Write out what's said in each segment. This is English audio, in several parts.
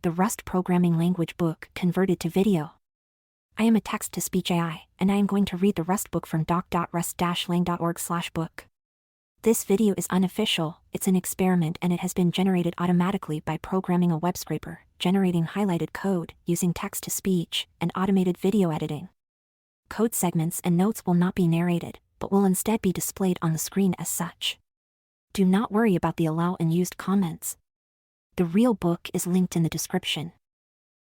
the Rust programming language book converted to video. I am a text-to-speech AI, and I am going to read the Rust book from doc.rust-lang.org/book. This video is unofficial, it's an experiment and it has been generated automatically by programming a web scraper, generating highlighted code, using text-to-speech, and automated video editing. Code segments and notes will not be narrated, but will instead be displayed on the screen as such. Do not worry about the allow and used comments. The real book is linked in the description.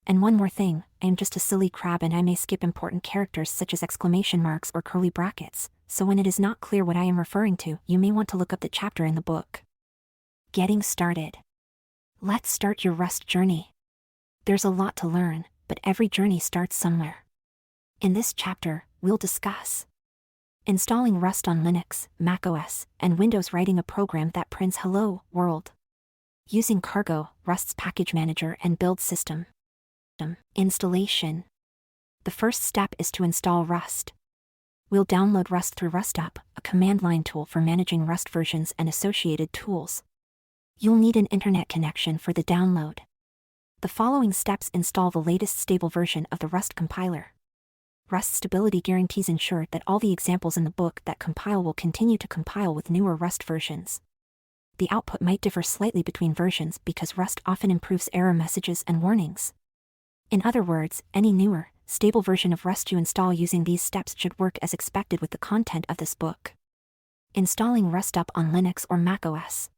And one more thing, I am just a silly crab and I may skip important characters such as exclamation marks or curly brackets, so when it is not clear what I am referring to, you may want to look up the chapter in the book. Getting started. Let's start your Rust journey. There's a lot to learn, but every journey starts somewhere. In this chapter, we'll discuss installing Rust on Linux, macOS, and Windows, writing a program that prints "Hello, World", using Cargo, Rust's package manager and build system. Installation. The first step is to install Rust. We'll download Rust through RustUp, a command line tool for managing Rust versions and associated tools. You'll need an internet connection for the download. The following steps install the latest stable version of the Rust compiler. Rust stability guarantees ensure that all the examples in the book that compile will continue to compile with newer Rust versions. The output might differ slightly between versions because Rust often improves error messages and warnings. In other words, any newer, stable version of Rust you install using these steps should work as expected with the content of this book. Installing RustUp on Linux or macOS.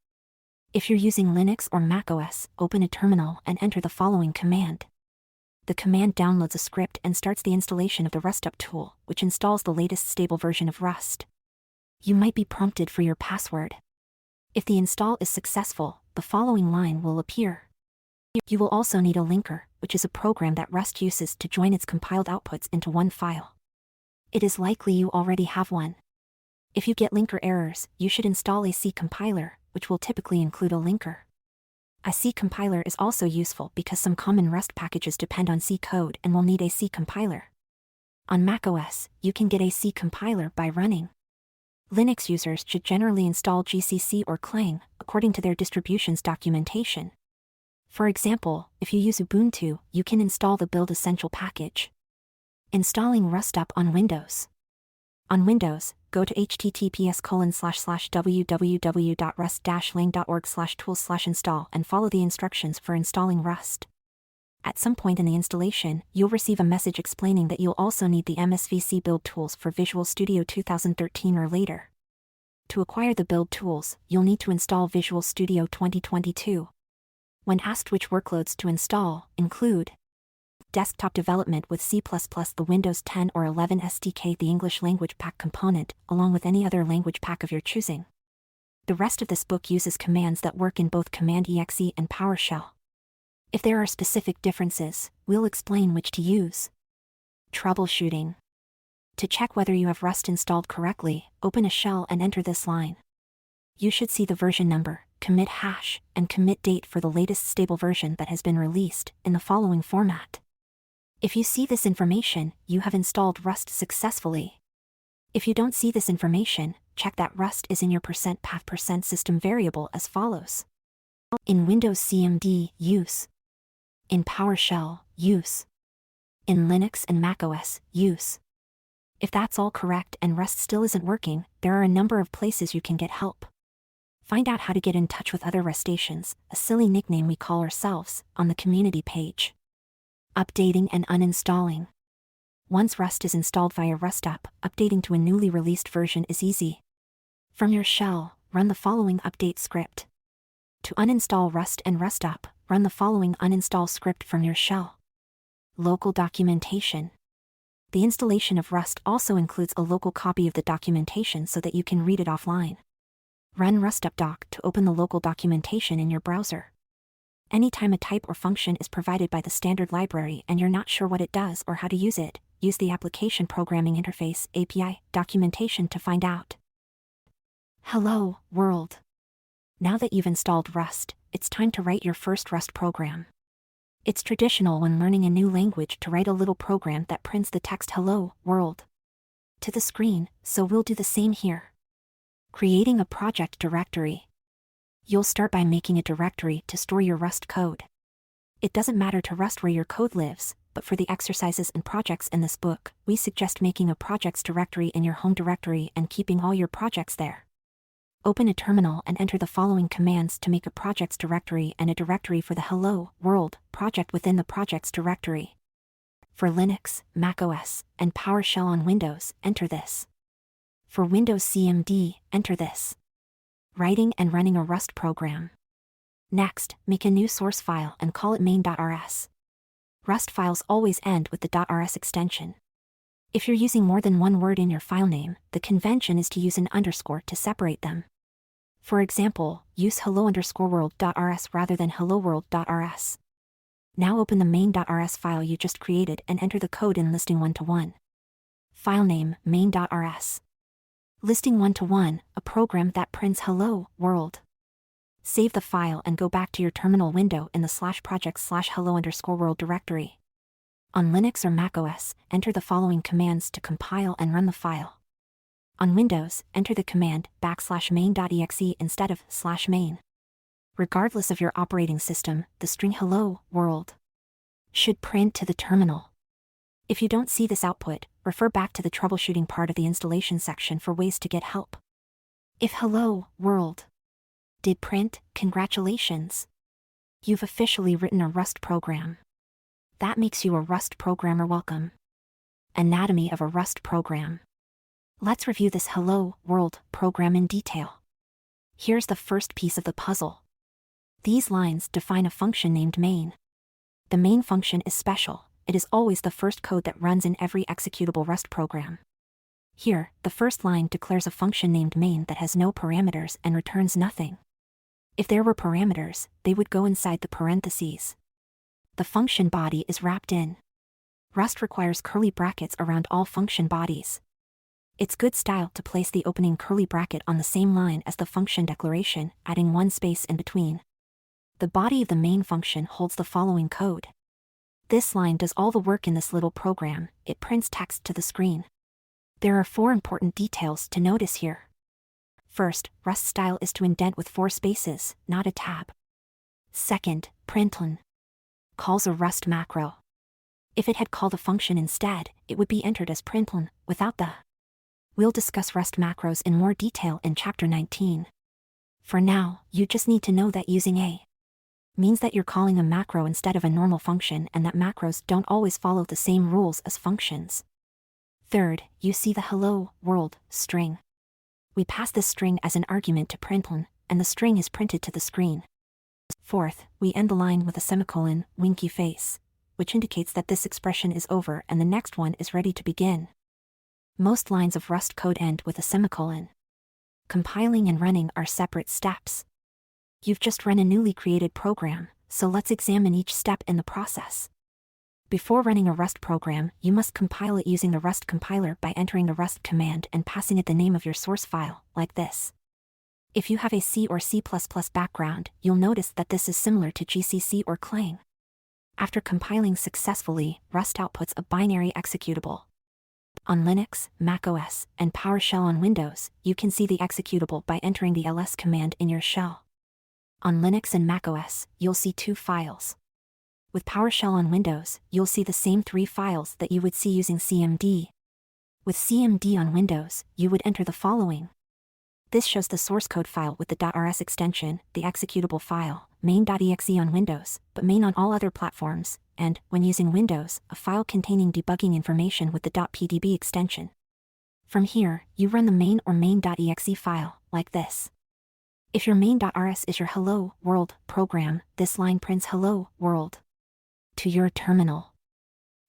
If you're using Linux or macOS, open a terminal and enter the following command. The command downloads a script and starts the installation of the RustUp tool, which installs the latest stable version of Rust. You might be prompted for your password. If the install is successful, the following line will appear. You will also need a linker, which is a program that Rust uses to join its compiled outputs into one file. It is likely you already have one. If you get linker errors, you should install a C compiler, which will typically include a linker. A C compiler is also useful because some common Rust packages depend on C code and will need a C compiler. On macOS, you can get a C compiler by running. Linux users should generally install GCC or Clang, according to their distribution's documentation. For example, if you use Ubuntu, you can install the Build Essential package. Installing RustUp on Windows. On Windows, go to https://www.rust-lang.org/tools/install and follow the instructions for installing Rust. At some point in the installation, you'll receive a message explaining that you'll also need the MSVC build tools for Visual Studio 2013 or later. To acquire the build tools, you'll need to install Visual Studio 2022. When asked which workloads to install, include desktop development with C++, the Windows 10 or 11 SDK, the English language pack component, along with any other language pack of your choosing. The rest of this book uses commands that work in both Command-exe and PowerShell. If there are specific differences, we'll explain which to use. Troubleshooting. To check whether you have Rust installed correctly, open a shell and enter this line. You should see the version number, commit hash, and commit date for the latest stable version that has been released, in the following format. If you see this information, you have installed Rust successfully. If you don't see this information, check that Rust is in your %path system variable as follows. In Windows CMD, use. In PowerShell, use. In Linux and macOS, use. If that's all correct and Rust still isn't working, there are a number of places you can get help. Find out how to get in touch with other Rustations, a silly nickname we call ourselves, on the community page. Updating and uninstalling. Once Rust is installed via RustUp, updating to a newly released version is easy. From your shell, run the following update script. To uninstall Rust and RustUp, run the following uninstall script from your shell. Local documentation. The installation of Rust also includes a local copy of the documentation so that you can read it offline. Run RustUpDoc to open the local documentation in your browser. Anytime a type or function is provided by the standard library and you're not sure what it does or how to use it, use the Application Programming Interface (API) documentation to find out. Hello, world. Now that you've installed Rust, it's time to write your first Rust program. It's traditional when learning a new language to write a little program that prints the text "Hello, world" to the screen, so we'll do the same here. Creating a project directory. You'll start by making a directory to store your Rust code. It doesn't matter to Rust where your code lives, but for the exercises and projects in this book, we suggest making a projects directory in your home directory and keeping all your projects there. Open a terminal and enter the following commands to make a projects directory and a directory for the Hello World project within the projects directory. For Linux, macOS, and PowerShell on Windows, enter this. For Windows CMD, enter this. Writing and running a Rust program. Next, make a new source file and call it main.rs. Rust files always end with the .rs extension. If you're using more than one word in your file name, the convention is to use an underscore to separate them. For example, use hello_world.rs rather than helloworld.rs. Now open the main.rs file you just created and enter the code in listing 1-to-1. File name, main.rs. Listing 1-to-1, a program that prints hello, world. Save the file and go back to your terminal window in the /projects/hello_world directory. On Linux or macOS, enter the following commands to compile and run the file. On Windows, enter the command \main.exe instead of /main. Regardless of your operating system, the string hello, world should print to the terminal. If you don't see this output, refer back to the troubleshooting part of the installation section for ways to get help. If hello, world did print, congratulations! You've officially written a Rust program. That makes you a Rust programmer. Welcome. Anatomy of a Rust program. Let's review this hello, world program in detail. Here's the first piece of the puzzle. These lines define a function named main. The main function is special. It is always the first code that runs in every executable Rust program. Here, the first line declares a function named main that has no parameters and returns nothing. If there were parameters, they would go inside the parentheses. The function body is wrapped in. Rust requires curly brackets around all function bodies. It's good style to place the opening curly bracket on the same line as the function declaration, adding one space in between. The body of the main function holds the following code. This line does all the work in this little program. It prints text to the screen. There are 4 important details to notice here. First, Rust style is to indent with 4 spaces, not a tab. Second, println calls a Rust macro. If it had called a function instead, it would be entered as println, without the. We'll discuss Rust macros in more detail in Chapter 19. For now, you just need to know that using a means that you're calling a macro instead of a normal function and that macros don't always follow the same rules as functions. Third, you see the hello, world string. We pass this string as an argument to println, and the string is printed to the screen. Fourth, we end the line with a semicolon, winky face, which indicates that this expression is over and the next one is ready to begin. Most lines of Rust code end with a semicolon. Compiling and running are separate steps. You've just run a newly created program, so let's examine each step in the process. Before running a Rust program, you must compile it using the Rust compiler by entering the Rust command and passing it the name of your source file, like this. If you have a C or C++ background, you'll notice that this is similar to GCC or Clang. After compiling successfully, Rust outputs a binary executable. On Linux, macOS, and PowerShell on Windows, you can see the executable by entering the ls command in your shell. On Linux and macOS, you'll see 2 files. With PowerShell on Windows, you'll see the same 3 files that you would see using CMD. With CMD on Windows, you would enter the following. This shows the source code file with the .rs extension, the executable file, main.exe on Windows, but main on all other platforms, and, when using Windows, a file containing debugging information with the .pdb extension. From here, you run the main or main.exe file, like this. If your main.rs is your hello, world program, this line prints hello, world to your terminal.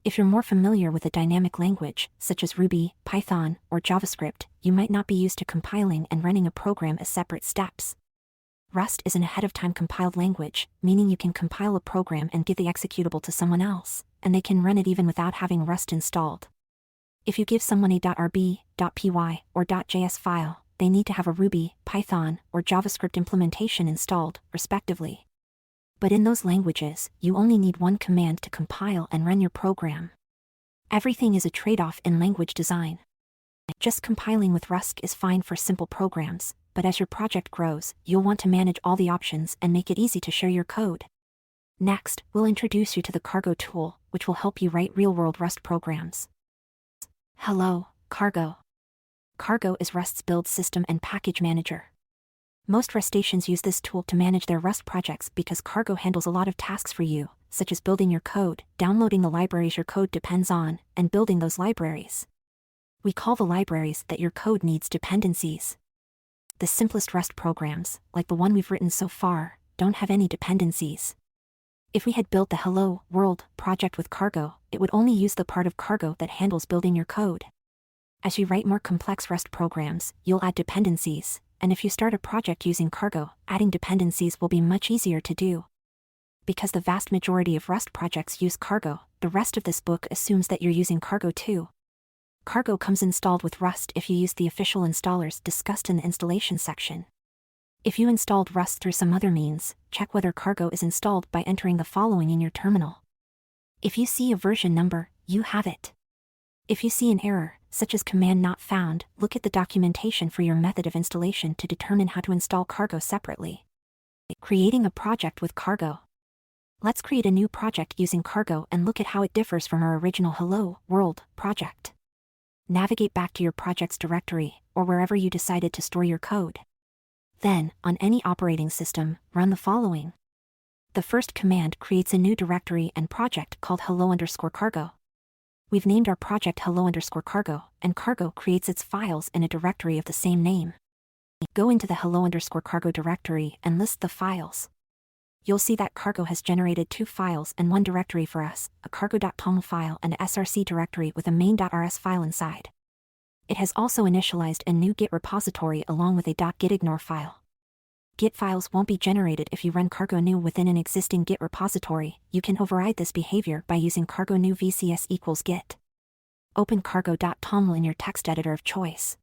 If you're more familiar with a dynamic language, such as Ruby, Python, or JavaScript, you might not be used to compiling and running a program as separate steps. Rust is an ahead-of-time compiled language, meaning you can compile a program and give the executable to someone else, and they can run it even without having Rust installed. If you give someone a .rb, .py, or .js file, they need to have a Ruby, Python, or JavaScript implementation installed, respectively. But in those languages, you only need one command to compile and run your program. Everything is a trade-off in language design. Just compiling with Rust is fine for simple programs, but as your project grows, you'll want to manage all the options and make it easy to share your code. Next, we'll introduce you to the Cargo tool, which will help you write real-world Rust programs. Hello, Cargo. Cargo is Rust's build system and package manager. Most Rustations use this tool to manage their Rust projects because Cargo handles a lot of tasks for you, such as building your code, downloading the libraries your code depends on, and building those libraries. We call the libraries that your code needs dependencies. The simplest Rust programs, like the one we've written so far, don't have any dependencies. If we had built the Hello World project with Cargo, it would only use the part of Cargo that handles building your code. As you write more complex Rust programs, you'll add dependencies, and if you start a project using Cargo, adding dependencies will be much easier to do. Because the vast majority of Rust projects use Cargo, the rest of this book assumes that you're using Cargo too. Cargo comes installed with Rust if you use the official installers discussed in the installation section. If you installed Rust through some other means, check whether Cargo is installed by entering the following in your terminal. If you see a version number, you have it. If you see an error, such as command not found, look at the documentation for your method of installation to determine how to install Cargo separately. Creating a project with Cargo. Let's create a new project using Cargo and look at how it differs from our original Hello World project. Navigate back to your project's directory, or wherever you decided to store your code. Then, on any operating system, run the following. The first command creates a new directory and project called hello_cargo. We've named our project hello_cargo, and Cargo creates its files in a directory of the same name. Go into the hello_cargo directory and list the files. You'll see that Cargo has generated 2 files and 1 directory for us, a cargo.toml file and a src directory with a main.rs file inside. It has also initialized a new Git repository along with a .gitignore file. Git files won't be generated if you run Cargo new within an existing Git repository. You can override this behavior by using cargo new vcs equals git. Open cargo.toml in your text editor of choice.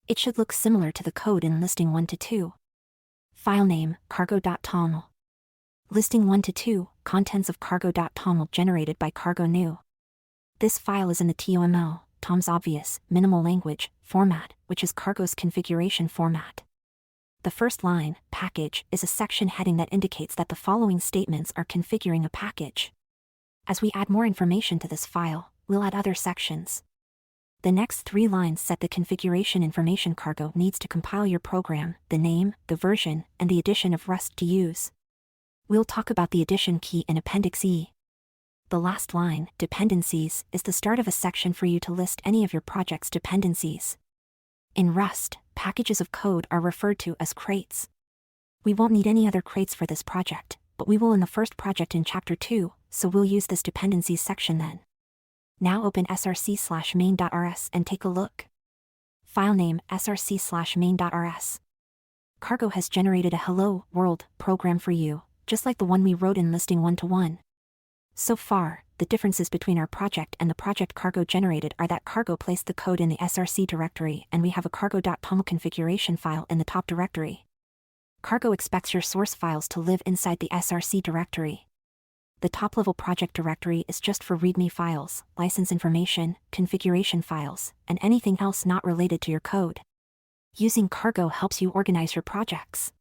It should look similar to the code in listing 1 to 2. File name, cargo.toml. Listing 1 to 2, contents of cargo.toml generated by Cargo new. This file is in the TOML, Tom's obvious, minimal language, format, which is Cargo's configuration format. The first line, package, is a section heading that indicates that the following statements are configuring a package. As we add more information to this file, we'll add other sections. The next 3 lines set the configuration information Cargo needs to compile your program, the name, the version, and the edition of Rust to use. We'll talk about the edition key in Appendix E. The last line, dependencies, is the start of a section for you to list any of your project's dependencies. In Rust, packages of code are referred to as crates. We won't need any other crates for this project, but we will in the first project in Chapter 2, so we'll use this dependencies section then. Now open src/main.rs and take a look. File name src/main.rs. Cargo has generated a Hello World program for you, just like the one we wrote in listing 1 to 1. So far, the differences between our project and the project Cargo generated are that Cargo placed the code in the src directory and we have a cargo.toml configuration file in the top directory. Cargo expects your source files to live inside the src directory. The top-level project directory is just for README files, license information, configuration files, and anything else not related to your code. Using Cargo helps you organize your projects.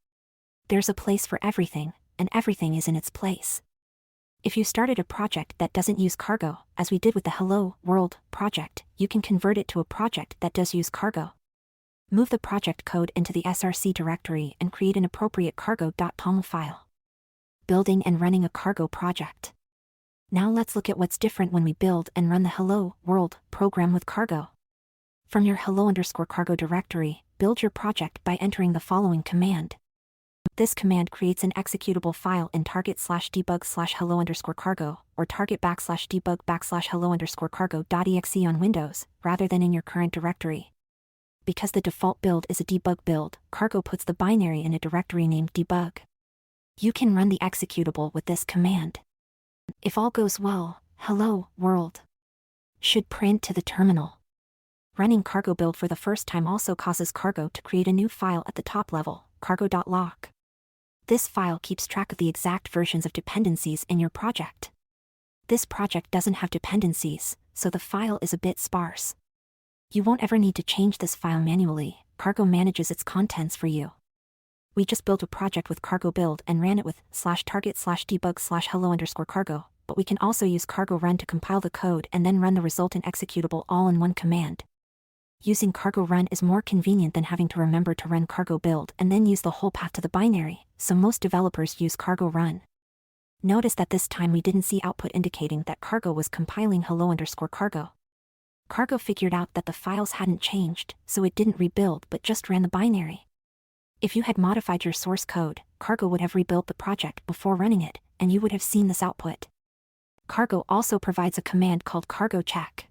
There's a place for everything, and everything is in its place. If you started a project that doesn't use Cargo, as we did with the Hello World project, you can convert it to a project that does use Cargo. Move the project code into the src directory and create an appropriate cargo.toml file. Building and running a Cargo project. Now let's look at what's different when we build and run the Hello World program with Cargo. From your hello_cargo directory, build your project by entering the following command. This command creates an executable file in target/debug/hello_cargo, or target/debug/hello_cargo.exe on Windows, rather than in your current directory. Because the default build is a debug build, Cargo puts the binary in a directory named debug. You can run the executable with this command. If all goes well, Hello World should print to the terminal. Running Cargo build for the first time also causes Cargo to create a new file at the top level, cargo.lock. This file keeps track of the exact versions of dependencies in your project. This project doesn't have dependencies, so the file is a bit sparse. You won't ever need to change this file manually, Cargo manages its contents for you. We just built a project with cargo build and ran it with /target/debug/hello_cargo, but we can also use cargo run to compile the code and then run the resultant executable all in one command. Using cargo run is more convenient than having to remember to run cargo build and then use the whole path to the binary, so most developers use cargo run. Notice that this time we didn't see output indicating that cargo was compiling hello_cargo. Cargo figured out that the files hadn't changed, so it didn't rebuild but just ran the binary. If you had modified your source code, cargo would have rebuilt the project before running it, and you would have seen this output. Cargo also provides a command called cargo check.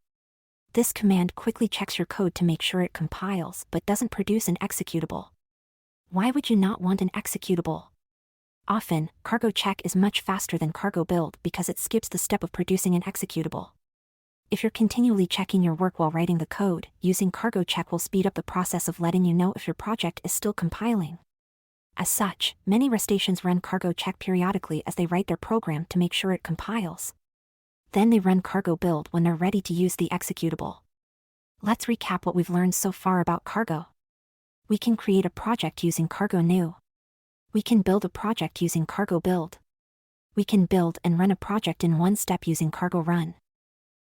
This command quickly checks your code to make sure it compiles but doesn't produce an executable. Why would you not want an executable? Often, cargo check is much faster than cargo build because it skips the step of producing an executable. If you're continually checking your work while writing the code, using cargo check will speed up the process of letting you know if your project is still compiling. As such, many rustations run cargo check periodically as they write their program to make sure it compiles. Then they run cargo build when they're ready to use the executable. Let's recap what we've learned so far about cargo. We can create a project using cargo new. We can build a project using cargo build. We can build and run a project in one step using cargo run.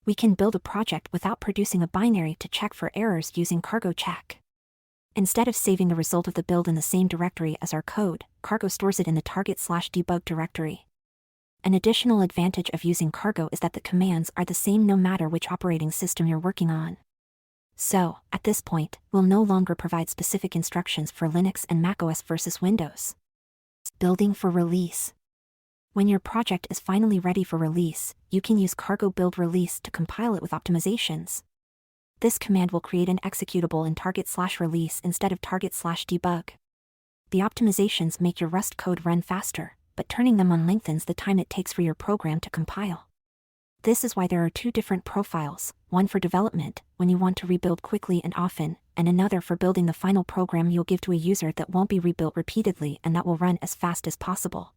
We can build a project without producing a binary to check for errors using cargo check. Instead of saving the result of the build in the same directory as our code, cargo stores it in the target/debug directory. An additional advantage of using cargo is that the commands are the same no matter which operating system you're working on. So, at this point, we'll no longer provide specific instructions for Linux and macOS versus Windows. Building for release. When your project is finally ready for release, you can use cargo build release to compile it with optimizations. This command will create an executable in target/release instead of target/debug. The optimizations make your Rust code run faster, but turning them on lengthens the time it takes for your program to compile. This is why there are two different profiles, one for development, when you want to rebuild quickly and often, and another for building the final program you'll give to a user that won't be rebuilt repeatedly and that will run as fast as possible.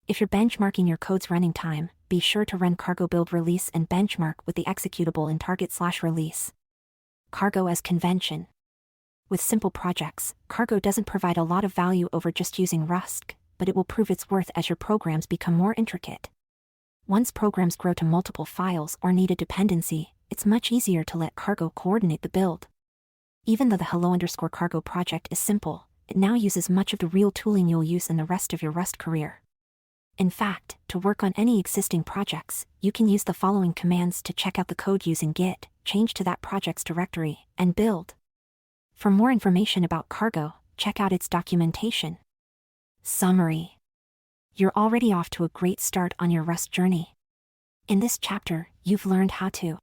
If you're benchmarking your code's running time, be sure to run cargo build release and benchmark with the executable in target/release. Cargo as convention. With simple projects, cargo doesn't provide a lot of value over just using Rust, but it will prove its worth as your programs become more intricate. Once programs grow to multiple files or need a dependency, it's much easier to let cargo coordinate the build. Even though the hello_cargo project is simple, it now uses much of the real tooling you'll use in the rest of your Rust career. In fact, to work on any existing projects, you can use the following commands to check out the code using git, change to that project's directory, and build. For more information about cargo, check out its documentation. Summary. You're already off to a great start on your Rust journey. In this chapter, you've learned how to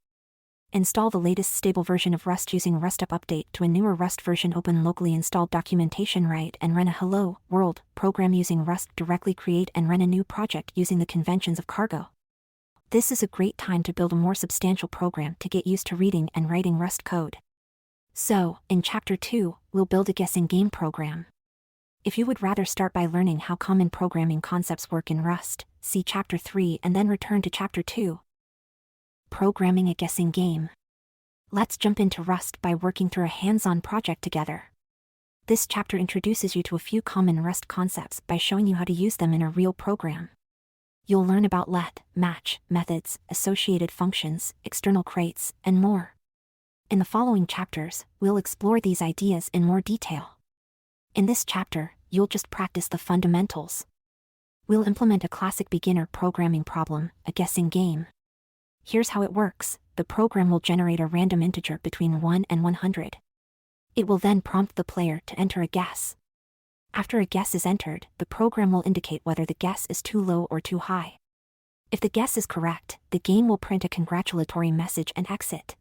install the latest stable version of Rust using Rust update to a newer Rust version, open locally installed documentation, write and run a hello world program using Rust, directly create and run a new project using the conventions of cargo. This is a great time to build a more substantial program to get used to reading and writing Rust code. So, in Chapter 2, we'll build a guessing game program. If you would rather start by learning how common programming concepts work in Rust, see Chapter 3 and then return to Chapter 2. Programming a guessing game. Let's jump into Rust by working through a hands-on project together. This chapter introduces you to a few common Rust concepts by showing you how to use them in a real program. You'll learn about let, match, methods, associated functions, external crates, and more. In the following chapters, we'll explore these ideas in more detail. In this chapter, you'll just practice the fundamentals. We'll implement a classic beginner programming problem, a guessing game. Here's how it works. The program will generate a random integer between 1 and 100. It will then prompt the player to enter a guess. After a guess is entered, the program will indicate whether the guess is too low or too high. If the guess is correct, the game will print a congratulatory message and exit.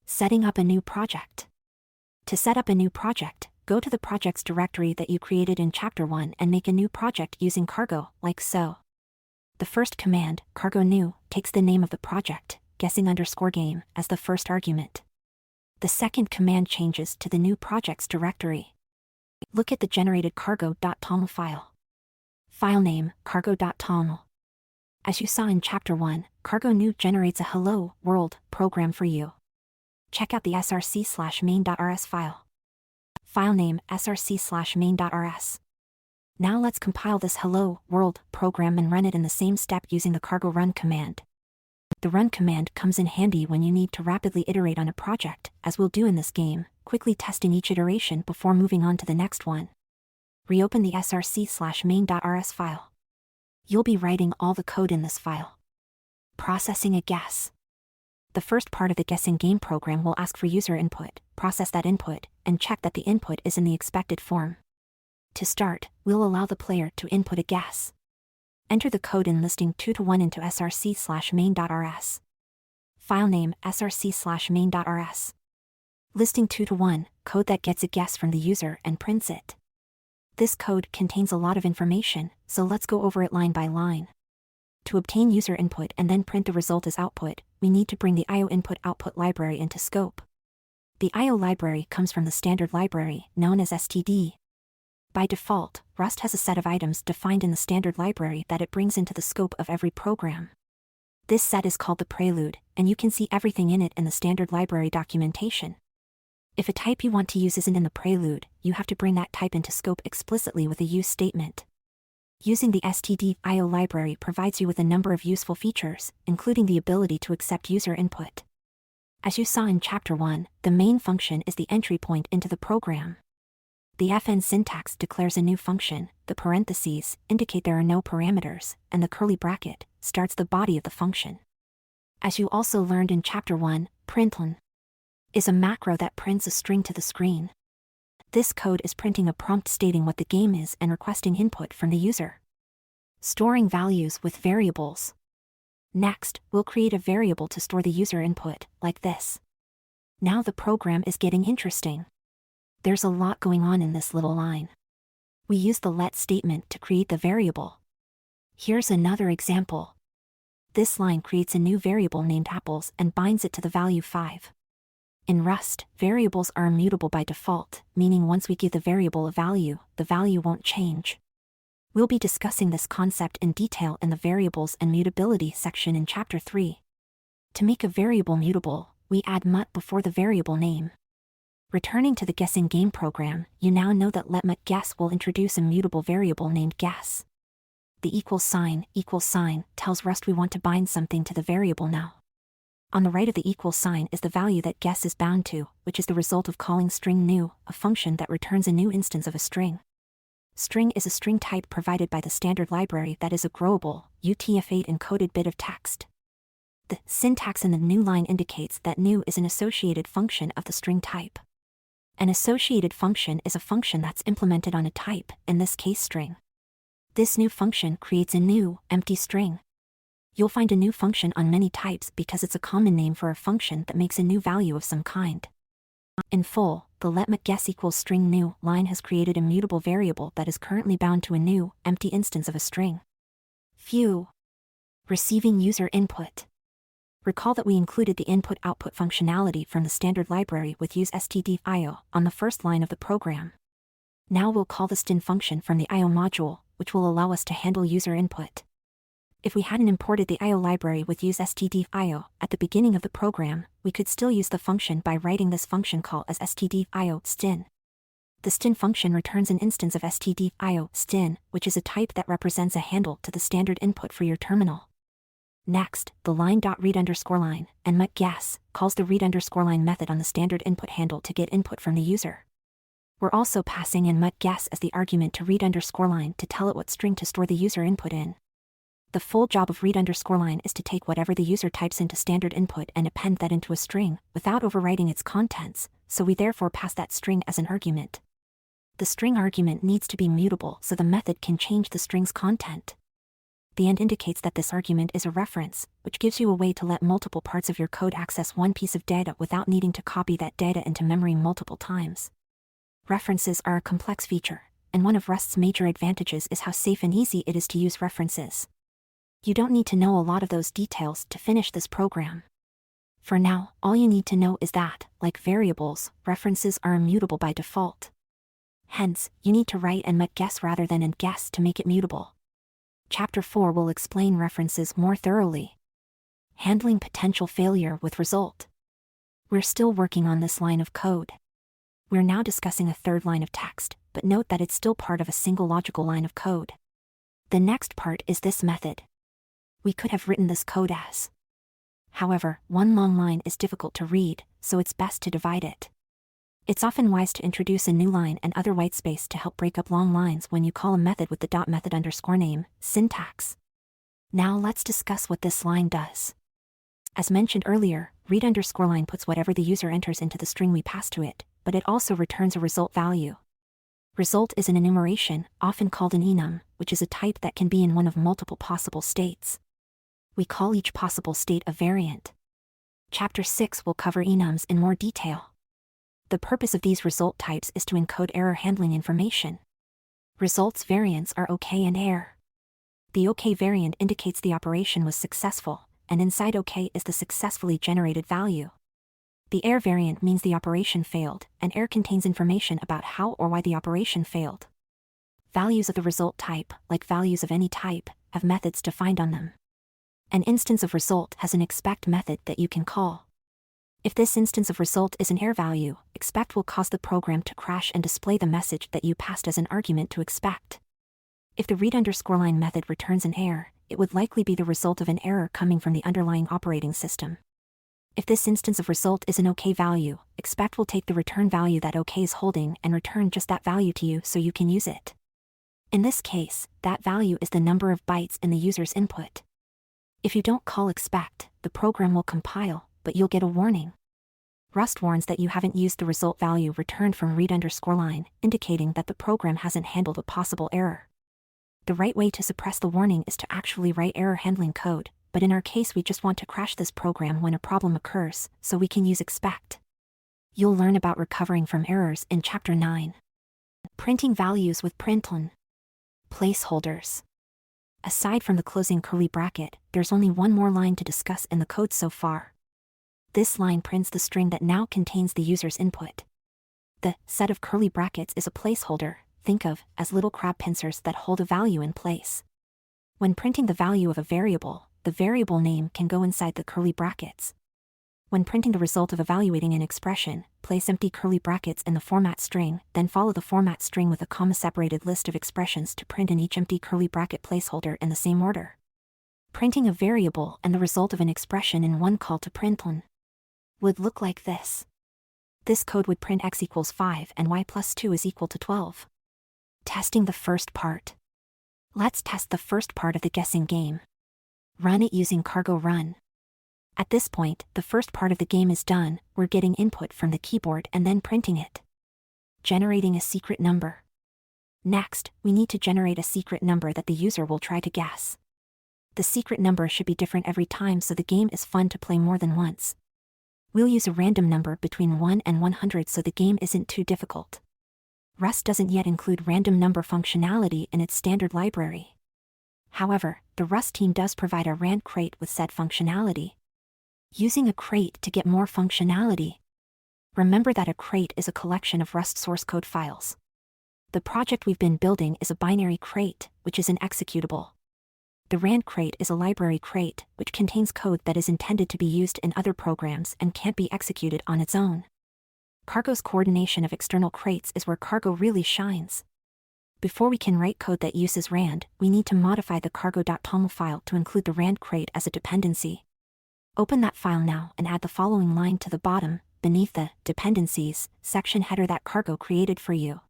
Setting up a new project. To set up a new project, go to the project's directory that you created in Chapter 1 and make a new project using cargo, like so. The first command, cargo new, takes the name of the project, guessing_game, as the first argument. The second command changes to the new project's directory. Look at the generated cargo.toml file. File name, cargo.toml. As you saw in Chapter 1, cargo new generates a hello world program for you. Check out the src/main.rs file. File name, src/main.rs. Now let's compile this hello world program and run it in the same step using the cargo run command. The run command comes in handy when you need to rapidly iterate on a project, as we'll do in this game, quickly testing each iteration before moving on to the next one. Reopen the src/main.rs file. You'll be writing all the code in this file. Processing a guess. The first part of the guessing game program will ask for user input, process that input, and check that the input is in the expected form. To start, we'll allow the player to input a guess. Enter the code in listing 2 to 1 into src/main.rs. File name src/main.rs. Listing 2 to 1, code that gets a guess from the user and prints it. This code contains a lot of information, so let's go over it line by line. To obtain user input and then print the result as output, we need to bring the IO input-output library into scope. The IO library comes from the standard library, known as std. By default, Rust has a set of items defined in the standard library that it brings into the scope of every program. This set is called the prelude, and you can see everything in it in the standard library documentation. If a type you want to use isn't in the prelude, you have to bring that type into scope explicitly with a use statement. Using the std IO library provides you with a number of useful features, including the ability to accept user input. As you saw in Chapter 1, the main function is the entry point into the program. The fn syntax declares a new function, the parentheses indicate there are no parameters, and the curly bracket starts the body of the function. As you also learned in Chapter 1, println is a macro that prints a string to the screen. This code is printing a prompt stating what the game is and requesting input from the user. Storing values with variables. Next, we'll create a variable to store the user input, like this. Now the program is getting interesting. There's a lot going on in this little line. We use the let statement to create the variable. Here's another example. This line creates a new variable named apples and binds it to the value 5. In Rust, variables are immutable by default, meaning once we give the variable a value, the value won't change. We'll be discussing this concept in detail in the Variables and Mutability section in Chapter 3. To make a variable mutable, we add mut before the variable name. Returning to the guessing game program, you now know that letMutGuess will introduce a mutable variable named guess. The equals sign tells Rust we want to bind something to the variable now. On the right of the equals sign is the value that guess is bound to, which is the result of calling string new, a function that returns a new instance of a string. String is a string type provided by the standard library that is a growable, UTF-8 encoded bit of text. The syntax in the new line indicates that new is an associated function of the string type. An associated function is a function that's implemented on a type, in this case string. This new function creates a new, empty string. You'll find a new function on many types because it's a common name for a function that makes a new value of some kind. In full, the letMutGuess equals string new line has created a mutable variable that is currently bound to a new, empty instance of a string. Phew! Receiving user input. Recall that we included the input-output functionality from the standard library with use std.io on the first line of the program. Now we'll call the stin function from the IO module, which will allow us to handle user input. If we hadn't imported the IO library with use std.io at the beginning of the program, we could still use the function by writing this function call as std.io stin. The stin function returns an instance of std.io stin, which is a type that represents a handle to the standard input for your terminal. Next, the line.read_line and mutGuess calls the read_line method on the standard input handle to get input from the user. We're also passing in mutGuess as the argument to read_line to tell it what string to store the user input in. The full job of read_line is to take whatever the user types into standard input and append that into a string, without overwriting its contents, so we therefore pass that string as an argument. The string argument needs to be mutable so the method can change the string's content. The end indicates that this argument is a reference, which gives you a way to let multiple parts of your code access one piece of data without needing to copy that data into memory multiple times. References are a complex feature, and one of Rust's major advantages is how safe and easy it is to use references. You don't need to know a lot of those details to finish this program. For now, all you need to know is that, like variables, references are immutable by default. Hence, you need to write and mutGuess rather than andGuess to make it mutable. Chapter 4 will explain references more thoroughly. Handling potential failure with result. We're still working on this line of code. We're now discussing a third line of text, but note that it's still part of a single logical line of code. The next part is this method. We could have written this code as. However, one long line is difficult to read, so it's best to divide it. It's often wise to introduce a new line and other whitespace to help break up long lines when you call a method with the .method underscore name syntax. Now let's discuss what this line does. As mentioned earlier, read underscore line puts whatever the user enters into the string we pass to it, but it also returns a result value. Result is an enumeration, often called an enum, which is a type that can be in one of multiple possible states. We call each possible state a variant. Chapter 6 will cover enums in more detail. The purpose of these result types is to encode error handling information. Results variants are OK and error. The OK variant indicates the operation was successful, and inside OK is the successfully generated value. The error variant means the operation failed, and error contains information about how or why the operation failed. Values of the result type, like values of any type, have methods defined on them. An instance of result has an expect method that you can call. If this instance of result is an error value, expect will cause the program to crash and display the message that you passed as an argument to expect. If the read underscore line method returns an error, it would likely be the result of an error coming from the underlying operating system. If this instance of result is an OK value, expect will take the return value that OK is holding and return just that value to you so you can use it. In this case, that value is the number of bytes in the user's input. If you don't call expect, the program will compile, but you'll get a warning. Rust warns that you haven't used the result value returned from read underscore line, indicating that the program hasn't handled a possible error. The right way to suppress the warning is to actually write error handling code, but in our case we just want to crash this program when a problem occurs, so we can use expect. You'll learn about recovering from errors in Chapter 9. Printing values with println. Placeholders. Aside from the closing curly bracket, there's only one more line to discuss in the code so far. This line prints the string that now contains the user's input. The set of curly brackets is a placeholder, think of as little crab pincers that hold a value in place. When printing the value of a variable, the variable name can go inside the curly brackets. When printing the result of evaluating an expression, place empty curly brackets in the format string, then follow the format string with a comma-separated list of expressions to print in each empty curly bracket placeholder in the same order. Printing a variable and the result of an expression in one call to println would look like this. This code would print x equals 5 and y plus 2 is equal to 12. Testing the first part. Let's test the first part of the guessing game. Run it using cargo run. At this point, the first part of the game is done, we're getting input from the keyboard and then printing it. Generating a secret number. Next, we need to generate a secret number that the user will try to guess. The secret number should be different every time so the game is fun to play more than once. We'll use a random number between 1 and 100 so the game isn't too difficult. Rust doesn't yet include random number functionality in its standard library. However, the Rust team does provide a rand crate with said functionality. Using a crate to get more functionality. Remember that a crate is a collection of Rust source code files. The project we've been building is a binary crate, which is an executable. The rand crate is a library crate, which contains code that is intended to be used in other programs and can't be executed on its own. Cargo's coordination of external crates is where Cargo really shines. Before we can write code that uses rand, we need to modify the cargo.toml file to include the rand crate as a dependency. Open that file now and add the following line to the bottom, beneath the dependencies section header that Cargo created for you.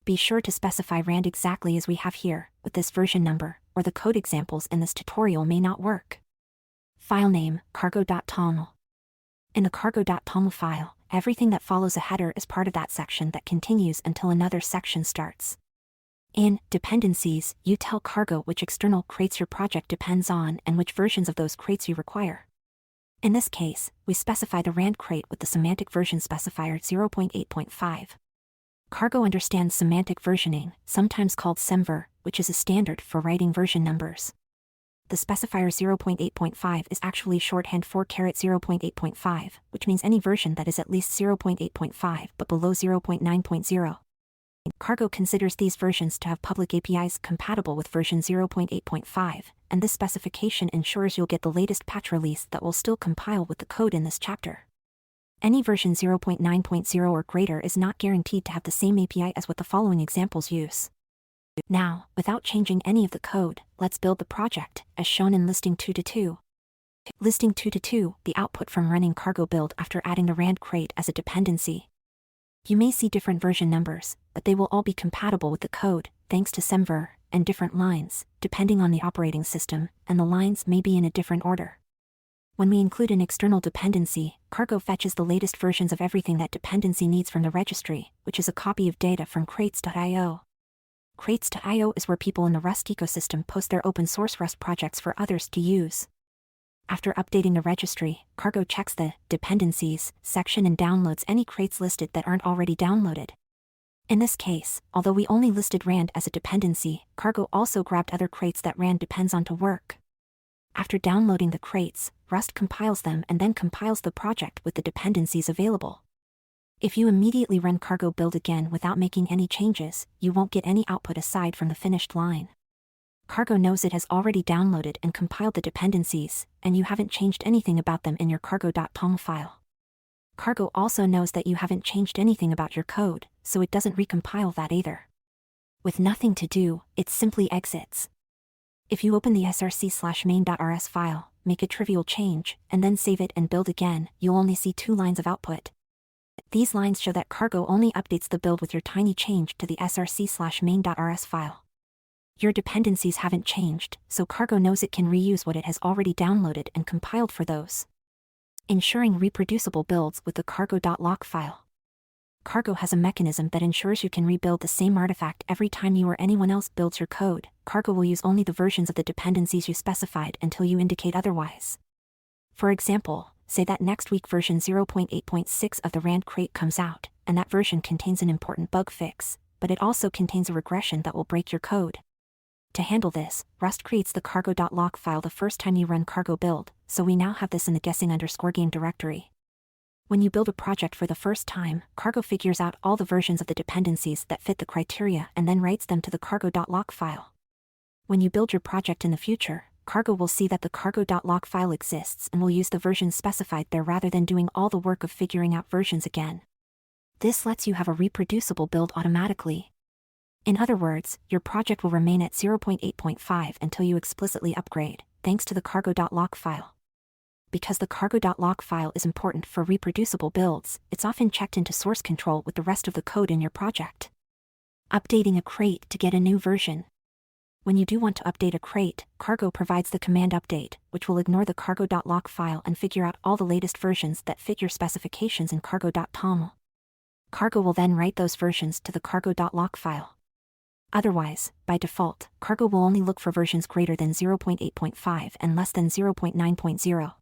Be sure to specify rand exactly as we have here, with this version number, or the code examples in this tutorial may not work. File name, cargo.toml. In the cargo.toml file, everything that follows a header is part of that section that continues until another section starts. In dependencies, you tell Cargo which external crates your project depends on and which versions of those crates you require. In this case, we specify the rand crate with the semantic version specifier 0.8.5. Cargo understands semantic versioning, sometimes called semver, which is a standard for writing version numbers. The specifier 0.8.5 is actually shorthand for 0.8.5, which means any version that is at least 0.8.5 but below 0.9.0. Cargo considers these versions to have public APIs compatible with version 0.8.5, and this specification ensures you'll get the latest patch release that will still compile with the code in this chapter. Any version 0.9.0 or greater is not guaranteed to have the same API as what the following examples use. Now, without changing any of the code, let's build the project, as shown in listing 2-2. Listing 2-2, the output from running cargo build after adding the rand crate as a dependency. You may see different version numbers, but they will all be compatible with the code, thanks to semver, and different lines, depending on the operating system, and the lines may be in a different order. When we include an external dependency, cargo fetches the latest versions of everything that dependency needs from the registry, which is a copy of data from crates.io. Crates.io is where people in the Rust ecosystem post their open source Rust projects for others to use. After updating the registry, cargo checks the dependencies section and downloads any crates listed that aren't already downloaded. In this case, although we only listed rand as a dependency, cargo also grabbed other crates that rand depends on to work. After downloading the crates, Rust compiles them and then compiles the project with the dependencies available. If you immediately run cargo build again without making any changes, you won't get any output aside from the finished line. Cargo knows it has already downloaded and compiled the dependencies, and you haven't changed anything about them in your cargo.tom file. Cargo also knows that you haven't changed anything about your code, so it doesn't recompile that either. With nothing to do, it simply exits. If you open the src/main.rs file, make a trivial change, and then save it and build again, you'll only see 2 lines of output. These lines show that cargo only updates the build with your tiny change to the src/main.rs file. Your dependencies haven't changed, so cargo knows it can reuse what it has already downloaded and compiled for those. Ensuring reproducible builds with the cargo.lock file. Cargo has a mechanism that ensures you can rebuild the same artifact every time you or anyone else builds your code. Cargo will use only the versions of the dependencies you specified until you indicate otherwise. For example, say that next week version 0.8.6 of the rand crate comes out, and that version contains an important bug fix, but it also contains a regression that will break your code. To handle this, Rust creates the cargo.lock file the first time you run cargo build, so we now have this in the guessing_game directory. When you build a project for the first time, cargo figures out all the versions of the dependencies that fit the criteria and then writes them to the cargo.lock file. When you build your project in the future, cargo will see that the cargo.lock file exists and will use the versions specified there rather than doing all the work of figuring out versions again. This lets you have a reproducible build automatically. In other words, your project will remain at 0.8.5 until you explicitly upgrade, thanks to the cargo.lock file. Because the cargo.lock file is important for reproducible builds, it's often checked into source control with the rest of the code in your project. Updating a crate to get a new version. When you do want to update a crate, cargo provides the command update, which will ignore the cargo.lock file and figure out all the latest versions that fit your specifications in cargo.tom. Cargo will then write those versions to the cargo.lock file. Otherwise, by default, cargo will only look for versions greater than 0.8.5 and less than 0.9.0.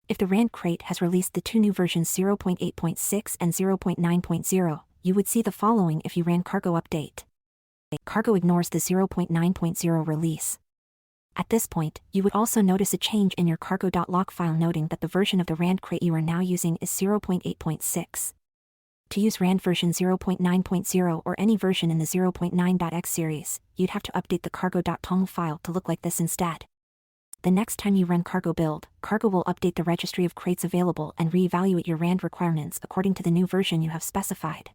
If the rand crate has released the 2 new versions 0.8.6 and 0.9.0, you would see the following if you ran cargo update. Cargo ignores the 0.9.0 release. At this point, you would also notice a change in your cargo.lock file noting that the version of the rand crate you are now using is 0.8.6. To use rand version 0.9.0 or any version in the 0.9.x series, you'd have to update the cargo.tom file to look like this instead. The next time you run cargo build, cargo will update the registry of crates available and reevaluate your rand requirements according to the new version you have specified.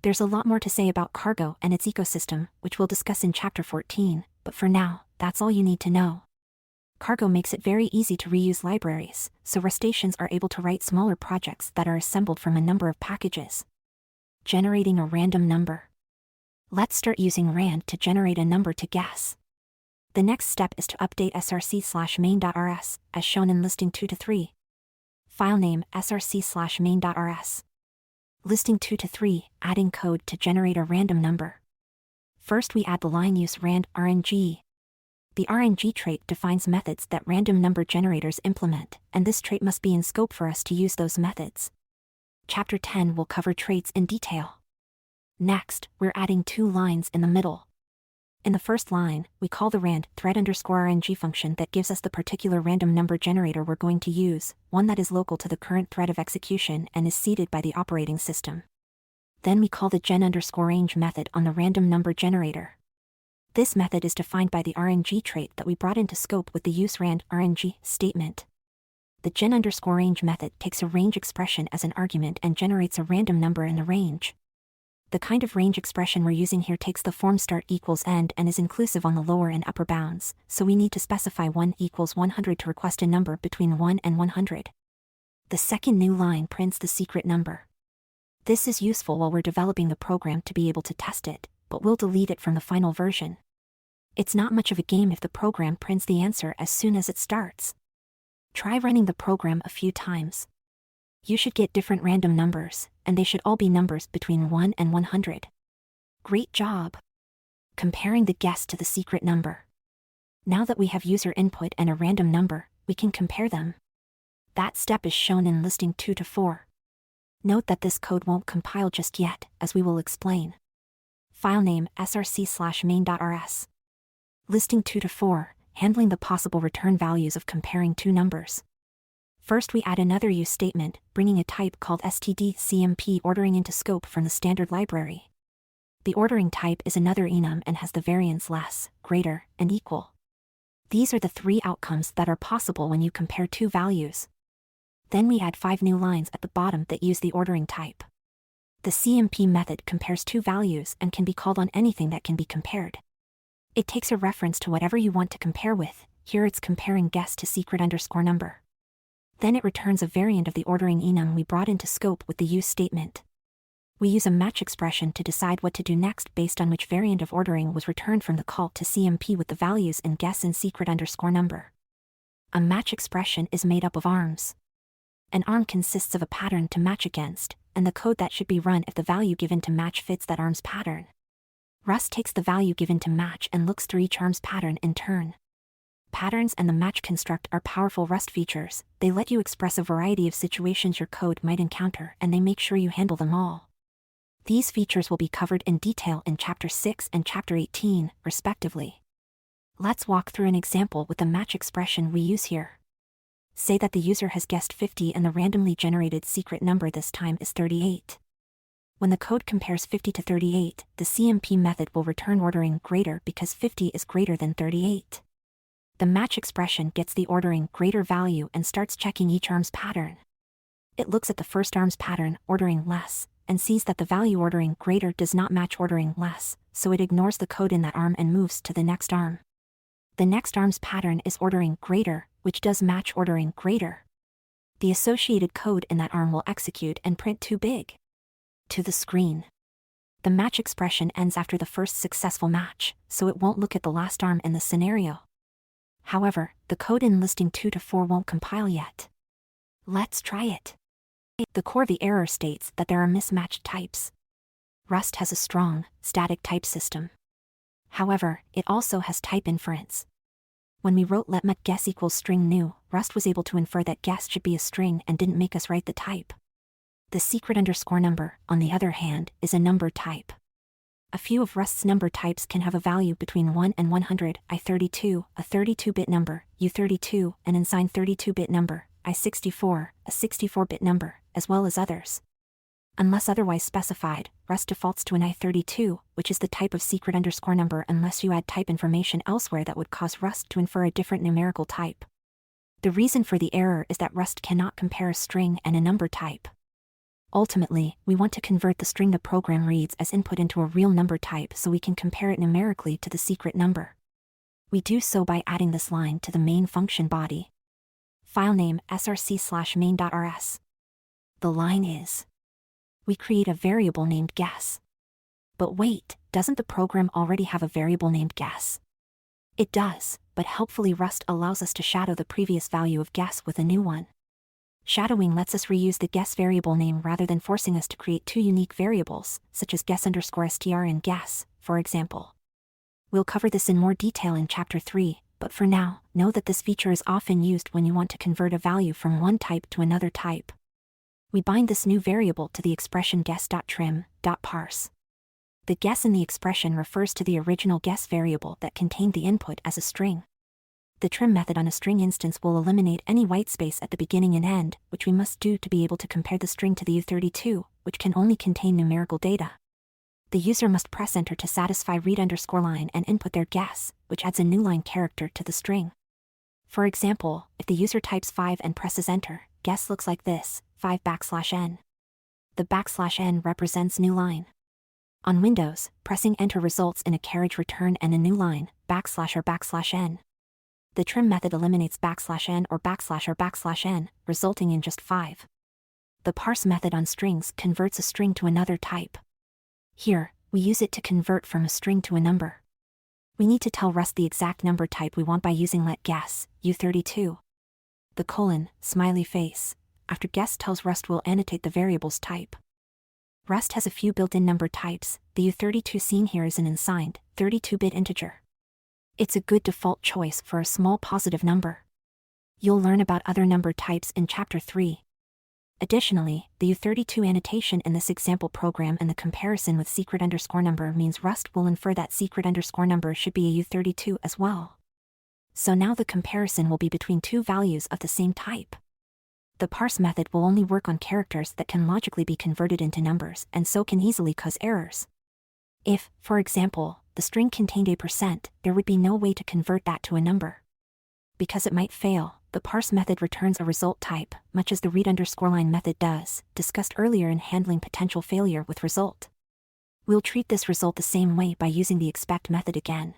There's a lot more to say about cargo and its ecosystem, which we'll discuss in Chapter 14, but for now, that's all you need to know. Cargo makes it very easy to reuse libraries, so Rustaceans are able to write smaller projects that are assembled from a number of packages. Generating a random number. Let's start using rand to generate a number to guess. The next step is to update src/main.rs, as shown in listing 2-3. File name src/main.rs. Listing 2-3, adding code to generate a random number. First we add the line use rand RNG. The RNG trait defines methods that random number generators implement, and this trait must be in scope for us to use those methods. Chapter 10 will cover traits in detail. Next, we're adding 2 lines in the middle. In the first line, we call the rand thread_RNG function that gives us the particular random number generator we're going to use, one that is local to the current thread of execution and is seeded by the operating system. Then we call the gen_range method on the random number generator. This method is defined by the RNG trait that we brought into scope with the use rand RNG statement. the gen_range method takes a range expression as an argument and generates a random number in the range. The kind of range expression we're using here takes the form start equals end and is inclusive on the lower and upper bounds, so we need to specify 1 equals 100 to request a number between 1 and 100. The second new line prints the secret number. This is useful while we're developing the program to be able to test it, but we'll delete it from the final version. It's not much of a game if the program prints the answer as soon as it starts. Try running the program a few times. You should get different random numbers, and they should all be numbers between 1 and 100. Great job! Comparing the guess to the secret number. Now that we have user input and a random number, we can compare them. That step is shown in listing 2 to 4. Note that this code won't compile just yet, as we will explain. Filename src/main.rs. Listing 2 to 4, handling the possible return values of comparing two numbers. First we add another use statement, bringing a type called stdcmp ordering into scope from the standard library. The ordering type is another enum and has the variants less, greater, and equal. These are the three outcomes that are possible when you compare two values. Then we add 5 new lines at the bottom that use the ordering type. The CMP method compares two values and can be called on anything that can be compared. It takes a reference to whatever you want to compare with, here it's comparing guess to secret_number. Then it returns a variant of the ordering enum we brought into scope with the use statement. We use a match expression to decide what to do next based on which variant of ordering was returned from the call to CMP with the values in guess and secret_number. A match expression is made up of arms. An arm consists of a pattern to match against, and the code that should be run if the value given to match fits that arm's pattern. Rust takes the value given to match and looks through each arm's pattern in turn. Patterns and the match construct are powerful Rust features. They let you express a variety of situations your code might encounter and they make sure you handle them all. These features will be covered in detail in Chapter 6 and Chapter 18, respectively. Let's walk through an example with the match expression we use here. Say that the user has guessed 50 and the randomly generated secret number this time is 38. When the code compares 50 to 38, the CMP method will return ordering greater because 50 is greater than 38. The match expression gets the ordering greater value and starts checking each arm's pattern. It looks at the first arm's pattern, ordering less, and sees that the value ordering greater does not match ordering less, so it ignores the code in that arm and moves to the next arm. The next arm's pattern is ordering greater, which does match ordering greater. The associated code in that arm will execute and print too big to the screen. The match expression ends after the first successful match, so it won't look at the last arm in the scenario. However, the code in listing 2 to 4 won't compile yet. Let's try it. The core of the error states that there are mismatched types. Rust has a strong, static type system. However, it also has type inference. When we wrote let guess equals string new, Rust was able to infer that guess should be a string and didn't make us write the type. The secret_number, on the other hand, is a number type. A few of Rust's number types can have a value between 1 and 100, I32, a 32-bit number, U32, an unsigned 32-bit number, I64, a 64-bit number, as well as others. Unless otherwise specified, Rust defaults to an I32, which is the type of secret_number unless you add type information elsewhere that would cause Rust to infer a different numerical type. The reason for the error is that Rust cannot compare a string and a number type. Ultimately, we want to convert the string the program reads as input into a real number type so we can compare it numerically to the secret number. We do so by adding this line to the main function body. Filename src/main.rs. The line is: we create a variable named guess. But wait, doesn't the program already have a variable named guess? It does, but helpfully Rust allows us to shadow the previous value of guess with a new one. Shadowing lets us reuse the guess variable name rather than forcing us to create two unique variables, such as guess_str and guess, for example. We'll cover this in more detail in Chapter 3, but for now, know that this feature is often used when you want to convert a value from one type to another type. We bind this new variable to the expression guess.trim.parse. The guess in the expression refers to the original guess variable that contained the input as a string. The trim method on a string instance will eliminate any whitespace at the beginning and end, which we must do to be able to compare the string to the U32, which can only contain numerical data. The user must press enter to satisfy read_line and input their guess, which adds a new line character to the string. For example, if the user types 5 and presses enter, guess looks like this, 5\n. The \n represents new line. On Windows, pressing enter results in a carriage return and a new line, \n. The trim method eliminates \n or \n, resulting in just 5. The parse method on strings converts a string to another type. Here, we use it to convert from a string to a number. We need to tell Rust the exact number type we want by using letGuess, U32. The colon, smiley face, after guess tells Rust we'll annotate the variable's type. Rust has a few built-in number types. The U32 seen here is an unsigned, 32-bit integer. It's a good default choice for a small positive number. You'll learn about other number types in Chapter 3. Additionally, the U32 annotation in this example program and the comparison with secret_number means Rust will infer that secret_number should be a U32 as well. So now the comparison will be between two values of the same type. The parse method will only work on characters that can logically be converted into numbers and so can easily cause errors. If, for example, the string contained %, there would be no way to convert that to a number. Because it might fail, the parse method returns a result type, much as the read_line method does, discussed earlier in handling potential failure with result. We'll treat this result the same way by using the expect method again.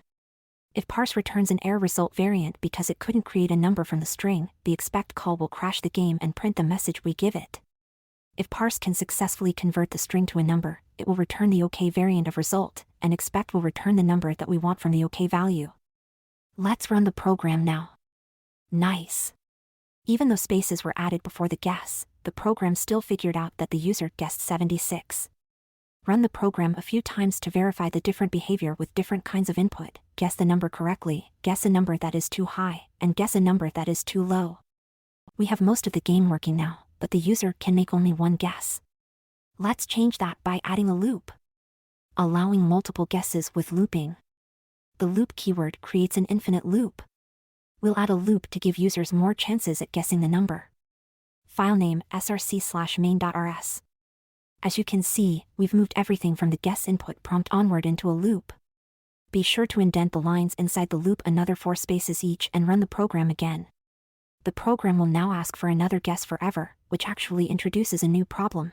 If parse returns an error result variant because it couldn't create a number from the string, the expect call will crash the game and print the message we give it. If parse can successfully convert the string to a number, it will return the OK variant of result, and expect will return the number that we want from the OK value. Let's run the program now. Nice. Even though spaces were added before the guess, the program still figured out that the user guessed 76. Run the program a few times to verify the different behavior with different kinds of input. Guess the number correctly, guess a number that is too high, and guess a number that is too low. We have most of the game working now, but the user can make only one guess. Let's change that by adding a loop. Allowing multiple guesses with looping. The loop keyword creates an infinite loop. We'll add a loop to give users more chances at guessing the number. Filename src/main.rs. As you can see, we've moved everything from the guess input prompt onward into a loop. Be sure to indent the lines inside the loop another 4 spaces each and run the program again. The program will now ask for another guess forever, which actually introduces a new problem.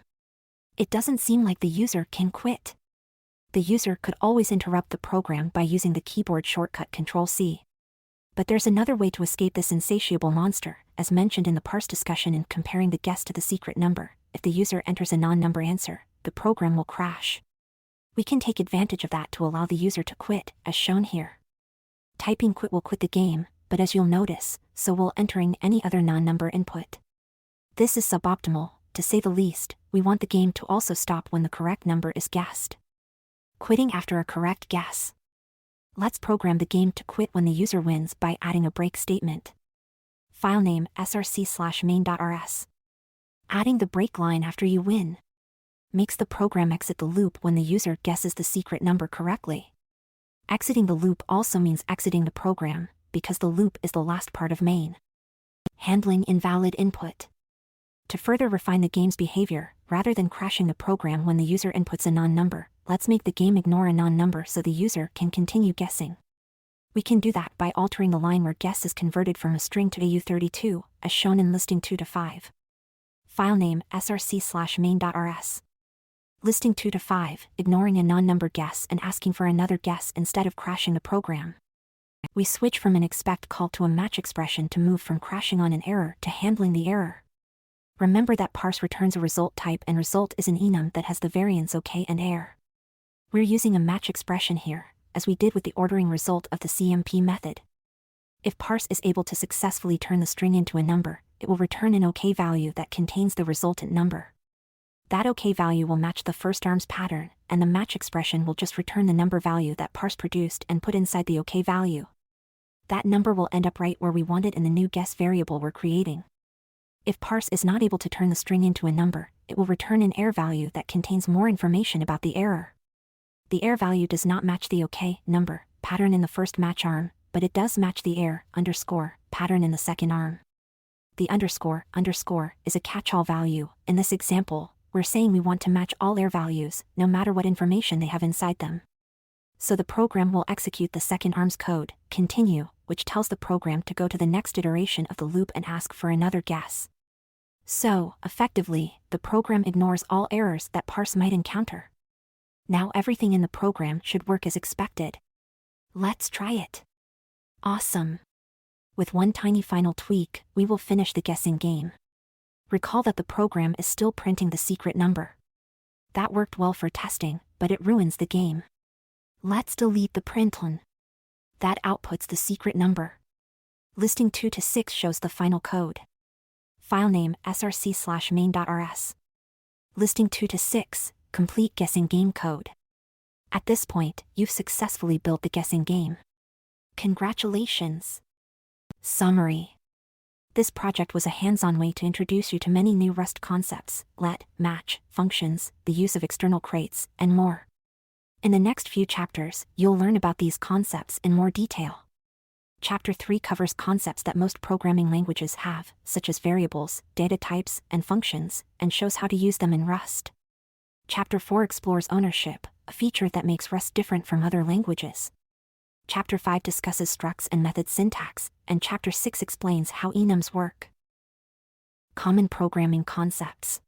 It doesn't seem like the user can quit. The user could always interrupt the program by using the keyboard shortcut Ctrl+C. But there's another way to escape this insatiable monster, as mentioned in the parse discussion in comparing the guess to the secret number. If the user enters a non-number answer, the program will crash. We can take advantage of that to allow the user to quit, as shown here. Typing quit will quit the game, but as you'll notice, so will entering any other non-number input. This is suboptimal, to say the least. We want the game to also stop when the correct number is guessed. Quitting after a correct guess. Let's program the game to quit when the user wins by adding a break statement. Filename src/main.rs. Adding the break line after you win makes the program exit the loop when the user guesses the secret number correctly. Exiting the loop also means exiting the program, because the loop is the last part of main. Handling invalid input. To further refine the game's behavior, rather than crashing the program when the user inputs a non-number, let's make the game ignore a non-number so the user can continue guessing. We can do that by altering the line where guess is converted from a string to a U32, as shown in listing 2 to 5. Filename src/main.rs. Listing 2 to 5, ignoring a non-number guess and asking for another guess instead of crashing the program. We switch from an expect call to a match expression to move from crashing on an error to handling the error. Remember that parse returns a result type and result is an enum that has the variants OK and error. We're using a match expression here, as we did with the ordering result of the CMP method. If parse is able to successfully turn the string into a number, it will return an OK value that contains the resultant number. That OK value will match the first arm's pattern, and the match expression will just return the number value that parse produced and put inside the OK value. That number will end up right where we want it in the new guess variable we're creating. If parse is not able to turn the string into a number, it will return an error value that contains more information about the error. The error value does not match the OK number pattern in the first match arm, but it does match the error underscore pattern in the second arm. The underscore is a catch-all value. In this example, we're saying we want to match all error values, no matter what information they have inside them. So the program will execute the second arm's code, continue, which tells the program to go to the next iteration of the loop and ask for another guess. So, effectively, the program ignores all errors that parse might encounter. Now everything in the program should work as expected. Let's try it. Awesome. With one tiny final tweak, we will finish the guessing game. Recall that the program is still printing the secret number. That worked well for testing, but it ruins the game. Let's delete the println. That outputs the secret number. Listing 2 to 6 shows the final code. File name src/main.rs. Listing 2 to 6, complete guessing game code. At this point, you've successfully built the guessing game. Congratulations! Summary. This project was a hands-on way to introduce you to many new Rust concepts: let, match, functions, the use of external crates, and more. In the next few chapters, you'll learn about these concepts in more detail. Chapter 3 covers concepts that most programming languages have, such as variables, data types, and functions, and shows how to use them in Rust. Chapter 4 explores ownership, a feature that makes Rust different from other languages. Chapter 5 discusses structs and method syntax, and Chapter 6 explains how enums work. Common programming concepts.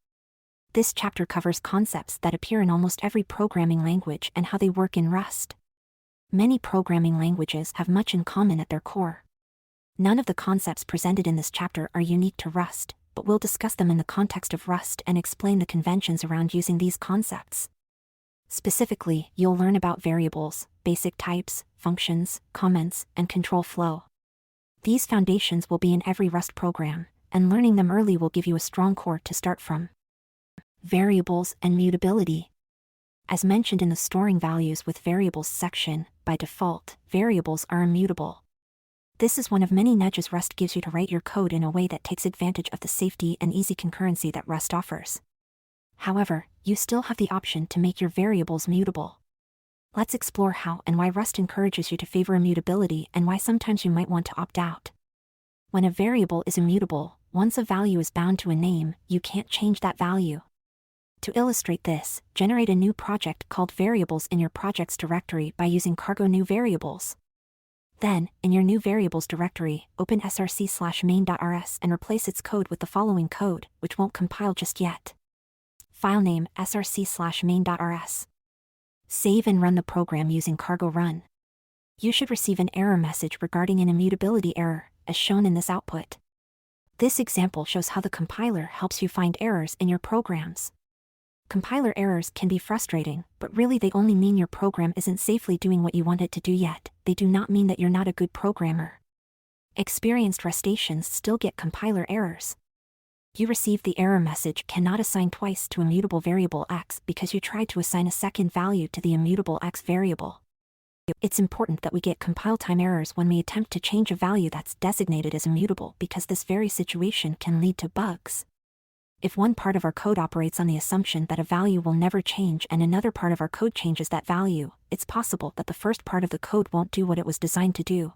This chapter covers concepts that appear in almost every programming language and how they work in Rust. Many programming languages have much in common at their core. None of the concepts presented in this chapter are unique to Rust, but we'll discuss them in the context of Rust and explain the conventions around using these concepts. Specifically, you'll learn about variables, basic types, functions, comments, and control flow. These foundations will be in every Rust program, and learning them early will give you a strong core to start from. Variables and mutability. As mentioned in the Storing Values with Variables section, by default, variables are immutable. This is one of many nudges Rust gives you to write your code in a way that takes advantage of the safety and easy concurrency that Rust offers. However, you still have the option to make your variables mutable. Let's explore how and why Rust encourages you to favor immutability and why sometimes you might want to opt out. When a variable is immutable, once a value is bound to a name, you can't change that value. To illustrate this, generate a new project called Variables in your projects directory by using cargo new variables. Then, in your new variables directory, open src/main.rs and replace its code with the following code, which won't compile just yet. File name src/main.rs. Save and run the program using cargo run. You should receive an error message regarding an immutability error, as shown in this output. This example shows how the compiler helps you find errors in your programs. Compiler errors can be frustrating, but really they only mean your program isn't safely doing what you want it to do yet. They do not mean that you're not a good programmer. Experienced Rustaceans still get compiler errors. You receive the error message "cannot assign twice to immutable variable x" because you tried to assign a second value to the immutable x variable. It's important that we get compile time errors when we attempt to change a value that's designated as immutable because this very situation can lead to bugs. If one part of our code operates on the assumption that a value will never change and another part of our code changes that value, it's possible that the first part of the code won't do what it was designed to do.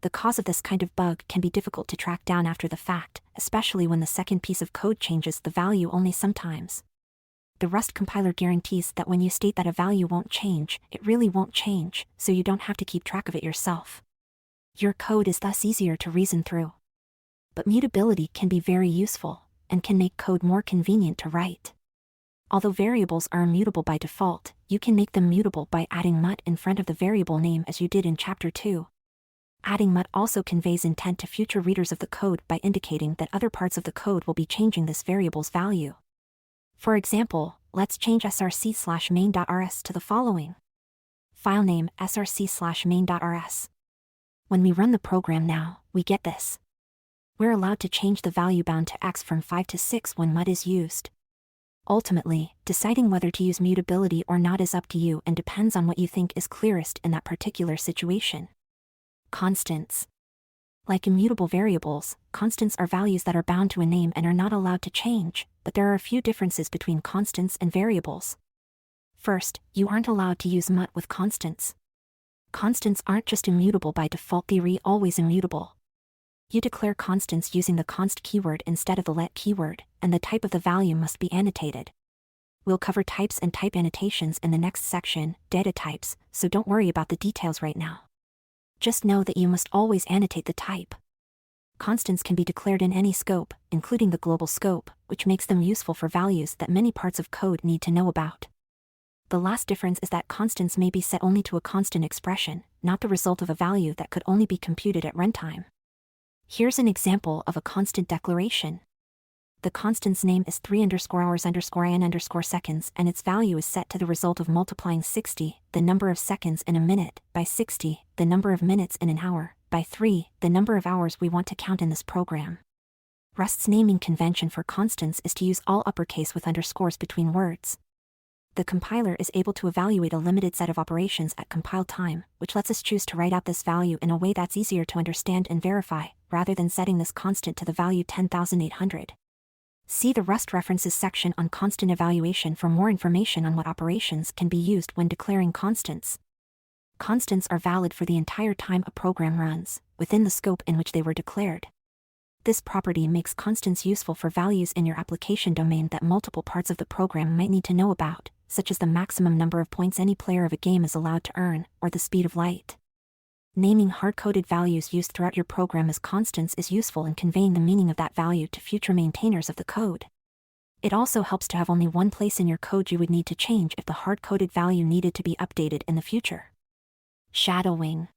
The cause of this kind of bug can be difficult to track down after the fact, especially when the second piece of code changes the value only sometimes. The Rust compiler guarantees that when you state that a value won't change, it really won't change, so you don't have to keep track of it yourself. Your code is thus easier to reason through. But mutability can be very useful, and can make code more convenient to write. Although variables are immutable by default, you can make them mutable by adding mut in front of the variable name as you did in Chapter 2. Adding mut also conveys intent to future readers of the code by indicating that other parts of the code will be changing this variable's value. For example, let's change src/main.rs to the following. File name src/main.rs. When we run the program now, we get this. We're allowed to change the value bound to x from 5 to 6 when mut is used. Ultimately, deciding whether to use mutability or not is up to you and depends on what you think is clearest in that particular situation. Constants. Like immutable variables, constants are values that are bound to a name and are not allowed to change, but there are a few differences between constants and variables. First, you aren't allowed to use mut with constants. Constants aren't just immutable by default, they're always immutable. You declare constants using the const keyword instead of the let keyword, and the type of the value must be annotated. We'll cover types and type annotations in the next section, data types, so don't worry about the details right now. Just know that you must always annotate the type. Constants can be declared in any scope, including the global scope, which makes them useful for values that many parts of code need to know about. The last difference is that constants may be set only to a constant expression, not the result of a value that could only be computed at runtime. Here's an example of a constant declaration. The constant's name is 3_hours_in_seconds, and its value is set to the result of multiplying 60, the number of seconds in a minute, by 60, the number of minutes in an hour, by 3, the number of hours we want to count in this program. Rust's naming convention for constants is to use all uppercase with underscores between words. The compiler is able to evaluate a limited set of operations at compile time, which lets us choose to write out this value in a way that's easier to understand and verify, rather than setting this constant to the value 10,800. See the Rust references section on constant evaluation for more information on what operations can be used when declaring constants. Constants are valid for the entire time a program runs, within the scope in which they were declared. This property makes constants useful for values in your application domain that multiple parts of the program might need to know about, such as the maximum number of points any player of a game is allowed to earn, or the speed of light. Naming hard-coded values used throughout your program as constants is useful in conveying the meaning of that value to future maintainers of the code. It also helps to have only one place in your code you would need to change if the hard-coded value needed to be updated in the future. Shadowing.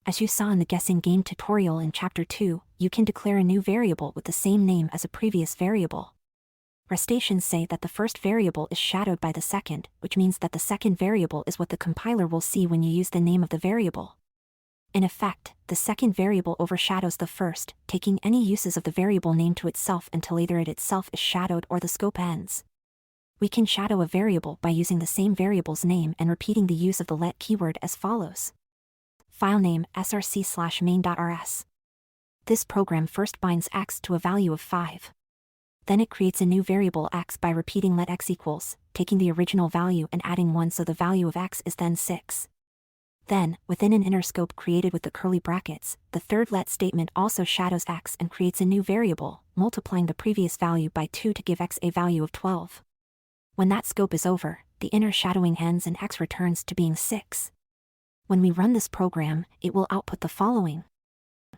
As you saw in the guessing game tutorial in Chapter 2, you can declare a new variable with the same name as a previous variable. Rustaceans say that the first variable is shadowed by the second, which means that the second variable is what the compiler will see when you use the name of the variable. In effect, the second variable overshadows the first, taking any uses of the variable name to itself until either it itself is shadowed or the scope ends. We can shadow a variable by using the same variable's name and repeating the use of the let keyword as follows. Filename src/main.rs. This program first binds x to a value of 5. Then it creates a new variable x by repeating let x equals, taking the original value and adding 1 so the value of x is then 6. Then, within an inner scope created with the curly brackets, the third let statement also shadows x and creates a new variable, multiplying the previous value by 2 to give x a value of 12. When that scope is over, the inner shadowing ends and x returns to being 6. When we run this program, it will output the following.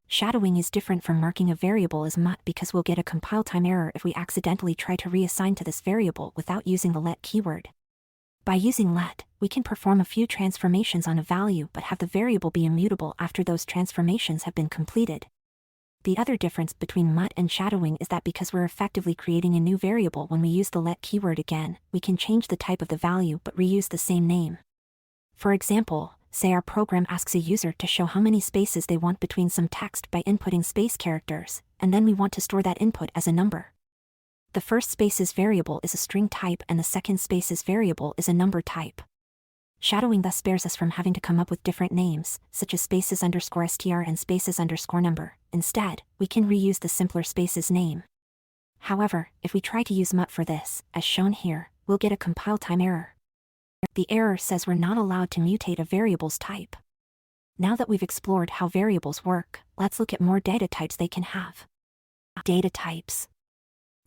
Shadowing is different from marking a variable as mut because we'll get a compile time error if we accidentally try to reassign to this variable without using the let keyword. By using let, we can perform a few transformations on a value but have the variable be immutable after those transformations have been completed. The other difference between mut and shadowing is that because we're effectively creating a new variable when we use the let keyword again, we can change the type of the value but reuse the same name. For example, say our program asks a user to show how many spaces they want between some text by inputting space characters, and then we want to store that input as a number. The first spaces variable is a string type and the second spaces variable is a number type. Shadowing thus spares us from having to come up with different names, such as spaces_str and spaces_number. Instead, we can reuse the simpler spaces name. However, if we try to use mut for this, as shown here, we'll get a compile time error. The error says we're not allowed to mutate a variable's type. Now that we've explored how variables work, let's look at more data types they can have. Data types.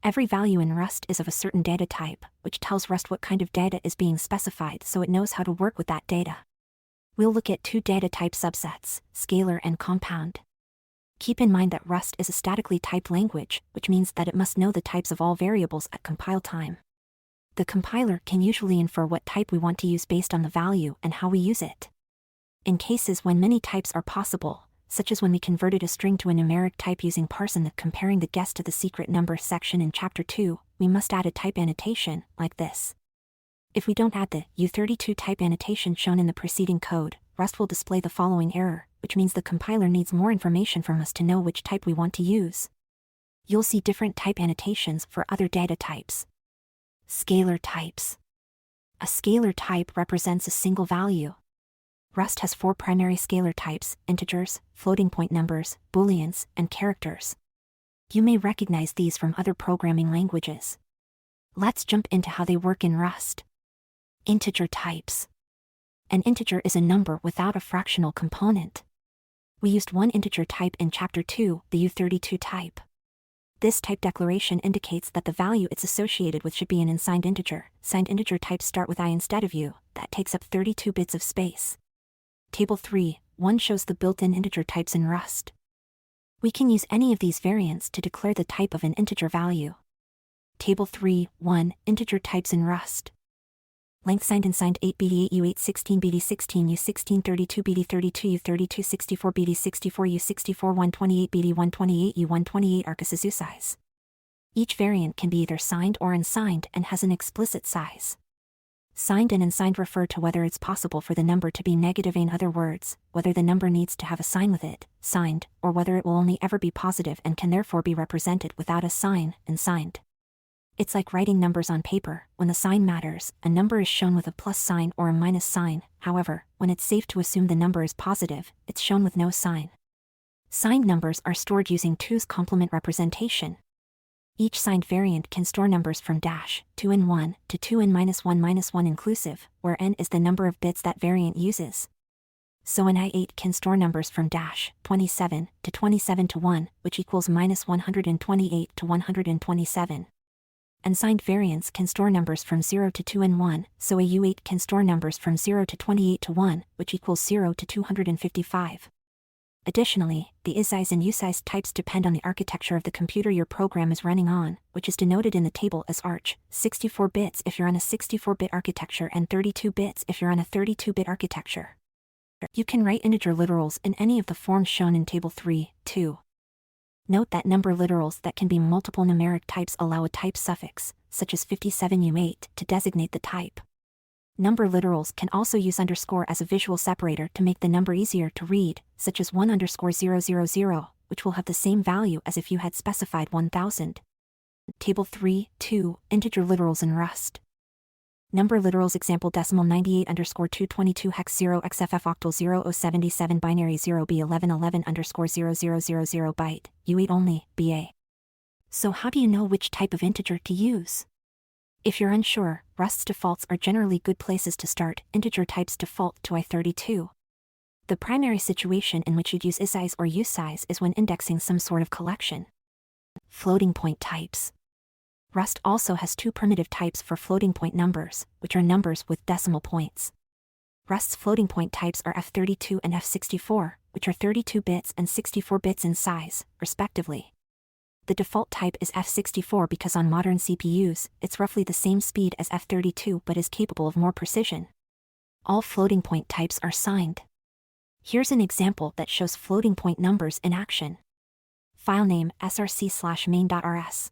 Every value in Rust is of a certain data type, which tells Rust what kind of data is being specified so it knows how to work with that data. We'll look at two data type subsets, scalar and compound. Keep in mind that Rust is a statically typed language, which means that it must know the types of all variables at compile time. The compiler can usually infer what type we want to use based on the value and how we use it. In cases when many types are possible, such as when we converted a string to a numeric type using parse in the comparing the guess to the secret number section in Chapter 2, we must add a type annotation, like this. If we don't add the U32 type annotation shown in the preceding code, Rust will display the following error, which means the compiler needs more information from us to know which type we want to use. You'll see different type annotations for other data types. Scalar types. A scalar type represents a single value. Rust has 4 primary scalar types: integers, floating point numbers, booleans, and characters. You may recognize these from other programming languages. Let's jump into how they work in Rust. Integer types. An integer is a number without a fractional component. We used one integer type in Chapter 2, the U32 type. This type declaration indicates that the value it's associated with should be an unsigned integer. Signed integer types start with I instead of U, that takes up 32 bits of space. Table 3, 1 shows the built-in integer types in Rust. We can use any of these variants to declare the type of an integer value. Table 3, 1, integer types in Rust. Length signed and signed 8 BD8 U8 16 BD 16 U16 32 BD 32 U32 64 BD 64 U64 128 BD 128 U128 Arcus size. Each variant can be either signed or unsigned and has an explicit size. Signed and unsigned refer to whether it's possible for the number to be negative, in other words, whether the number needs to have a sign with it, signed, or whether it will only ever be positive and can therefore be represented without a sign, unsigned. It's like writing numbers on paper. When the sign matters, a number is shown with a plus sign or a minus sign. However, when it's safe to assume the number is positive, it's shown with no sign. Signed numbers are stored using 2's complement representation. Each signed variant can store numbers from -2n1 to 2n-1 inclusive, where n is the number of bits that variant uses. So an I8 can store numbers from -27 to 27 to 1, which equals -128 to 127. Unsigned variants can store numbers from 0 to 2n1, so a U8 can store numbers from 0 to 28 to 1, which equals 0 to 255. Additionally, the isize and usize types depend on the architecture of the computer your program is running on, which is denoted in the table as arch, 64 bits if you're on a 64-bit architecture and 32 bits if you're on a 32-bit architecture. You can write integer literals in any of the forms shown in Table 3, 2. Note that number literals that can be multiple numeric types allow a type suffix, such as 57U8, to designate the type. Number literals can also use underscore as a visual separator to make the number easier to read, such as 1_000, which will have the same value as if you had specified 1000. Table 3, 2, integer literals in Rust. Number literals example decimal 98_222 hex 0 xff octal 0077 binary 0b1111_0000 byte, U8 only, BA. So how do you know which type of integer to use? If you're unsure, Rust's defaults are generally good places to start. Integer types default to I32. The primary situation in which you'd use isize or usize is when indexing some sort of collection. Floating point types. Rust also has 2 primitive types for floating point numbers, which are numbers with decimal points. Rust's floating point types are F32 and F64, which are 32 bits and 64 bits in size, respectively. The default type is F64 because on modern CPUs, it's roughly the same speed as F32 but is capable of more precision. All floating point types are signed. Here's an example that shows floating point numbers in action. Filename src/main.rs.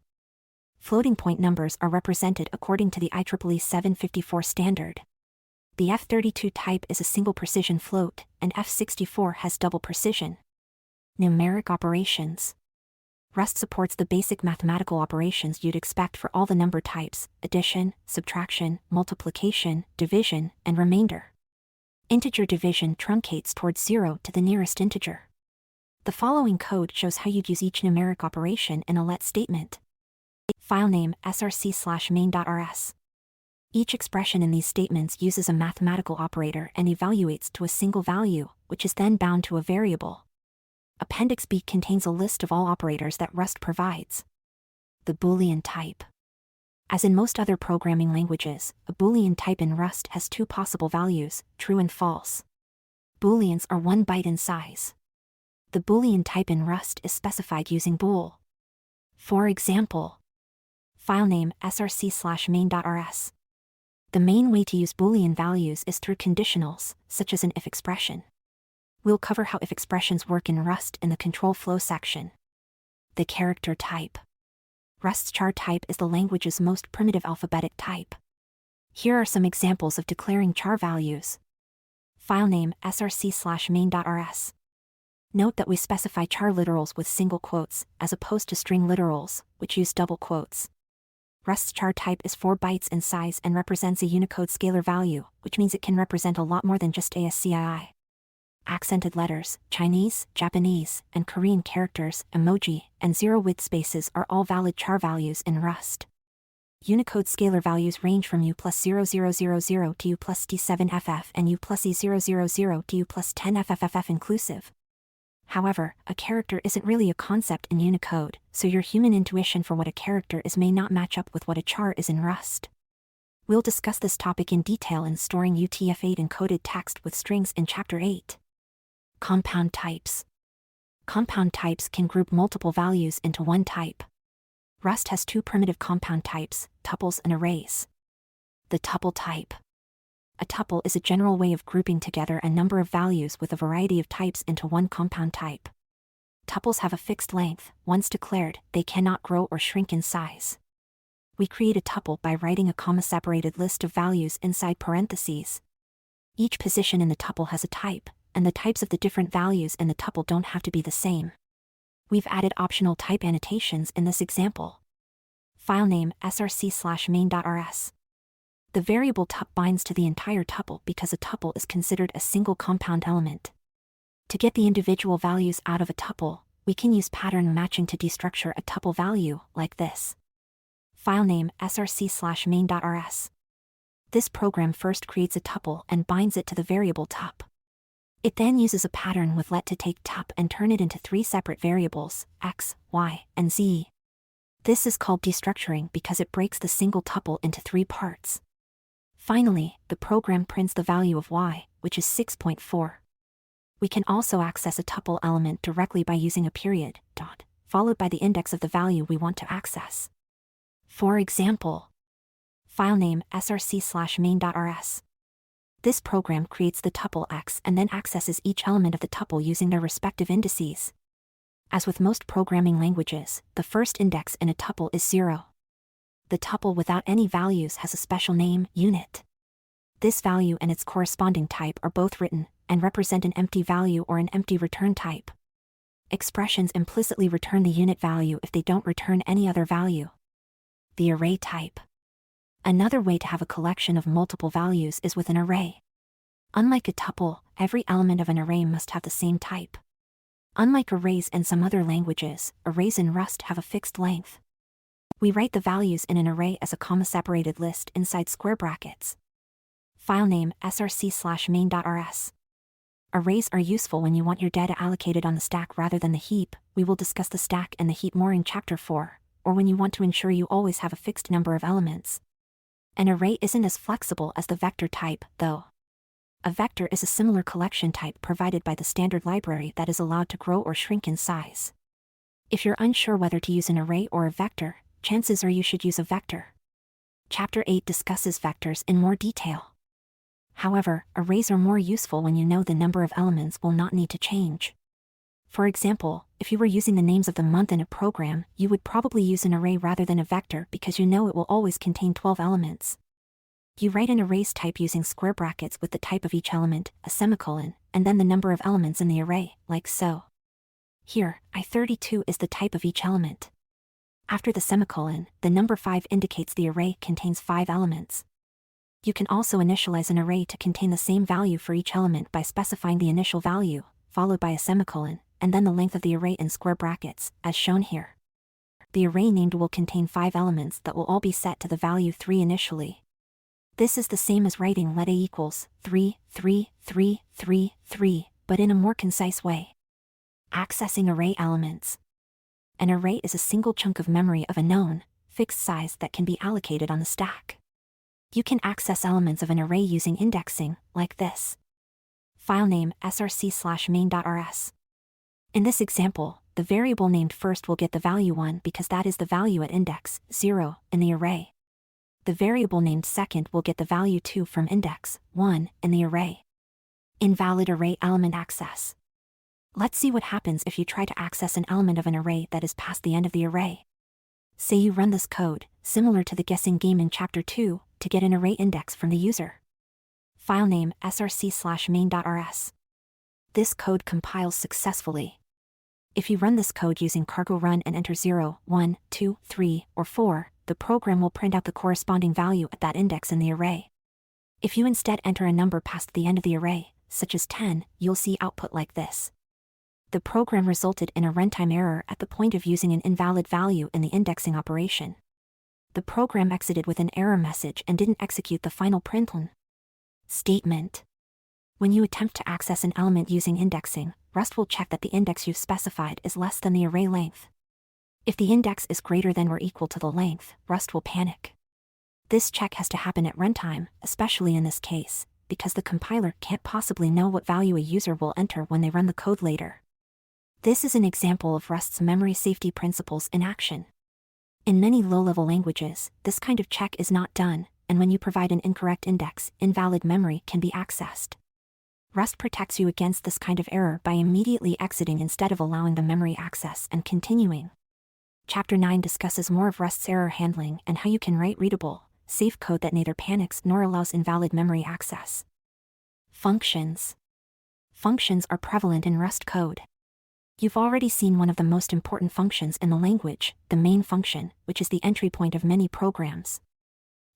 Floating point numbers are represented according to the IEEE 754 standard. The F32 type is a single precision float, and F64 has double precision. Numeric operations. Rust supports the basic mathematical operations you'd expect for all the number types: addition, subtraction, multiplication, division, and remainder. Integer division truncates towards 0 to the nearest integer. The following code shows how you'd use each numeric operation in a let statement. Filename src/main.rs. Each expression in these statements uses a mathematical operator and evaluates to a single value, which is then bound to a variable. Appendix B contains a list of all operators that Rust provides. The Boolean type. As in most other programming languages, a Boolean type in Rust has 2 possible values, true and false. Booleans are 1 byte in size. The Boolean type in Rust is specified using bool. For example, filename src/main.rs. The main way to use Boolean values is through conditionals, such as an if expression. We'll cover how if expressions work in Rust in the control flow section. The character type. Rust's char type is the language's most primitive alphabetic type. Here are some examples of declaring char values. Filename src/main.rs. Note that we specify char literals with single quotes, as opposed to string literals, which use double quotes. Rust's char type is 4 bytes in size and represents a Unicode scalar value, which means it can represent a lot more than just ASCII. Accented letters, Chinese, Japanese, and Korean characters, emoji, and zero-width spaces are all valid char values in Rust. Unicode scalar values range from U+0000 to U+T7FF and U+E000 to U+10FFFF inclusive. However, a character isn't really a concept in Unicode, so your human intuition for what a character is may not match up with what a char is in Rust. We'll discuss this topic in detail in storing UTF-8 encoded text with strings in Chapter 8. Compound types. Compound types can group multiple values into one type. Rust has two primitive compound types, tuples and arrays. The tuple type. A tuple is a general way of grouping together a number of values with a variety of types into one compound type. Tuples have a fixed length. Once declared, they cannot grow or shrink in size. We create a tuple by writing a comma-separated list of values inside parentheses. Each position in the tuple has a type, and the types of the different values in the tuple don't have to be the same. We've added optional type annotations in this example. Filename src/main.rs. The variable tup binds to the entire tuple because a tuple is considered a single compound element. To get the individual values out of a tuple, we can use pattern matching to destructure a tuple value, like this. Filename src/main.rs. This program first creates a tuple and binds it to the variable tup. It then uses a pattern with let to take tup and turn it into three separate variables, x, y, and z. This is called destructuring because it breaks the single tuple into three parts. Finally, the program prints the value of y, which is 6.4. We can also access a tuple element directly by using a period, dot, followed by the index of the value we want to access. For example, filename src/main.rs. This program creates the tuple x and then accesses each element of the tuple using their respective indices. As with most programming languages, the first index in a tuple is 0. The tuple without any values has a special name, unit. This value and its corresponding type are both written, and represent an empty value or an empty return type. Expressions implicitly return the unit value if they don't return any other value. The array type. Another way to have a collection of multiple values is with an array. Unlike a tuple, every element of an array must have the same type. Unlike arrays in some other languages, arrays in Rust have a fixed length. We write the values in an array as a comma-separated list inside square brackets. Filename src/main.rs. Arrays are useful when you want your data allocated on the stack rather than the heap. We will discuss the stack and the heap more in Chapter 4, or when you want to ensure you always have a fixed number of elements. An array isn't as flexible as the vector type, though. A vector is a similar collection type provided by the standard library that is allowed to grow or shrink in size. If you're unsure whether to use an array or a vector, chances are you should use a vector. Chapter 8 discusses vectors in more detail. However, arrays are more useful when you know the number of elements will not need to change. For example, if you were using the names of the month in a program, you would probably use an array rather than a vector because you know it will always contain 12 elements. You write an array's type using square brackets with the type of each element, a semicolon, and then the number of elements in the array, like so. Here, I32 is the type of each element. After the semicolon, the number 5 indicates the array contains 5 elements. You can also initialize an array to contain the same value for each element by specifying the initial value, followed by a semicolon, and then the length of the array in square brackets, as shown here. The array named will contain 5 elements that will all be set to the value 3 initially. This is the same as writing let a equals 3, 3, 3, 3, 3, but in a more concise way. Accessing array elements. An array is a single chunk of memory of a known, fixed size that can be allocated on the stack. You can access elements of an array using indexing, like this. Filename src/main.rs. In this example, the variable named first will get the value 1 because that is the value at index 0 in the array. The variable named second will get the value 2 from index 1 in the array. Invalid array element access. Let's see what happens if you try to access an element of an array that is past the end of the array. Say you run this code, similar to the guessing game in Chapter 2, to get an array index from the user. Filename src/main.rs. This code compiles successfully. If you run this code using cargo run and enter 0, 1, 2, 3, or 4, the program will print out the corresponding value at that index in the array. If you instead enter a number past the end of the array, such as 10, you'll see output like this. The program resulted in a runtime error at the point of using an invalid value in the indexing operation. The program exited with an error message and didn't execute the final println statement. When you attempt to access an element using indexing, Rust will check that the index you've specified is less than the array length. If the index is greater than or equal to the length, Rust will panic. This check has to happen at runtime, especially in this case, because the compiler can't possibly know what value a user will enter when they run the code later. This is an example of Rust's memory safety principles in action. In many low-level languages, this kind of check is not done, and when you provide an incorrect index, invalid memory can be accessed. Rust protects you against this kind of error by immediately exiting instead of allowing the memory access and continuing. Chapter 9 discusses more of Rust's error handling and how you can write readable, safe code that neither panics nor allows invalid memory access. Functions. Functions are prevalent in Rust code. You've already seen one of the most important functions in the language, the main function, which is the entry point of many programs.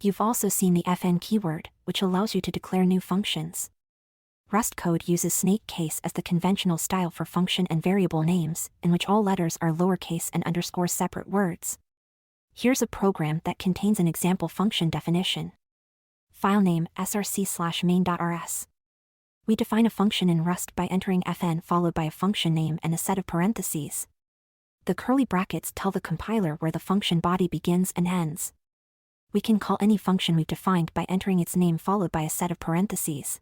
You've also seen the fn keyword, which allows you to declare new functions. Rust code uses snake case as the conventional style for function and variable names, in which all letters are lowercase and underscore separate words. Here's a program that contains an example function definition. Filename src/main.rs. We define a function in Rust by entering fn followed by a function name and a set of parentheses. The curly brackets tell the compiler where the function body begins and ends. We can call any function we've defined by entering its name followed by a set of parentheses.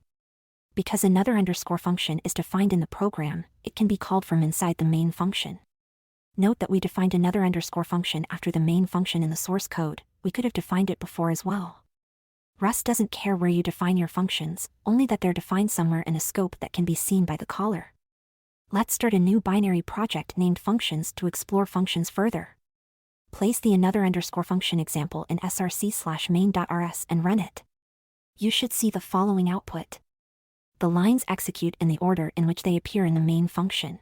Because another underscore function is defined in the program, it can be called from inside the main function. Note that we defined another underscore function after the main function in the source code. We could have defined it before as well. Rust doesn't care where you define your functions, only that they're defined somewhere in a scope that can be seen by the caller. Let's start a new binary project named Functions to explore functions further. Place the another underscore function example in src/main.rs and run it. You should see the following output. The lines execute in the order in which they appear in the main function.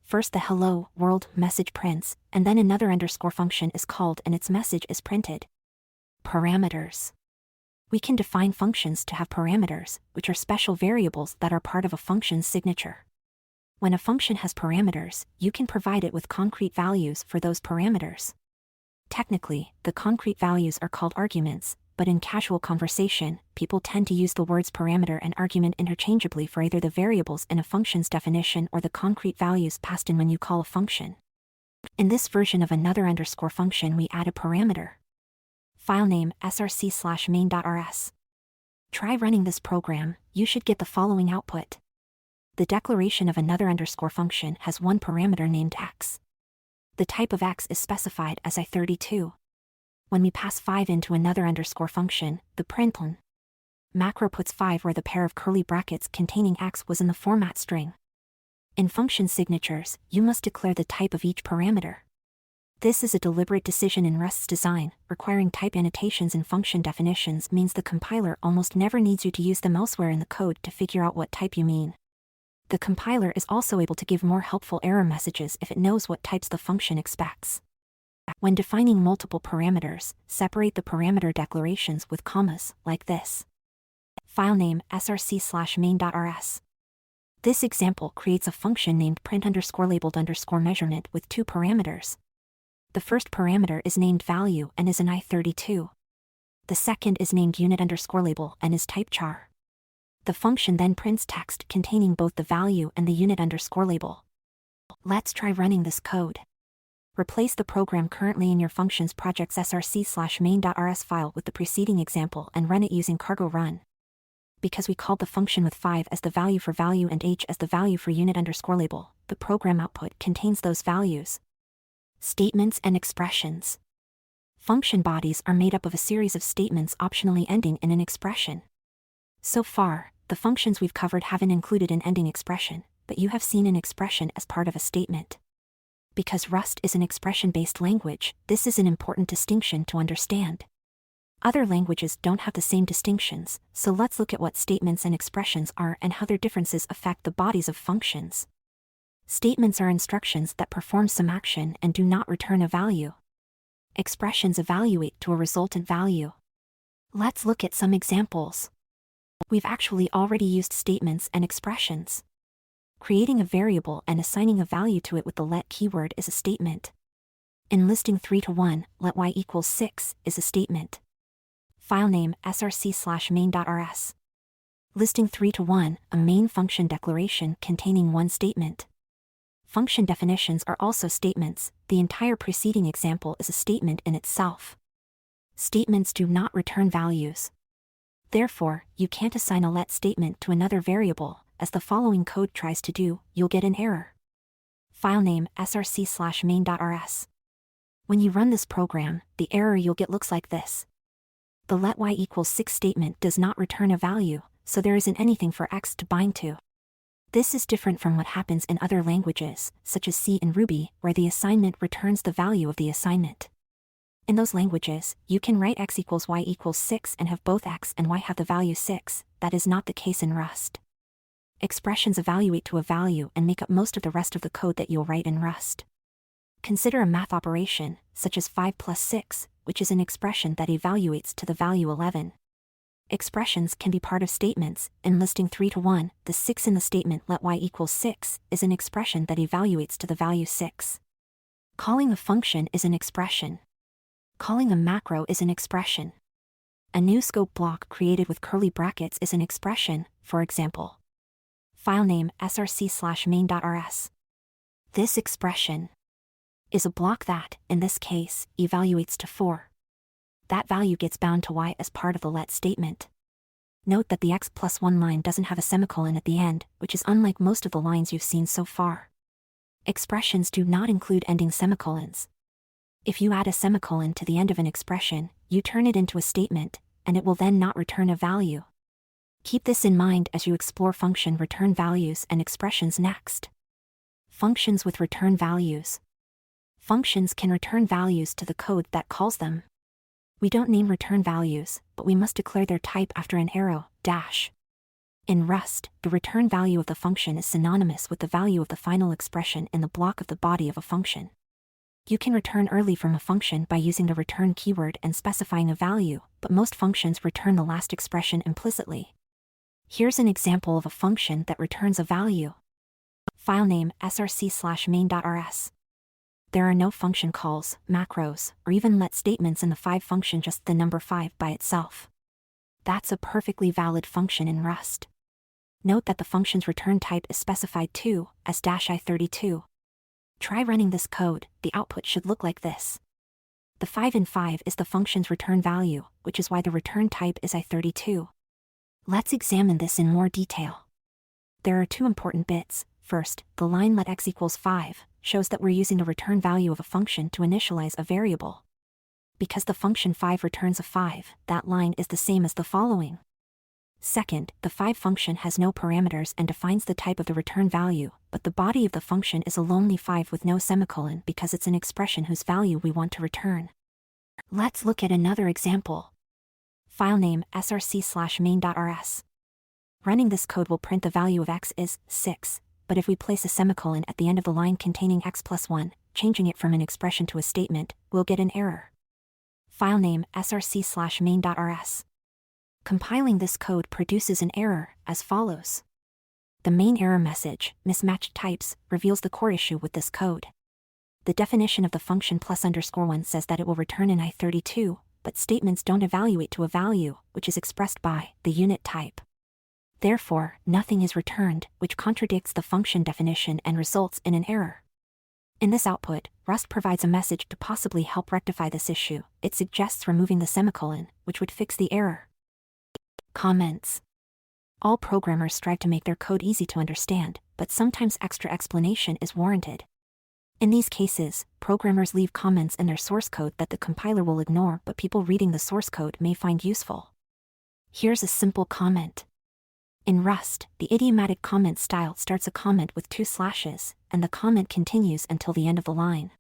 First the hello world message prints, and then another underscore function is called and its message is printed. Parameters. We can define functions to have parameters, which are special variables that are part of a function's signature. When a function has parameters, you can provide it with concrete values for those parameters. Technically, the concrete values are called arguments, but in casual conversation, people tend to use the words parameter and argument interchangeably for either the variables in a function's definition or the concrete values passed in when you call a function. In this version of another underscore function, we add a parameter. Filename src/main.rs. Try running this program, you should get the following output. The declaration of another underscore function has one parameter named x. The type of x is specified as i32. When we pass 5 into another underscore function, the println macro puts 5 where the pair of curly brackets containing x was in the format string. In function signatures, you must declare the type of each parameter. This is a deliberate decision in Rust's design. Requiring type annotations in function definitions means the compiler almost never needs you to use them elsewhere in the code to figure out what type you mean. The compiler is also able to give more helpful error messages if it knows what types the function expects. When defining multiple parameters, separate the parameter declarations with commas, like this. Filename src/main.rs. This example creates a function named print_labeled_measurement with two parameters. The first parameter is named value and is an i32. The second is named unit_label and is type char. The function then prints text containing both the value and the unit_label. Let's try running this code. Replace the program currently in your functions project's src/main.rs file with the preceding example and run it using cargo run. Because we called the function with 5 as the value for value and h as the value for unit_label, the program output contains those values. Statements and expressions. Function bodies are made up of a series of statements optionally ending in an expression. So far, the functions we've covered haven't included an ending expression, but you have seen an expression as part of a statement. Because Rust is an expression-based language, this is an important distinction to understand. Other languages don't have the same distinctions, so let's look at what statements and expressions are and how their differences affect the bodies of functions. Statements are instructions that perform some action and do not return a value. Expressions evaluate to a resultant value. Let's look at some examples. We've actually already used statements and expressions. Creating a variable and assigning a value to it with the let keyword is a statement. In listing 3 to 1, let y equals 6 is a statement. Filename src/main.rs. Listing 3 to 1, a main function declaration containing one statement. Function definitions are also statements. The entire preceding example is a statement in itself. Statements do not return values. Therefore, you can't assign a let statement to another variable, as the following code tries to do. You'll get an error. Filename src/main.rs. When you run this program, the error you'll get looks like this. The let y equals 6 statement does not return a value, so there isn't anything for x to bind to. This is different from what happens in other languages, such as C and Ruby, where the assignment returns the value of the assignment. In those languages, you can write x equals y equals 6 and have both x and y have the value 6. That is not the case in Rust. Expressions evaluate to a value and make up most of the rest of the code that you'll write in Rust. Consider a math operation, such as 5 plus 6, which is an expression that evaluates to the value 11. Expressions can be part of statements. In listing 3 to 1, the 6 in the statement let y equals 6 is an expression that evaluates to the value 6. Calling a function is an expression. Calling a macro is an expression. A new scope block created with curly brackets is an expression, for example. Filename src/main.rs. This expression is a block that, in this case, evaluates to 4. That value gets bound to y as part of the let statement. Note that the x+1 line doesn't have a semicolon at the end, which is unlike most of the lines you've seen so far. Expressions do not include ending semicolons. If you add a semicolon to the end of an expression, you turn it into a statement, and it will then not return a value. Keep this in mind as you explore function return values and expressions next. Functions with return values. Functions can return values to the code that calls them. We don't name return values, but we must declare their type after an arrow, dash. In Rust, the return value of the function is synonymous with the value of the final expression in the block of the body of a function. You can return early from a function by using the return keyword and specifying a value, but most functions return the last expression implicitly. Here's an example of a function that returns a value. Filename src/main.rs. There are no function calls, macros, or even let statements in the 5 function, just the number 5 by itself. That's a perfectly valid function in Rust. Note that the function's return type is specified too, as -i32. Try running this code. The output should look like this. The 5 in 5 is the function's return value, which is why the return type is i32. Let's examine this in more detail. There are 2 important bits. First, the line let x equals 5 shows that we're using the return value of a function to initialize a variable. Because the function 5 returns a 5, that line is the same as the following. Second, the 5 function has no parameters and defines the type of the return value, but the body of the function is a lonely 5 with no semicolon because it's an expression whose value we want to return. Let's look at another example. Filename src/main.rs. Running this code will print the value of x is 6, but if we place a semicolon at the end of the line containing x+1, changing it from an expression to a statement, we'll get an error. Filename src/main.rs. Compiling this code produces an error, as follows. The main error message, mismatched types, reveals the core issue with this code. The definition of the function +_1 says that it will return an i32, but statements don't evaluate to a value, which is expressed by the unit type. Therefore, nothing is returned, which contradicts the function definition and results in an error. In this output, Rust provides a message to possibly help rectify this issue. It suggests removing the semicolon, which would fix the error. Comments. All programmers strive to make their code easy to understand, but sometimes extra explanation is warranted. In these cases, programmers leave comments in their source code that the compiler will ignore but people reading the source code may find useful. Here's a simple comment. In Rust, the idiomatic comment style starts a comment with 2 slashes, and the comment continues until the end of the line.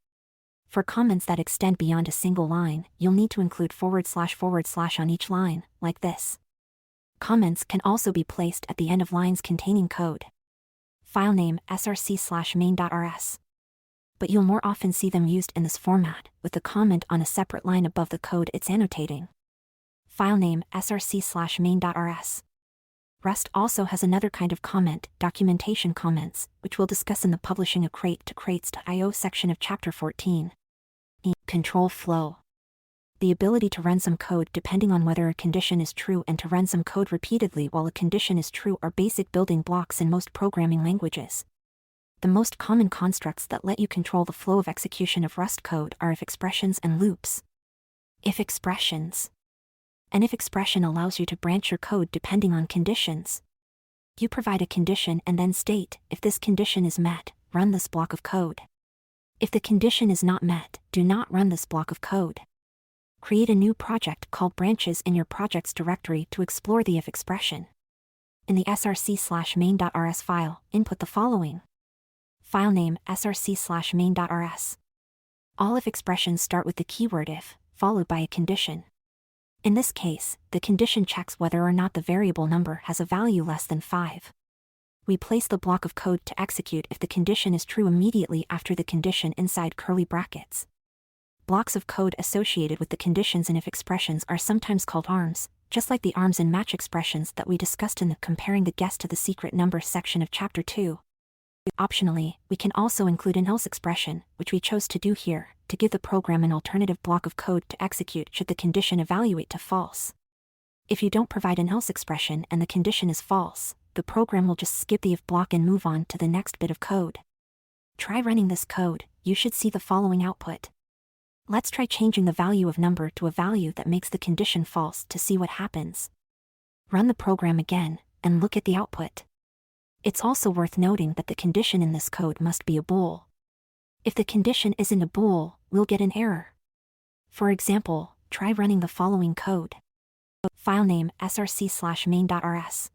For comments that extend beyond a single line, you'll need to include // on each line, like this. Comments can also be placed at the end of lines containing code. Filename src/main.rs. But you'll more often see them used in this format, with the comment on a separate line above the code it's annotating. Filename src/main.rs. Rust also has another kind of comment, documentation comments, which we'll discuss in the Publishing a Crate to Crates.io section of Chapter 14. Control Flow. The ability to run some code depending on whether a condition is true and to run some code repeatedly while a condition is true are basic building blocks in most programming languages. The most common constructs that let you control the flow of execution of Rust code are if expressions and loops. If expressions. An if expression allows you to branch your code depending on conditions. You provide a condition and then state, if this condition is met, run this block of code. If the condition is not met, do not run this block of code. Create a new project called branches in your projects directory to explore the if expression. In the src/main.rs file, input the following. File name src/main.rs. All if expressions start with the keyword if, followed by a condition. In this case, the condition checks whether or not the variable number has a value less than 5. We place the block of code to execute if the condition is true immediately after the condition inside curly brackets. Blocks of code associated with the conditions in if expressions are sometimes called arms, just like the arms and match expressions that we discussed in the Comparing the Guess to the Secret Number section of Chapter 2. Optionally, we can also include an else expression, which we chose to do here, to give the program an alternative block of code to execute should the condition evaluate to false. If you don't provide an else expression and the condition is false, the program will just skip the if block and move on to the next bit of code. Try running this code, you should see the following output. Let's try changing the value of number to a value that makes the condition false to see what happens. Run the program again, and look at the output. It's also worth noting that the condition in this code must be a bool. If the condition isn't a bool, we'll get an error. For example, try running the following code. File name src/main.rs.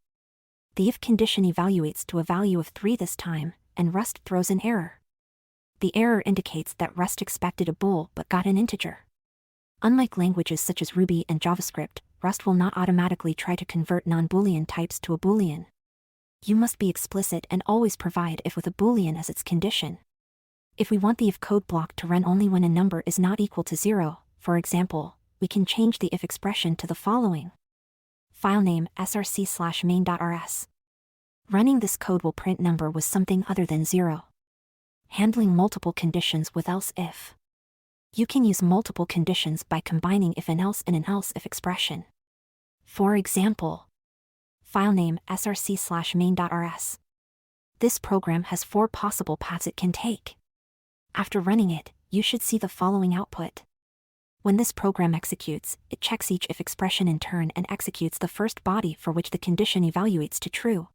The if condition evaluates to a value of 3 this time, and Rust throws an error. The error indicates that Rust expected a bool but got an integer. Unlike languages such as Ruby and JavaScript, Rust will not automatically try to convert non-Boolean types to a Boolean. You must be explicit and always provide if with a Boolean as its condition. If we want the if code block to run only when a number is not equal to 0, for example, we can change the if expression to the following. File name src/main.rs. Running this code will print number with something other than 0. Handling multiple conditions with else if. You can use multiple conditions by combining if and else in an else if expression. For example, file name src/main.rs. This program has 4 possible paths it can take. After running it, you should see the following output. When this program executes, it checks each if expression in turn and executes the first body for which the condition evaluates to true.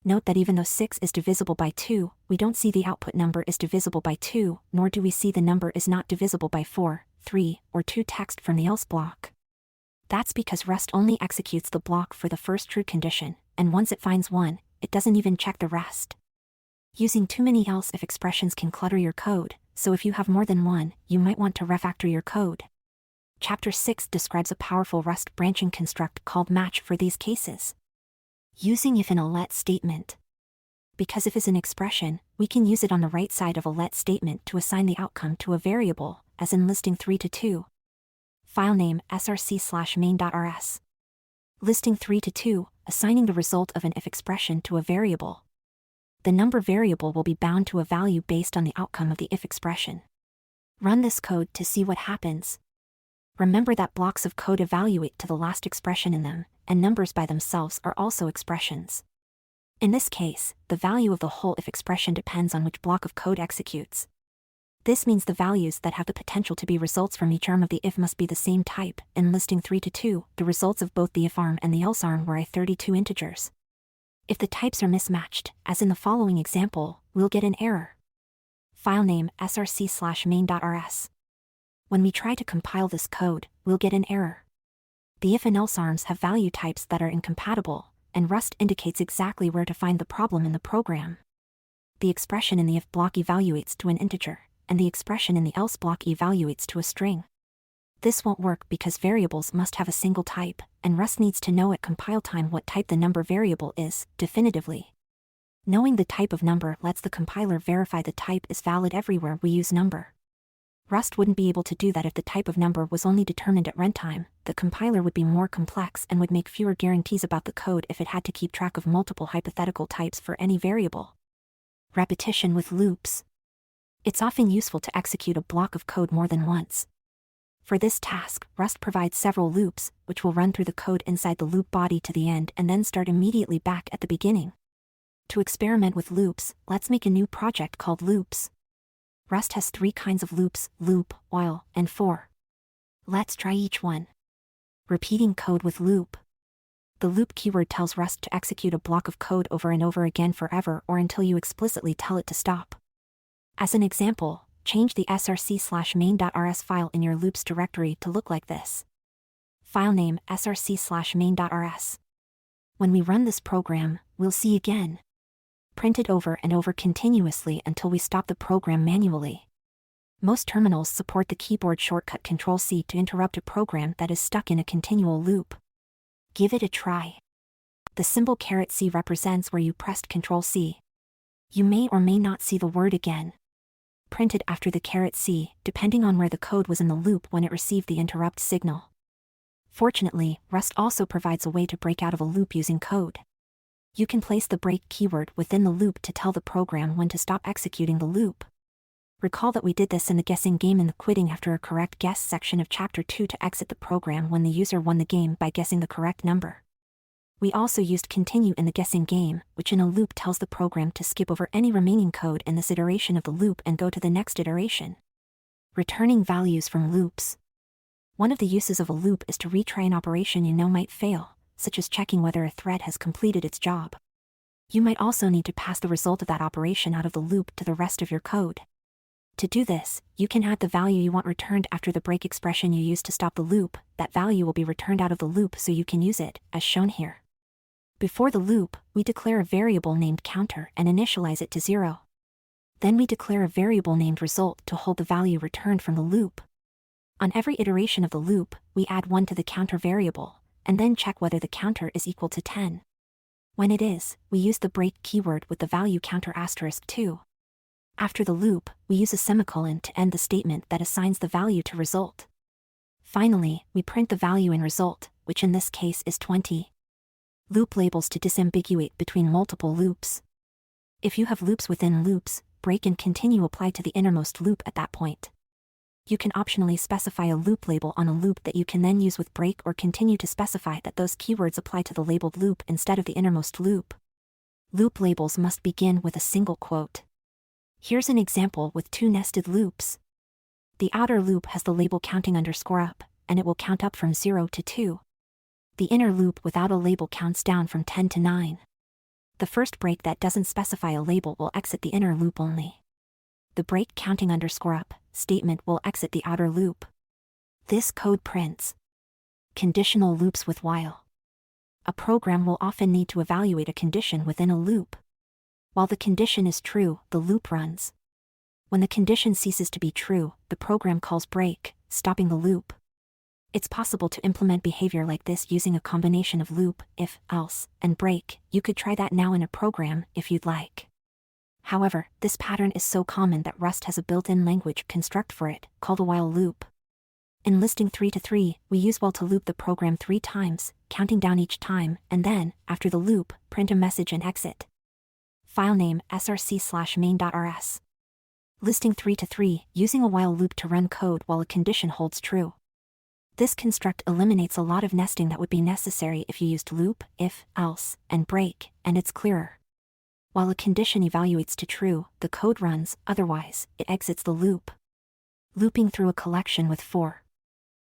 Note that even though 6 is divisible by 2, we don't see the output number is divisible by 2, nor do we see the number is not divisible by 4, 3, or 2 text from the else block. That's because Rust only executes the block for the first true condition, and once it finds one, it doesn't even check the rest. Using too many else if expressions can clutter your code, so if you have more than one, you might want to refactor your code. Chapter 6 describes a powerful Rust branching construct called match for these cases. Using if in a let statement. Because if is an expression, we can use it on the right side of a let statement to assign the outcome to a variable, as in listing 3 to 2. File name src/main.rs. Listing 3 to 2, assigning the result of an if expression to a variable. The number variable will be bound to a value based on the outcome of the if expression. Run this code to see what happens. Remember that blocks of code evaluate to the last expression in them, and numbers by themselves are also expressions. In this case, the value of the whole if expression depends on which block of code executes. This means the values that have the potential to be results from each arm of the if must be the same type. In listing 3 to 2, the results of both the if arm and the else arm were 32 integers. If the types are mismatched, as in the following example, we'll get an error. File name src/main.rs. When we try to compile this code, we'll get an error. The if and else arms have value types that are incompatible, and Rust indicates exactly where to find the problem in the program. The expression in the if block evaluates to an integer, and the expression in the else block evaluates to a string. This won't work because variables must have a single type, and Rust needs to know at compile time what type the number variable is, definitively. Knowing the type of number lets the compiler verify the type is valid everywhere we use number. Rust wouldn't be able to do that if the type of number was only determined at runtime. The compiler would be more complex and would make fewer guarantees about the code if it had to keep track of multiple hypothetical types for any variable. Repetition with loops. It's often useful to execute a block of code more than once. For this task, Rust provides several loops, which will run through the code inside the loop body to the end and then start immediately back at the beginning. To experiment with loops, let's make a new project called loops. Rust has 3 kinds of loops: loop, while, and for. Let's try each one. Repeating code with loop. The loop keyword tells Rust to execute a block of code over and over again forever or until you explicitly tell it to stop. As an example, change the src/main.rs file in your loops directory to look like this. File name src/main.rs. When we run this program, we'll see again. Print it over and over continuously until we stop the program manually. Most terminals support the keyboard shortcut Control-C to interrupt a program that is stuck in a continual loop. Give it a try. The symbol "C" represents where you pressed Control-C. You may or may not see the word again. Print it after the "C", depending on where the code was in the loop when it received the interrupt signal. Fortunately, Rust also provides a way to break out of a loop using code. You can place the break keyword within the loop to tell the program when to stop executing the loop. Recall that we did this in the guessing game in the quitting after a correct guess section of Chapter 2 to exit the program when the user won the game by guessing the correct number. We also used continue in the guessing game, which in a loop tells the program to skip over any remaining code in this iteration of the loop and go to the next iteration. Returning values from loops. One of the uses of a loop is to retry an operation you know might fail, such as checking whether a thread has completed its job. You might also need to pass the result of that operation out of the loop to the rest of your code. To do this, you can add the value you want returned after the break expression you used to stop the loop. That value will be returned out of the loop so you can use it, as shown here. Before the loop, we declare a variable named counter and initialize it to 0. Then we declare a variable named result to hold the value returned from the loop. On every iteration of the loop, we add 1 to the counter variable, and then check whether the counter is equal to 10. When it is, we use the break keyword with the value counter *2. After the loop, we use a semicolon to end the statement that assigns the value to result. Finally, we print the value in result, which in this case is 20. Loop labels to disambiguate between multiple loops. If you have loops within loops, break and continue apply to the innermost loop at that point. You can optionally specify a loop label on a loop that you can then use with break or continue to specify that those keywords apply to the labeled loop instead of the innermost loop. Loop labels must begin with a single quote. Here's an example with 2 nested loops. The outer loop has the label counting _up, and it will count up from 0 to 2. The inner loop without a label counts down from 10 to 9. The first break that doesn't specify a label will exit the inner loop only. The break counting _up statement will exit the outer loop. This code prints conditional loops with while. A program will often need to evaluate a condition within a loop. While the condition is true, the loop runs. When the condition ceases to be true, the program calls break, stopping the loop. It's possible to implement behavior like this using a combination of loop, if, else, and break. You could try that now in a program if you'd like. However, this pattern is so common that Rust has a built-in language construct for it, called a while loop. In listing 3 to 3, we use while to loop the program 3 times, counting down each time, and then, after the loop, print a message and exit. File name src/main.rs. Listing 3 to 3, using a while loop to run code while a condition holds true. This construct eliminates a lot of nesting that would be necessary if you used loop, if, else, and break, and it's clearer. While a condition evaluates to true, the code runs, otherwise, it exits the loop. Looping through a collection with for.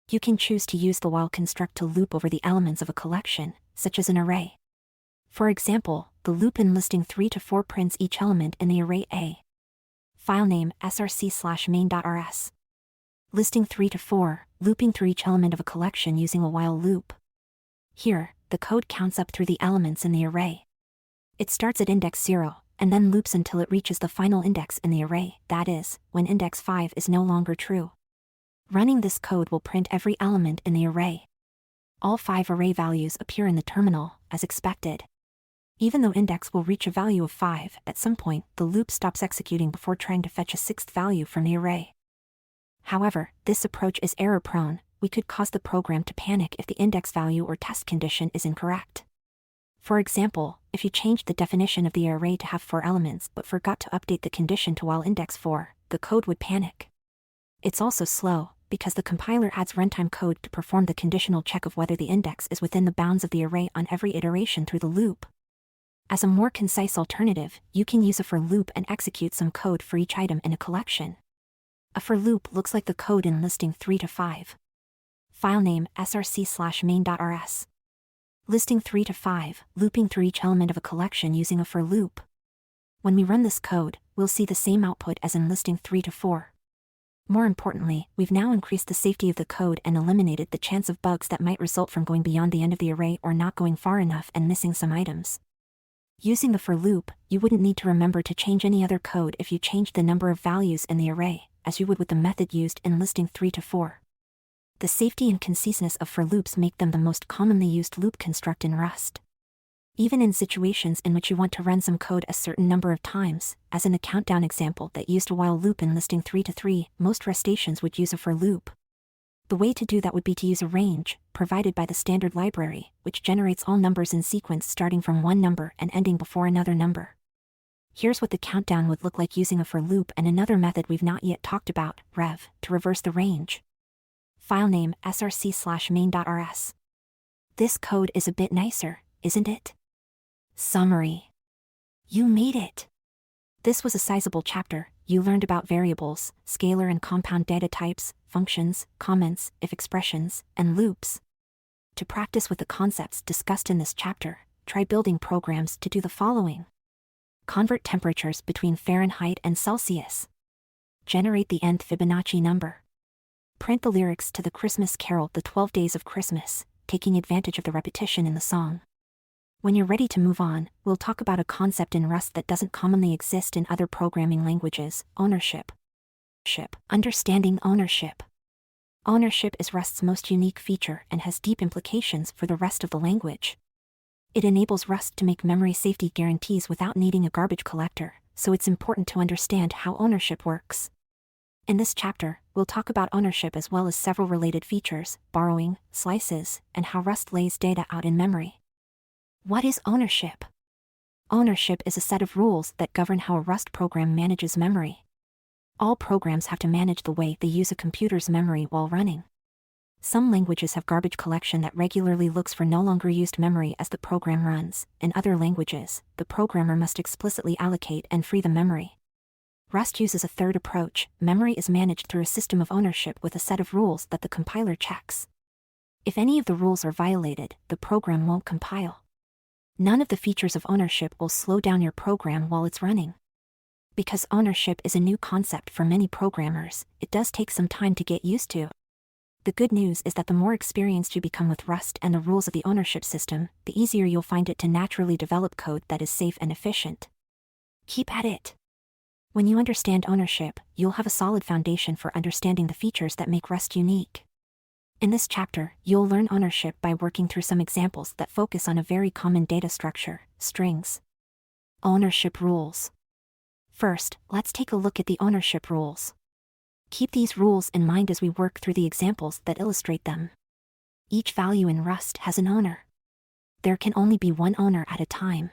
You can choose to use the while construct to loop over the elements of a collection, such as an array. For example, the loop in listing 3 to 4 prints each element in the array A. File name src/main.rs. Listing 3 to 4, looping through each element of a collection using a while loop. Here, the code counts up through the elements in the array. It starts at index 0, and then loops until it reaches the final index in the array, that is, when index 5 is no longer true. Running this code will print every element in the array. All 5 array values appear in the terminal, as expected. Even though index will reach a value of 5, at some point, the loop stops executing before trying to fetch a 6th value from the array. However, this approach is error-prone. We could cause the program to panic if the index value or test condition is incorrect. For example, if you changed the definition of the array to have 4 elements but forgot to update the condition to while index 4, the code would panic. It's also slow, because the compiler adds runtime code to perform the conditional check of whether the index is within the bounds of the array on every iteration through the loop. As a more concise alternative, you can use a for loop and execute some code for each item in a collection. A for loop looks like the code in listing 3 to 5. File name src/main.rs. Listing 3 to 5, looping through each element of a collection using a for loop. When we run this code, we'll see the same output as in listing 3 to 4. More importantly, we've now increased the safety of the code and eliminated the chance of bugs that might result from going beyond the end of the array or not going far enough and missing some items. Using the for loop, you wouldn't need to remember to change any other code if you changed the number of values in the array, as you would with the method used in listing 3 to 4. The safety and conciseness of for loops make them the most commonly used loop construct in Rust. Even in situations in which you want to run some code a certain number of times, as in the countdown example that used a while loop in listing 3 to 3, most Rustations would use a for loop. The way to do that would be to use a range, provided by the standard library, which generates all numbers in sequence starting from one number and ending before another number. Here's what the countdown would look like using a for loop and another method we've not yet talked about, rev, to reverse the range. File name src/main.rs. This code is a bit nicer, isn't it? Summary. You made it! This was a sizable chapter. You learned about variables, scalar and compound data types, functions, comments, if expressions, and loops. To practice with the concepts discussed in this chapter, try building programs to do the following. Convert temperatures between Fahrenheit and Celsius. Generate the nth Fibonacci number. Print the lyrics to the Christmas carol The 12 Days of Christmas, taking advantage of the repetition in the song. When you're ready to move on, we'll talk about a concept in Rust that doesn't commonly exist in other programming languages, ownership. Understanding ownership. Ownership is Rust's most unique feature and has deep implications for the rest of the language. It enables Rust to make memory safety guarantees without needing a garbage collector, so it's important to understand how ownership works. In this chapter, we'll talk about ownership as well as several related features, borrowing, slices, and how Rust lays data out in memory. What is ownership? Ownership is a set of rules that govern how a Rust program manages memory. All programs have to manage the way they use a computer's memory while running. Some languages have garbage collection that regularly looks for no longer used memory as the program runs. In other languages, the programmer must explicitly allocate and free the memory. Rust uses a third approach. Memory is managed through a system of ownership with a set of rules that the compiler checks. If any of the rules are violated, the program won't compile. None of the features of ownership will slow down your program while it's running. Because ownership is a new concept for many programmers, it does take some time to get used to. The good news is that the more experienced you become with Rust and the rules of the ownership system, the easier you'll find it to naturally develop code that is safe and efficient. Keep at it. When you understand ownership, you'll have a solid foundation for understanding the features that make Rust unique. In this chapter, you'll learn ownership by working through some examples that focus on a very common data structure, strings. Ownership rules. First, let's take a look at the ownership rules. Keep these rules in mind as we work through the examples that illustrate them. Each value in Rust has an owner. There can only be one owner at a time.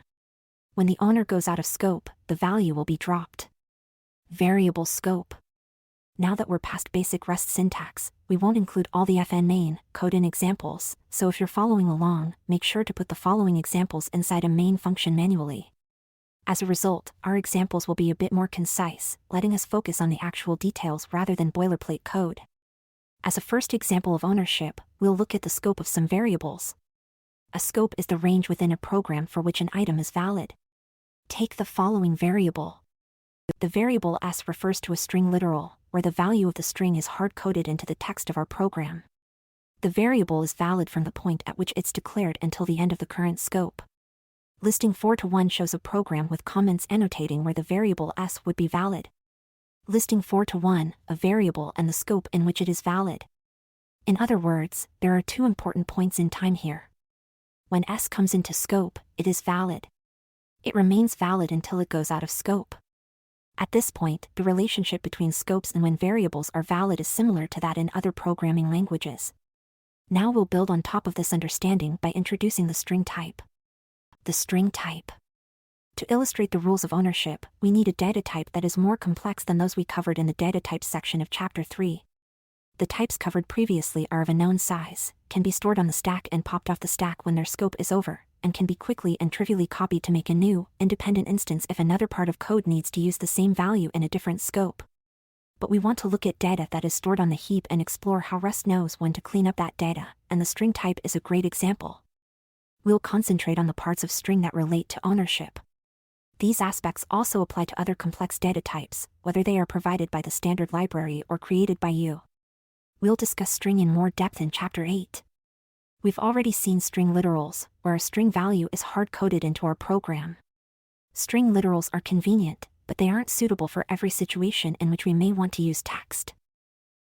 When the owner goes out of scope, the value will be dropped. Variable scope. Now that we're past basic Rust syntax, we won't include all the fn main code in examples, so if you're following along, make sure to put the following examples inside a main function manually. As a result, our examples will be a bit more concise, letting us focus on the actual details rather than boilerplate code. As a first example of ownership, we'll look at the scope of some variables. A scope is the range within a program for which an item is valid. Take the following variable. The variable s refers to a string literal, where the value of the string is hard-coded into the text of our program. The variable is valid from the point at which it's declared until the end of the current scope. Listing 4 to 1 shows a program with comments annotating where the variable s would be valid. Listing 4 to 1, a variable and the scope in which it is valid. In other words, there are two important points in time here. When s comes into scope, it is valid. It remains valid until it goes out of scope. At this point, the relationship between scopes and when variables are valid is similar to that in other programming languages. Now we'll build on top of this understanding by introducing the string type. The string type. To illustrate the rules of ownership, we need a data type that is more complex than those we covered in the data types section of Chapter 3. The types covered previously are of a known size, can be stored on the stack and popped off the stack when their scope is over, and can be quickly and trivially copied to make a new, independent instance if another part of code needs to use the same value in a different scope. But we want to look at data that is stored on the heap and explore how Rust knows when to clean up that data, and the string type is a great example. We'll concentrate on the parts of string that relate to ownership. These aspects also apply to other complex data types, whether they are provided by the standard library or created by you. We'll discuss string in more depth in Chapter 8. We've already seen string literals, where a string value is hard-coded into our program. String literals are convenient, but they aren't suitable for every situation in which we may want to use text.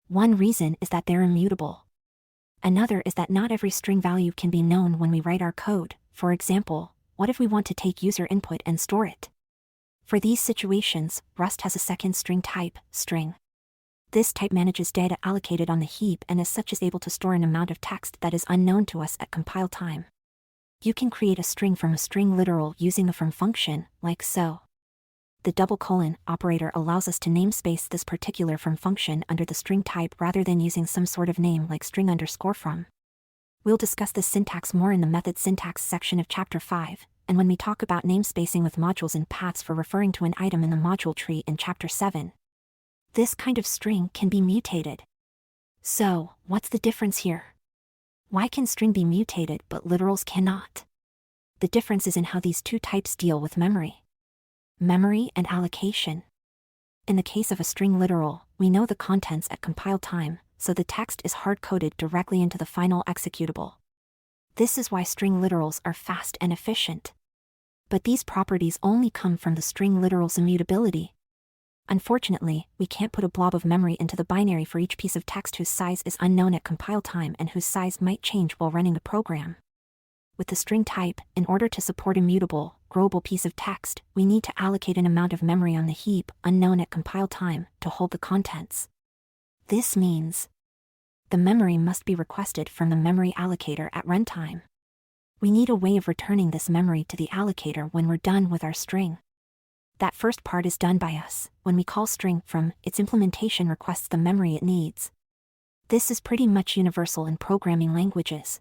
One reason is that they're immutable. Another is that not every string value can be known when we write our code. For example, what if we want to take user input and store it? For these situations, Rust has a second string type, string. This type manages data allocated on the heap and as such is able to store an amount of text that is unknown to us at compile time. You can create a string from a string literal using a from function, like so. The double colon operator allows us to namespace this particular from function under the string type rather than using some sort of name like string underscore from. We'll discuss this syntax more in the method syntax section of Chapter 5, and when we talk about namespacing with modules and paths for referring to an item in the module tree in Chapter 7. This kind of string can be mutated. So, what's the difference here? Why can string be mutated but literals cannot? The difference is in how these two types deal with memory. Memory and allocation. In the case of a string literal, we know the contents at compile time, so the text is hard-coded directly into the final executable. This is why string literals are fast and efficient. But these properties only come from the string literal's immutability. Unfortunately, we can't put a blob of memory into the binary for each piece of text whose size is unknown at compile time and whose size might change while running the program. With the string type, in order to support a mutable, growable piece of text, we need to allocate an amount of memory on the heap, unknown at compile time, to hold the contents. This means the memory must be requested from the memory allocator at runtime. We need a way of returning this memory to the allocator when we're done with our string. That first part is done by us. When we call string from, its implementation requests the memory it needs. This is pretty much universal in programming languages.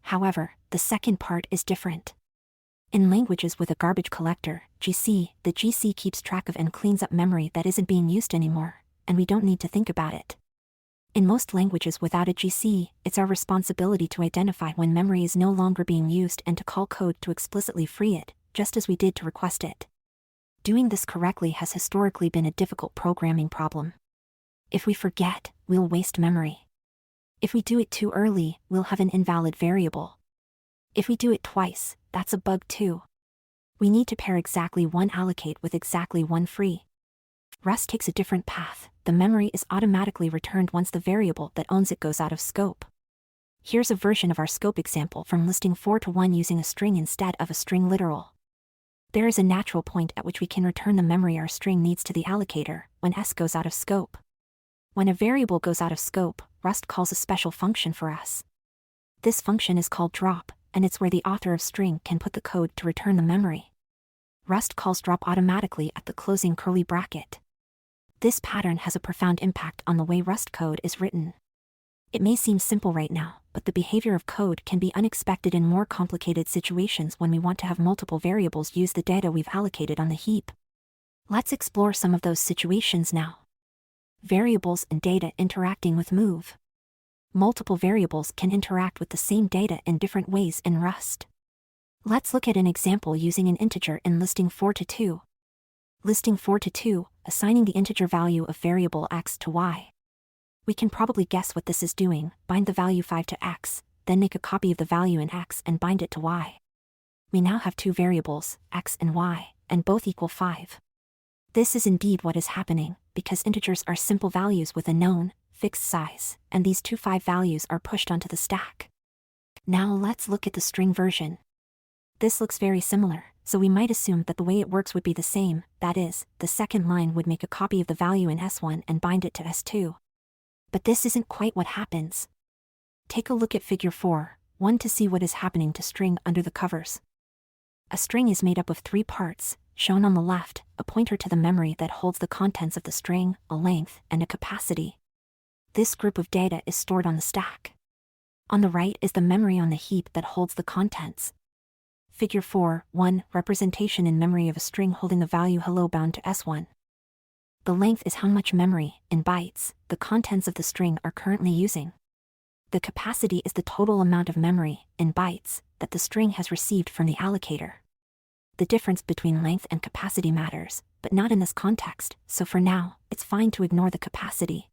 However, the second part is different. In languages with a garbage collector, GC, the GC keeps track of and cleans up memory that isn't being used anymore, and we don't need to think about it. In most languages without a GC, it's our responsibility to identify when memory is no longer being used and to call code to explicitly free it, just as we did to request it. Doing this correctly has historically been a difficult programming problem. If we forget, we'll waste memory. If we do it too early, we'll have an invalid variable. If we do it twice, that's a bug too. We need to pair exactly one allocate with exactly one free. Rust takes a different path. The memory is automatically returned once the variable that owns it goes out of scope. Here's a version of our scope example from listing 4 to 1 using a string instead of a string literal. There is a natural point at which we can return the memory our string needs to the allocator, when s goes out of scope. When a variable goes out of scope, Rust calls a special function for us. This function is called drop, and it's where the author of string can put the code to return the memory. Rust calls drop automatically at the closing curly bracket. This pattern has a profound impact on the way Rust code is written. It may seem simple right now, but the behavior of code can be unexpected in more complicated situations when we want to have multiple variables use the data we've allocated on the heap. Let's explore some of those situations now. Variables and data interacting with move. Multiple variables can interact with the same data in different ways in Rust. Let's look at an example using an integer in listing 4 to 2. Listing 4 to 2, assigning the integer value of variable x to y. We can probably guess what this is doing: bind the value 5 to x, then make a copy of the value in x and bind it to y. We now have two variables, x and y, and both equal 5. This is indeed what is happening, because integers are simple values with a known, fixed size, and these two 5 values are pushed onto the stack. Now let's look at the string version. This looks very similar, so we might assume that the way it works would be the same, that is, the second line would make a copy of the value in s1 and bind it to s2. But this isn't quite what happens. Take a look at figure 4.1 to see what is happening to string under the covers. A string is made up of 3 parts, shown on the left, a pointer to the memory that holds the contents of the string, a length, and a capacity. This group of data is stored on the stack. On the right is the memory on the heap that holds the contents. Figure 4.1, representation in memory of a string holding the value hello bound to s1. The length is how much memory, in bytes, the contents of the string are currently using. The capacity is the total amount of memory, in bytes, that the string has received from the allocator. The difference between length and capacity matters, but not in this context, so for now, it's fine to ignore the capacity.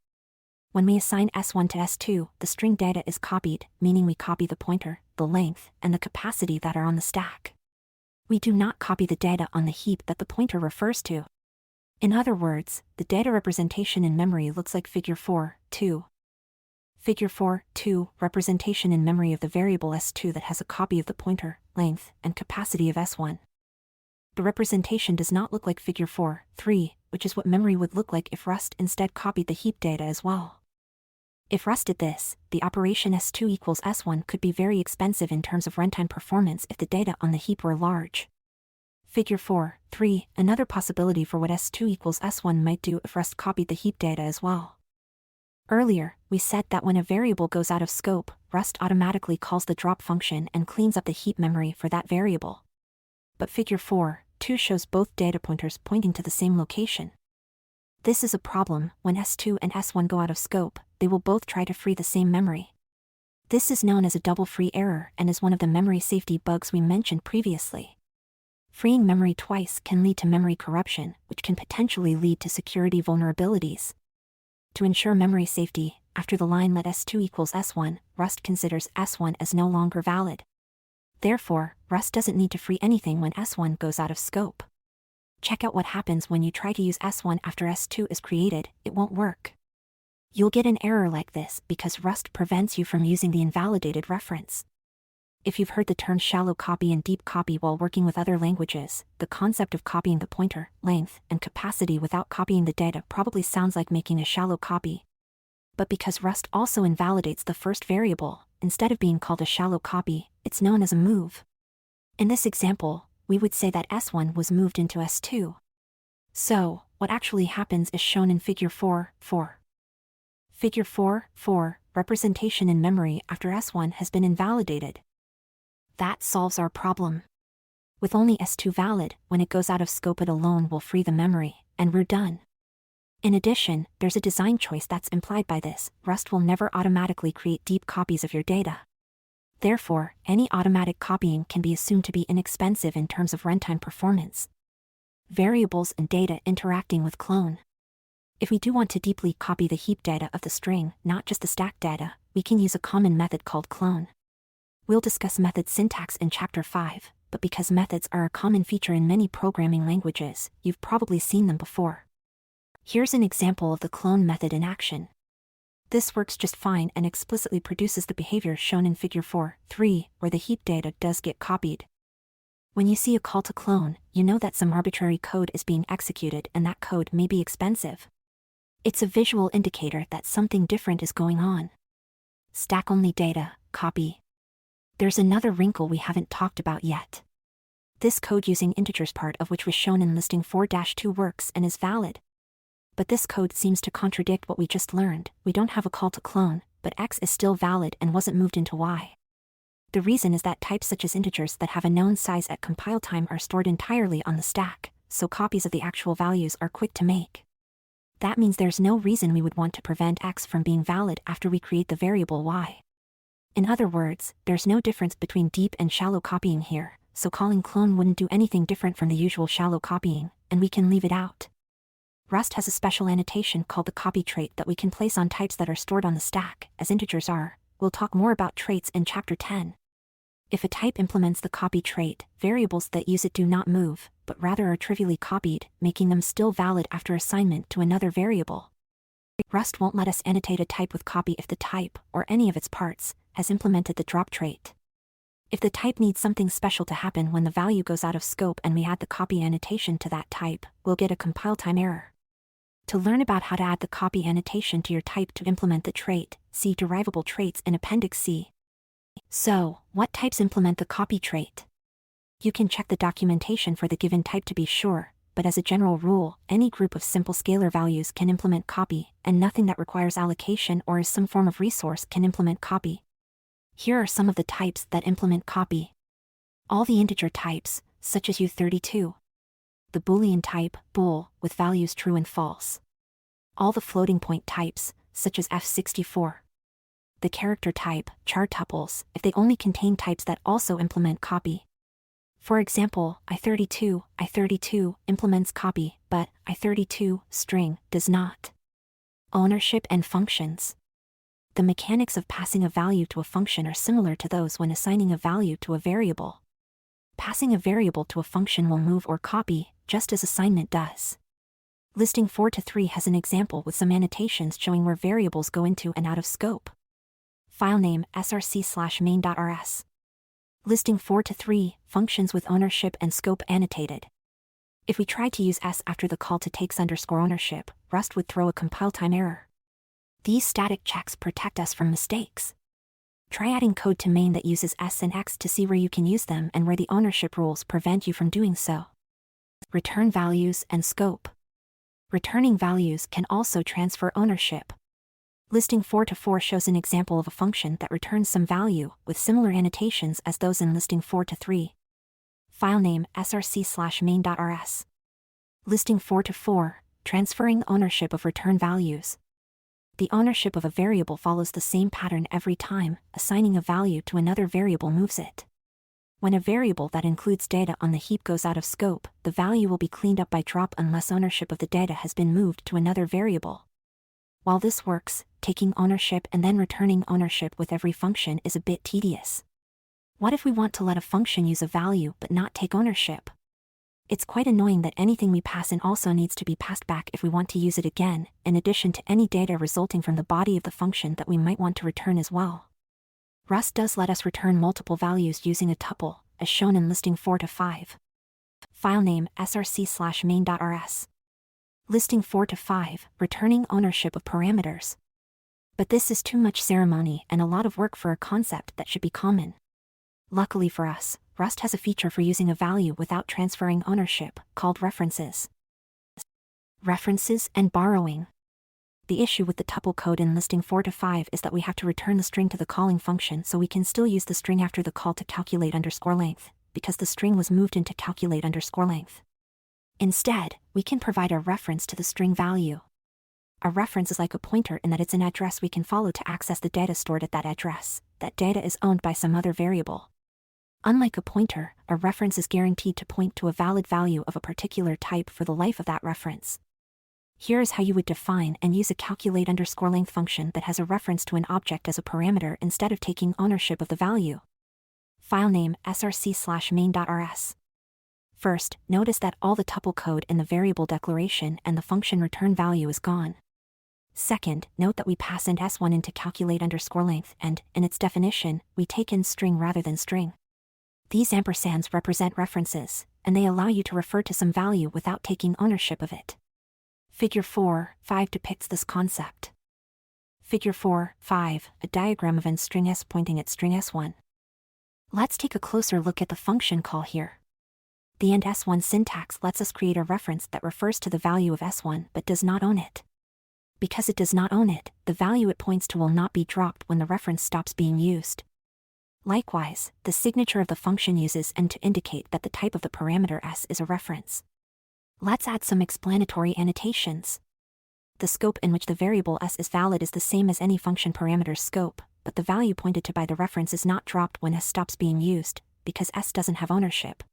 When we assign S1 to S2, the string data is copied, meaning we copy the pointer, the length, and the capacity that are on the stack. We do not copy the data on the heap that the pointer refers to. In other words, the data representation in memory looks like Figure 4.2. Figure 4.2, representation in memory of the variable S2 that has a copy of the pointer, length, and capacity of S1. The representation does not look like Figure 4.3, which is what memory would look like if Rust instead copied the heap data as well. If Rust did this, the operation S2 equals S1 could be very expensive in terms of runtime performance if the data on the heap were large. Figure 4.3, another possibility for what S2 equals S1 might do if Rust copied the heap data as well. Earlier, we said that when a variable goes out of scope, Rust automatically calls the drop function and cleans up the heap memory for that variable. But Figure 4.2 shows both data pointers pointing to the same location. This is a problem. When S2 and S1 go out of scope, they will both try to free the same memory. This is known as a double free error and is one of the memory safety bugs we mentioned previously. Freeing memory twice can lead to memory corruption, which can potentially lead to security vulnerabilities. To ensure memory safety, after the line let S2 equals S1, Rust considers S1 as no longer valid. Therefore, Rust doesn't need to free anything when S1 goes out of scope. Check out what happens when you try to use S1 after S2 is created. It won't work. You'll get an error like this because Rust prevents you from using the invalidated reference. If you've heard the terms shallow copy and deep copy while working with other languages, the concept of copying the pointer, length, and capacity without copying the data probably sounds like making a shallow copy. But because Rust also invalidates the first variable, instead of being called a shallow copy, it's known as a move. In this example, we would say that S1 was moved into S2. So, what actually happens is shown in Figure 4.4. Figure 4.4, representation in memory after S1 has been invalidated. That solves our problem. With only S2 valid, when it goes out of scope it alone will free the memory, and we're done. In addition, there's a design choice that's implied by this. Rust will never automatically create deep copies of your data. Therefore, any automatic copying can be assumed to be inexpensive in terms of runtime performance. Variables and data interacting with clone. If we do want to deeply copy the heap data of the string, not just the stack data, we can use a common method called clone. We'll discuss method syntax in Chapter 5, but because methods are a common feature in many programming languages, you've probably seen them before. Here's an example of the clone method in action. This works just fine and explicitly produces the behavior shown in Figure 4.3, where the heap data does get copied. When you see a call to clone, you know that some arbitrary code is being executed and that code may be expensive. It's a visual indicator that something different is going on. Stack-only data, copy. There's another wrinkle we haven't talked about yet. This code using integers, part of which was shown in listing 4-2, works and is valid. But this code seems to contradict what we just learned. We don't have a call to clone, but X is still valid and wasn't moved into Y. The reason is that types such as integers that have a known size at compile time are stored entirely on the stack, so copies of the actual values are quick to make. That means there's no reason we would want to prevent X from being valid after we create the variable Y. In other words, there's no difference between deep and shallow copying here, so calling clone wouldn't do anything different from the usual shallow copying, and we can leave it out. Rust has a special annotation called the copy trait that we can place on types that are stored on the stack, as integers are. We'll talk more about traits in Chapter 10. If a type implements the copy trait, variables that use it do not move, but rather are trivially copied, making them still valid after assignment to another variable. Rust won't let us annotate a type with copy if the type, or any of its parts, has implemented the drop trait. If the type needs something special to happen when the value goes out of scope and we add the copy annotation to that type, we'll get a compile time error. To learn about how to add the copy annotation to your type to implement the trait, see derivable traits in Appendix C. So, what types implement the copy trait? You can check the documentation for the given type to be sure, but as a general rule, any group of simple scalar values can implement copy, and nothing that requires allocation or is some form of resource can implement copy. Here are some of the types that implement copy. All the integer types, such as U32. the Boolean type, bool, with values true and false. All the floating point types, such as F64. The character type, char tuples, if they only contain types that also implement copy. For example, I32 implements copy, but I32 string does not. Ownership and functions. The mechanics of passing a value to a function are similar to those when assigning a value to a variable. Passing a variable to a function will move or copy, just as assignment does. Listing 4-3 has an example with some annotations showing where variables go into and out of scope. File name src/main.rs. Listing 4-3, functions with ownership and scope annotated. If we tried to use s after the call to takes_ownership, Rust would throw a compile time error. These static checks protect us from mistakes. Try adding code to main that uses s and x to see where you can use them and where the ownership rules prevent you from doing so. Return values and scope. Returning values can also transfer ownership. Listing 4-4 shows an example of a function that returns some value with similar annotations as those in listing 4-3. File name src/main.rs. Listing 4-4, transferring ownership of return values. The ownership of a variable follows the same pattern every time. Assigning a value to another variable moves it. When a variable that includes data on the heap goes out of scope, the value will be cleaned up by drop unless ownership of the data has been moved to another variable. While this works, taking ownership and then returning ownership with every function is a bit tedious. What if we want to let a function use a value but not take ownership? It's quite annoying that anything we pass in also needs to be passed back if we want to use it again, in addition to any data resulting from the body of the function that we might want to return as well. Rust does let us return multiple values using a tuple, as shown in listing 4-5. File name src/main.rs. Listing 4-5, returning ownership of parameters. But this is too much ceremony and a lot of work for a concept that should be common. Luckily for us, Rust has a feature for using a value without transferring ownership, called references. References and borrowing. The issue with the tuple code in listing 4-5 is that we have to return the string to the calling function so we can still use the string after the call to calculate_length, because the string was moved into calculate_length. Instead, we can provide a reference to the string value. A reference is like a pointer in that it's an address we can follow to access the data stored at that address. That data is owned by some other variable. Unlike a pointer, a reference is guaranteed to point to a valid value of a particular type for the life of that reference. Here is how you would define and use a calculate_length function that has a reference to an object as a parameter instead of taking ownership of the value. File name src/main.rs. First, notice that all the tuple code in the variable declaration and the function return value is gone. Second, note that we pass int s1 into calculate_length and, in its definition, we take in string rather than string. These ampersands represent references, and they allow you to refer to some value without taking ownership of it. Figure 4.5 depicts this concept. Figure 4.5, a diagram of string s pointing at string s1. Let's take a closer look at the function call here. The int s1 syntax lets us create a reference that refers to the value of s1 but does not own it. Because it does not own it, the value it points to will not be dropped when the reference stops being used. Likewise, the signature of the function uses and to indicate that the type of the parameter s is a reference. Let's add some explanatory annotations. The scope in which the variable s is valid is the same as any function parameter's scope, but the value pointed to by the reference is not dropped when s stops being used, because s doesn't have ownership.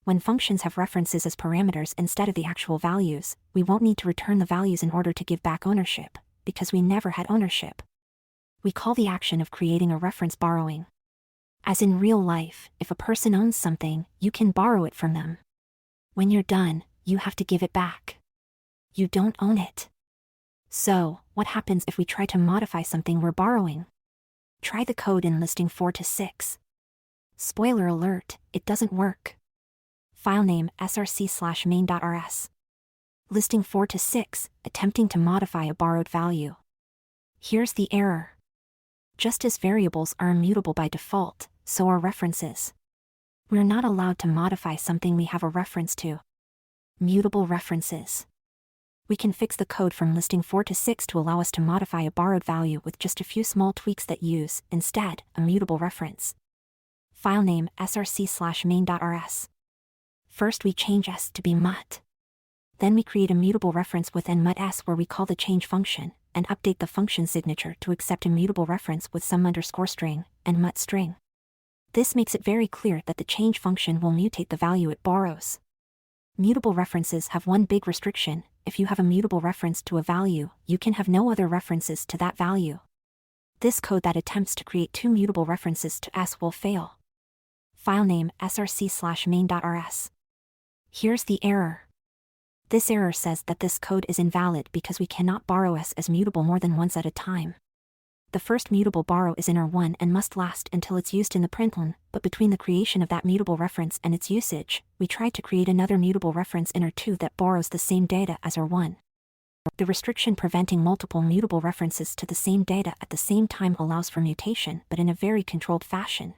When functions have references as parameters instead of the actual values, we won't need to return the values in order to give back ownership, because we never had ownership. We call the action of creating a reference borrowing. As in real life, if a person owns something, you can borrow it from them. When you're done, you have to give it back. You don't own it. So, what happens if we try to modify something we're borrowing? Try the code in listing 4-6. Spoiler alert, it doesn't work. File name src/main.rs. Listing 4-6, attempting to modify a borrowed value. Here's the error. Just as variables are immutable by default, so are references. We're not allowed to modify something we have a reference to. Mutable references. We can fix the code from listing 4-6 to allow us to modify a borrowed value with just a few small tweaks that use, instead, a mutable reference. File name src/main.rs. First we change s to be mut. Then we create a mutable reference with mut_s where we call the change function, and update the function signature to accept a mutable reference with some underscore string, and mut string. This makes it very clear that the change function will mutate the value it borrows. Mutable references have one big restriction: if you have a mutable reference to a value, you can have no other references to that value. This code that attempts to create two mutable references to s will fail. Filename src/main.rs. Here's the error. This error says that this code is invalid because we cannot borrow s as mutable more than once at a time. The first mutable borrow is iner1 and must last until it's used in the println, but between the creation of that mutable reference and its usage, we tried to create another mutable reference iner2 that borrows the same data as iner1. The restriction preventing multiple mutable references to the same data at the same time allows for mutation, but in a very controlled fashion.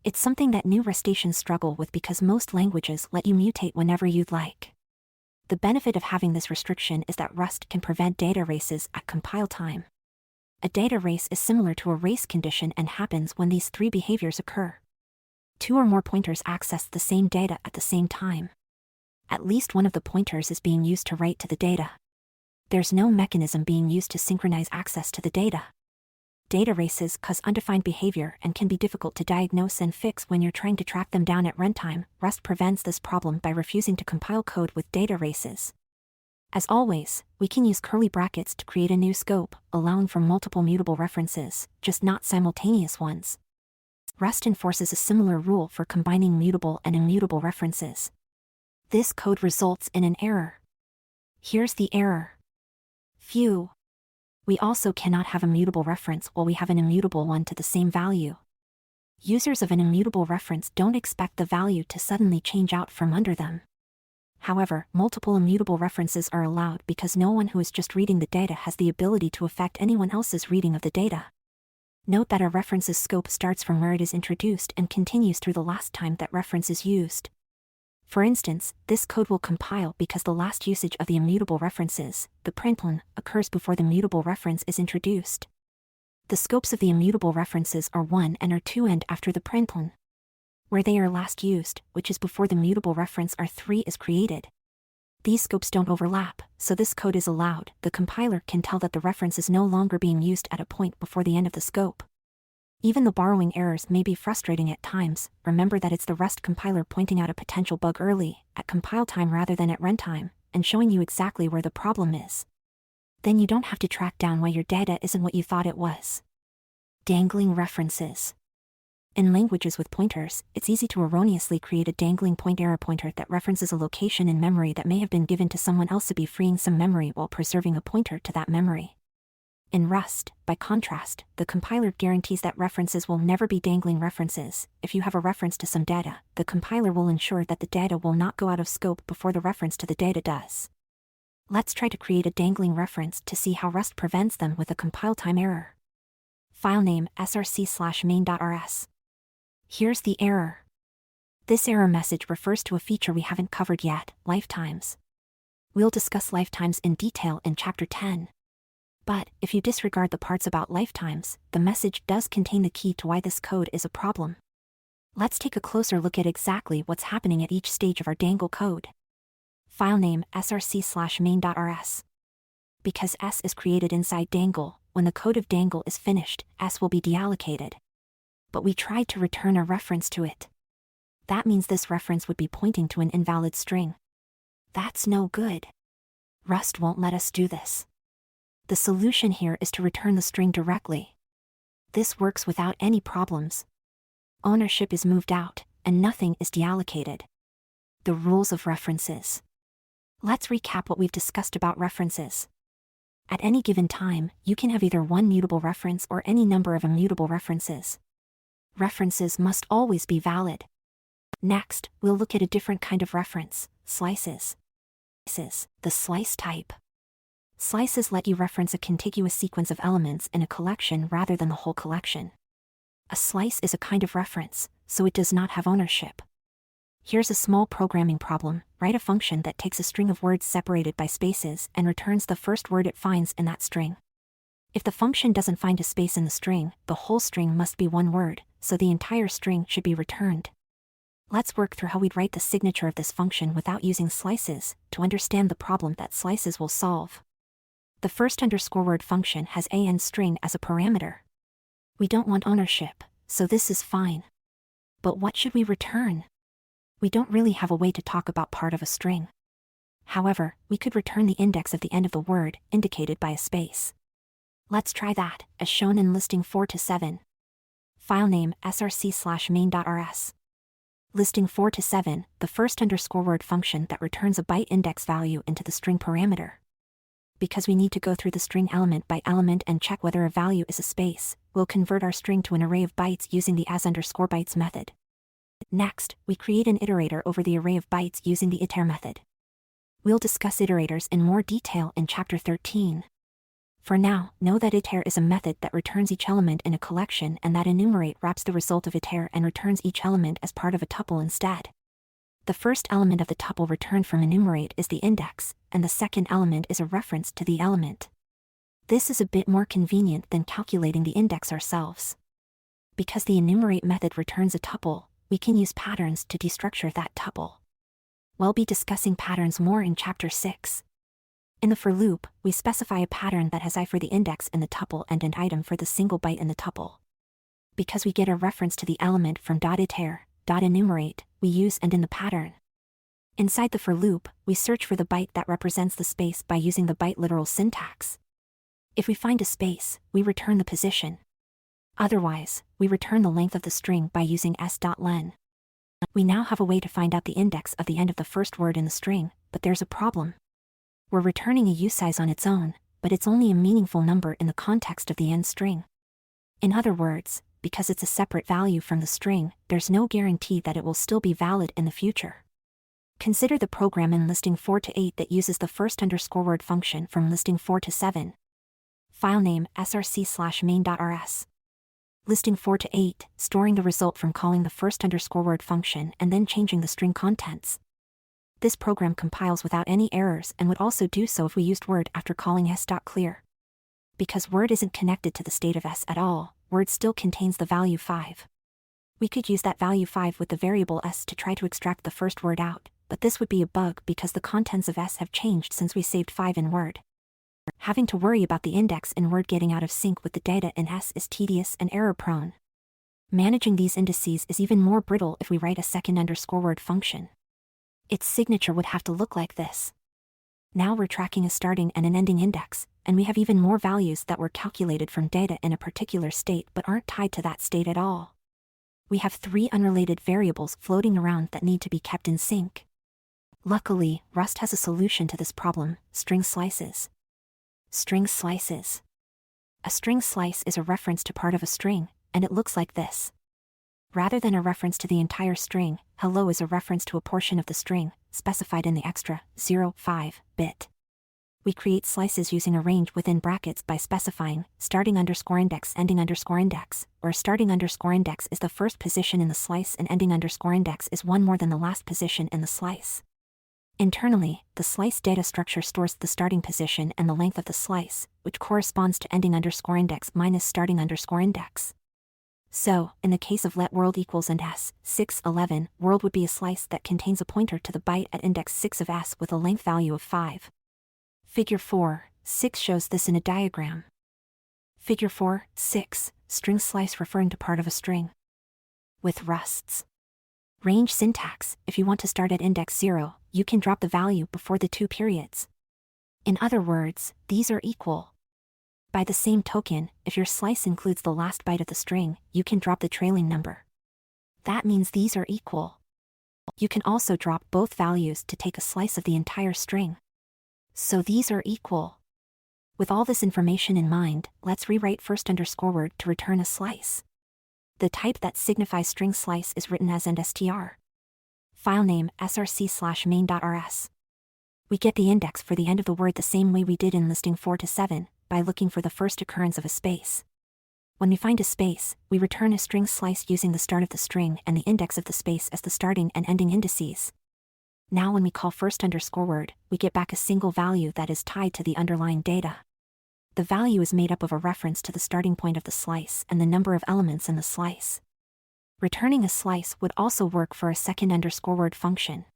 It's something that new Rustaceans struggle with because most languages let you mutate whenever you'd like. The benefit of having this restriction is that Rust can prevent data races at compile time. A data race is similar to a race condition and happens when these three behaviors occur. Two or more pointers access the same data at the same time. At least one of the pointers is being used to write to the data. There's no mechanism being used to synchronize access to the data. Data races cause undefined behavior and can be difficult to diagnose and fix when you're trying to track them down at runtime. Rust prevents this problem by refusing to compile code with data races. As always, we can use curly brackets to create a new scope, allowing for multiple mutable references, just not simultaneous ones. Rust enforces a similar rule for combining mutable and immutable references. This code results in an error. Here's the error. Phew. We also cannot have a mutable reference while we have an immutable one to the same value. Users of an immutable reference don't expect the value to suddenly change out from under them. However, multiple immutable references are allowed because no one who is just reading the data has the ability to affect anyone else's reading of the data. Note that a reference's scope starts from where it is introduced and continues through the last time that reference is used. For instance, this code will compile because the last usage of the immutable references, the println, occurs before the mutable reference is introduced. The scopes of the immutable references are 1 and iner2 and after the println. Where they are last used, which is before the mutable reference iner3 is created. These scopes don't overlap, so this code is allowed. The compiler can tell that the reference is no longer being used at a point before the end of the scope. Even the borrowing errors may be frustrating at times. Remember that it's the Rust compiler pointing out a potential bug early, at compile time rather than at runtime, and showing you exactly where the problem is. Then you don't have to track down why your data isn't what you thought it was. Dangling references. In languages with pointers, it's easy to erroneously create a dangling point error pointer that references a location in memory that may have been given to someone else to be freeing some memory while preserving a pointer to that memory. In Rust, by contrast, the compiler guarantees that references will never be dangling references. If you have a reference to some data, the compiler will ensure that the data will not go out of scope before the reference to the data does. Let's try to create a dangling reference to see how Rust prevents them with a compile time error. Filename src/main.rs. Here's the error. This error message refers to a feature we haven't covered yet, lifetimes. We'll discuss lifetimes in detail in Chapter 10. But, if you disregard the parts about lifetimes, the message does contain the key to why this code is a problem. Let's take a closer look at exactly what's happening at each stage of our dangle code. Filename src/main.rs. Because s is created inside dangle, when the code of dangle is finished, s will be deallocated. But we tried to return a reference to it. That means this reference would be pointing to an invalid string. That's no good. Rust won't let us do this. The solution here is to return the string directly. This works without any problems. Ownership is moved out, and nothing is deallocated. The rules of references. Let's recap what we've discussed about references. At any given time, you can have either one mutable reference or any number of immutable references. References must always be valid. Next, we'll look at a different kind of reference, slices. The slice type. Slices let you reference a contiguous sequence of elements in a collection rather than the whole collection. A slice is a kind of reference, so it does not have ownership. Here's a small programming problem: write a function that takes a string of words separated by spaces and returns the first word it finds in that string. If the function doesn't find a space in the string, the whole string must be one word, so the entire string should be returned. Let's work through how we'd write the signature of this function without using slices, to understand the problem that slices will solve. The first underscore word function has an string as a parameter. We don't want ownership, so this is fine. But what should we return? We don't really have a way to talk about part of a string. However, we could return the index of the end of the word, indicated by a space. Let's try that, as shown in listing 4 to 7. File name src/main.rs. Listing 4 to 7, the first underscore word function that returns a byte index value into the string parameter. Because we need to go through the string element by element and check whether a value is a space, we'll convert our string to an array of bytes using the as_bytes method. Next, we create an iterator over the array of bytes using the iter method. We'll discuss iterators in more detail in chapter 13. For now, know that iter is a method that returns each element in a collection and that enumerate wraps the result of iter and returns each element as part of a tuple instead. The first element of the tuple returned from enumerate is the index, and the second element is a reference to the element. This is a bit more convenient than calculating the index ourselves. Because the enumerate method returns a tuple, we can use patterns to destructure that tuple. We'll be discussing patterns more in chapter 6. In the for loop, we specify a pattern that has I for the index in the tuple and an item for the single byte in the tuple. Because we get a reference to the element from .iter.enumerate, we use and in the pattern. Inside the for loop, we search for the byte that represents the space by using the byte literal syntax. If we find a space, we return the position. Otherwise, we return the length of the string by using s.len. We now have a way to find out the index of the end of the first word in the string, but there's a problem. We're returning a usize on its own, but it's only a meaningful number in the context of the end string. In other words, because it's a separate value from the string, there's no guarantee that it will still be valid in the future. Consider the program in listing 4 to 8 that uses the first underscore word function from listing 4 to 7. File name src/main.rs. Listing 4 to 8, storing the result from calling the first underscore word function and then changing the string contents. This program compiles without any errors and would also do so if we used word after calling s.clear. Because word isn't connected to the state of s at all, word still contains the value 5. We could use that value 5 with the variable s to try to extract the first word out, but this would be a bug because the contents of s have changed since we saved 5 in word. Having to worry about the index in word getting out of sync with the data in s is tedious and error-prone. Managing these indices is even more brittle if we write a second underscore word function. Its signature would have to look like this. Now we're tracking a starting and an ending index, and we have even more values that were calculated from data in a particular state but aren't tied to that state at all. We have 3 unrelated variables floating around that need to be kept in sync. Luckily, Rust has a solution to this problem: string slices. String slices. A string slice is a reference to part of a string, and it looks like this. Rather than a reference to the entire string, hello is a reference to a portion of the string, specified in the extra 0.5 bit. We create slices using a range within brackets by specifying starting underscore index ending underscore index, where starting underscore index is the first position in the slice and ending underscore index is one more than the last position in the slice. Internally, the slice data structure stores the starting position and the length of the slice, which corresponds to ending underscore index minus starting underscore index. So, in the case of let world equals and s, 611, world would be a slice that contains a pointer to the byte at index 6 of s with a length value of 5. Figure 4.6 shows this in a diagram. Figure 4.6, string slice referring to part of a string. With Rust's range syntax, if you want to start at index 0, you can drop the value before the 2 periods. In other words, these are equal. By the same token, if your slice includes the last byte of the string, you can drop the trailing number. That means these are equal. You can also drop both values to take a slice of the entire string. So these are equal. With all this information in mind, let's rewrite first underscore word to return a slice. The type that signifies string slice is written as endstr. File name src/main.rs. We get the index for the end of the word the same way we did in listing 4 to 7, by looking for the first occurrence of a space. When we find a space, we return a string slice using the start of the string and the index of the space as the starting and ending indices. Now when we call first underscore word, we get back a single value that is tied to the underlying data. The value is made up of a reference to the starting point of the slice and the number of elements in the slice. Returning a slice would also work for a second _word function.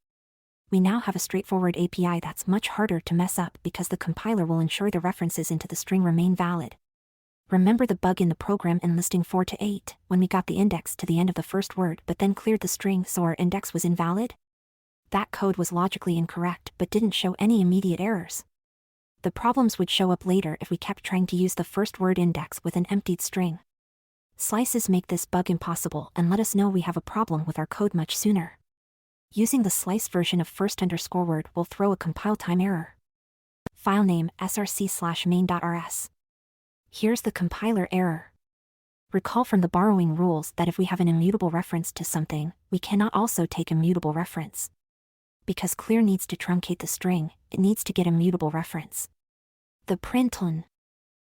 We now have a straightforward API that's much harder to mess up because the compiler will ensure the references into the string remain valid. Remember the bug in the program in listing 4 to 8, when we got the index to the end of the first word but then cleared the string so our index was invalid? That code was logically incorrect but didn't show any immediate errors. The problems would show up later if we kept trying to use the first word index with an emptied string. Slices make this bug impossible and let us know we have a problem with our code much sooner. Using the slice version of first_word will throw a compile time error. File name src/main.rs. Here's the compiler error. Recall from the borrowing rules that if we have an immutable reference to something, we cannot also take immutable reference. Because clear needs to truncate the string, it needs to get a mutable reference. The println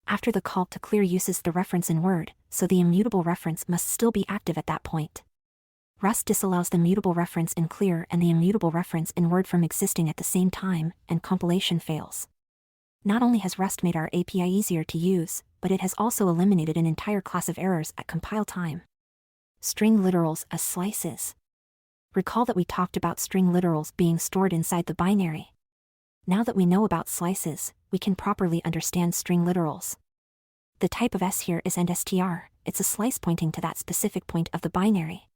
after the call to clear uses the reference in word, so the immutable reference must still be active at that point. Rust disallows the mutable reference in clear and the immutable reference in word from existing at the same time, and compilation fails. Not only has Rust made our API easier to use, but it has also eliminated an entire class of errors at compile time. String literals as slices. Recall that we talked about string literals being stored inside the binary. Now that we know about slices, we can properly understand string literals. The type of S here is AndStr, it's a slice pointing to that specific point of the binary.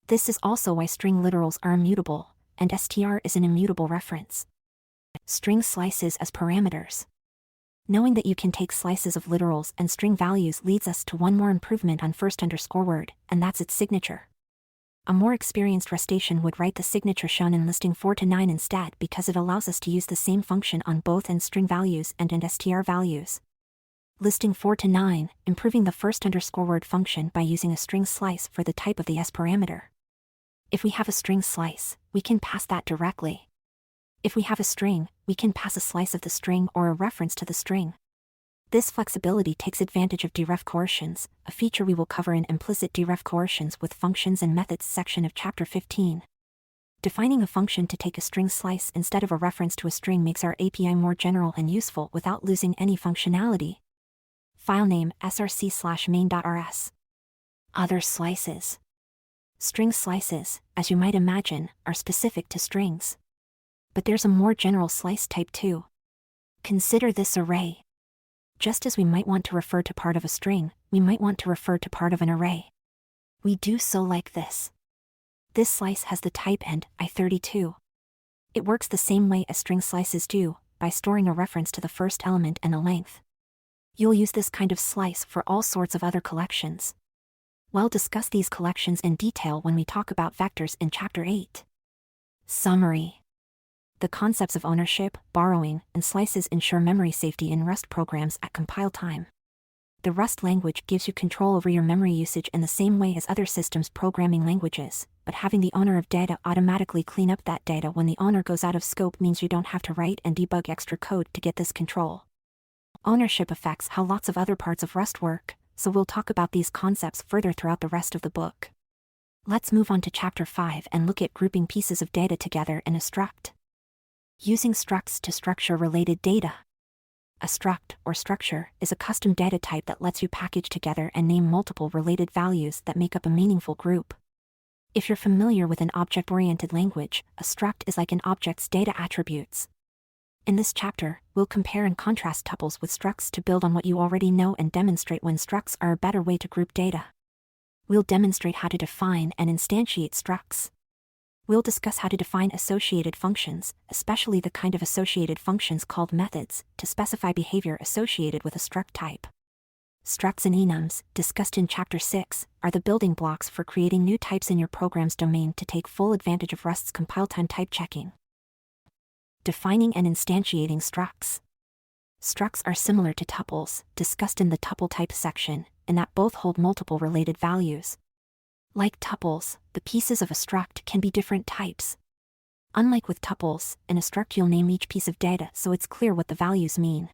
This is also why string literals are immutable, and str is an immutable reference. String slices as parameters. Knowing that you can take slices of literals and string values leads us to one more improvement on first_word, and that's its signature. A more experienced Rustacean would write the signature shown in listing 4 to 9 instead because it allows us to use the same function on both string values and str values. Listing 4 to 9, improving the first_word function by using a string slice for the type of the S parameter. If we have a string slice, we can pass that directly. If we have a string, we can pass a slice of the string or a reference to the string. This flexibility takes advantage of deref coercions, a feature we will cover in Implicit Deref Coercions with Functions and Methods section of Chapter 15. Defining a function to take a string slice instead of a reference to a string makes our API more general and useful without losing any functionality. File name src/main.rs. Other slices. String slices, as you might imagine, are specific to strings. But there's a more general slice type too. Consider this array. Just as we might want to refer to part of a string, we might want to refer to part of an array. We do so like this. This slice has the type end I32. It works the same way as string slices do, by storing a reference to the first element and a length. You'll use this kind of slice for all sorts of other collections. We'll discuss these collections in detail when we talk about vectors in Chapter 8. Summary. The concepts of ownership, borrowing, and slices ensure memory safety in Rust programs at compile time. The Rust language gives you control over your memory usage in the same way as other systems programming languages, but having the owner of data automatically clean up that data when the owner goes out of scope means you don't have to write and debug extra code to get this control. Ownership affects how lots of other parts of Rust work, so we'll talk about these concepts further throughout the rest of the book. Let's move on to Chapter 5 and look at grouping pieces of data together in a struct. Using structs to structure related data. A struct, or structure, is a custom data type that lets you package together and name multiple related values that make up a meaningful group. If you're familiar with an object-oriented language, a struct is like an object's data attributes. In this chapter, we'll compare and contrast tuples with structs to build on what you already know and demonstrate when structs are a better way to group data. We'll demonstrate how to define and instantiate structs. We'll discuss how to define associated functions, especially the kind of associated functions called methods, to specify behavior associated with a struct type. Structs and enums, discussed in Chapter 6, are the building blocks for creating new types in your program's domain to take full advantage of Rust's compile-time type checking. Defining and instantiating structs. Structs are similar to tuples, discussed in the tuple type section, in that both hold multiple related values. Like tuples, the pieces of a struct can be different types. Unlike with tuples, in a struct you'll name each piece of data so it's clear what the values mean.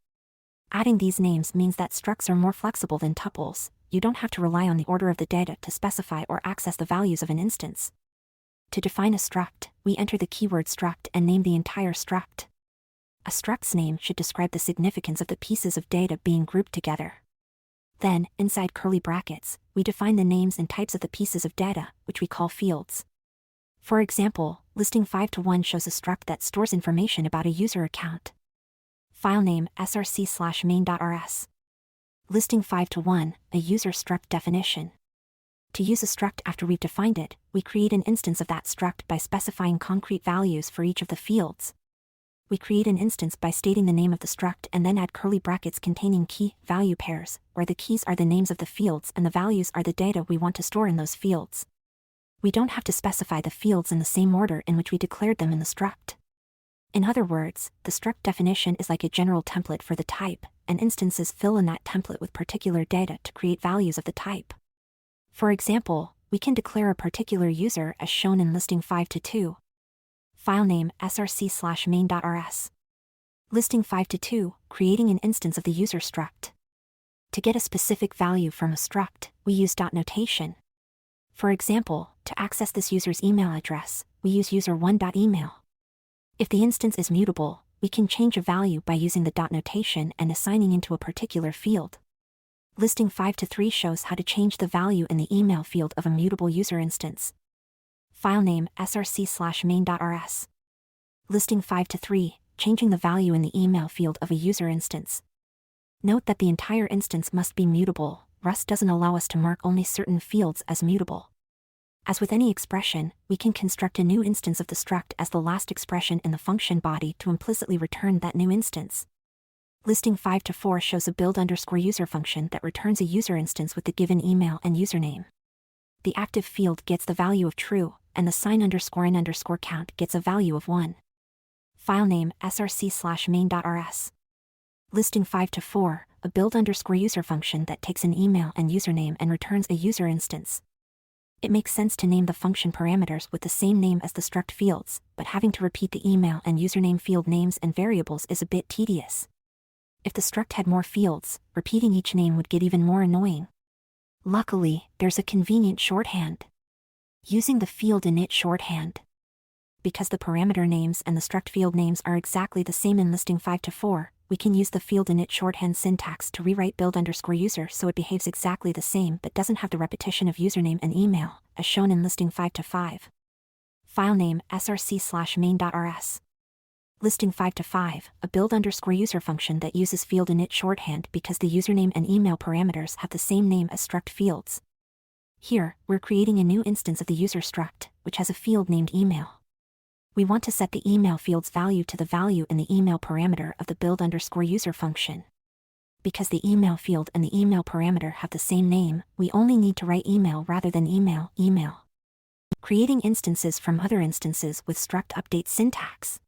Adding these names means that structs are more flexible than tuples. You don't have to rely on the order of the data to specify or access the values of an instance. To define a struct, we enter the keyword struct and name the entire struct. A struct's name should describe the significance of the pieces of data being grouped together. Then, inside curly brackets, we define the names and types of the pieces of data, which we call fields. For example, listing 5 to 1 shows a struct that stores information about a user account. File name src/main.rs. Listing 5 to 1, a user struct definition. To use a struct after we've defined it, we create an instance of that struct by specifying concrete values for each of the fields. We create an instance by stating the name of the struct and then add curly brackets containing key-value pairs, where the keys are the names of the fields and the values are the data we want to store in those fields. We don't have to specify the fields in the same order in which we declared them in the struct. In other words, the struct definition is like a general template for the type, and instances fill in that template with particular data to create values of the type. For example, we can declare a particular user as shown in listing 5 to 2. File name src/main.rs. Listing 5 to 2, creating an instance of the user struct. To get a specific value from a struct, we use dot notation. For example, to access this user's email address, we use user1.email. If the instance is mutable, we can change a value by using the dot notation and assigning into a particular field. Listing 5 to 3 shows how to change the value in the email field of a mutable user instance. File name src/main.rs. Listing 5 to 3, changing the value in the email field of a user instance. Note that the entire instance must be mutable. Rust doesn't allow us to mark only certain fields as mutable. As with any expression, we can construct a new instance of the struct as the last expression in the function body to implicitly return that new instance. Listing 5 to 4 shows a build_user function that returns a user instance with the given email and username. The active field gets the value of true, and the sign_in_count gets a value of 1. File name src/main.rs. Listing 5 to 4, a build_user function that takes an email and username and returns a user instance. It makes sense to name the function parameters with the same name as the struct fields, but having to repeat the email and username field names and variables is a bit tedious. If the struct had more fields, repeating each name would get even more annoying. Luckily, there's a convenient shorthand. Using the field init shorthand. Because the parameter names and the struct field names are exactly the same in listing 5 to 4, we can use the field init shorthand syntax to rewrite build_user so it behaves exactly the same but doesn't have the repetition of username and email, as shown in listing 5 to 5. File name src/main.rs. Listing 5 to 5, a build_user function that uses field init shorthand because the username and email parameters have the same name as struct fields. Here, we're creating a new instance of the user struct, which has a field named email. We want to set the email field's value to the value in the email parameter of the build_user function. Because the email field and the email parameter have the same name, we only need to write email rather than email. Creating instances from other instances with struct update syntax.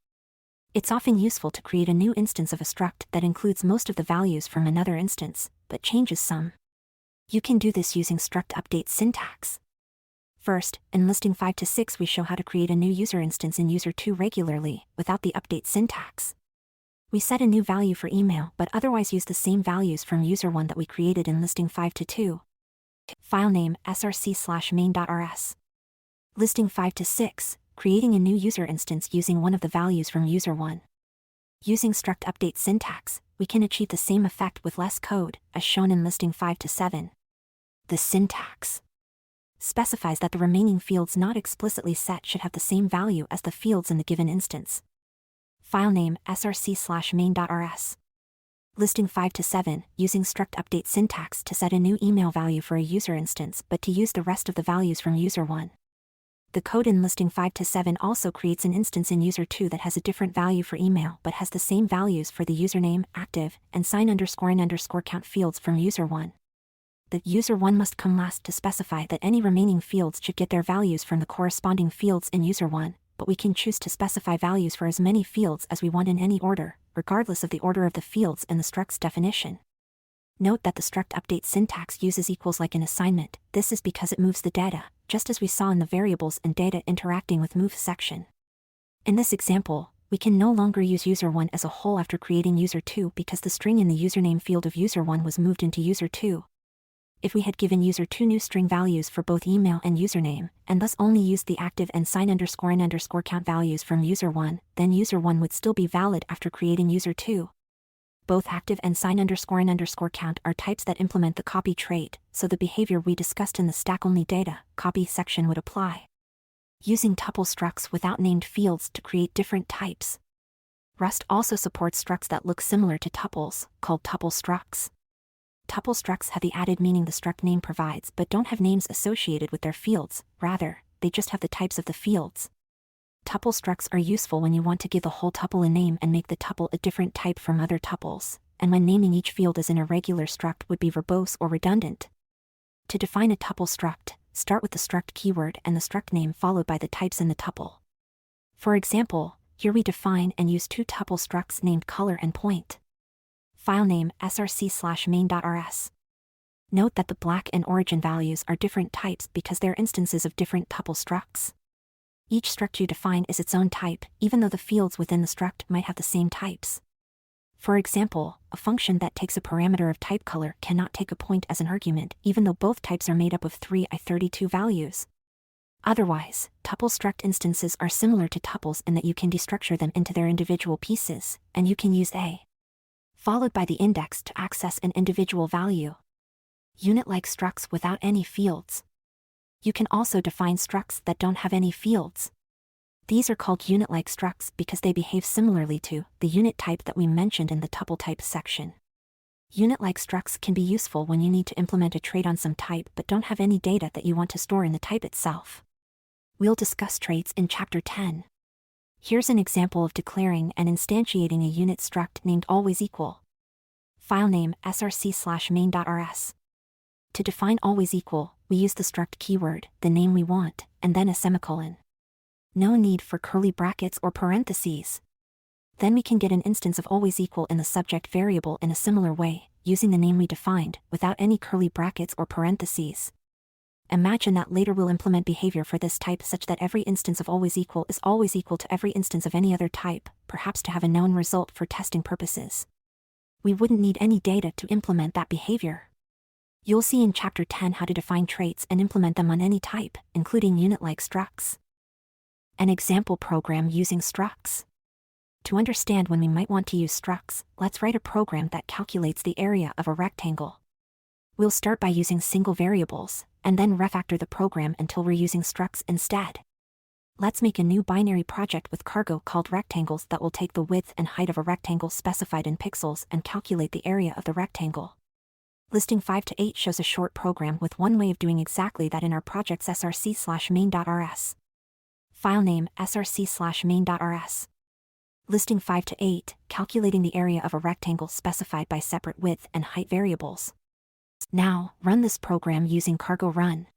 It's often useful to create a new instance of a struct that includes most of the values from another instance, but changes some. You can do this using struct update syntax. First, in listing 5 to 6 we show how to create a new user instance in user2 regularly, without the update syntax. We set a new value for email but otherwise use the same values from user1 that we created in listing 5 to 2. File name src/main.rs. Listing 5 to 6, creating a new user instance using one of the values from user1. Using struct update syntax, we can achieve the same effect with less code, as shown in listing 5 to 7. The syntax specifies that the remaining fields not explicitly set should have the same value as the fields in the given instance. File name src/main.rs. Listing 5 to 7, using struct update syntax to set a new email value for a user instance but to use the rest of the values from user1. The code in listing 5 to 7 also creates an instance in user2 that has a different value for email but has the same values for the username, active, and sign_in_count fields from user1. The user1 must come last to specify that any remaining fields should get their values from the corresponding fields in user1, but we can choose to specify values for as many fields as we want in any order, regardless of the order of the fields in the struct's definition. Note that the struct update syntax uses equals like an assignment. This is because it moves the data, just as we saw in the variables and data interacting with move section. In this example, we can no longer use user1 as a whole after creating user2 because the string in the username field of user1 was moved into user2. If we had given user2 new string values for both email and username, and thus only used the active and sign_in_count values from user1, then user1 would still be valid after creating user2. Both active and sign_in_count are types that implement the copy trait, so the behavior we discussed in the stack-only data copy section would apply. Using tuple structs without named fields to create different types. Rust also supports structs that look similar to tuples, called tuple structs. Tuple structs have the added meaning the struct name provides but don't have names associated with their fields, rather, they just have the types of the fields. Tuple structs are useful when you want to give the whole tuple a name and make the tuple a different type from other tuples, and when naming each field as an irregular struct would be verbose or redundant. To define a tuple struct, start with the struct keyword and the struct name followed by the types in the tuple. For example, here we define and use two tuple structs named color and point. File name src/main.rs. Note that the black and origin values are different types because they're instances of different tuple structs. Each struct you define is its own type, even though the fields within the struct might have the same types. For example, a function that takes a parameter of type color cannot take a point as an argument even though both types are made up of three i32 values. Otherwise, tuple struct instances are similar to tuples in that you can destructure them into their individual pieces, and you can use a followed by the index to access an individual value. Unit-like structs without any fields. You can also define structs that don't have any fields. These are called unit-like structs because they behave similarly to the unit type that we mentioned in the tuple type section. Unit-like structs can be useful when you need to implement a trait on some type but don't have any data that you want to store in the type itself. We'll discuss traits in Chapter 10. Here's an example of declaring and instantiating a unit struct named always_equal. File name src/main.rs. To define always_equal, we use the struct keyword, the name we want, and then a semicolon. No need for curly brackets or parentheses. Then we can get an instance of always_equal in the subject variable in a similar way, using the name we defined, without any curly brackets or parentheses. Imagine that later we'll implement behavior for this type such that every instance of always_equal is always equal to every instance of any other type, perhaps to have a known result for testing purposes. We wouldn't need any data to implement that behavior. You'll see in Chapter 10 how to define traits and implement them on any type, including unit-like structs. An example program using structs. To understand when we might want to use structs, let's write a program that calculates the area of a rectangle. We'll start by using single variables, and then refactor the program until we're using structs instead. Let's make a new binary project with cargo called rectangles that will take the width and height of a rectangle specified in pixels and calculate the area of the rectangle. Listing 5 to 8 shows a short program with one way of doing exactly that in our project's src/main.rs. File name src/main.rs. Listing 5 to 8, calculating the area of a rectangle specified by separate width and height variables. Now, run this program using cargo run.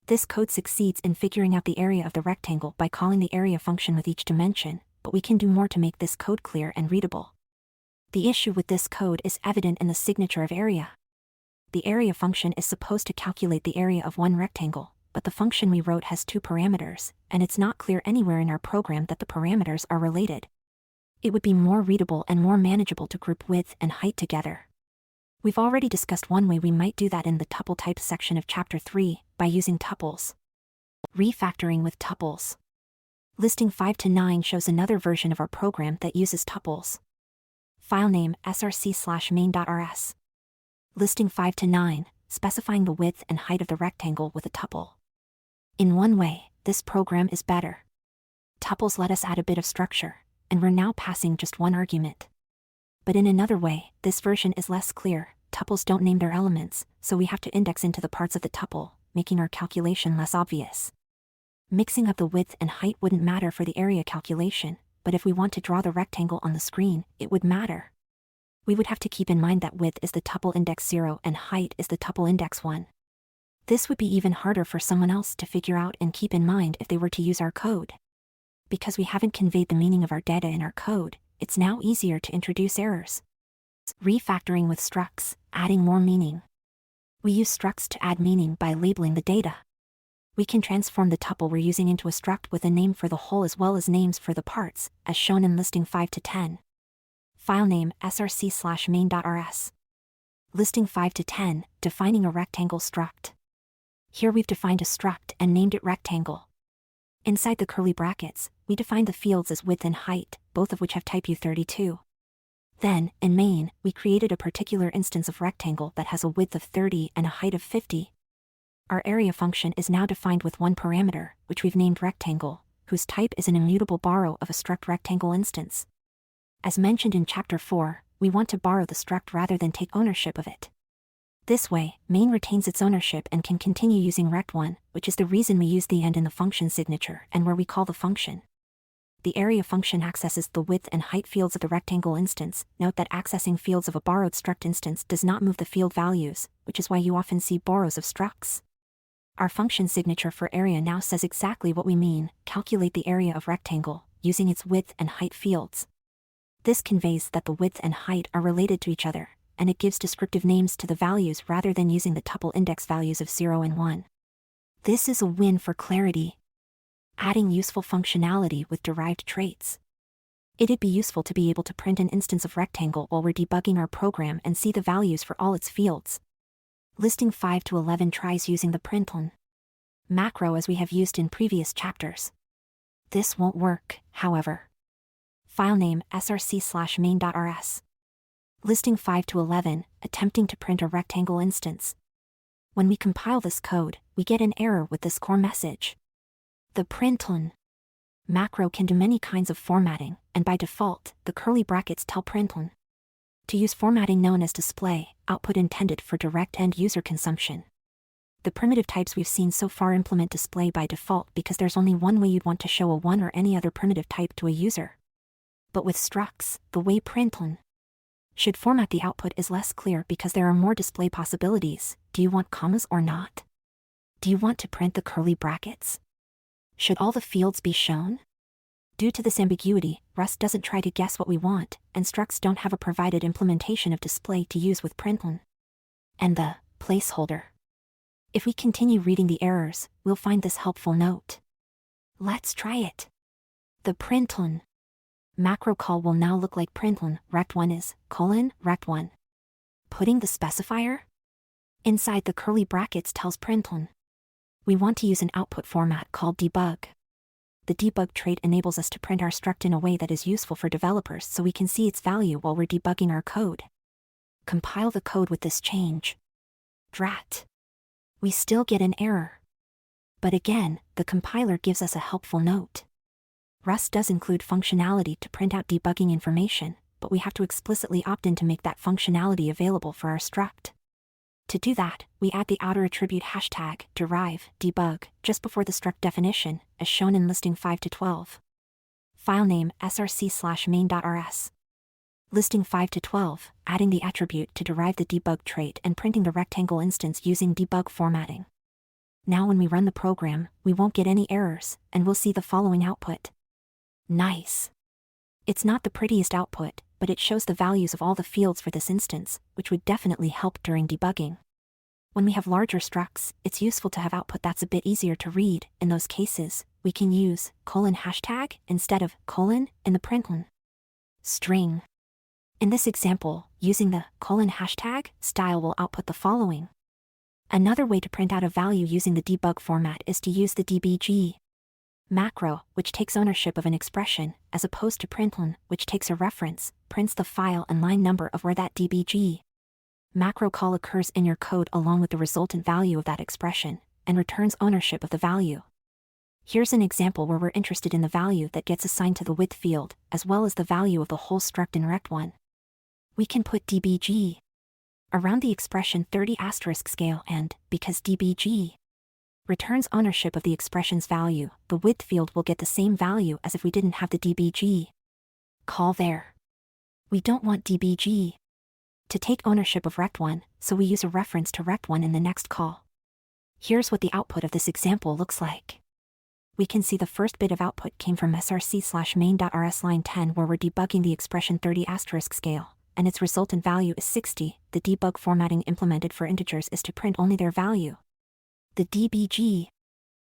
This code succeeds in figuring out the area of the rectangle by calling the area function with each dimension, but we can do more to make this code clear and readable. The issue with this code is evident in the signature of area. The area function is supposed to calculate the area of one rectangle, but the function we wrote has two parameters, and it's not clear anywhere in our program that the parameters are related. It would be more readable and more manageable to group width and height together. We've already discussed one way we might do that in the tuple type section of Chapter 3, by using tuples. Refactoring with tuples. Listing 5 to 9 shows another version of our program that uses tuples. File name src/main.rs. Listing 5 to 9, specifying the width and height of the rectangle with a tuple. In one way, this program is better. Tuples let us add a bit of structure, and we're now passing just one argument. But in another way, this version is less clear. Tuples don't name their elements, so we have to index into the parts of the tuple, making our calculation less obvious. Mixing up the width and height wouldn't matter for the area calculation, but if we want to draw the rectangle on the screen, it would matter. We would have to keep in mind that width is the tuple index 0 and height is the tuple index 1. This would be even harder for someone else to figure out and keep in mind if they were to use our code. Because we haven't conveyed the meaning of our data in our code, it's now easier to introduce errors. Refactoring with structs, adding more meaning. We use structs to add meaning by labeling the data. We can transform the tuple we're using into a struct with a name for the whole as well as names for the parts, as shown in listing 5 to 10. File name src/main.rs. Listing 5 to 10, defining a rectangle struct. Here we've defined a struct and named it rectangle. Inside the curly brackets, we define the fields as width and height, both of which have type U32. Then, in main, we created a particular instance of rectangle that has a width of 30 and a height of 50. Our area function is now defined with one parameter, which we've named rectangle, whose type is an immutable borrow of a struct rectangle instance. As mentioned in Chapter 4, we want to borrow the struct rather than take ownership of it. This way, main retains its ownership and can continue using rect1, which is the reason we use the and in the function signature and where we call the function. The area function accesses the width and height fields of the rectangle instance. Note that accessing fields of a borrowed struct instance does not move the field values, which is why you often see borrows of structs. Our function signature for area now says exactly what we mean: calculate the area of rectangle, using its width and height fields. This conveys that the width and height are related to each other, and it gives descriptive names to the values rather than using the tuple index values of 0 and 1. This is a win for clarity. Adding useful functionality with derived traits. It'd be useful to be able to print an instance of rectangle while we're debugging our program and see the values for all its fields. Listing 5 to 11 tries using the println macro as we have used in previous chapters. This won't work, however. File name src/main.rs. Listing 5 to 11, attempting to print a rectangle instance. When we compile this code, we get an error with this core message. The println macro can do many kinds of formatting, and by default, the curly brackets tell println to use formatting known as display output intended for direct end-user consumption. The primitive types we've seen so far implement display by default because there's only one way you'd want to show a 1 or any other primitive type to a user. But with structs, the way println should format the output is less clear because there are more display possibilities. Do you want commas or not? Do you want to print the curly brackets? Should all the fields be shown? Due to this ambiguity, Rust doesn't try to guess what we want, and structs don't have a provided implementation of display to use with println and the placeholder. If we continue reading the errors, we'll find this helpful note. Let's try it. The println macro call will now look like println rect1 is :rect1. Putting the specifier inside the curly brackets tells println we want to use an output format called debug. The debug trait enables us to print our struct in a way that is useful for developers so we can see its value while we're debugging our code. Compile the code with this change. Drat. We still get an error. But again, the compiler gives us a helpful note. Rust does include functionality to print out debugging information, but we have to explicitly opt in to make that functionality available for our struct. To do that, we add the outer attribute hashtag derive debug just before the struct definition, as shown in listing 5 to 12. File name src/main.rs. Listing 5 to 12, adding the attribute to derive the debug trait and printing the rectangle instance using debug formatting. Now when we run the program, we won't get any errors, and we'll see the following output. Nice. It's not the prettiest output, but it shows the values of all the fields for this instance, which would definitely help during debugging. When we have larger structs, it's useful to have output that's a bit easier to read. In those cases, we can use :# instead of : in the println string. In this example, using the :# style will output the following. Another way to print out a value using the debug format is to use the dbg macro, which takes ownership of an expression, as opposed to println, which takes a reference, prints the file and line number of where that dbg macro call occurs in your code along with the resultant value of that expression, and returns ownership of the value. Here's an example where we're interested in the value that gets assigned to the width field, as well as the value of the whole struct in rect1. We can put dbg around the expression 30 asterisk scale and, because dbg returns ownership of the expression's value, the width field will get the same value as if we didn't have the dbg call there. We don't want dbg to take ownership of rect1, so we use a reference to rect1 in the next call. Here's what the output of this example looks like. We can see the first bit of output came from src/main.rs line 10 where we're debugging the expression 30 asterisk scale, and its resultant value is 60. The debug formatting implemented for integers is to print only their value. The dbg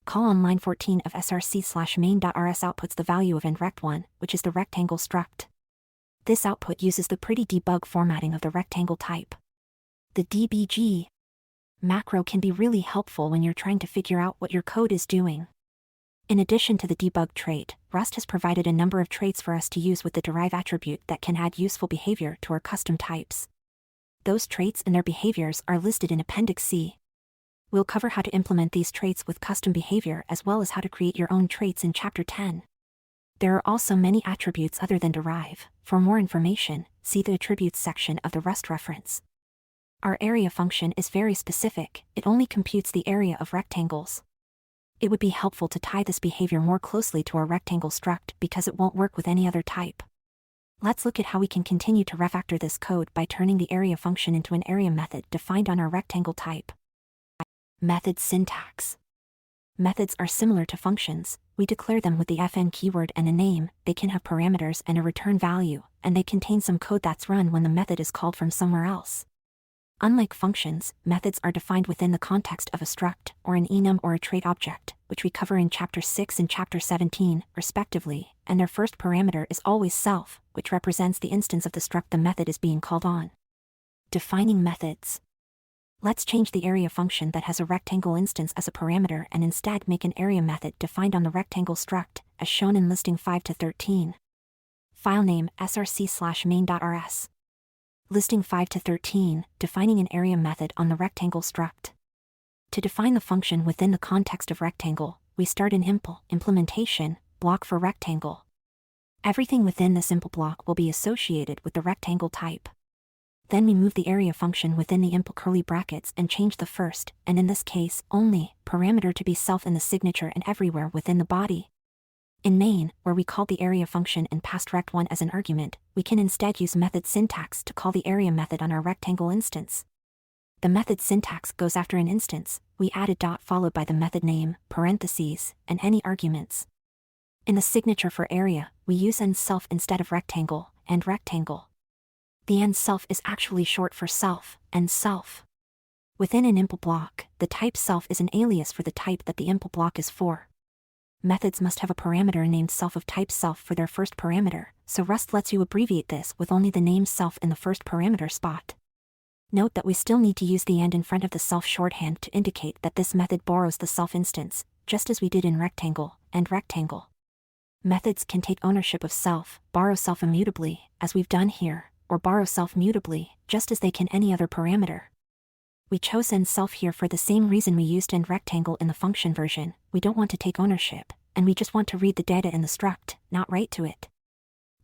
call on line 14 of src/main.rs outputs the value of rect1, which is the rectangle struct. This output uses the pretty debug formatting of the rectangle type. The dbg macro can be really helpful when you're trying to figure out what your code is doing. In addition to the debug trait, Rust has provided a number of traits for us to use with the derive attribute that can add useful behavior to our custom types. Those traits and their behaviors are listed in Appendix C. We'll cover how to implement these traits with custom behavior as well as how to create your own traits in Chapter 10. There are also many attributes other than derive. For more information, see the attributes section of the Rust reference. Our area function is very specific, it only computes the area of rectangles. It would be helpful to tie this behavior more closely to our rectangle struct because it won't work with any other type. Let's look at how we can continue to refactor this code by turning the area function into an area method defined on our rectangle type. Method syntax. Methods are similar to functions. We declare them with the fn keyword and a name, they can have parameters and a return value, and they contain some code that's run when the method is called from somewhere else. Unlike functions, methods are defined within the context of a struct, or an enum or a trait object, which we cover in Chapter 6 and Chapter 17, respectively, and their first parameter is always self, which represents the instance of the struct the method is being called on. Defining methods. Let's change the area function that has a rectangle instance as a parameter and instead make an area method defined on the rectangle struct, as shown in listing 5 to 13. File name src/main.rs. Listing 5 to 13, defining an area method on the rectangle struct. To define the function within the context of rectangle, we start an implementation block for rectangle. Everything within this impl block will be associated with the rectangle type. Then we move the area function within the impl curly brackets and change the first, and in this case, only, parameter to be self in the signature and everywhere within the body. In main, where we called the area function and passed rect1 as an argument, we can instead use method syntax to call the area method on our rectangle instance. The method syntax goes after an instance, we add a dot followed by the method name, parentheses, and any arguments. In the signature for area, we use endSelf instead of rectangle, and rectangle. The endSelf is actually short for self, and self. Within an impl block, the type self is an alias for the type that the impl block is for. Methods must have a parameter named self of type self for their first parameter, so Rust lets you abbreviate this with only the name self in the first parameter spot. Note that we still need to use the end in front of the self shorthand to indicate that this method borrows the self instance, just as we did in rectangle and rectangle. Methods can take ownership of self, borrow self immutably, as we've done here, or borrow self mutably, just as they can any other parameter. We chose endSelf here for the same reason we used endRectangle in the function version. We don't want to take ownership, and we just want to read the data in the struct, not write to it.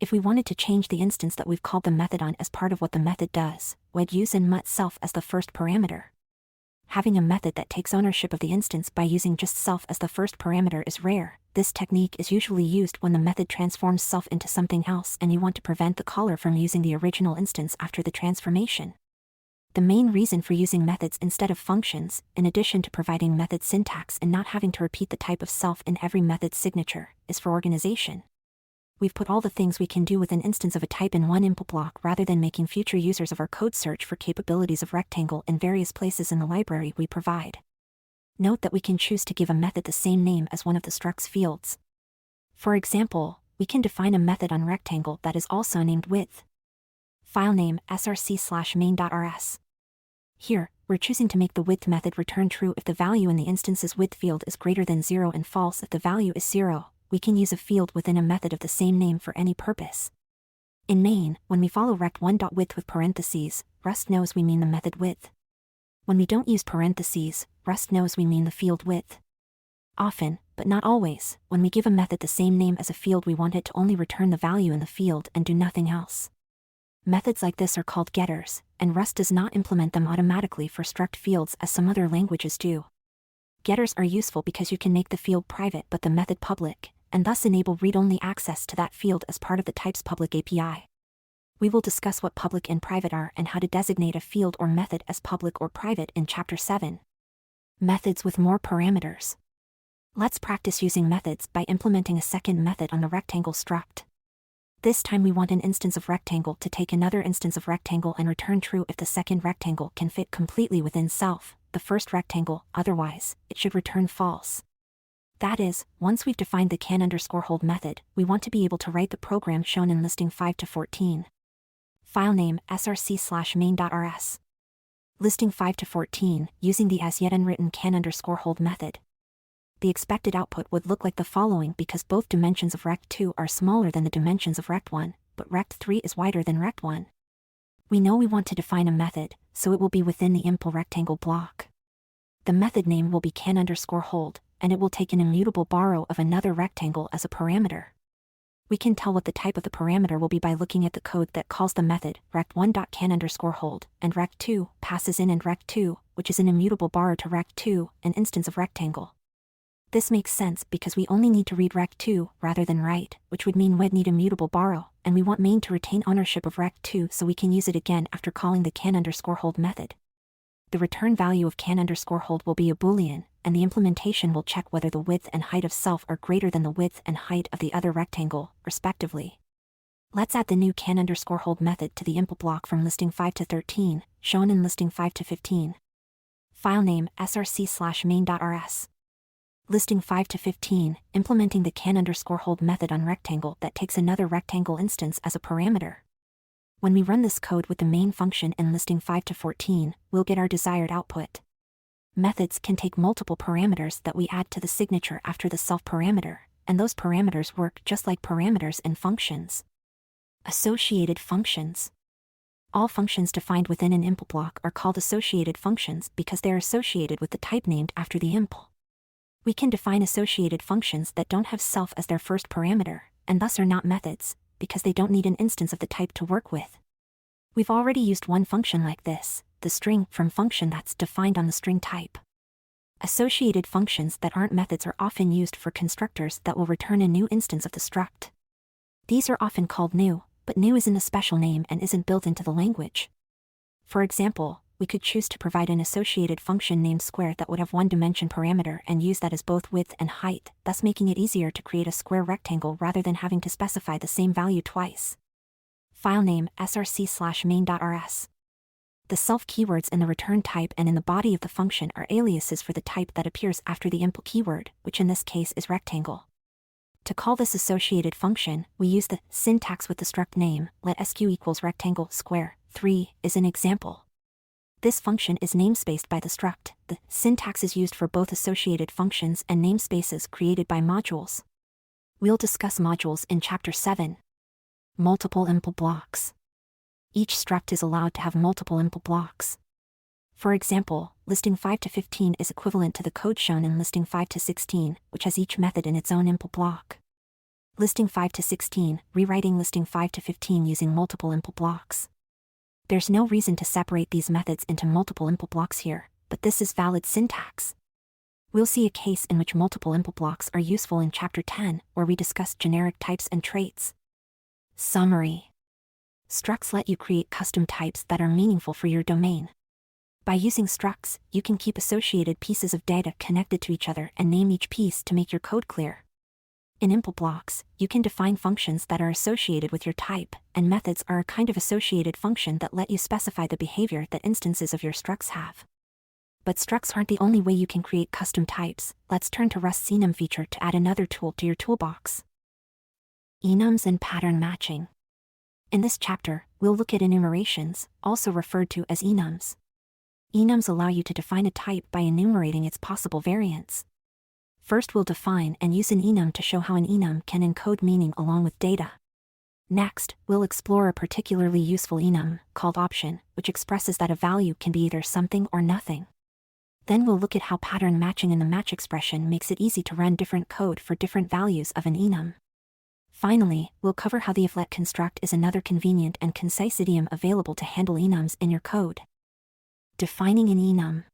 If we wanted to change the instance that we've called the method on as part of what the method does, we'd use endMut_self as the first parameter. Having a method that takes ownership of the instance by using just self as the first parameter is rare. This technique is usually used when the method transforms self into something else and you want to prevent the caller from using the original instance after the transformation. The main reason for using methods instead of functions, in addition to providing method syntax and not having to repeat the type of self in every method signature, is for organization. We've put all the things we can do with an instance of a type in one impl block rather than making future users of our code search for capabilities of rectangle in various places in the library we provide. Note that we can choose to give a method the same name as one of the structs fields. For example, we can define a method on rectangle that is also named width. File name src/main.rs. Here, we're choosing to make the width method return true if the value in the instance's width field is greater than 0 and false if the value is 0. We can use a field within a method of the same name for any purpose. In main, when we follow rect1.width with parentheses, Rust knows we mean the method width. When we don't use parentheses, Rust knows we mean the field width. Often, but not always, when we give a method the same name as a field we want it to only return the value in the field and do nothing else. Methods like this are called getters, and Rust does not implement them automatically for struct fields as some other languages do. Getters are useful because you can make the field private but the method public, and thus enable read-only access to that field as part of the type's public API. We will discuss what public and private are and how to designate a field or method as public or private in Chapter 7. Methods with more parameters. Let's practice using methods by implementing a second method on the rectangle struct. This time we want an instance of rectangle to take another instance of rectangle and return true if the second rectangle can fit completely within self, the first rectangle, otherwise, it should return false. That is, once we've defined the can_hold method, we want to be able to write the program shown in listing 5 to 14. File name src/main.rs. Listing 5 to 14, using the as yet unwritten can_hold method. the expected output would look like the following because both dimensions of rect2 are smaller than the dimensions of rect1, but rect3 is wider than rect1. We know we want to define a method, so it will be within the impl rectangle block. The method name will be can_hold, and it will take an immutable borrow of another rectangle as a parameter. We can tell what the type of the parameter will be by looking at the code that calls the method rect1.can_hold, and rect2 passes in and rect2, which is an immutable borrow to rect2, an instance of rectangle. This makes sense because we only need to read rect2 rather than write, which would mean we'd need immutable borrow, and we want main to retain ownership of rect2 so we can use it again after calling the can_hold method. The return value of can_hold will be a boolean, and the implementation will check whether the width and height of self are greater than the width and height of the other rectangle, respectively. Let's add the new can_hold method to the impl block from listing 5 to 13, shown in listing 5 to 15. File name src/main.rs. Listing 5 to 15, implementing the can_hold method on rectangle that takes another rectangle instance as a parameter. When we run this code with the main function in listing 5 to 14, we'll get our desired output. Methods can take multiple parameters that we add to the signature after the self parameter, and those parameters work just like parameters in functions. Associated functions. All functions defined within an impl block are called associated functions because they are associated with the type named after the impl. We can define associated functions that don't have self as their first parameter, and thus are not methods, because they don't need an instance of the type to work with. We've already used one function like this, the string from function that's defined on the string type. Associated functions that aren't methods are often used for constructors that will return a new instance of the struct. These are often called new, but new isn't a special name and isn't built into the language. For example, we could choose to provide an associated function named square that would have one dimension parameter and use that as both width and height, thus making it easier to create a square rectangle rather than having to specify the same value twice. File name src/main.rs. The self keywords in the return type and in the body of the function are aliases for the type that appears after the impl keyword, which in this case is rectangle. To call this associated function, we use the syntax with the struct name, let sq equals rectangle square 3 is an example. This function is namespaced by the struct. The syntax is used for both associated functions and namespaces created by modules. We'll discuss modules in Chapter 7. Multiple impl blocks. Each struct is allowed to have multiple impl blocks. For example, listing 5 to 15 is equivalent to the code shown in listing 5 to 16, which has each method in its own impl block. Listing 5 to 16, rewriting listing 5 to 15 using multiple impl blocks. There's no reason to separate these methods into multiple impl blocks here, but this is valid syntax. We'll see a case in which multiple impl blocks are useful in Chapter 10, where we discuss generic types and traits. Summary. Structs let you create custom types that are meaningful for your domain. By using structs, you can keep associated pieces of data connected to each other and name each piece to make your code clear. In impl blocks, you can define functions that are associated with your type, and methods are a kind of associated function that let you specify the behavior that instances of your structs have. But structs aren't the only way you can create custom types. Let's turn to Rust's Enum feature to add another tool to your toolbox. Enums and pattern matching. In this chapter, we'll look at enumerations, also referred to as enums. Enums allow you to define a type by enumerating its possible variants. First, we'll define and use an enum to show how an enum can encode meaning along with data. Next, we'll explore a particularly useful enum, called option, which expresses that a value can be either something or nothing. Then we'll look at how pattern matching in the match expression makes it easy to run different code for different values of an enum. Finally, we'll cover how the if-let construct is another convenient and concise idiom available to handle enums in your code. Defining an enum.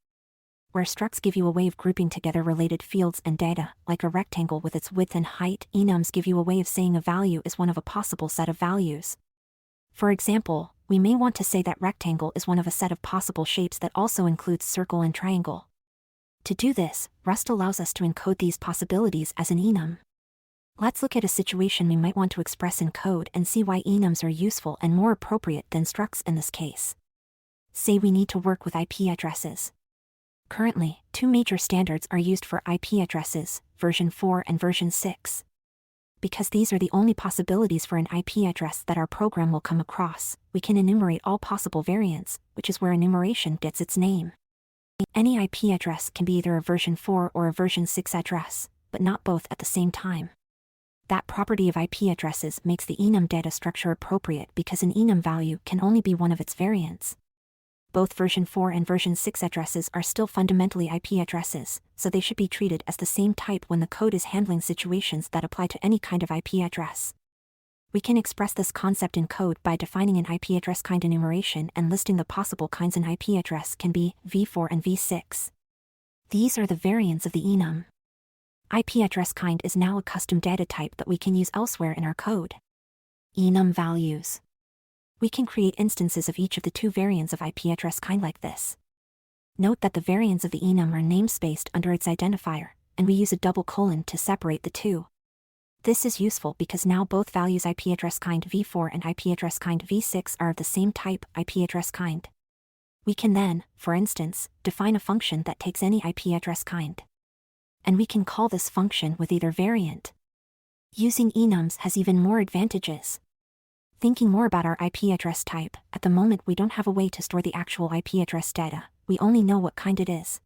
Where structs give you a way of grouping together related fields and data, like a rectangle with its width and height, enums give you a way of saying a value is one of a possible set of values. For example, we may want to say that rectangle is one of a set of possible shapes that also includes circle and triangle. To do this, Rust allows us to encode these possibilities as an enum. Let's look at a situation we might want to express in code and see why enums are useful and more appropriate than structs in this case. Say we need to work with IP addresses. Currently, two major standards are used for IP addresses, version 4 and version 6. Because these are the only possibilities for an IP address that our program will come across, we can enumerate all possible variants, which is where enumeration gets its name. Any IP address can be either a version 4 or a version 6 address, but not both at the same time. That property of IP addresses makes the enum data structure appropriate because an enum value can only be one of its variants. Both version 4 and version 6 addresses are still fundamentally IP addresses, so they should be treated as the same type when the code is handling situations that apply to any kind of IP address. We can express this concept in code by defining an IP address kind enumeration and listing the possible kinds an IP address can be, v4 and v6. These are the variants of the enum. IP address kind is now a custom data type that we can use elsewhere in our code. Enum values. We can create instances of each of the two variants of IP address kind like this. Note that the variants of the enum are namespaced under its identifier, and we use a double colon to separate the two. This is useful because now both values IP address kind v4 and IP address kind v6 are of the same type, IP address kind. We can then, for instance, define a function that takes any IP address kind. And we can call this function with either variant. Using enums has even more advantages. Thinking more about our IP address type, at the moment we don't have a way to store the actual IP address data, we only know what kind it is.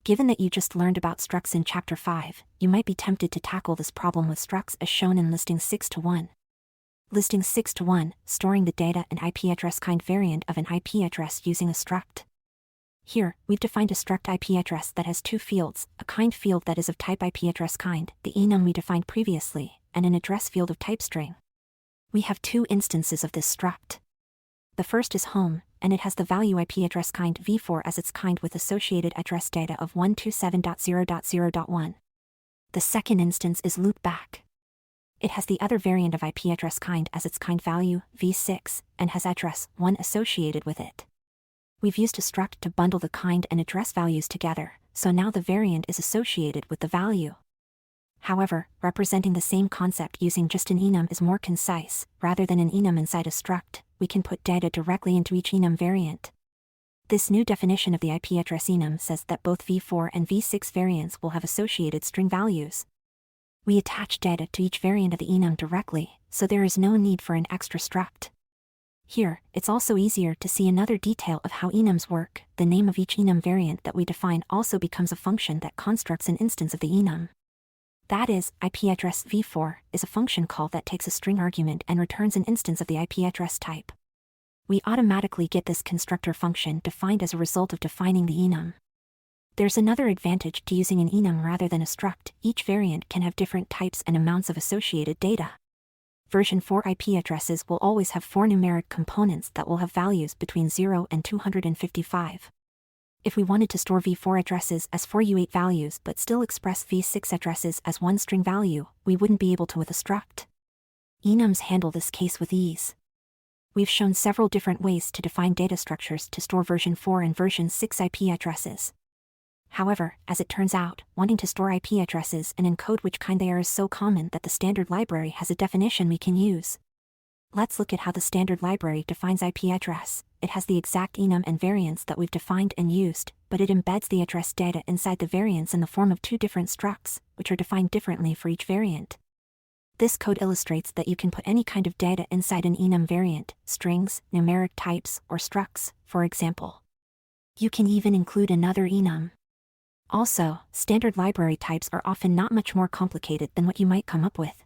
Given that you just learned about structs in Chapter 5, you might be tempted to tackle this problem with structs as shown in Listing 6-1. Listing 6-1, storing the data and IP address kind variant of an IP address using a struct. Here, we've defined a struct IP address that has two fields, a kind field that is of type IP address kind, the enum we defined previously, and an address field of type string. We have two instances of this struct. The first is home, and it has the value IP address kind v4 as its kind with associated address data of 127.0.0.1. The second instance is loopback. It has the other variant of IP address kind as its kind value, v6, and has address 1 associated with it. We've used a struct to bundle the kind and address values together, so now the variant is associated with the value. However, representing the same concept using just an enum is more concise. Rather than an enum inside a struct, we can put data directly into each enum variant. This new definition of the IP address enum says that both v4 and v6 variants will have associated string values. We attach data to each variant of the enum directly, so there is no need for an extra struct. Here, it's also easier to see another detail of how enums work. The name of each enum variant that we define also becomes a function that constructs an instance of the enum. That is, IP address v4 is a function call that takes a string argument and returns an instance of the IP address type. We automatically get this constructor function defined as a result of defining the enum. There's another advantage to using an enum rather than a struct. Each variant can have different types and amounts of associated data. Version 4 IP addresses will always have 4 numeric components that will have values between 0 and 255. If we wanted to store v4 addresses as 4 U8 values but still express v6 addresses as 1 string value, we wouldn't be able to with a struct. Enums handle this case with ease. We've shown several different ways to define data structures to store version 4 and version 6 IP addresses. However, as it turns out, wanting to store IP addresses and encode which kind they are is so common that the standard library has a definition we can use. Let's look at how the standard library defines IP address. It has the exact enum and variants that we've defined and used, but it embeds the address data inside the variants in the form of two different structs, which are defined differently for each variant. This code illustrates that you can put any kind of data inside an enum variant, strings, numeric types, or structs, for example. You can even include another enum. Also, standard library types are often not much more complicated than what you might come up with.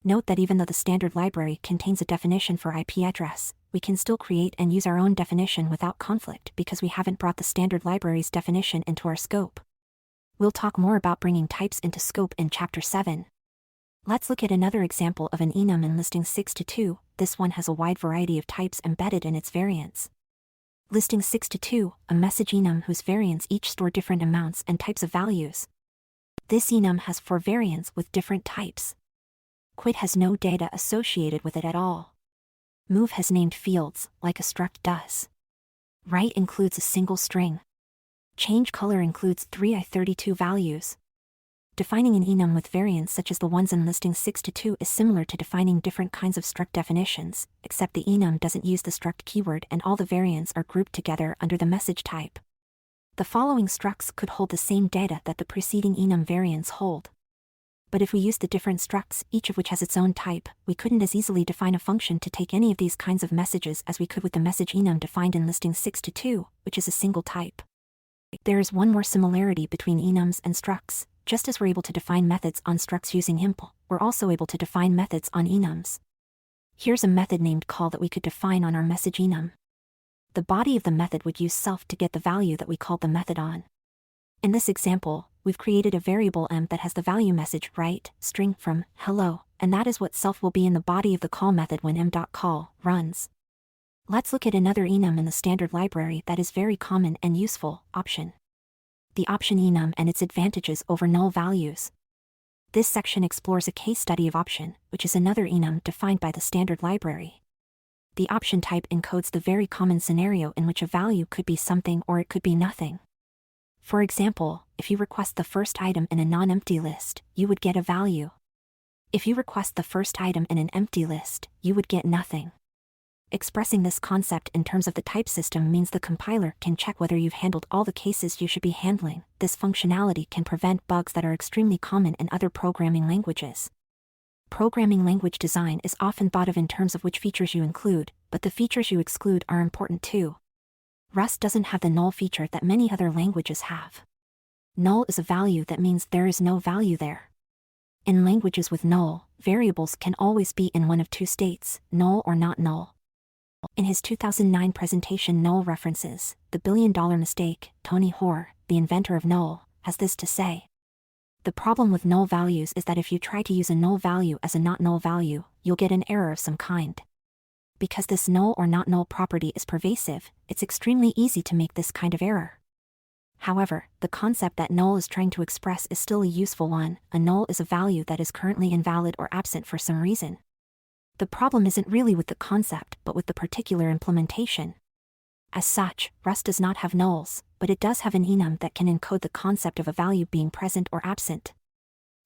Note that even though the standard library contains a definition for IP address, we can still create and use our own definition without conflict because we haven't brought the standard library's definition into our scope. We'll talk more about bringing types into scope in Chapter 7. Let's look at another example of an enum in Listing 6-2. This one has a wide variety of types embedded in its variants. Listing 6-2, a message enum whose variants each store different amounts and types of values. This enum has 4 variants with different types. Quit has no data associated with it at all. Move has named fields, like a struct does. Write includes a single string. Change color includes 3 I32 values. Defining an enum with variants such as the ones in Listing 6-2 is similar to defining different kinds of struct definitions, except the enum doesn't use the struct keyword and all the variants are grouped together under the message type. The following structs could hold the same data that the preceding enum variants hold. But if we use the different structs, each of which has its own type, we couldn't as easily define a function to take any of these kinds of messages as we could with the message enum defined in Listing 6-2, which is a single type. There is one more similarity between enums and structs. Just as we're able to define methods on structs using impl, we're also able to define methods on enums. Here's a method named call that we could define on our message enum. The body of the method would use self to get the value that we called the method on. In this example, we've created a variable m that has the value message write string from hello, and that is what self will be in the body of the call method when m.call runs. Let's look at another enum in the standard library that is very common and useful, option. The option enum and its advantages over null values. This section explores a case study of option, which is another enum defined by the standard library. The option type encodes the very common scenario in which a value could be something or it could be nothing. For example, if you request the first item in a non-empty list, you would get a value. If you request the first item in an empty list, you would get nothing. Expressing this concept in terms of the type system means the compiler can check whether you've handled all the cases you should be handling. This functionality can prevent bugs that are extremely common in other programming languages. Programming language design is often thought of in terms of which features you include, but the features you exclude are important too. Rust doesn't have the null feature that many other languages have. Null is a value that means there is no value there. In languages with null, variables can always be in one of two states, null or not null. In his 2009 presentation Null References, The Billion-Dollar Mistake, Tony Hoare, the inventor of null, has this to say. The problem with null values is that if you try to use a null value as a not null value, you'll get an error of some kind. Because this null or not null property is pervasive, it's extremely easy to make this kind of error. However, the concept that null is trying to express is still a useful one. A null is a value that is currently invalid or absent for some reason. The problem isn't really with the concept, but with the particular implementation. As such, Rust does not have nulls, but it does have an enum that can encode the concept of a value being present or absent.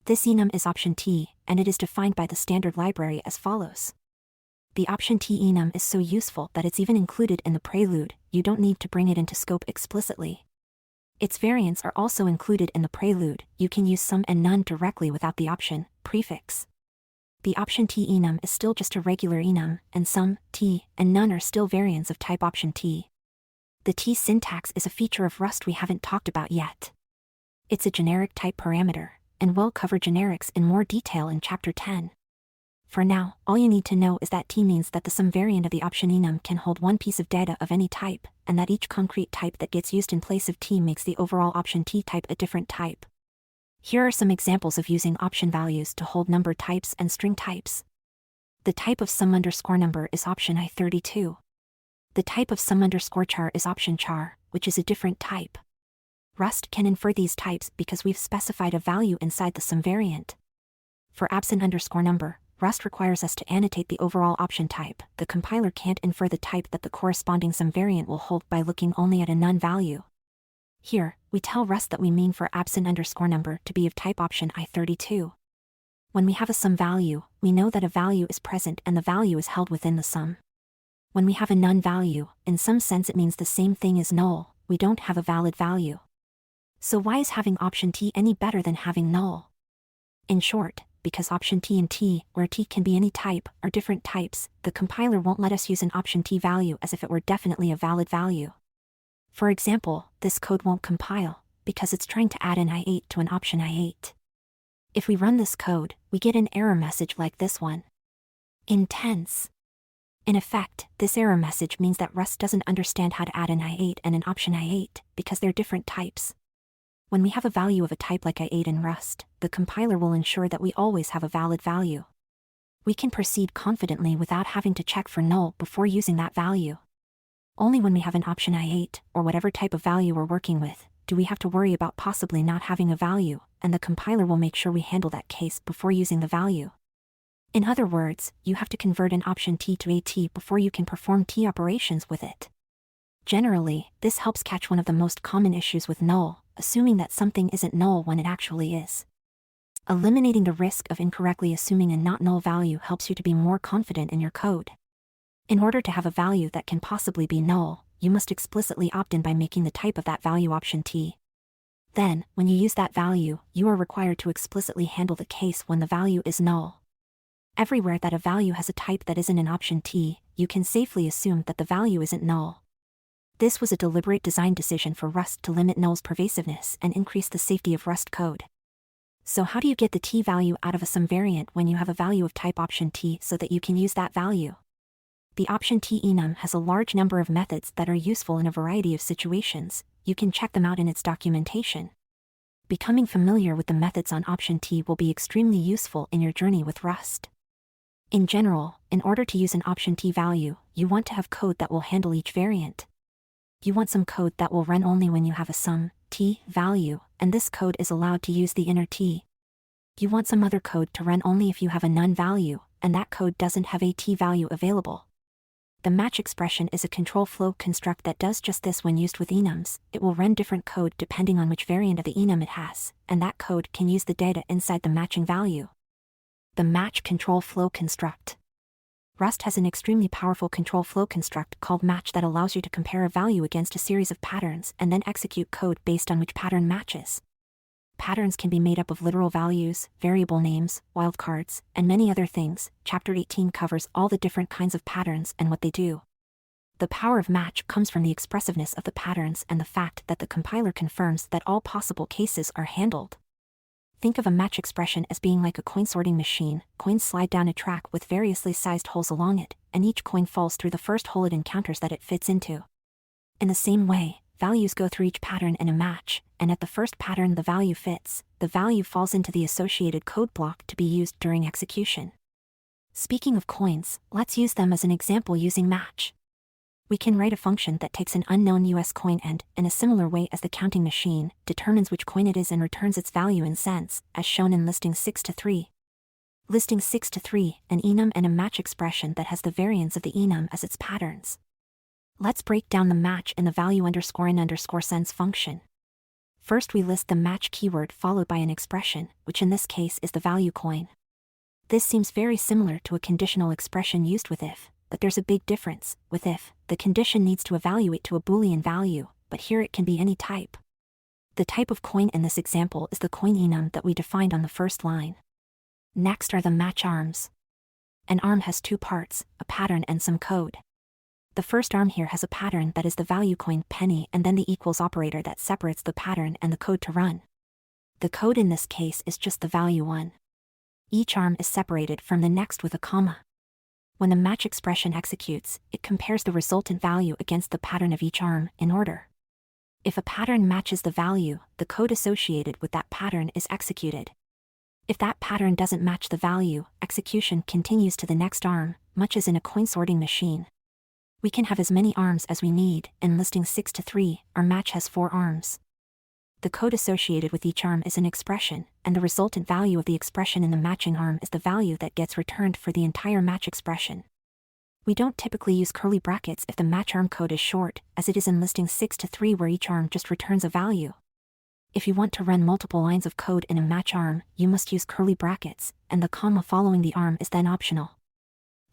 This enum is option t, and it is defined by the standard library as follows. The option t enum is so useful that it's even included in the prelude. You don't need to bring it into scope explicitly. Its variants are also included in the prelude. You can use some and none directly without the option prefix. The option t enum is still just a regular enum, and some, t, and none are still variants of type option t. The t syntax is a feature of Rust we haven't talked about yet. It's a generic type parameter, and we'll cover generics in more detail in Chapter 10. For now, all you need to know is that t means that the some variant of the option enum can hold one piece of data of any type, and that each concrete type that gets used in place of t makes the overall option t type a different type. Here are some examples of using option values to hold number types and string types. The type of sum_number is option I32. The type of sum_char is option char, which is a different type. Rust can infer these types because we've specified a value inside the sum variant. For absent_number, Rust requires us to annotate the overall option type. The compiler can't infer the type that the corresponding sum variant will hold by looking only at a none value. Here, we tell Rust that we mean for absent_number to be of type option I32. When we have a sum value, we know that a value is present and the value is held within the sum. When we have a none value, in some sense it means the same thing as null. We don't have a valid value. So why is having option t any better than having null? In short, because option t and t, where t can be any type, are different types, the compiler won't let us use an option t value as if it were definitely a valid value. For example, this code won't compile, because it's trying to add an I8 to an option I8. If we run this code, we get an error message like this one. Intense. In effect, this error message means that Rust doesn't understand how to add an I8 and an option I8, because they're different types. When we have a value of a type like I8 in Rust, the compiler will ensure that we always have a valid value. We can proceed confidently without having to check for null before using that value. Only when we have an option I8, or whatever type of value we're working with, do we have to worry about possibly not having a value, and the compiler will make sure we handle that case before using the value. In other words, you have to convert an option t to a t before you can perform t operations with it. Generally, this helps catch one of the most common issues with null, assuming that something isn't null when it actually is. Eliminating the risk of incorrectly assuming a not null value helps you to be more confident in your code. In order to have a value that can possibly be null, you must explicitly opt in by making the type of that value option t. Then, when you use that value, you are required to explicitly handle the case when the value is null. Everywhere that a value has a type that isn't an option t, you can safely assume that the value isn't null. This was a deliberate design decision for Rust to limit null's pervasiveness and increase the safety of Rust code. So how do you get the t value out of a sum variant when you have a value of type option t so that you can use that value? The option t enum has a large number of methods that are useful in a variety of situations. You can check them out in its documentation. Becoming familiar with the methods on option t will be extremely useful in your journey with Rust. In general, in order to use an option t value, you want to have code that will handle each variant. You want some code that will run only when you have a sum t value, and this code is allowed to use the inner t. You want some other code to run only if you have a none value, and that code doesn't have a t value available. The match expression is a control flow construct that does just this when used with enums. It will run different code depending on which variant of the enum it has, and that code can use the data inside the matching value. The match control flow construct. Rust has an extremely powerful control flow construct called match that allows you to compare a value against a series of patterns and then execute code based on which pattern matches. Patterns can be made up of literal values, variable names, wildcards, and many other things. Chapter 18 covers all the different kinds of patterns and what they do. The power of match comes from the expressiveness of the patterns and the fact that the compiler confirms that all possible cases are handled. Think of a match expression as being like a coin sorting machine. Coins slide down a track with variously sized holes along it, and each coin falls through the first hole it encounters that it fits into. In the same way, values go through each pattern in a match, and at the first pattern the value fits, the value falls into the associated code block to be used during execution. Speaking of coins, let's use them as an example using match. We can write a function that takes an unknown US coin and, in a similar way as the counting machine, determines which coin it is and returns its value in cents, as shown in listing 6 to 3. Listing 6 to 3, an enum and a match expression that has the variance of the enum as its patterns. Let's break down the match in the value_in_cents function. First we list the match keyword followed by an expression, which in this case is the value coin. This seems very similar to a conditional expression used with if, but there's a big difference. With if, the condition needs to evaluate to a Boolean value, but here it can be any type. The type of coin in this example is the coin enum that we defined on the first line. Next are the match arms. An arm has two parts, a pattern and some code. The first arm here has a pattern that is the value coin penny and then the equals operator that separates the pattern and the code to run. The code in this case is just the value 1. Each arm is separated from the next with a comma. When the match expression executes, it compares the resultant value against the pattern of each arm in order. If a pattern matches the value, the code associated with that pattern is executed. If that pattern doesn't match the value, execution continues to the next arm, much as in a coin sorting machine. We can have as many arms as we need. In listing 6 to 3, our match has 4 arms. The code associated with each arm is an expression, and the resultant value of the expression in the matching arm is the value that gets returned for the entire match expression. We don't typically use curly brackets if the match arm code is short, as it is in listing 6 to 3 where each arm just returns a value. If you want to run multiple lines of code in a match arm, you must use curly brackets, and the comma following the arm is then optional.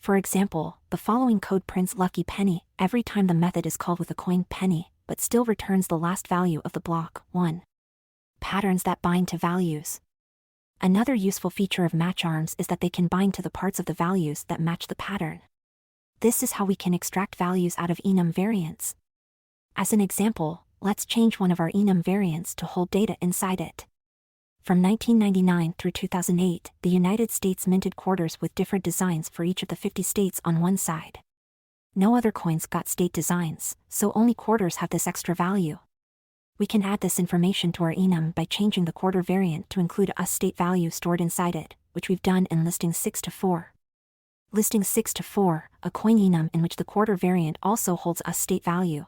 For example, the following code prints lucky penny every time the method is called with a coin penny, but still returns the last value of the block, 1. Patterns that bind to values. Another useful feature of match arms is that they can bind to the parts of the values that match the pattern. This is how we can extract values out of enum variants. As an example, let's change one of our enum variants to hold data inside it. From 1999 through 2008, the United States minted quarters with different designs for each of the 50 states on one side. No other coins got state designs, so only quarters have this extra value. We can add this information to our enum by changing the quarter variant to include a state value stored inside it, which we've done in listing 6 to 4. Listing 6 to 4, a coin enum in which the quarter variant also holds a state value.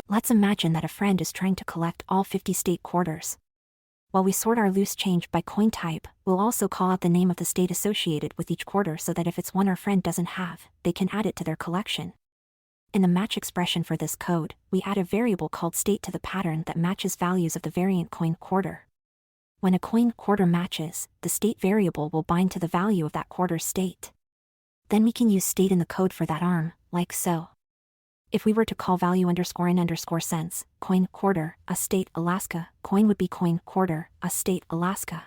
Let's imagine that a friend is trying to collect all 50 state quarters. While we sort our loose change by coin type, we'll also call out the name of the state associated with each quarter so that if it's one our friend doesn't have, they can add it to their collection. In the match expression for this code, we add a variable called state to the pattern that matches values of the variant coin quarter. When a coin quarter matches, the state variable will bind to the value of that quarter's state. Then we can use state in the code for that arm, like so. If we were to call value_in_cents, coin quarter, a state Alaska, coin would be coin quarter, a state Alaska.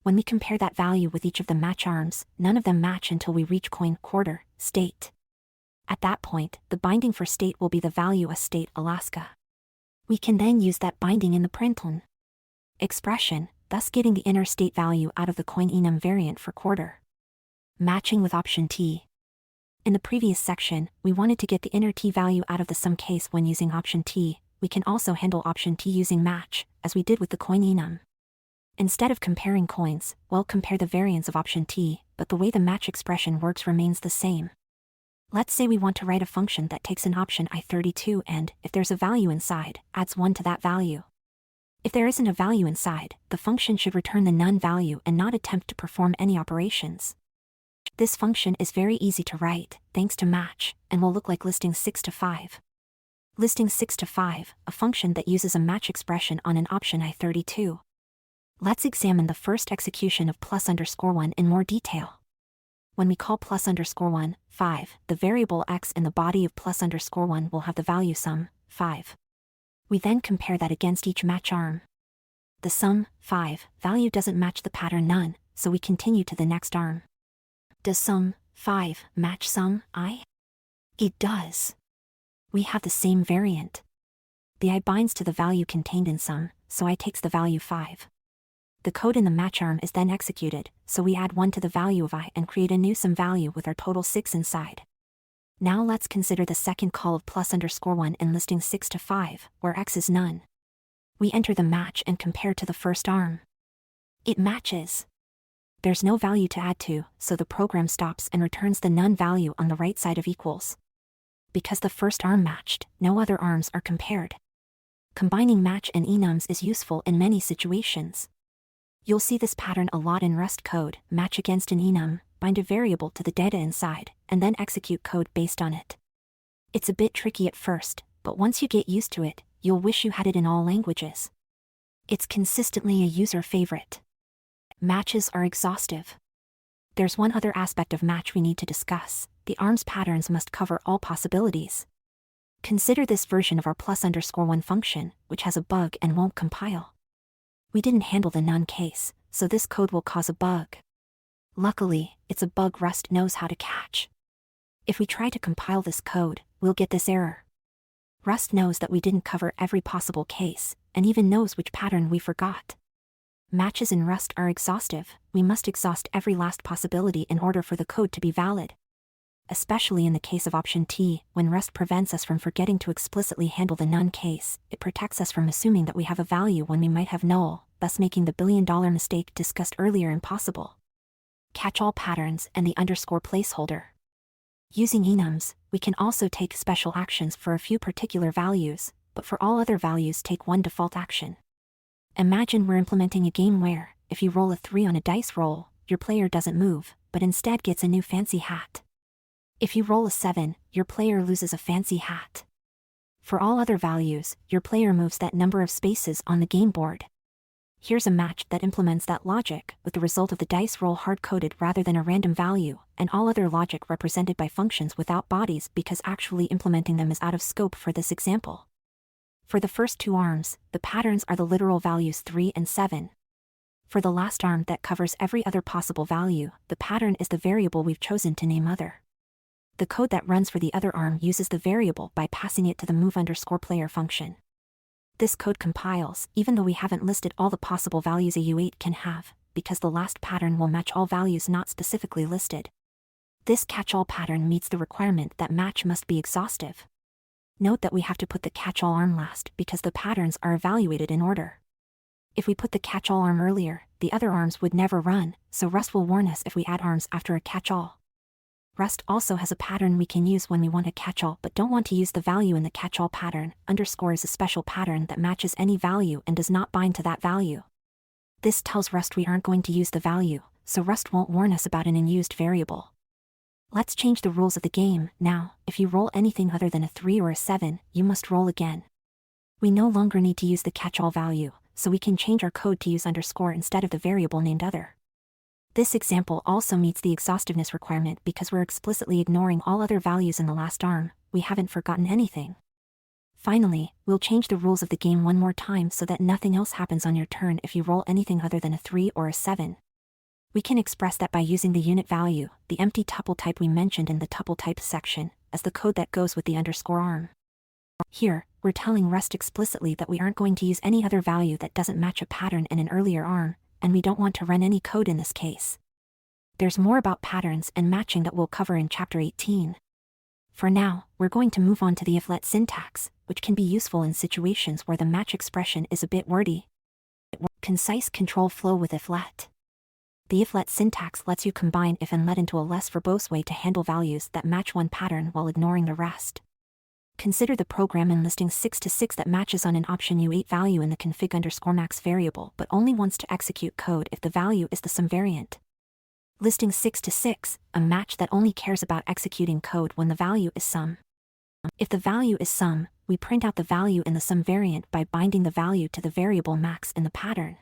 When we compare that value with each of the match arms, none of them match until we reach coin quarter, state. At that point, the binding for state will be the value as state Alaska. We can then use that binding in the println expression, thus getting the inner state value out of the coin enum variant for quarter. Matching with option T. In the previous section, we wanted to get the inner T value out of the sum case when using option T. We can also handle option T using match, as we did with the coin enum. Instead of comparing coins, we'll compare the variance of option T, but the way the match expression works remains the same. Let's say we want to write a function that takes an option I32 and, if there's a value inside, adds 1 to that value. If there isn't a value inside, the function should return the none value and not attempt to perform any operations. This function is very easy to write, thanks to match, and will look like listing 6 to 5. Listing 6 to 5, a function that uses a match expression on an option I32. Let's examine the first execution of +_1 in more detail. When we call +_1, 5, the variable x in the body of +_1 will have the value sum, 5. We then compare that against each match arm. The sum, 5, value doesn't match the pattern none, so we continue to the next arm. Does sum, 5, match sum, I? It does. We have the same variant. The I binds to the value contained in sum, so I takes the value 5. The code in the match arm is then executed, so we add 1 to the value of I and create a new sum value with our total 6 inside. Now let's consider the second call of +_1 in listing 6 to 5, where x is none. We enter the match and compare to the first arm. It matches. There's no value to add to, so the program stops and returns the none value on the right side of equals. Because the first arm matched, no other arms are compared. Combining match and enums is useful in many situations. You'll see this pattern a lot in Rust code: match against an enum, bind a variable to the data inside, and then execute code based on it. It's a bit tricky at first, but once you get used to it, you'll wish you had it in all languages. It's consistently a user favorite. Matches are exhaustive. There's one other aspect of match we need to discuss: the arms patterns must cover all possibilities. Consider this version of our +_1 function, which has a bug and won't compile. We didn't handle the none case, so this code will cause a bug. Luckily, it's a bug Rust knows how to catch. If we try to compile this code, we'll get this error. Rust knows that we didn't cover every possible case, and even knows which pattern we forgot. Matches in Rust are exhaustive. We must exhaust every last possibility in order for the code to be valid. Especially in the case of option T, when Rust prevents us from forgetting to explicitly handle the none case, it protects us from assuming that we have a value when we might have null, thus making the billion-dollar mistake discussed earlier impossible. Catch-all patterns and the underscore placeholder. Using enums, we can also take special actions for a few particular values, but for all other values take one default action. Imagine we're implementing a game where, if you roll a 3 on a dice roll, your player doesn't move, but instead gets a new fancy hat. If you roll a 7, your player loses a fancy hat. For all other values, your player moves that number of spaces on the game board. Here's a match that implements that logic, with the result of the dice roll hard-coded rather than a random value, and all other logic represented by functions without bodies because actually implementing them is out of scope for this example. For the first two arms, the patterns are the literal values 3 and 7. For the last arm that covers every other possible value, the pattern is the variable we've chosen to name other. The code that runs for the other arm uses the variable by passing it to the move_player function. This code compiles, even though we haven't listed all the possible values a U8 can have, because the last pattern will match all values not specifically listed. This catch-all pattern meets the requirement that match must be exhaustive. Note that we have to put the catch-all arm last because the patterns are evaluated in order. If we put the catch-all arm earlier, the other arms would never run, so Rust will warn us if we add arms after a catch-all. Rust also has a pattern we can use when we want a catch-all but don't want to use the value in the catch-all pattern. Underscore is a special pattern that matches any value and does not bind to that value. This tells Rust we aren't going to use the value, so Rust won't warn us about an unused variable. Let's change the rules of the game. Now, if you roll anything other than a 3 or a 7, you must roll again. We no longer need to use the catch-all value, so we can change our code to use underscore instead of the variable named other. This example also meets the exhaustiveness requirement because we're explicitly ignoring all other values in the last arm. We haven't forgotten anything. Finally, we'll change the rules of the game one more time so that nothing else happens on your turn if you roll anything other than a 3 or a 7. We can express that by using the unit value, the empty tuple type we mentioned in the tuple type section, as the code that goes with the underscore arm. Here, we're telling Rust explicitly that we aren't going to use any other value that doesn't match a pattern in an earlier arm, and we don't want to run any code in this case. There's more about patterns and matching that we'll cover in Chapter 18. For now, we're going to move on to the if-let syntax, which can be useful in situations where the match expression is a bit wordy. Concise control flow with if-let. The if-let syntax lets you combine if and let into a less verbose way to handle values that match one pattern while ignoring the rest. Consider the program in listing 6 that matches on an option U8 value in the config_max variable but only wants to execute code if the value is the sum variant. Listing 6, a match that only cares about executing code when the value is sum. If the value is sum, we print out the value in the sum variant by binding the value to the variable max in the pattern.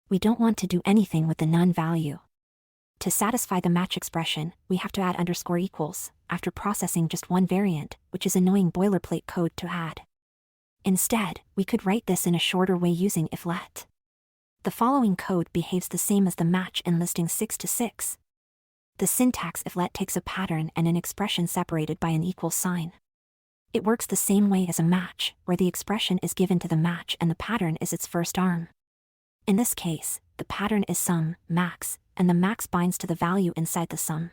We don't want to do anything with the none value. To satisfy the match expression, we have to add underscore equals, after processing just one variant, which is annoying boilerplate code to add. Instead, we could write this in a shorter way using if-let. The following code behaves the same as the match in listing 6. The syntax if-let takes a pattern and an expression separated by an equal sign. It works the same way as a match, where the expression is given to the match and the pattern is its first arm. In this case, the pattern is sum, max, and the max binds to the value inside the sum.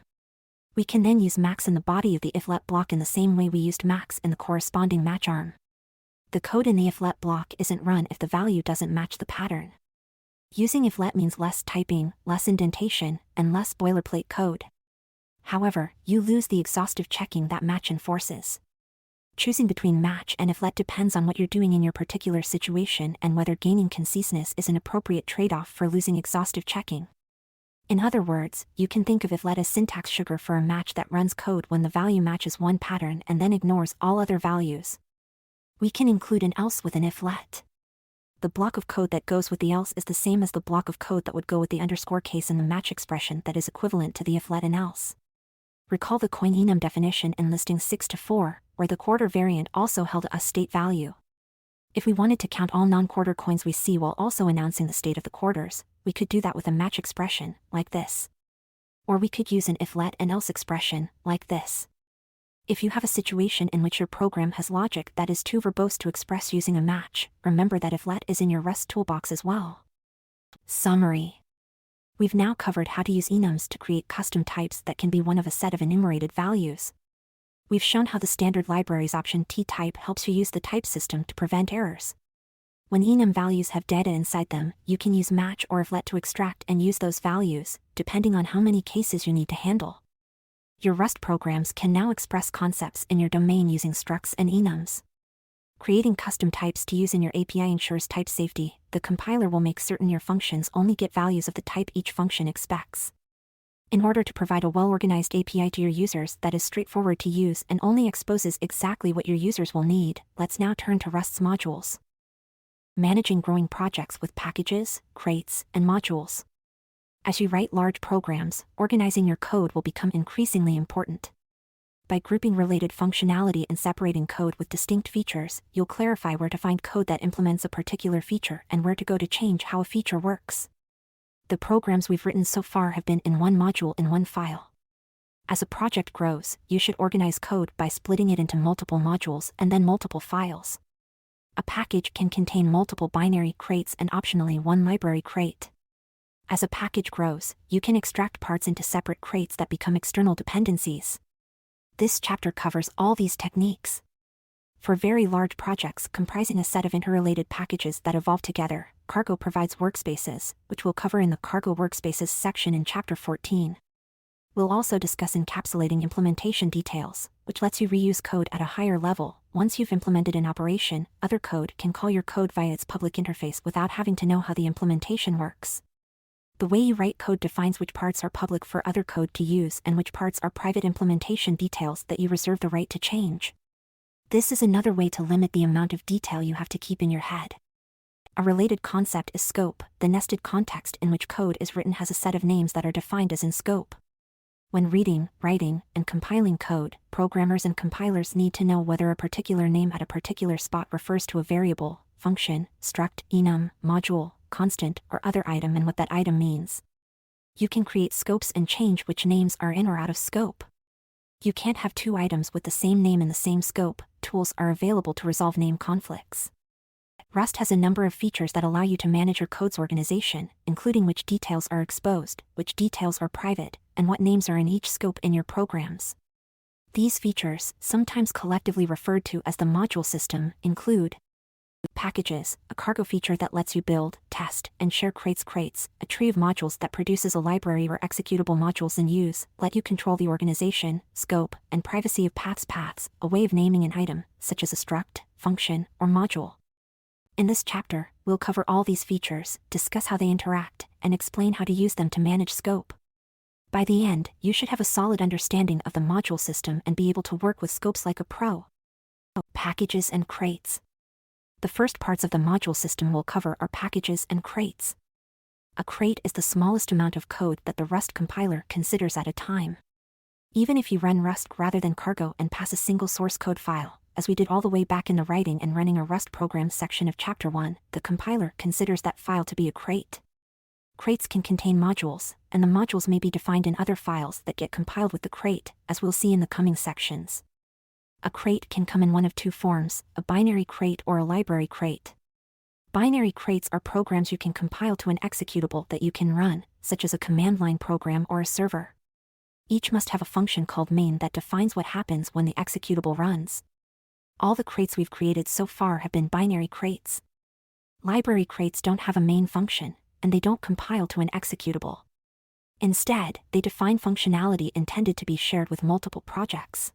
We can then use max in the body of the if-let block in the same way we used max in the corresponding match arm. The code in the if-let block isn't run if the value doesn't match the pattern. Using if-let means less typing, less indentation, and less boilerplate code. However, you lose the exhaustive checking that match enforces. Choosing between match and if-let depends on what you're doing in your particular situation and whether gaining conciseness is an appropriate trade-off for losing exhaustive checking. In other words, you can think of if-let as syntax sugar for a match that runs code when the value matches one pattern and then ignores all other values. We can include an else with an if-let. The block of code that goes with the else is the same as the block of code that would go with the underscore case in the match expression that is equivalent to the if-let and else. Recall the coin enum definition in listing 6-4, where the quarter variant also held a state value. If we wanted to count all non-quarter coins we see while also announcing the state of the quarters, we could do that with a match expression, like this. Or we could use an if-let and else expression, like this. If you have a situation in which your program has logic that is too verbose to express using a match, remember that if-let is in your Rust toolbox as well. Summary. We've now covered how to use enums to create custom types that can be one of a set of enumerated values. We've shown how the standard libraries option t-type helps you use the type system to prevent errors. When enum values have data inside them, you can use match or if-let to extract and use those values, depending on how many cases you need to handle. Your Rust programs can now express concepts in your domain using structs and enums. Creating custom types to use in your API ensures type safety. The compiler will make certain your functions only get values of the type each function expects. In order to provide a well-organized API to your users that is straightforward to use and only exposes exactly what your users will need, let's now turn to Rust's modules. Managing growing projects with packages, crates, and modules. As you write large programs, organizing your code will become increasingly important. By grouping related functionality and separating code with distinct features, you'll clarify where to find code that implements a particular feature and where to go to change how a feature works. The programs we've written so far have been in one module in one file. As a project grows, you should organize code by splitting it into multiple modules and then multiple files. A package can contain multiple binary crates and optionally one library crate. As a package grows, you can extract parts into separate crates that become external dependencies. This chapter covers all these techniques. For very large projects comprising a set of interrelated packages that evolve together, Cargo provides Workspaces, which we'll cover in the Cargo Workspaces section in Chapter 14. We'll also discuss encapsulating implementation details, which lets you reuse code at a higher level. Once you've implemented an operation, other code can call your code via its public interface without having to know how the implementation works. The way you write code defines which parts are public for other code to use and which parts are private implementation details that you reserve the right to change. This is another way to limit the amount of detail you have to keep in your head. A related concept is scope. The nested context in which code is written has a set of names that are defined as in scope. When reading, writing, and compiling code, programmers and compilers need to know whether a particular name at a particular spot refers to a variable, function, struct, enum, module, constant, or other item and what that item means. You can create scopes and change which names are in or out of scope. You can't have two items with the same name in the same scope. Tools are available to resolve name conflicts. Rust has a number of features that allow you to manage your code's organization, including which details are exposed, which details are private, and what names are in each scope in your programs. These features, sometimes collectively referred to as the module system, include packages, a cargo feature that lets you build, test, and share crates, a tree of modules that produces a library or executable modules and use, let you control the organization, scope, and privacy of paths, a way of naming an item, such as a struct, function, or module. In this chapter, we'll cover all these features, discuss how they interact, and explain how to use them to manage scope. By the end, you should have a solid understanding of the module system and be able to work with scopes like a pro. Packages and crates. The first parts of the module system we'll cover are packages and crates. A crate is the smallest amount of code that the Rust compiler considers at a time. Even if you run Rust rather than cargo and pass a single source code file, as we did all the way back in the writing and running a Rust program section of Chapter 1, the compiler considers that file to be a crate. Crates can contain modules, and the modules may be defined in other files that get compiled with the crate, as we'll see in the coming sections. A crate can come in one of two forms, a binary crate or a library crate. Binary crates are programs you can compile to an executable that you can run, such as a command line program or a server. Each must have a function called main that defines what happens when the executable runs. All the crates we've created so far have been binary crates. Library crates don't have a main function, and they don't compile to an executable. Instead, they define functionality intended to be shared with multiple projects.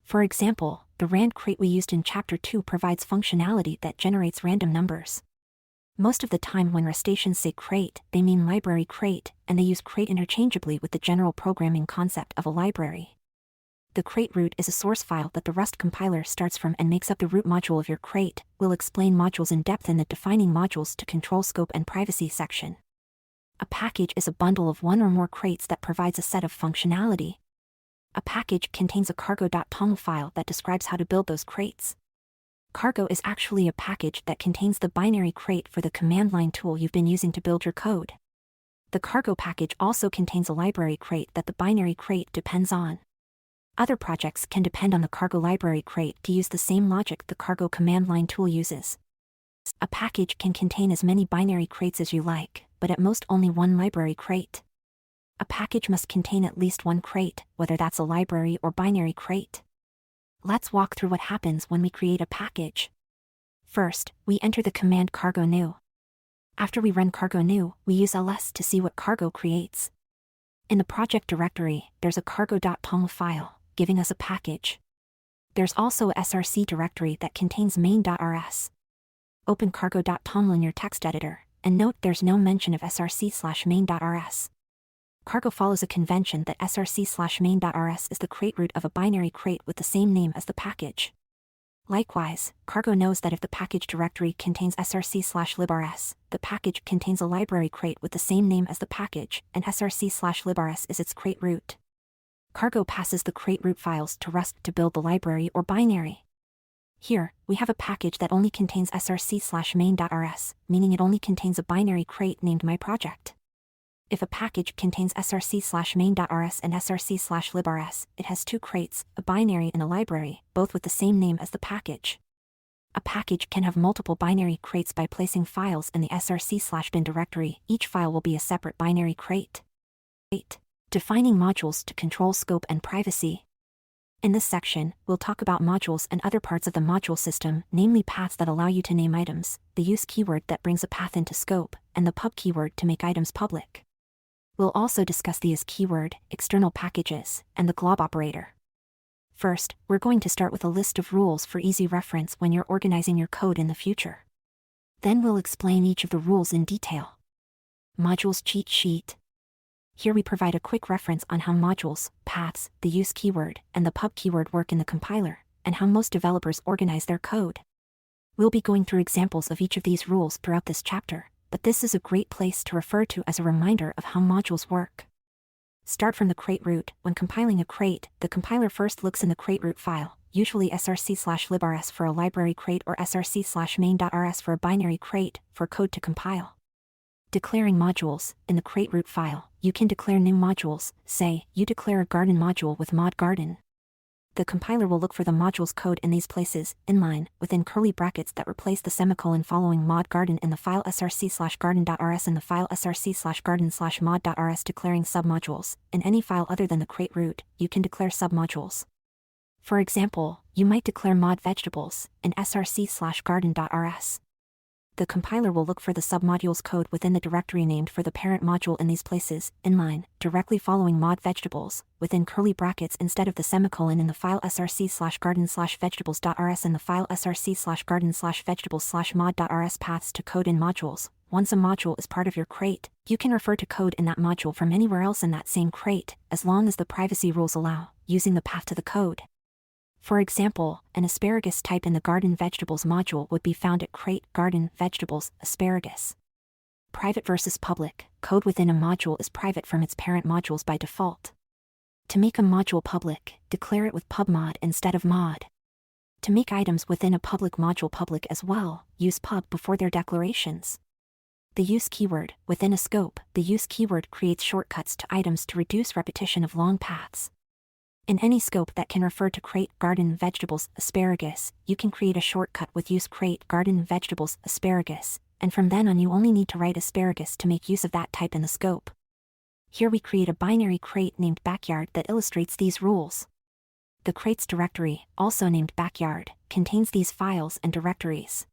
For example, the rand crate we used in Chapter 2 provides functionality that generates random numbers. Most of the time when Rustaceans say crate, they mean library crate, and they use crate interchangeably with the general programming concept of a library. The crate root is a source file that the Rust compiler starts from and makes up the root module of your crate. We'll explain modules in depth in the Defining Modules to Control Scope and Privacy section. A package is a bundle of one or more crates that provides a set of functionality. A package contains a cargo.toml file that describes how to build those crates. Cargo is actually a package that contains the binary crate for the command line tool you've been using to build your code. The cargo package also contains a library crate that the binary crate depends on. Other projects can depend on the cargo library crate to use the same logic the cargo command line tool uses. A package can contain as many binary crates as you like, but at most only one library crate. A package must contain at least one crate, whether that's a library or binary crate. Let's walk through what happens when we create a package. First, we enter the command cargo new. After we run cargo new, we use ls to see what cargo creates. In the project directory, there's a cargo.toml file, giving us a package. There's also a src directory that contains main.rs. Open cargo.toml in your text editor, and note there's no mention of src/main.rs. Cargo follows a convention that src/main.rs is the crate root of a binary crate with the same name as the package. Likewise, cargo knows that if the package directory contains src/librs, the package contains a library crate with the same name as the package, and src/librs is its crate root. Cargo passes the crate root files to Rust to build the library or binary. Here, we have a package that only contains src/main.rs, meaning it only contains a binary crate named myProject. If a package contains src/main.rs and src/librs, it has two crates, a binary and a library, both with the same name as the package. A package can have multiple binary crates by placing files in the src/bin directory. Each file will be a separate binary crate. 8. Defining modules to control scope and privacy. In this section, we'll talk about modules and other parts of the module system, namely paths that allow you to name items, the use keyword that brings a path into scope, and the pub keyword to make items public. We'll also discuss the as keyword, external packages, and the glob operator. First, we're going to start with a list of rules for easy reference when you're organizing your code in the future. Then we'll explain each of the rules in detail. Modules cheat sheet. Here we provide a quick reference on how modules, paths, the use keyword, and the pub keyword work in the compiler, and how most developers organize their code. We'll be going through examples of each of these rules throughout this chapter, but this is a great place to refer to as a reminder of how modules work. Start from the crate root. When compiling a crate, the compiler first looks in the crate root file, usually src/librs for a library crate or src/main.rs for a binary crate, for code to compile. Declaring modules. In the crate root file, you can declare new modules. Say, you declare a garden module with mod garden. The compiler will look for the module's code in these places, inline, within curly brackets that replace the semicolon following mod garden in the file src/garden.rs and the file src/garden/mod.rs declaring submodules. In any file other than the crate root, you can declare submodules. For example, you might declare mod vegetables in src/garden.rs. The compiler will look for the submodule's code within the directory named for the parent module in these places, inline, directly following mod vegetables, within curly brackets instead of the semicolon in the file src/garden/vegetables.rs and the file src/garden/vegetables/mod.rs paths to code in modules. Once a module is part of your crate, you can refer to code in that module from anywhere else in that same crate, as long as the privacy rules allow, using the path to the code. For example, an asparagus type in the garden vegetables module would be found at crate garden vegetables asparagus. Private versus public. Code within a module is private from its parent modules by default. To make a module public, declare it with pubmod instead of mod. To make items within a public module public as well, use pub before their declarations. The use keyword. Within a scope, the use keyword creates shortcuts to items to reduce repetition of long paths. In any scope that can refer to crate garden vegetables asparagus, you can create a shortcut with use crate garden vegetables asparagus, and from then on you only need to write asparagus to make use of that type in the scope. Here we create a binary crate named backyard that illustrates these rules. The crates directory, also named backyard, contains these files and directories.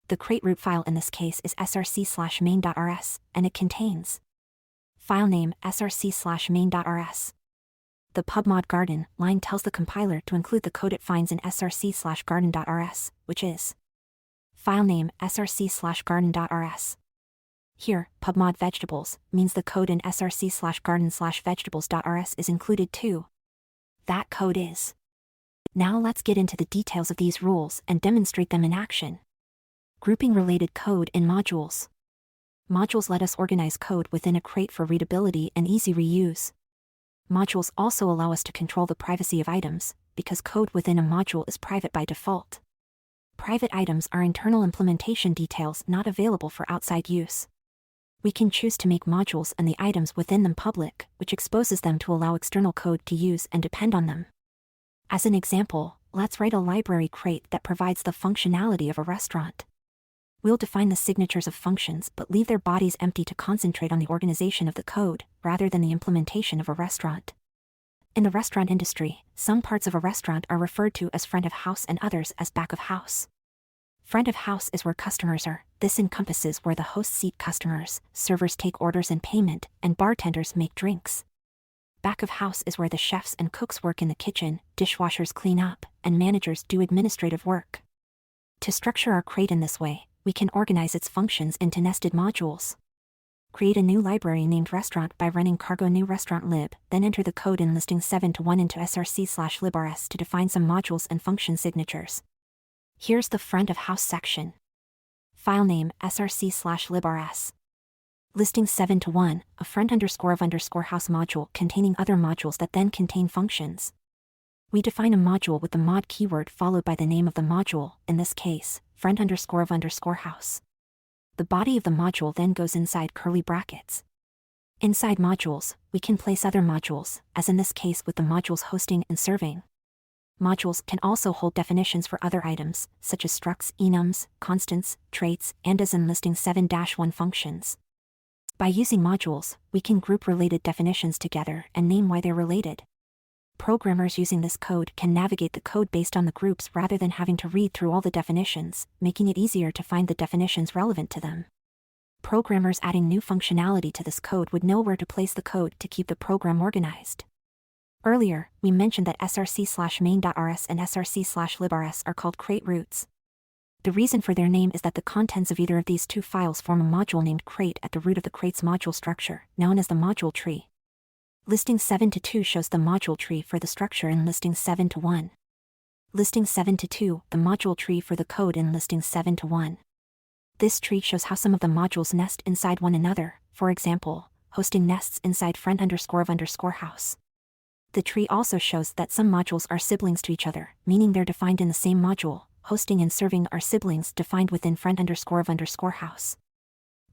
The crate root file in this case is src/main.rs, and it contains file name src/main.rs. The pubmod garden line tells the compiler to include the code it finds in src/garden.rs, which is file name src/garden.rs. Here, pubmod vegetables means the code in src/garden/vegetables.rs is included too. That code is. Now let's get into the details of these rules and demonstrate them in action. Grouping related code in modules. Modules let us organize code within a crate for readability and easy reuse. Modules also allow us to control the privacy of items, because code within a module is private by default. Private items are internal implementation details not available for outside use. We can choose to make modules and the items within them public, which exposes them to allow external code to use and depend on them. As an example, let's write a library crate that provides the functionality of a restaurant. We'll define the signatures of functions but leave their bodies empty to concentrate on the organization of the code, rather than the implementation of a restaurant. In the restaurant industry, some parts of a restaurant are referred to as front of house and others as back of house. Front of house is where customers are. This encompasses where the hosts seat customers, servers take orders and payment, and bartenders make drinks. Back of house is where the chefs and cooks work in the kitchen, dishwashers clean up, and managers do administrative work. To structure our crate in this way, we can organize its functions into nested modules. Create a new library named restaurant by running cargo new restaurant lib, then enter the code in listing 7-1 into src/librs to define some modules and function signatures. Here's the front of house section. File name src/librs. Listing 7-1, a front_of_house module containing other modules that then contain functions. We define a module with the mod keyword followed by the name of the module, in this case, front_of_house. The body of the module then goes inside curly brackets. Inside modules, we can place other modules, as in this case with the modules hosting and serving. Modules can also hold definitions for other items, such as structs, enums, constants, traits, and as in listing 7-1 functions. By using modules, we can group related definitions together and name why they're related. Programmers using this code can navigate the code based on the groups rather than having to read through all the definitions, making it easier to find the definitions relevant to them. Programmers adding new functionality to this code would know where to place the code to keep the program organized. Earlier, we mentioned that src/main.rs and src/librs are called crate roots. The reason for their name is that the contents of either of these two files form a module named crate at the root of the crate's module structure, known as the module tree. Listing 7-2 shows the module tree for the structure in listing 7-1. Listing 7-2, the module tree for the code in listing 7-1. This tree shows how some of the modules nest inside one another, for example, hosting nests inside front_of_house. The tree also shows that some modules are siblings to each other, meaning they're defined in the same module. Hosting and serving are siblings defined within front_of_house.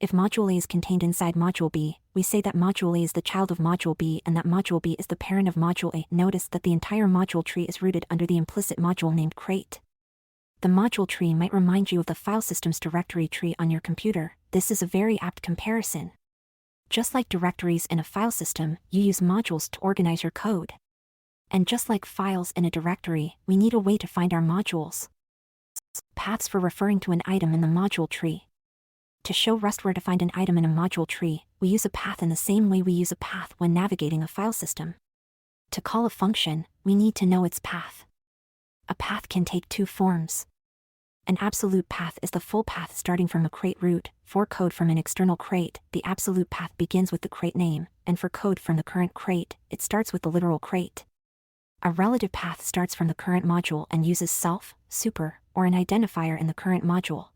If module A is contained inside module B, we say that module A is the child of module B and that module B is the parent of module A. Notice that the entire module tree is rooted under the implicit module named crate. The module tree might remind you of the file system's directory tree on your computer. This is a very apt comparison. Just like directories in a file system, you use modules to organize your code. And just like files in a directory, we need a way to find our modules. Paths for referring to an item in the module tree. To show Rust where to find an item in a module tree, we use a path in the same way we use a path when navigating a file system. To call a function, we need to know its path. A path can take two forms. An absolute path is the full path starting from a crate root. For code from an external crate, the absolute path begins with the crate name, and for code from the current crate, it starts with the literal crate. A relative path starts from the current module and uses self, super, or an identifier in the current module.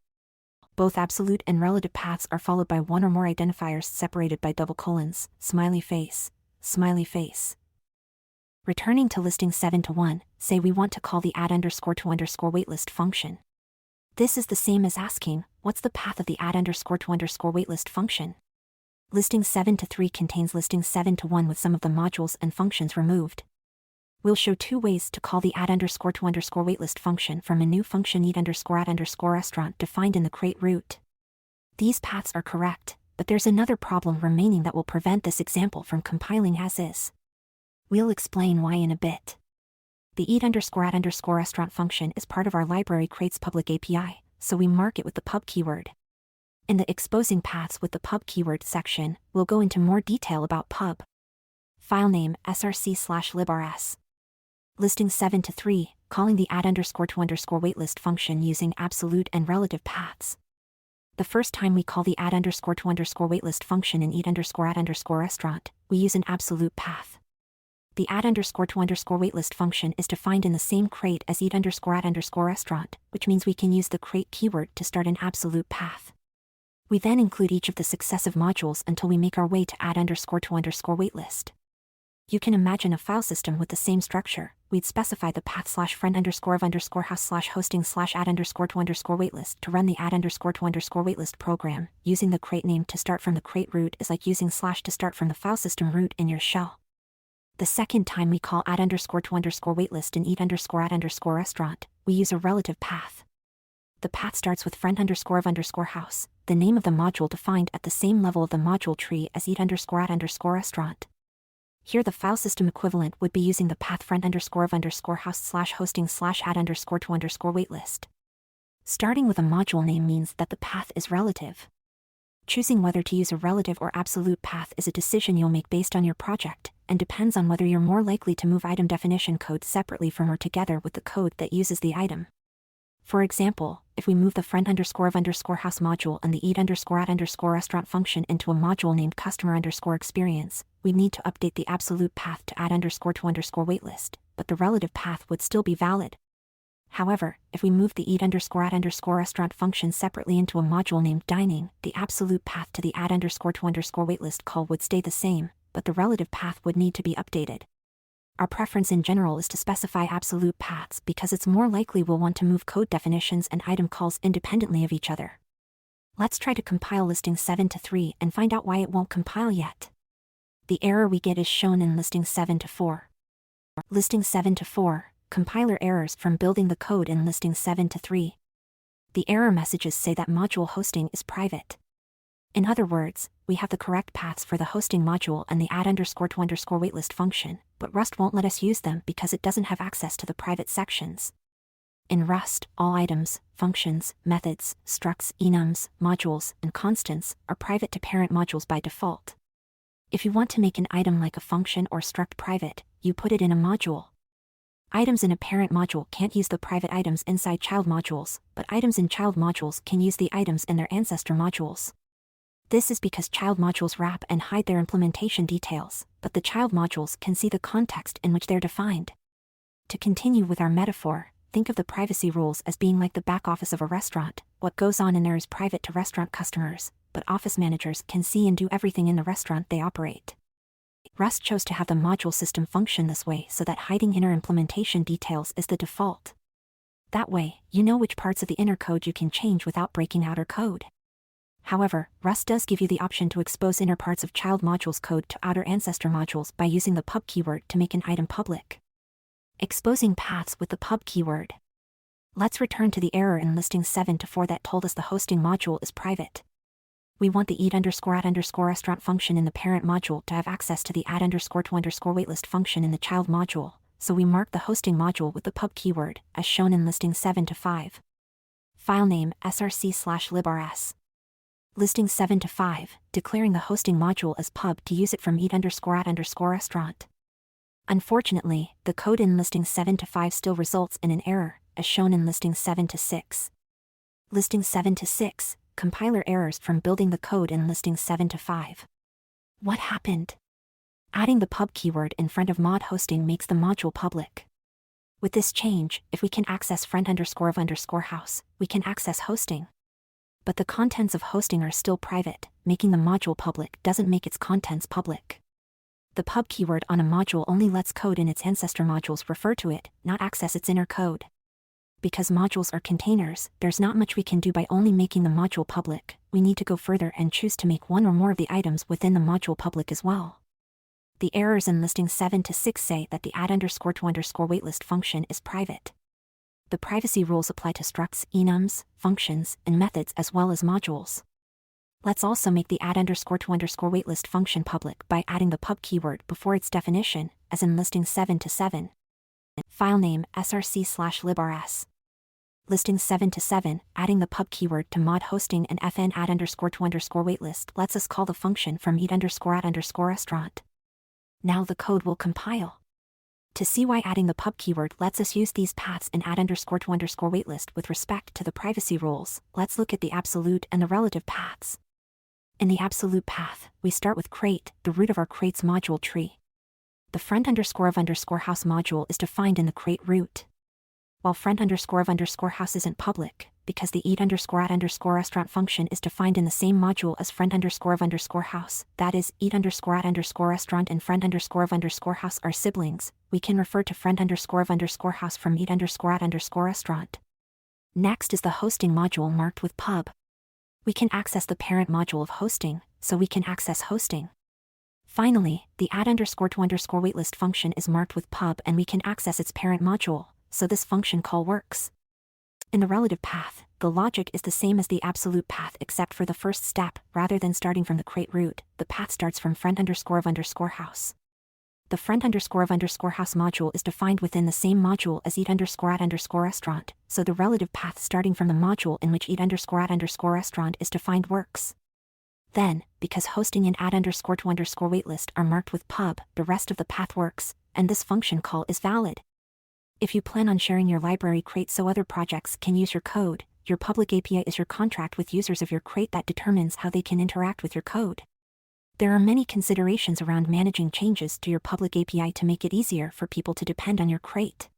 Both absolute and relative paths are followed by one or more identifiers separated by double colons, smiley face, smiley face. Returning to listing 7 to 1, say we want to call the add_to_waitlist function. This is the same as asking, what's the path of the add_to_waitlist function? Listing 7 to 3 contains listing 7 to 1 with some of the modules and functions removed. We'll show two ways to call the add_to_waitlist function from a new function eat_add_restaurant defined in the crate root. These paths are correct, but there's another problem remaining that will prevent this example from compiling as is. We'll explain why in a bit. The eat_add_restaurant function is part of our library crate's public API, so we mark it with the pub keyword. In the exposing paths with the pub keyword section, we'll go into more detail about pub. Filename src/librs. Listing 7 to 3, calling the add_to_waitlist function using absolute and relative paths. The first time we call the add_to_waitlist function in eat_add_restaurant, we use an absolute path. The add_to_waitlist function is defined in the same crate as eat_add_restaurant, which means we can use the crate keyword to start an absolute path. We then include each of the successive modules until we make our way to add_to_waitlist. You can imagine a file system with the same structure. We'd specify the path /friend_of_house/hosting/add_to_waitlist to run the add_to_waitlist program. Using the crate name to start from the crate root is like using / to start from the file system root in your shell. The second time we call add_to_waitlist in eat_add_restaurant, we use a relative path. The path starts with friend_of_house, the name of the module defined at the same level of the module tree as eat_add_restaurant. Here the file system equivalent would be using the path friend_of_house/hosting/add_to_waitlist. Starting with a module name means that the path is relative. Choosing whether to use a relative or absolute path is a decision you'll make based on your project, and depends on whether you're more likely to move item definition code separately from or together with the code that uses the item. For example, if we move the friend_of_house module and the eat_add_restaurant function into a module named customer_experience, we'd need to update the absolute path to add_to_waitlist, but the relative path would still be valid. However, if we move the eat_add_restaurant function separately into a module named dining, the absolute path to the add_to_waitlist call would stay the same, but the relative path would need to be updated. Our preference in general is to specify absolute paths because it's more likely we'll want to move code definitions and item calls independently of each other. Let's try to compile listing 7 to 3 and find out why it won't compile yet. The error we get is shown in listing 7 to 4. Listing 7 to 4, compiler errors from building the code in listing 7 to 3. The error messages say that module hosting is private. In other words, we have the correct paths for the hosting module and the add_to_waitlist function, but Rust won't let us use them because it doesn't have access to the private sections. In Rust, all items, functions, methods, structs, enums, modules, and constants are private to parent modules by default. If you want to make an item like a function or struct private, you put it in a module. Items in a parent module can't use the private items inside child modules, but items in child modules can use the items in their ancestor modules. This is because child modules wrap and hide their implementation details, but the child modules can see the context in which they're defined. To continue with our metaphor, think of the privacy rules as being like the back office of a restaurant. What goes on in there is private to restaurant customers, but office managers can see and do everything in the restaurant they operate. Rust chose to have the module system function this way so that hiding inner implementation details is the default. That way, you know which parts of the inner code you can change without breaking outer code. However, Rust does give you the option to expose inner parts of child modules code to outer ancestor modules by using the pub keyword to make an item public. Exposing paths with the pub keyword. Let's return to the error in listing 7-4 that told us the hosting module is private. We want the eat_add_restaurant function in the parent module to have access to the add_to_waitlist function in the child module, so we mark the hosting module with the pub keyword, as shown in listing 7-5. File name src/librs. Listing 7-5, declaring the hosting module as pub to use it from eat_add_restaurant. Unfortunately, the code in listing 7-5 still results in an error, as shown in listing 7-6. Listing 7-6, compiler errors from building the code in listing 7-5. What happened? Adding the pub keyword in front of mod hosting makes the module public. With this change, if we can access friend_of_house, we can access hosting. But the contents of hosting are still private, making the module public doesn't make its contents public. The pub keyword on a module only lets code in its ancestor modules refer to it, not access its inner code. Because modules are containers, there's not much we can do by only making the module public. We need to go further and choose to make one or more of the items within the module public as well. The errors in listing 7-6 say that the add_to_waitlist function is private. The privacy rules apply to structs, enums, functions, and methods as well as modules. Let's also make the add_to_waitlist function public by adding the pub keyword before its definition, as in listing 7-7. File name src/librs. Listing 7-7, adding the pub keyword to mod hosting and fn add_to_waitlist lets us call the function from eat_add_restaurant. Now the code will compile. To see why adding the pub keyword lets us use these paths in add_to_waitlist with respect to the privacy rules, let's look at the absolute and the relative paths. In the absolute path, we start with crate, the root of our crate's module tree. The friend_of_house module is defined in the crate root. While friend_of_house isn't public, because the eat_add_restaurant function is defined in the same module as friend_of_house, that is, eat_add_restaurant and friend_of_house are siblings, we can refer to friend_of_house from eat_add_restaurant. Next is the hosting module marked with pub. We can access the parent module of hosting, so we can access hosting. Finally, the add_to_waitlist function is marked with pub and we can access its parent module, so this function call works. In the relative path, the logic is the same as the absolute path except for the first step. Rather than starting from the crate root, the path starts from friend_of_house. The friend_of_house module is defined within the same module as eat_add_restaurant, so the relative path starting from the module in which eat_add_restaurant is defined works. Then, because hosting and add_to_waitlist are marked with pub, the rest of the path works, and this function call is valid. If you plan on sharing your library crate so other projects can use your code, your public API is your contract with users of your crate that determines how they can interact with your code. There are many considerations around managing changes to your public API to make it easier for people to depend on your crate.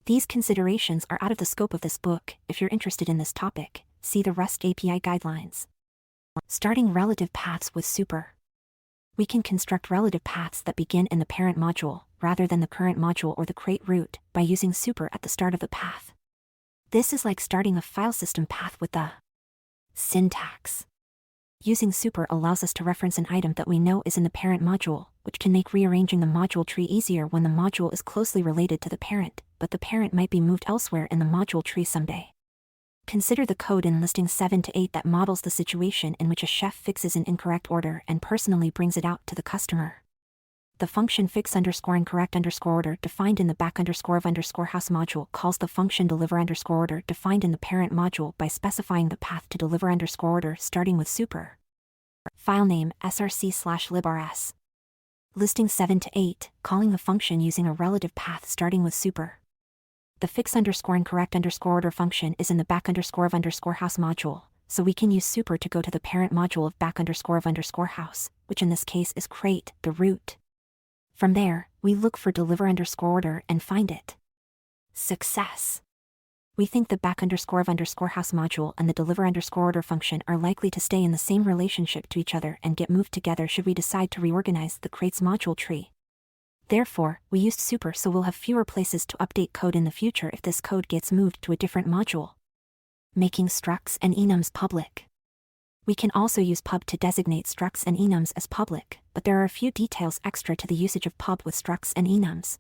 These considerations are out of the scope of this book. If you're interested in this topic, see the Rust API guidelines. Starting relative paths with super. We can construct relative paths that begin in the parent module, rather than the current module or the crate root, by using super at the start of the path. This is like starting a file system path with the syntax. Using super allows us to reference an item that we know is in the parent module, which can make rearranging the module tree easier when the module is closely related to the parent, but the parent might be moved elsewhere in the module tree someday. Consider the code in listing 7-8 that models the situation in which a chef fixes an incorrect order and personally brings it out to the customer. The function fix_incorrect_order defined in the back_of_house module calls the function deliver_order defined in the parent module by specifying the path to deliver_order starting with super. File name src/librs. Listing 7-8, calling the function using a relative path starting with super. The fix_incorrect_order function is in the back_of_house module, so we can use super to go to the parent module of back_of_house, which in this case is crate, the root. From there, we look for deliver_order and find it. Success! We think the back_of_house module and the deliver_order function are likely to stay in the same relationship to each other and get moved together should we decide to reorganize the crate's module tree. Therefore, we used super so we'll have fewer places to update code in the future if this code gets moved to a different module. Making structs and enums public. We can also use pub to designate structs and enums as public, but there are a few details extra to the usage of pub with structs and enums.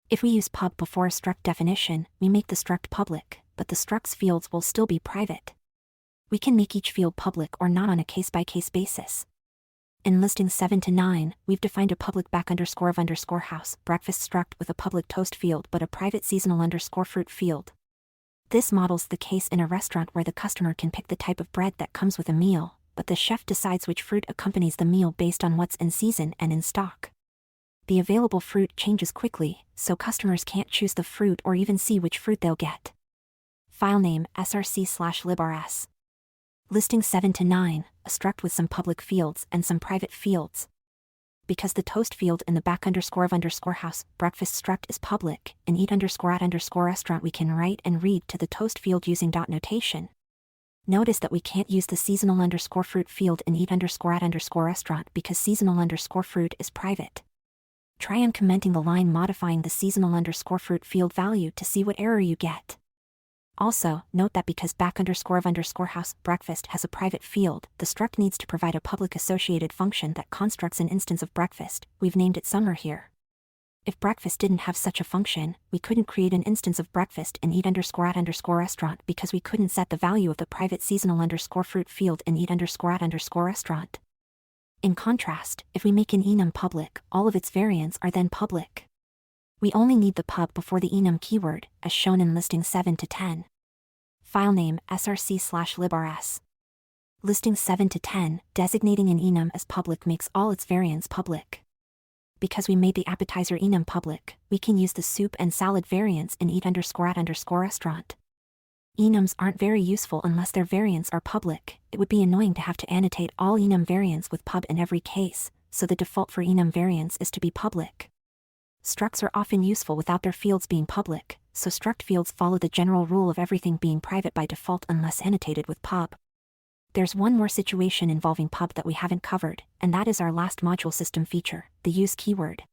If we use pub before a struct definition, we make the struct public, but the structs fields will still be private. We can make each field public or not on a case-by-case basis. In listings 7 to 9, we've defined a public back_of_house breakfast struct with a public toast field but a private seasonal_fruit field. This models the case in a restaurant where the customer can pick the type of bread that comes with a meal, but the chef decides which fruit accompanies the meal based on what's in season and in stock. The available fruit changes quickly, so customers can't choose the fruit or even see which fruit they'll get. File name src/librs. Listing 7 to 9, a struct with some public fields and some private fields. Because the toast field in the back_of_house breakfast struct is public, in eat_at_restaurant we can write and read to the toast field using dot notation. Notice that we can't use the seasonal_fruit field in eat_at_restaurant because seasonal_fruit is private. Try uncommenting the line modifying the seasonal_fruit field value to see what error you get. Also, note that because back_of_house breakfast has a private field, the struct needs to provide a public associated function that constructs an instance of breakfast. We've named it summer here. If breakfast didn't have such a function, we couldn't create an instance of breakfast in eat_at_restaurant because we couldn't set the value of the private seasonal_fruit field in eat_at_restaurant. In contrast, if we make an enum public, all of its variants are then public. We only need the pub before the enum keyword, as shown in listing 7 to 10. File name src/librs. Listing 7 to 10, designating an enum as public makes all its variants public. Because we made the appetizer enum public, we can use the soup and salad variants in eat_at_restaurant. Enums aren't very useful unless their variants are public. It would be annoying to have to annotate all enum variants with pub in every case, so the default for enum variants is to be public. Structs are often useful without their fields being public, so struct fields follow the general rule of everything being private by default unless annotated with pub. There's one more situation involving pub that we haven't covered, and that is our last module system feature, the use keyword.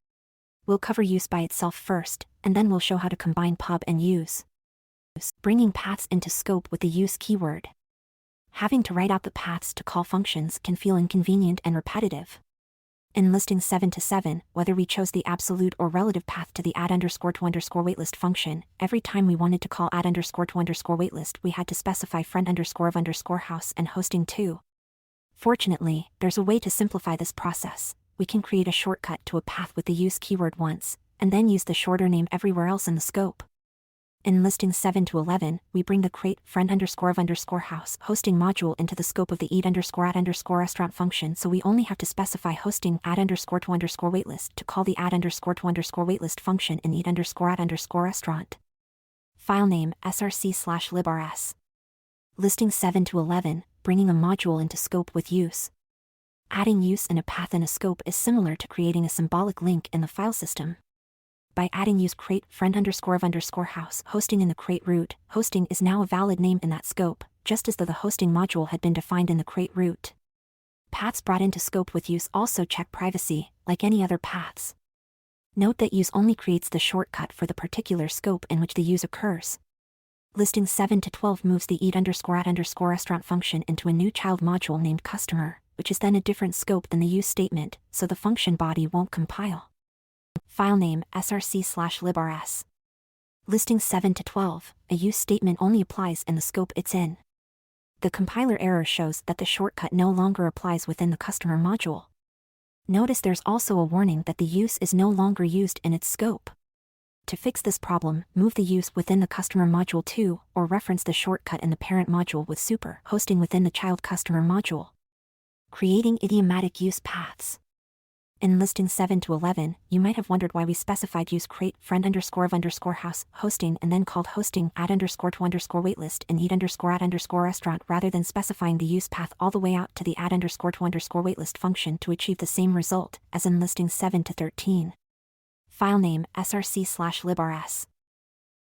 We'll cover use by itself first, and then we'll show how to combine pub and use. Bringing paths into scope with the use keyword. Having to write out the paths to call functions can feel inconvenient and repetitive. In listing 7 to 7, whether we chose the absolute or relative path to the add_to_waitlist function, every time we wanted to call add_to_waitlist we had to specify friend_of_house and hosting too. Fortunately, there's a way to simplify this process. We can create a shortcut to a path with the use keyword once, and then use the shorter name everywhere else in the scope. In listing 7 to 11, we bring the create friend_of_house hosting module into the scope of the eat_at_restaurant function, so we only have to specify hosting add_to_waitlist to call the add_to_waitlist function in eat_at_restaurant. File name src/librs. Listing 7 to 11, bringing a module into scope with use. Adding use and a path in a scope is similar to creating a symbolic link in the file system. By adding use create friend_of_house hosting in the create root, hosting is now a valid name in that scope, just as though the hosting module had been defined in the create root. Paths brought into scope with use also check privacy, like any other paths. Note that use only creates the shortcut for the particular scope in which the use occurs. Listing 7 to 12 moves the eat_at_restaurant function into a new child module named customer, which is then a different scope than the use statement, so the function body won't compile. File name src/librs. Listing 7 to 12, a use statement only applies in the scope it's in. The compiler error shows that the shortcut no longer applies within the customer module. Notice there's also a warning that the use is no longer used in its scope. To fix this problem, move the use within the customer module too, or reference the shortcut in the parent module with super hosting within the child customer module. Creating idiomatic use paths. In listing 7 to 11, you might have wondered why we specified use create friend_of_house hosting and then called hosting add_to_waitlist in eat_at_restaurant rather than specifying the use path all the way out to the add_to_waitlist function to achieve the same result as in listing 7 to 13. File name src/librs.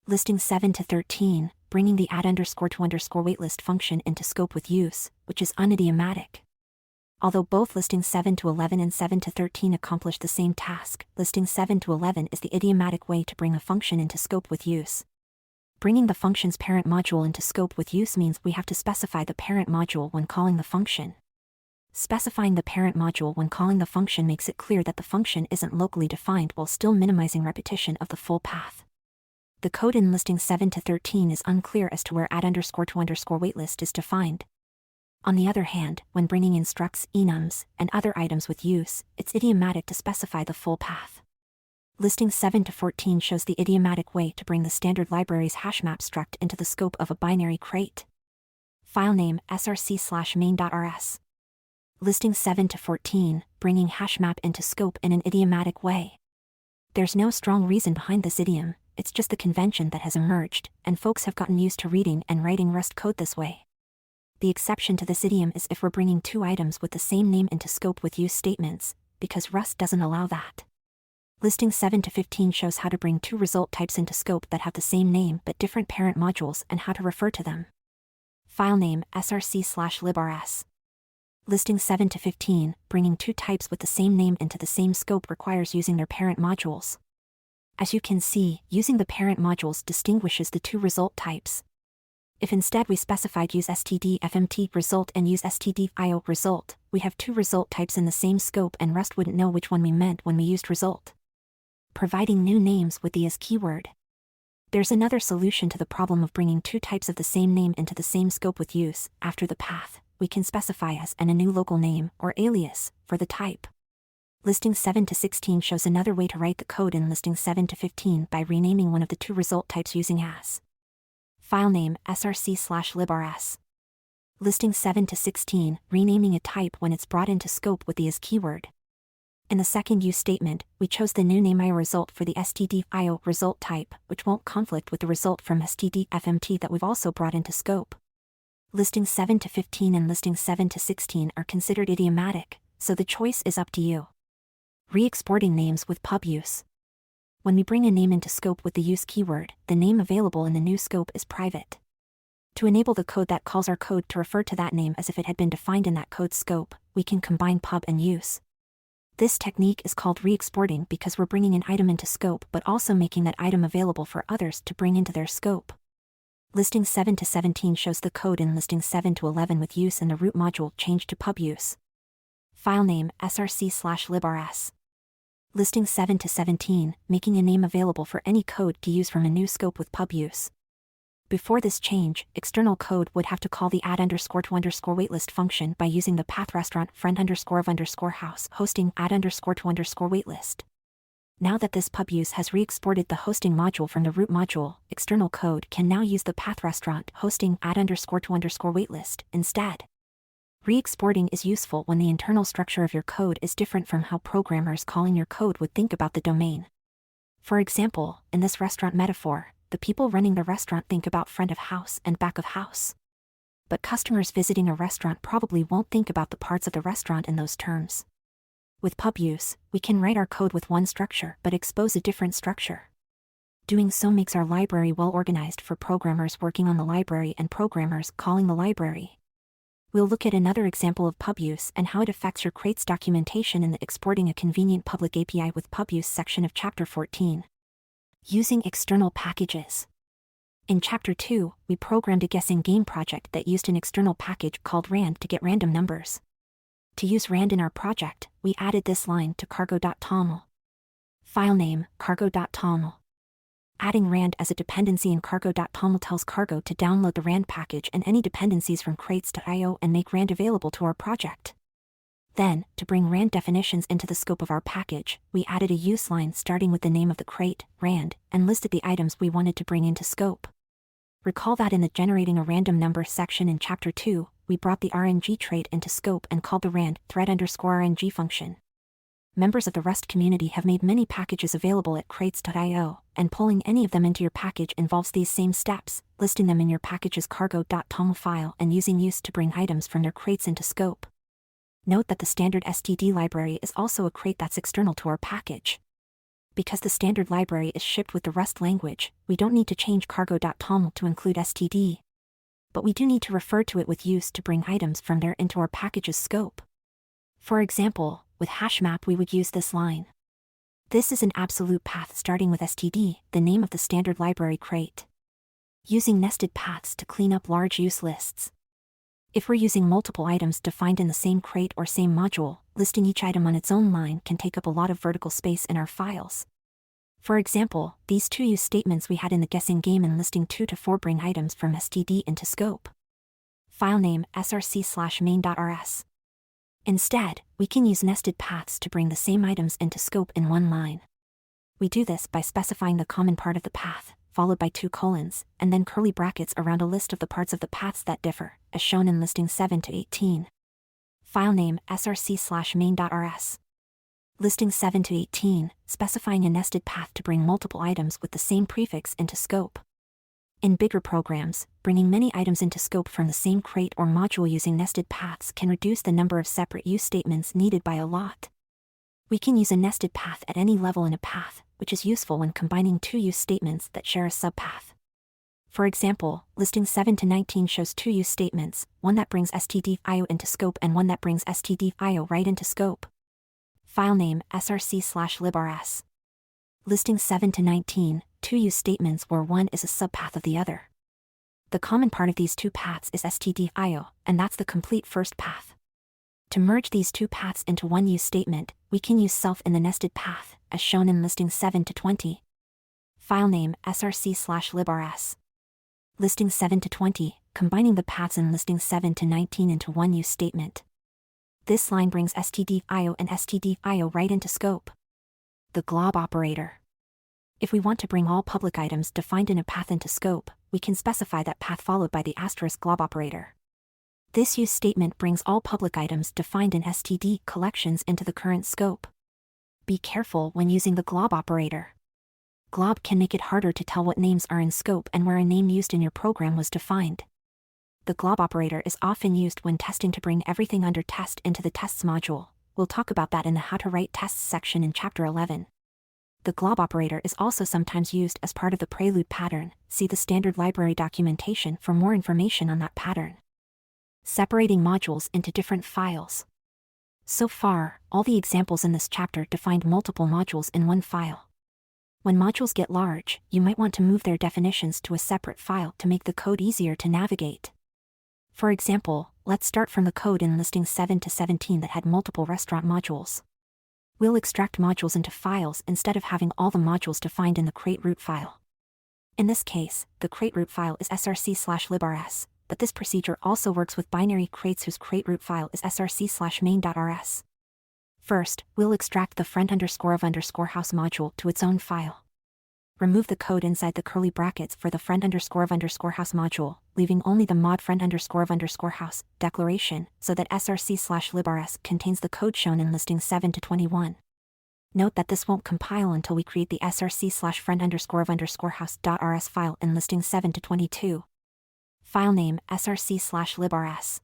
Listing 7 to 13, bringing the add_to_waitlist function into scope with use, which is unidiomatic. Although both listing 7 to 11 and 7 to 13 accomplish the same task, listing 7 to 11 is the idiomatic way to bring a function into scope with use. Bringing the function's parent module into scope with use means we have to specify the parent module when calling the function. Specifying the parent module when calling the function makes it clear that the function isn't locally defined while still minimizing repetition of the full path. The code in listings 7 to 13 is unclear as to where add_to_waitlist is defined. On the other hand, when bringing in structs, enums, and other items with use, it's idiomatic to specify the full path. Listings 7 to 14 shows the idiomatic way to bring the standard library's hashmap struct into the scope of a binary crate. Filename src/main.rs. Listings 7 to 14, bringing hashmap into scope in an idiomatic way. There's no strong reason behind this idiom, it's just the convention that has emerged, and folks have gotten used to reading and writing Rust code this way. The exception to this idiom is if we're bringing two items with the same name into scope with use statements, because Rust doesn't allow that. Listing 7 to 15 shows how to bring two result types into scope that have the same name but different parent modules and how to refer to them. Filename src/librs. Listing 7 to 15, bringing two types with the same name into the same scope requires using their parent modules. As you can see, using the parent modules distinguishes the two result types. If instead we specified use std_fmt result and use std_io result, we have two result types in the same scope and Rust wouldn't know which one we meant when we used result. Providing new names with the as keyword. There's another solution to the problem of bringing two types of the same name into the same scope with use. After the path, we can specify as and a new local name, or alias, for the type. Listing 7 to 16 shows another way to write the code in listing 7 to 15 by renaming one of the two result types using as. Filename src/librs. Listing 7 to 16, renaming a type when it's brought into scope with the as keyword. In the second use statement, we chose the new name io result for the std_io result type, which won't conflict with the result from std_fmt that we've also brought into scope. Listings 7 to 15 and listings 7 to 16 are considered idiomatic, so the choice is up to you. Re-exporting names with pub use. When we bring a name into scope with the use keyword, the name available in the new scope is private. To enable the code that calls our code to refer to that name as if it had been defined in that code scope, we can combine pub and use. This technique is called re-exporting because we're bringing an item into scope but also making that item available for others to bring into their scope. Listing 7 to 17 shows the code in listing 7 to 11 with use and the root module changed to pub use. Filename src/librs. Listing 7 to 17, making a name available for any code to use from a new scope with pub use. Before this change, external code would have to call the add_to_waitlist function by using the path restaurant friend_of_house hosting add_to_waitlist. Now that this pub use has re-exported the hosting module from the root module, external code can now use the path restaurant hosting add_to_waitlist instead. Re-exporting is useful when the internal structure of your code is different from how programmers calling your code would think about the domain. For example, in this restaurant metaphor, the people running the restaurant think about front of house and back of house. But customers visiting a restaurant probably won't think about the parts of the restaurant in those terms. With pub use, we can write our code with one structure but expose a different structure. Doing so makes our library well organized for programmers working on the library and programmers calling the library. We'll look at another example of pub use and how it affects your crates documentation in the Exporting a Convenient Public API with Pub Use section of Chapter 14. Using external packages. In Chapter 2, we programmed a guessing game project that used an external package called rand to get random numbers. To use rand in our project, we added this line to cargo.toml. Filename cargo.toml. Adding rand as a dependency in cargo.toml tells cargo to download the rand package and any dependencies from crates.io and make rand available to our project. Then, to bring rand definitions into the scope of our package, we added a use line starting with the name of the crate, rand, and listed the items we wanted to bring into scope. Recall that in the Generating a Random Number section in Chapter 2, we brought the RNG trait into scope and called the rand thread_RNG function. Members of the Rust community have made many packages available at crates.io, and pulling any of them into your package involves these same steps, listing them in your package's cargo.toml file and using use to bring items from their crates into scope. Note that the standard std library is also a crate that's external to our package. Because the standard library is shipped with the Rust language, we don't need to change cargo.toml to include std. But we do need to refer to it with use to bring items from there into our package's scope. For example, with hashmap we would use this line. This is an absolute path starting with std, the name of the standard library crate. Using nested paths to clean up large use lists. If we're using multiple items defined in the same crate or same module, listing each item on its own line can take up a lot of vertical space in our files. For example, these two use statements we had in the guessing game in listing 2 to 4 bring items from std into scope. Filename src/main.rs. Instead, we can use nested paths to bring the same items into scope in one line. We do this by specifying the common part of the path, followed by 2 colons, and then curly brackets around a list of the parts of the paths that differ, as shown in listing 7 to 18. Filename src/main.rs. Listing 7 to 18, specifying a nested path to bring multiple items with the same prefix into scope. In bigger programs, bringing many items into scope from the same crate or module using nested paths can reduce the number of separate use statements needed by a lot. We can use a nested path at any level in a path, which is useful when combining 2 use statements that share a subpath. For example, listing 7 to 19 shows 2 use statements, one that brings std.io into scope and one that brings std.io right into scope. Filename src/librs. Listing 7 to 19, 2 use statements where one is a subpath of the other. The common part of these 2 paths is std.io, and that's the complete first path. To merge these 2 paths into one use statement, we can use self in the nested path, as shown in listing 7 to 20. Filename src/librs. Listing 7 to 20, combining the paths in listing 7 to 19 into one use statement. This line brings std.io and std.io right into scope. The glob operator. If we want to bring all public items defined in a path into scope, we can specify that path followed by the * glob operator. This use statement brings all public items defined in std collections into the current scope. Be careful when using the glob operator. Glob can make it harder to tell what names are in scope and where a name used in your program was defined. The glob operator is often used when testing to bring everything under test into the tests module. We'll talk about that in the How to Write Tests section in Chapter 11. The glob operator is also sometimes used as part of the prelude pattern. See the standard library documentation for more information on that pattern. Separating modules into different files. So far, all the examples in this chapter defined multiple modules in one file. When modules get large, you might want to move their definitions to a separate file to make the code easier to navigate. For example, let's start from the code in listing 7 to 17 that had multiple restaurant modules. We'll extract modules into files instead of having all the modules defined in the crate root file. In this case, the crate root file is src/librs, but this procedure also works with binary crates whose crate root file is src/main.rs. First, we'll extract the friend_of_house module to its own file. Remove the code inside the curly brackets for the friend_of_house module, leaving only the mod friend_of_house declaration, so that src/librs contains the code shown in listing 7 to 21. Note that this won't compile until we create the src/friend_of_house.rs file in listing 7 to 22. Filename src/librs.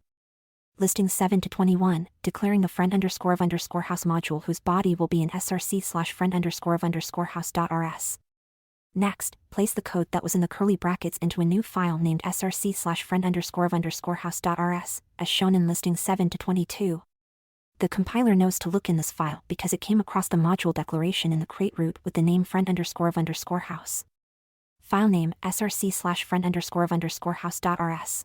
Listing 7 to 21, declaring the friend_of_house module whose body will be in src/friend_of_house.rs. Next, place the code that was in the curly brackets into a new file named src/friend_of_house.rs, as shown in listing 7 to 22. The compiler knows to look in this file because it came across the module declaration in the crate root with the name friend_of_house. Filename src/friend_of_house.rs.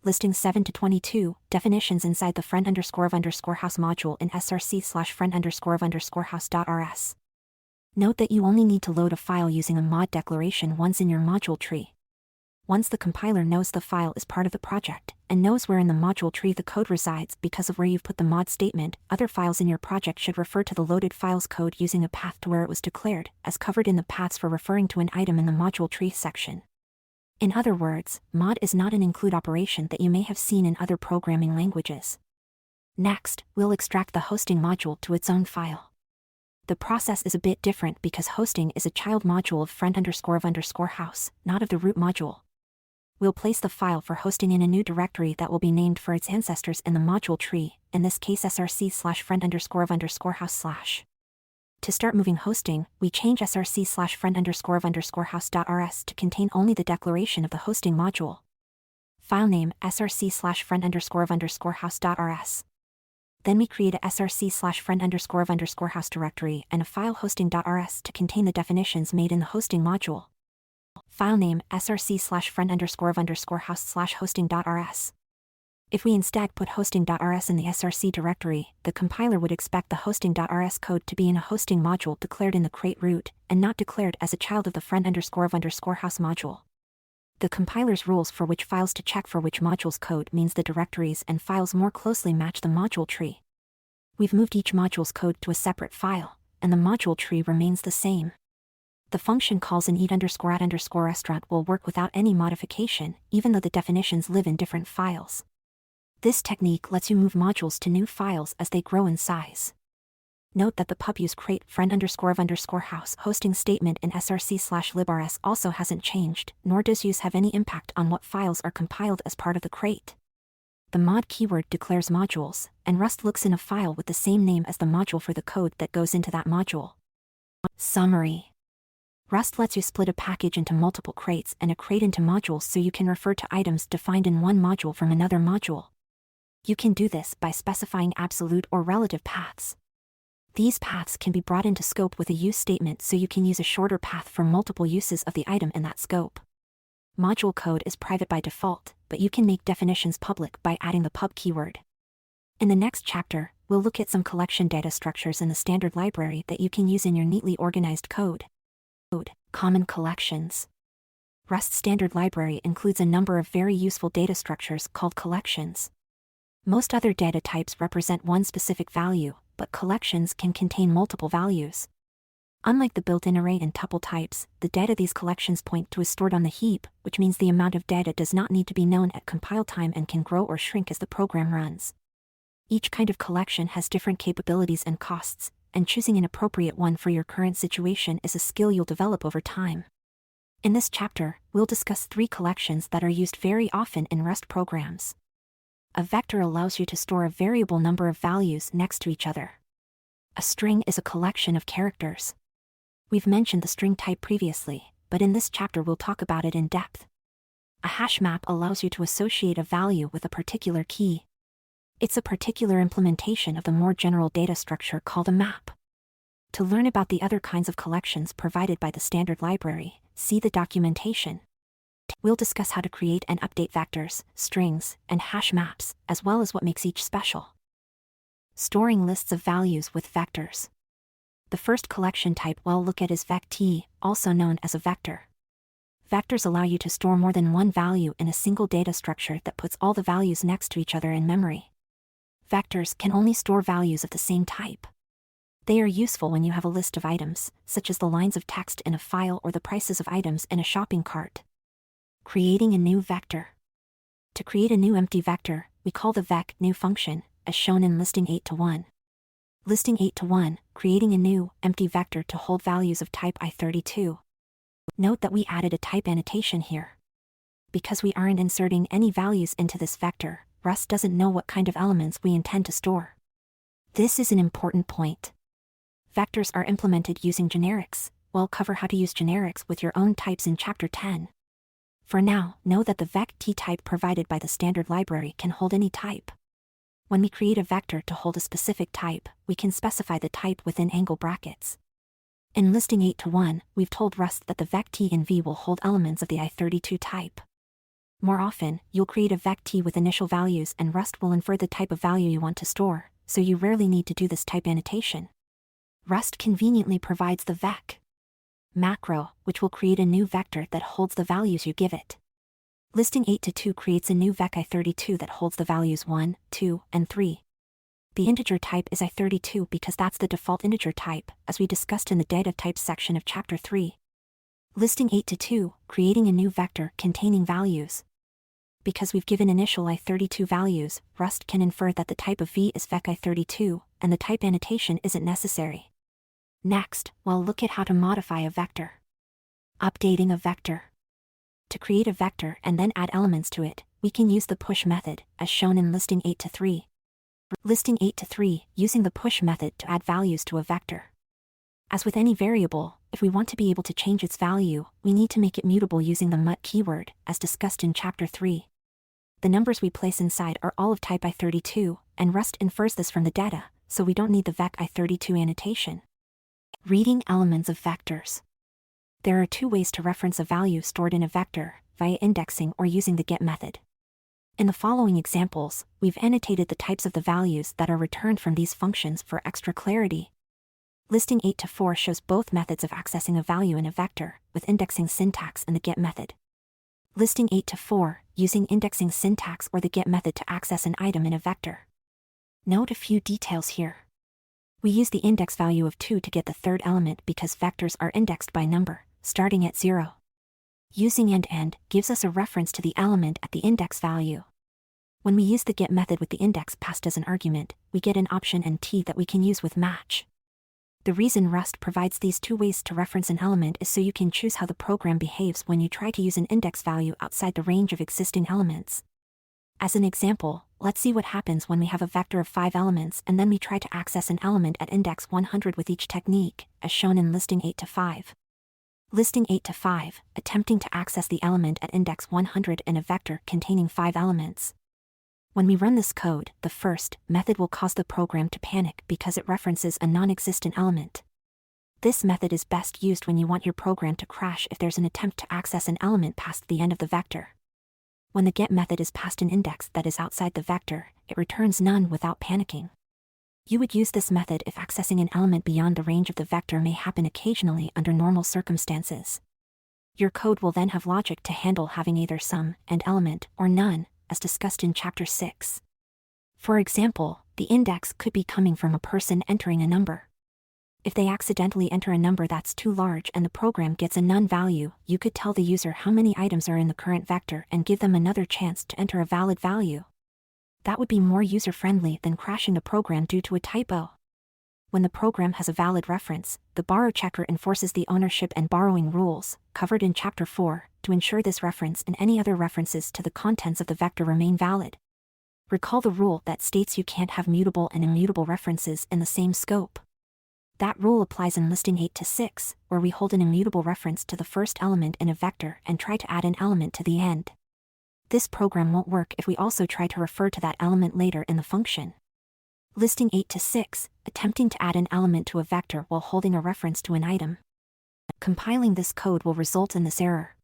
Listing 7 to 22, definitions inside the friend_of_house module in src/friend_of_house.rs. Note that you only need to load a file using a mod declaration once in your module tree. Once the compiler knows the file is part of the project, and knows where in the module tree the code resides because of where you've put the mod statement, other files in your project should refer to the loaded files code using a path to where it was declared, as covered in the paths for referring to an item in the module tree section. In other words, mod is not an include operation that you may have seen in other programming languages. Next, we'll extract the hosting module to its own file. The process is a bit different because hosting is a child module of friend_of_house, not of the root module. We'll place the file for hosting in a new directory that will be named for its ancestors in the module tree, in this case src/friend_of_house/. To start moving hosting, we change src/friend_of_house.rs to contain only the declaration of the hosting module. Filename src/friend_of_house.rs. Then we create a src/friend_of_house directory and a file hosting.rs to contain the definitions made in the hosting module. file name src/friend_of_house/hosting.rs. If we instead put hosting.rs in the src directory, the compiler would expect the hosting.rs code to be in a hosting module declared in the crate root, and not declared as a child of the friend_of_house module. The compiler's rules for which files to check for which module's code means the directories and files more closely match the module tree. We've moved each module's code to a separate file, and the module tree remains the same. The function calls in eat_at_restaurant will work without any modification, even though the definitions live in different files. This technique lets you move modules to new files as they grow in size. Note that the pub use crate friend_of_house hosting statement in src/librs also hasn't changed, nor does use have any impact on what files are compiled as part of the crate. The mod keyword declares modules, and Rust looks in a file with the same name as the module for the code that goes into that module. Summary. Rust lets you split a package into multiple crates and a crate into modules so you can refer to items defined in one module from another module. You can do this by specifying absolute or relative paths. These paths can be brought into scope with a use statement so you can use a shorter path for multiple uses of the item in that scope. Module code is private by default, but you can make definitions public by adding the pub keyword. In the next chapter, we'll look at some collection data structures in the standard library that you can use in your neatly organized code. Common collections. Rust's standard library includes a number of very useful data structures called collections. Most other data types represent one specific value, but collections can contain multiple values. Unlike the built-in array and tuple types, the data these collections point to is stored on the heap, which means the amount of data does not need to be known at compile time and can grow or shrink as the program runs. Each kind of collection has different capabilities and costs, and choosing an appropriate one for your current situation is a skill you'll develop over time. In this chapter, we'll discuss 3 collections that are used very often in Rust programs. A vector allows you to store a variable number of values next to each other. A string is a collection of characters. We've mentioned the string type previously, but in this chapter we'll talk about it in depth. A hash map allows you to associate a value with a particular key. It's a particular implementation of the more general data structure called a map. To learn about the other kinds of collections provided by the standard library, see the documentation. We'll discuss how to create and update vectors, strings, and hash maps, as well as what makes each special. Storing lists of values with vectors. The first collection type we'll look at is vect, also known as a vector. Vectors allow you to store more than one value in a single data structure that puts all the values next to each other in memory. Vectors can only store values of the same type. They are useful when you have a list of items, such as the lines of text in a file or the prices of items in a shopping cart. Creating a new vector. To create a new empty vector, we call the vec_new function, as shown in listing 8-1. Listing 8-1, creating a new, empty vector to hold values of type i32. Note that we added a type annotation here. Because we aren't inserting any values into this vector, Rust doesn't know what kind of elements we intend to store. This is an important point. Vectors are implemented using generics. We'll cover how to use generics with your own types in Chapter 10. For now, know that the vect type provided by the standard library can hold any type. When we create a vector to hold a specific type, we can specify the type within angle brackets. In listing 8-1, we've told Rust that the vect in v will hold elements of the i32 type. More often, you'll create a vect with initial values and Rust will infer the type of value you want to store, so you rarely need to do this type annotation. Rust conveniently provides the vec macro, which will create a new vector that holds the values you give it. Listing 8-2 creates a new vec i32 that holds the values 1, 2, and 3. The integer type is i32 because that's the default integer type, as we discussed in the data types section of Chapter 3. Listing 8-2, creating a new vector containing values. Because we've given initial i32 values, Rust can infer that the type of v is vec i32, and the type annotation isn't necessary. Next, we'll look at how to modify a vector. Updating a vector. To create a vector and then add elements to it, we can use the push method, as shown in listing 8-3. Listing 8-3, using the push method to add values to a vector. As with any variable, if we want to be able to change its value, we need to make it mutable using the mut keyword, as discussed in Chapter 3. The numbers we place inside are all of type i32, and Rust infers this from the data, so we don't need the vec i32 annotation. Reading elements of vectors. There are two ways to reference a value stored in a vector, via indexing or using the get method. In the following examples, we've annotated the types of the values that are returned from these functions for extra clarity. Listing 8 to 4 shows both methods of accessing a value in a vector, with indexing syntax and the get method. Listing 8 to 4, using indexing syntax or the get method to access an item in a vector. Note a few details here. We use the index value of 2 to get the third element because vectors are indexed by number, starting at 0. Using end gives us a reference to the element at the index value. When we use the get method with the index passed as an argument, we get an option nt that we can use with match. The reason Rust provides these two ways to reference an element is so you can choose how the program behaves when you try to use an index value outside the range of existing elements. As an example, let's see what happens when we have a vector of 5 elements and then we try to access an element at index 100 with each technique, as shown in listing 8 to 5. Listing 8 to 5, attempting to access the element at index 100 in a vector containing 5 elements. When we run this code, the first method will cause the program to panic because it references a non-existent element. This method is best used when you want your program to crash if there's an attempt to access an element past the end of the vector. When the get method is passed an index that is outside the vector, it returns none without panicking. You would use this method if accessing an element beyond the range of the vector may happen occasionally under normal circumstances. Your code will then have logic to handle having either some and element or none, as discussed in Chapter 6. For example, the index could be coming from a person entering a number. If they accidentally enter a number that's too large and the program gets a none value, you could tell the user how many items are in the current vector and give them another chance to enter a valid value. That would be more user-friendly than crashing the program due to a typo. When the program has a valid reference, the borrow checker enforces the ownership and borrowing rules, covered in Chapter 4, to ensure this reference and any other references to the contents of the vector remain valid. Recall the rule that states you can't have mutable and immutable references in the same scope. That rule applies in listing 8 to 6, where we hold an immutable reference to the first element in a vector and try to add an element to the end. This program won't work if we also try to refer to that element later in the function. Listing 8 to 6, attempting to add an element to a vector while holding a reference to an item. Compiling this code will result in this error.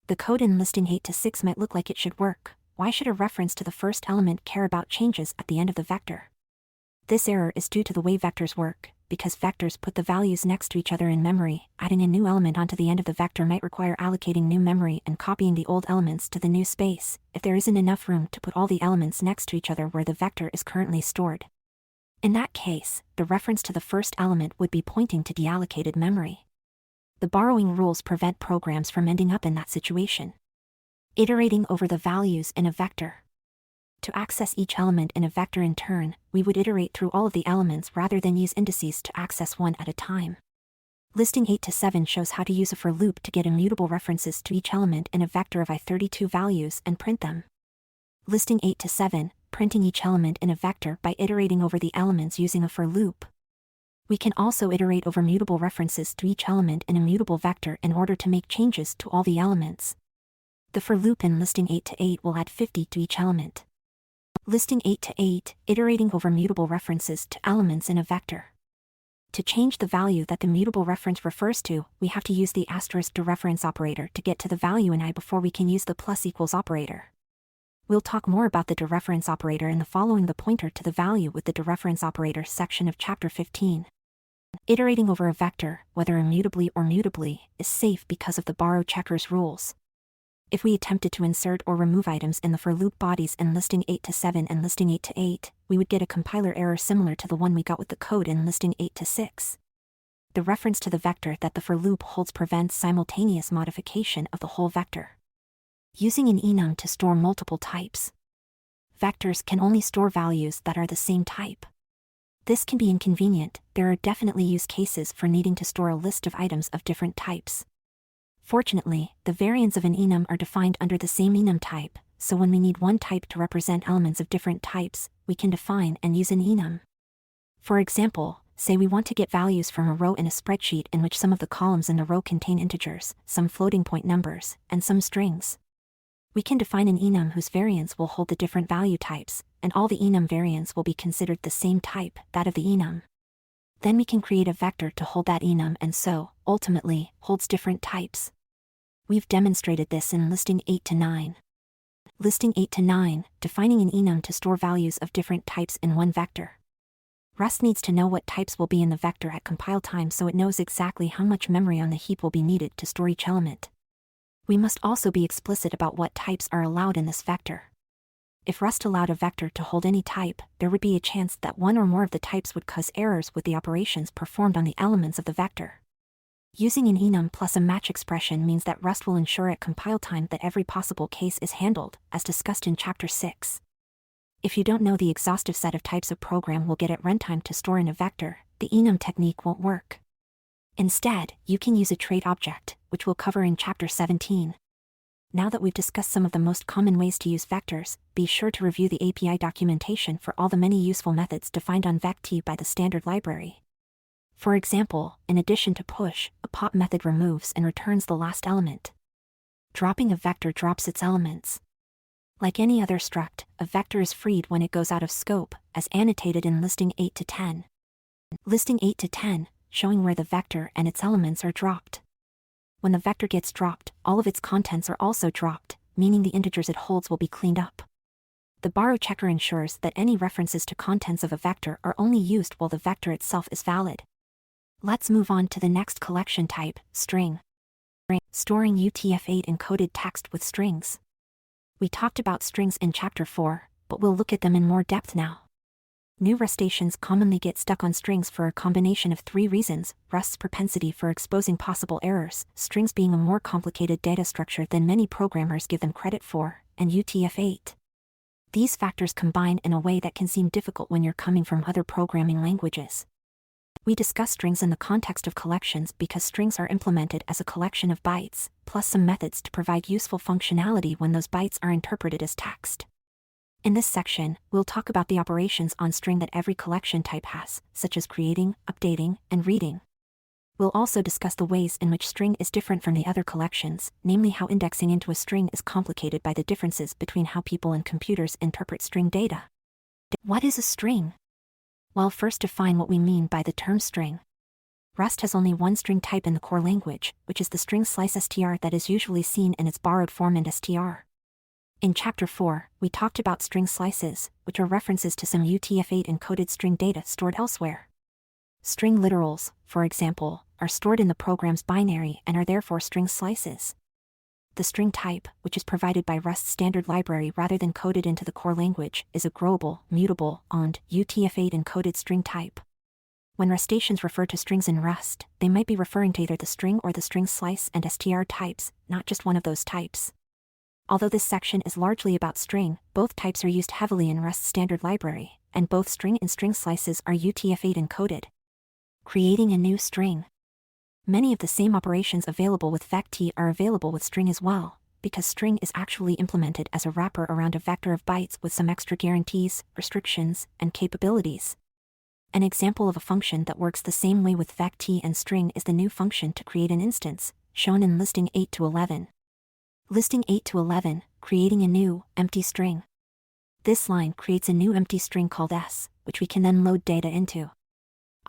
The code in listing 8 to 6 might look like it should work. Why should a reference to the first element care about changes at the end of the vector? This error is due to the way vectors work, because vectors put the values next to each other in memory. Adding a new element onto the end of the vector might require allocating new memory and copying the old elements to the new space, if there isn't enough room to put all the elements next to each other where the vector is currently stored. In that case, the reference to the first element would be pointing to deallocated memory. The borrowing rules prevent programs from ending up in that situation. Iterating over the values in a vector. To access each element in a vector in turn, we would iterate through all of the elements rather than use indices to access one at a time. Listing 8 to 7 shows how to use a for loop to get immutable references to each element in a vector of i32 values and print them. Listing 8 to 7, printing each element in a vector by iterating over the elements using a for loop. We can also iterate over mutable references to each element in a mutable vector in order to make changes to all the elements. The for loop in listing 8 to 8 will add 50 to each element. Listing 8 to 8, iterating over mutable references to elements in a vector. To change the value that the mutable reference refers to, we have to use the asterisk dereference operator to get to the value in I before we can use the plus equals operator. We'll talk more about the dereference operator in the following the pointer to the value with the dereference operator section of Chapter 15. Iterating over a vector, whether immutably or mutably, is safe because of the borrow checkers rules. If we attempted to insert or remove items in the for loop bodies in listing 8 to 7 and listing 8 to 8, we would get a compiler error similar to the one we got with the code in listing 8 to 6. The reference to the vector that the for loop holds prevents simultaneous modification of the whole vector. Using an enum to store multiple types. Vectors can only store values that are the same type. This can be inconvenient. There are definitely use cases for needing to store a list of items of different types. Fortunately, the variants of an enum are defined under the same enum type, so when we need one type to represent elements of different types, we can define and use an enum. For example, say we want to get values from a row in a spreadsheet in which some of the columns in the row contain integers, some floating point numbers, and some strings. We can define an enum whose variants will hold the different value types, and all the enum variants will be considered the same type, that of the enum. Then we can create a vector to hold that enum and so, ultimately, holds different types. We've demonstrated this in listing 8 to 9. Listing 8 to 9, defining an enum to store values of different types in one vector. Rust needs to know what types will be in the vector at compile time so it knows exactly how much memory on the heap will be needed to store each element. We must also be explicit about what types are allowed in this vector. If Rust allowed a vector to hold any type, there would be a chance that one or more of the types would cause errors with the operations performed on the elements of the vector. Using an enum plus a match expression means that Rust will ensure at compile time that every possible case is handled, as discussed in Chapter 6. If you don't know the exhaustive set of types a program will get at runtime to store in a vector, the enum technique won't work. Instead, you can use a trait object, which we'll cover in Chapter 17. Now that we've discussed some of the most common ways to use vectors, be sure to review the API documentation for all the many useful methods defined on vect by the standard library. For example, in addition to push, a pop method removes and returns the last element. Dropping a vector drops its elements. Like any other struct, a vector is freed when it goes out of scope, as annotated in listing 8 to 10. Listing 8 to 10, showing where the vector and its elements are dropped. When the vector gets dropped, all of its contents are also dropped, meaning the integers it holds will be cleaned up. The borrow checker ensures that any references to contents of a vector are only used while the vector itself is valid. Let's move on to the next collection type, string. Storing UTF-8 encoded text with strings. We talked about strings in Chapter 4, but we'll look at them in more depth now. New Rustaceans commonly get stuck on strings for a combination of 3 reasons: Rust's propensity for exposing possible errors, strings being a more complicated data structure than many programmers give them credit for, and UTF-8. These factors combine in a way that can seem difficult when you're coming from other programming languages. We discuss strings in the context of collections because strings are implemented as a collection of bytes, plus some methods to provide useful functionality when those bytes are interpreted as text. In this section, we'll talk about the operations on string that every collection type has, such as creating, updating, and reading. We'll also discuss the ways in which string is different from the other collections, namely how indexing into a string is complicated by the differences between how people and computers interpret string data. What is a string? Well, first define what we mean by the term string. Rust has only one string type in the core language, which is the string slice str that is usually seen in its borrowed form and str. In Chapter 4, we talked about string slices, which are references to some UTF-8 encoded string data stored elsewhere. String literals, for example, are stored in the program's binary and are therefore string slices. The string type, which is provided by Rust's standard library rather than coded into the core language, is a growable, mutable, and UTF-8 encoded string type. When Rustaceans refer to strings in Rust, they might be referring to either the string or the string slice and str types, not just one of those types. Although this section is largely about string, both types are used heavily in Rust's standard library, and both string and string slices are UTF-8 encoded. Creating a new string. Many of the same operations available with vect are available with string as well, because string is actually implemented as a wrapper around a vector of bytes with some extra guarantees, restrictions, and capabilities. An example of a function that works the same way with vect and string is the new function to create an instance, shown in listing 8 to 11. Listing 8 to 11, creating a new, empty string. This line creates a new empty string called s, which we can then load data into.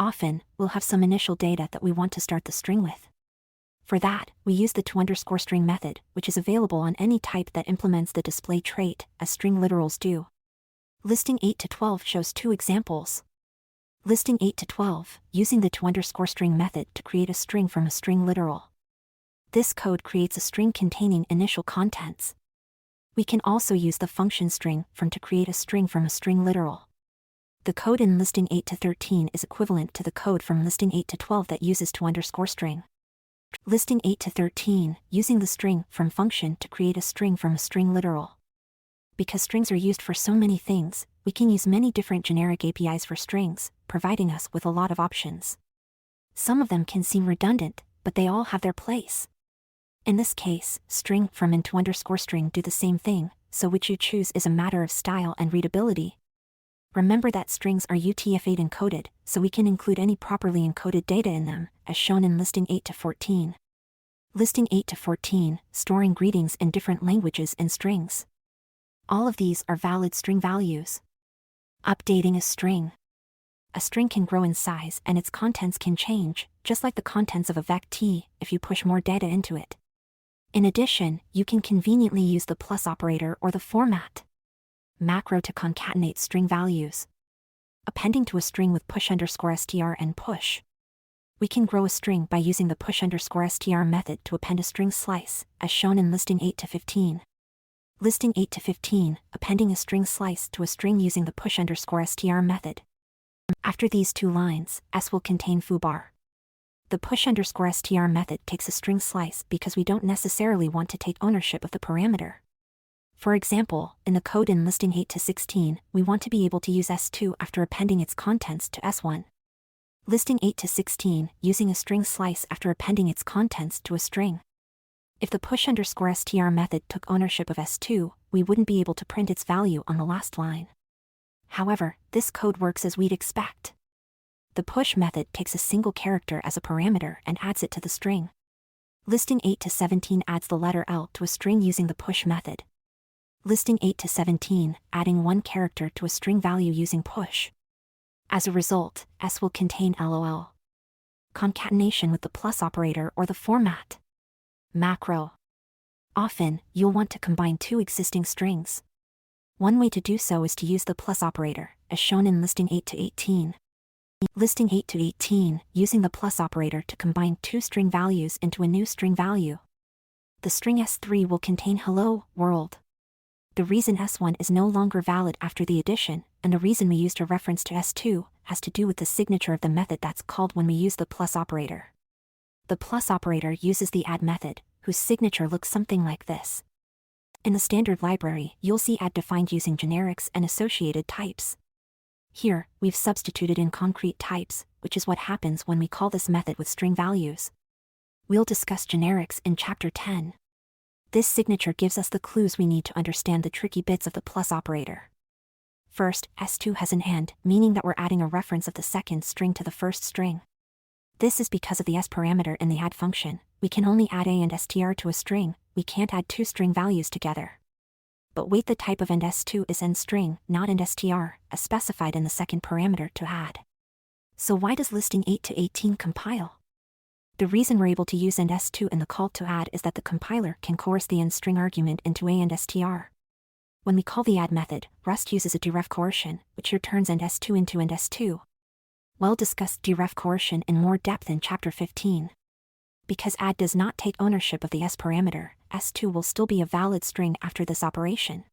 Often, we'll have some initial data that we want to start the string with. For that, we use the to_string method, which is available on any type that implements the display trait, as string literals do. Listing 8 to 12 shows 2 examples. Listing 8 to 12, using the to_string method to create a string from a string literal. This code creates a string containing initial contents. We can also use the function string from to create a string from a string literal. The code in listing 8 to 13 is equivalent to the code from listing 8 to 12 that uses to_string. Listing 8 to 13, using the string from function to create a string from a string literal. Because strings are used for so many things, we can use many different generic APIs for strings, providing us with a lot of options. Some of them can seem redundant, but they all have their place. In this case, string from and to_string do the same thing, so which you choose is a matter of style and readability. Remember that strings are UTF-8 encoded, so we can include any properly encoded data in them, as shown in listing 8 to 14. Listing 8 to 14, storing greetings in different languages in strings. All of these are valid string values. Updating a string. A string can grow in size and its contents can change, just like the contents of a vec if you push more data into it. In addition, you can conveniently use the plus operator or the format macro to concatenate string values. Appending to a string with push_str and push. We can grow a string by using the push_str method to append a string slice, as shown in listing 8 to 15. Listing 8 to 15, appending a string slice to a string using the push_str method. After these two lines, S will contain foobar. The push_str method takes a string slice because we don't necessarily want to take ownership of the parameter. For example, in the code in listing 8 to 16, we want to be able to use S2 after appending its contents to S1. Listing 8 to 16, using a string slice after appending its contents to a string. If the push_str method took ownership of S2, we wouldn't be able to print its value on the last line. However, this code works as we'd expect. The push method takes a single character as a parameter and adds it to the string. Listing 8 to 17 adds the letter L to a string using the push method. Listing 8 to 17, adding one character to a string value using push. As a result, S will contain LOL. Concatenation with the plus operator or the format macro. Often, you'll want to combine two existing strings. One way to do so is to use the plus operator, as shown in listing 8 to 18. Listing 8 to 18, using the plus operator to combine two string values into a new string value. The string S3 will contain hello, world. The reason S1 is no longer valid after the addition, and the reason we used a reference to S2, has to do with the signature of the method that's called when we use the plus operator. The plus operator uses the add method, whose signature looks something like this. In the standard library, you'll see add defined using generics and associated types. Here, we've substituted in concrete types, which is what happens when we call this method with string values. We'll discuss generics in Chapter 10. This signature gives us the clues we need to understand the tricky bits of the plus operator. First, S2 has an AND, meaning that we're adding a reference of the second string to the first string. This is because of the S parameter in the add function. We can only add A and str to a string, we can't add two string values together. But wait, the type of AND S2 is AND string, not AND str, as specified in the second parameter to add. So why does listing 8 to 18 compile? The reason we're able to use AND S2 in the call to add is that the compiler can coerce the AND string argument into A and str. When we call the add method, Rust uses a deref coercion, which returns AND S2 into AND S2. We'll discuss deref coercion in more depth in Chapter 15. Because add does not take ownership of the S parameter, S2 will still be a valid string after this operation.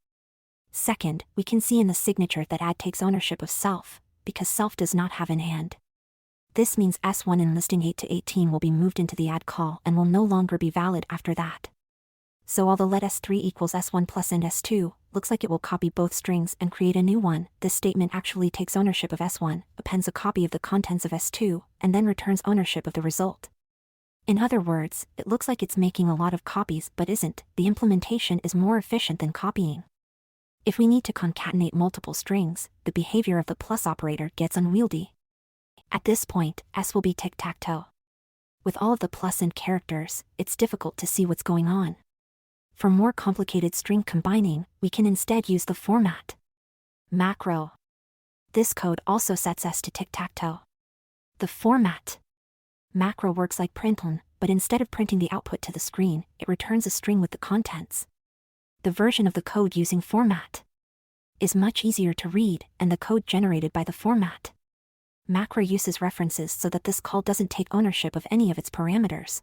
Second, we can see in the signature that add takes ownership of self, because self does not have an AND. This means S1 in listing 8 to 18 will be moved into the add call and will no longer be valid after that. So although let S3 equals S1 plus AND S2, looks like it will copy both strings and create a new one, this statement actually takes ownership of S1, appends a copy of the contents of S2, and then returns ownership of the result. In other words, it looks like it's making a lot of copies but isn't. The implementation is more efficient than copying. If we need to concatenate multiple strings, the behavior of the plus operator gets unwieldy. At this point, S will be tic-tac-toe. With all of the plus and characters, it's difficult to see what's going on. For more complicated string combining, we can instead use the format macro. This code also sets S to tic-tac-toe. The format macro works like println, but instead of printing the output to the screen, it returns a string with the contents. The version of the code using format is much easier to read, and the code generated by the format macro uses references so that this call doesn't take ownership of any of its parameters.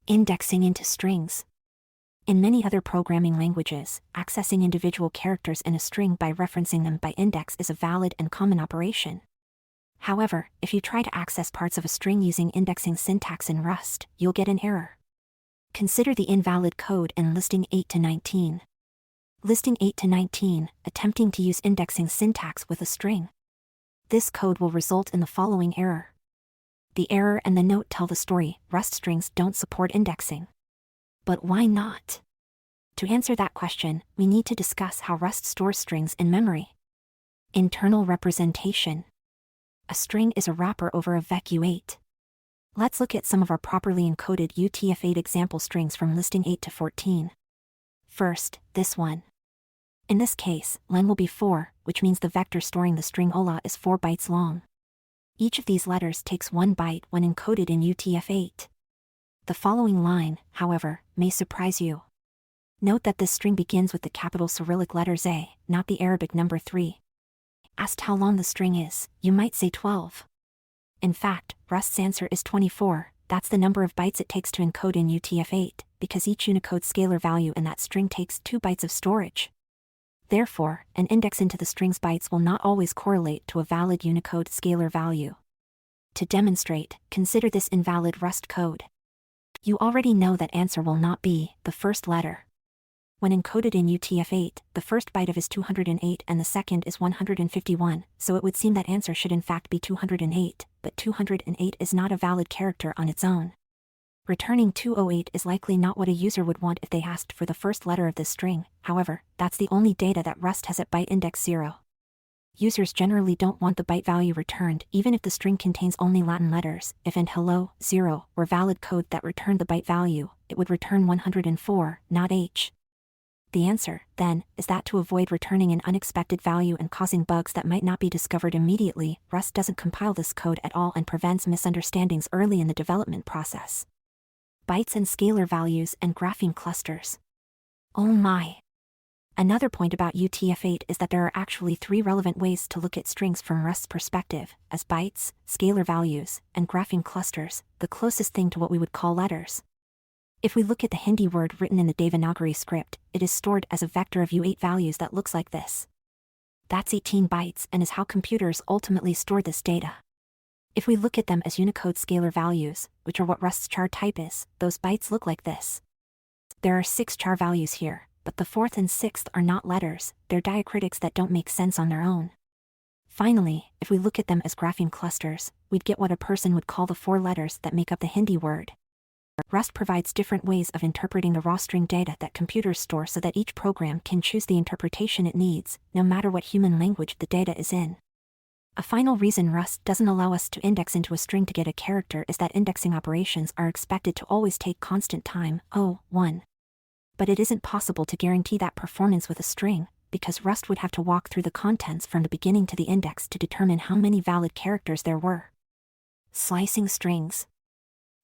Indexing into strings. In many other programming languages, accessing individual characters in a string by referencing them by index is a valid and common operation. However, if you try to access parts of a string using indexing syntax in Rust, you'll get an error. Consider the invalid code in listing 8 to 19. Listing 8 to 19, attempting to use indexing syntax with a string. This code will result in the following error. The error and the note tell the story: Rust strings don't support indexing. But why not? To answer that question, we need to discuss how Rust stores strings in memory. Internal representation. A string is a wrapper over a vec U8. Let's look at some of our properly encoded UTF-8 example strings from listing 8 to 14. First, this one. In this case, len will be 4, which means the vector storing the string ola is 4 bytes long. Each of these letters takes 1 byte when encoded in UTF-8. The following line, however, may surprise you. Note that this string begins with the capital Cyrillic letters A, not the Arabic number 3. Asked how long the string is, you might say 12. In fact, Rust's answer is 24, that's the number of bytes it takes to encode in UTF-8, because each Unicode scalar value in that string takes 2 bytes of storage. Therefore, an index into the string's bytes will not always correlate to a valid Unicode scalar value. To demonstrate, consider this invalid Rust code. You already know that answer will not be the first letter. When encoded in UTF-8, the first byte of is 208 and the second is 151, so it would seem that answer should in fact be 208, but 208 is not a valid character on its own. Returning 208 is likely not what a user would want if they asked for the first letter of this string, however, that's the only data that Rust has at byte index 0. Users generally don't want the byte value returned even if the string contains only Latin letters. If and hello, 0 were valid code that returned the byte value, it would return 104, not H. The answer, then, is that to avoid returning an unexpected value and causing bugs that might not be discovered immediately, Rust doesn't compile this code at all and prevents misunderstandings early in the development process. Bytes and scalar values and grapheme clusters. Oh my! Another point about UTF-8 is that there are actually 3 relevant ways to look at strings from Rust's perspective, as bytes, scalar values, and grapheme clusters, the closest thing to what we would call letters. If we look at the Hindi word written in the Devanagari script, it is stored as a vector of U8 values that looks like this. That's 18 bytes and is how computers ultimately store this data. If we look at them as Unicode scalar values, which are what Rust's char type is, those bytes look like this. There are 6 char values here, but the 4th and 6th are not letters, they're diacritics that don't make sense on their own. Finally, if we look at them as grapheme clusters, we'd get what a person would call the 4 letters that make up the Hindi word. Rust provides different ways of interpreting the raw string data that computers store so that each program can choose the interpretation it needs, no matter what human language the data is in. A final reason Rust doesn't allow us to index into a string to get a character is that indexing operations are expected to always take constant time, 1. But it isn't possible to guarantee that performance with a string, because Rust would have to walk through the contents from the beginning to the index to determine how many valid characters there were. Slicing strings.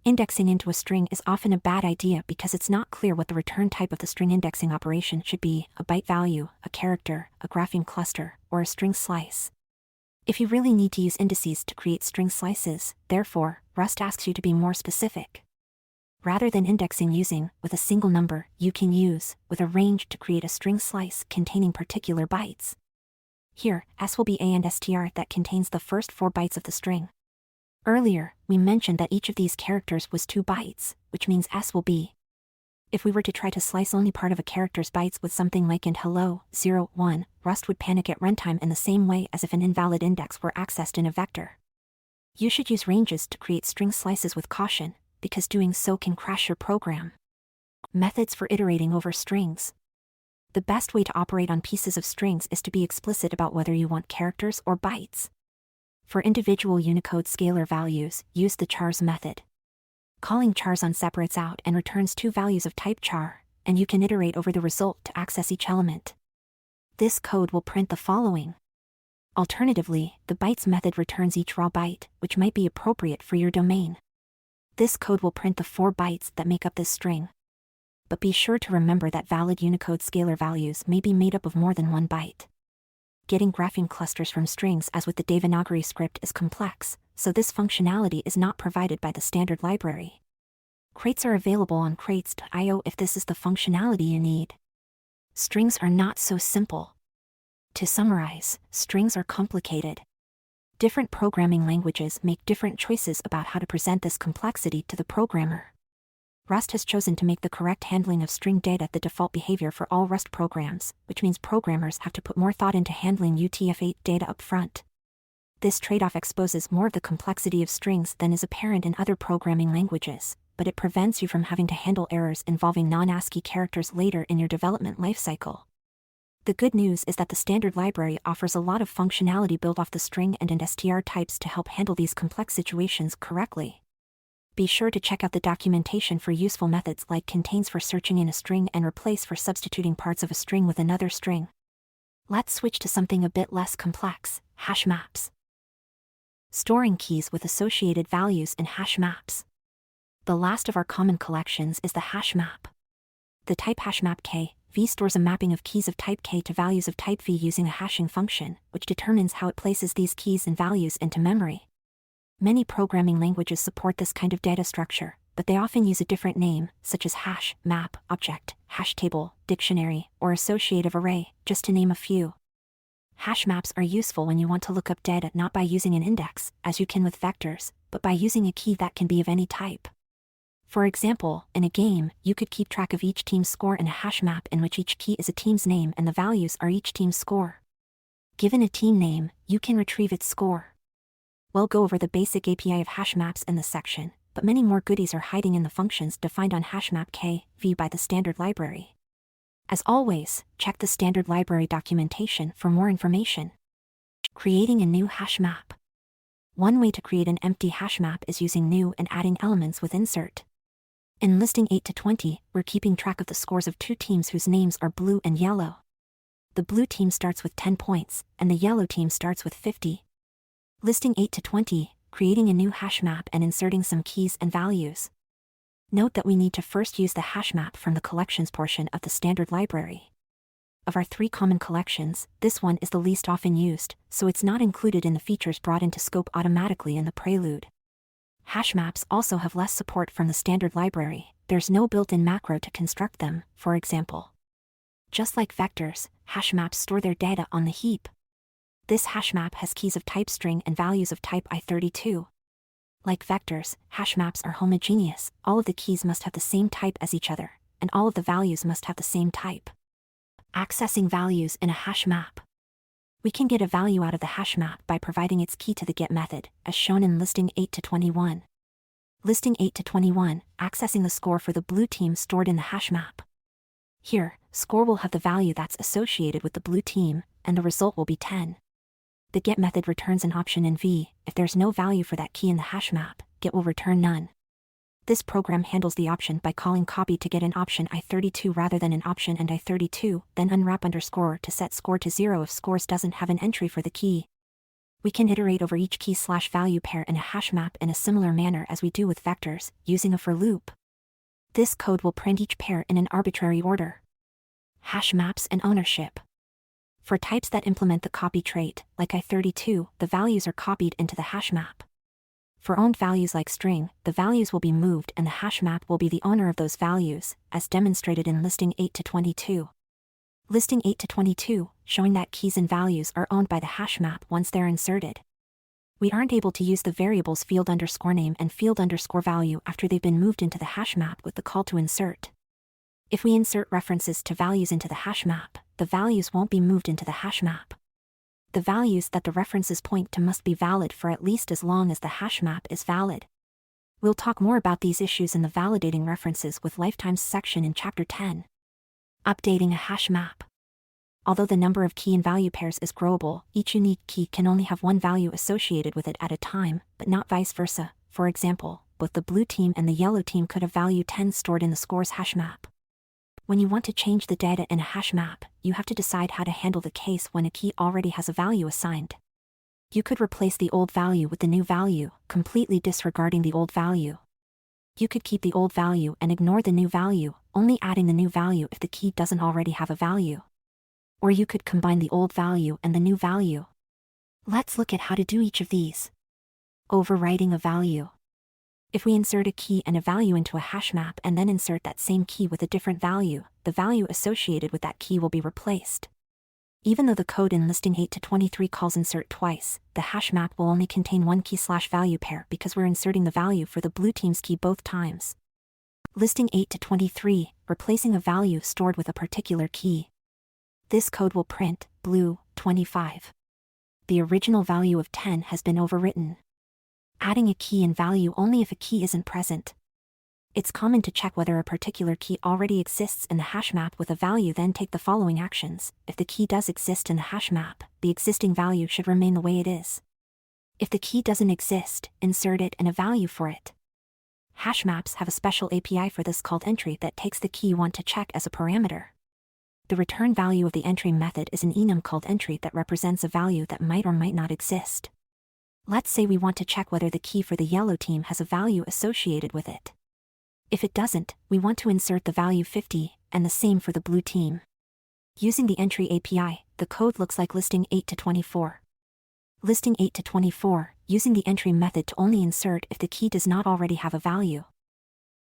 Indexing into a string is often a bad idea because it's not clear what the return type of the string indexing operation should be, a byte value, a character, a grapheme cluster, or a string slice. If you really need to use indices to create string slices, therefore, Rust asks you to be more specific. Rather than indexing using, with a single number, you can use, with a range to create a string slice containing particular bytes. Here, S will be A and str that contains the first 4 bytes of the string. Earlier, we mentioned that each of these characters was 2 bytes, which means S will be. If we were to try to slice only part of a character's bytes with something like int hello, 0, 1, Rust would panic at runtime in the same way as if an invalid index were accessed in a vector. You should use ranges to create string slices with caution, because doing so can crash your program. Methods for iterating over strings. The best way to operate on pieces of strings is to be explicit about whether you want characters or bytes. For individual Unicode scalar values, use the chars method. Calling chars on separates out and returns 2 values of type char, and you can iterate over the result to access each element. This code will print the following. Alternatively, the bytes method returns each raw byte, which might be appropriate for your domain. This code will print the 4 bytes that make up this string. But be sure to remember that valid Unicode scalar values may be made up of more than 1 byte. Getting grapheme clusters from strings as with the Devanagari script is complex, so this functionality is not provided by the standard library. Crates are available on crates.io if this is the functionality you need. Strings are not so simple. To summarize, strings are complicated. Different programming languages make different choices about how to present this complexity to the programmer. Rust has chosen to make the correct handling of string data the default behavior for all Rust programs, which means programmers have to put more thought into handling UTF-8 data up front. This trade-off exposes more of the complexity of strings than is apparent in other programming languages, but it prevents you from having to handle errors involving non-ASCII characters later in your development lifecycle. The good news is that the standard library offers a lot of functionality built off the string and str types to help handle these complex situations correctly. Be sure to check out the documentation for useful methods like contains for searching in a string and replace for substituting parts of a string with another string. Let's switch to something a bit less complex, hash maps. Storing keys with associated values in hash maps. The last of our common collections is the hash map. The type hashmap k, v stores a mapping of keys of type k to values of type v using a hashing function, which determines how it places these keys and values into memory. Many programming languages support this kind of data structure, but they often use a different name, such as hash, map, object, hash table, dictionary, or associative array, just to name a few. Hash maps are useful when you want to look up data not by using an index, as you can with vectors, but by using a key that can be of any type. For example, in a game, you could keep track of each team's score in a hash map in which each key is a team's name and the values are each team's score. Given a team name, you can retrieve its score. We'll go over the basic API of hash maps in this section, but many more goodies are hiding in the functions defined on hashmap k, v by the standard library. As always, check the standard library documentation for more information. Creating a new hash map. One way to create an empty hash map is using new and adding elements with insert. In listing 8 to 20, we're keeping track of the scores of two teams whose names are blue and yellow. The blue team starts with 10 points, and the yellow team starts with 50. Listing 8 to 20, creating a new hash map and inserting some keys and values. Note that we need to first use the hash map from the collections portion of the standard library. Of our three common collections, this one is the least often used, so it's not included in the features brought into scope automatically in the prelude. Hash maps also have less support from the standard library. There's no built-in macro to construct them, for example. Just like vectors, hash maps store their data on the heap. This hash map has keys of type string and values of type i32. Like vectors, hash maps are homogeneous. All of the keys must have the same type as each other, and all of the values must have the same type. Accessing values in a hash map. We can get a value out of the hash map by providing its key to the get method, as shown in listing 8 to 21. Listing 8 to 21, accessing the score for the blue team stored in the hash map. Here, score will have the value that's associated with the blue team, and the result will be 10. The get method returns an option in v. If there's no value for that key in the hash map, get will return none. This program handles the option by calling copy to get an option i32 rather than an option and i32, then unwrap underscore to set score to 0 if scores doesn't have an entry for the key. We can iterate over each key/value pair in a hash map in a similar manner as we do with vectors, using a for loop. This code will print each pair in an arbitrary order. Hash maps and ownership. For types that implement the copy trait, like i32, the values are copied into the hash map. For owned values like string, the values will be moved and the hash map will be the owner of those values, as demonstrated in listing 8 to 22. Listing 8 to 22, showing that keys and values are owned by the hash map once they're inserted. We aren't able to use the variables field_name and field_value after they've been moved into the hash map with the call to insert. If we insert references to values into the hash map, the values won't be moved into the hash map. The values that the references point to must be valid for at least as long as the hash map is valid. We'll talk more about these issues in the validating references with lifetimes section in Chapter 10. Updating a hash map. Although the number of key and value pairs is growable, each unique key can only have one value associated with it at a time, but not vice versa. For example, both the blue team and the yellow team could have value 10 stored in the scores hash map. When you want to change the data in a hash map, you have to decide how to handle the case when a key already has a value assigned. You could replace the old value with the new value, completely disregarding the old value. You could keep the old value and ignore the new value, only adding the new value if the key doesn't already have a value. Or you could combine the old value and the new value. Let's look at how to do each of these. Overwriting a value. If we insert a key and a value into a hash map and then insert that same key with a different value, the value associated with that key will be replaced. Even though the code in listing 8 to 23 calls insert twice, the hash map will only contain one key/value pair because we're inserting the value for the blue team's key both times. Listing 8 to 23, replacing a value stored with a particular key. This code will print blue 25. The original value of 10 has been overwritten. Adding a key and value only if a key isn't present. It's common to check whether a particular key already exists in the hash map with a value, then take the following actions. If the key does exist in the hash map, the existing value should remain the way it is. If the key doesn't exist, insert it and a value for it. Hash maps have a special API for this called entry that takes the key you want to check as a parameter. The return value of the entry method is an enum called entry that represents a value that might or might not exist. Let's say we want to check whether the key for the yellow team has a value associated with it. If it doesn't, we want to insert the value 50, and the same for the blue team. Using the entry API, the code looks like listing 8 to 24. Listing 8 to 24, using the entry method to only insert if the key does not already have a value.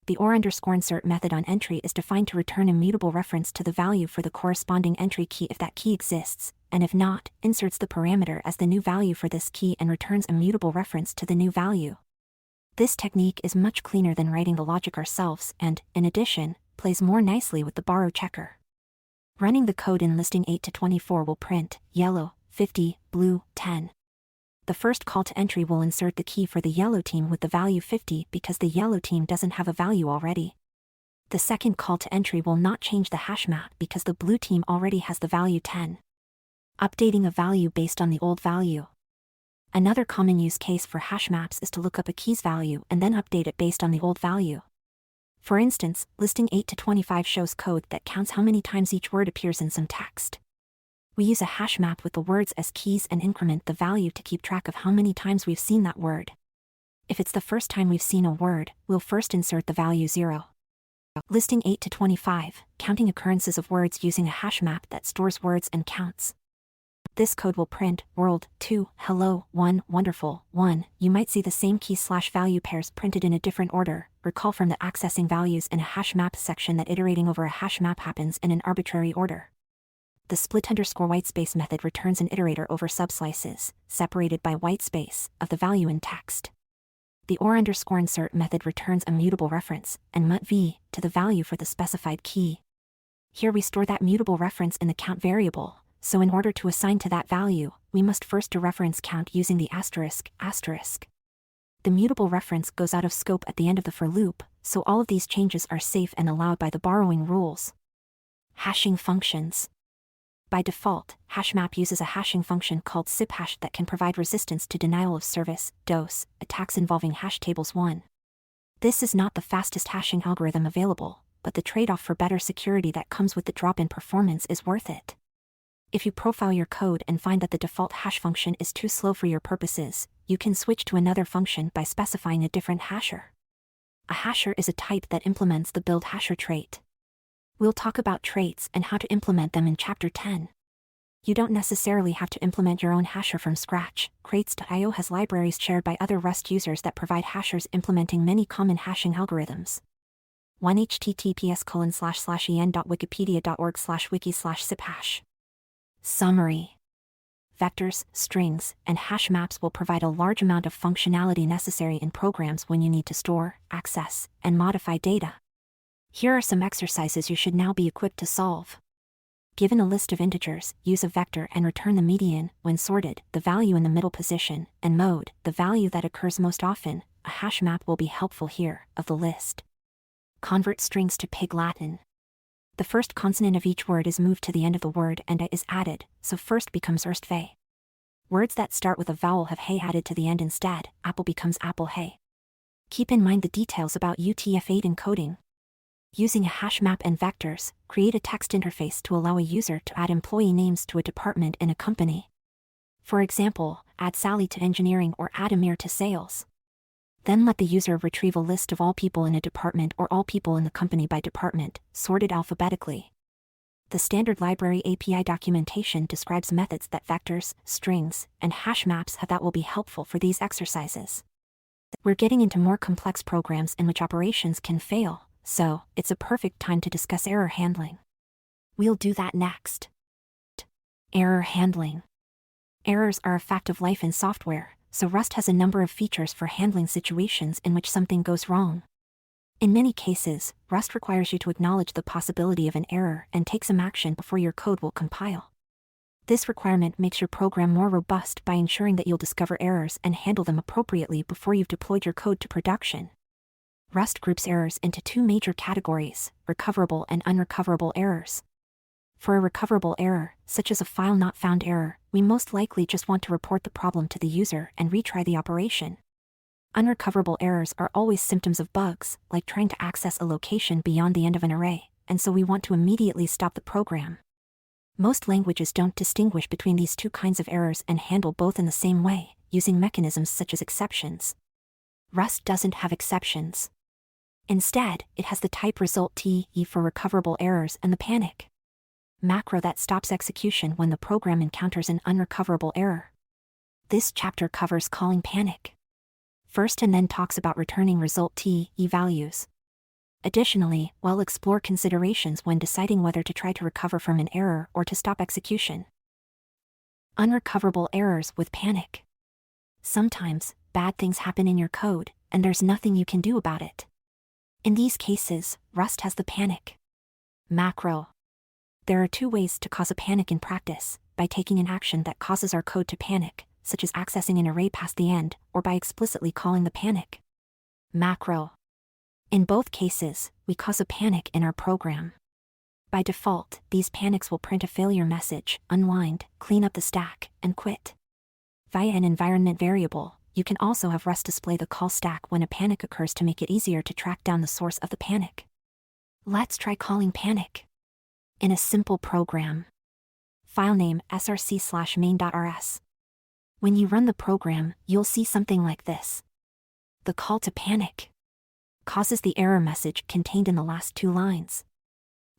The or_insert method on entry is defined to return a mutable reference to the value for the corresponding entry key if that key exists, and if not, inserts the parameter as the new value for this key and returns a mutable reference to the new value. This technique is much cleaner than writing the logic ourselves and, in addition, plays more nicely with the borrow checker. Running the code in listing 8 to 24 will print yellow, 50, blue, 10. The first call to entry will insert the key for the yellow team with the value 50 because the yellow team doesn't have a value already. The second call to entry will not change the hash map because the blue team already has the value 10. Updating a value based on the old value. Another common use case for hash maps is to look up a key's value and then update it based on the old value. For instance, listing 8 to 25 shows code that counts how many times each word appears in some text. We use a hash map with the words as keys and increment the value to keep track of how many times we've seen that word. If it's the first time we've seen a word, we'll first insert the value 0. Listing 8 to 25, counting occurrences of words using a hash map that stores words and counts. This code will print world 2, hello 1, wonderful 1. You might see the same key/value pairs printed in a different order. Recall from the accessing values in a hash map section that iterating over a hash map happens in an arbitrary order. The split_whitespace method returns an iterator over subslices, separated by whitespace, of the value in text. The or_insert method returns a mutable reference, and mut_v, to the value for the specified key. Here we store that mutable reference in the count variable, so in order to assign to that value, we must first dereference count using the asterisk. The mutable reference goes out of scope at the end of the for loop, so all of these changes are safe and allowed by the borrowing rules. Hashing functions. By default, HashMap uses a hashing function called SIPHash that can provide resistance to denial of service, DOS, attacks involving hash tables 1. This is not the fastest hashing algorithm available, but the trade-off for better security that comes with the drop in performance is worth it. If you profile your code and find that the default hash function is too slow for your purposes, you can switch to another function by specifying a different hasher. A hasher is a type that implements the build hasher trait. We'll talk about traits and how to implement them in Chapter 10. You don't necessarily have to implement your own hasher from scratch. Crates.io has libraries shared by other Rust users that provide hashers implementing many common hashing algorithms. 1 https://en.wikipedia.org/wiki/siphash. Summary. Vectors, strings, and hash maps will provide a large amount of functionality necessary in programs when you need to store, access, and modify data. Here are some exercises you should now be equipped to solve. Given a list of integers, use a vector and return the median, when sorted, the value in the middle position, and mode, the value that occurs most often. A hash map will be helpful here, of the list. Convert strings to Pig Latin. The first consonant of each word is moved to the end of the word and a is added, so first becomes erstve. Words that start with a vowel have hey added to the end instead. Apple becomes apple hey. Keep in mind the details about UTF-8 encoding. Using a hash map and vectors, create a text interface to allow a user to add employee names to a department in a company. For example, add Sally to engineering or add Amir to sales. Then let the user retrieve a list of all people in a department or all people in the company by department, sorted alphabetically. The standard library API documentation describes methods that vectors, strings, and hash maps have that will be helpful for these exercises. We're getting into more complex programs in which operations can fail, so it's a perfect time to discuss error handling. We'll do that next. Error handling. Errors are a fact of life in software, so Rust has a number of features for handling situations in which something goes wrong. In many cases, Rust requires you to acknowledge the possibility of an error and take some action before your code will compile. This requirement makes your program more robust by ensuring that you'll discover errors and handle them appropriately before you've deployed your code to production. Rust groups errors into two major categories, recoverable and unrecoverable errors. For a recoverable error, such as a file not found error, we most likely just want to report the problem to the user and retry the operation. Unrecoverable errors are always symptoms of bugs, like trying to access a location beyond the end of an array, and so we want to immediately stop the program. Most languages don't distinguish between these two kinds of errors and handle both in the same way, using mechanisms such as exceptions. Rust doesn't have exceptions. Instead, it has the type result T for recoverable errors and the panic macro that stops execution when the program encounters an unrecoverable error. This chapter covers calling panic first and then talks about returning result T values. Additionally, we'll explore considerations when deciding whether to try to recover from an error or to stop execution. Unrecoverable errors with panic. Sometimes, bad things happen in your code, and there's nothing you can do about it. In these cases, Rust has the panic macro. There are two ways to cause a panic in practice: by taking an action that causes our code to panic, such as accessing an array past the end, or by explicitly calling the panic macro. In both cases, we cause a panic in our program. By default, these panics will print a failure message, unwind, clean up the stack, and quit. Via an environment variable, you can also have Rust display the call stack when a panic occurs to make it easier to track down the source of the panic. Let's try calling panic in a simple program. Filename src/main.rs. When you run the program, you'll see something like this. The call to panic causes the error message contained in the last two lines.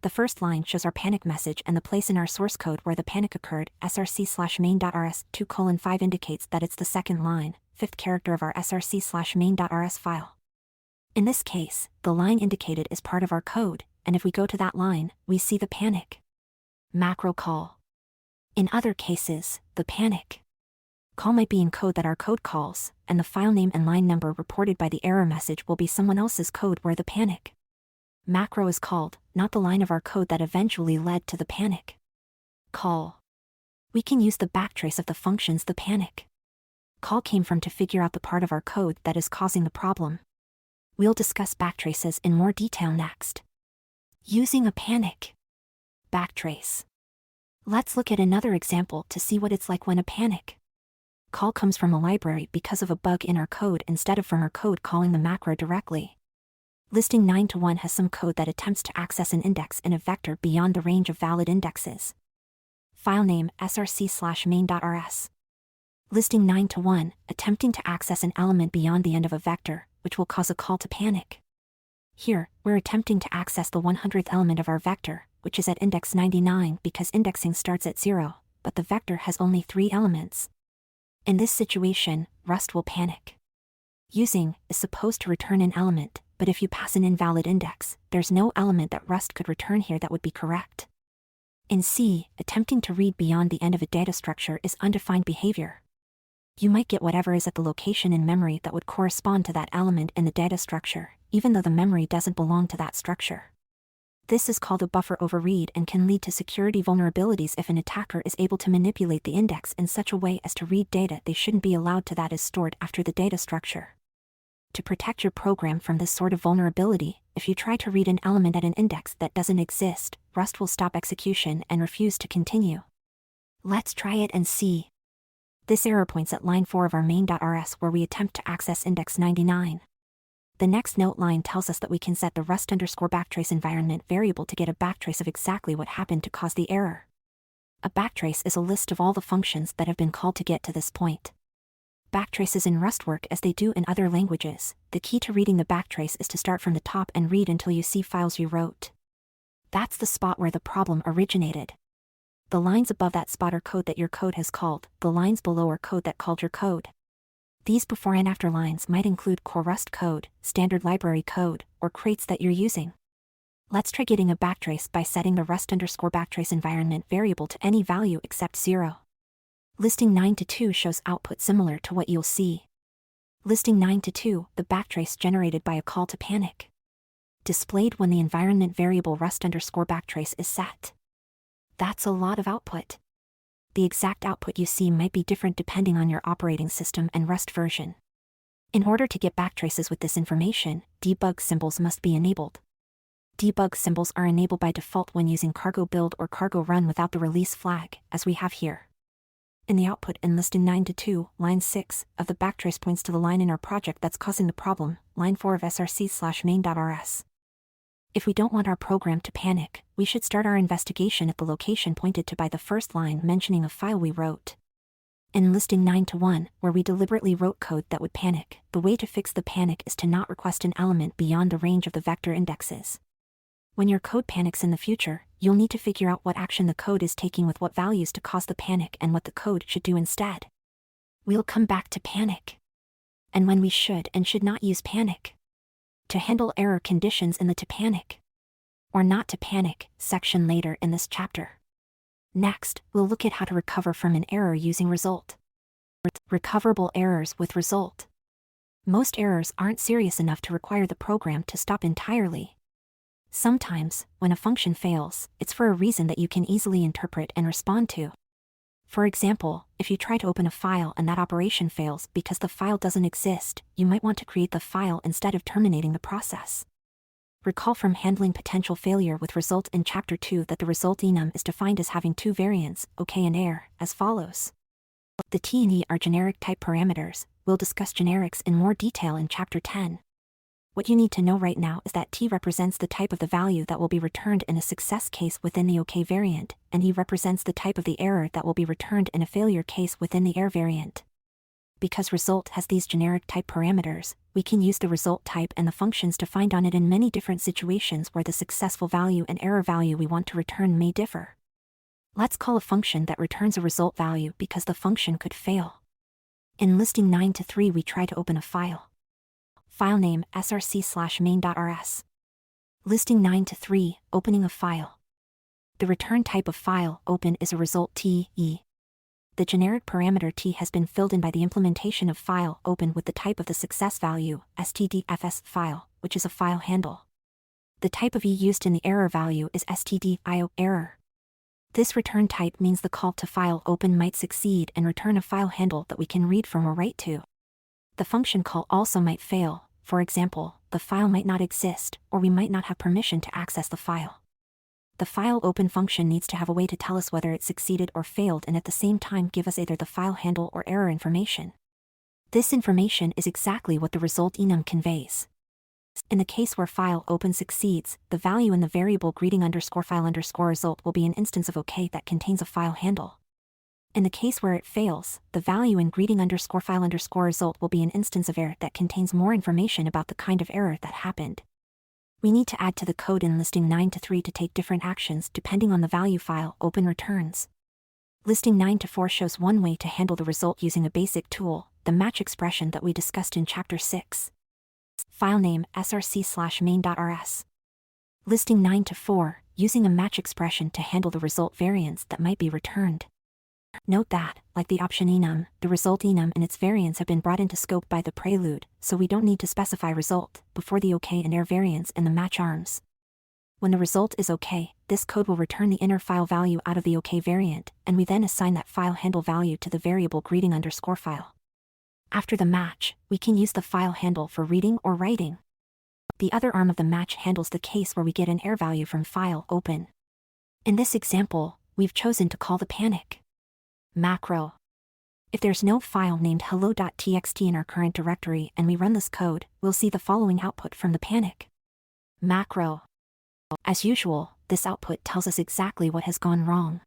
The first line shows our panic message and the place in our source code where the panic occurred. src/main.rs 2:5 indicates that it's the second line, fifth character of our src/main.rs file. In this case, the line indicated is part of our code, and if we go to that line, we see the panic macro call. In other cases, the panic call might be in code that our code calls, and the file name and line number reported by the error message will be someone else's code where the panic macro is called, not the line of our code that eventually led to the panic call. We can use the backtrace of the functions the panic call came from to figure out the part of our code that is causing the problem. We'll discuss backtraces in more detail next. Using a panic backtrace. Let's look at another example to see what it's like when a panic call comes from a library because of a bug in our code instead of from our code calling the macro directly. Listing 9-1 has some code that attempts to access an index in a vector beyond the range of valid indexes. Filename src/main.rs. Listing 9-1, attempting to access an element beyond the end of a vector, which will cause a call to panic. Here, we're attempting to access the 100th element of our vector, which is at index 99 because indexing starts at 0, but the vector has only 3 elements. In this situation, Rust will panic. Using is supposed to return an element, but if you pass an invalid index, there's no element that Rust could return here that would be correct. In C, attempting to read beyond the end of a data structure is undefined behavior. You might get whatever is at the location in memory that would correspond to that element in the data structure, even though the memory doesn't belong to that structure. This is called a buffer overread and can lead to security vulnerabilities if an attacker is able to manipulate the index in such a way as to read data they shouldn't be allowed to that is stored after the data structure. To protect your program from this sort of vulnerability, if you try to read an element at an index that doesn't exist, Rust will stop execution and refuse to continue. Let's try it and see. This error points at line 4 of our main.rs where we attempt to access index 99. The next note line tells us that we can set the Rust_backtrace environment variable to get a backtrace of exactly what happened to cause the error. A backtrace is a list of all the functions that have been called to get to this point. Backtraces in Rust work as they do in other languages. The key to reading the backtrace is to start from the top and read until you see files you wrote. That's the spot where the problem originated. The lines above that spot are code that your code has called, the lines below are code that called your code. These before and after lines might include core Rust code, standard library code, or crates that you're using. Let's try getting a backtrace by setting the Rust_backtrace environment variable to any value except 0. Listing 9-2 shows output similar to what you'll see. Listing 9-2, the backtrace generated by a call to panic. Displayed when the environment variable Rust_backtrace is set. That's a lot of output. The exact output you see might be different depending on your operating system and Rust version. In order to get backtraces with this information, debug symbols must be enabled. Debug symbols are enabled by default when using cargo build or cargo run without the release flag, as we have here. In the output in listing 9-2, line 6 of the backtrace points to the line in our project that's causing the problem, line 4 of src/main.rs. If we don't want our program to panic, we should start our investigation at the location pointed to by the first line mentioning a file we wrote. In listing 9 to 1, where we deliberately wrote code that would panic, the way to fix the panic is to not request an element beyond the range of the vector indexes. When your code panics in the future, you'll need to figure out what action the code is taking with what values to cause the panic and what the code should do instead. We'll come back to panic, and when we should and should not use panic, to handle error conditions in the to panic or not to panic section later in this chapter. Next, we'll look at how to recover from an error using result. Recoverable errors with result. Most errors aren't serious enough to require the program to stop entirely. Sometimes, when a function fails, it's for a reason that you can easily interpret and respond to. For example, if you try to open a file and that operation fails because the file doesn't exist, you might want to create the file instead of terminating the process. Recall from handling potential failure with result in Chapter 2 that the result enum is defined as having two variants, OK and err, as follows. The T and E are generic type parameters. We'll discuss generics in more detail in Chapter 10. What you need to know right now is that T represents the type of the value that will be returned in a success case within the OK variant, and E represents the type of the error that will be returned in a failure case within the err variant. Because result has these generic type parameters, we can use the result type and the functions defined on it in many different situations where the successful value and error value we want to return may differ. Let's call a function that returns a result value because the function could fail. In listing 9 to 3 we try to open a file. File name src/main.rs. Listing 9 to 3, opening a file. The return type of file open is a result T, E. The generic parameter T has been filled in by the implementation of file open with the type of the success value, stdfs file, which is a file handle. The type of E used in the error value is stdio error. This return type means the call to file open might succeed and return a file handle that we can read from or write to. The function call also might fail. For example, the file might not exist, or we might not have permission to access the file. The file open function needs to have a way to tell us whether it succeeded or failed and at the same time give us either the file handle or error information. This information is exactly what the result enum conveys. In the case where file open succeeds, the value in the variable greeting_file_result will be an instance of OK that contains a file handle. In the case where it fails, the value in greeting_file_result will be an instance of error that contains more information about the kind of error that happened. We need to add to the code in listing 9 to 3 to take different actions depending on the value file open returns. Listing 9 to 4 shows one way to handle the result using a basic tool, the match expression that we discussed in Chapter 6. File name src/main.rs. Listing 9 to 4, using a match expression to handle the result variants that might be returned. Note that, like the option enum, the result enum and its variants have been brought into scope by the prelude, so we don't need to specify result before the OK and err variants in the match arms. When the result is OK, this code will return the inner file value out of the OK variant, and we then assign that file handle value to the variable greeting_file. After the match, we can use the file handle for reading or writing. The other arm of the match handles the case where we get an error value from file open. In this example, we've chosen to call the panic macro. If there's no file named hello.txt in our current directory and we run this code, we'll see the following output from the panic macro. As usual, this output tells us exactly what has gone wrong.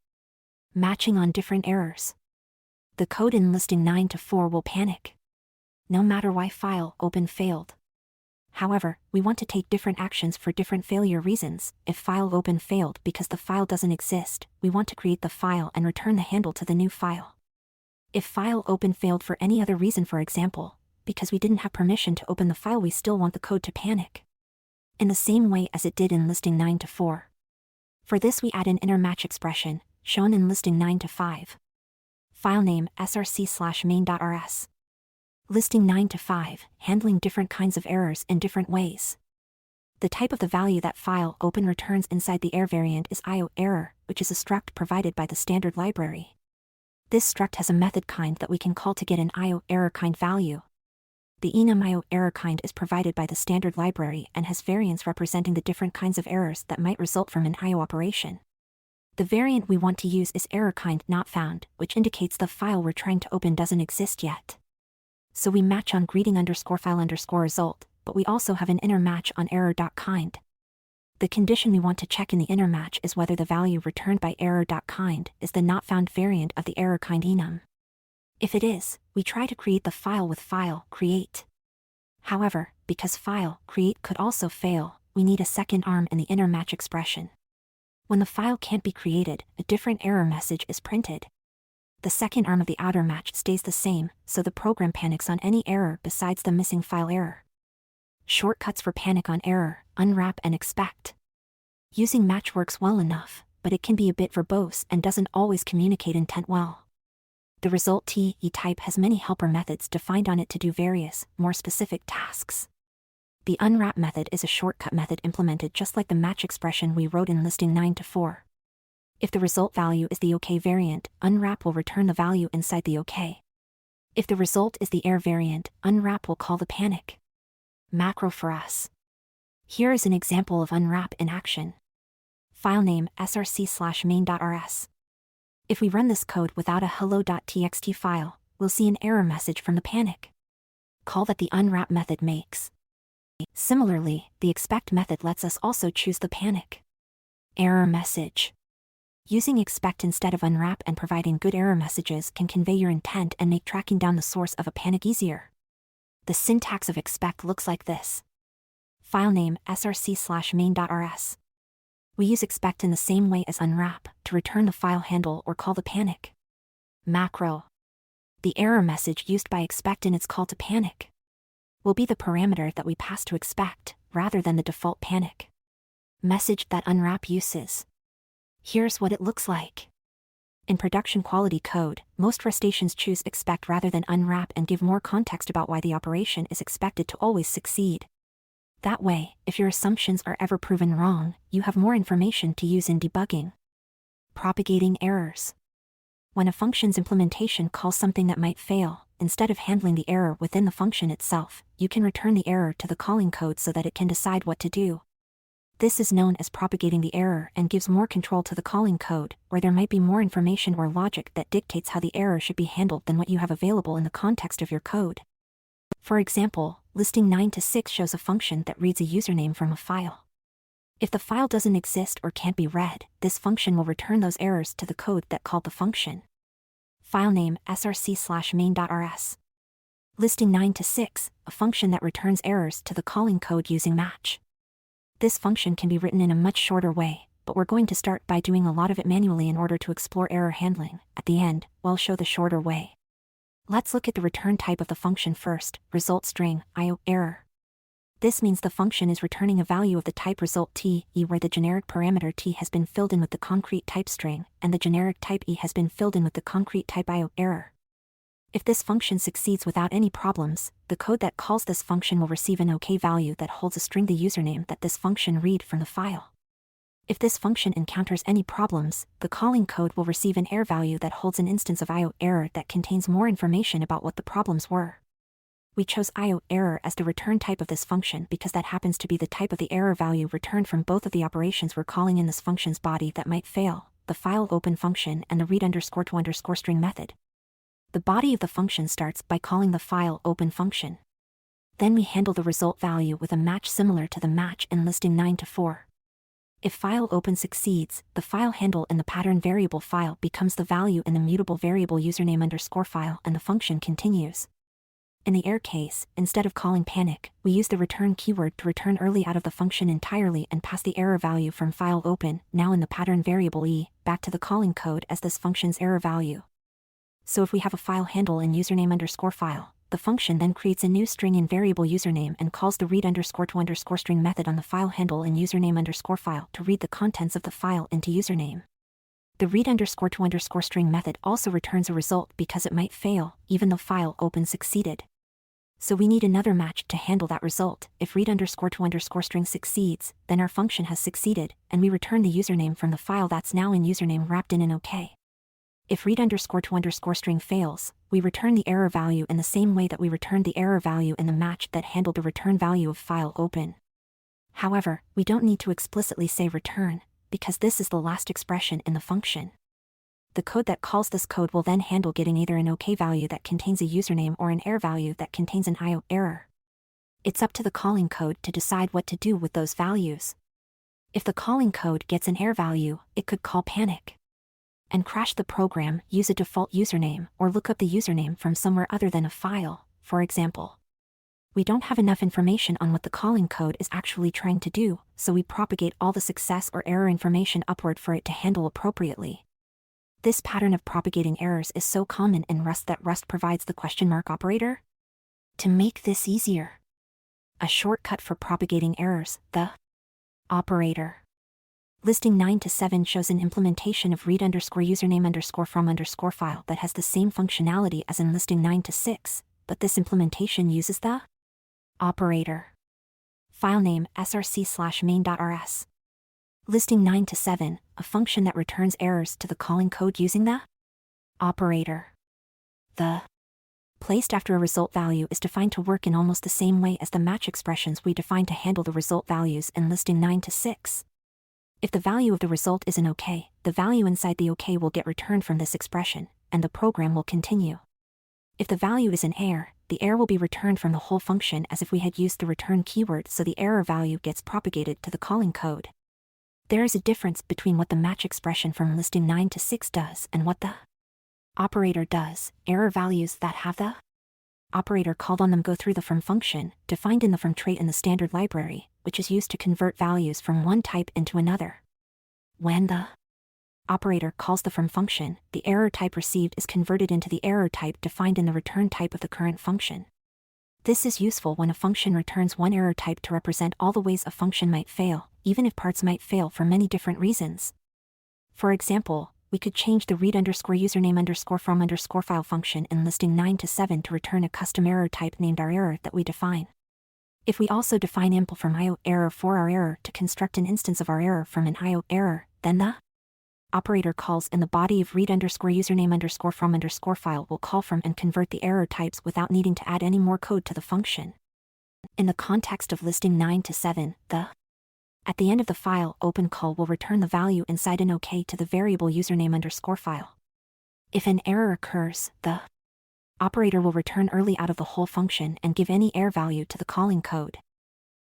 Matching on different errors. The code in listing 9 to 4 will panic, no matter why file open failed. However, we want to take different actions for different failure reasons. If file open failed because the file doesn't exist, we want to create the file and return the handle to the new file. If file open failed for any other reason, for example, because we didn't have permission to open the file, we still want the code to panic, in the same way as it did in listing 9 to 4. For this we add an inner match expression, shown in listing 9 to 5. File name src/main.rs. Listing 9 to 5, handling different kinds of errors in different ways. The type of the value that file open returns inside the error variant is io error, which is a struct provided by the standard library. This struct has a method kind that we can call to get an io error kind value. The enum io error kind is provided by the standard library and has variants representing the different kinds of errors that might result from an io operation. The variant we want to use is error kind not found, which indicates the file we're trying to open doesn't exist yet. So we match on greeting_file_result, but we also have an inner match on error.kind. The condition we want to check in the inner match is whether the value returned by error.kind is the not found variant of the error kind enum. If it is, we try to create the file with file create. However, because file create could also fail, we need a second arm in the inner match expression. When the file can't be created, a different error message is printed. The second arm of the outer match stays the same, so the program panics on any error besides the missing file error. Shortcuts for panic on error: unwrap and expect. Using match works well enough, but it can be a bit verbose and doesn't always communicate intent well. The result TE type has many helper methods defined on it to do various, more specific tasks. The unwrap method is a shortcut method implemented just like the match expression we wrote in listing 9-4. If the result value is the OK variant, unwrap will return the value inside the OK. If the result is the error variant, unwrap will call the panic macro for us. Here is an example of unwrap in action. File name src/main.rs. If we run this code without a hello.txt file, we'll see an error message from the panic call that the unwrap method makes. Similarly, the expect method lets us also choose the panic error message. Using expect instead of unwrap and providing good error messages can convey your intent and make tracking down the source of a panic easier. The syntax of expect looks like this. File name src/main.rs. We use expect in the same way as unwrap, to return the file handle or call the panic macro. The error message used by expect in its call to panic will be the parameter that we pass to expect, rather than the default panic message that unwrap uses. Here's what it looks like. In production quality code, most rustations choose expect rather than unwrap and give more context about why the operation is expected to always succeed. That way, if your assumptions are ever proven wrong, you have more information to use in debugging. Propagating errors. When a function's implementation calls something that might fail, instead of handling the error within the function itself, you can return the error to the calling code so that it can decide what to do. This is known as propagating the error and gives more control to the calling code, where there might be more information or logic that dictates how the error should be handled than what you have available in the context of your code. For example, listing 9-6 shows a function that reads a username from a file. If the file doesn't exist or can't be read, this function will return those errors to the code that called the function. File name src/main.rs. Listing 9-6, a function that returns errors to the calling code using match. This function can be written in a much shorter way, but we're going to start by doing a lot of it manually in order to explore error handling. At the end, we'll show the shorter way. Let's look at the return type of the function first: result string, IO, error. This means the function is returning a value of the type result T, E, where the generic parameter T has been filled in with the concrete type string, and the generic type E has been filled in with the concrete type IO, error. If this function succeeds without any problems, the code that calls this function will receive an OK value that holds a string the username that this function read from the file. If this function encounters any problems, the calling code will receive an error value that holds an instance of IO error that contains more information about what the problems were. We chose IO error as the return type of this function because that happens to be the type of the error value returned from both of the operations we're calling in this function's body that might fail, the file open function and the read_to_string method. The body of the function starts by calling the file open function. Then we handle the result value with a match similar to the match in listing 9-4. If file open succeeds, the file handle in the pattern variable file becomes the value in the mutable variable username_file and the function continues. In the error case, instead of calling panic, we use the return keyword to return early out of the function entirely and pass the error value from file open, now in the pattern variable E, back to the calling code as this function's error value. So if we have a file handle in username_file, the function then creates a new string in variable username and calls the read_to_string method on the file handle in username_file to read the contents of the file into username. The read_to_string method also returns a result because it might fail, even though file open succeeded. So we need another match to handle that result. If read_to_string succeeds, then our function has succeeded, and we return the username from the file that's now in username wrapped in an OK. If read_to_string fails, we return the error value in the same way that we returned the error value in the match that handled the return value of file open. However, we don't need to explicitly say return, because this is the last expression in the function. The code that calls this code will then handle getting either an OK value that contains a username or an error value that contains an IO error. It's up to the calling code to decide what to do with those values. If the calling code gets an error value, it could call panic. and crash the program, use a default username, or look up the username from somewhere other than a file, for example. We don't have enough information on what the calling code is actually trying to do, so we propagate all the success or error information upward for it to handle appropriately. This pattern of propagating errors is so common in Rust that Rust provides the question mark operator. To make this easier, a shortcut for propagating errors, the operator. Listing 9 to 7 shows an implementation of read_username_from_file that has the same functionality as in listing 9 to 6, but this implementation uses the operator. Filename src/main.rs. Listing 9 to 7, a function that returns errors to the calling code using the operator. The placed after a result value is defined to work in almost the same way as the match expressions we define to handle the result values in listing 9 to 6. If the value of the result is an OK, the value inside the OK will get returned from this expression, and the program will continue. If the value is an error, the error will be returned from the whole function as if we had used the return keyword, so the error value gets propagated to the calling code. There is a difference between what the match expression from listing 9 to 6 does and what the operator does. Error values that have the operator called on them go through the from function, defined in the from trait in the standard library, which is used to convert values from one type into another. When the operator calls the from function, the error type received is converted into the error type defined in the return type of the current function. This is useful when a function returns one error type to represent all the ways a function might fail, even if parts might fail for many different reasons. For example, we could change the read_username_from_file function in listing 9 to 7 to return a custom error type named our_error that we define. If we also define impl from io_error for our_error to construct an instance of our_error from an io_error, then the operator calls in the body of read_username_from_file will call from and convert the error types without needing to add any more code to the function. In the context of listing 9 to 7, the at the end of the file open call will return the value inside an OK to the variable username_file. If an error occurs, the operator will return early out of the whole function and give any error value to the calling code.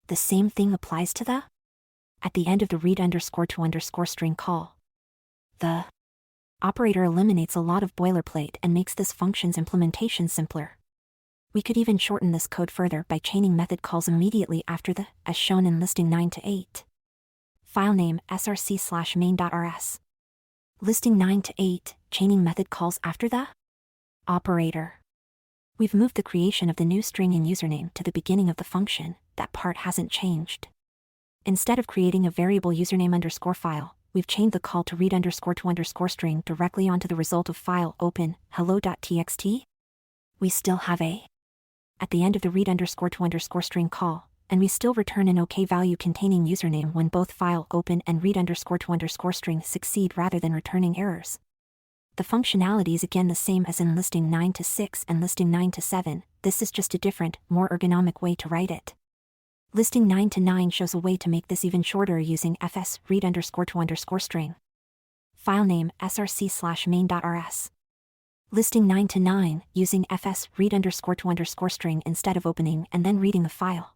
The same thing applies to the at the end of the read_to_string call. The operator eliminates a lot of boilerplate and makes this function's implementation simpler. We could even shorten this code further by chaining method calls immediately after the, as shown in listing 9 to 8. Filename src/main.rs. Listing 9 to 8, chaining method calls after the operator. We've moved the creation of the new string in username to the beginning of the function. That part hasn't changed. Instead of creating a variable username_file, we've chained the call to read_to_string directly onto the result of file open hello.txt. We still have a at the end of the read_to_string call, and we still return an OK value containing username when both file open and read_to_string succeed rather than returning errors. The functionality is again the same as in listing 9 to 6 and listing 9 to 7, this is just a different, more ergonomic way to write it. Listing 9 to 9 shows a way to make this even shorter using fs read_to_string. Filename src/main.rs. Listing 9 to 9, using fs read_to_string instead of opening and then reading a file.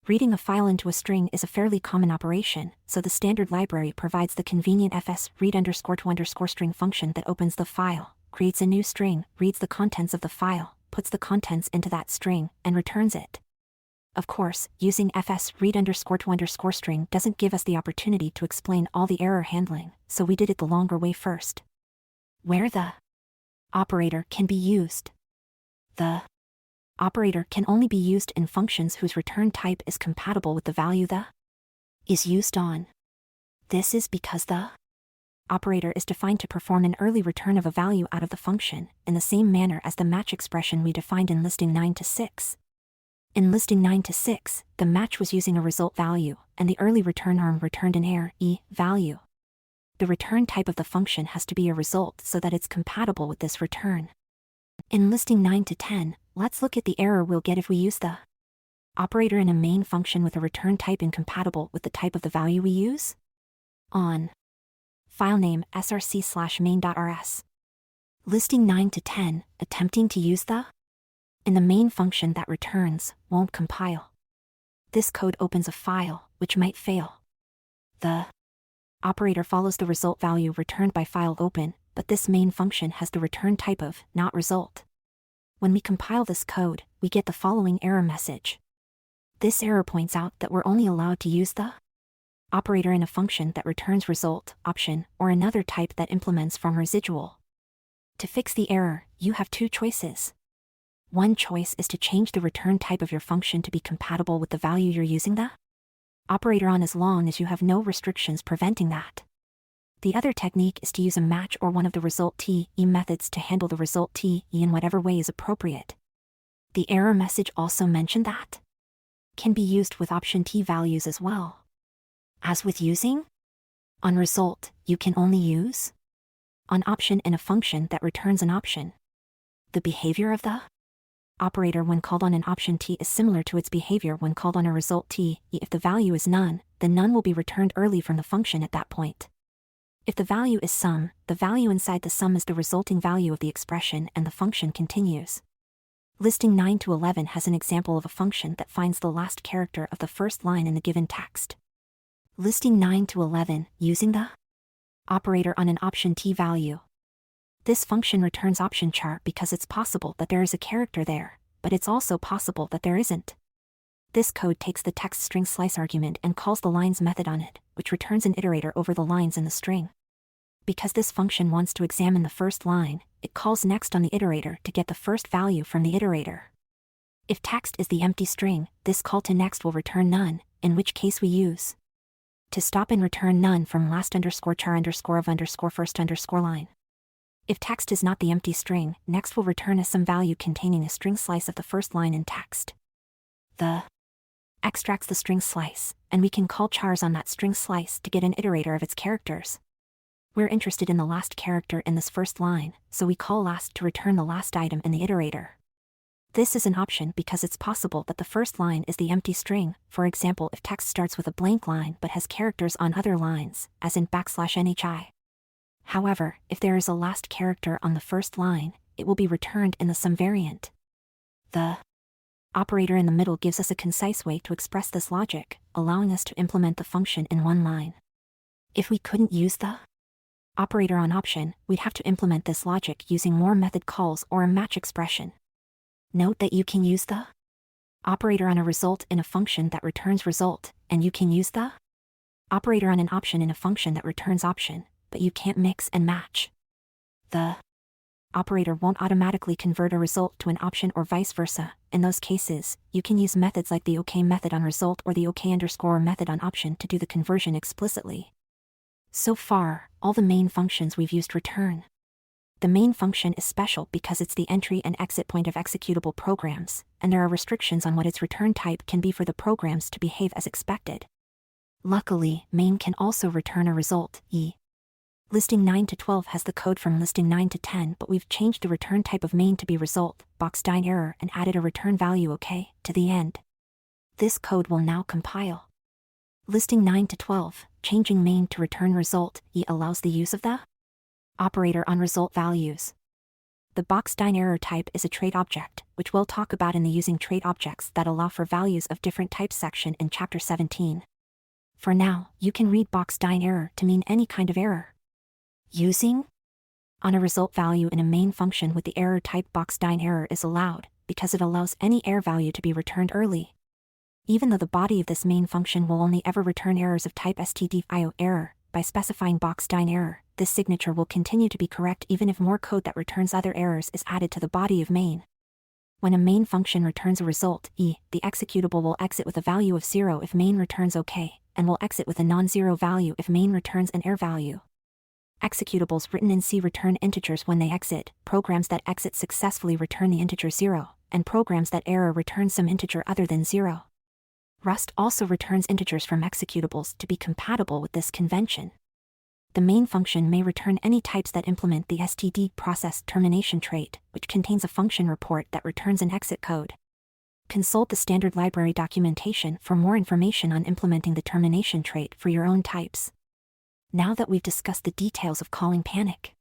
Reading a file into a string is a fairly common operation, so the standard library provides the convenient fs read_to_string function that opens the file, creates a new string, reads the contents of the file, puts the contents into that string, and returns it. Of course, using fs read_to_string doesn't give us the opportunity to explain all the error handling, so we did it the longer way first. Where the operator can be used. The operator can only be used in functions whose return type is compatible with the value the is used on. This is because the operator is defined to perform an early return of a value out of the function, in the same manner as the match expression we defined in listing 9 to 6. In listing 9 to 6, the match was using a result value, and the early return arm returned an error, value. The return type of the function has to be a result so that it's compatible with this return. In listing 9 to 10, let's look at the error we'll get if we use the operator in a main function with a return type incompatible with the type of the value we use. On filename src/main.rs. Listing 9 to 10, attempting to use the in the main function that returns won't compile. This code opens a file, which might fail. The operator follows the result value returned by file open, but this main function has the return type of not result. When we compile this code, we get the following error message. This error points out that we're only allowed to use the operator in a function that returns result, option, or another type that implements from residual. To fix the error, you have two choices. One choice is to change the return type of your function to be compatible with the value you're using the operator on as long as you have no restrictions preventing that. The other technique is to use a match or one of the result t, e methods to handle the result t, e in whatever way is appropriate. The error message also mentioned that can be used with option t values as well. As with using on result, you can only use on option in a function that returns an option. The behavior of the operator when called on an option t is similar to its behavior when called on a result t. If the value is none, then none will be returned early from the function at that point. If the value is sum, the value inside the sum is the resulting value of the expression and the function continues. Listing 9 to 11 has an example of a function that finds the last character of the first line in the given text. Listing 9 to 11, using the operator on an option t value. This function returns option char because it's possible that there is a character there, but it's also possible that there isn't. This code takes the text string slice argument and calls the lines method on it, which returns an iterator over the lines in the string. Because this function wants to examine the first line, it calls next on the iterator to get the first value from the iterator. If text is the empty string, this call to next will return none, in which case we use to stop and return none from last underscore char underscore of underscore first underscore line. If text is not the empty string, next will return as some value containing a string slice of the first line in text. The extracts the string slice, and we can call chars on that string slice to get an iterator of its characters. We're interested in the last character in this first line, so we call last to return the last item in the iterator. This is an option because it's possible that the first line is the empty string, for example if text starts with a blank line but has characters on other lines, as in \nhi. However, if there is a last character on the first line, it will be returned in the sum variant. The operator in the middle gives us a concise way to express this logic, allowing us to implement the function in one line. If we couldn't use the operator on option, we'd have to implement this logic using more method calls or a match expression. Note that you can use the operator on a result in a function that returns result, and you can use the operator on an option in a function that returns option, but you can't mix and match. The operator won't automatically convert a result to an option or vice versa. In those cases, you can use methods like the OK method on result or the OK underscore method on option to do the conversion explicitly. So far, all the main functions we've used return. The main function is special because it's the entry and exit point of executable programs, and there are restrictions on what its return type can be for the programs to behave as expected. Luckily, main can also return a result, e. Listing 9 to 12 has the code from listing 9 to 10, but we've changed the return type of main to be result, box-dine error, and added a return value OK to the end. This code will now compile. Listing 9 to 12, changing main to return result, e allows the use of the operator on result values. The box-dine error type is a trait object, which we'll talk about in the using trait objects that allow for values of different types section in Chapter 17. For now, you can read box-dine error to mean any kind of error. Using on a result value in a main function with the error type box-dine error is allowed, because it allows any error value to be returned early. Even though the body of this main function will only ever return errors of type stdio error, by specifying box-dine error, this signature will continue to be correct even if more code that returns other errors is added to the body of main. When a main function returns a result, e, the executable will exit with a value of 0 if main returns OK, and will exit with a non-zero value if main returns an error value. Executables written in C return integers when they exit. Programs that exit successfully return the integer 0, and programs that error return some integer other than 0. Rust also returns integers from executables to be compatible with this convention. The main function may return any types that implement the std process termination trait, which contains a function report that returns an exit code. Consult the standard library documentation for more information on implementing the termination trait for your own types. Now that we've discussed the details of calling panic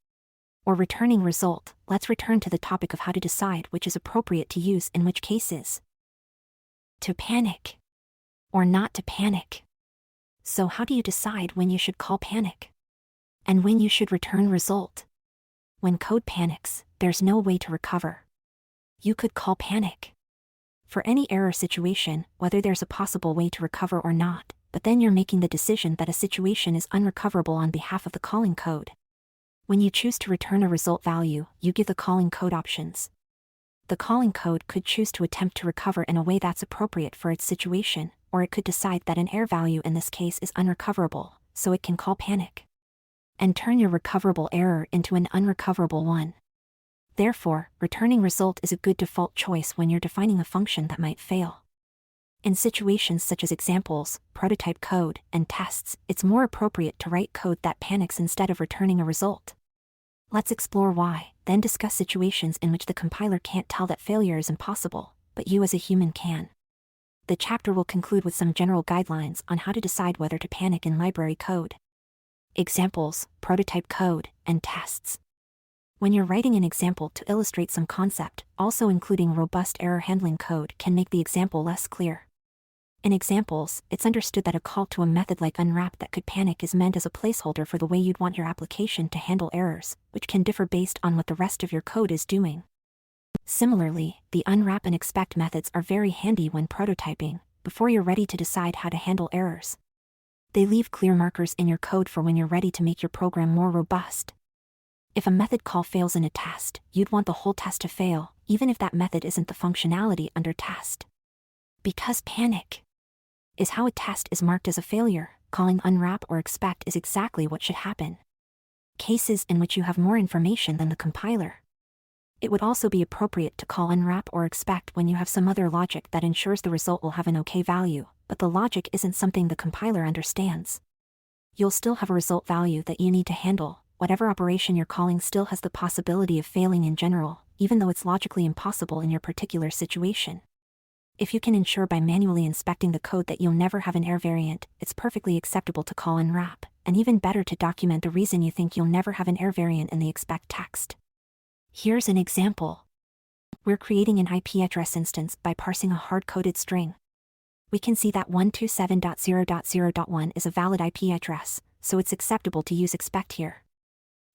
or returning result, let's return to the topic of how to decide which is appropriate to use in which cases. To panic or not to panic. So how do you decide when you should call panic and when you should return result? When code panics, there's no way to recover. You could call panic for any error situation, whether there's a possible way to recover or not, but then you're making the decision that a situation is unrecoverable on behalf of the calling code. When you choose to return a result value, you give the calling code options. The calling code could choose to attempt to recover in a way that's appropriate for its situation, or it could decide that an error value in this case is unrecoverable, so it can call panic and turn your recoverable error into an unrecoverable one. Therefore, returning result is a good default choice when you're defining a function that might fail. In situations such as examples, prototype code, and tests, it's more appropriate to write code that panics instead of returning a result. Let's explore why, then discuss situations in which the compiler can't tell that failure is impossible, but you as a human can. The chapter will conclude with some general guidelines on how to decide whether to panic in library code. Examples, prototype code, and tests. When you're writing an example to illustrate some concept, also including robust error handling code can make the example less clear. In examples, it's understood that a call to a method like unwrap that could panic is meant as a placeholder for the way you'd want your application to handle errors, which can differ based on what the rest of your code is doing. Similarly, the unwrap and expect methods are very handy when prototyping, before you're ready to decide how to handle errors. They leave clear markers in your code for when you're ready to make your program more robust. If a method call fails in a test, you'd want the whole test to fail, even if that method isn't the functionality under test. Because panic is how a test is marked as a failure, calling unwrap or expect is exactly what should happen. Cases in which you have more information than the compiler. It would also be appropriate to call unwrap or expect when you have some other logic that ensures the result will have an okay value, but the logic isn't something the compiler understands. You'll still have a result value that you need to handle. Whatever operation you're calling still has the possibility of failing in general, even though it's logically impossible in your particular situation. If you can ensure by manually inspecting the code that you'll never have an error variant, it's perfectly acceptable to call unwrap, and even better to document the reason you think you'll never have an error variant in the expect text. Here's an example. We're creating an IP address instance by parsing a hard-coded string. We can see that 127.0.0.1 is a valid IP address, so it's acceptable to use expect here.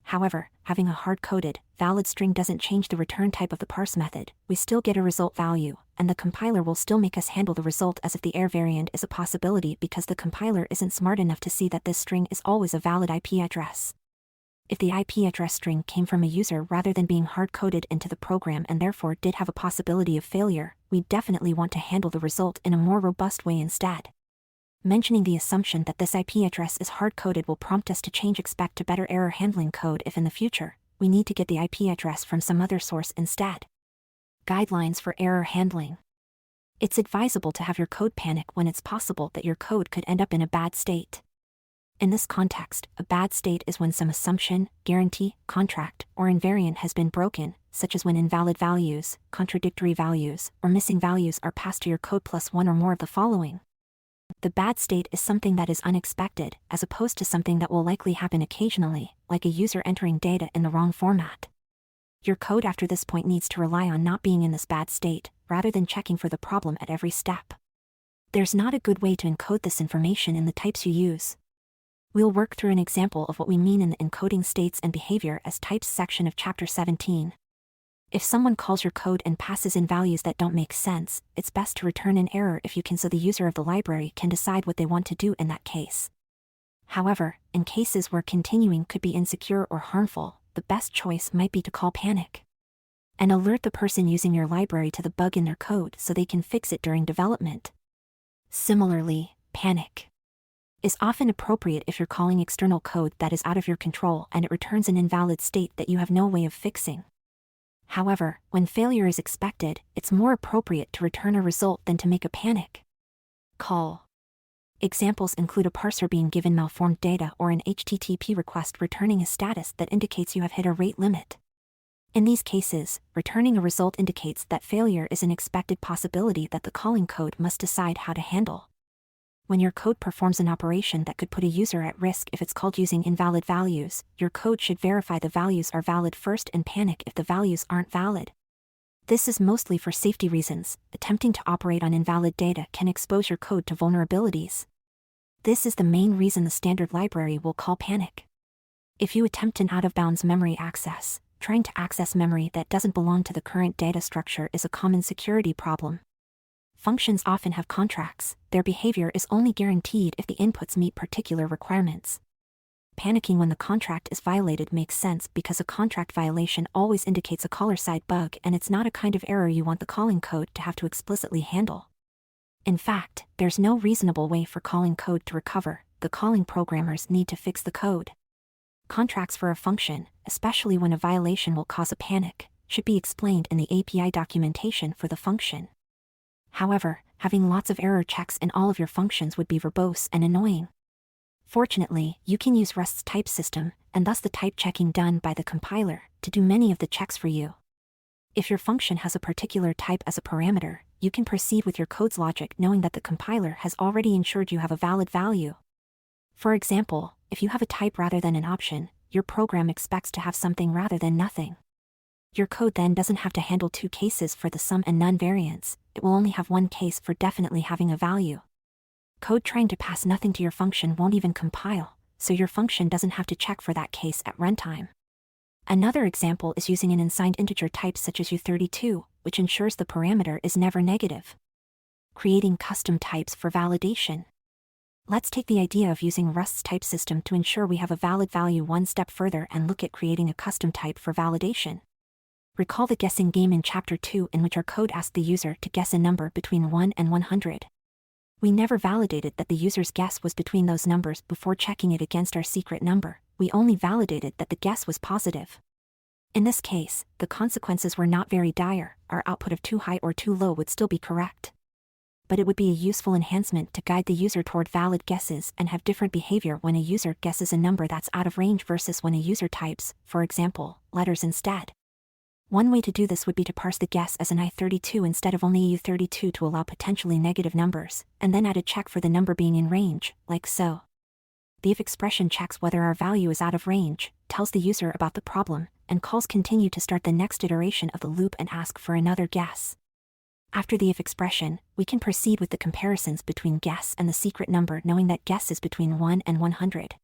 However, having a hard-coded, valid string doesn't change the return type of the parse method. We still get a result value, and the compiler will still make us handle the result as if the error variant is a possibility because the compiler isn't smart enough to see that this string is always a valid IP address. If the IP address string came from a user rather than being hard-coded into the program and therefore did have a possibility of failure, we definitely want to handle the result in a more robust way instead. Mentioning the assumption that this IP address is hard-coded will prompt us to change expect to better error handling code if in the future, we need to get the IP address from some other source instead. Guidelines for error handling. It's advisable to have your code panic when it's possible that your code could end up in a bad state. In this context, a bad state is when some assumption, guarantee, contract, or invariant has been broken, such as when invalid values, contradictory values, or missing values are passed to your code plus one or more of the following. The bad state is something that is unexpected, as opposed to something that will likely happen occasionally, like a user entering data in the wrong format. Your code after this point needs to rely on not being in this bad state, rather than checking for the problem at every step. There's not a good way to encode this information in the types you use. We'll work through an example of what we mean in the Encoding States and Behavior as Types section of Chapter 17. If someone calls your code and passes in values that don't make sense, it's best to return an error if you can so the user of the library can decide what they want to do in that case. However, in cases where continuing could be insecure or harmful, the best choice might be to call panic and alert the person using your library to the bug in their code so they can fix it during development. Similarly, panic is often appropriate if you're calling external code that is out of your control and it returns an invalid state that you have no way of fixing. However, when failure is expected, it's more appropriate to return a result than to make a panic call. Examples include a parser being given malformed data or an HTTP request returning a status that indicates you have hit a rate limit. In these cases, returning a result indicates that failure is an expected possibility that the calling code must decide how to handle. When your code performs an operation that could put a user at risk if it's called using invalid values, your code should verify the values are valid first and panic if the values aren't valid. This is mostly for safety reasons. Attempting to operate on invalid data can expose your code to vulnerabilities. This is the main reason the standard library will call panic. If you attempt an out-of-bounds memory access, trying to access memory that doesn't belong to the current data structure is a common security problem. Functions often have contracts. Their behavior is only guaranteed if the inputs meet particular requirements. Panicking when the contract is violated makes sense because a contract violation always indicates a caller-side bug, and it's not a kind of error you want the calling code to have to explicitly handle. In fact, there's no reasonable way for calling code to recover. The calling programmers need to fix the code. Contracts for a function, especially when a violation will cause a panic, should be explained in the API documentation for the function. However, having lots of error checks in all of your functions would be verbose and annoying. Fortunately, you can use Rust's type system, and thus the type checking done by the compiler, to do many of the checks for you. If your function has a particular type as a parameter, you can proceed with your code's logic knowing that the compiler has already ensured you have a valid value. For example, if you have a type rather than an option, your program expects to have something rather than nothing. Your code then doesn't have to handle two cases for the some and none variants, it will only have one case for definitely having a value. Code trying to pass nothing to your function won't even compile, so your function doesn't have to check for that case at runtime. Another example is using an unsigned integer type such as U32, which ensures the parameter is never negative. Creating custom types for validation. Let's take the idea of using Rust's type system to ensure we have a valid value one step further and look at creating a custom type for validation. Recall the guessing game in Chapter 2 in which our code asked the user to guess a number between 1 and 100. We never validated that the user's guess was between those numbers before checking it against our secret number, we only validated that the guess was positive. In this case, the consequences were not very dire, our output of too high or too low would still be correct. But it would be a useful enhancement to guide the user toward valid guesses and have different behavior when a user guesses a number that's out of range versus when a user types, for example, letters instead. One way to do this would be to parse the guess as an I32 instead of only a U32 to allow potentially negative numbers, and then add a check for the number being in range, like so. The if expression checks whether our value is out of range, tells the user about the problem, and calls continue to start the next iteration of the loop and ask for another guess. After the if expression, we can proceed with the comparisons between guess and the secret number knowing that guess is between 1 and 100.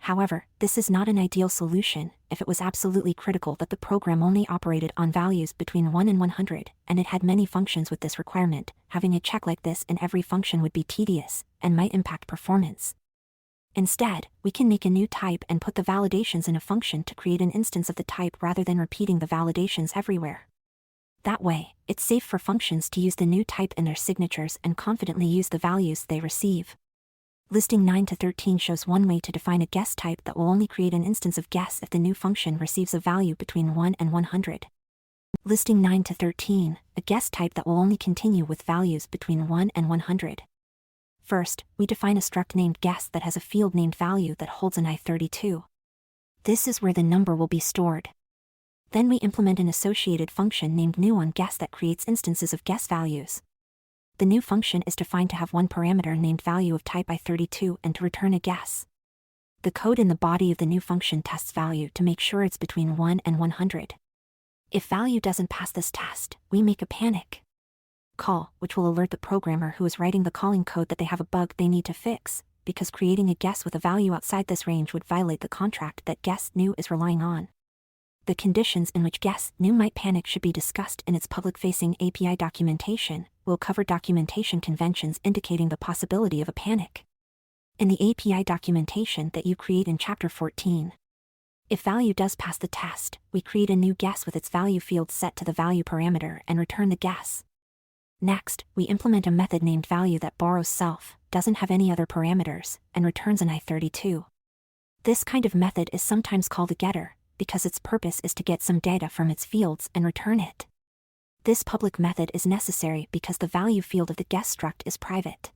However, this is not an ideal solution if it was absolutely critical that the program only operated on values between 1 and 100, and it had many functions with this requirement. Having a check like this in every function would be tedious, and might impact performance. Instead, we can make a new type and put the validations in a function to create an instance of the type rather than repeating the validations everywhere. That way, it's safe for functions to use the new type in their signatures and confidently use the values they receive. Listing 9 to 13 shows one way to define a guess type that will only create an instance of guess if the new function receives a value between 1 and 100. Listing 9 to 13, a guess type that will only continue with values between 1 and 100. First, we define a struct named guess that has a field named value that holds an I32. This is where the number will be stored. Then we implement an associated function named new_on_guess that creates instances of guess values. The new function is defined to have one parameter named value of type I32 and to return a guess. The code in the body of the new function tests value to make sure it's between 1 and 100. If value doesn't pass this test, we make a panic call, which will alert the programmer who is writing the calling code that they have a bug they need to fix, because creating a guess with a value outside this range would violate the contract that guess new is relying on. The conditions in which guess new might panic should be discussed in its public-facing API documentation. We'll cover documentation conventions indicating the possibility of a panic in the API documentation that you create in Chapter 14. If value does pass the test, we create a new guess with its value field set to the value parameter and return the guess. Next, we implement a method named value that borrows self, doesn't have any other parameters, and returns an I32. This kind of method is sometimes called a getter, because its purpose is to get some data from its fields and return it. This public method is necessary because the value field of the guess struct is private.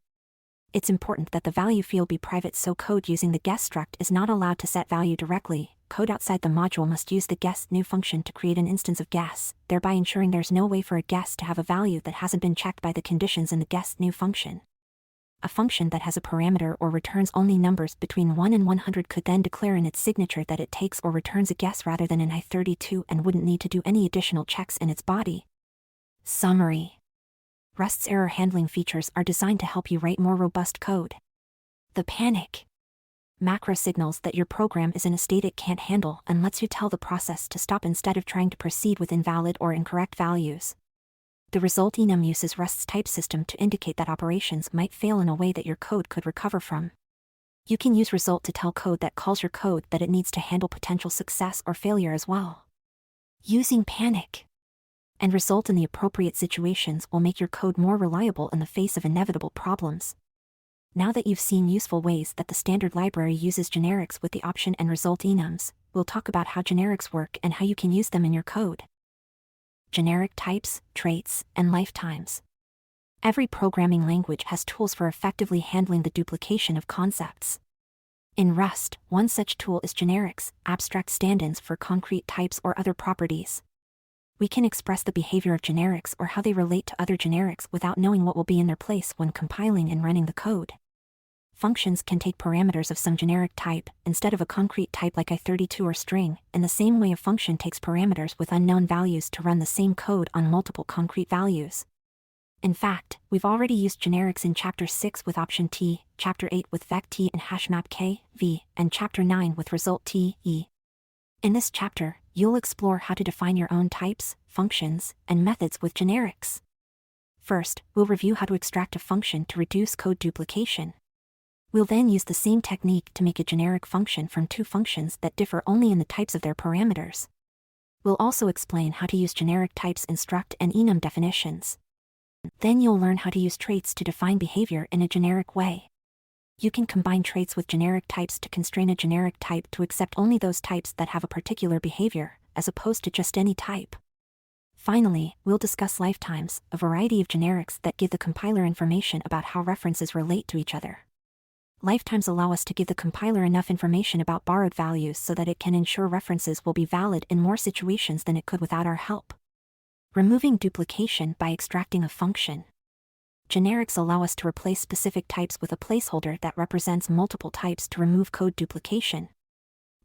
It's important that the value field be private so code using the guess struct is not allowed to set value directly. Code outside the module must use the guess new function to create an instance of guess, thereby ensuring there's no way for a guess to have a value that hasn't been checked by the conditions in the guess new function. A function that has a parameter or returns only numbers between 1 and 100 could then declare in its signature that it takes or returns a guess rather than an I32 and wouldn't need to do any additional checks in its body. Summary. Rust's error handling features are designed to help you write more robust code. The panic Macro signals that your program is in a state it can't handle and lets you tell the process to stop instead of trying to proceed with invalid or incorrect values. The result enum uses Rust's type system to indicate that operations might fail in a way that your code could recover from. You can use result to tell code that calls your code that it needs to handle potential success or failure as well. Using panic and result in the appropriate situations will make your code more reliable in the face of inevitable problems. Now that you've seen useful ways that the standard library uses generics with the option and result enums, we'll talk about how generics work and how you can use them in your code. Generic types, traits, and lifetimes. Every programming language has tools for effectively handling the duplication of concepts. In Rust, one such tool is generics, abstract stand-ins for concrete types or other properties. We can express the behavior of generics or how they relate to other generics without knowing what will be in their place when compiling and running the code. Functions can take parameters of some generic type, instead of a concrete type like i32 or string, in the same way a function takes parameters with unknown values to run the same code on multiple concrete values. In fact, we've already used generics in Chapter 6 with option T, Chapter 8 with vec T and hashmap K, V, and Chapter 9 with result T, E. In this chapter, you'll explore how to define your own types, functions, and methods with generics. First, we'll review how to extract a function to reduce code duplication. We'll then use the same technique to make a generic function from two functions that differ only in the types of their parameters. We'll also explain how to use generic types in struct and enum definitions. Then you'll learn how to use traits to define behavior in a generic way. You can combine traits with generic types to constrain a generic type to accept only those types that have a particular behavior, as opposed to just any type. Finally, we'll discuss lifetimes, a variety of generics that give the compiler information about how references relate to each other. Lifetimes allow us to give the compiler enough information about borrowed values so that it can ensure references will be valid in more situations than it could without our help. Removing duplication by extracting a function. Generics allow us to replace specific types with a placeholder that represents multiple types to remove code duplication.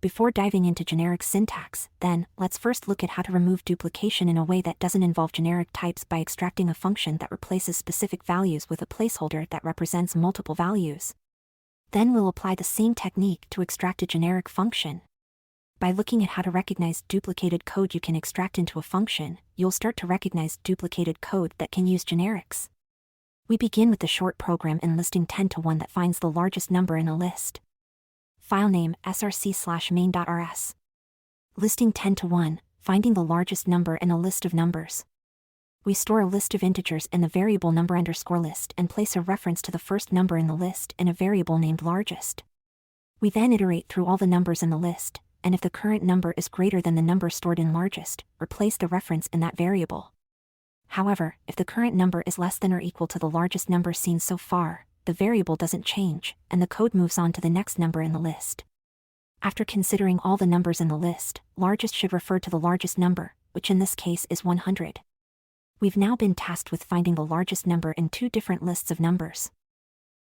Before diving into generic syntax, then, let's first look at how to remove duplication in a way that doesn't involve generic types by extracting a function that replaces specific values with a placeholder that represents multiple values. Then we'll apply the same technique to extract a generic function. By looking at how to recognize duplicated code you can extract into a function, you'll start to recognize duplicated code that can use generics. We begin with the short program in listing 10 to 1 that finds the largest number in a list. File name src/main.rs. Listing 10 to 1, finding the largest number in a list of numbers. We store a list of integers in the variable number_list and place a reference to the first number in the list in a variable named largest. We then iterate through all the numbers in the list, and if the current number is greater than the number stored in largest, replace the reference in that variable. However, if the current number is less than or equal to the largest number seen so far, the variable doesn't change, and the code moves on to the next number in the list. After considering all the numbers in the list, largest should refer to the largest number, which in this case is 100. We've now been tasked with finding the largest number in two different lists of numbers.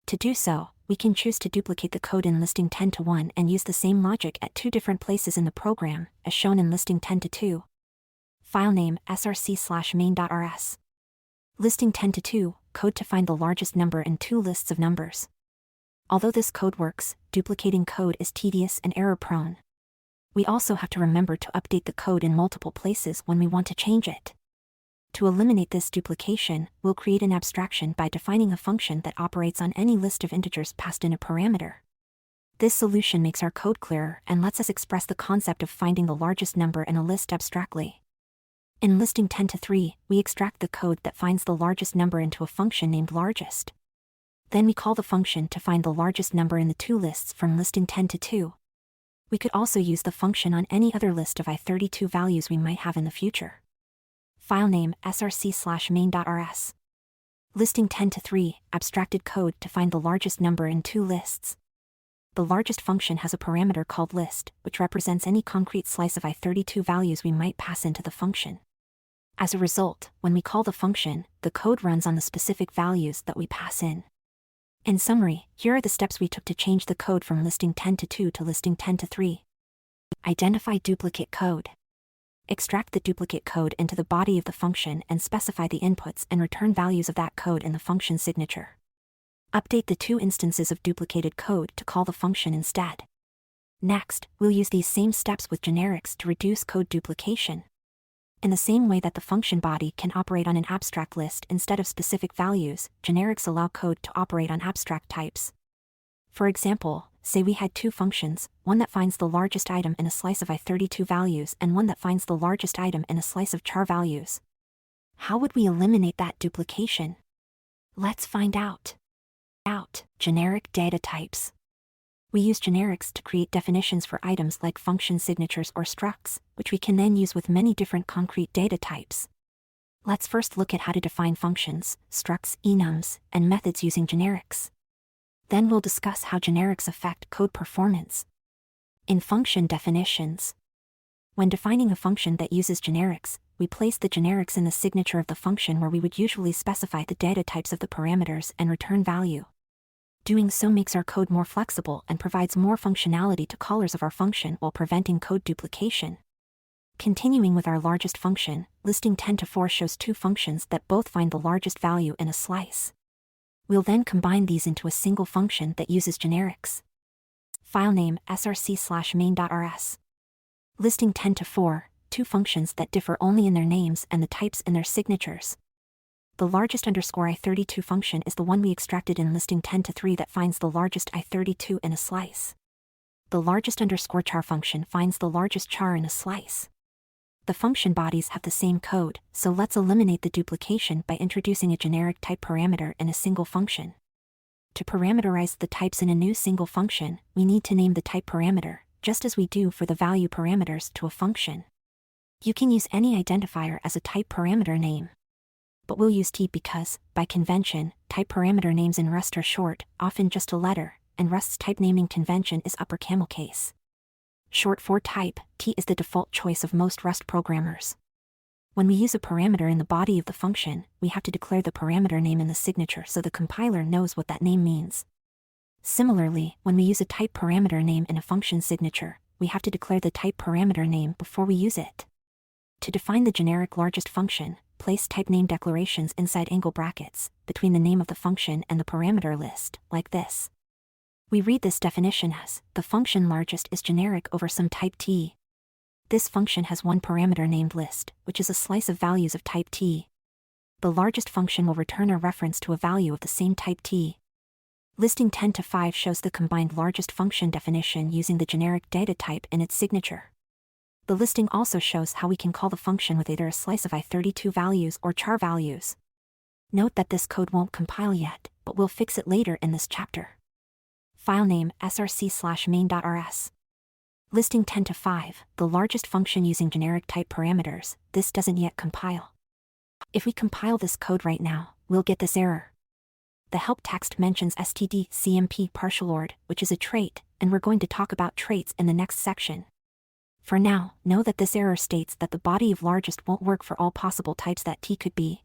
To do so, we can choose to duplicate the code in listing 10 to 1 and use the same logic at two different places in the program, as shown in listing 10 to 2. File name src/main.rs. Listing 10 to 2, code to find the largest number in two lists of numbers. Although this code works, duplicating code is tedious and error-prone. We also have to remember to update the code in multiple places when we want to change it. To eliminate this duplication, we'll create an abstraction by defining a function that operates on any list of integers passed in a parameter. This solution makes our code clearer and lets us express the concept of finding the largest number in a list abstractly. In listing 10 to 3, we extract the code that finds the largest number into a function named largest. Then we call the function to find the largest number in the two lists from listing 10 to 2. We could also use the function on any other list of i32 values we might have in the future. File name src/main.rs. Listing 10 to 3, abstracted code to find the largest number in two lists. The largest function has a parameter called list, which represents any concrete slice of i32 values we might pass into the function. As a result, when we call the function, the code runs on the specific values that we pass in. In summary, here are the steps we took to change the code from listing 10 to 2 to listing 10 to 3. Identify duplicate code. Extract the duplicate code into the body of the function and specify the inputs and return values of that code in the function signature. Update the two instances of duplicated code to call the function instead. Next, we'll use these same steps with generics to reduce code duplication. In the same way that the function body can operate on an abstract list instead of specific values, generics allow code to operate on abstract types. For example, say we had two functions, one that finds the largest item in a slice of i32 values and one that finds the largest item in a slice of char values. How would we eliminate that duplication? Let's find out. Generic data types. We use generics to create definitions for items like function signatures or structs, which we can then use with many different concrete data types. Let's first look at how to define functions, structs, enums, and methods using generics. Then we'll discuss how generics affect code performance. In function definitions. When defining a function that uses generics, we place the generics in the signature of the function where we would usually specify the data types of the parameters and return value. Doing so makes our code more flexible and provides more functionality to callers of our function while preventing code duplication. Continuing with our largest function, listing 10 to 4 shows two functions that both find the largest value in a slice. We'll then combine these into a single function that uses generics. Filename src/main.rs. Listing 10 to 4, two functions that differ only in their names and the types in their signatures. The largest _i32 function is the one we extracted in listing 10 to 3 that finds the largest i32 in a slice. The largest _char function finds the largest char in a slice. The function bodies have the same code, so let's eliminate the duplication by introducing a generic type parameter in a single function. To parameterize the types in a new single function, we need to name the type parameter, just as we do for the value parameters to a function. You can use any identifier as a type parameter name. But we'll use T because, by convention, type parameter names in Rust are short, often just a letter, and Rust's type naming convention is upper camel case. Short for type, T is the default choice of most Rust programmers. When we use a parameter in the body of the function, we have to declare the parameter name in the signature so the compiler knows what that name means. Similarly, when we use a type parameter name in a function signature, we have to declare the type parameter name before we use it. To define the generic largest function, place type name declarations inside angle brackets, between the name of the function and the parameter list, like this. We read this definition as, the function largest is generic over some type T. This function has one parameter named list, which is a slice of values of type T. The largest function will return a reference to a value of the same type T. Listing 10 to 5 shows the combined largest function definition using the generic data type in its signature. The listing also shows how we can call the function with either a slice of i32 values or char values. Note that this code won't compile yet, but we'll fix it later in this chapter. Filename src/main.rs. Listing 10 to 5, the largest function using generic type parameters, this doesn't yet compile. If we compile this code right now, we'll get this error. The help text mentions std_cmp partialord, which is a trait, and we're going to talk about traits in the next section. For now, know that this error states that the body of largest won't work for all possible types that T could be.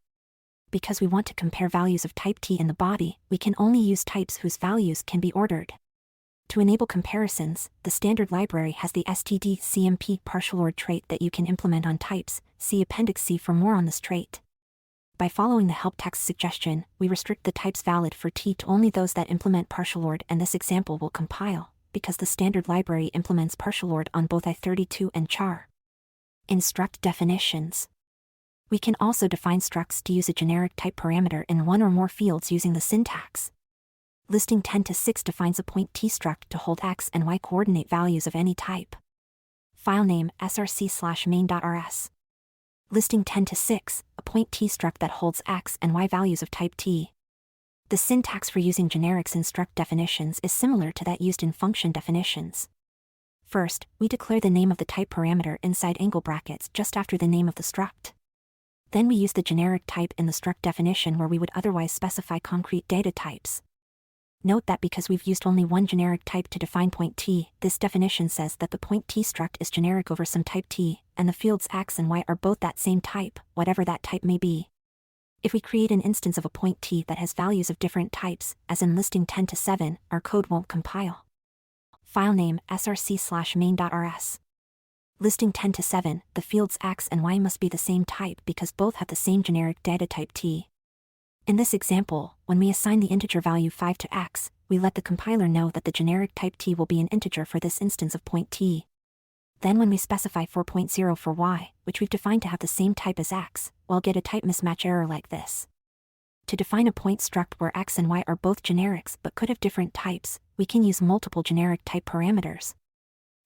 Because we want to compare values of type T in the body, we can only use types whose values can be ordered. To enable comparisons, the standard library has the std_cmp partialord trait that you can implement on types. See Appendix C for more on this trait. By following the help text suggestion, we restrict the types valid for T to only those that implement partialord, and this example will compile, because the standard library implements partialord on both i32 and char. In struct definitions, we can also define structs to use a generic type parameter in one or more fields using the syntax. Listing 10 to 6 defines a point T struct to hold x and y coordinate values of any type. Filename src/main.rs. Listing 10 to 6, a point T struct that holds x and y values of type T. The syntax for using generics in struct definitions is similar to that used in function definitions. First, we declare the name of the type parameter inside angle brackets just after the name of the struct. Then we use the generic type in the struct definition where we would otherwise specify concrete data types. Note that because we've used only one generic type to define point T, this definition says that the point T struct is generic over some type T, and the fields x and y are both that same type, whatever that type may be. If we create an instance of a point T that has values of different types, as in listing 10 to 7, our code won't compile. Filename src/main.rs. Listing 10 to 7, the fields x and y must be the same type because both have the same generic data type T. In this example, when we assign the integer value 5 to x, we let the compiler know that the generic type t will be an integer for this instance of point t. Then when we specify 4.0 for y, which we've defined to have the same type as x, we'll get a type mismatch error like this. To define a point struct where x and y are both generics but could have different types, we can use multiple generic type parameters.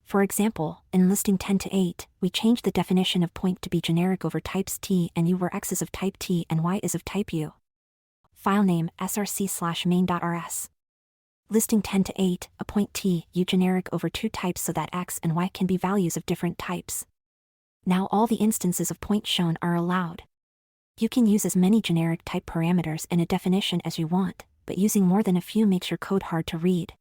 For example, in listing 10 to 8, we changed the definition of point to be generic over types t and u where x is of type t and y is of type u. File name src/main.rs. Listing 10 to 8, a point t, u generic over two types so that x and y can be values of different types. Now all the instances of point shown are allowed. You can use as many generic type parameters in a definition as you want, but using more than a few makes your code hard to read.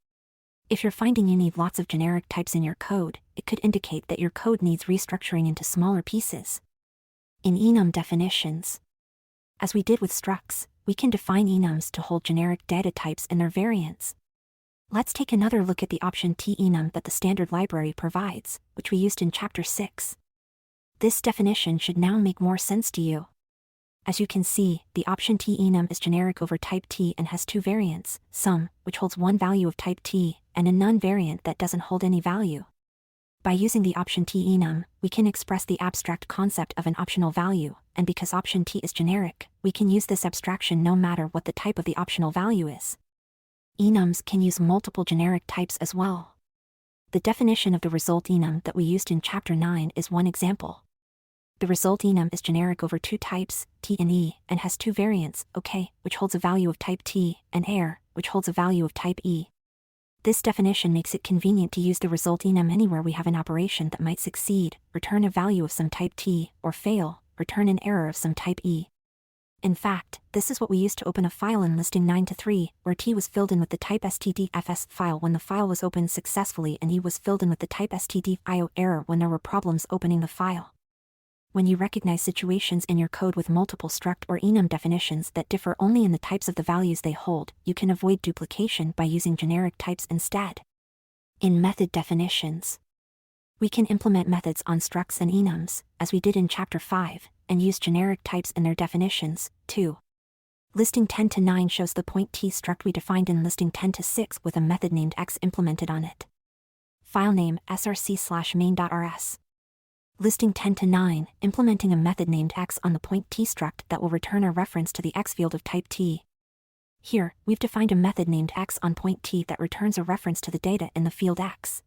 If you're finding you need lots of generic types in your code, it could indicate that your code needs restructuring into smaller pieces. In enum definitions, as we did with structs, we can define enums to hold generic data types and their variants. Let's take another look at the option t enum that the standard library provides, which we used in Chapter 6. This definition should now make more sense to you. As you can see, the option t enum is generic over type t and has two variants, some, which holds one value of type t, and a none variant that doesn't hold any value. By using the option t enum, we can express the abstract concept of an optional value, and because option t is generic, we can use this abstraction no matter what the type of the optional value is. Enums can use multiple generic types as well. The definition of the result enum that we used in Chapter 9 is one example. The result enum is generic over two types, t and e, and has two variants, OK, which holds a value of type t, and air, which holds a value of type e. This definition makes it convenient to use the result enum anywhere we have an operation that might succeed, return a value of some type t, or fail, return an error of some type e. In fact, this is what we used to open a file in listing 9 to 3, where t was filled in with the type stdfs file when the file was opened successfully and e was filled in with the type stdio error when there were problems opening the file. When you recognize situations in your code with multiple struct or enum definitions that differ only in the types of the values they hold, you can avoid duplication by using generic types instead. In method definitions, we can implement methods on structs and enums, as we did in Chapter 5, and use generic types in their definitions, too. Listing 10 to 9 shows the point t struct we defined in listing 10 to 6 with a method named x implemented on it. File name src/main.rs. Listing 10 to 9, implementing a method named x on the point t struct that will return a reference to the x field of type t. Here, we've defined a method named x on point t that returns a reference to the data in the field x.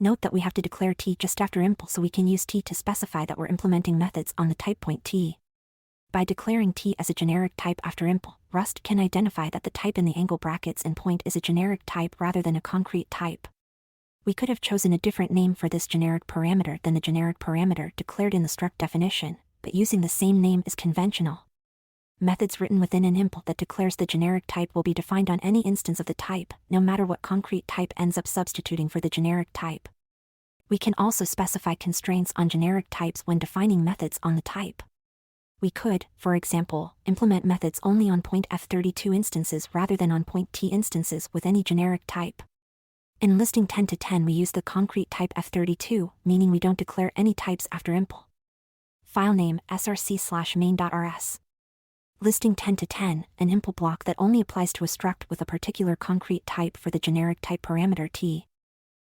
Note that we have to declare t just after impl so we can use t to specify that we're implementing methods on the type point t. By declaring t as a generic type after impl, Rust can identify that the type in the angle brackets in point is a generic type rather than a concrete type. We could have chosen a different name for this generic parameter than the generic parameter declared in the struct definition, but using the same name is conventional. Methods written within an impl that declares the generic type will be defined on any instance of the type, no matter what concrete type ends up substituting for the generic type. We can also specify constraints on generic types when defining methods on the type. We could, for example, implement methods only on point f32 instances rather than on point t instances with any generic type. In listing 10 to 10 we use the concrete type f32, meaning we don't declare any types after impl. File name src/main.rs. Listing 10 to 10, an impl block that only applies to a struct with a particular concrete type for the generic type parameter t.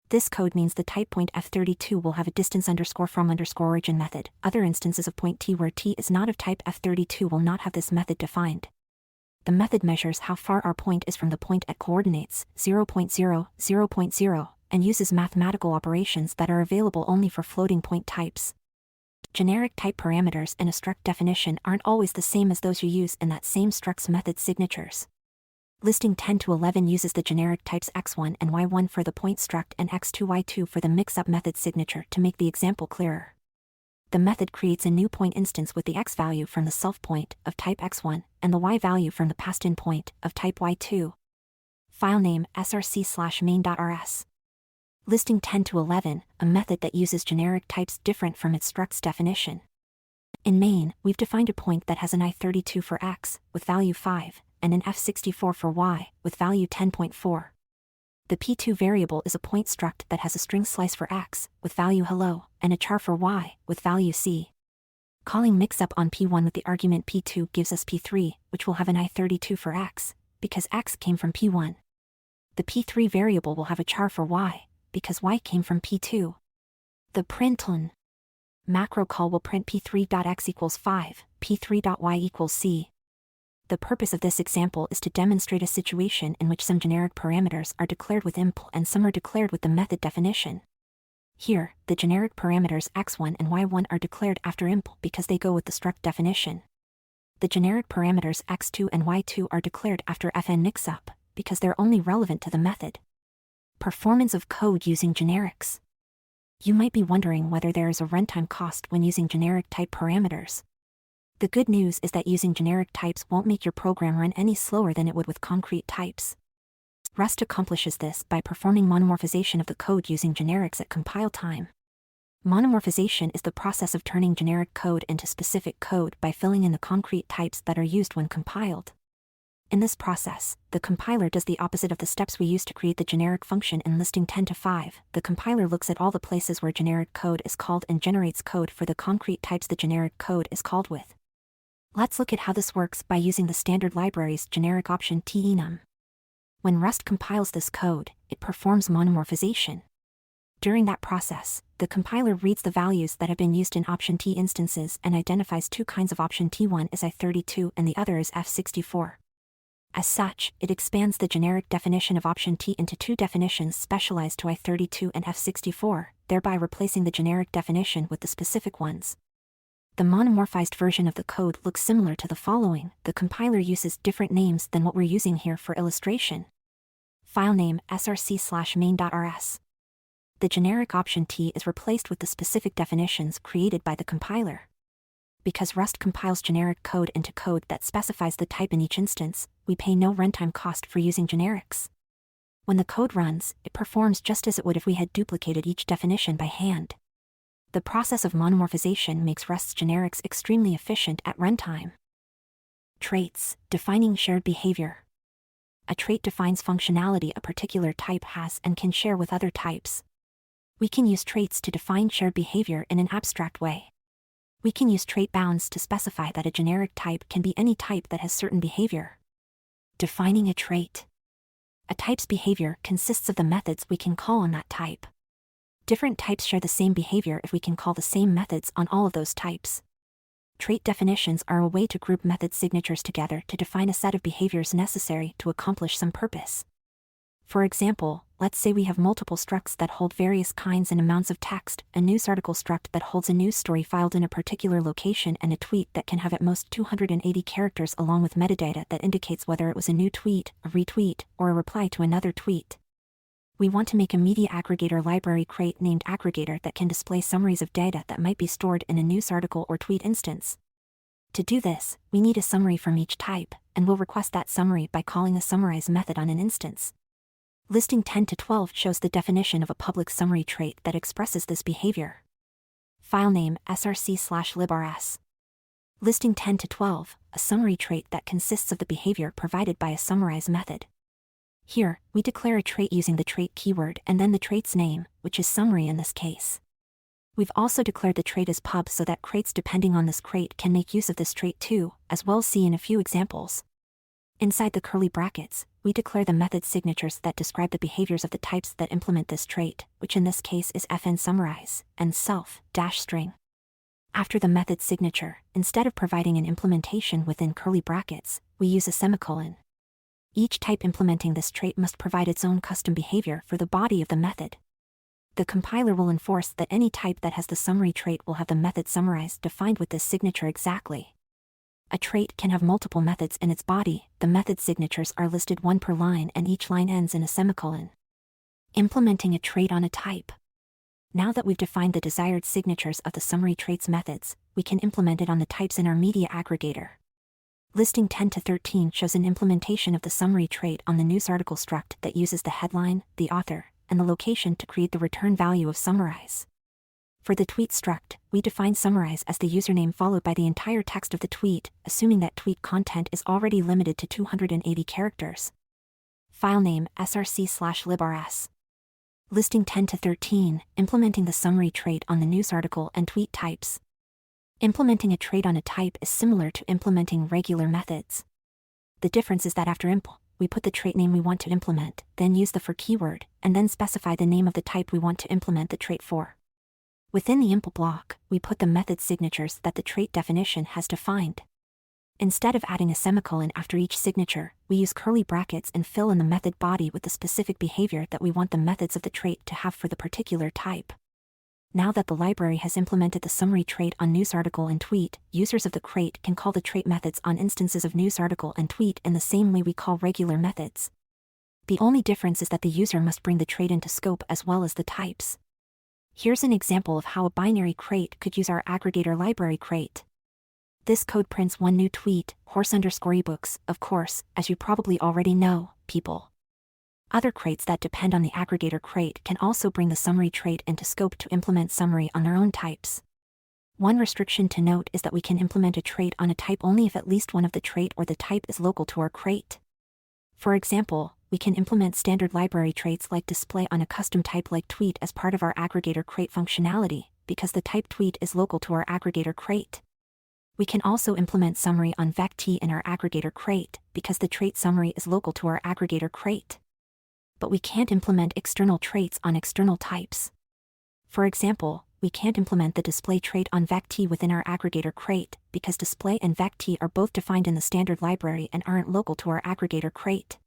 This code means the type point f32 will have a distance_from_origin method. Other instances of point t where t is not of type f32 will not have this method defined. The method measures how far our point is from the point at coordinates 0.0, 0.0, and uses mathematical operations that are available only for floating point types. Generic type parameters in a struct definition aren't always the same as those you use in that same struct's method signatures. Listing 10 to 11 uses the generic types x1 and y1 for the point struct and x2, y2 for the mix-up method signature to make the example clearer. The method creates a new point instance with the x value from the self point of type x1 and the y value from the passed-in point of type y2. File name src/main.rs. Listing 10 to 11, a method that uses generic types different from its struct's definition. In main, we've defined a point that has an i32 for x, with value 5, and an f64 for y, with value 10.4. The p2 variable is a point struct that has a string slice for x, with value hello, and a char for y, with value c. Calling mixup on P1 with the argument P2 gives us P3, which will have an I32 for x, because x came from P1. The P3 variable will have a char for y, because y came from P2. The println macro call will print p3.x equals 5, p3.y equals c. The purpose of this example is to demonstrate a situation in which some generic parameters are declared with impl and some are declared with the method definition. Here, the generic parameters x1 and y1 are declared after impl because they go with the struct definition. The generic parameters x2 and y2 are declared after fn mixup, because they're only relevant to the method. Performance of code using generics. You might be wondering whether there is a runtime cost when using generic type parameters. The good news is that using generic types won't make your program run any slower than it would with concrete types. Rust accomplishes this by performing monomorphization of the code using generics at compile time. Monomorphization is the process of turning generic code into specific code by filling in the concrete types that are used when compiled. In this process, the compiler does the opposite of the steps we use to create the generic function in listing 10 to 5. The compiler looks at all the places where generic code is called and generates code for the concrete types the generic code is called with. Let's look at how this works by using the standard library's generic option Enum. When Rust compiles this code, it performs monomorphization. During that process, the compiler reads the values that have been used in option T instances and identifies two kinds of option T. One is I32 and the other is F64. As such, it expands the generic definition of option T into two definitions specialized to I32 and F64, thereby replacing the generic definition with the specific ones. The monomorphized version of the code looks similar to the following. The compiler uses different names than what we're using here for illustration. File name src/main.rs. The generic option T is replaced with the specific definitions created by the compiler. Because Rust compiles generic code into code that specifies the type in each instance, we pay no runtime cost for using generics. When the code runs, it performs just as it would if we had duplicated each definition by hand. The process of monomorphization makes Rust's generics extremely efficient at runtime. Traits, defining shared behavior. A trait defines functionality a particular type has and can share with other types. We can use traits to define shared behavior in an abstract way. We can use trait bounds to specify that a generic type can be any type that has certain behavior. Defining a trait. A type's behavior consists of the methods we can call on that type. Different types share the same behavior if we can call the same methods on all of those types. Trait definitions are a way to group method signatures together to define a set of behaviors necessary to accomplish some purpose. For example, let's say we have multiple structs that hold various kinds and amounts of text, a news article struct that holds a news story filed in a particular location and a tweet that can have at most 280 characters along with metadata that indicates whether it was a new tweet, a retweet, or a reply to another tweet. We want to make a media aggregator library crate named aggregator that can display summaries of data that might be stored in a news article or tweet instance. To do this, we need a summary from each type, and we'll request that summary by calling the summarize method on an instance. Listing 10 to 12 shows the definition of a public summary trait that expresses this behavior. File name src/librs. Listing 10 to 12, a summary trait that consists of the behavior provided by a summarize method. Here, we declare a trait using the trait keyword and then the trait's name, which is summary in this case. We've also declared the trait as pub so that crates depending on this crate can make use of this trait too, as we'll see in a few examples. Inside the curly brackets, we declare the method signatures that describe the behaviors of the types that implement this trait, which in this case is fn summarize, and self-string. After the method signature, instead of providing an implementation within curly brackets, we use a semicolon. Each type implementing this trait must provide its own custom behavior for the body of the method. The compiler will enforce that any type that has the summary trait will have the method summarize defined with this signature exactly. A trait can have multiple methods in its body. The method signatures are listed one per line and each line ends in a semicolon. Implementing a trait on a type. Now that we've defined the desired signatures of the summary traits methods, we can implement it on the types in our media aggregator. Listing 10 to 13 shows an implementation of the summary trait on the news article struct that uses the headline, the author, and the location to create the return value of summarize. For the tweet struct, we define summarize as the username followed by the entire text of the tweet, assuming that tweet content is already limited to 280 characters. File name src/librs. Listing 10 to 13, implementing the summary trait on the news article and tweet types. Implementing a trait on a type is similar to implementing regular methods. The difference is that after impl, we put the trait name we want to implement, then use the for keyword, and then specify the name of the type we want to implement the trait for. Within the impl block, we put the method signatures that the trait definition has defined. Instead of adding a semicolon after each signature, we use curly brackets and fill in the method body with the specific behavior that we want the methods of the trait to have for the particular type. Now that the library has implemented the summary trait on newsarticle and tweet, users of the crate can call the trait methods on instances of newsarticle and tweet in the same way we call regular methods. The only difference is that the user must bring the trait into scope as well as the types. Here's an example of how a binary crate could use our aggregator library crate. This code prints one new tweet, horse_ebooks, of course, as you probably already know, people. Other crates that depend on the aggregator crate can also bring the summary trait into scope to implement summary on their own types. One restriction to note is that we can implement a trait on a type only if at least one of the trait or the type is local to our crate. For example, we can implement standard library traits like display on a custom type like tweet as part of our aggregator crate functionality, because the type tweet is local to our aggregator crate. We can also implement summary on vect in our aggregator crate, because the trait summary is local to our aggregator crate. But we can't implement external traits on external types. For example, we can't implement the display trait on vect within our aggregator crate, because display and vect are both defined in the standard library and aren't local to our aggregator crate.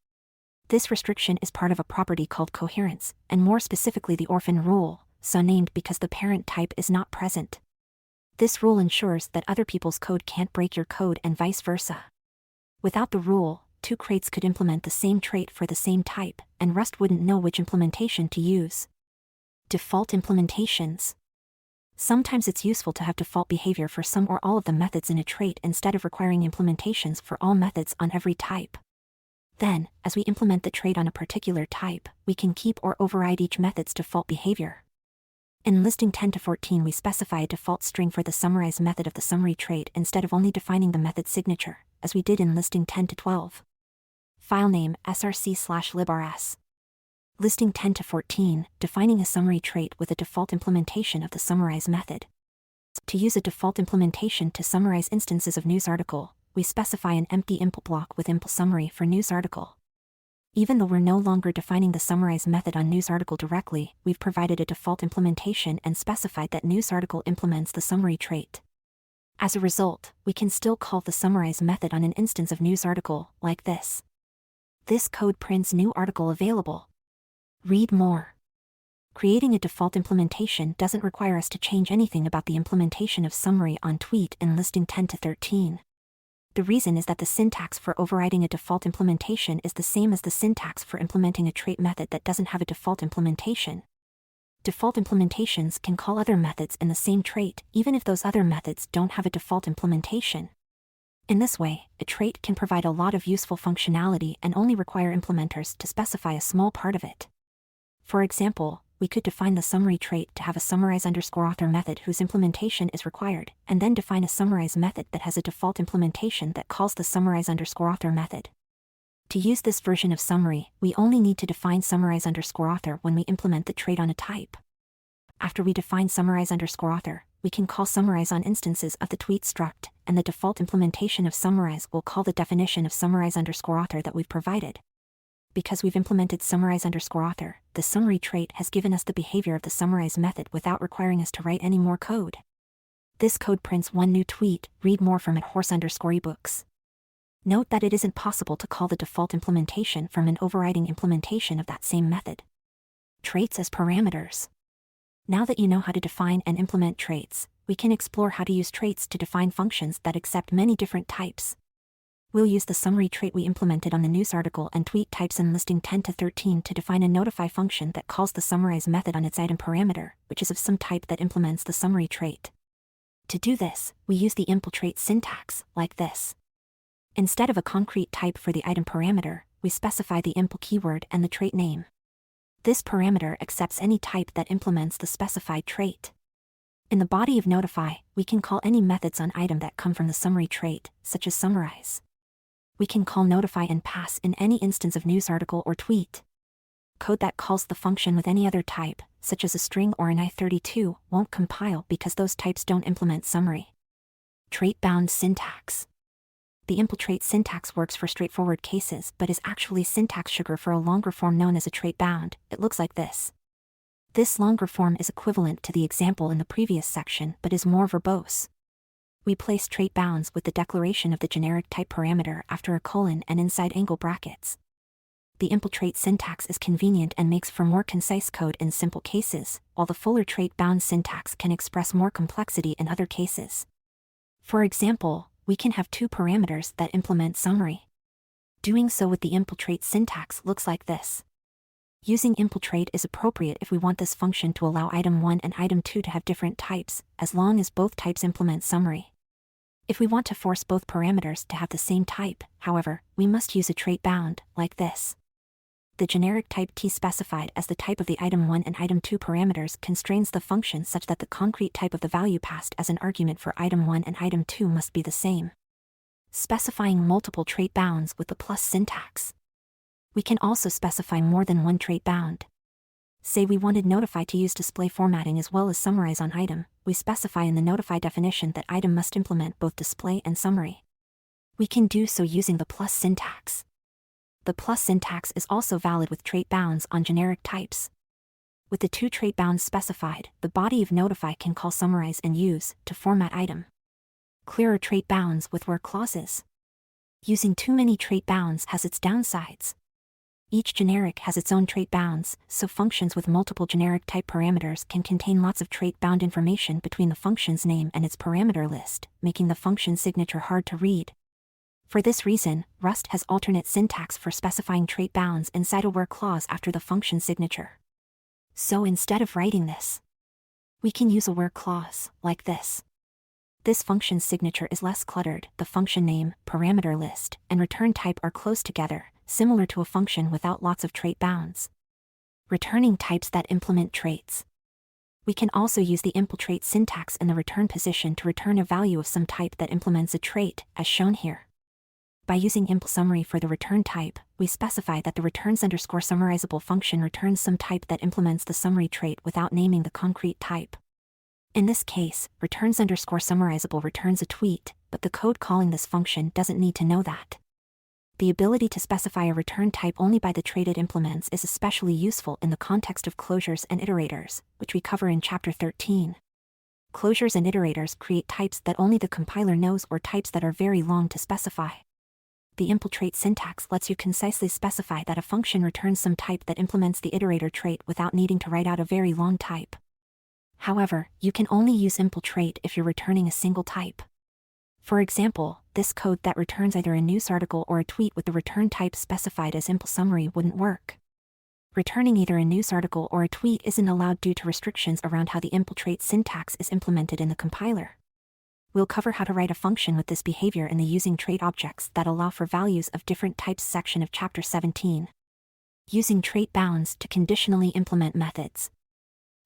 This restriction is part of a property called coherence, and more specifically the orphan rule, so named because the parent type is not present. This rule ensures that other people's code can't break your code and vice versa. Without the rule, two crates could implement the same trait for the same type, and Rust wouldn't know which implementation to use. Default implementations. Sometimes it's useful to have default behavior for some or all of the methods in a trait instead of requiring implementations for all methods on every type. Then, as we implement the trait on a particular type, we can keep or override each method's default behavior. In listing 10 to 14 we specify a default string for the summarize method of the summary trait instead of only defining the method signature, as we did in listing 10 to 12. File name src/librs. Listing 10 to 14, defining a summary trait with a default implementation of the summarize method. To use a default implementation to summarize instances of newsarticle, we specify an empty impl block with impl summary for newsarticle. Even though we're no longer defining the summarize method on newsarticle directly, we've provided a default implementation and specified that newsarticle implements the summary trait. As a result, we can still call the summarize method on an instance of newsarticle, like this. This code prints new article available. Read more. Creating a default implementation doesn't require us to change anything about the implementation of summary on tweet in listing 10 to 13. The reason is that the syntax for overriding a default implementation is the same as the syntax for implementing a trait method that doesn't have a default implementation. Default implementations can call other methods in the same trait, even if those other methods don't have a default implementation. In this way, a trait can provide a lot of useful functionality and only require implementers to specify a small part of it. For example, we could define the summary trait to have a summarize_author method whose implementation is required, and then define a summarize method that has a default implementation that calls the summarize_author method. To use this version of summary, we only need to define summarize_author when we implement the trait on a type. After we define summarize_author, we can call summarize on instances of the tweet struct, and the default implementation of summarize will call the definition of summarize_author that we've provided. Because we've implemented summarize_author, the summary trait has given us the behavior of the summarize method without requiring us to write any more code. This code prints one new tweet, read more from @horse_ebooks. Note that it isn't possible to call the default implementation from an overriding implementation of that same method. Traits as parameters. Now that you know how to define and implement traits, we can explore how to use traits to define functions that accept many different types. We'll use the summary trait we implemented on the newsarticle and tweet types in listing 10 to 13 to define a notify function that calls the summarize method on its item parameter, which is of some type that implements the summary trait. To do this, we use the impl trait syntax, like this. Instead of a concrete type for the item parameter, we specify the impl keyword and the trait name. This parameter accepts any type that implements the specified trait. In the body of notify, we can call any methods on item that come from the summary trait, such as summarize. We can call notify and pass in any instance of newsarticle or tweet. Code that calls the function with any other type, such as a string or an i32, won't compile because those types don't implement summary. Trait-bound syntax. The impl-trait syntax works for straightforward cases but is actually syntax sugar for a longer form known as a trait-bound. It looks like this. This longer form is equivalent to the example in the previous section but is more verbose. We place trait bounds with the declaration of the generic type parameter after a colon and inside angle brackets. The impl-trait syntax is convenient and makes for more concise code in simple cases, while the fuller trait-bound syntax can express more complexity in other cases. For example, we can have two parameters that implement summary. Doing so with the impl-trait syntax looks like this. Using impl-trait is appropriate if we want this function to allow item 1 and item 2 to have different types, as long as both types implement summary. If we want to force both parameters to have the same type, however, we must use a trait bound, like this. The generic type t specified as the type of the item 1 and item 2 parameters constrains the function such that the concrete type of the value passed as an argument for item 1 and item 2 must be the same. Specifying multiple trait bounds with the plus syntax. We can also specify more than one trait bound. Say we wanted notify to use display formatting as well as summarize on item, we specify in the notify definition that item must implement both display and summary. We can do so using the plus syntax. The plus syntax is also valid with trait bounds on generic types. With the two trait bounds specified, the body of notify can call summarize and use to format item. Clearer trait bounds with where clauses. Using too many trait bounds has its downsides. Each generic has its own trait bounds, so functions with multiple generic type parameters can contain lots of trait bound information between the function's name and its parameter list, making the function signature hard to read. For this reason, Rust has alternate syntax for specifying trait bounds inside a where clause after the function signature. So instead of writing this, we can use a where clause, like this. This function's signature is less cluttered, the function name, parameter list, and return type are close together, similar to a function without lots of trait bounds. Returning types that implement traits. We can also use the impl-trait syntax in the return position to return a value of some type that implements a trait, as shown here. By using impl-summary for the return type, we specify that the returns_summarizable function returns some type that implements the summary trait without naming the concrete type. In this case, returns_summarizable returns a tweet, but the code calling this function doesn't need to know that. The iteability to specify a return type only by the trait it implements is especially useful in the context of closures and iterators, which we cover in Chapter 13. Closures and iterators create types that only the compiler knows or types that are very long to specify. The impl-trait syntax lets you concisely specify that a function returns some type that implements the iterator trait without needing to write out a very long type. However, you can only use impl-trait if you're returning a single type. For example, this code that returns either a news article or a tweet with the return type specified as impl-summary wouldn't work. Returning either a news article or a tweet isn't allowed due to restrictions around how the impl-trait syntax is implemented in the compiler. We'll cover how to write a function with this behavior in the Using Trait Objects that allow for values of different types section of Chapter 17. Using trait bounds to conditionally implement methods.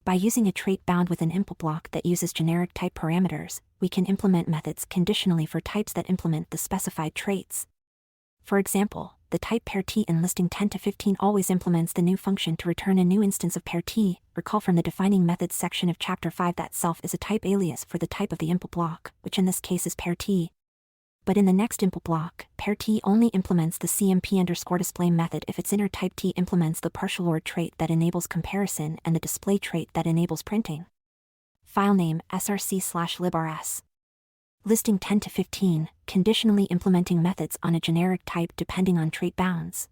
By using a trait bound with an impl block that uses generic type parameters, we can implement methods conditionally for types that implement the specified traits. For example, the type pair t in listing 10 to 15 always implements the new function to return a new instance of pair t. Recall from the defining methods section of Chapter 5 that self is a type alias for the type of the impl block, which in this case is pair t. But in the next impl block, pair t only implements the cmp_display method if its inner type t implements the partial or trait that enables comparison and the display trait that enables printing. Filename src/librs. Listing 10 to 15, conditionally implementing methods on a generic type depending on trait bounds.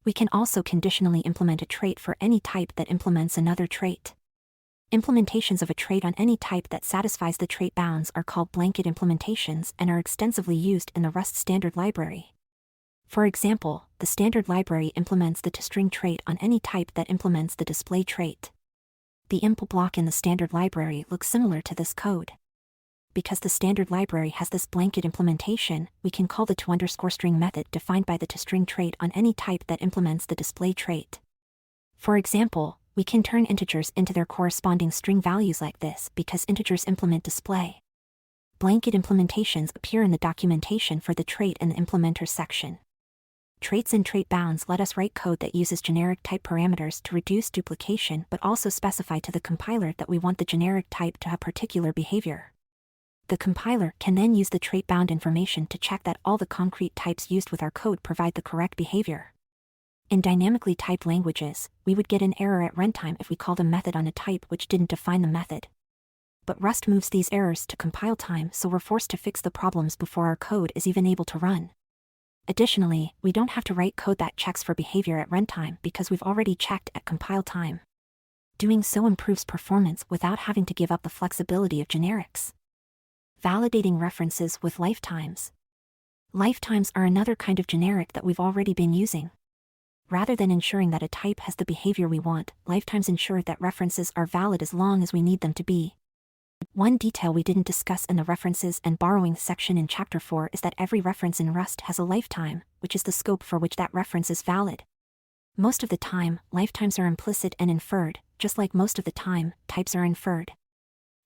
We can also conditionally implement a trait for any type that implements another trait. Implementations of a trait on any type that satisfies the trait bounds are called blanket implementations and are extensively used in the Rust standard library. For example, the standard library implements the toString trait on any type that implements the display trait. The impl block in the standard library looks similar to this code. Because the standard library has this blanket implementation, we can call the to_string method defined by the toString trait on any type that implements the display trait. For example, we can turn integers into their corresponding string values like this because integers implement display. Blanket implementations appear in the documentation for the trait in the implementer section. Traits and trait bounds let us write code that uses generic type parameters to reduce duplication but also specify to the compiler that we want the generic type to have particular behavior. The compiler can then use the trait-bound information to check that all the concrete types used with our code provide the correct behavior. In dynamically typed languages, we would get an error at runtime if we called a method on a type which didn't define the method. But Rust moves these errors to compile time, so we're forced to fix the problems before our code is even able to run. Additionally, we don't have to write code that checks for behavior at runtime because we've already checked at compile time. Doing so improves performance without having to give up the flexibility of generics. Validating references with lifetimes. Lifetimes are another kind of generic that we've already been using. Rather than ensuring that a type has the behavior we want, lifetimes ensure that references are valid as long as we need them to be. One detail we didn't discuss in the references and borrowing section in Chapter 4 is that every reference in Rust has a lifetime, which is the scope for which that reference is valid. Most of the time, lifetimes are implicit and inferred, just like most of the time, types are inferred.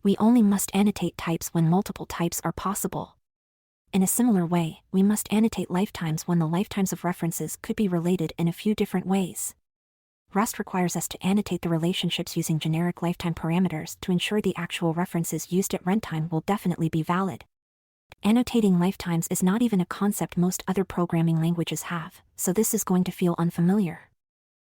We only must annotate types when multiple types are possible. In a similar way, we must annotate lifetimes when the lifetimes of references could be related in a few different ways. Rust requires us to annotate the relationships using generic lifetime parameters to ensure the actual references used at runtime will definitely be valid. Annotating lifetimes is not even a concept most other programming languages have, so this is going to feel unfamiliar.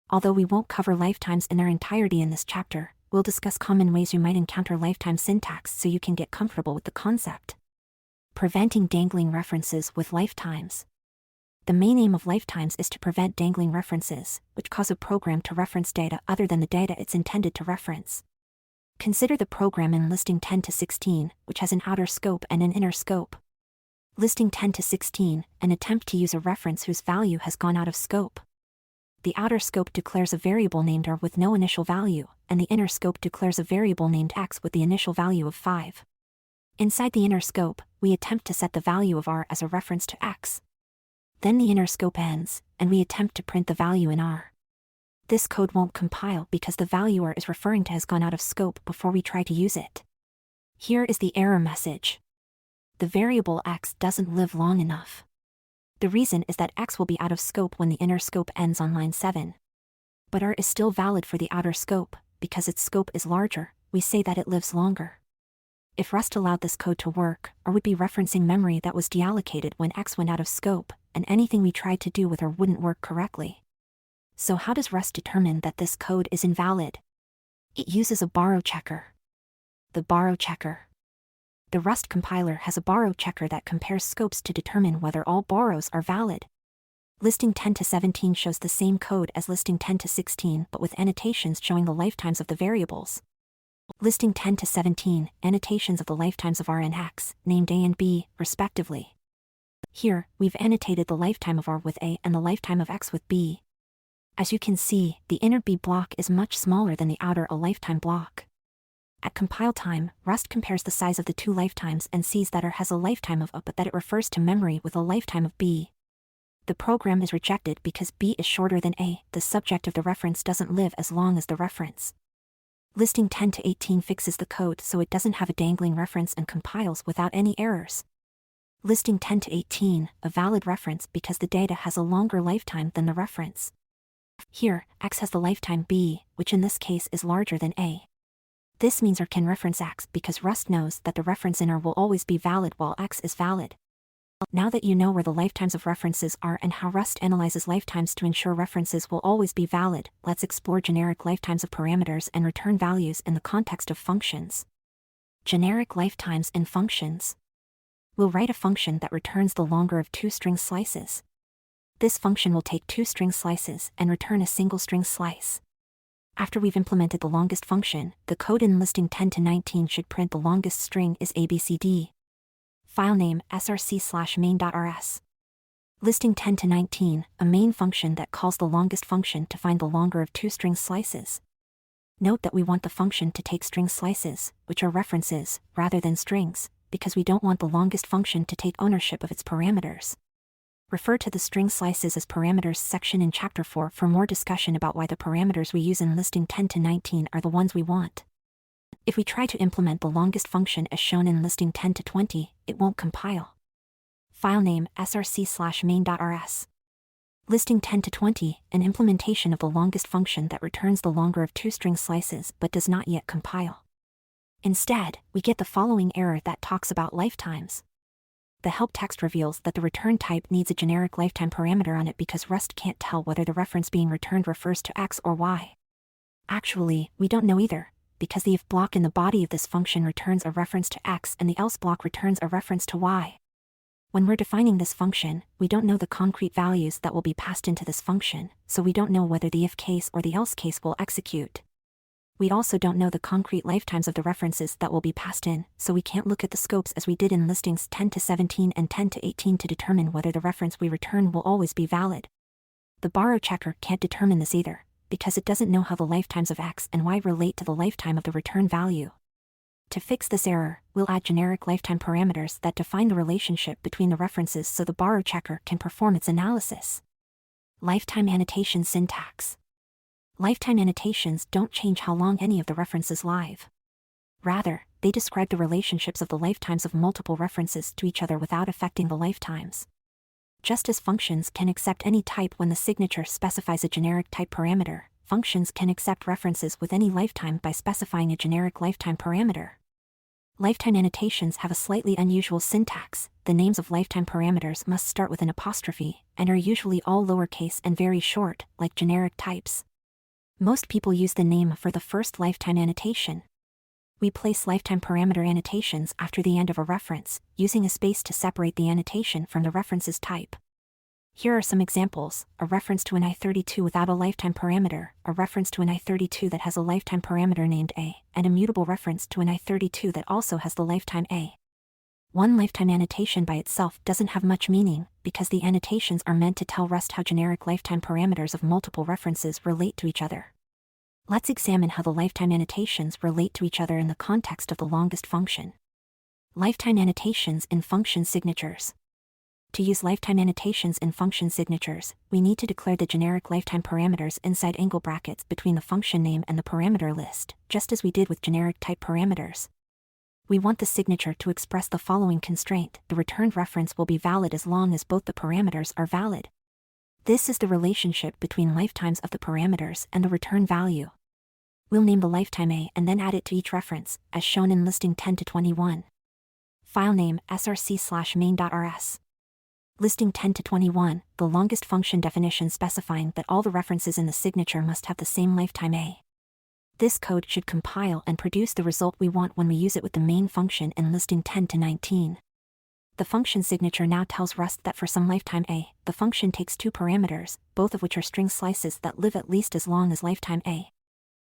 Although we won't cover lifetimes in their entirety in this chapter, we'll discuss common ways you might encounter lifetime syntax so you can get comfortable with the concept. Preventing dangling references with lifetimes. The main aim of lifetimes is to prevent dangling references, which cause a program to reference data other than the data it's intended to reference. Consider the program in listing 10 to 16, which has an outer scope and an inner scope. Listing 10 to 16, an attempt to use a reference whose value has gone out of scope. The outer scope declares a variable named r with no initial value, and the inner scope declares a variable named x with the initial value of 5. Inside the inner scope, we attempt to set the value of r as a reference to x. Then the inner scope ends, and we attempt to print the value in r. This code won't compile because the value r is referring to has gone out of scope before we try to use it. Here is the error message. The variable x doesn't live long enough. The reason is that x will be out of scope when the inner scope ends on line 7. But r is still valid for the outer scope, because its scope is larger, we say that it lives longer. If Rust allowed this code to work, r would be referencing memory that was deallocated when x went out of scope, and anything we tried to do with r wouldn't work correctly. So how does Rust determine that this code is invalid? It uses a borrow checker. The borrow checker. The Rust compiler has a borrow checker that compares scopes to determine whether all borrows are valid. Listing 10 to 17 shows the same code as listing 10 to 16 but with annotations showing the lifetimes of the variables. Listing 10 to 17, annotations of the lifetimes of r and x, named a and b, respectively. Here, we've annotated the lifetime of r with a and the lifetime of x with b. As you can see, the inner b block is much smaller than the outer a lifetime block. At compile time, Rust compares the size of the two lifetimes and sees that r has a lifetime of a but that it refers to memory with a lifetime of b. The program is rejected because b is shorter than a, the subject of the reference doesn't live as long as the reference. Listing 10 to 18 fixes the code so it doesn't have a dangling reference and compiles without any errors. Listing 10 to 18, a valid reference because the data has a longer lifetime than the reference. Here, x has the lifetime b, which in this case is larger than a. This means r can reference x because Rust knows that the reference in r will always be valid while x is valid. Now that you know where the lifetimes of references are and how Rust analyzes lifetimes to ensure references will always be valid, let's explore generic lifetimes of parameters and return values in the context of functions. Generic lifetimes in functions. We'll write a function that returns the longer of two string slices. This function will take two string slices and return a single string slice. After we've implemented the longest function, the code in listing 10 to 19 should print the longest string is abcd. File name src/main.rs. Listing 10 to 19, a main function that calls the longest function to find the longer of two string slices. Note that we want the function to take string slices, which are references, rather than strings, because we don't want the longest function to take ownership of its parameters. Refer to the string slices as parameters section in Chapter 4 for more discussion about why the parameters we use in listing 10 to 19 are the ones we want. If we try to implement the longest function as shown in listing 10 to 20, it won't compile. File name src/main.rs. Listing 10 to 20, an implementation of the longest function that returns the longer of two string slices but does not yet compile. Instead, we get the following error that talks about lifetimes. The help text reveals that the return type needs a generic lifetime parameter on it because Rust can't tell whether the reference being returned refers to X or Y. Actually, we don't know either, because the if block in the body of this function returns a reference to X and the else block returns a reference to Y. When we're defining this function, we don't know the concrete values that will be passed into this function, so we don't know whether the if case or the else case will execute. We also don't know the concrete lifetimes of the references that will be passed in, so we can't look at the scopes as we did in listings 10 to 17 and 10 to 18 to determine whether the reference we return will always be valid. The borrow checker can't determine this either, because it doesn't know how the lifetimes of X and Y relate to the lifetime of the return value. To fix this error, we'll add generic lifetime parameters that define the relationship between the references so the borrow checker can perform its analysis. Lifetime annotation syntax. Lifetime annotations don't change how long any of the references live. Rather, they describe the relationships of the lifetimes of multiple references to each other without affecting the lifetimes. Just as functions can accept any type when the signature specifies a generic type parameter, functions can accept references with any lifetime by specifying a generic lifetime parameter. Lifetime annotations have a slightly unusual syntax. The names of lifetime parameters must start with an apostrophe, and are usually all lowercase and very short, like generic types. Most people use the name for the first lifetime annotation. We place lifetime parameter annotations after the end of a reference, using a space to separate the annotation from the reference's type. Here are some examples: a reference to an I32 without a lifetime parameter, a reference to an I32 that has a lifetime parameter named A, and a mutable reference to an I32 that also has the lifetime A. One lifetime annotation by itself doesn't have much meaning, because the annotations are meant to tell Rust how generic lifetime parameters of multiple references relate to each other. Let's examine how the lifetime annotations relate to each other in the context of the longest function. Lifetime annotations in function signatures. To use lifetime annotations in function signatures, we need to declare the generic lifetime parameters inside angle brackets between the function name and the parameter list, just as we did with generic type parameters. We want the signature to express the following constraint: the returned reference will be valid as long as both the parameters are valid. This is the relationship between lifetimes of the parameters and the return value. We'll name the lifetime A and then add it to each reference, as shown in listing 10 to 21. File name src/main.rs. Listing 10 to 21, the longest function definition specifying that all the references in the signature must have the same lifetime A. This code should compile and produce the result we want when we use it with the main function in listing 10 to 19. The function signature now tells Rust that for some lifetime A, the function takes two parameters, both of which are string slices that live at least as long as lifetime A.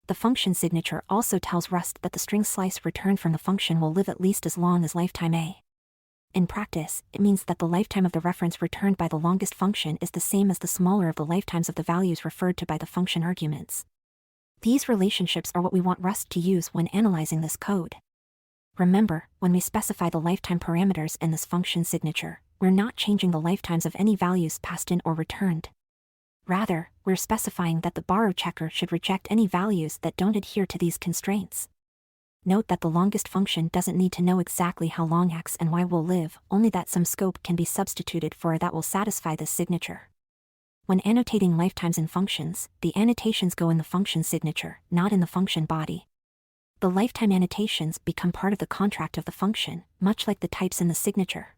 The function signature also tells Rust that the string slice returned from the function will live at least as long as lifetime A. In practice, it means that the lifetime of the reference returned by the longest function is the same as the smaller of the lifetimes of the values referred to by the function arguments. These relationships are what we want Rust to use when analyzing this code. Remember, when we specify the lifetime parameters in this function signature, we're not changing the lifetimes of any values passed in or returned. Rather, we're specifying that the borrow checker should reject any values that don't adhere to these constraints. Note that the longest function doesn't need to know exactly how long X and Y will live, only that some scope can be substituted for that will satisfy this signature. When annotating lifetimes in functions, the annotations go in the function signature, not in the function body. The lifetime annotations become part of the contract of the function, much like the types in the signature.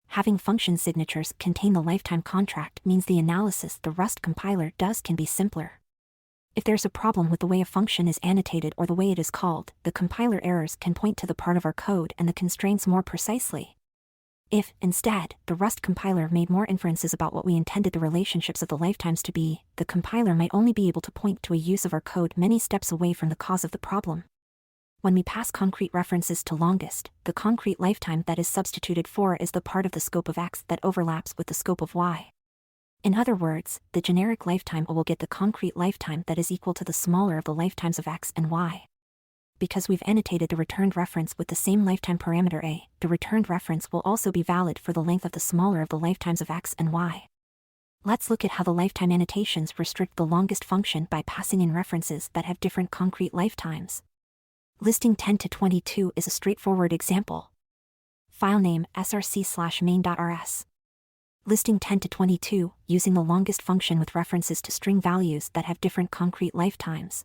Having function signatures contain the lifetime contract means the analysis the Rust compiler does can be simpler. If there's a problem with the way a function is annotated or the way it is called, the compiler errors can point to the part of our code and the constraints more precisely. If, instead, the Rust compiler made more inferences about what we intended the relationships of the lifetimes to be, the compiler might only be able to point to a use of our code many steps away from the cause of the problem. When we pass concrete references to longest, the concrete lifetime that is substituted for is the part of the scope of X that overlaps with the scope of Y. In other words, the generic lifetime will get the concrete lifetime that is equal to the smaller of the lifetimes of X and Y. Because we've annotated the returned reference with the same lifetime parameter A, the returned reference will also be valid for the length of the smaller of the lifetimes of X and Y. Let's look at how the lifetime annotations restrict the longest function by passing in references that have different concrete lifetimes. Listing 10 to 22 is a straightforward example. File name src/main.rs. Listing 10 to 22, using the longest function with references to string values that have different concrete lifetimes.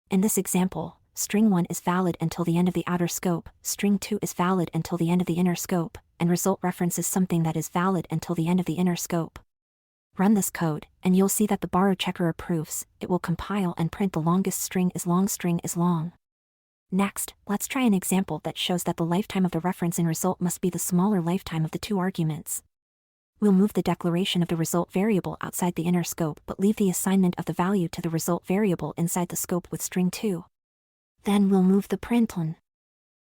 In this example, string 1 is valid until the end of the outer scope, string 2 is valid until the end of the inner scope, and result reference is something that is valid until the end of the inner scope. Run this code, and you'll see that the borrow checker approves. It will compile and print the longest string is long. Next, let's try an example that shows that the lifetime of the reference in result must be the smaller lifetime of the two arguments. We'll move the declaration of the result variable outside the inner scope but leave the assignment of the value to the result variable inside the scope with string 2. Then we'll move the println.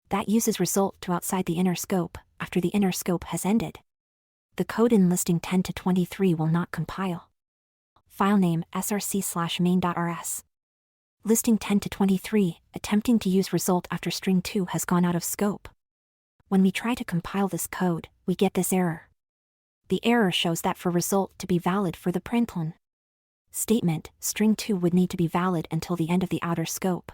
That uses result to outside the inner scope, after the inner scope has ended. The code in listing 10 to 23 will not compile. Filename src/main.rs. Listing 10 to 23, attempting to use result after string 2 has gone out of scope. When we try to compile this code, we get this error. The error shows that for result to be valid for the println statement, string 2 would need to be valid until the end of the outer scope.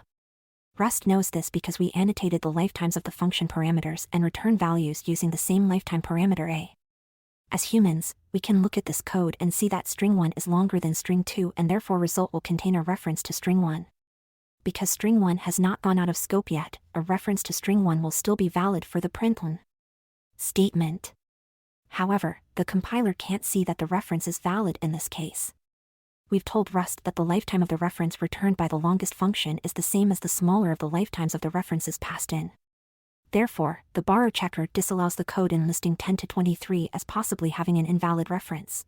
Rust knows this because we annotated the lifetimes of the function parameters and return values using the same lifetime parameter a. As humans, we can look at this code and see that string 1 is longer than string 2 and therefore result will contain a reference to string 1. Because string 1 has not gone out of scope yet, a reference to string 1 will still be valid for the println statement. However, the compiler can't see that the reference is valid in this case. We've told Rust that the lifetime of the reference returned by the longest function is the same as the smaller of the lifetimes of the references passed in. Therefore, the borrow checker disallows the code in listing 10 to 23 as possibly having an invalid reference.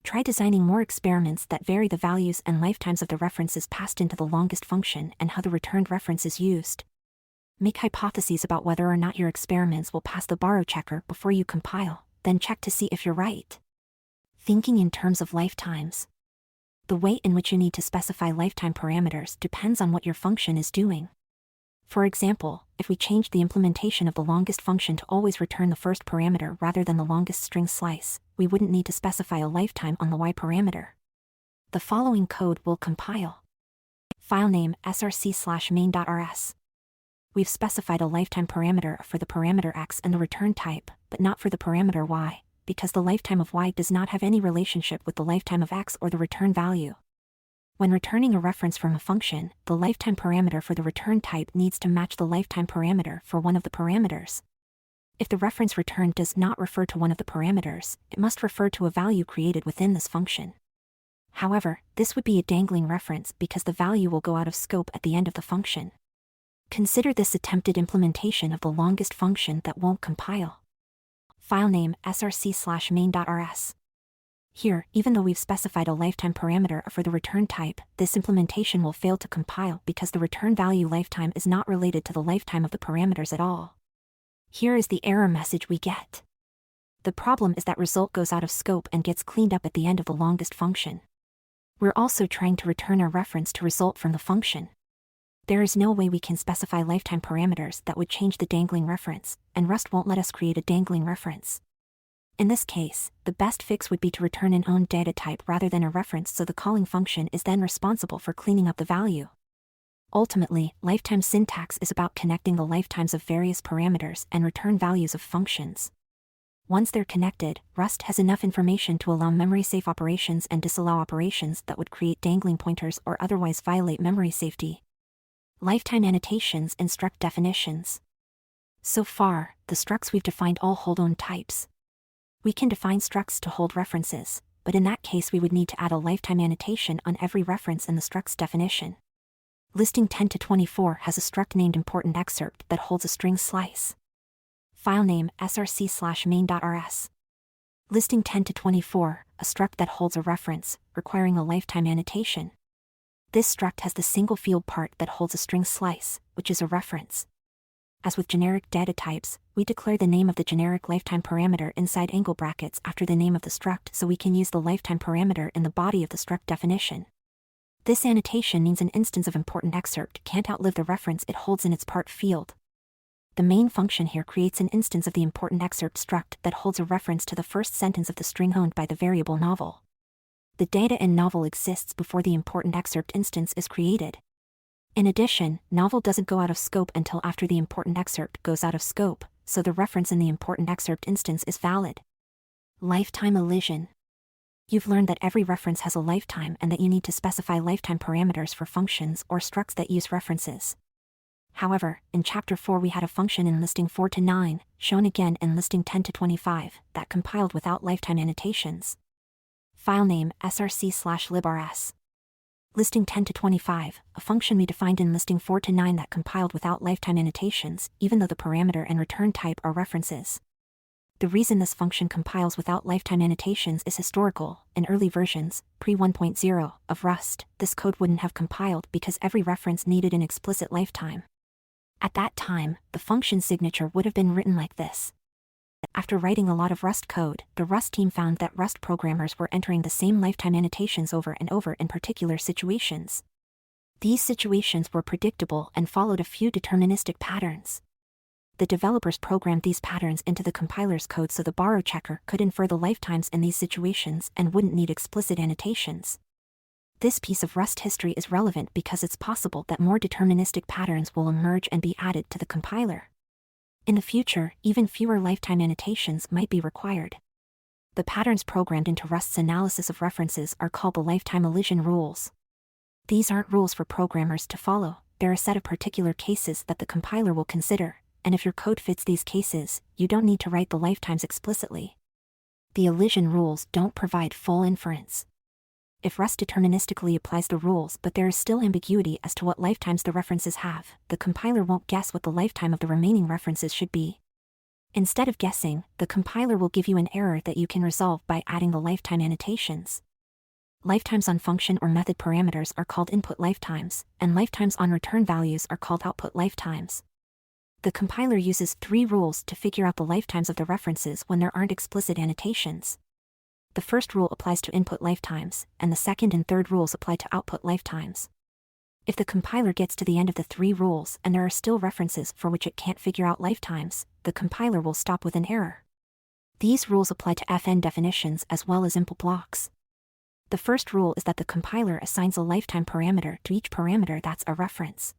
Try designing more experiments that vary the values and lifetimes of the references passed into the longest function and how the returned reference is used. Make hypotheses about whether or not your experiments will pass the borrow checker before you compile, then check to see if you're right. Thinking in terms of lifetimes. The way in which you need to specify lifetime parameters depends on what your function is doing. For example, if we change the implementation of the longest function to always return the first parameter rather than the longest string slice, we wouldn't need to specify a lifetime on the y parameter. The following code will compile. Filename src/main.rs. We've specified a lifetime parameter for the parameter x and the return type, but not for the parameter y, because the lifetime of y does not have any relationship with the lifetime of x or the return value. When returning a reference from a function, the lifetime parameter for the return type needs to match the lifetime parameter for one of the parameters. If the reference returned does not refer to one of the parameters, it must refer to a value created within this function. However, this would be a dangling reference because the value will go out of scope at the end of the function. Consider this attempted implementation of the longest function that won't compile. Filename src/main.rs. Here, even though we've specified a lifetime parameter for the return type, this implementation will fail to compile because the return value lifetime is not related to the lifetime of the parameters at all. Here is the error message we get. The problem is that result goes out of scope and gets cleaned up at the end of the longest function. We're also trying to return a reference to result from the function. There is no way we can specify lifetime parameters that would change the dangling reference, and Rust won't let us create a dangling reference. In this case, the best fix would be to return an own data type rather than a reference so the calling function is then responsible for cleaning up the value. Ultimately, lifetime syntax is about connecting the lifetimes of various parameters and return values of functions. Once they're connected, Rust has enough information to allow memory-safe operations and disallow operations that would create dangling pointers or otherwise violate memory safety. Lifetime annotations and struct definitions. So far, the structs we've defined all hold own types. We can define structs to hold references, but in that case we would need to add a lifetime annotation on every reference in the structs definition. Listing 10 to 24 has a struct named important excerpt that holds a string slice. Filename src/main.rs. Listing 10 to 24, a struct that holds a reference, requiring a lifetime annotation. This struct has the single field part that holds a string slice, which is a reference. As with generic data types, we declare the name of the generic lifetime parameter inside angle brackets after the name of the struct so we can use the lifetime parameter in the body of the struct definition. This annotation means an instance of important excerpt can't outlive the reference it holds in its part field. The main function here creates an instance of the important excerpt struct that holds a reference to the first sentence of the string owned by the variable novel. The data in novel exists before the important excerpt instance is created. In addition, novel doesn't go out of scope until after the important excerpt goes out of scope, so the reference in the important excerpt instance is valid. Lifetime elision. You've learned that every reference has a lifetime and that you need to specify lifetime parameters for functions or structs that use references. However, in Chapter 4 we had a function in listing 4 to 9, shown again in listing 10 to 25, that compiled without lifetime annotations. Filename src/librs. Listing 10 to 25, a function we defined in listing 4 to 9 that compiled without lifetime annotations, even though the parameter and return type are references. The reason this function compiles without lifetime annotations is historical. In early versions, pre-1.0, of Rust, this code wouldn't have compiled because every reference needed an explicit lifetime. At that time, the function signature would have been written like this. After writing a lot of Rust code, the Rust team found that Rust programmers were entering the same lifetime annotations over and over in particular situations. These situations were predictable and followed a few deterministic patterns. The developers programmed these patterns into the compiler's code so the borrow checker could infer the lifetimes in these situations and wouldn't need explicit annotations. This piece of Rust history is relevant because it's possible that more deterministic patterns will emerge and be added to the compiler. In the future, even fewer lifetime annotations might be required. The patterns programmed into Rust's analysis of references are called the lifetime elision rules. These aren't rules for programmers to follow, they're a set of particular cases that the compiler will consider, and if your code fits these cases, you don't need to write the lifetimes explicitly. The elision rules don't provide full inference. If Rust deterministically applies the rules but there is still ambiguity as to what lifetimes the references have, the compiler won't guess what the lifetime of the remaining references should be. Instead of guessing, the compiler will give you an error that you can resolve by adding the lifetime annotations. Lifetimes on function or method parameters are called input lifetimes, and lifetimes on return values are called output lifetimes. The compiler uses 3 rules to figure out the lifetimes of the references when there aren't explicit annotations. The first rule applies to input lifetimes, and the second and third rules apply to output lifetimes. If the compiler gets to the end of the 3 rules and there are still references for which it can't figure out lifetimes, the compiler will stop with an error. These rules apply to FN definitions as well as input blocks. The first rule is that the compiler assigns a lifetime parameter to each parameter that's a reference.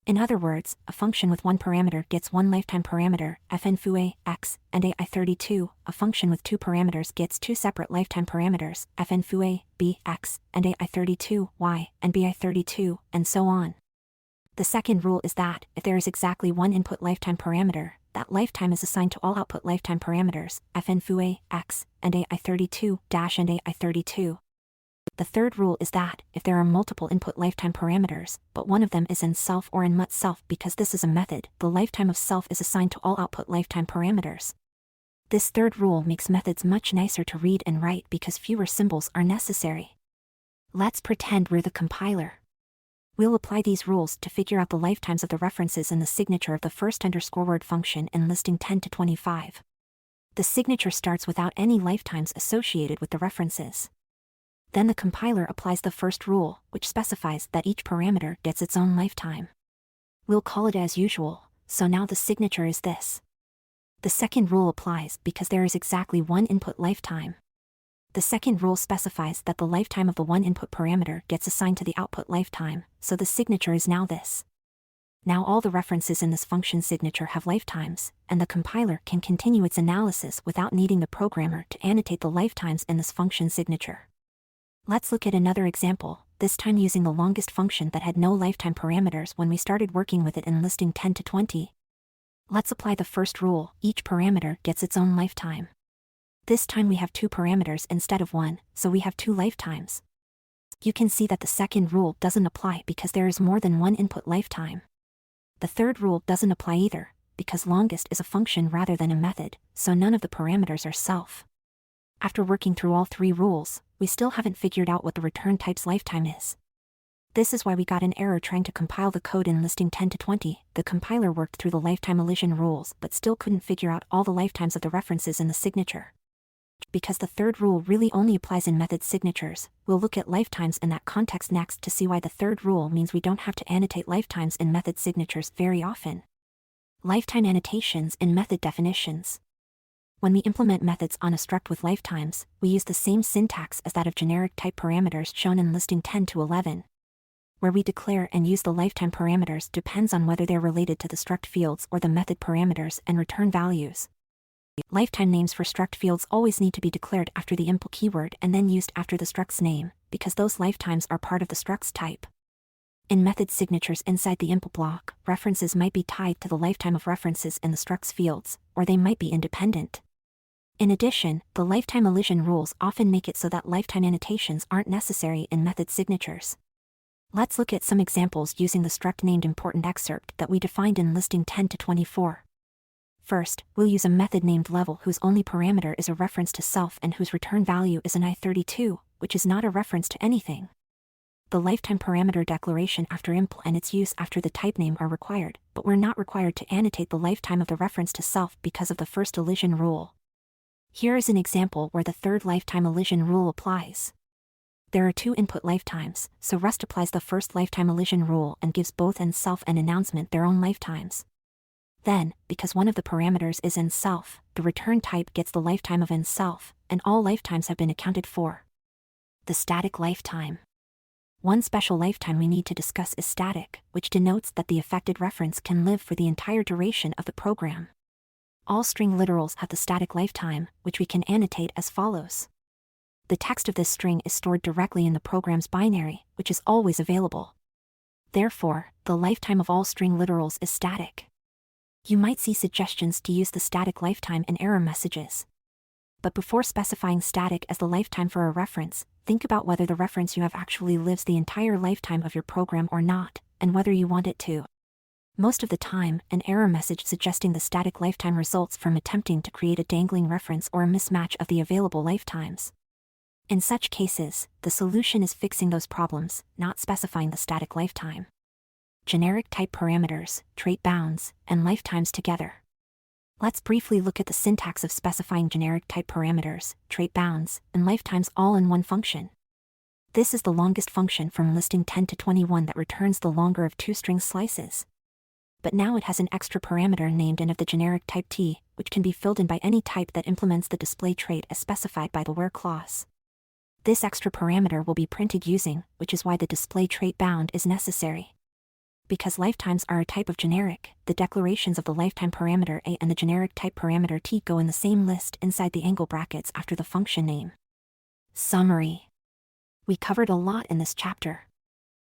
In other words, a function with one parameter gets one lifetime parameter, fn foo x, and ai32. A function with 2 parameters gets 2 separate lifetime parameters, fn foo b x, and ai32 y, and bi32, and so on. The second rule is that, if there is exactly one input lifetime parameter, that lifetime is assigned to all output lifetime parameters, fn foo x, and ai32 and ai32. The third rule is that, if there are multiple input lifetime parameters, but one of them is in self or in mut_self because this is a method, the lifetime of self is assigned to all output lifetime parameters. This third rule makes methods much nicer to read and write because fewer symbols are necessary. Let's pretend we're the compiler. We'll apply these rules to figure out the lifetimes of the references in the signature of the first _word function in listing 10 to 25. The signature starts without any lifetimes associated with the references. Then the compiler applies the first rule, which specifies that each parameter gets its own lifetime. We'll call it as usual, so now the signature is this. The second rule applies because there is exactly one input lifetime. The second rule specifies that the lifetime of the one input parameter gets assigned to the output lifetime, so the signature is now this. Now all the references in this function signature have lifetimes, and the compiler can continue its analysis without needing the programmer to annotate the lifetimes in this function signature. Let's look at another example, this time using the longest function that had no lifetime parameters when we started working with it in listing 10 to 20. Let's apply the first rule, each parameter gets its own lifetime. This time we have 2 parameters instead of 1, so we have 2 lifetimes. You can see that the second rule doesn't apply because there is more than one input lifetime. The third rule doesn't apply either, because longest is a function rather than a method, so none of the parameters are self. After working through all 3 rules, we still haven't figured out what the return type's lifetime is. This is why we got an error trying to compile the code in listing 10 to 20. The compiler worked through the lifetime elision rules but still couldn't figure out all the lifetimes of the references in the signature. Because the third rule really only applies in method signatures, we'll look at lifetimes in that context next to see why the third rule means we don't have to annotate lifetimes in method signatures very often. Lifetime annotations in method definitions. When we implement methods on a struct with lifetimes, we use the same syntax as that of generic type parameters shown in listing 10 to 11. Where we declare and use the lifetime parameters depends on whether they're related to the struct fields or the method parameters and return values. Lifetime names for struct fields always need to be declared after the input keyword and then used after the struct's name, because those lifetimes are part of the struct's type. In method signatures inside the input block, references might be tied to the lifetime of references in the structs fields, or they might be independent. In addition, the lifetime elision rules often make it so that lifetime annotations aren't necessary in method signatures. Let's look at some examples using the struct named important excerpt that we defined in listing 10 to 24. First, we'll use a method named level whose only parameter is a reference to self and whose return value is an I32, which is not a reference to anything. The lifetime parameter declaration after impl and its use after the type name are required, but we're not required to annotate the lifetime of the reference to self because of the first elision rule. Here is an example where the third lifetime elision rule applies. There are two input lifetimes, so Rust applies the first lifetime elision rule and gives both enself and announcement their own lifetimes. Then, because one of the parameters is enself, the return type gets the lifetime of enself, and all lifetimes have been accounted for. The static lifetime. One special lifetime we need to discuss is static, which denotes that the affected reference can live for the entire duration of the program. All string literals have the static lifetime, which we can annotate as follows. The text of this string is stored directly in the program's binary, which is always available. Therefore, the lifetime of all string literals is static. You might see suggestions to use the static lifetime in error messages. But before specifying static as the lifetime for a reference, think about whether the reference you have actually lives the entire lifetime of your program or not, and whether you want it to. Most of the time, an error message suggesting the static lifetime results from attempting to create a dangling reference or a mismatch of the available lifetimes. In such cases, the solution is fixing those problems, not specifying the static lifetime. Generic type parameters, trait bounds, and lifetimes together. Let's briefly look at the syntax of specifying generic type parameters, trait bounds, and lifetimes all in one function. This is the longest function from listing 10 to 21 that returns the longer of two string slices. But now it has an extra parameter named n of the generic type t, which can be filled in by any type that implements the display trait as specified by the where clause. This extra parameter will be printed using, which is why the display trait bound is necessary. Because lifetimes are a type of generic, the declarations of the lifetime parameter a and the generic type parameter t go in the same list inside the angle brackets after the function name. Summary. We covered a lot in this chapter.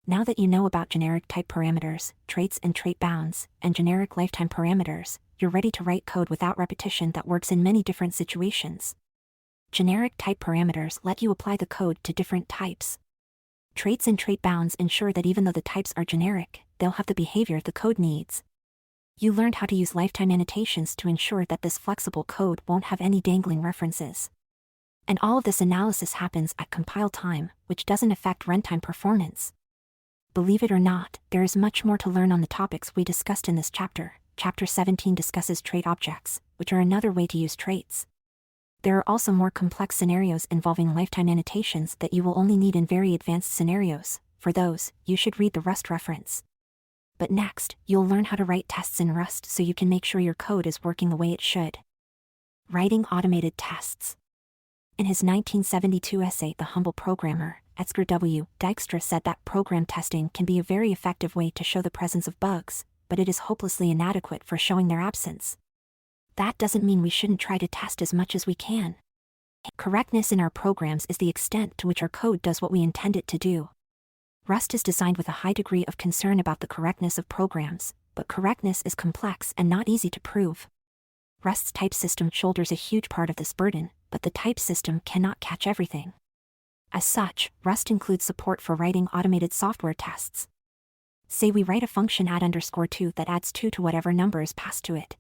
Now that you know about generic type parameters, traits and trait bounds, and generic lifetime parameters, you're ready to write code without repetition that works in many different situations. Generic type parameters let you apply the code to different types. Traits and trait bounds ensure that even though the types are generic, they'll have the behavior the code needs. You learned how to use lifetime annotations to ensure that this flexible code won't have any dangling references. And all of this analysis happens at compile time, which doesn't affect runtime performance. Believe it or not, there is much more to learn on the topics we discussed in this chapter. Chapter 17 discusses trait objects, which are another way to use traits. There are also more complex scenarios involving lifetime annotations that you will only need in very advanced scenarios. For those, you should read the Rust reference. But next, you'll learn how to write tests in Rust so you can make sure your code is working the way it should. Writing automated tests. In his 1972 essay The Humble Programmer, Edgar W. Dijkstra said that program testing can be a very effective way to show the presence of bugs, but it is hopelessly inadequate for showing their absence. That doesn't mean we shouldn't try to test as much as we can. Correctness in our programs is the extent to which our code does what we intend it to do. Rust is designed with a high degree of concern about the correctness of programs, but correctness is complex and not easy to prove. Rust's type system shoulders a huge part of this burden, but the type system cannot catch everything. As such, Rust includes support for writing automated software tests. Say we write a function add_2 that adds 2 to whatever number is passed to it.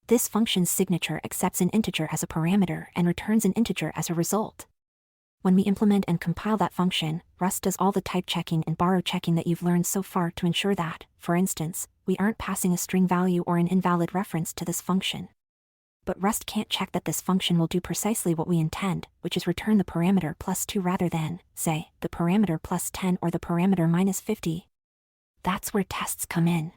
This function's signature accepts an integer as a parameter and returns an integer as a result. When we implement and compile that function, Rust does all the type checking and borrow checking that you've learned so far to ensure that, for instance, we aren't passing a string value or an invalid reference to this function. But Rust can't check that this function will do precisely what we intend, which is return the parameter +2 rather than, say, the parameter +10 or the parameter -50. That's where tests come in.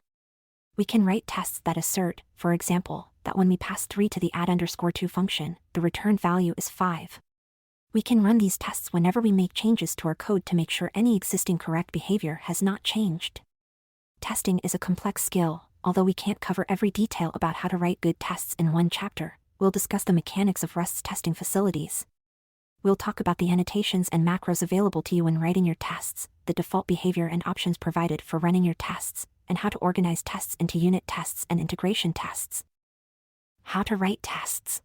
We can write tests that assert, for example, that when we pass 3 to the add_2 function, the return value is 5. We can run these tests whenever we make changes to our code to make sure any existing correct behavior has not changed. Testing is a complex skill. Although we can't cover every detail about how to write good tests in one chapter, we'll discuss the mechanics of Rust's testing facilities. We'll talk about the annotations and macros available to you in writing your tests, the default behavior and options provided for running your tests, and how to organize tests into unit tests and integration tests. How to write tests.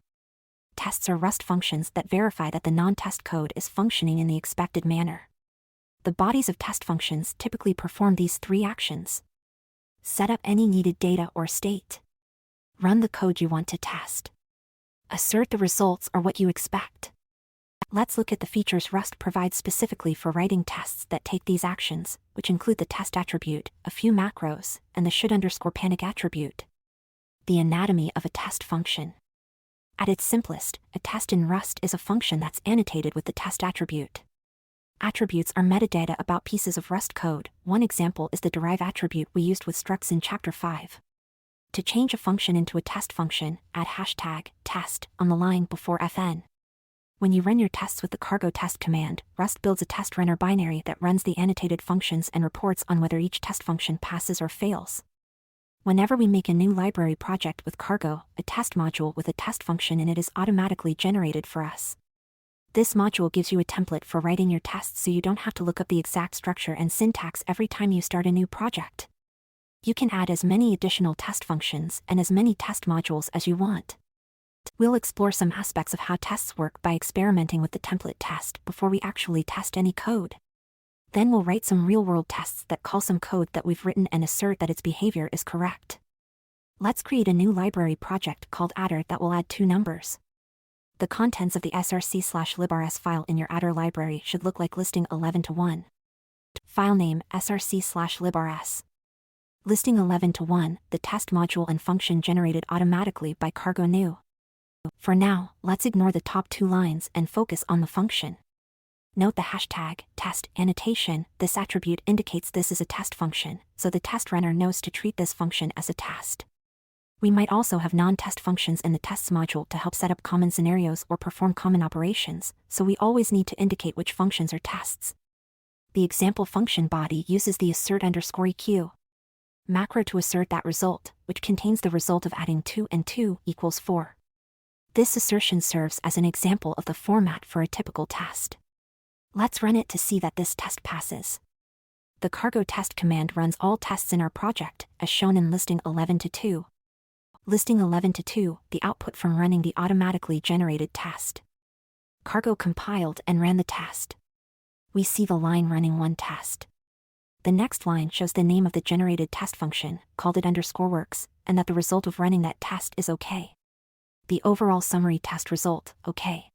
Tests are Rust functions that verify that the non-test code is functioning in the expected manner. The bodies of test functions typically perform these three actions. Set up any needed data or state. Run the code you want to test. Assert the results or what you expect. Let's look at the features Rust provides specifically for writing tests that take these actions, which include the test attribute, a few macros, and the should_panic attribute. The anatomy of a test function. At its simplest, a test in Rust is a function that's annotated with the test attribute. Attributes are metadata about pieces of Rust code. One example is the derive attribute we used with Structs in Chapter 5. To change a function into a test function, add #test on the line before fn. When you run your tests with the cargo test command, Rust builds a test runner binary that runs the annotated functions and reports on whether each test function passes or fails. Whenever we make a new library project with cargo, a test module with a test function in it is automatically generated for us. This module gives you a template for writing your tests so you don't have to look up the exact structure and syntax every time you start a new project. You can add as many additional test functions and as many test modules as you want. We'll explore some aspects of how tests work by experimenting with the template test before we actually test any code. Then we'll write some real-world tests that call some code that we've written and assert that its behavior is correct. Let's create a new library project called Adder that will add two numbers. The contents of the src/librs file in your Adder library should look like listing 11 to 1. File name src/librs. Listing 11 to 1, the test module and function generated automatically by cargo new. For now, let's ignore the top two lines and focus on the function. Note the #test annotation. This attribute indicates this is a test function, so the test runner knows to treat this function as a test. We might also have non-test functions in the tests module to help set up common scenarios or perform common operations, so we always need to indicate which functions are tests. The example function body uses the assert_eq macro to assert that result, which contains the result of adding 2 and 2 equals 4. This assertion serves as an example of the format for a typical test. Let's run it to see that this test passes. The cargo test command runs all tests in our project, as shown in listing 11 to 2. Listing 11 to 2, the output from running the automatically generated test. Cargo compiled and ran the test. We see the line running one test. The next line shows the name of the generated test function, called it_works, and that the result of running that test is OK. The overall summary test result, OK,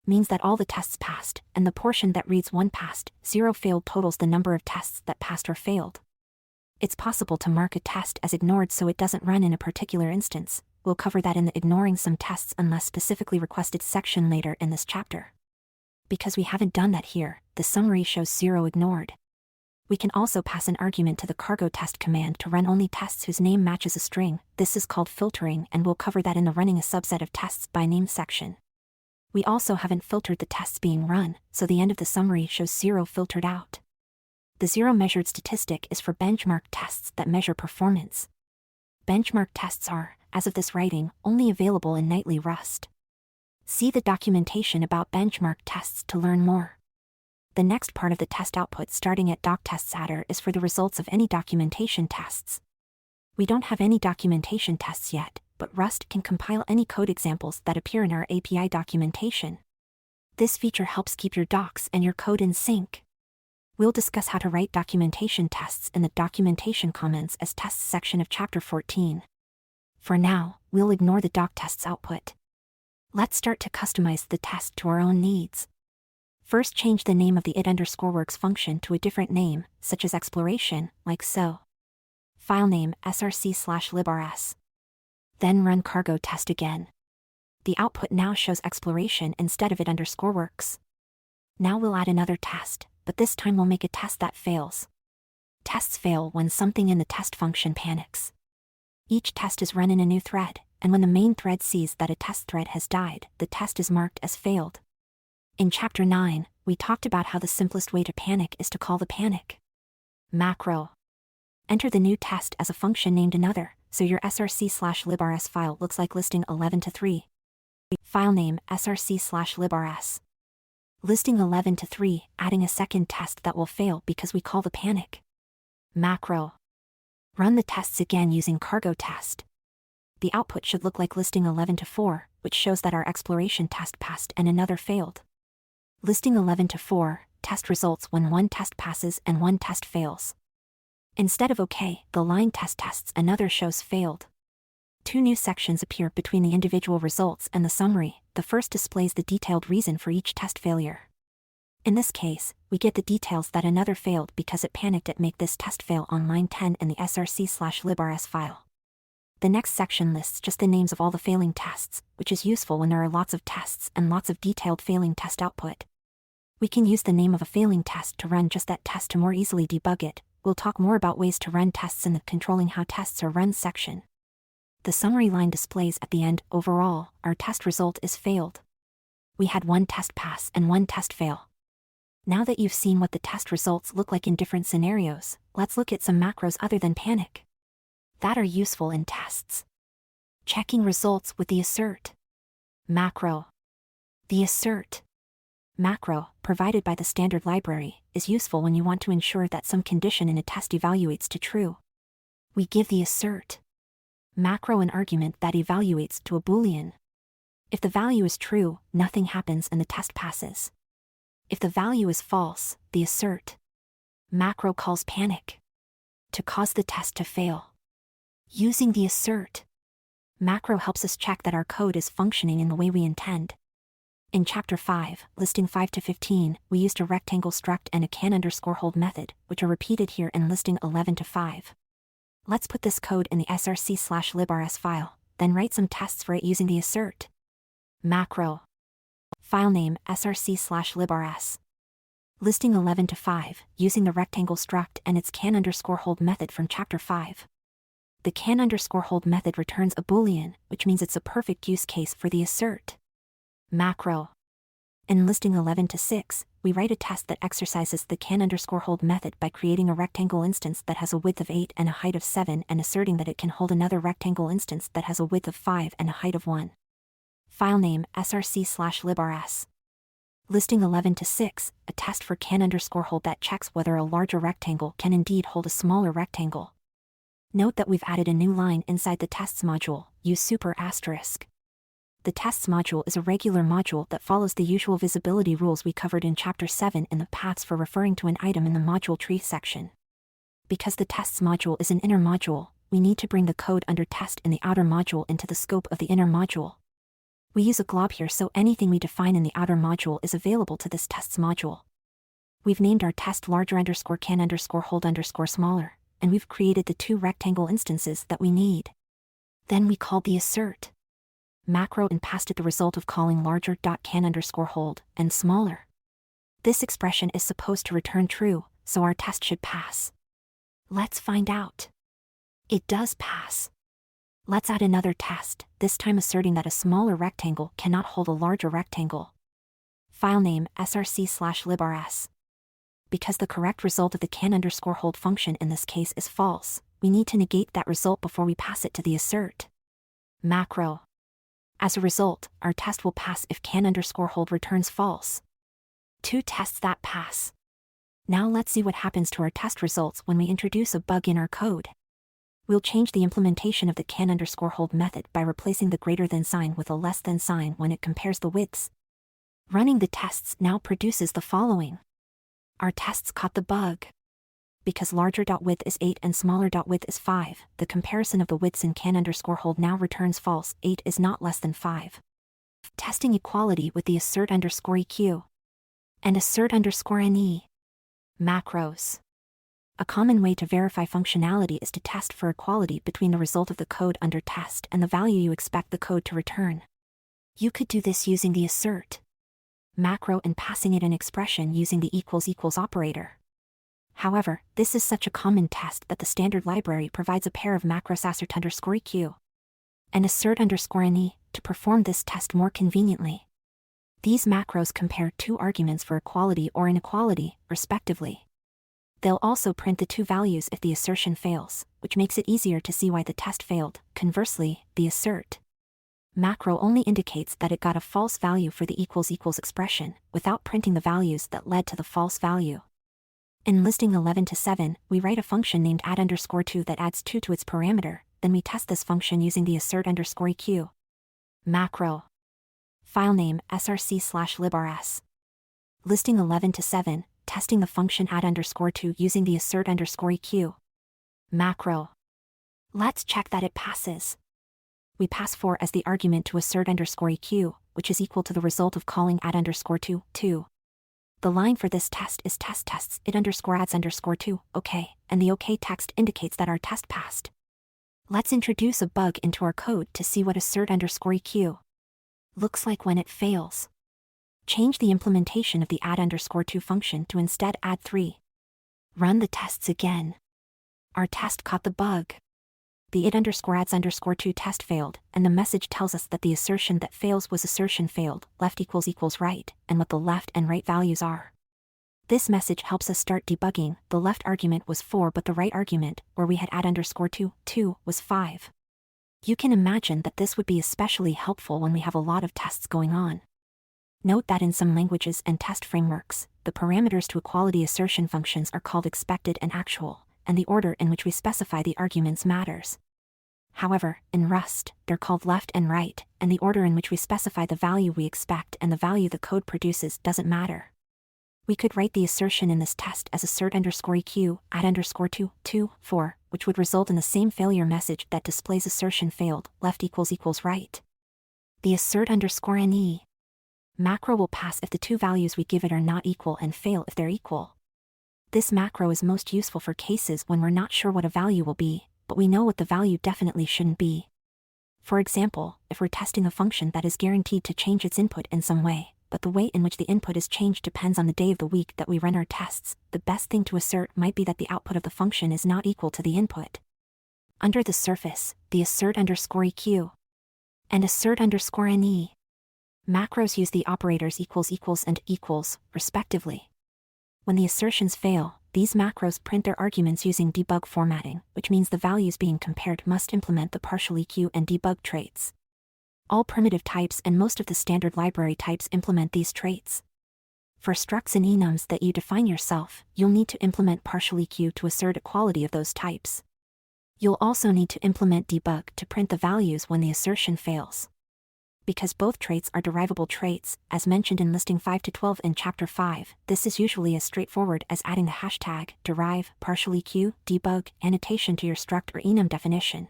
means that all the tests passed, and the portion that reads 1 passed, 0 failed totals the number of tests that passed or failed. It's possible to mark a test as ignored so it doesn't run in a particular instance. We'll cover that in the ignoring some tests unless specifically requested section later in this chapter. Because we haven't done that here, the summary shows 0 ignored. We can also pass an argument to the cargo test command to run only tests whose name matches a string. This is called filtering, and we'll cover that in the running a subset of tests by name section. We also haven't filtered the tests being run, so the end of the summary shows 0 filtered out. The 0 measured statistic is for benchmark tests that measure performance. Benchmark tests are, as of this writing, only available in nightly Rust. See the documentation about benchmark tests to learn more. The next part of the test output starting at doctests adder is for the results of any documentation tests. We don't have any documentation tests yet, but Rust can compile any code examples that appear in our API documentation. This feature helps keep your docs and your code in sync. We'll discuss how to write documentation tests in the documentation comments as tests section of Chapter 14. For now, we'll ignore the doctests output. Let's start to customize the test to our own needs. First, change the name of the it_works function to a different name, such as exploration, like so. File name src/librs. Then run cargo test again. The output now shows exploration instead of it_works. Now we'll add another test, but this time we'll make a test that fails. Tests fail when something in the test function panics. Each test is run in a new thread, and when the main thread sees that a test thread has died, the test is marked as failed. In Chapter 9, we talked about how the simplest way to panic is to call the panic macro. Enter the new test as a function named another, so your src/librs file looks like listing 11 to 3. File name src/librs. Listing 11 to 3, adding a second test that will fail because we call the panic. Macro. Run the tests again using cargo test. The output should look like listing 11 to 4, which shows that our exploration test passed and another failed. Listing 11 to 4, test results when one test passes and one test fails. Instead of OK, the line test tests another shows failed. Two new sections appear between the individual results and the summary. The first displays the detailed reason for each test failure. In this case, we get the details that another failed because it panicked at make this test fail on line 10 in the src/librs file. The next section lists just the names of all the failing tests, which is useful when there are lots of tests and lots of detailed failing test output. We can use the name of a failing test to run just that test to more easily debug it. We'll talk more about ways to run tests in the Controlling How Tests Are Run section. The summary line displays at the end, overall, our test result is failed. We had one test pass and one test fail. Now that you've seen what the test results look like in different scenarios, let's look at some macros other than panic that are useful in tests. Checking results with the assert macro. The assert macro, provided by the standard library, is useful when you want to ensure that some condition in a test evaluates to true. We give the assert macro an argument that evaluates to a Boolean. If the value is true, nothing happens and the test passes. If the value is false, the assert macro calls panic to cause the test to fail. Using the assert macro helps us check that our code is functioning in the way we intend. In Chapter 5, listing 5 to 15, we used a rectangle struct and a can_hold method, which are repeated here in listing 11 to 5. Let's put this code in the src/librs file, then write some tests for it using the assert macro. File name src/librs. Listing 11 to 5, using the rectangle struct and its can_hold method from Chapter 5. The can_hold method returns a Boolean, which means it's a perfect use case for the assert macro. In listing 11 to 6, we write a test that exercises the can_hold method by creating a rectangle instance that has a width of 8 and a height of 7 and asserting that it can hold another rectangle instance that has a width of 5 and a height of 1. File name src/librs. Listing 11 to 6, a test for can_hold that checks whether a larger rectangle can indeed hold a smaller rectangle. Note that we've added a new line inside the tests module, use super asterisk. The tests module is a regular module that follows the usual visibility rules we covered in Chapter 7 in the paths for referring to an item in the module tree section. Because the tests module is an inner module, we need to bring the code under test in the outer module into the scope of the inner module. We use a glob here so anything we define in the outer module is available to this tests module. We've named our test larger_can_hold_smaller, and we've created the two rectangle instances that we need. Then we called the assert macro and passed it the result of calling larger.can_hold and smaller. This expression is supposed to return true, so our test should pass. Let's find out. It does pass. Let's add another test, this time asserting that a smaller rectangle cannot hold a larger rectangle. File name src/librs. Because the correct result of the can_hold function in this case is false, we need to negate that result before we pass it to the assert macro. As a result, our test will pass if can_hold returns false. Two tests that pass. Now let's see what happens to our test results when we introduce a bug in our code. We'll change the implementation of the can_hold method by replacing the greater than sign with a less than sign when it compares the widths. Running the tests now produces the following. Our tests caught the bug. Because larger.width is 8 and smaller.width is 5, the comparison of the widths in can_hold now returns false, 8 is not less than 5. Testing equality with the assert_eq and assert_ne macros. A common way to verify functionality is to test for equality between the result of the code under test and the value you expect the code to return. You could do this using the assert macro and passing it an expression using the == operator. However, this is such a common test that the standard library provides a pair of macros assert_eq and assert_ne to perform this test more conveniently. These macros compare two arguments for equality or inequality, respectively. They'll also print the two values if the assertion fails, which makes it easier to see why the test failed. Conversely, the assert Macro only indicates that it got a false value for the equals expression, without printing the values that led to the false value. In listing 11 to 7, we write a function named add_2 that adds 2 to its parameter, then we test this function using the assert_eq macro. Filename src/librs. Listing 11 to 7, testing the function add_2 using the assert_eq macro. Let's check that it passes. We pass 4 as the argument to assert_eq, which is equal to the result of calling add_2, 2. The line for this test is tests it_adds_2, OK, and the OK text indicates that our test passed. Let's introduce a bug into our code to see what assert_eq looks like when it fails. Change the implementation of the add_2 function to instead add 3. Run the tests again. Our test caught the bug. The it_adds_2 test failed, and the message tells us that the assertion that fails was assertion failed, left equals right, and what the left and right values are. This message helps us start debugging. The left argument was 4, but the right argument, where we had add_2, 2, was 5. You can imagine that this would be especially helpful when we have a lot of tests going on. Note that in some languages and test frameworks, the parameters to equality assertion functions are called expected and actual, and the order in which we specify the arguments matters. However, in Rust, they're called left and right, and the order in which we specify the value we expect and the value the code produces doesn't matter. We could write the assertion in this test as assert_eq add_2, 2, 4, which would result in the same failure message that displays assertion failed, left equals right. The assert_ne macro will pass if the two values we give it are not equal and fail if they're equal. This macro is most useful for cases when we're not sure what a value will be, but we know what the value definitely shouldn't be. For example, if we're testing a function that is guaranteed to change its input in some way, but the way in which the input is changed depends on the day of the week that we run our tests, the best thing to assert might be that the output of the function is not equal to the input. Under the surface, the assert_eq and assert_ne macros use the operators equals and equals, respectively. When the assertions fail, these macros print their arguments using debug formatting, which means the values being compared must implement the partial EQ and debug traits. All primitive types and most of the standard library types implement these traits. For structs and enums that you define yourself, you'll need to implement partial EQ to assert equality of those types. You'll also need to implement debug to print the values when the assertion fails. Because both traits are derivable traits, as mentioned in listing 5 to 12 in chapter 5, this is usually as straightforward as adding the hashtag derive partial EQ debug annotation to your struct or enum definition.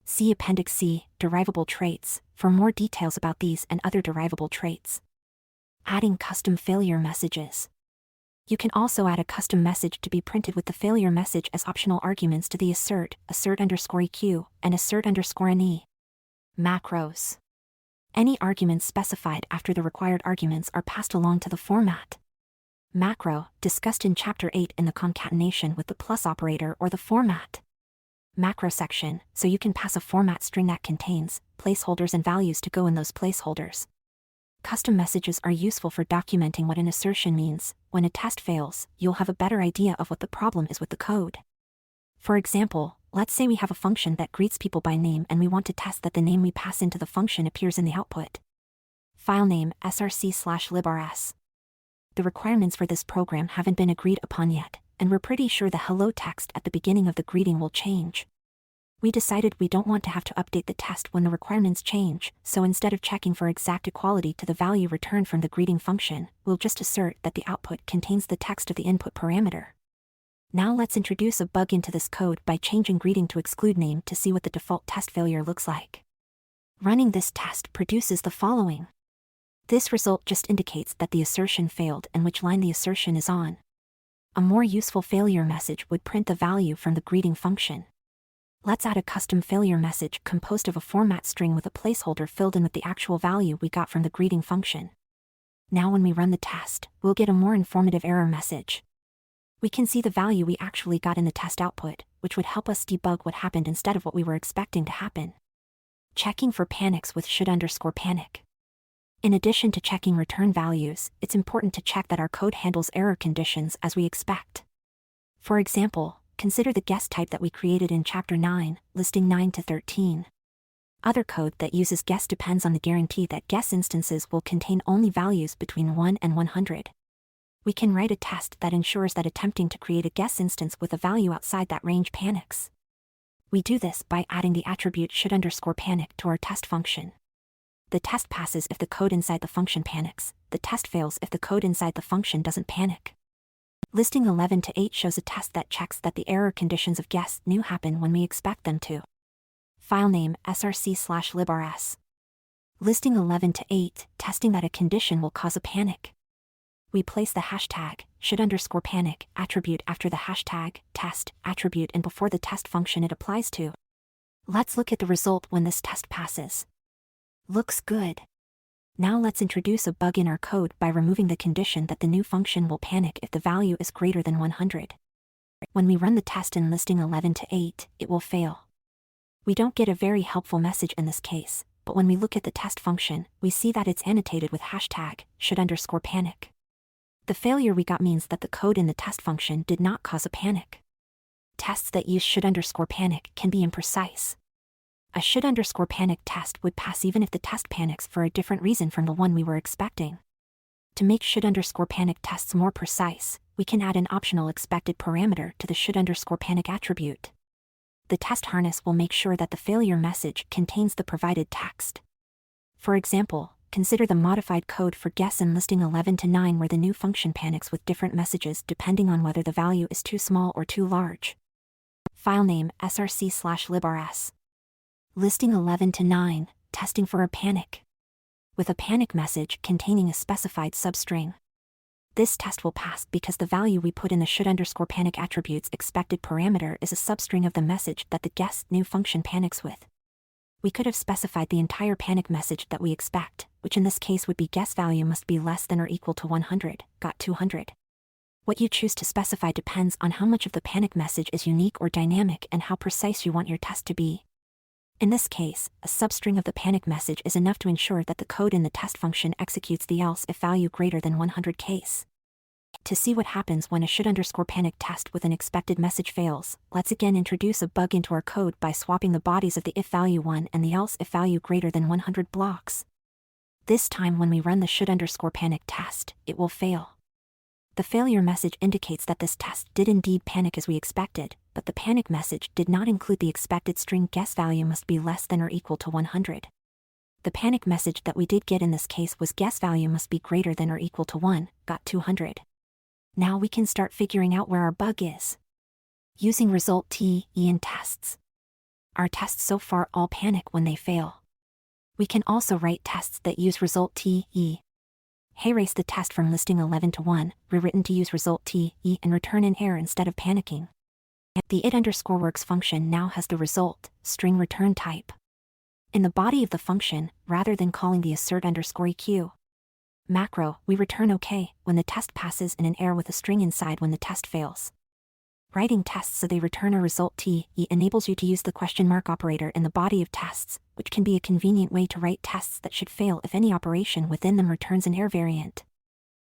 See Appendix C, Derivable Traits, for more details about these and other derivable traits. Adding custom failure messages. You can also add a custom message to be printed with the failure message as optional arguments to the assert_eq, and assert_ne macros. Any arguments specified after the required arguments are passed along to the format macro, discussed in Chapter 8 in the concatenation with the plus operator or the format macro section, so you can pass a format string that contains placeholders and values to go in those placeholders. Custom messages are useful for documenting what an assertion means. When a test fails, you'll have a better idea of what the problem is with the code. For example, let's say we have a function that greets people by name and we want to test that the name we pass into the function appears in the output. Filename src/librs. The requirements for this program haven't been agreed upon yet, and we're pretty sure the hello text at the beginning of the greeting will change. We decided we don't want to have to update the test when the requirements change, so instead of checking for exact equality to the value returned from the greeting function, we'll just assert that the output contains the text of the input parameter. Now let's introduce a bug into this code by changing greeting to exclude name to see what the default test failure looks like. Running this test produces the following. This result just indicates that the assertion failed and which line the assertion is on. A more useful failure message would print the value from the greeting function. Let's add a custom failure message composed of a format string with a placeholder filled in with the actual value we got from the greeting function. Now when we run the test, we'll get a more informative error message. We can see the value we actually got in the test output, which would help us debug what happened instead of what we were expecting to happen. Checking for panics with should_panic. In addition to checking return values, it's important to check that our code handles error conditions as we expect. For example, consider the guest type that we created in Chapter 9, listing 9 to 13. Other code that uses guess depends on the guarantee that guess instances will contain only values between 1 and 100. We can write a test that ensures that attempting to create a guess instance with a value outside that range panics. We do this by adding the attribute should_panic to our test function. The test passes if the code inside the function panics. The test fails if the code inside the function doesn't panic. Listing 11 to 8 shows a test that checks that the error conditions of guess new happen when we expect them to. Filename src/librs. Listing 11 to 8, testing that a condition will cause a panic. We place the hashtag should_panic attribute after the hashtag test attribute and before the test function it applies to. Let's look at the result when this test passes. Looks good. Now let's introduce a bug in our code by removing the condition that the new function will panic if the value is greater than 100. When we run the test in listing 11 to 8, it will fail. We don't get a very helpful message in this case, but when we look at the test function, we see that it's annotated with hashtag should_panic. The failure we got means that the code in the test function did not cause a panic. Tests that use should_panic can be imprecise. A should_panic test would pass even if the test panics for a different reason from the one we were expecting. To make should_panic tests more precise, we can add an optional expected parameter to the should_panic attribute. The test harness will make sure that the failure message contains the provided text. For example, consider the modified code for guess in listing 11 to 9 where the new function panics with different messages depending on whether the value is too small or too large. Filename src/librs. Listing 11 to 9, testing for a panic. With a panic message containing a specified substring. This test will pass because the value we put in the should_panic attribute's expected parameter is a substring of the message that the guess new function panics with. We could have specified the entire panic message that we expect, which in this case would be guess value must be less than or equal to 100, got 200. What you choose to specify depends on how much of the panic message is unique or dynamic and how precise you want your test to be. In this case, a substring of the panic message is enough to ensure that the code in the test function executes the else if value greater than 100 case. To see what happens when a should_panic test with an expected message fails, let's again introduce a bug into our code by swapping the bodies of the if value 1 and the else if value greater than 100 blocks. This time when we run the should_panic test, it will fail. The failure message indicates that this test did indeed panic as we expected, but the panic message did not include the expected string guess value must be less than or equal to 100. The panic message that we did get in this case was guess value must be greater than or equal to 1, got 200. Now we can start figuring out where our bug is. Using result T, E in tests. Our tests so far all panic when they fail. We can also write tests that use result T, E. Erase the test from listing 11 to 1, rewritten to use result T, E and return an error instead of panicking. The it_works function now has the result, string return type. In the body of the function, rather than calling the assert_eq macro, we return OK when the test passes and an error with a string inside when the test fails. Writing tests so they return a result T, E enables you to use the question mark operator in the body of tests, which can be a convenient way to write tests that should fail if any operation within them returns an error variant.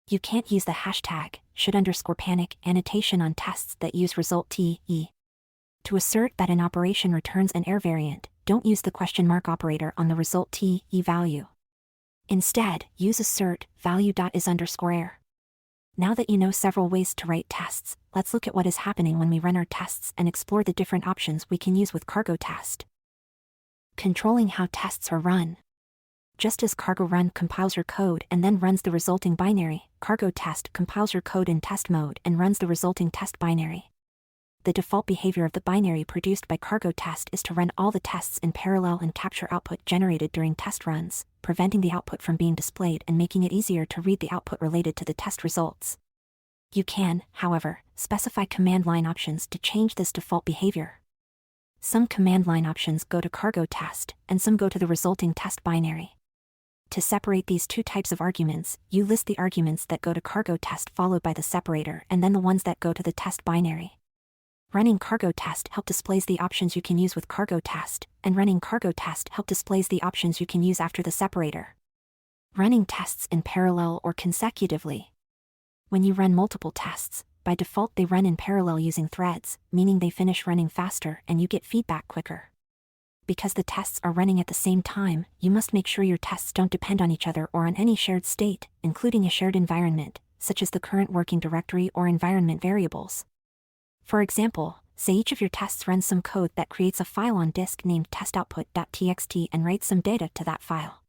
You can't use the hashtag should_panic annotation on tests that use result T, E. To assert that an operation returns an error variant, don't use the question mark operator on the result T, E value. Instead, use assert value.is_error. Now that you know several ways to write tests, let's look at what is happening when we run our tests and explore the different options we can use with cargo test. Controlling how tests are run. Just as cargo run compiles your code and then runs the resulting binary, cargo test compiles your code in test mode and runs the resulting test binary. The default behavior of the binary produced by cargo test is to run all the tests in parallel and capture output generated during test runs, preventing the output from being displayed and making it easier to read the output related to the test results. You can, however, specify command line options to change this default behavior. Some command line options go to cargo test, and some go to the resulting test binary. To separate these two types of arguments, you list the arguments that go to cargo test followed by the separator and then the ones that go to the test binary. Running cargo test help displays the options you can use with cargo test, and running cargo test help displays the options you can use after the separator. Running tests in parallel or consecutively. When you run multiple tests, by default they run in parallel using threads, meaning they finish running faster and you get feedback quicker. Because the tests are running at the same time, you must make sure your tests don't depend on each other or on any shared state, including a shared environment, such as the current working directory or environment variables. For example, say each of your tests runs some code that creates a file on disk named testoutput.txt and writes some data to that file.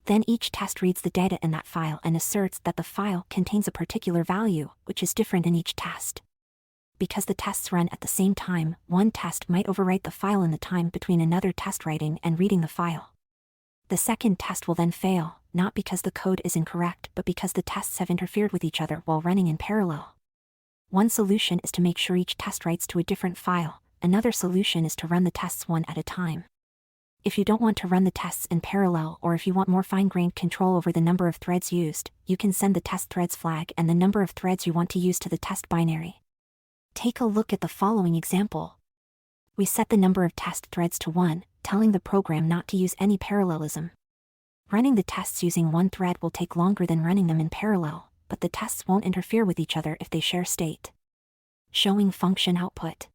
Then each test reads the data in that file and asserts that the file contains a particular value, which is different in each test. Because the tests run at the same time, one test might overwrite the file in the time between another test writing and reading the file. The second test will then fail, not because the code is incorrect but because the tests have interfered with each other while running in parallel. One solution is to make sure each test writes to a different file, another solution is to run the tests one at a time. If you don't want to run the tests in parallel or if you want more fine-grained control over the number of threads used, you can send the test threads flag and the number of threads you want to use to the test binary. Take a look at the following example. We set the number of test threads to 1, telling the program not to use any parallelism. Running the tests using one thread will take longer than running them in parallel, but the tests won't interfere with each other if they share state. Showing function output.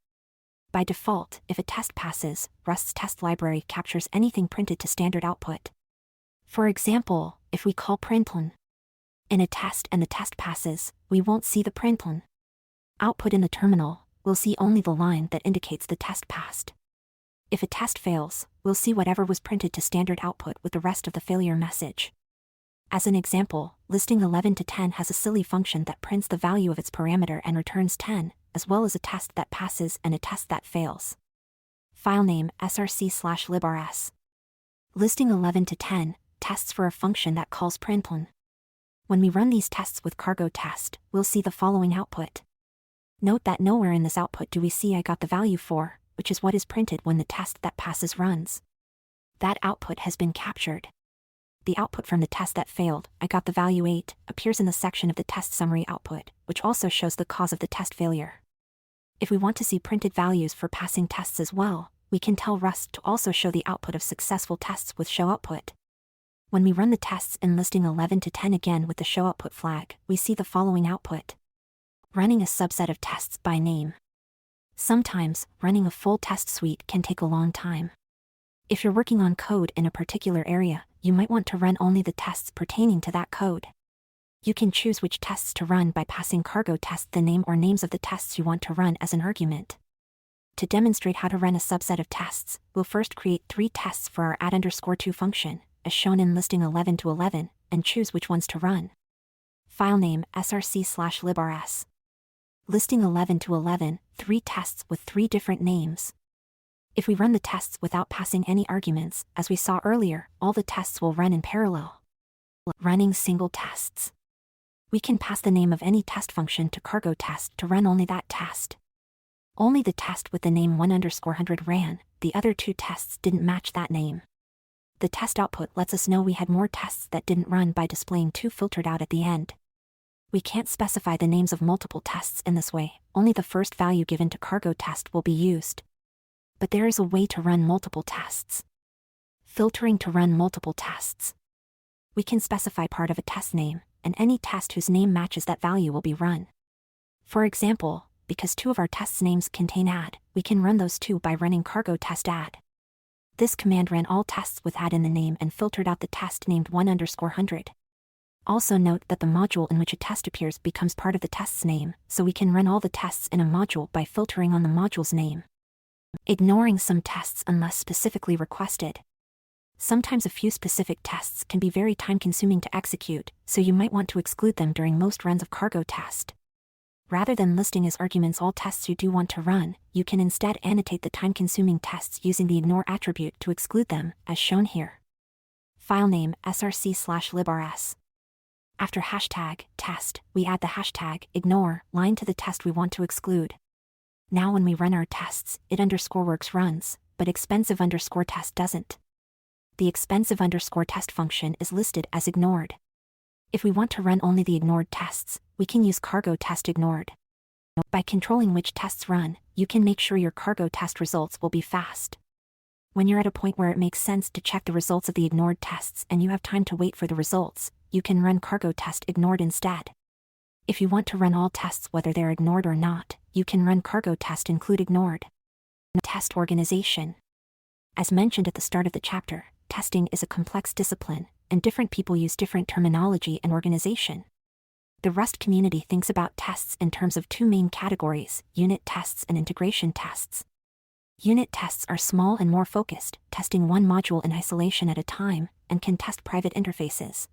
By default, if a test passes, Rust's test library captures anything printed to standard output. For example, if we call println in a test and the test passes, we won't see the println output in the terminal, we'll see only the line that indicates the test passed. If a test fails, we'll see whatever was printed to standard output with the rest of the failure message. As an example, listing 11 to 10 has a silly function that prints the value of its parameter and returns 10, as well as a test that passes and a test that fails. Filename src/librs. Listing 11 to 10, tests for a function that calls println. When we run these tests with cargo test, we'll see the following output. Note that nowhere in this output do we see I got the value 4, which is what is printed when the test that passes runs. That output has been captured. The output from the test that failed, I got the value 8, appears in the section of the test summary output, which also shows the cause of the test failure. If we want to see printed values for passing tests as well, we can tell Rust to also show the output of successful tests with show output. When we run the tests in listing 11 to 10 again with the show output flag, we see the following output. Running a subset of tests by name. Sometimes, running a full test suite can take a long time. If you're working on code in a particular area, you might want to run only the tests pertaining to that code. You can choose which tests to run by passing cargo test the name or names of the tests you want to run as an argument. To demonstrate how to run a subset of tests, we'll first create 3 tests for our add_2 function, as shown in listing 11 to 11, and choose which ones to run. Filename src/librs. Listing 11 to 11, 3 tests with 3 different names. If we run the tests without passing any arguments, as we saw earlier, all the tests will run in parallel. Running single tests. We can pass the name of any test function to cargo test to run only that test. Only the test with the name 1_100 ran, the other 2 tests didn't match that name. The test output lets us know we had more tests that didn't run by displaying 2 filtered out at the end. We can't specify the names of multiple tests in this way, only the first value given to cargo test will be used. But there is a way to run multiple tests. Filtering to run multiple tests. We can specify part of a test name, and any test whose name matches that value will be run. For example, because 2 of our tests' names contain add, we can run those 2 by running cargo test add. This command ran all tests with add in the name and filtered out the test named 1_100. Also note that the module in which a test appears becomes part of the test's name, so we can run all the tests in a module by filtering on the module's name. Ignoring some tests unless specifically requested. Sometimes a few specific tests can be very time-consuming to execute, so you might want to exclude them during most runs of cargo test. Rather than listing as arguments all tests you do want to run, you can instead annotate the time-consuming tests using the ignore attribute to exclude them, as shown here. Filename src/librs. After #test, we add the #ignore line to the test we want to exclude. Now when we run our tests, it_works runs, but expensive_test doesn't. The expensive_test function is listed as ignored. If we want to run only the ignored tests, we can use cargo test ignored. By controlling which tests run, you can make sure your cargo test results will be fast. When you're at a point where it makes sense to check the results of the ignored tests and you have time to wait for the results, you can run cargo test ignored instead. If you want to run all tests whether they're ignored or not, you can run cargo test include ignored. Test organization. As mentioned at the start of the chapter, testing is a complex discipline, and different people use different terminology and organization. The Rust community thinks about tests in terms of two main categories: unit tests and integration tests. Unit tests are small and more focused, testing one module in isolation at a time, and can test private interfaces.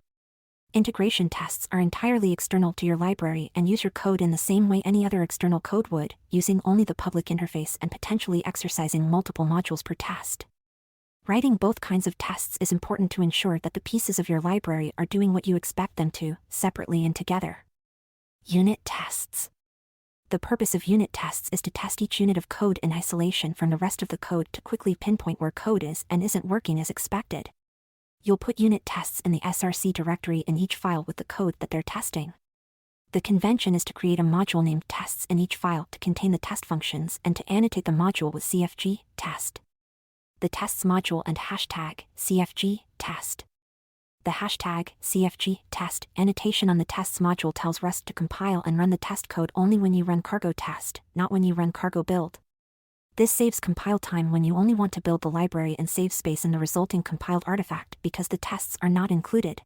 Integration tests are entirely external to your library and use your code in the same way any other external code would, using only the public interface and potentially exercising multiple modules per test. Writing both kinds of tests is important to ensure that the pieces of your library are doing what you expect them to, separately and together. Unit tests. The purpose of unit tests is to test each unit of code in isolation from the rest of the code to quickly pinpoint where code is and isn't working as expected. You'll put unit tests in the src directory in each file with the code that they're testing. The convention is to create a module named tests in each file to contain the test functions and to annotate the module with CFG test. The tests module and hashtag CFG test. The hashtag CFG test annotation on the tests module tells Rust to compile and run the test code only when you run cargo test, not when you run cargo build. This saves compile time when you only want to build the library and save space in the resulting compiled artifact because the tests are not included.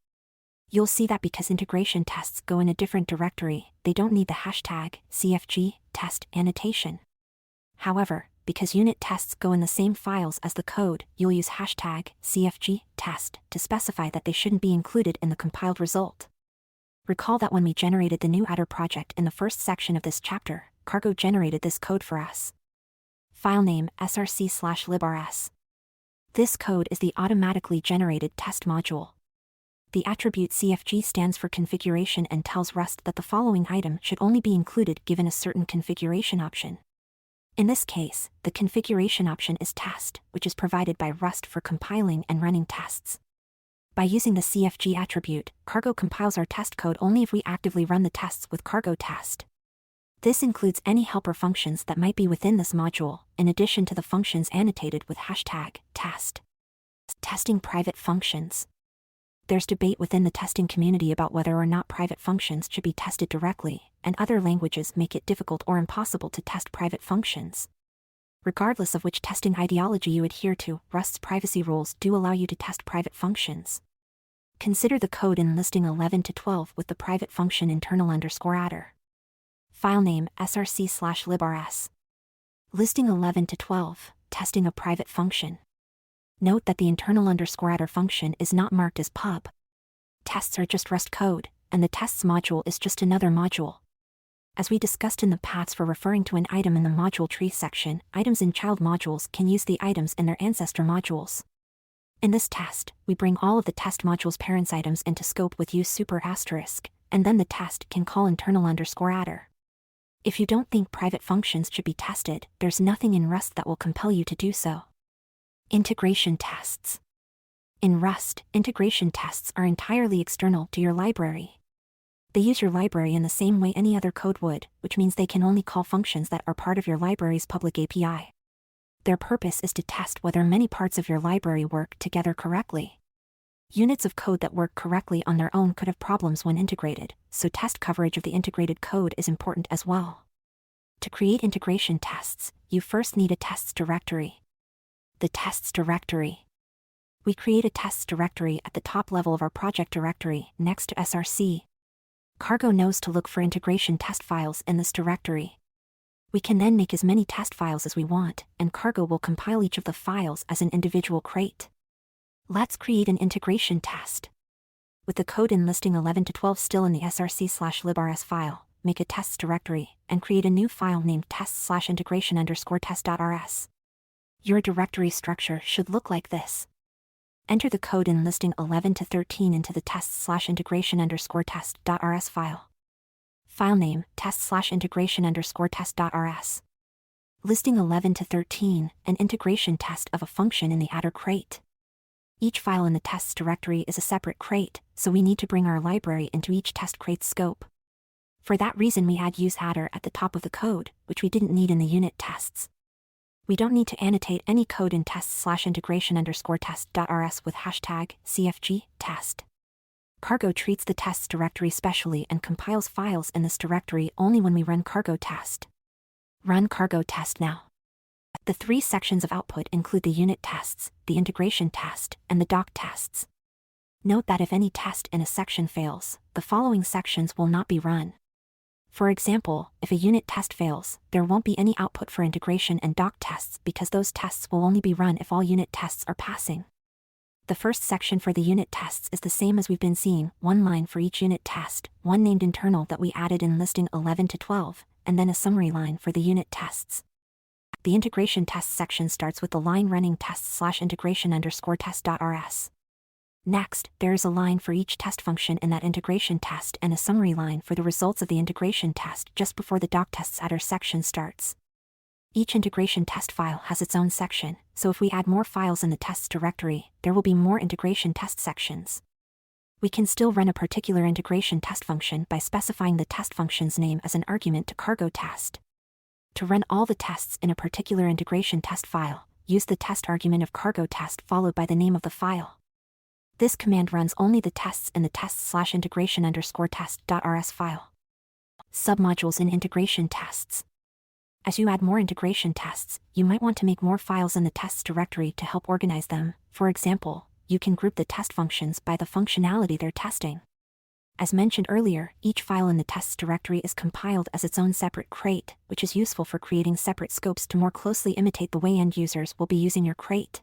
You'll see that because integration tests go in a different directory, they don't need the hashtag CFG test annotation. However, because unit tests go in the same files as the code, you'll use hashtag CFG test to specify that they shouldn't be included in the compiled result. Recall that when we generated the new Iter project in the first section of this chapter, Cargo generated this code for us. File name src/librs. This code is the automatically generated test module. The attribute CFG stands for configuration and tells Rust that the following item should only be included given a certain configuration option. In this case, the configuration option is test, which is provided by Rust for compiling and running tests. By using the CFG attribute, Cargo compiles our test code only if we actively run the tests with cargo test. This includes any helper functions that might be within this module, in addition to the functions annotated with hashtag test. Testing private functions. There's debate within the testing community about whether or not private functions should be tested directly, and other languages make it difficult or impossible to test private functions. Regardless of which testing ideology you adhere to, Rust's privacy rules do allow you to test private functions. Consider the code in listing 11 to 12 with the private function internal_adder. File name src/librs. Listing 11 to 12, testing a private function. Note that the internal_adder function is not marked as pub. Tests are just Rust code, and the tests module is just another module. As we discussed in the paths for referring to an item in the module tree section, items in child modules can use the items in their ancestor modules. In this test, we bring all of the test module's parents items into scope with use super asterisk, and then the test can call internal_adder. If you don't think private functions should be tested, there's nothing in Rust that will compel you to do so. Integration tests. In Rust, integration tests are entirely external to your library. They use your library in the same way any other code would, which means they can only call functions that are part of your library's public API. Their purpose is to test whether many parts of your library work together correctly. Units of code that work correctly on their own could have problems when integrated, so test coverage of the integrated code is important as well. To create integration tests, you first need a tests directory. The tests directory. We create a tests directory at the top level of our project directory, next to src. Cargo knows to look for integration test files in this directory. We can then make as many test files as we want, and Cargo will compile each of the files as an individual crate. Let's create an integration test. With the code in listing 11 to 12 still in the src/librs file, make a tests directory, and create a new file named tests/integration_test.rs. Your directory structure should look like this. Enter the code in listing 11 to 13 into the tests/integration_test.rs file. File name, tests/integration_test.rs. Listing 11 to 13, an integration test of a function in the adder crate. Each file in the tests directory is a separate crate, so we need to bring our library into each test crate's scope. For that reason we add useAdder at the top of the code, which we didn't need in the unit tests. We don't need to annotate any code in tests/integration_test.rs with hashtag CFG test. Cargo treats the tests directory specially and compiles files in this directory only when we run cargo test. Run cargo test now. The three sections of output include the unit tests, the integration test, and the doc tests. Note that if any test in a section fails, the following sections will not be run. For example, if a unit test fails, there won't be any output for integration and doc tests because those tests will only be run if all unit tests are passing. The first section for the unit tests is the same as we've been seeing, one line for each unit test, one named internal that we added in listing 11 to 12, and then a summary line for the unit tests. The integration tests section starts with the line running tests/integration_test.rs. Next, there is a line for each test function in that integration test and a summary line for the results of the integration test just before the doc tests adder section starts. Each integration test file has its own section, so if we add more files in the tests directory, there will be more integration test sections. We can still run a particular integration test function by specifying the test function's name as an argument to cargo test. To run all the tests in a particular integration test file, use the test argument of cargo test followed by the name of the file. This command runs only the tests in the tests/integration_test.rs file. Submodules in integration tests. As you add more integration tests, you might want to make more files in the tests directory to help organize them. For example, you can group the test functions by the functionality they're testing. As mentioned earlier, each file in the tests directory is compiled as its own separate crate, which is useful for creating separate scopes to more closely imitate the way end users will be using your crate.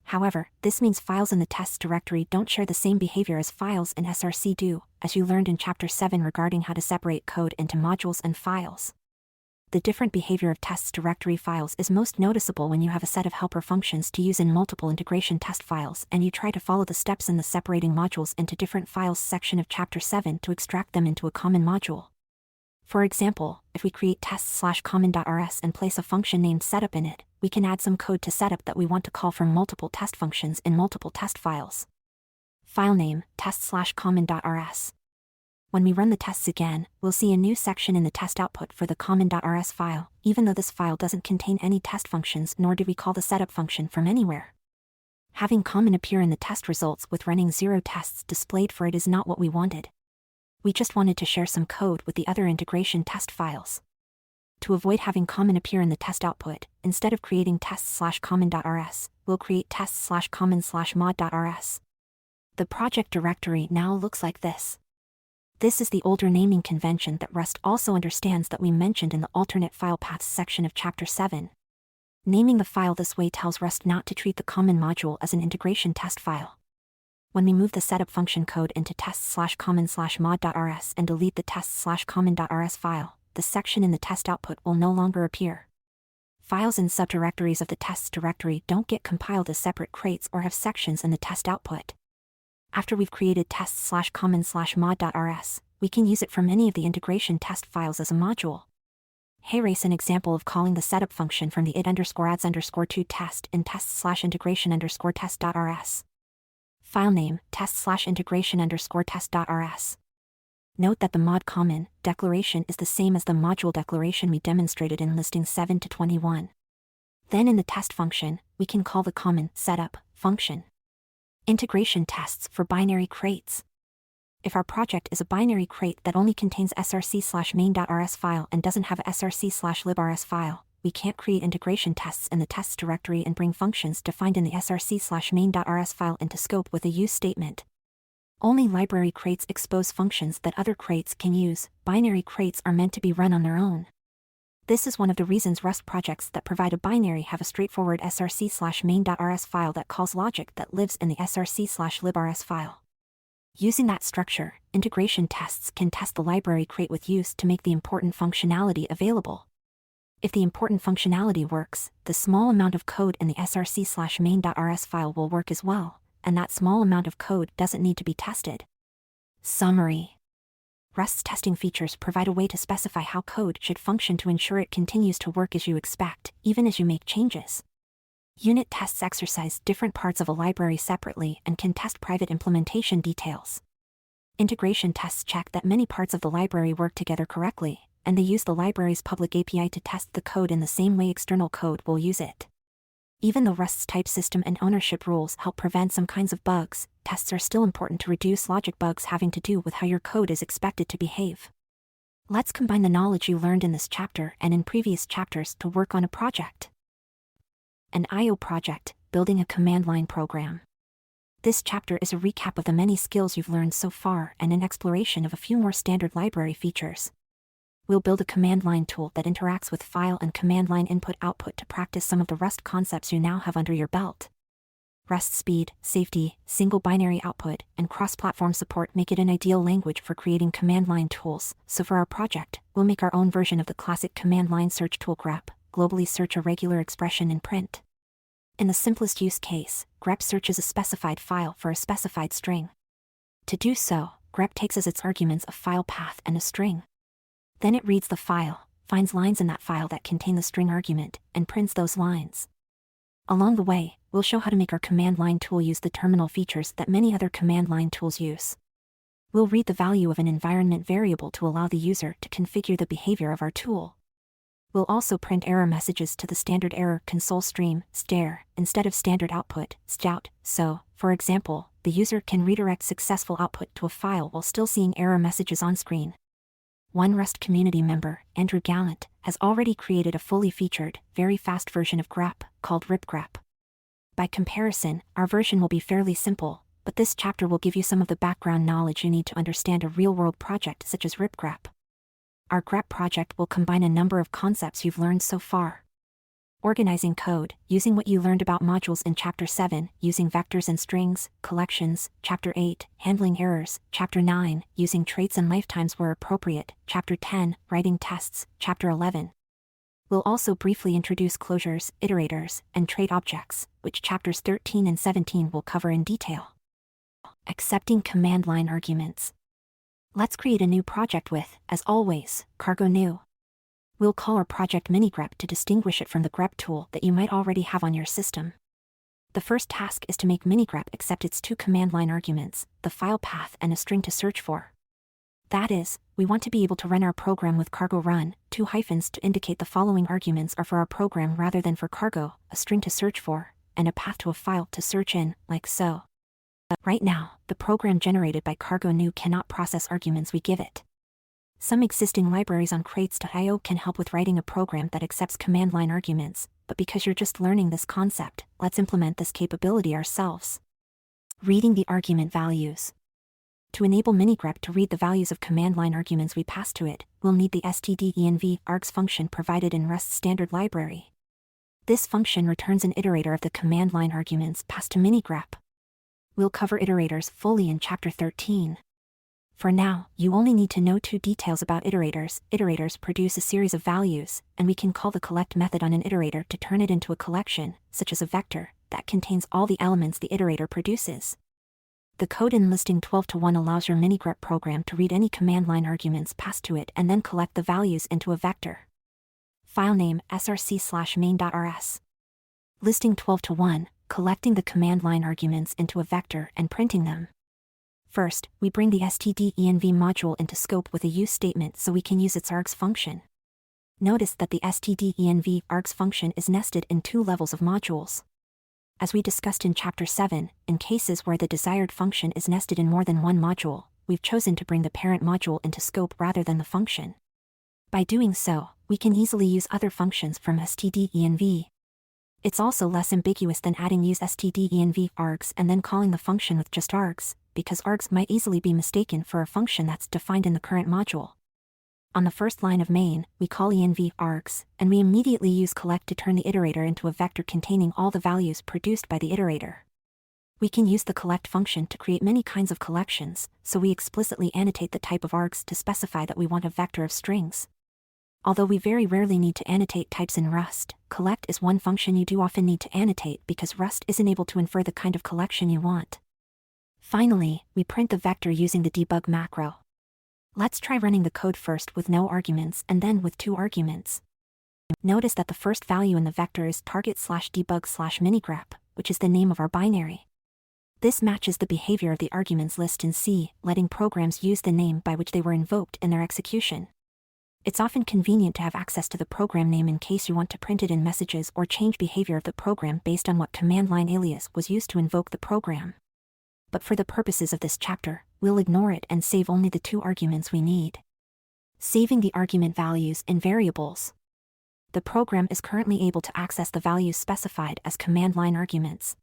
However, this means files in the tests directory don't share the same behavior as files in SRC do, as you learned in Chapter 7 regarding how to separate code into modules and files. The different behavior of tests directory files is most noticeable when you have a set of helper functions to use in multiple integration test files and you try to follow the steps in the separating modules into different files section of Chapter 7 to extract them into a common module. For example, if we create tests/common.rs and place a function named setup in it, we can add some code to setup that we want to call from multiple test functions in multiple test files. File name, tests/common.rs. When we run the tests again, we'll see a new section in the test output for the common.rs file, even though this file doesn't contain any test functions nor did we call the setup function from anywhere. Having common appear in the test results with running 0 tests displayed for it is not what we wanted. We just wanted to share some code with the other integration test files. To avoid having common appear in the test output, instead of creating tests/common.rs, we'll create tests/common/mod.rs. The project directory now looks like this. This is the older naming convention that Rust also understands that we mentioned in the alternate file paths section of Chapter 7. Naming the file this way tells Rust not to treat the common module as an integration test file. When we move the setup function code into tests/common/mod.rs and delete the tests/common.rs file, the section in the test output will no longer appear. Files in subdirectories of the tests directory don't get compiled as separate crates or have sections in the test output. After we've created tests/common/mod.rs, we can use it from any of the integration test files as a module. Here's an example of calling the setup function from the it_adds_2 test in tests/integration_test.rs. File name, tests/integration_test.rs. Note that the mod common declaration is the same as the module declaration we demonstrated in listing 7 to 21. Then in the test function, we can call the common setup function. Integration tests for binary crates. If our project is a binary crate that only contains src/main.rs file and doesn't have a src/librs file, we can't create integration tests in the tests directory and bring functions defined in the src/main.rs file into scope with a use statement. Only library crates expose functions that other crates can use. Binary crates are meant to be run on their own. This is one of the reasons Rust projects that provide a binary have a straightforward src/main.rs file that calls logic that lives in the src/librs file. Using that structure, integration tests can test the library crate with use to make the important functionality available. If the important functionality works, the small amount of code in the src/main.rs file will work as well, and that small amount of code doesn't need to be tested. Summary. Rust's testing features provide a way to specify how code should function to ensure it continues to work as you expect, even as you make changes. Unit tests exercise different parts of a library separately and can test private implementation details. Integration tests check that many parts of the library work together correctly, and they use the library's public API to test the code in the same way external code will use it. Even though Rust's type system and ownership rules help prevent some kinds of bugs, tests are still important to reduce logic bugs having to do with how your code is expected to behave. Let's combine the knowledge you learned in this chapter and in previous chapters to work on a project. and I/O project, building a command line program. This chapter is a recap of the many skills you've learned so far and an exploration of a few more standard library features. We'll build a command line tool that interacts with file and command line input-output to practice some of the Rust concepts you now have under your belt. Rust speed, safety, single binary output, and cross-platform support make it an ideal language for creating command line tools, so for our project, we'll make our own version of the classic command line search tool grep, globally search a regular expression in print. In the simplest use case, grep searches a specified file for a specified string. To do so, grep takes as its arguments a file path and a string. Then it reads the file, finds lines in that file that contain the string argument, and prints those lines. Along the way, we'll show how to make our command line tool use the terminal features that many other command line tools use. We'll read the value of an environment variable to allow the user to configure the behavior of our tool. We'll also print error messages to the standard error console stream, str, instead of standard output, stout, so, for example, the user can redirect successful output to a file while still seeing error messages on screen. One Rust community member, Andrew Gallant, has already created a fully featured, very fast version of grep, called ripgrep. By comparison, our version will be fairly simple, but this chapter will give you some of the background knowledge you need to understand a real-world project such as ripgrep. Our grep project will combine a number of concepts you've learned so far. Organizing code, using what you learned about modules in Chapter 7, using vectors and strings, collections, Chapter 8, handling errors, Chapter 9, using traits and lifetimes where appropriate, Chapter 10, writing tests, Chapter 11. We'll also briefly introduce closures, iterators, and trait objects, which Chapters 13 and 17 will cover in detail. Accepting command line arguments. Let's create a new project with, as always, cargo new. We'll call our project minigrep to distinguish it from the grep tool that you might already have on your system. The first task is to make minigrep accept its two command line arguments, the file path and a string to search for. That is, we want to be able to run our program with cargo run, two hyphens to indicate the following arguments are for our program rather than for cargo, a string to search for, and a path to a file to search in, like so. Right now, the program generated by cargo new cannot process arguments we give it. Some existing libraries on crates.io can help with writing a program that accepts command line arguments, but because you're just learning this concept, let's implement this capability ourselves. Reading the argument values. To enable minigrep to read the values of command line arguments we pass to it, we'll need the stdenv args function provided in Rust's standard library. This function returns an iterator of the command line arguments passed to minigrep. We'll cover iterators fully in Chapter 13. For now, you only need to know two details about iterators. Iterators produce a series of values, and we can call the collect method on an iterator to turn it into a collection, such as a vector, that contains all the elements the iterator produces. The code in listing 12:1 allows your minigrep program to read any command line arguments passed to it and then collect the values into a vector. File name src/main.rs. Listing 12:1, collecting the command line arguments into a vector and printing them. First, we bring the stdenv module into scope with a use statement so we can use its args function. Notice that the stdenv args function is nested in two levels of modules. As we discussed in Chapter 7, in cases where the desired function is nested in more than one module, we've chosen to bring the parent module into scope rather than the function. By doing so, we can easily use other functions from stdenv. It's also less ambiguous than adding use stdenv args and then calling the function with just args, because args might easily be mistaken for a function that's defined in the current module. On the first line of main, we call env args, and we immediately use collect to turn the iterator into a vector containing all the values produced by the iterator. We can use the collect function to create many kinds of collections, so we explicitly annotate the type of args to specify that we want a vector of strings. Although we very rarely need to annotate types in Rust, collect is one function you do often need to annotate because Rust isn't able to infer the kind of collection you want. Finally, we print the vector using the debug macro. Let's try running the code first with no arguments and then with two arguments. Notice that the first value in the vector is target/debug/minigrep, which is the name of our binary. This matches the behavior of the arguments list in C, letting programs use the name by which they were invoked in their execution. It's often convenient to have access to the program name in case you want to print it in messages or change behavior of the program based on what command line alias was used to invoke the program. But for the purposes of this chapter, we'll ignore it and save only the two arguments we need. Saving the argument values in variables. the program is currently able to access the values specified as command line arguments.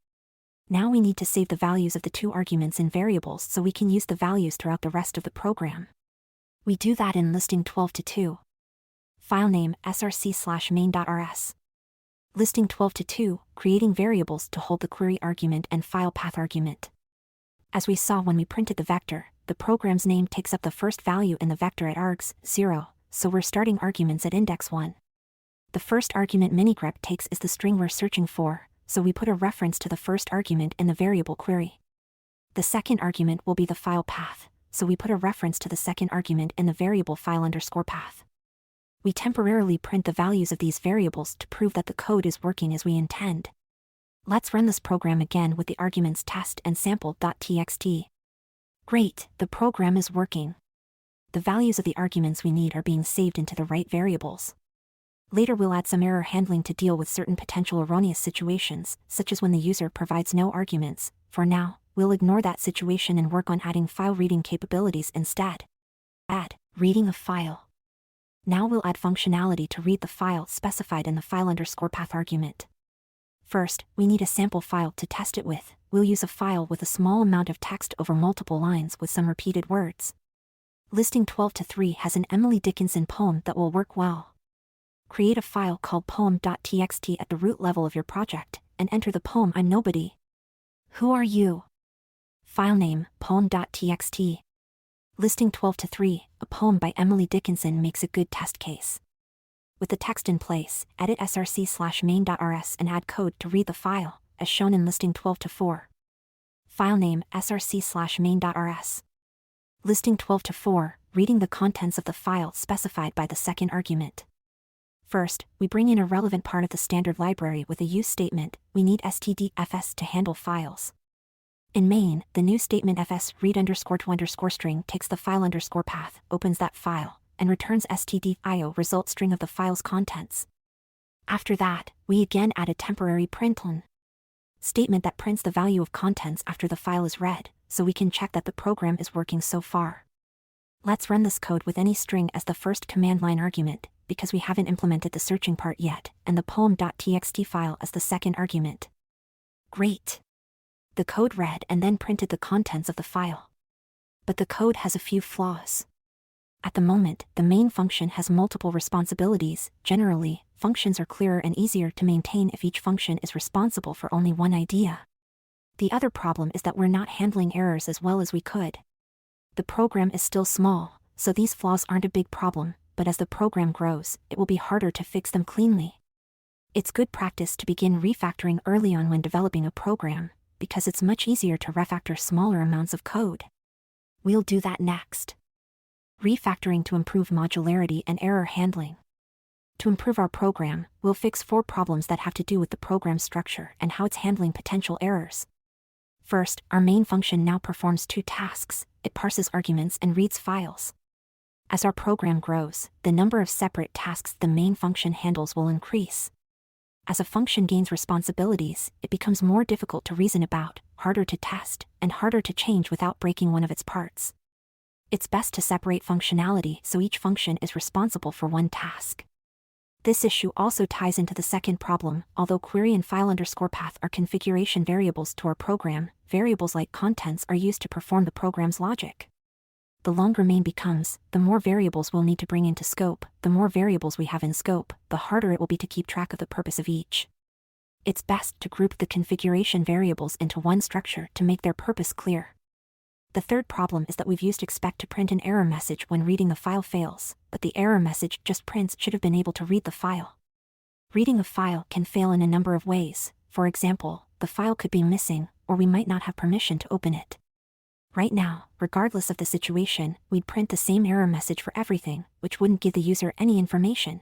Now we need to save the values of the two arguments in variables so we can use the values throughout the rest of the program. We do that in listing 12:2. File name src/main.rs. Listing 12:2, creating variables to hold the query argument and file path argument. As we saw when we printed the vector, the program's name takes up the first value in the vector at args 0, so we're starting arguments at index 1. The first argument minigrep takes is the string we're searching for, so we put a reference to the first argument in the variable query. The second argument will be the file path, so we put a reference to the second argument in the variable file_path. We temporarily print the values of these variables to prove that the code is working as we intend. Let's run this program again with the arguments test and sample.txt. Great, the program is working. The values of the arguments we need are being saved into the right variables. Later we'll add some error handling to deal with certain potential erroneous situations, such as when the user provides no arguments. For now, we'll ignore that situation and work on adding file reading capabilities instead. Add reading of file. Now we'll add functionality to read the file specified in the file_path argument. First, we need a sample file to test it with. We'll use a file with a small amount of text over multiple lines with some repeated words. Listing 12:3 has an Emily Dickinson poem that will work well. Create a file called poem.txt at the root level of your project, and enter the poem I'm nobody. Who are you? File name, poem.txt. Listing 12:3, a poem by Emily Dickinson makes a good test case. With the text in place, edit src/main.rs and add code to read the file, as shown in listing 12:4. File name src/main.rs. Listing 12:4, reading the contents of the file specified by the second argument. First, we bring in a relevant part of the standard library with a use statement. We need stdfs to handle files. In main, the new statement fs read_to_string takes the file_path, opens that file, and returns stdio result string of the file's contents. After that, we again add a temporary println statement that prints the value of contents after the file is read, so we can check that the program is working so far. Let's run this code with any string as the first command line argument, because we haven't implemented the searching part yet, and the poem.txt file as the second argument. Great! The code read and then printed the contents of the file. But the code has a few flaws. At the moment, the main function has multiple responsibilities. Generally, functions are clearer and easier to maintain if each function is responsible for only one idea. The other problem is that we're not handling errors as well as we could. The program is still small, so these flaws aren't a big problem, but as the program grows, it will be harder to fix them cleanly. It's good practice to begin refactoring early on when developing a program, because it's much easier to refactor smaller amounts of code. We'll do that next. Refactoring to improve modularity and error handling. To improve our program, we'll fix 4 problems that have to do with the program structure and how it's handling potential errors. First, our main function now performs 2 tasks. It parses arguments and reads files. As our program grows, the number of separate tasks the main function handles will increase. As a function gains responsibilities, it becomes more difficult to reason about, harder to test, and harder to change without breaking one of its parts. It's best to separate functionality so each function is responsible for one task. This issue also ties into the second problem. Although query and file_path are configuration variables to our program, variables like contents are used to perform the program's logic. The longer main becomes, the more variables we'll need to bring into scope. The more variables we have in scope, the harder it will be to keep track of the purpose of each. It's best to group the configuration variables into one structure to make their purpose clear. The third problem is that we've used expect to print an error message when reading the file fails, but the error message just prints should have been able to read the file. Reading a file can fail in a number of ways. For example, the file could be missing, or we might not have permission to open it. Right now, regardless of the situation, we'd print the same error message for everything, which wouldn't give the user any information.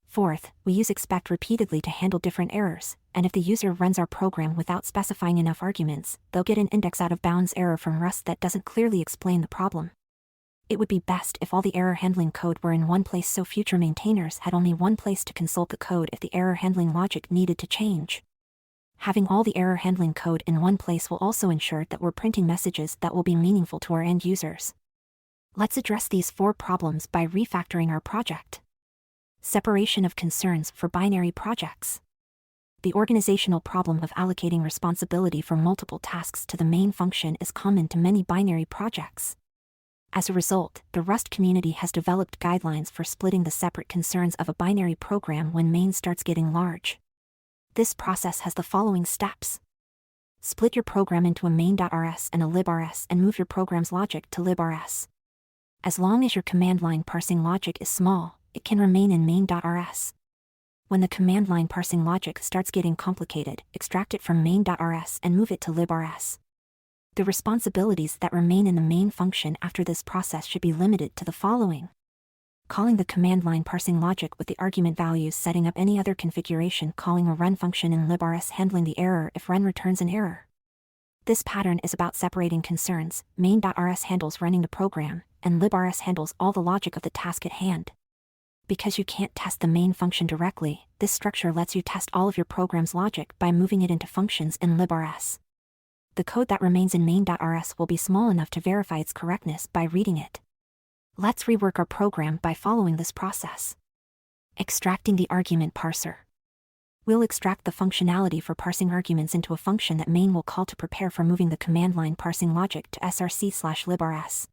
Fourth, we use expect repeatedly to handle different errors, and if the user runs our program without specifying enough arguments, they'll get an index out of bounds error from Rust that doesn't clearly explain the problem. It would be best if all the error handling code were in one place so future maintainers had only one place to consult the code if the error handling logic needed to change. Having all the error handling code in one place will also ensure that we're printing messages that will be meaningful to our end users. Let's address these 4 problems by refactoring our project. Separation of concerns for binary projects. The organizational problem of allocating responsibility for multiple tasks to the main function is common to many binary projects. As a result, the Rust community has developed guidelines for splitting the separate concerns of a binary program when main starts getting large. This process has the following steps. Split your program into a main.rs and a librs and move your program's logic to librs. As long as your command line parsing logic is small, it can remain in main.rs. When the command line parsing logic starts getting complicated, extract it from main.rs and move it to librs. The responsibilities that remain in the main function after this process should be limited to the following. Calling the command line parsing logic with the argument values, setting up any other configuration, calling a run function in librs, handling the error if run returns an error. This pattern is about separating concerns. Main.rs handles running the program, and librs handles all the logic of the task at hand. Because you can't test the main function directly, this structure lets you test all of your program's logic by moving it into functions in librs. The code that remains in main.rs will be small enough to verify its correctness by reading it. Let's rework our program by following this process. Extracting the argument parser. We'll extract the functionality for parsing arguments into a function that main will call to prepare for moving the command line parsing logic to src/librs.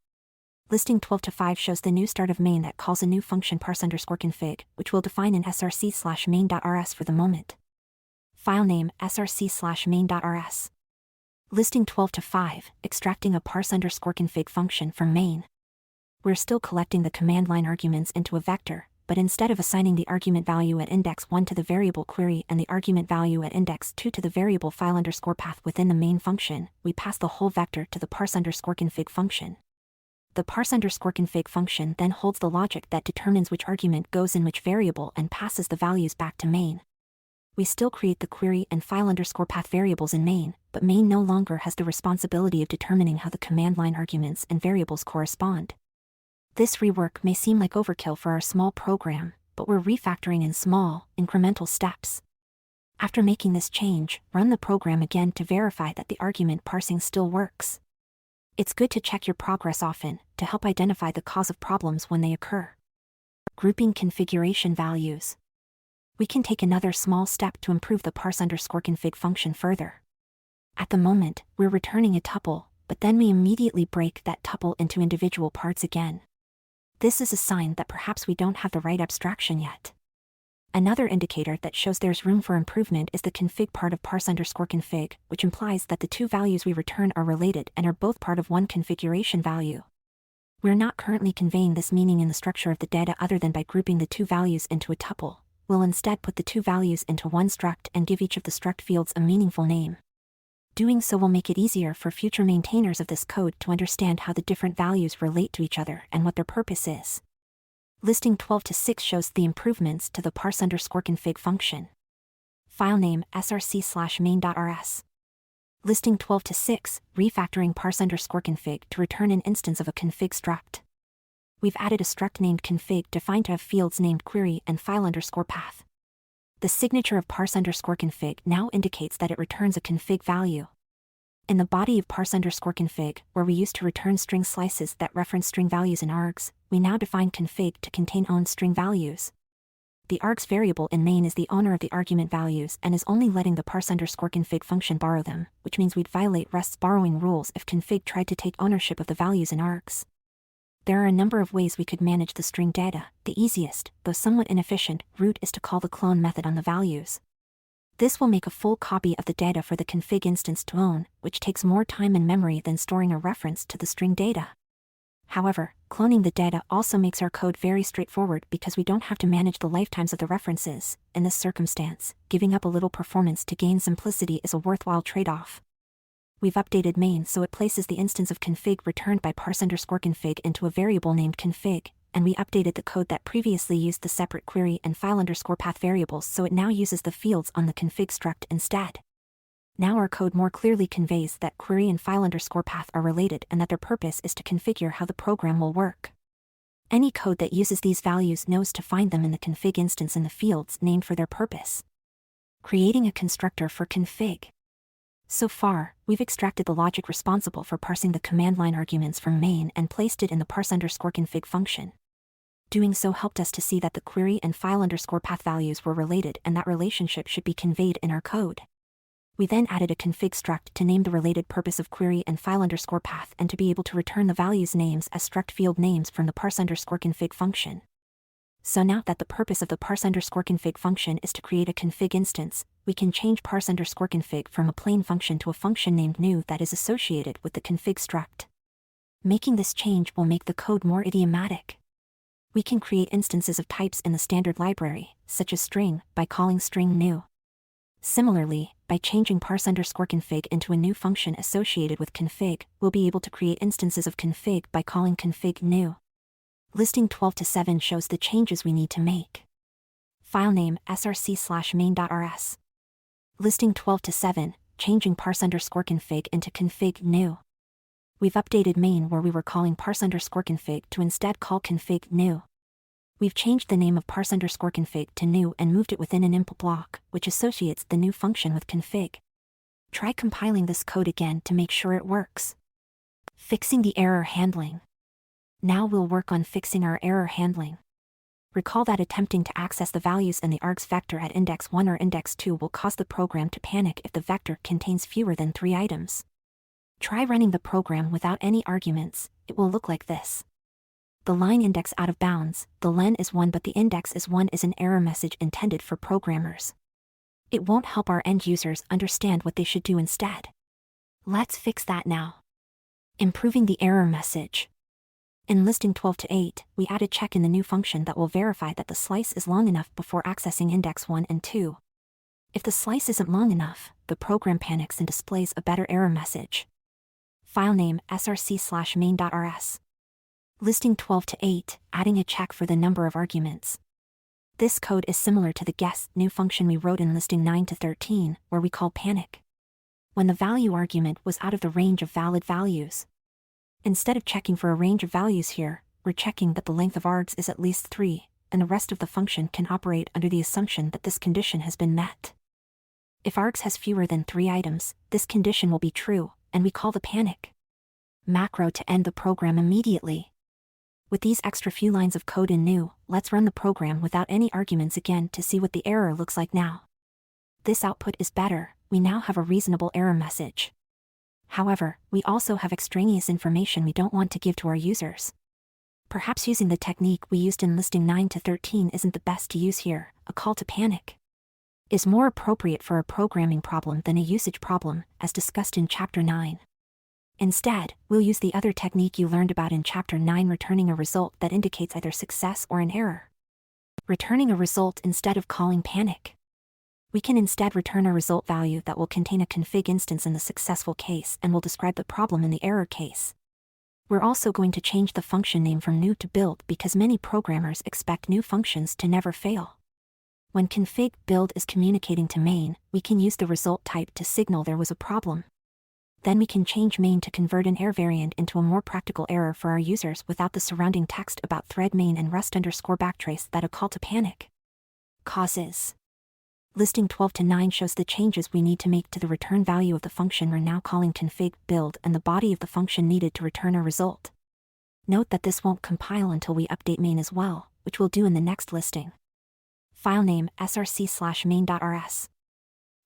Listing 12-5 shows the new start of main that calls a new function parse_config, which we'll define in src/main.rs for the moment. File name src/main.rs. Listing 12-5, extracting a parse_config function from main. We're still collecting the command line arguments into a vector, but instead of assigning the argument value at index 1 to the variable query and the argument value at index 2 to the variable file_path within the main function, we pass the whole vector to the parse_config function. The parse_config function then holds the logic that determines which argument goes in which variable and passes the values back to main. We still create the query and file_path variables in main, but main no longer has the responsibility of determining how the command line arguments and variables correspond. This rework may seem like overkill for our small program, but we're refactoring in small, incremental steps. After making this change, run the program again to verify that the argument parsing still works. It's good to check your progress often, to help identify the cause of problems when they occur. Grouping configuration values. We can take another small step to improve the parse_config function further. At the moment, we're returning a tuple, but then we immediately break that tuple into individual parts again. This is a sign that perhaps we don't have the right abstraction yet. Another indicator that shows there's room for improvement is the config part of parse_config, which implies that the two values we return are related and are both part of one configuration value. We're not currently conveying this meaning in the structure of the data other than by grouping the two values into a tuple. We'll instead put the two values into one struct and give each of the struct fields a meaningful name. Doing so will make it easier for future maintainers of this code to understand how the different values relate to each other and what their purpose is. Listing 12-6 shows the improvements to the parse_config function. File name src/main.rs. Listing 12-6, refactoring parse_config to return an instance of a config struct. We've added a struct named config defined to have fields named query and file_path. The signature of parse_config now indicates that it returns a config value. In the body of parse_config, where we used to return string slices that reference string values in args, we now define config to contain owned string values. The args variable in main is the owner of the argument values and is only letting the parse_config function borrow them, which means we'd violate Rust's borrowing rules if config tried to take ownership of the values in args. There are a number of ways we could manage the string data. The easiest, though somewhat inefficient, route is to call the clone method on the values. This will make a full copy of the data for the config instance to own, which takes more time and memory than storing a reference to the string data. However, cloning the data also makes our code very straightforward because we don't have to manage the lifetimes of the references. In this circumstance, giving up a little performance to gain simplicity is a worthwhile trade-off. We've updated main so it places the instance of config returned by parse_config into a variable named config, and we updated the code that previously used the separate query and file_path variables so it now uses the fields on the config struct instead. Now our code more clearly conveys that query and file_path are related and that their purpose is to configure how the program will work. Any code that uses these values knows to find them in the config instance in the fields named for their purpose. Creating a constructor for config. So far, we've extracted the logic responsible for parsing the command line arguments from main and placed it in the parse_config function. Doing so helped us to see that the query and file_path values were related and that relationship should be conveyed in our code. We then added a config struct to name the related purpose of query and file_path and to be able to return the values names as struct field names from the parse_config function. So now that the purpose of the parse_config function is to create a config instance, we can change parse_config from a plain function to a function named new that is associated with the config struct. Making this change will make the code more idiomatic. We can create instances of types in the standard library, such as string, by calling string new. Similarly, by changing parse_config into a new function associated with config, we'll be able to create instances of config by calling config new. Listing 12-7 shows the changes we need to make. File name src/main.rs. Listing 12-7, changing parse_config into config new. We've updated main where we were calling parse_config to instead call config new. We've changed the name of parse_config to new and moved it within an input block, which associates the new function with config. Try compiling this code again to make sure it works. Fixing the error handling. Now we'll work on fixing our error handling. Recall that attempting to access the values in the args vector at index 1 or index 2 will cause the program to panic if the vector contains fewer than 3 items. Try running the program without any arguments. It will look like this. The line index out of bounds, the len is 1 but the index is 1 is an error message intended for programmers. It won't help our end users understand what they should do instead. Let's fix that now. Improving the error message. In listing 12-8, we add a check in the new function that will verify that the slice is long enough before accessing index 1 and 2. If the slice isn't long enough, the program panics and displays a better error message. File name src/main.rs. Listing 12-8, adding a check for the number of arguments. This code is similar to the guess new function we wrote in listing 9-13, where we call panic when the value argument was out of the range of valid values. Instead of checking for a range of values here, we're checking that the length of args is at least 3, and the rest of the function can operate under the assumption that this condition has been met. If args has fewer than 3 items, this condition will be true, and we call the panic macro to end the program immediately. With these extra few lines of code in new, let's run the program without any arguments again to see what the error looks like now. This output is better. We now have a reasonable error message. However, we also have extraneous information we don't want to give to our users. Perhaps using the technique we used in listing 9-13 isn't the best to use here. A call to panic is more appropriate for a programming problem than a usage problem, as discussed in Chapter 9. Instead, we'll use the other technique you learned about in Chapter 9, returning a result that indicates either success or an error. Returning a result instead of calling panic. We can instead return a result value that will contain a config instance in the successful case and will describe the problem in the error case. We're also going to change the function name from new to build because many programmers expect new functions to never fail. When config build is communicating to main, we can use the result type to signal there was a problem. Then we can change main to convert an error variant into a more practical error for our users without the surrounding text about thread main and rust_backtrace that a call to panic causes. Listing 12-9 shows the changes we need to make to the return value of the function we're now calling config build and the body of the function needed to return a result. Note that this won't compile until we update main as well, which we'll do in the next listing. File name src/main.rs.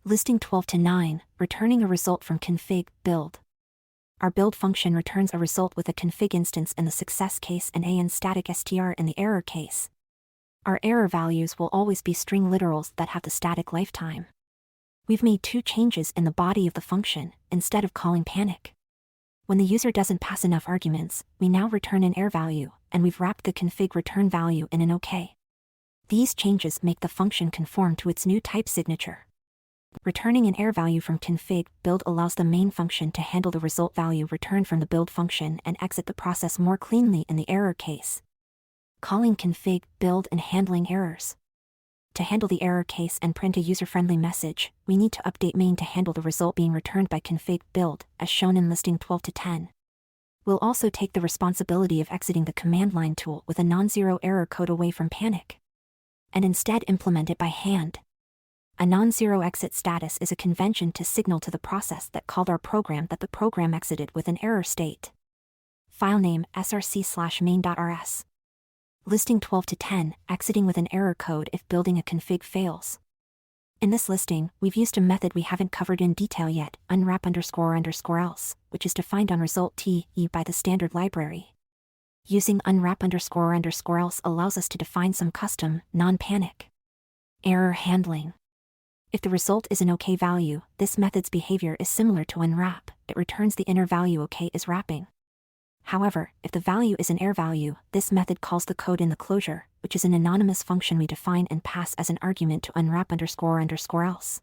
Listing 12-9, returning a result from config build. Our build function returns a result with a config instance in the success case and a static str in the error case. Our error values will always be string literals that have the static lifetime. We've made 2 changes in the body of the function, instead of calling panic. When the user doesn't pass enough arguments, we now return an error value, and we've wrapped the config return value in an OK. These changes make the function conform to its new type signature. Returning an error value from config build allows the main function to handle the result value returned from the build function and exit the process more cleanly in the error case. Calling config build and handling errors. To handle the error case and print a user-friendly message, we need to update main to handle the result being returned by config build, as shown in listing 12-10. We'll also take the responsibility of exiting the command line tool with a non-zero error code away from panic, and instead implement it by hand. A non-zero exit status is a convention to signal to the process that called our program that the program exited with an error state. File name src/main.rs. Listing 12 to 10, exiting with an error code if building a config fails. In this listing, we've used a method we haven't covered in detail yet, unwrap__else, which is defined on result TE by the standard library. Using unwrap__else allows us to define some custom, non-panic error handling. If the result is an OK value, this method's behavior is similar to unwrap. It returns the inner value OK is wrapping. However, if the value is an error value, this method calls the code in the closure, which is an anonymous function we define and pass as an argument to unwrap__else.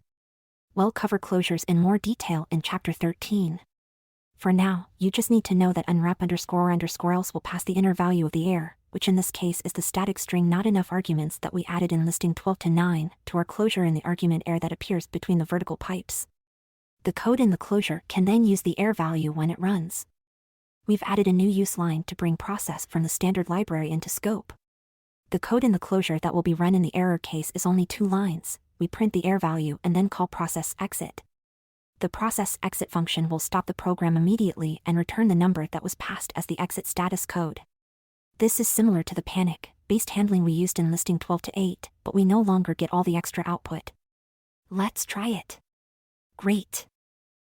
We'll cover closures in more detail in Chapter 13. For now, you just need to know that unwrap__else will pass the inner value of the error, which in this case is the static string not enough arguments that we added in listing 12 to 9, to our closure in the argument error that appears between the vertical pipes. The code in the closure can then use the error value when it runs. We've added a new use line to bring process from the standard library into scope. The code in the closure that will be run in the error case is only 2 lines. We print the error value and then call process exit. The process exit function will stop the program immediately and return the number that was passed as the exit status code. This is similar to the panic-based handling we used in listing 12 to 8, but we no longer get all the extra output. Let's try it. Great.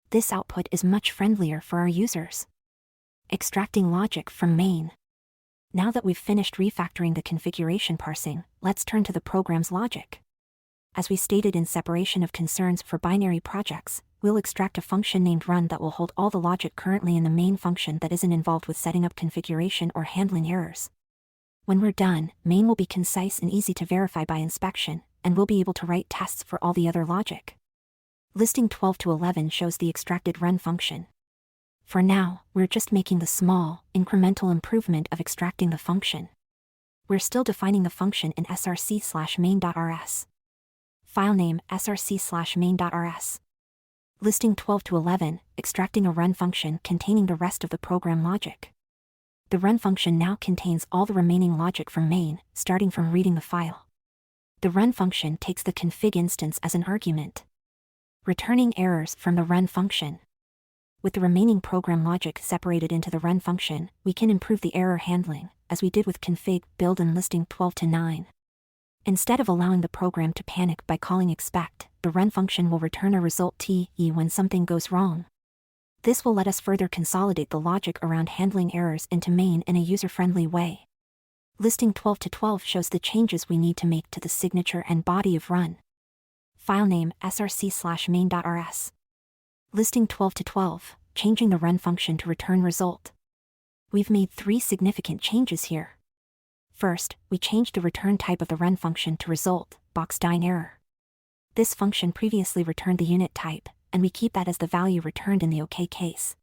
This output is much friendlier for our users. Extracting logic from main. Now that we've finished refactoring the configuration parsing, let's turn to the program's logic. As we stated in separation of concerns for binary projects, we'll extract a function named run that will hold all the logic currently in the main function that isn't involved with setting up configuration or handling errors. When we're done, main will be concise and easy to verify by inspection, and we'll be able to write tests for all the other logic. Listing 12 to 11 shows the extracted run function. For now, we're just making the small, incremental improvement of extracting the function. We're still defining the function in src/main.rs. Filename src/main.rs. Listing 12 to 11, extracting a run function containing the rest of the program logic. The run function now contains all the remaining logic from main, starting from reading the file. The run function takes the config instance as an argument, returning errors from the run function. With the remaining program logic separated into the run function, we can improve the error handling, as we did with config build and listing 12 to 9. Instead of allowing the program to panic by calling expect, the run function will return a result TE when something goes wrong. This will let us further consolidate the logic around handling errors into main in a user-friendly way. Listing 12 to 12 shows the changes we need to make to the signature and body of run. Filename src/main.rs. Listing 12 to 12, changing the run function to return result. We've made 3 significant changes here. First, we changed the return type of the run function to result, box-dine error. This function previously returned the unit type, and we keep that as the value returned in the OK case.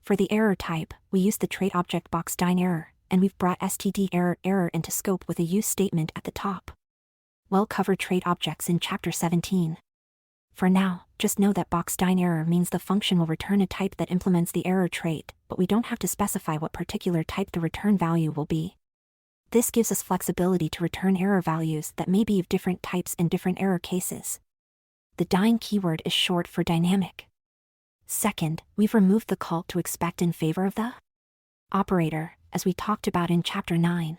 For the error type, we use the trait object box-dine error, and we've brought std error into scope with a use statement at the top. We'll cover trait objects in Chapter 17. For now, just know that box-dine error means the function will return a type that implements the error trait, but we don't have to specify what particular type the return value will be. This gives us flexibility to return error values that may be of different types in different error cases. The dine keyword is short for dynamic. Second, we've removed the call to expect in favor of the operator, as we talked about in Chapter 9.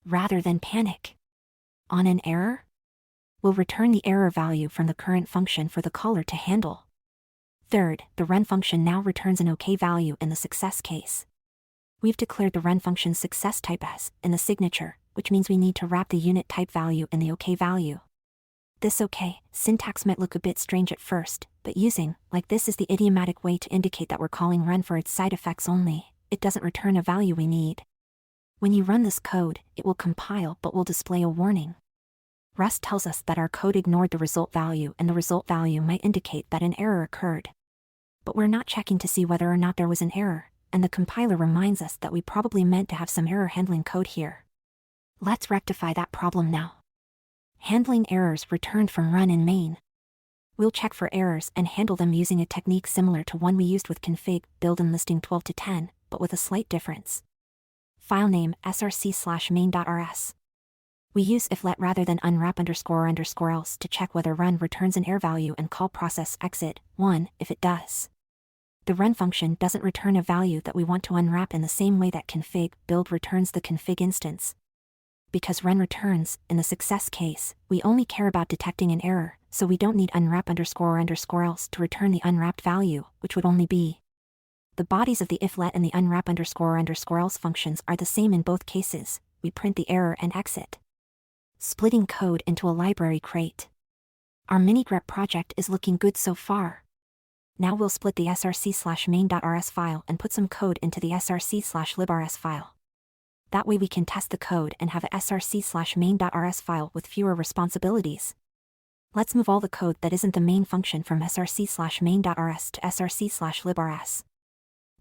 Rather than panic on an error, we'll return the error value from the current function for the caller to handle. Third, the run function now returns an OK value in the success case. We've declared the run function's success type as in the signature, which means we need to wrap the unit type value in the OK value. This OK syntax might look a bit strange at first, but using like this is the idiomatic way to indicate that we're calling run for its side effects only. It doesn't return a value we need. When you run this code, it will compile but will display a warning. Rust tells us that our code ignored the result value, and the result value might indicate that an error occurred. But we're not checking to see whether or not there was an error, and the compiler reminds us that we probably meant to have some error handling code here. Let's rectify that problem now. Handling errors returned from run in main. We'll check for errors and handle them using a technique similar to one we used with config build and listing 12 to 10, but with a slight difference. Filename src/main.rs. We use iflet rather than unwrap__else to check whether run returns an error value and call process exit 1 if it does. The run function doesn't return a value that we want to unwrap in the same way that config build returns the config instance. because run returns, in the success case, we only care about detecting an error, so we don't need unwrap_or_else to return the unwrapped value, which would only be. The bodies of the if_let and the unwrap_or_else functions are the same in both cases. We print the error and exit. Splitting code into a library crate. Our mini-grep project is looking good so far. Now we'll split the src/main.rs file and put some code into the src/librs file. That way we can test the code and have a src/main.rs file with fewer responsibilities. Let's move all the code that isn't the main function from src/main.rs to src/librs.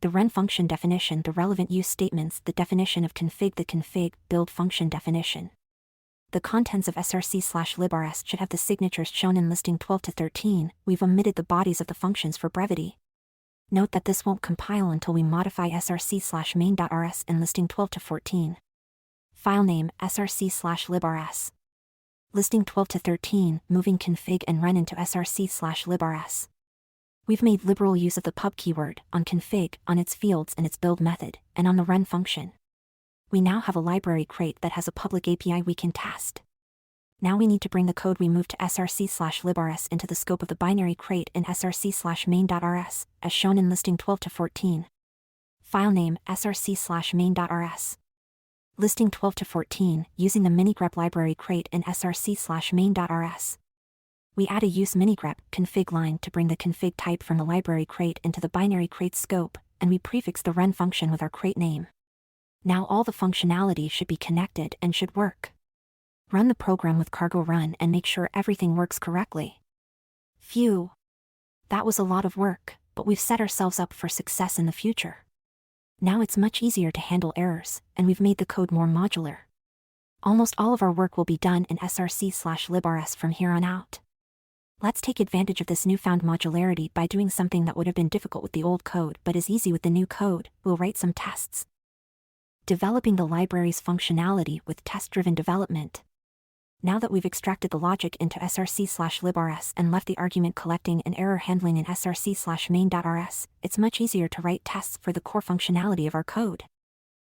The run function definition, the relevant use statements, the definition of config, the config build function definition. The contents of src/librs should have the signatures shown in listing 12 to 13. We've omitted the bodies of the functions for brevity. Note that this won't compile until we modify src/main.rs in listing 12 to 14. File name src/librs. Listing 12 to 13, moving config and run into src/librs. We've made liberal use of the pub keyword, on config, on its fields and its build method, and on the run function. We now have a library crate that has a public API we can test. Now we need to bring the code we moved to src/librs into the scope of the binary crate in src/main.rs, as shown in listing 12 to 14. File name src/main.rs. Listing 12 to 14, using the minigrep library crate in src/main.rs. We add a use minigrep config line to bring the config type from the library crate into the binary crate scope, and we prefix the run function with our crate name. Now all the functionality should be connected and should work. Run the program with cargo run and make sure everything works correctly. Phew. That was a lot of work, but we've set ourselves up for success in the future. Now it's much easier to handle errors, and we've made the code more modular. Almost all of our work will be done in src/librs from here on out. Let's take advantage of this newfound modularity by doing something that would have been difficult with the old code but is easy with the new code. We'll write some tests. Developing the library's functionality with test-driven development. Now that we've extracted the logic into src/librs and left the argument collecting and error handling in src/main.rs, it's much easier to write tests for the core functionality of our code.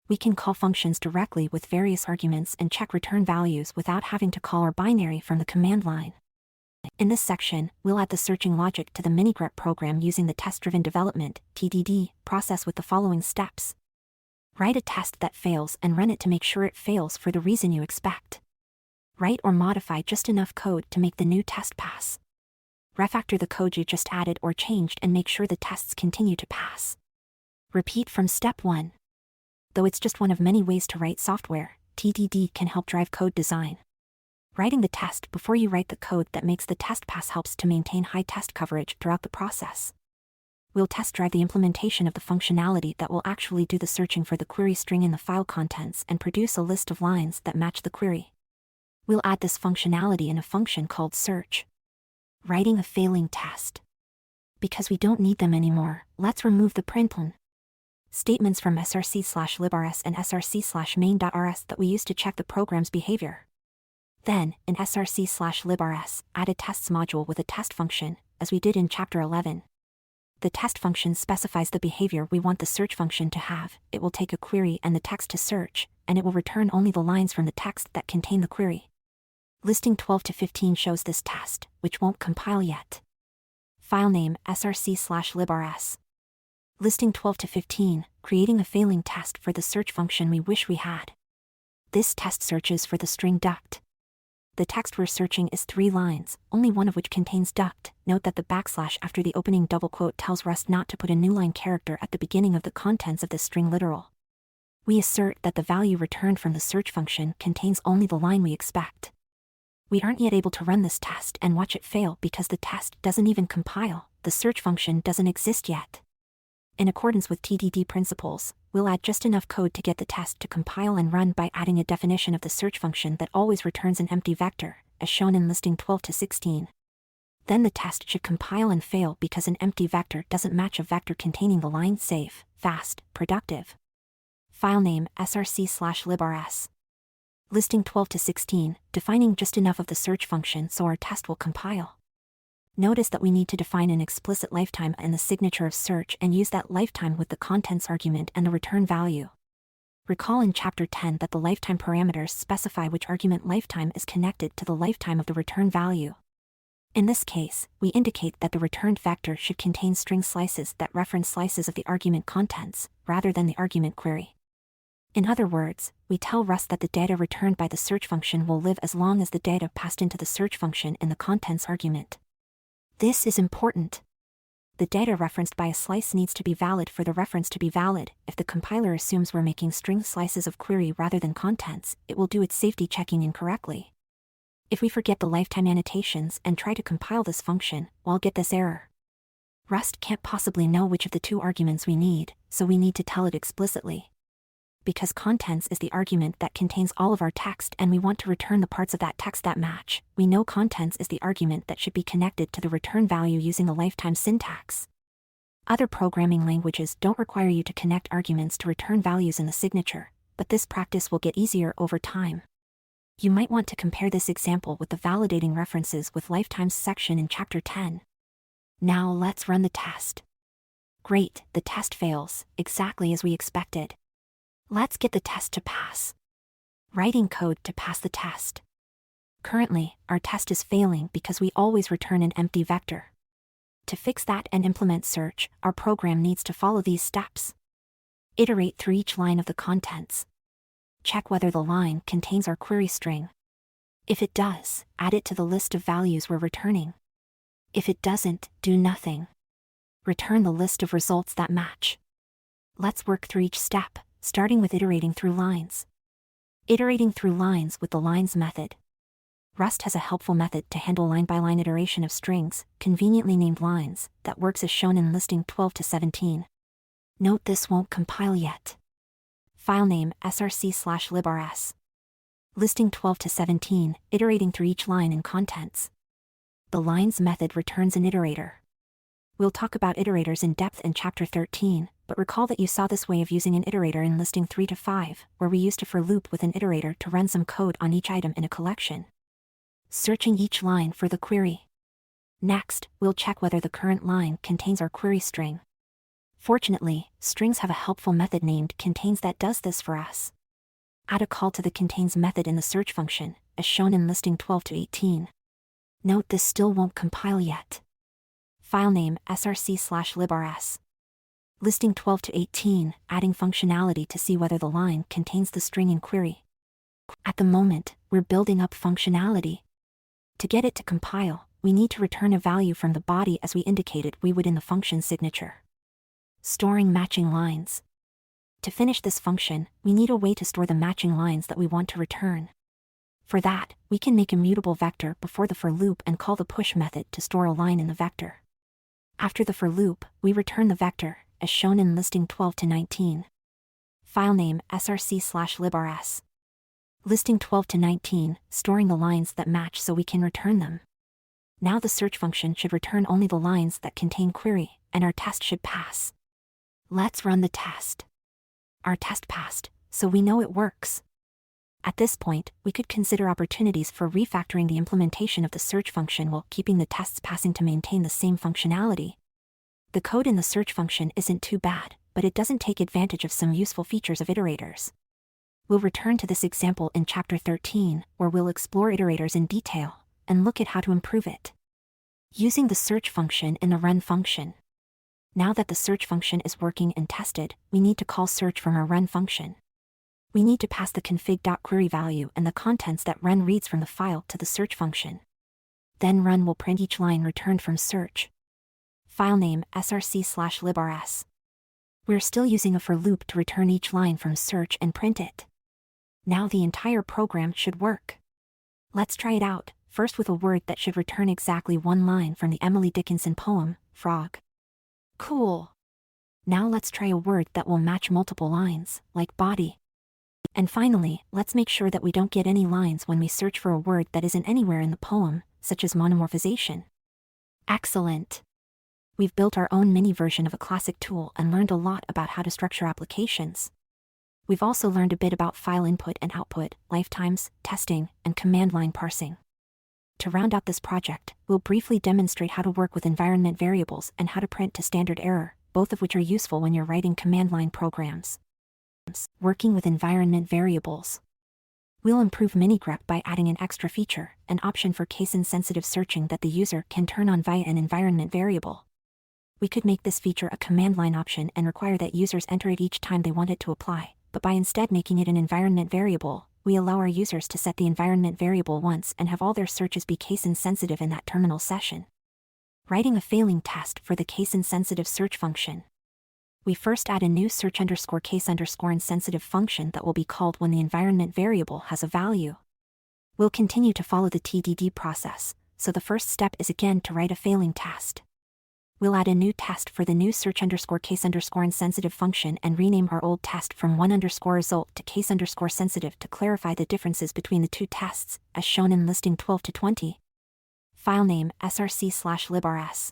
We can call functions directly with various arguments and check return values without having to call our binary from the command line. In this section, we'll add the searching logic to the minigrep program using the test-driven development (TDD) process with the following steps. Write a test that fails and run it to make sure it fails for the reason you expect. Write or modify just enough code to make the new test pass. Refactor the code you just added or changed and make sure the tests continue to pass. Repeat from step 1. Though it's just one of many ways to write software, TDD can help drive code design. Writing the test before you write the code that makes the test pass helps to maintain high test coverage throughout the process. We'll test drive the implementation of the functionality that will actually do the searching for the query string in the file contents and produce a list of lines that match the query. We'll add this functionality in a function called search. Writing a failing test. Because we don't need them anymore, let's remove the println statements from src/librs and src/main.rs that we use to check the program's behavior. Then, in src/librs, add a tests module with a test function, as we did in chapter 11. The test function specifies the behavior we want the search function to have. It will take a query and the text to search, and it will return only the lines from the text that contain the query. Listing 12 to 15 shows this test, which won't compile yet. File name src/librs. Listing 12 to 15, creating a failing test for the search function we wish we had. This test searches for the string duct. The text we're searching is 3 lines, only one of which contains duct. Note that the backslash after the opening double quote tells Rust not to put a newline character at the beginning of the contents of this string literal. We assert that the value returned from the search function contains only the line we expect. We aren't yet able to run this test and watch it fail because the test doesn't even compile. The search function doesn't exist yet. In accordance with TDD principles, we'll add just enough code to get the test to compile and run by adding a definition of the search function that always returns an empty vector, as shown in listing 12 to 16. Then the test should compile and fail because an empty vector doesn't match a vector containing the line safe, fast, productive. File name src/librs. Listing 12 to 16, defining just enough of the search function so our test will compile. Notice that we need to define an explicit lifetime in the signature of search and use that lifetime with the contents argument and the return value. Recall in Chapter 10 that the lifetime parameters specify which argument lifetime is connected to the lifetime of the return value. In this case, we indicate that the returned vector should contain string slices that reference slices of the argument contents, rather than the argument query. In other words, we tell Rust that the data returned by the search function will live as long as the data passed into the search function in the contents argument. This is important. The data referenced by a slice needs to be valid for the reference to be valid. If the compiler assumes we're making string slices of query rather than contents, it will do its safety checking incorrectly. If we forget the lifetime annotations and try to compile this function, we'll get this error. Rust can't possibly know which of the two arguments we need, so we need to tell it explicitly. Because contents is the argument that contains all of our text and we want to return the parts of that text that match, we know contents is the argument that should be connected to the return value using the lifetime syntax. Other programming languages don't require you to connect arguments to return values in the signature, but this practice will get easier over time. You might want to compare this example with the validating references with lifetimes section in Chapter 10. Now let's run the test. Great, the test fails, exactly as we expected. Let's get the test to pass. Writing code to pass the test. Currently, our test is failing because we always return an empty vector. To fix that and implement search, our program needs to follow these steps. Iterate through each line of the contents. Check whether the line contains our query string. If it does, add it to the list of values we're returning. If it doesn't, do nothing. Return the list of results that match. Let's work through each step, starting with iterating through lines. Iterating through lines with the lines method. Rust has a helpful method to handle line-by-line iteration of strings, conveniently named lines, that works as shown in listing 12 to 17. Note this won't compile yet. Filename src/librs. Listing 12 to 17, iterating through each line in contents. The lines method returns an iterator. We'll talk about iterators in depth in Chapter 13, but recall that you saw this way of using an iterator in listing 3 to 5, where we used a for loop with an iterator to run some code on each item in a collection. Searching each line for the query. Next, we'll check whether the current line contains our query string. Fortunately, strings have a helpful method named contains that does this for us. Add a call to the contains method in the search function, as shown in listing 12 to 18. Note this still won't compile yet. Filename src/librs. Listing 12 to 18, adding functionality to see whether the line contains the string in query. At the moment, we're building up functionality. To get it to compile, we need to return a value from the body as we indicated we would in the function signature. Storing matching lines. To finish this function, we need a way to store the matching lines that we want to return. For that, we can make a mutable vector before the for loop and call the push method to store a line in the vector. After the for loop, we return the vector, as shown in listing 12 to 19. Filename src/librs. Listing 12 to 19, storing the lines that match so we can return them. Now the search function should return only the lines that contain query, and our test should pass. Let's run the test. Our test passed, so we know it works. At this point, we could consider opportunities for refactoring the implementation of the search function while keeping the tests passing to maintain the same functionality. The code in the search function isn't too bad, but it doesn't take advantage of some useful features of iterators. We'll return to this example in Chapter 13, where we'll explore iterators in detail, and look at how to improve it. Using the search function in the run function. Now that the search function is working and tested, we need to call search from our run function. We need to pass the config.query value and the contents that run reads from the file to the search function. Then run will print each line returned from search. Filename src/librs. We're still using a for loop to return each line from search and print it. Now the entire program should work. Let's try it out, first with a word that should return exactly one line from the Emily Dickinson poem, Frog. Cool. Now let's try a word that will match multiple lines, like body. And finally, let's make sure that we don't get any lines when we search for a word that isn't anywhere in the poem, such as monomorphization. Excellent. We've built our own mini version of a classic tool and learned a lot about how to structure applications. We've also learned a bit about file input and output, lifetimes, testing, and command line parsing. To round out this project, we'll briefly demonstrate how to work with environment variables and how to print to standard error, both of which are useful when you're writing command line programs. Working with environment variables. We'll improve minigrep by adding an extra feature, an option for case-insensitive searching that the user can turn on via an environment variable. We could make this feature a command line option and require that users enter it each time they want it to apply, but by instead making it an environment variable, we allow our users to set the environment variable once and have all their searches be case-insensitive in that terminal session. Writing a failing test for the case-insensitive search function. We first add a new search_case_insensitive function that will be called when the environment variable has a value. We'll continue to follow the TDD process, so the first step is again to write a failing test. We'll add a new test for the new search_case_insensitive function and rename our old test from one_result to case_sensitive to clarify the differences between the two tests, as shown in listing 12 to 20. File name src/librs.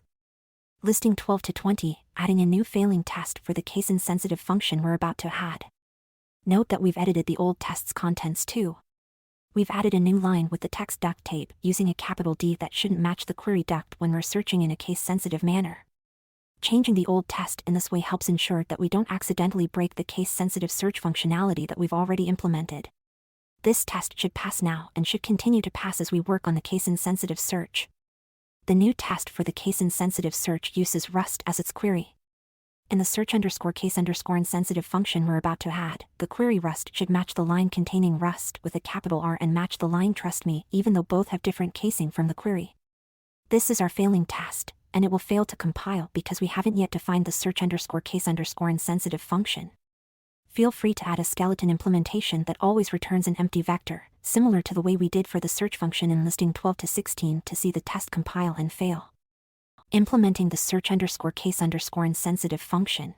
Listing 12 to 20, adding a new failing test for the case-insensitive function we're about to add. Note that we've edited the old test's contents too. We've added a new line with the text duct tape using a capital D that shouldn't match the query duct when we're searching in a case-sensitive manner. Changing the old test in this way helps ensure that we don't accidentally break the case-sensitive search functionality that we've already implemented. This test should pass now and should continue to pass as we work on the case-insensitive search. The new test for the case-insensitive search uses Rust as its query. In the search_case_insensitive function we're about to add, the query Rust should match the line containing Rust with a capital R and match the line trust me even though both have different casing from the query. This is our failing test, and it will fail to compile because we haven't yet defined the search_case_insensitive function. Feel free to add a skeleton implementation that always returns an empty vector, similar to the way we did for the search function in listing 12 to 16 to see the test compile and fail. Implementing the search_case_insensitive function.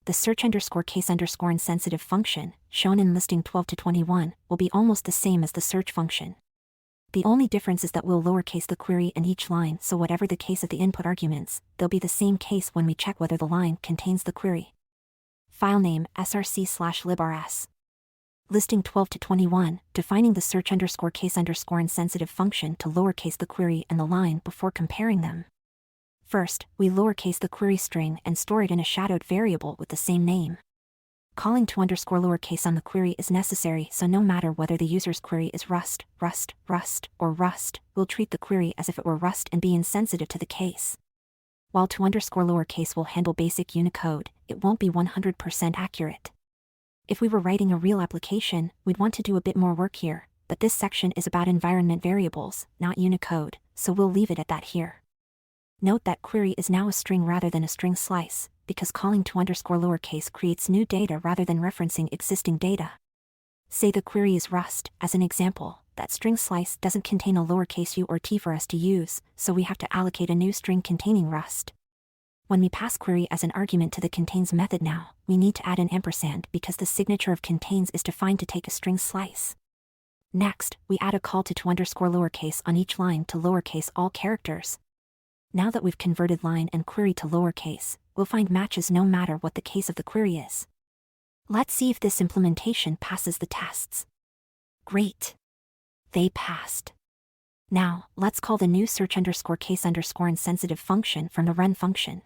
The search_case_insensitive function, shown in listing 12 to 21, will be almost the same as the search function. The only difference is that we'll lowercase the query in each line, so whatever the case of the input arguments, they'll be the same case when we check whether the line contains the query. File name src/librs. Listing 12 to 21, defining the search_case_insensitive function to lowercase the query and the line before comparing them. First, we lowercase the query string and store it in a shadowed variable with the same name. Calling to _lowercase on the query is necessary, so no matter whether the user's query is Rust, Rust, Rust, or Rust, we'll treat the query as if it were Rust and be insensitive to the case. While to _lowercase will handle basic Unicode, it won't be 100% accurate. If we were writing a real application, we'd want to do a bit more work here, but this section is about environment variables, not Unicode, so we'll leave it at that here. Note that query is now a string rather than a string slice, because calling to _lowercase creates new data rather than referencing existing data. Say the query is Rust, as an example, that string slice doesn't contain a lowercase u or t for us to use, so we have to allocate a new string containing Rust. When we pass query as an argument to the contains method now, we need to add an ampersand because the signature of contains is defined to take a string slice. Next, we add a call to _lowercase on each line to lowercase all characters. Now that we've converted line and query to lowercase, we'll find matches no matter what the case of the query is. Let's see if this implementation passes the tests. Great! They passed. Now, let's call the new search_case_insensitive function from the run function.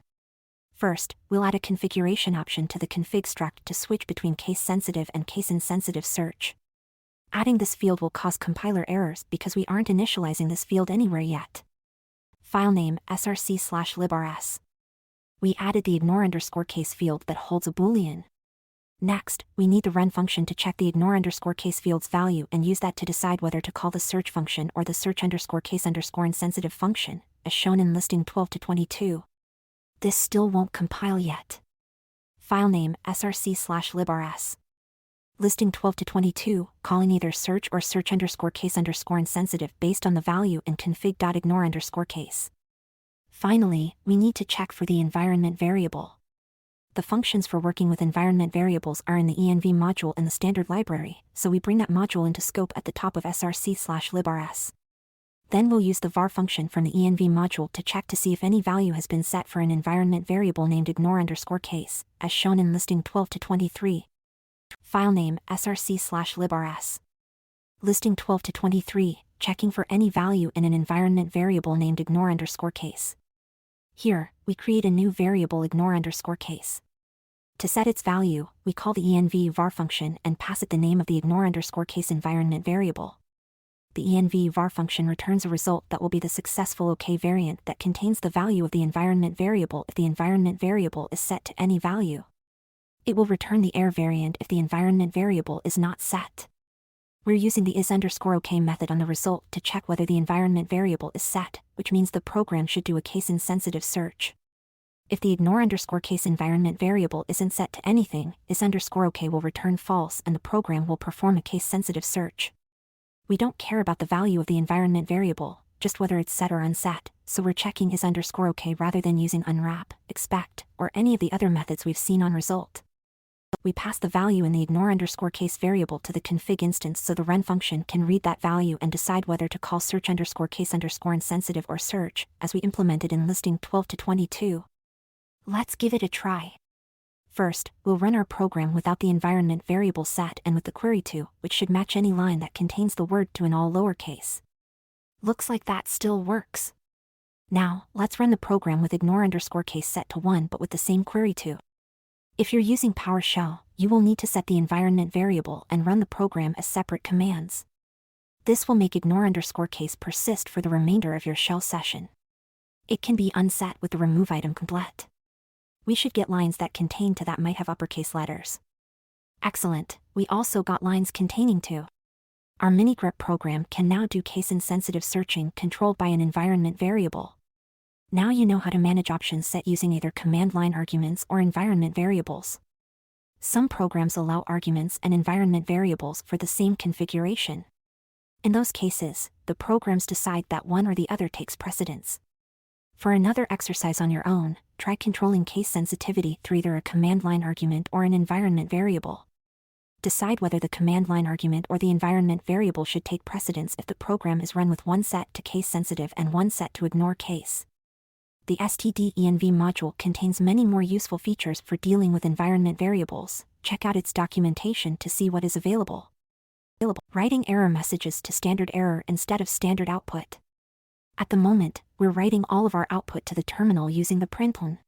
First, we'll add a configuration option to the config struct to switch between case-sensitive and case-insensitive search. Adding this field will cause compiler errors because we aren't initializing this field anywhere yet. File name src/librs. We added the ignore_case field that holds a boolean. Next, we need the run function to check the ignore_case field's value and use that to decide whether to call the search function or the search_case_insensitive function, as shown in listing 12 to 22. This still won't compile yet. File name src/librs. Listing 12 to 22, calling either search or search_case_insensitive based on the value in config.ignore_case. Finally, we need to check for the environment variable. The functions for working with environment variables are in the env module in the standard library, so we bring that module into scope at the top of src/librs. Then we'll use the var function from the env module to check to see if any value has been set for an environment variable named ignore_case, as shown in listing 12 to 23. File name src/librs. Listing 12 to 23, checking for any value in an environment variable named ignore_case. Here, we create a new variable ignore_case. To set its value, we call the env var function and pass it the name of the ignore_case environment variable. The env var function returns a result that will be the successful OK variant that contains the value of the environment variable if the environment variable is set to any value. It will return the error variant if the environment variable is not set. We're using the is_OK method on the result to check whether the environment variable is set, which means the program should do a case-insensitive search. If the ignore_case environment variable isn't set to anything, is_OK will return false and the program will perform a case-sensitive search. We don't care about the value of the environment variable, just whether it's set or unset, so we're checking is_OK rather than using unwrap, expect, or any of the other methods we've seen on result. We pass the value in the ignore_case variable to the config instance so the run function can read that value and decide whether to call search_case_insensitive or search, as we implemented in listing 12 to 22. Let's give it a try. First, we'll run our program without the environment variable set and with the query to, which should match any line that contains the word to in all lowercase. Looks like that still works. Now, let's run the program with ignore_case set to 1 but with the same query to. If you're using PowerShell, you will need to set the environment variable and run the program as separate commands. This will make ignore_case persist for the remainder of your shell session. It can be unset with the remove item complete. We should get lines that contain to that might have uppercase letters. Excellent, we also got lines containing to. Our mini-grep program can now do case-insensitive searching controlled by an environment variable. Now you know how to manage options set using either command line arguments or environment variables. Some programs allow arguments and environment variables for the same configuration. In those cases, the programs decide that one or the other takes precedence. For another exercise on your own, try controlling case sensitivity through either a command line argument or an environment variable. Decide whether the command line argument or the environment variable should take precedence if the program is run with one set to case sensitive and one set to ignore case. The stdenv module contains many more useful features for dealing with environment variables. Check out its documentation to see what is available. Writing error messages to standard error instead of standard output. At the moment, we're writing all of our output to the terminal using the println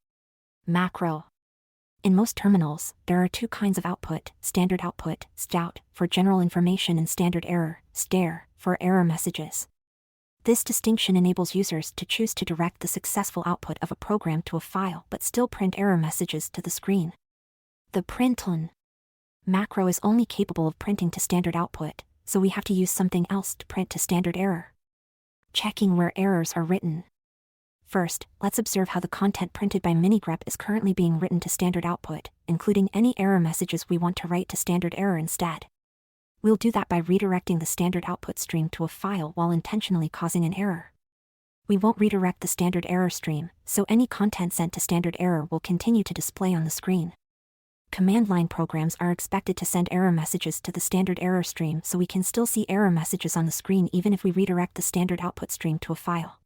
macro. In most terminals, there are two kinds of output, standard output, STOUT, for general information and standard error, STER, for error messages. This distinction enables users to choose to direct the successful output of a program to a file but still print error messages to the screen. The println macro is only capable of printing to standard output, so we have to use something else to print to standard error. Checking where errors are written. First, let's observe how the content printed by minigrep is currently being written to standard output, including any error messages we want to write to standard error instead. We'll do that by redirecting the standard output stream to a file while intentionally causing an error. We won't redirect the standard error stream, so any content sent to standard error will continue to display on the screen. Command line programs are expected to send error messages to the standard error stream so we can still see error messages on the screen even if we redirect the standard output stream to a file.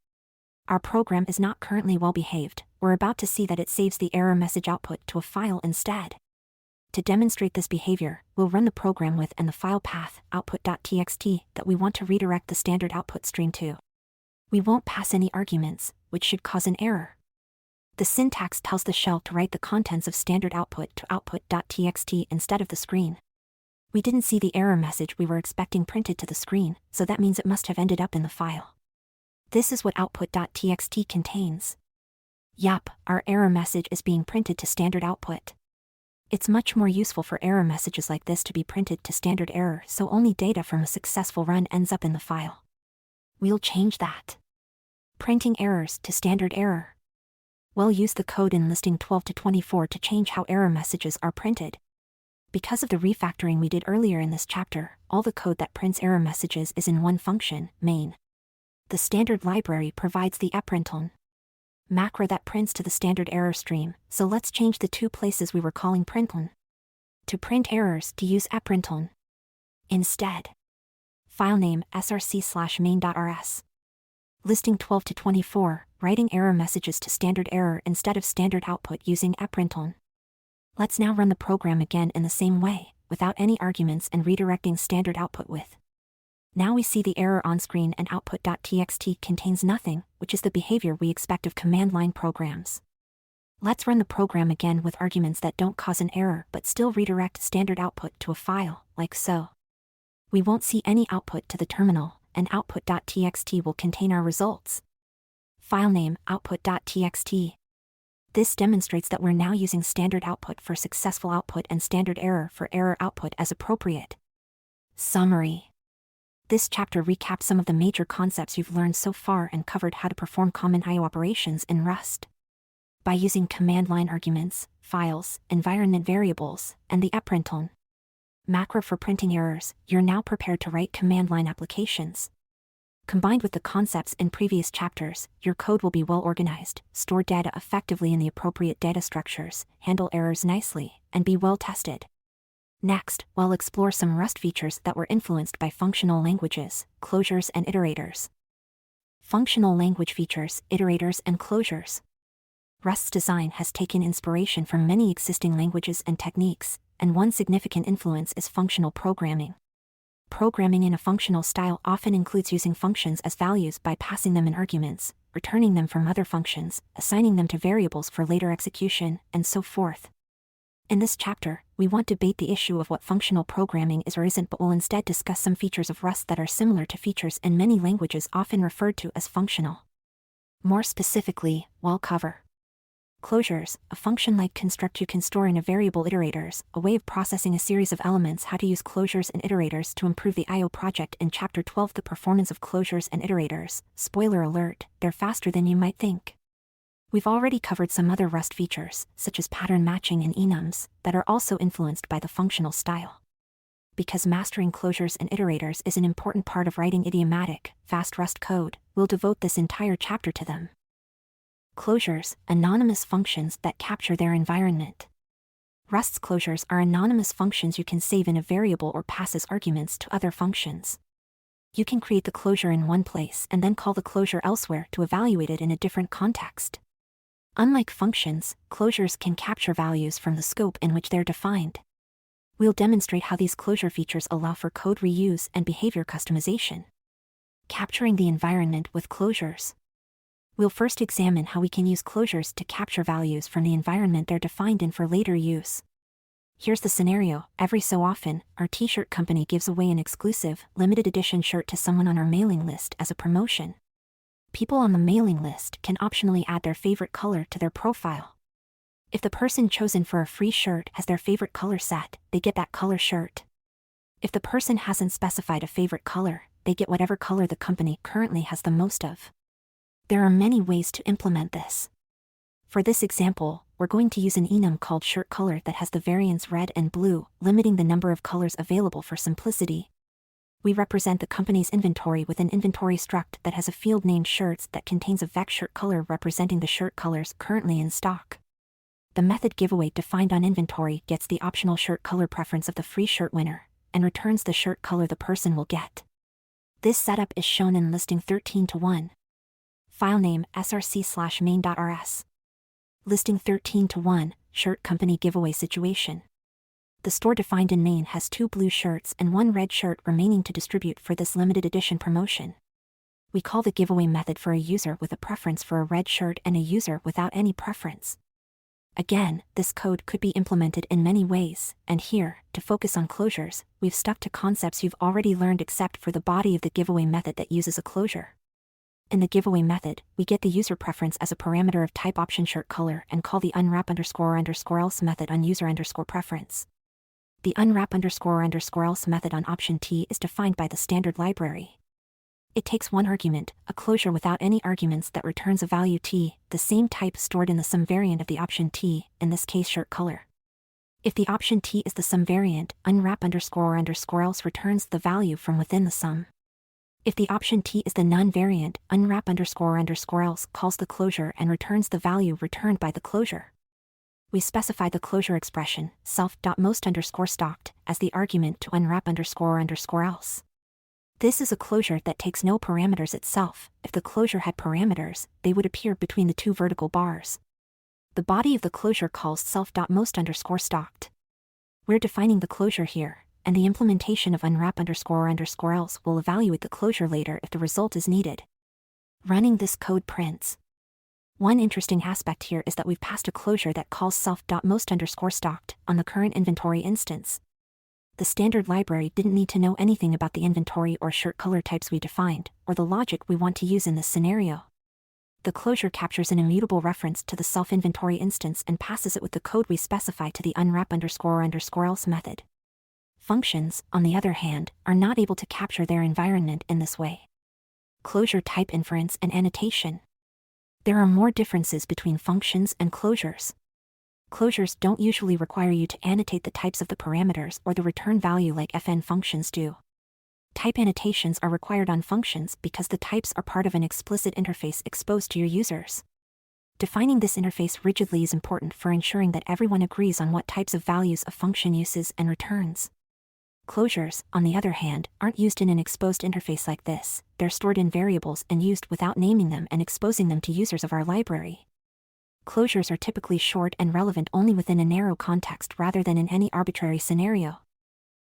Our program is not currently well behaved. We're about to see that it saves the error message output to a file instead. To demonstrate this behavior, we'll run the program with and the file path, output.txt, that we want to redirect the standard output stream to. We won't pass any arguments, which should cause an error. The syntax tells the shell to write the contents of standard output to output.txt instead of the screen. We didn't see the error message we were expecting printed to the screen, so that means it must have ended up in the file. This is what output.txt contains. Yup, our error message is being printed to standard output. It's much more useful for error messages like this to be printed to standard error so only data from a successful run ends up in the file. We'll change that. Printing errors to standard error. We'll use the code in listing 12 to 24 to change how error messages are printed. Because of the refactoring we did earlier in this chapter, all the code that prints error messages is in one function, main. The standard library provides the eprintln macro that prints to the standard error stream, so let's change the two places we were calling println to print errors to use eprintln instead. File name src/main.rs. Listing 12 to 24, writing error messages to standard error instead of standard output using eprintln. Let's now run the program again in the same way, without any arguments and redirecting standard output with. Now we see the error on screen and output.txt contains nothing, which is the behavior we expect of command line programs. Let's run the program again with arguments that don't cause an error but still redirect standard output to a file, like so. We won't see any output to the terminal, and output.txt will contain our results. File name, output.txt. This demonstrates that we're now using standard output for successful output and standard error for error output as appropriate. Summary. This chapter recaps some of the major concepts you've learned so far and covered how to perform common I/O operations in Rust. By using command line arguments, files, environment variables, and the EPRINT macro for printing errors, you're now prepared to write command line applications. Combined with the concepts in previous chapters, your code will be well organized, store data effectively in the appropriate data structures, handle errors nicely, and be well tested. Next, we'll explore some Rust features that were influenced by functional languages, closures, and iterators. Functional language features, iterators, and closures. Rust's design has taken inspiration from many existing languages and techniques, and one significant influence is functional programming. Programming in a functional style often includes using functions as values by passing them in arguments, returning them from other functions, assigning them to variables for later execution, and so forth. In this chapter, we won't debate the issue of what functional programming is or isn't, but will instead discuss some features of Rust that are similar to features in many languages often referred to as functional. More specifically, we'll cover closures, a function-like construct you can store in a variable. Iterators, a way of processing a series of elements. How to use closures and iterators to improve the I/O project. In Chapter 12, the performance of closures and iterators. Spoiler alert, they're faster than you might think. We've already covered some other Rust features, such as pattern matching and enums, that are also influenced by the functional style. Because mastering closures and iterators is an important part of writing idiomatic, fast Rust code, we'll devote this entire chapter to them. Closures, anonymous functions that capture their environment. Rust's closures are anonymous functions you can save in a variable or pass as arguments to other functions. You can create the closure in one place and then call the closure elsewhere to evaluate it in a different context. Unlike functions, closures can capture values from the scope in which they're defined. We'll demonstrate how these closure features allow for code reuse and behavior customization. Capturing the environment with closures. We'll first examine how we can use closures to capture values from the environment they're defined in for later use. Here's the scenario. Every so often, our t-shirt company gives away an exclusive, limited edition shirt to someone on our mailing list as a promotion. People on the mailing list can optionally add their favorite color to their profile. If the person chosen for a free shirt has their favorite color set, they get that color shirt. If the person hasn't specified a favorite color, they get whatever color the company currently has the most of. There are many ways to implement this. For this example, we're going to use an enum called shirt color that has the variants red and blue, limiting the number of colors available for simplicity. We represent the company's inventory with an inventory struct that has a field named shirts that contains a vec shirt color representing the shirt colors currently in stock. The method giveaway defined on inventory gets the optional shirt color preference of the free shirt winner, and returns the shirt color the person will get. This setup is shown in listing 13:1. File name src/main.rs. Listing 13:1, shirt company giveaway situation. The store defined in main has 2 blue shirts and 1 red shirt remaining to distribute for this limited edition promotion. We call the giveaway method for a user with a preference for a red shirt and a user without any preference. Again, this code could be implemented in many ways, and here, to focus on closures, we've stuck to concepts you've already learned except for the body of the giveaway method that uses a closure. In the giveaway method, we get the user preference as a parameter of type option shirt color and call the unwrap__else method on user_preference. The unwrap__else method on option t is defined by the standard library. It takes one argument, a closure without any arguments that returns a value t, the same type stored in the sum variant of the option t, in this case shirt color. If the option t is the sum variant, unwrap__else returns the value from within the sum. If the option t is the non-variant, unwrap__else calls the closure and returns the value returned by the closure. We specify the closure expression, self.most_stocked, as the argument to unwrap__else. This is a closure that takes no parameters itself. If the closure had parameters, they would appear between the 2 vertical bars. The body of the closure calls self.most_stocked. We're defining the closure here, and the implementation of unwrap__else will evaluate the closure later if the result is needed. Running this code prints One interesting aspect here is that we've passed a closure that calls self.most_stocked on the current inventory instance. The standard library didn't need to know anything about the inventory or shirt color types we defined, or the logic we want to use in this scenario. The closure captures an immutable reference to the self-inventory instance and passes it with the code we specify to the unwrap_or_else method. Functions, on the other hand, are not able to capture their environment in this way. Closure type inference and annotation. There are more differences between functions and closures. Closures don't usually require you to annotate the types of the parameters or the return value like fn functions do. Type annotations are required on functions because the types are part of an explicit interface exposed to your users. Defining this interface rigidly is important for ensuring that everyone agrees on what types of values a function uses and returns. Closures, on the other hand, aren't used in an exposed interface like this. They're stored in variables and used without naming them and exposing them to users of our library. Closures are typically short and relevant only within a narrow context rather than in any arbitrary scenario.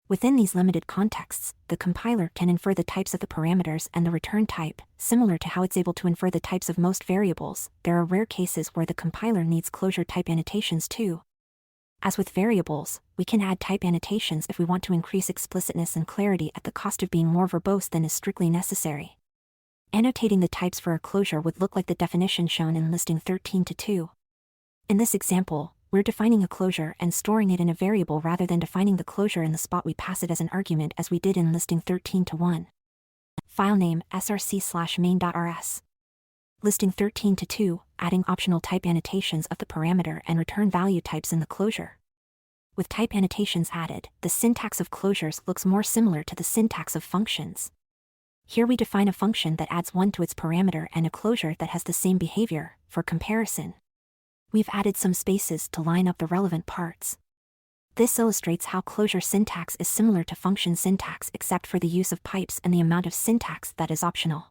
Within these limited contexts, the compiler can infer the types of the parameters and the return type, similar to how it's able to infer the types of most variables. There are rare cases where the compiler needs closure type annotations too. As with variables, we can add type annotations if we want to increase explicitness and clarity at the cost of being more verbose than is strictly necessary. Annotating the types for a closure would look like the definition shown in listing 13-2. In this example, we're defining a closure and storing it in a variable rather than defining the closure in the spot we pass it as an argument as we did in listing 13-1. File name src/main.rs. Listing 13-2, adding optional type annotations of the parameter and return value types in the closure. With type annotations added, the syntax of closures looks more similar to the syntax of functions. Here we define a function that adds 1 to its parameter and a closure that has the same behavior. For comparison, we've added some spaces to line up the relevant parts. This illustrates how closure syntax is similar to function syntax except for the use of pipes and the amount of syntax that is optional.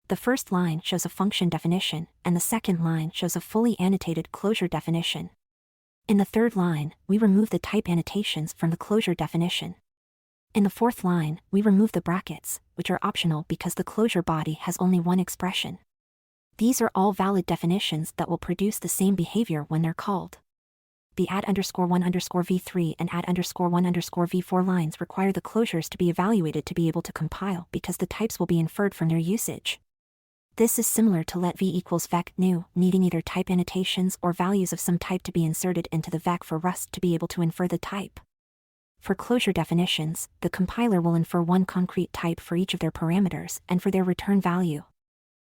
The first line shows a function definition, and the second line shows a fully annotated closure definition. In the third line, we remove the type annotations from the closure definition. In the fourth line, we remove the brackets, which are optional because the closure body has only one expression. These are all valid definitions that will produce the same behavior when they're called. The add_1_v3 and add_1_v4 lines require the closures to be evaluated to be able to compile because the types will be inferred from their usage. This is similar to let v equals vec new, needing either type annotations or values of some type to be inserted into the vec for Rust to be able to infer the type. For closure definitions, the compiler will infer one concrete type for each of their parameters and for their return value.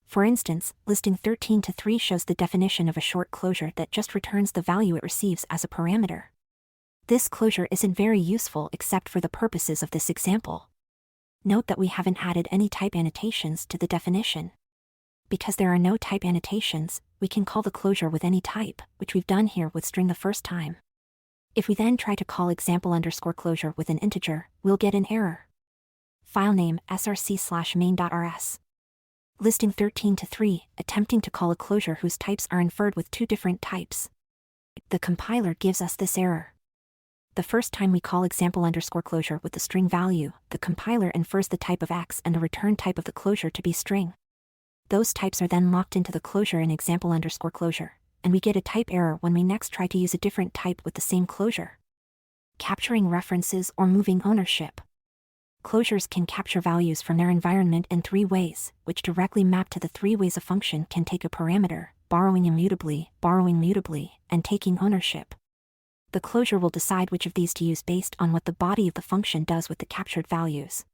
For instance, listing 13-3 shows the definition of a short closure that just returns the value it receives as a parameter. This closure isn't very useful except for the purposes of this example. Note that we haven't added any type annotations to the definition. Because there are no type annotations, we can call the closure with any type, which we've done here with string the first time. If we then try to call example_closure with an integer, we'll get an error. File name src/main.rs. Listing 13-3, attempting to call a closure whose types are inferred with two different types. The compiler gives us this error. The first time we call example_closure with the string value, the compiler infers the type of x and the return type of the closure to be string. Those types are then locked into the closure in example_closure, and we get a type error when we next try to use a different type with the same closure. Capturing references or moving ownership. Closures can capture values from their environment in three ways, which directly map to the three ways a function can take a parameter: borrowing immutably, borrowing mutably, and taking ownership. The closure will decide which of these to use based on what the body of the function does with the captured values.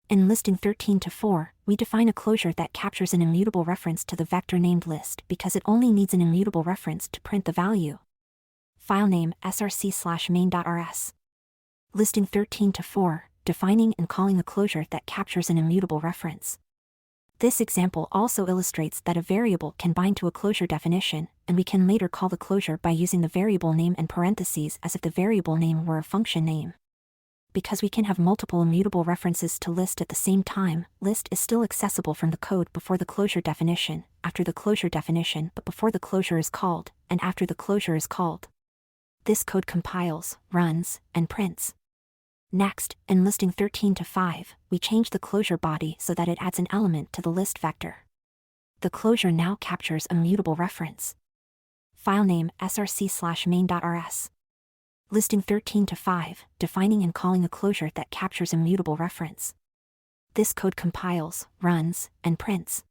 In listing 13-4, we define a closure that captures an immutable reference to the vector named list because it only needs an immutable reference to print the value. File name src/main.rs. Listing 13-4, defining and calling a closure that captures an immutable reference. This example also illustrates that a variable can bind to a closure definition, and we can later call the closure by using the variable name and parentheses as if the variable name were a function name. Because we can have multiple immutable references to list at the same time, list is still accessible from the code before the closure definition, after the closure definition but before the closure is called, and after the closure is called. This code compiles, runs, and prints. Next, in listing 13-5, we change the closure body so that it adds an element to the list vector. The closure now captures a mutable reference. File name src/main.rs. Listing 13 to 5, defining and calling a closure that captures a mutable reference. This code compiles, runs, and prints.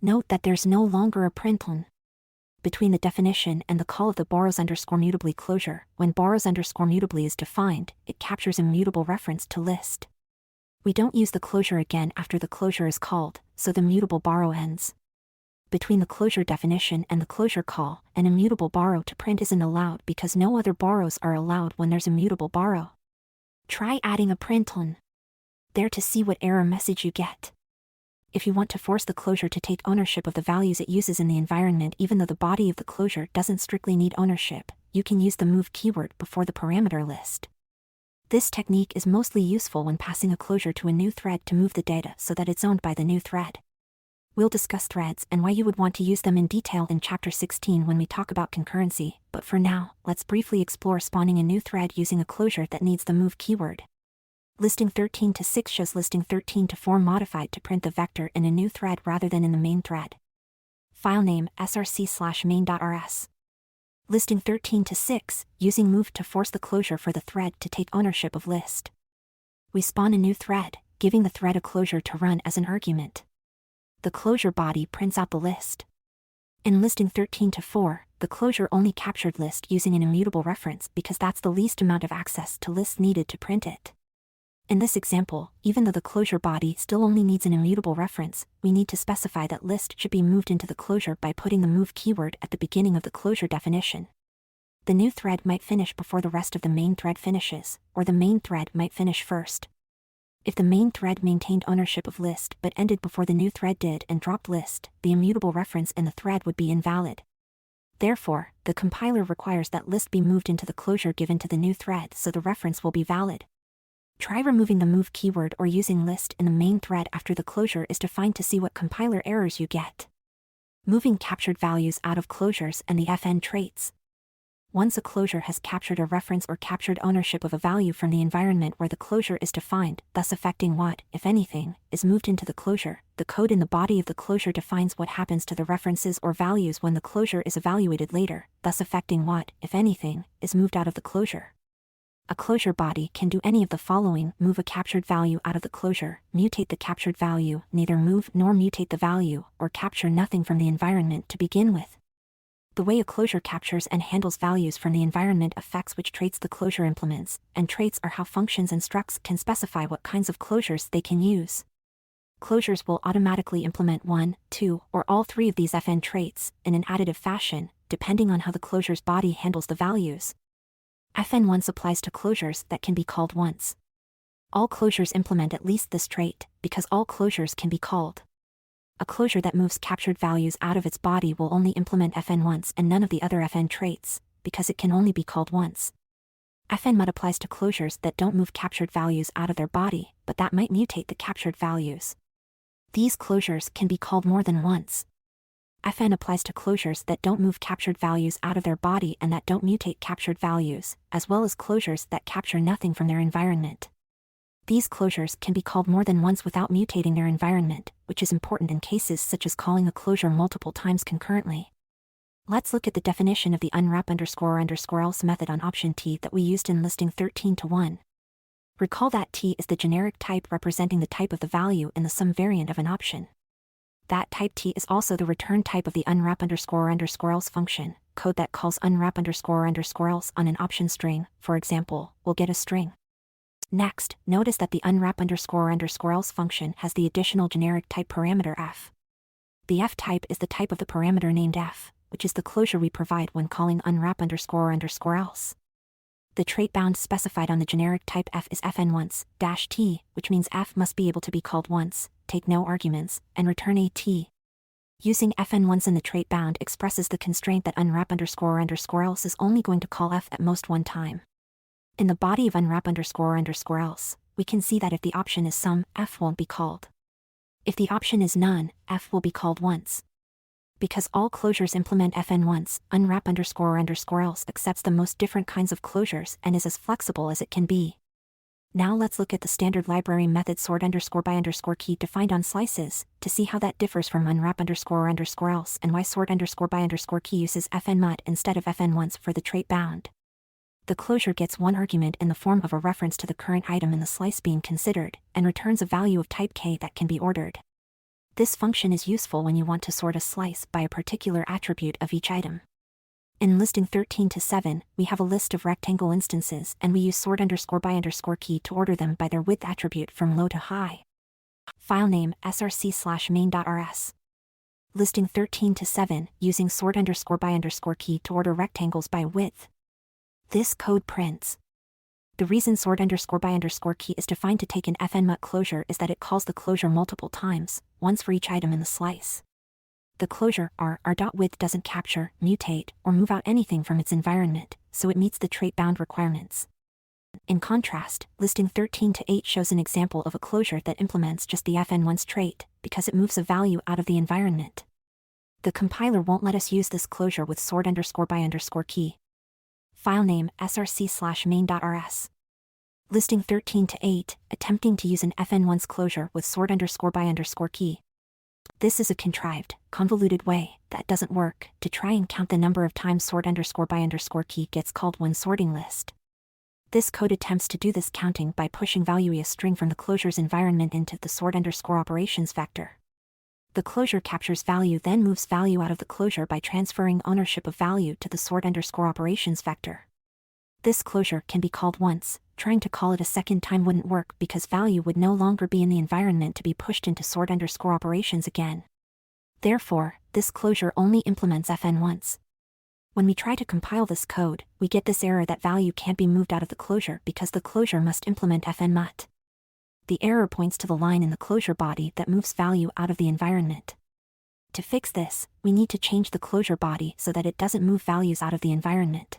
Note that there's no longer a println between the definition and the call of the borrows_mutably closure. When borrows_mutably is defined, it captures a mutable reference to list. We don't use the closure again after the closure is called, so the mutable borrow ends. Between the closure definition and the closure call, an immutable borrow to print isn't allowed because no other borrows are allowed when there's a mutable borrow. Try adding a println there to see what error message you get. If you want to force the closure to take ownership of the values it uses in the environment even though the body of the closure doesn't strictly need ownership, you can use the move keyword before the parameter list. This technique is mostly useful when passing a closure to a new thread to move the data so that it's owned by the new thread. We'll discuss threads and why you would want to use them in detail in Chapter 16 when we talk about concurrency, but for now, let's briefly explore spawning a new thread using a closure that needs the move keyword. Listing 13 to 6 shows listing 13 to 4 modified to print the vector in a new thread rather than in the main thread. File name src/main.rs. Listing 13 to 6, using move to force the closure for the thread to take ownership of list. We spawn a new thread, giving the thread a closure to run as an argument. The closure body prints out the list. In listing 13 to 4, the closure only captured list using an immutable reference because that's the least amount of access to list needed to print it. In this example, even though the closure body still only needs an immutable reference, we need to specify that list should be moved into the closure by putting the move keyword at the beginning of the closure definition. The new thread might finish before the rest of the main thread finishes, or the main thread might finish first. If the main thread maintained ownership of list but ended before the new thread did and dropped list, the immutable reference in the thread would be invalid. Therefore, the compiler requires that list be moved into the closure given to the new thread so the reference will be valid. Try removing the move keyword or using list in the main thread after the closure is defined to see what compiler errors you get. Moving captured values out of closures and the FN traits. Once a closure has captured a reference or captured ownership of a value from the environment where the closure is defined, thus affecting what, if anything, is moved into the closure, the code in the body of the closure defines what happens to the references or values when the closure is evaluated later, thus affecting what, if anything, is moved out of the closure. A closure body can do any of the following: move a captured value out of the closure, mutate the captured value, neither move nor mutate the value, or capture nothing from the environment to begin with. The way a closure captures and handles values from the environment affects which traits the closure implements, and traits are how functions and structs can specify what kinds of closures they can use. Closures will automatically implement 1, 2, or all 3 of these FN traits, in an additive fashion, depending on how the closure's body handles the values. FN once applies to closures that can be called once. All closures implement at least this trait, because all closures can be called. A closure that moves captured values out of its body will only implement FN once and none of the other FN traits, because it can only be called once. FNMut applies to closures that don't move captured values out of their body, but that might mutate the captured values. These closures can be called more than once. FN applies to closures that don't move captured values out of their body and that don't mutate captured values, as well as closures that capture nothing from their environment. These closures can be called more than once without mutating their environment, which is important in cases such as calling a closure multiple times concurrently. Let's look at the definition of the unwrap_else method on option T that we used in listing 13 to 1. Recall that T is the generic type representing the type of the value in the sum variant of an option. That type T is also the return type of the unwrap_else function. Code that calls unwrap_else on an option string, for example, will get a string. Next, notice that the unwrap_else function has the additional generic type parameter f. The f type is the type of the parameter named f, which is the closure we provide when calling unwrap_else. The trait bound specified on the generic type f is fn once, -t, which means f must be able to be called once, take no arguments, and return a t. Using fn once in the trait bound expresses the constraint that unwrap_else is only going to call f at most one time. In the body of unwrap_else, we can see that if the option is sum, f won't be called. If the option is none, f will be called once. Because all closures implement fn once, unwrap_else accepts the most different kinds of closures and is as flexible as it can be. Now let's look at the standard library method sort_by_key defined on slices, to see how that differs from unwrap_or_else and why sort_by_key uses fnmut instead of fn_once for the trait bound. The closure gets one argument in the form of a reference to the current item in the slice being considered, and returns a value of type k that can be ordered. This function is useful when you want to sort a slice by a particular attribute of each item. In listing 13 to 7, we have a list of rectangle instances and we use sort_by_key to order them by their width attribute from low to high. File name src/main.rs. Listing 13 to 7, using sort_by_key to order rectangles by width. This code prints. The reason sort_by_key is defined to take an fnmut closure is that it calls the closure multiple times, once for each item in the slice. The closure r.width doesn't capture, mutate, or move out anything from its environment, so it meets the trait bound requirements. In contrast, listing 13 to 8 shows an example of a closure that implements just the fn_once trait, because it moves a value out of the environment. The compiler won't let us use this closure with sort_by_key. File name src/main.rs. Listing 13 to 8, attempting to use an fn_once closure with sort_by_key. This is a contrived, convoluted way, that doesn't work, to try and count the number of times sort_by_key gets called one sorting list. This code attempts to do this counting by pushing value a string from the closure's environment into the sort_operations vector. The closure captures value then moves value out of the closure by transferring ownership of value to the sort_operations vector. This closure can be called once. Trying to call it a second time wouldn't work because value would no longer be in the environment to be pushed into sort_operations again. Therefore, this closure only implements fn_once. When we try to compile this code, we get this error that value can't be moved out of the closure because the closure must implement fnmut. The error points to the line in the closure body that moves value out of the environment. To fix this, we need to change the closure body so that it doesn't move values out of the environment.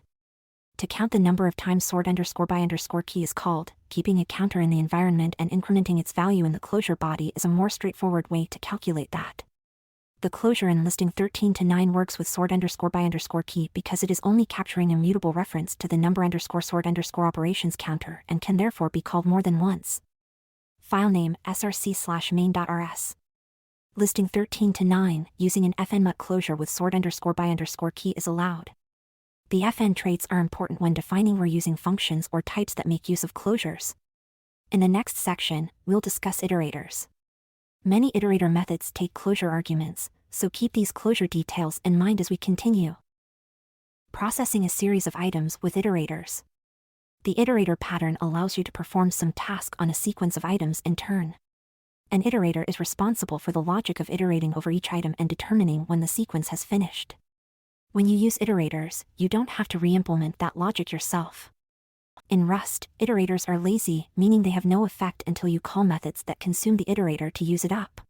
To count the number of times sort_by_key is called, keeping a counter in the environment and incrementing its value in the closure body is a more straightforward way to calculate that. The closure in listing 13 to 9 works with sort_by_key because it is only capturing a mutable reference to the number _sort_operations counter and can therefore be called more than once. File name src/main.rs. Listing 13 to 9, using an fnmut closure with sort_by_key is allowed. The fn traits are important when defining or using functions or types that make use of closures. In the next section, we'll discuss iterators. Many iterator methods take closure arguments, so keep these closure details in mind as we continue. Processing a series of items with iterators. The iterator pattern allows you to perform some task on a sequence of items in turn. An iterator is responsible for the logic of iterating over each item and determining when the sequence has finished. When you use iterators, you don't have to re-implement that logic yourself. In Rust, iterators are lazy, meaning they have no effect until you call methods that consume the iterator to use it up.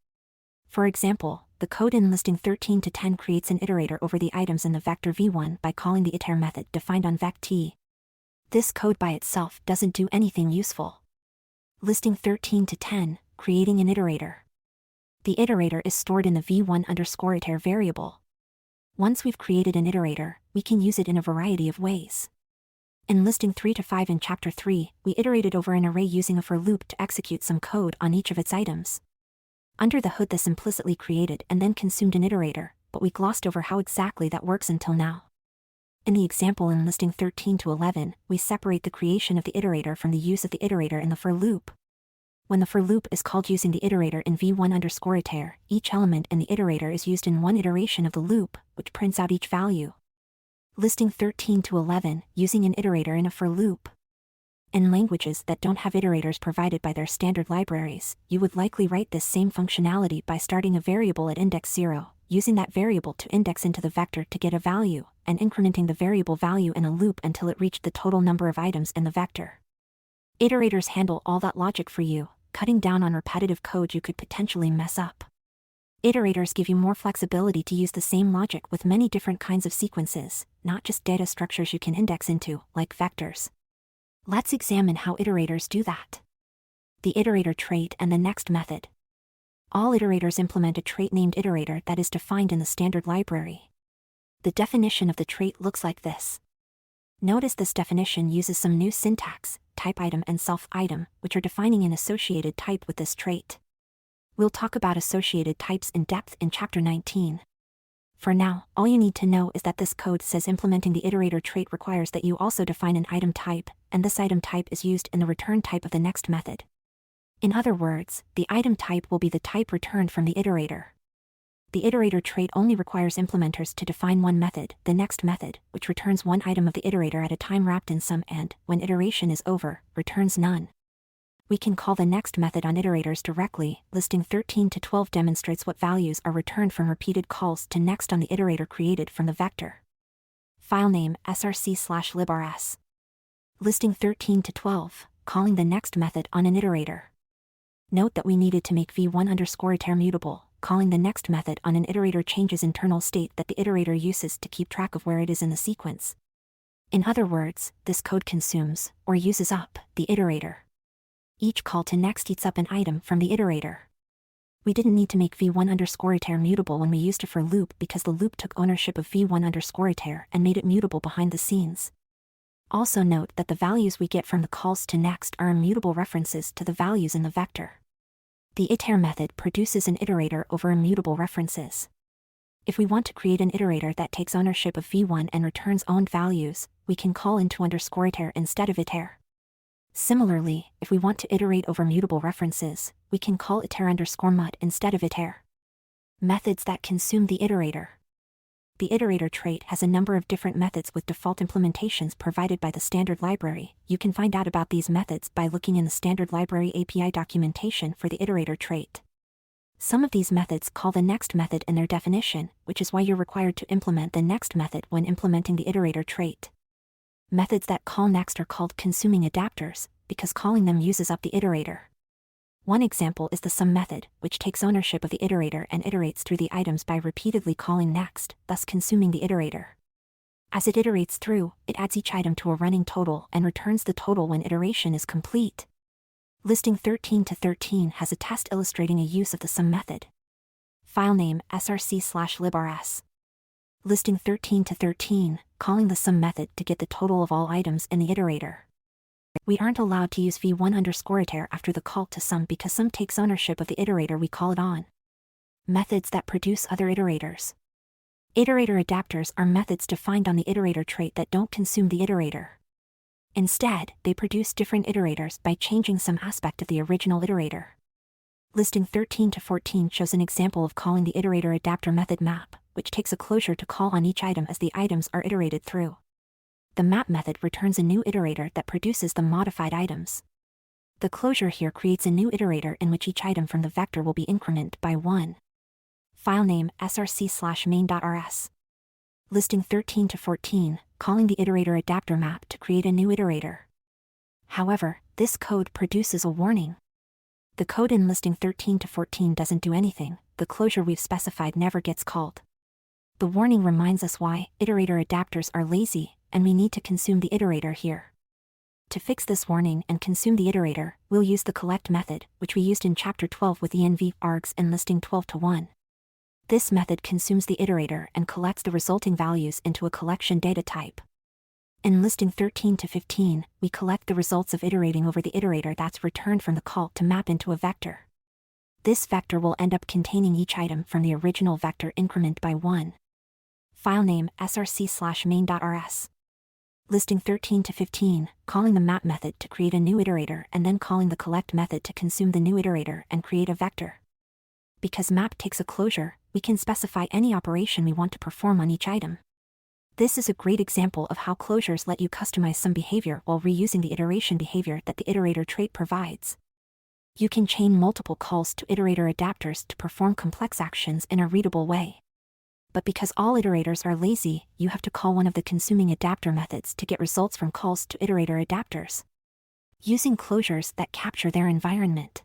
For example, the code in listing 13 to 10 creates an iterator over the items in the vector v1 by calling the iter method defined on vect. This code by itself doesn't do anything useful. Listing 13 to 10, creating an iterator. The iterator is stored in the v1_iter variable. Once we've created an iterator, we can use it in a variety of ways. In listing 3 to 5 in chapter 3, we iterated over an array using a for loop to execute some code on each of its items. Under the hood this implicitly created and then consumed an iterator, but we glossed over how exactly that works until now. In the example in listing 13 to 11, we separate the creation of the iterator from the use of the iterator in the for loop. When the for loop is called using the iterator in v1_iter, each element in the iterator is used in one iteration of the loop, which prints out each value. Listing 13 to 11, using an iterator in a for loop. In languages that don't have iterators provided by their standard libraries, you would likely write this same functionality by starting a variable at index 0, using that variable to index into the vector to get a value, and incrementing the variable value in a loop until it reached the total number of items in the vector. Iterators handle all that logic for you, cutting down on repetitive code you could potentially mess up. Iterators give you more flexibility to use the same logic with many different kinds of sequences, not just data structures you can index into, like vectors. Let's examine how iterators do that. The iterator trait and the next method. All iterators implement a trait named iterator that is defined in the standard library. The definition of the trait looks like this. Notice this definition uses some new syntax, type item and self item, which are defining an associated type with this trait. We'll talk about associated types in depth in Chapter 19. For now, all you need to know is that this code says implementing the iterator trait requires that you also define an item type, and this item type is used in the return type of the next method. In other words, the item type will be the type returned from the iterator. The iterator trait only requires implementers to define one method, the next method, which returns one item of the iterator at a time wrapped in some and, when iteration is over, returns none. We can call the next method on iterators directly. Listing 13 to 12 demonstrates what values are returned from repeated calls to next on the iterator created from the vector. Filename src/librs. Listing 13 to 12, calling the next method on an iterator. Note that we needed to make v1_iter mutable. Calling the next method on an iterator changes internal state that the iterator uses to keep track of where it is in the sequence. In other words, this code consumes, or uses up, the iterator. Each call to next eats up an item from the iterator. We didn't need to make v1_iter mutable when we used a for loop because the loop took ownership of v1_iter and made it mutable behind the scenes. Also note that the values we get from the calls to next are immutable references to the values in the vector. The iter method produces an iterator over immutable references. If we want to create an iterator that takes ownership of v1 and returns owned values, we can call into _iter instead of iter. Similarly, if we want to iterate over mutable references, we can call iter_mut instead of iter. Methods that consume the iterator. The iterator trait has a number of different methods with default implementations provided by the standard library. You can find out about these methods by looking in the standard library API documentation for the iterator trait. Some of these methods call the next method in their definition, which is why you're required to implement the next method when implementing the iterator trait. Methods that call next are called consuming adapters, because calling them uses up the iterator. One example is the sum method, which takes ownership of the iterator and iterates through the items by repeatedly calling next, thus consuming the iterator. As it iterates through, it adds each item to a running total and returns the total when iteration is complete. Listing 13 to 13 has a test illustrating a use of the sum method. Filename src/librs. Listing 13 to 13, calling the sum method to get the total of all items in the iterator. We aren't allowed to use v1_iter after the call to sum because sum takes ownership of the iterator we call it on. Methods that produce other iterators. Iterator adapters are methods defined on the iterator trait that don't consume the iterator. Instead, they produce different iterators by changing some aspect of the original iterator. Listing 13 to 14 shows an example of calling the iterator adapter method map, which takes a closure to call on each item as the items are iterated through. The map method returns a new iterator that produces the modified items. The closure here creates a new iterator in which each item from the vector will be incremented by 1. Filename src/main.rs. Listing 13 to 14, calling the iterator adapter map to create a new iterator. However, this code produces a warning. The code in listing 13 to 14 doesn't do anything, the closure we've specified never gets called. The warning reminds us why iterator adapters are lazy, and we need to consume the iterator here. To fix this warning and consume the iterator, we'll use the collect method, which we used in Chapter 12 with env args in listing 12 to 1. This method consumes the iterator and collects the resulting values into a collection data type. In listing 13 to 15, we collect the results of iterating over the iterator that's returned from the call to map into a vector. This vector will end up containing each item from the original vector increment by 1. Filename src/main.rs. Listing 13 to 15, calling the map method to create a new iterator and then calling the collect method to consume the new iterator and create a vector. Because map takes a closure, we can specify any operation we want to perform on each item. This is a great example of how closures let you customize some behavior while reusing the iteration behavior that the iterator trait provides. You can chain multiple calls to iterator adapters to perform complex actions in a readable way. But because all iterators are lazy, you have to call one of the consuming adapter methods to get results from calls to iterator adapters. Using closures that capture their environment.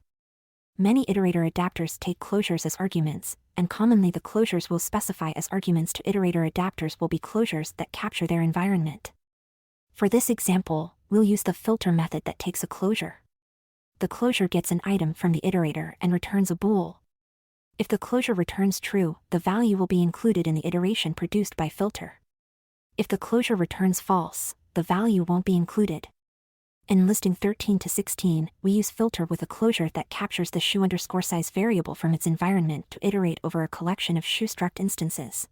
Many iterator adapters take closures as arguments, and commonly the closures we'll specify as arguments to iterator adapters will be closures that capture their environment. For this example, we'll use the filter method that takes a closure. The closure gets an item from the iterator and returns a bool. If the closure returns true, the value will be included in the iteration produced by filter. If the closure returns false, the value won't be included. In listing 13 to 16, we use filter with a closure that captures the shoe_size variable from its environment to iterate over a collection of shoe struct instances.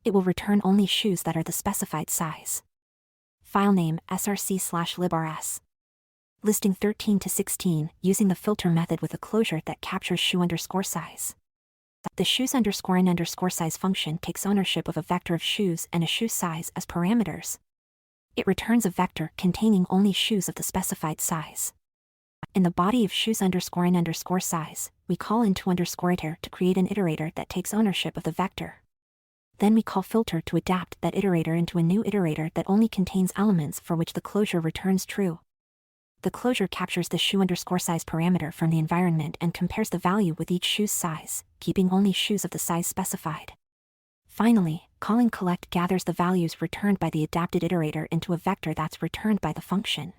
It will return only shoes that are the specified size. File name src/librs. Listing 13 to 16, using the filter method with a closure that captures shoe_size. The shoes_in_size function takes ownership of a vector of shoes and a shoe size as parameters. It returns a vector containing only shoes of the specified size. In the body of shoes_in_size, we call into_iter to create an iterator that takes ownership of the vector. Then we call filter to adapt that iterator into a new iterator that only contains elements for which the closure returns true. The closure captures the shoe_size parameter from the environment and compares the value with each shoe's size, keeping only shoes of the size specified. Finally, calling collect gathers the values returned by the adapted iterator into a vector that's returned by the function.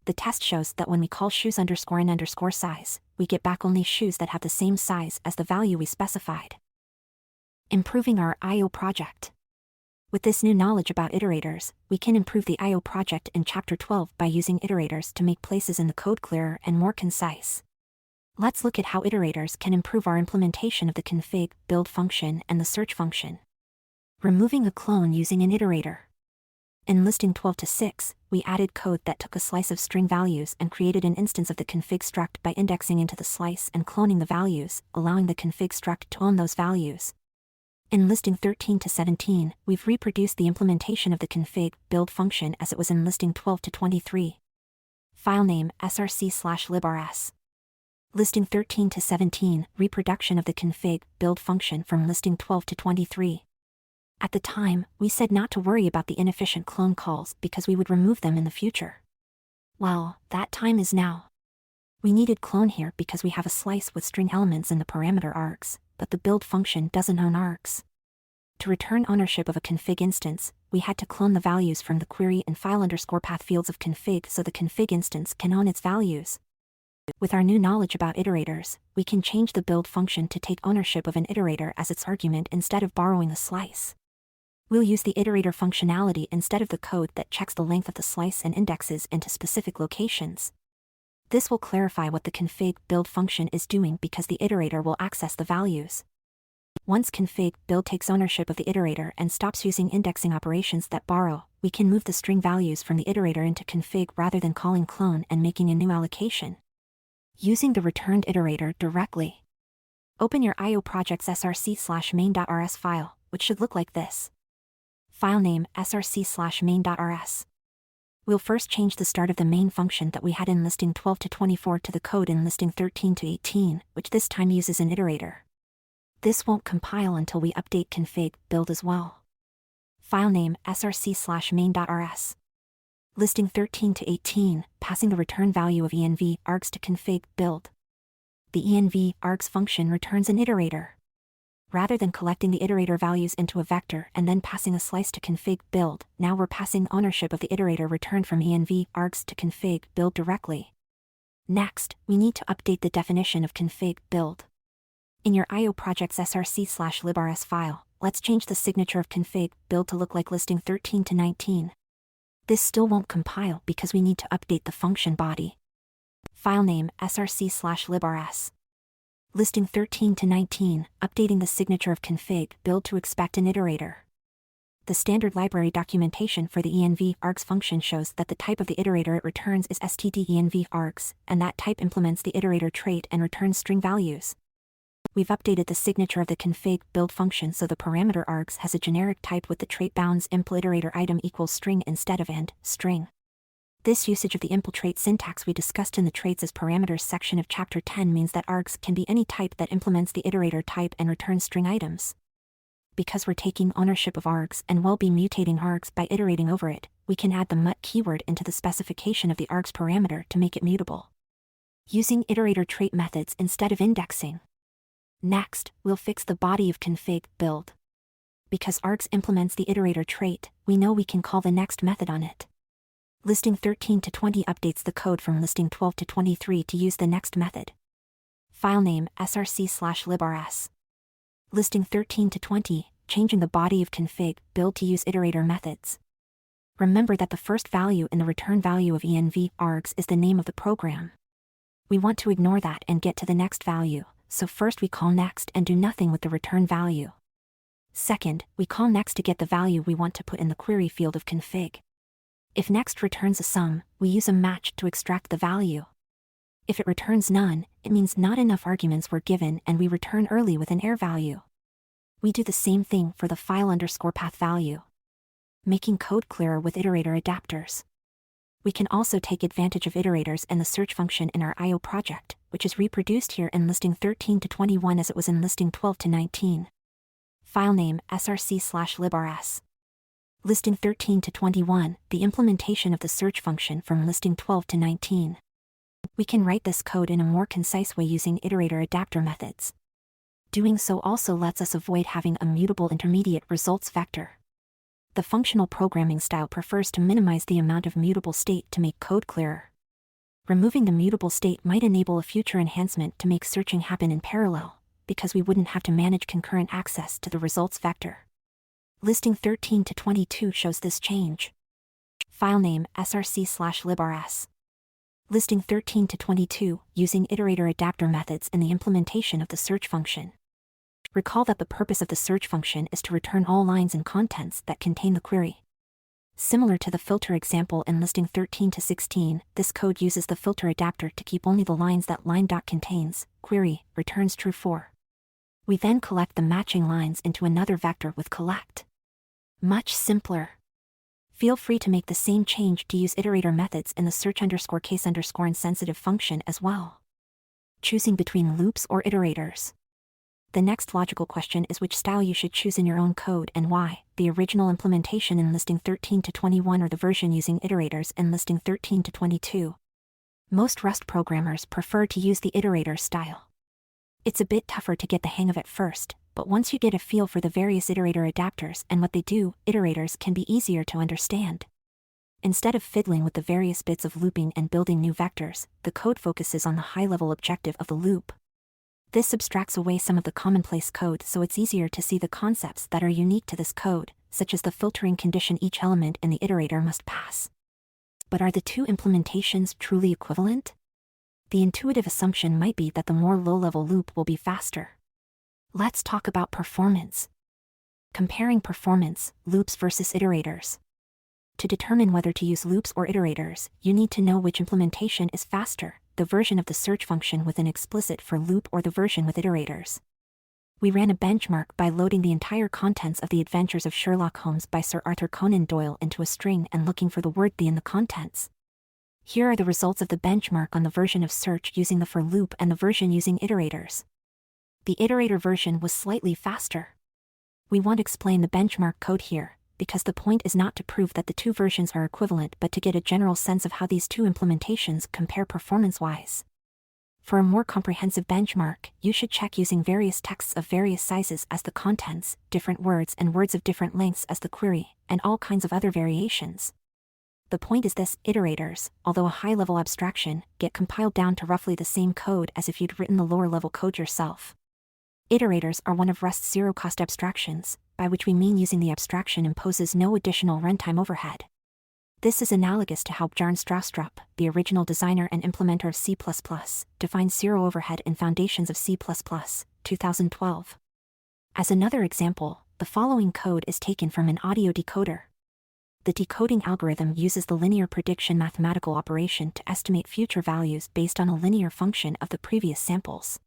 The test shows that when we call shoes_in_size, we get back only shoes that have the same size as the value we specified. Improving our I/O project. With this new knowledge about iterators, we can improve the I/O project in Chapter 12 by using iterators to make places in the code clearer and more concise. Let's look at how iterators can improve our implementation of the config build function and the search function. Removing a clone using an iterator. In listing 12 to 6, we added code that took a slice of string values and created an instance of the config struct by indexing into the slice and cloning the values, allowing the config struct to own those values. In listing 13 to 17, we've reproduced the implementation of the config build function as it was in listing 12 to 23. File name src/librs. Listing 13 to 17, reproduction of the config build function from listing 12 to 23. At the time, we said not to worry about the inefficient clone calls because we would remove them in the future. Well, that time is now. We needed clone here because we have a slice with string elements in the parameter args, but the build function doesn't own args. To return ownership of a config instance, we had to clone the values from the query and file_path fields of config so the config instance can own its values. With our new knowledge about iterators, we can change the build function to take ownership of an iterator as its argument instead of borrowing a slice. We'll use the iterator functionality instead of the code that checks the length of the slice and indexes into specific locations. This will clarify what the config build function is doing because the iterator will access the values. Once config build takes ownership of the iterator and stops using indexing operations that borrow, we can move the string values from the iterator into config rather than calling clone and making a new allocation. Using the returned iterator directly. Open your I/O project's src/main.rs file, which should look like this. File name src/main.rs. We'll first change the start of the main function that we had in listing 12 to 24 to the code in listing 13 to 18, which this time uses an iterator. This won't compile until we update config build as well. File name src/main.rs. Listing 13 to 18, passing the return value of env args to config build. The env args function returns an iterator. Rather than collecting the iterator values into a vector and then passing a slice to config build, now we're passing ownership of the iterator returned from env args to config build directly. Next, we need to update the definition of config build. In your I/O project's src/librs file, let's change the signature of config build to look like listing 13 to 19. This still won't compile because we need to update the function body. File name src/librs. Listing 13 to 19, updating the signature of config build to expect an iterator. The standard library documentation for the env args function shows that the type of the iterator it returns is std_env args, and that type implements the iterator trait and returns string values. We've updated the signature of the config build function so the parameter args has a generic type with the trait bounds impl iterator item equals string instead of and string. This usage of the impl trait syntax we discussed in the traits as parameters section of chapter 10 means that args can be any type that implements the iterator type and returns string items. Because we're taking ownership of args and will be mutating args by iterating over it, we can add the mut keyword into the specification of the args parameter to make it mutable. Using iterator trait methods instead of indexing. Next, we'll fix the body of config build. Because args implements the iterator trait, we know we can call the next method on it. Listing 13 to 20 updates the code from listing 12 to 23 to use the next method. File name src/librs. Listing 13 to 20, changing the body of config build to use iterator methods. Remember that the first value in the return value of env args is the name of the program. We want to ignore that and get to the next value, so first we call next and do nothing with the return value. Second, we call next to get the value we want to put in the query field of config. If next returns a sum, we use a match to extract the value. If it returns none, it means not enough arguments were given and we return early with an error value. We do the same thing for the file_path value, making code clearer with iterator adapters. We can also take advantage of iterators and the search function in our IO project, which is reproduced here in listing 13 to 21 as it was in listing 12 to 19. File name src/librs. Listing 13 to 21, the implementation of the search function from listing 12 to 19. We can write this code in a more concise way using iterator adapter methods. Doing so also lets us avoid having a mutable intermediate results vector. The functional programming style prefers to minimize the amount of mutable state to make code clearer. Removing the mutable state might enable a future enhancement to make searching happen in parallel, because we wouldn't have to manage concurrent access to the results vector. Listing 13 to 22 shows this change. File name src/librs. Listing 13 to 22, using iterator adapter methods in the implementation of the search function. Recall that the purpose of the search function is to return all lines and contents that contain the query. Similar to the filter example in listing 13 to 16, this code uses the filter adapter to keep only the lines that line.contains, query, returns true for. We then collect the matching lines into another vector with collect. Much simpler. Feel free to make the same change to use iterator methods in the search_case_insensitive function as well. Choosing between loops or iterators. The next logical question is which style you should choose in your own code and why, the original implementation in listing 13 to 21 or the version using iterators in listing 13 to 22. Most Rust programmers prefer to use the iterator style. It's a bit tougher to get the hang of at first, but once you get a feel for the various iterator adapters and what they do, iterators can be easier to understand. Instead of fiddling with the various bits of looping and building new vectors, the code focuses on the high-level objective of the loop. This abstracts away some of the commonplace code so it's easier to see the concepts that are unique to this code, such as the filtering condition each element in the iterator must pass. But are the two implementations truly equivalent? The intuitive assumption might be that the more low-level loop will be faster. Let's talk about performance. Comparing performance, loops versus iterators. To determine whether to use loops or iterators, you need to know which implementation is faster, the version of the search function with an explicit for loop or the version with iterators. We ran a benchmark by loading the entire contents of The Adventures of Sherlock Holmes by Sir Arthur Conan Doyle into a string and looking for the word the in the contents. Here are the results of the benchmark on the version of search using the for loop and the version using iterators. The iterator version was slightly faster. We won't explain the benchmark code here, because the point is not to prove that the two versions are equivalent but to get a general sense of how these two implementations compare performance-wise. For a more comprehensive benchmark, you should check using various texts of various sizes as the contents, different words and words of different lengths as the query, and all kinds of other variations. The point is this: iterators, although a high-level abstraction, get compiled down to roughly the same code as if you'd written the lower-level code yourself. Iterators are one of Rust's zero-cost abstractions, by which we mean using the abstraction imposes no additional runtime overhead. This is analogous to how Bjarne Stroustrup, the original designer and implementer of C++, defines zero overhead in Foundations of C++, 2012. As another example, the following code is taken from an audio decoder. The decoding algorithm uses the linear prediction mathematical operation to estimate future values based on a linear function of the previous samples.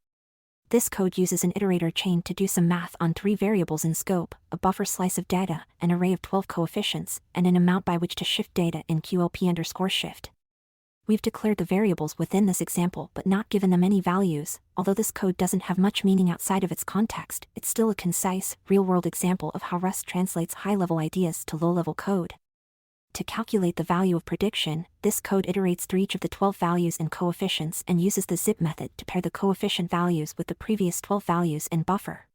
This code uses an iterator chain to do some math on 3 variables in scope, a buffer slice of data, an array of 12 coefficients, and an amount by which to shift data in QLP_shift. We've declared the variables within this example but not given them any values. Although this code doesn't have much meaning outside of its context, it's still a concise, real-world example of how Rust translates high-level ideas to low-level code. To calculate the value of prediction, this code iterates through each of the 12 values and coefficients and uses the zip method to pair the coefficient values with the previous 12 values in buffer.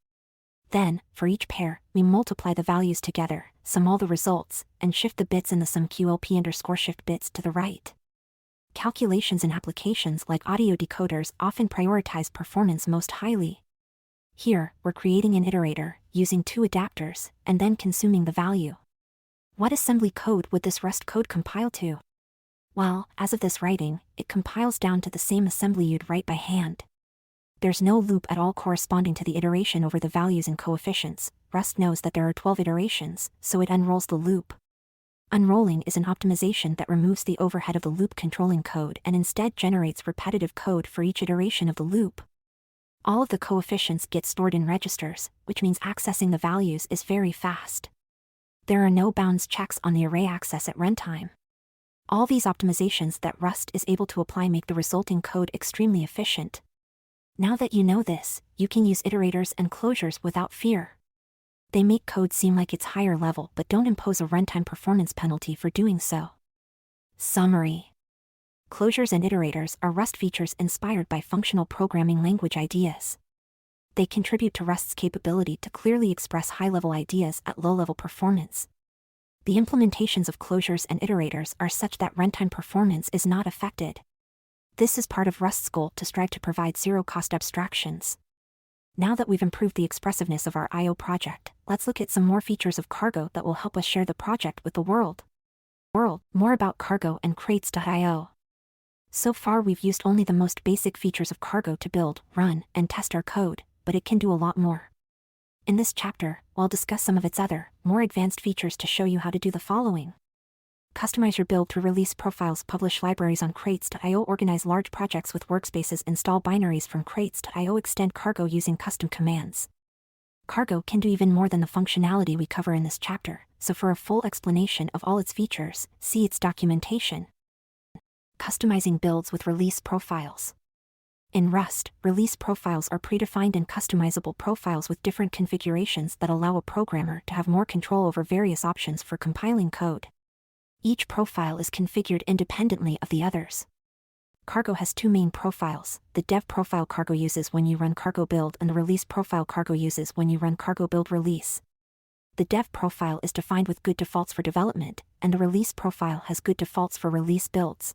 Then, for each pair, we multiply the values together, sum all the results, and shift the bits in the sum QLP_shift bits to the right. Calculations in applications like audio decoders often prioritize performance most highly. Here, we're creating an iterator, using 2 adapters, and then consuming the value. What assembly code would this Rust code compile to? Well, as of this writing, it compiles down to the same assembly you'd write by hand. There's no loop at all corresponding to the iteration over the values and coefficients. Rust knows that there are 12 iterations, so it unrolls the loop. Unrolling is an optimization that removes the overhead of the loop controlling code and instead generates repetitive code for each iteration of the loop. All of the coefficients get stored in registers, which means accessing the values is very fast. There are no bounds checks on the array access at runtime. All these optimizations that Rust is able to apply make the resulting code extremely efficient. Now that you know this, you can use iterators and closures without fear. They make code seem like it's higher level but don't impose a runtime performance penalty for doing so. Summary: closures and iterators are Rust features inspired by functional programming language ideas. They contribute to Rust's capability to clearly express high-level ideas at low-level performance. The implementations of closures and iterators are such that runtime performance is not affected. This is part of Rust's goal to strive to provide zero-cost abstractions. Now that we've improved the expressiveness of our I/O project, let's look at some more features of Cargo that will help us share the project with the world. More about Cargo and crates.io. So far we've used only the most basic features of Cargo to build, run, and test our code, but it can do a lot more. In this chapter, we'll discuss some of its other, more advanced features to show you how to do the following. Customize your build through release profiles, publish libraries on crates.io, organize large projects with workspaces, install binaries from crates.io, extend Cargo using custom commands. Cargo can do even more than the functionality we cover in this chapter, so for a full explanation of all its features, see its documentation. Customizing builds with release profiles. In Rust, release profiles are predefined and customizable profiles with different configurations that allow a programmer to have more control over various options for compiling code. Each profile is configured independently of the others. Cargo has two main profiles: the dev profile Cargo uses when you run Cargo build and the release profile Cargo uses when you run Cargo build release. The dev profile is defined with good defaults for development, and the release profile has good defaults for release builds.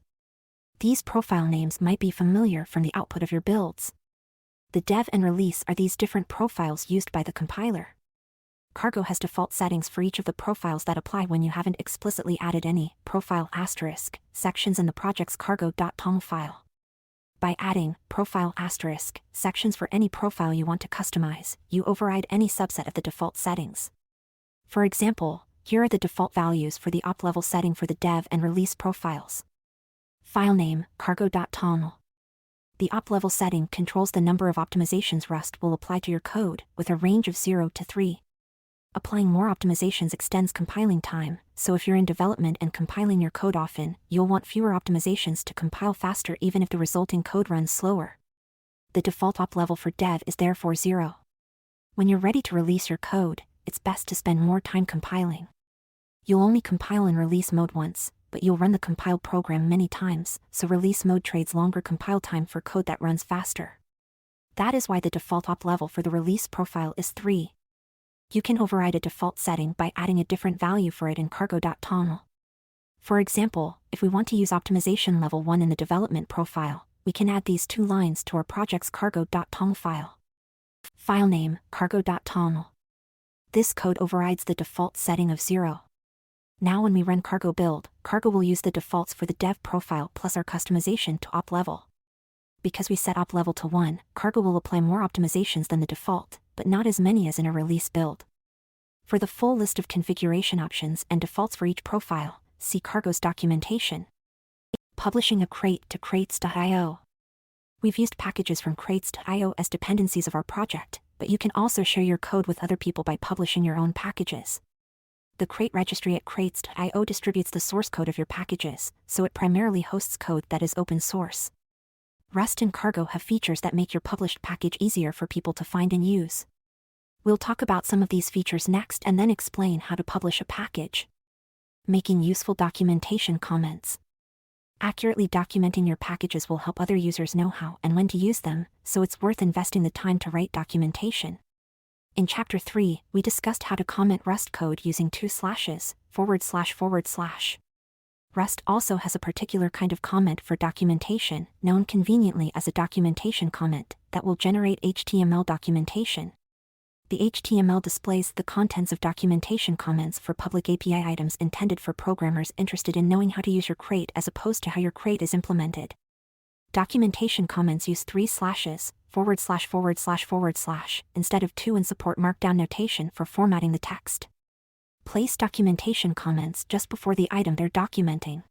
These profile names might be familiar from the output of your builds. The dev and release are these different profiles used by the compiler. Cargo has default settings for each of the profiles that apply when you haven't explicitly added any profile asterisk sections in the project's cargo.tom file. By adding profile asterisk sections for any profile you want to customize, you override any subset of the default settings. For example, here are the default values for the op level setting for the dev and release profiles. File name, cargo.tom. The op level setting controls the number of optimizations Rust will apply to your code, with a range of 0 to 3. Applying more optimizations extends compiling time, so if you're in development and compiling your code often, you'll want fewer optimizations to compile faster even if the resulting code runs slower. The default op level for dev is therefore 0. When you're ready to release your code, it's best to spend more time compiling. You'll only compile in release mode once, but you'll run the compiled program many times, so release mode trades longer compile time for code that runs faster. That is why the default op level for the release profile is 3. You can override a default setting by adding a different value for it in cargo.tom. For example, if we want to use optimization level 1 in the development profile, we can add these two lines to our project's cargo.tom file. File name, cargo.tom. This code overrides the default setting of 0. Now when we run Cargo build, Cargo will use the defaults for the dev profile plus our customization to op level. Because we set op level to 1, Cargo will apply more optimizations than the default, but not as many as in a release build. For the full list of configuration options and defaults for each profile, see Cargo's documentation. Publishing a crate to crates.io. We've used packages from crates.io as dependencies of our project, but you can also share your code with other people by publishing your own packages. The crate registry at crates.io distributes the source code of your packages, so it primarily hosts code that is open source. Rust and Cargo have features that make your published package easier for people to find and use. We'll talk about some of these features next and then explain how to publish a package. Making useful documentation comments. Accurately documenting your packages will help other users know how and when to use them, so it's worth investing the time to write documentation. In Chapter 3, we discussed how to comment Rust code using 2 slashes, //. Rust also has a particular kind of comment for documentation, known conveniently as a documentation comment, that will generate HTML documentation. The HTML displays the contents of documentation comments for public API items intended for programmers interested in knowing how to use your crate as opposed to how your crate is implemented. Documentation comments use 3 slashes, // instead of 2 and support markdown notation for formatting the text. Place documentation comments just before the item they're documenting.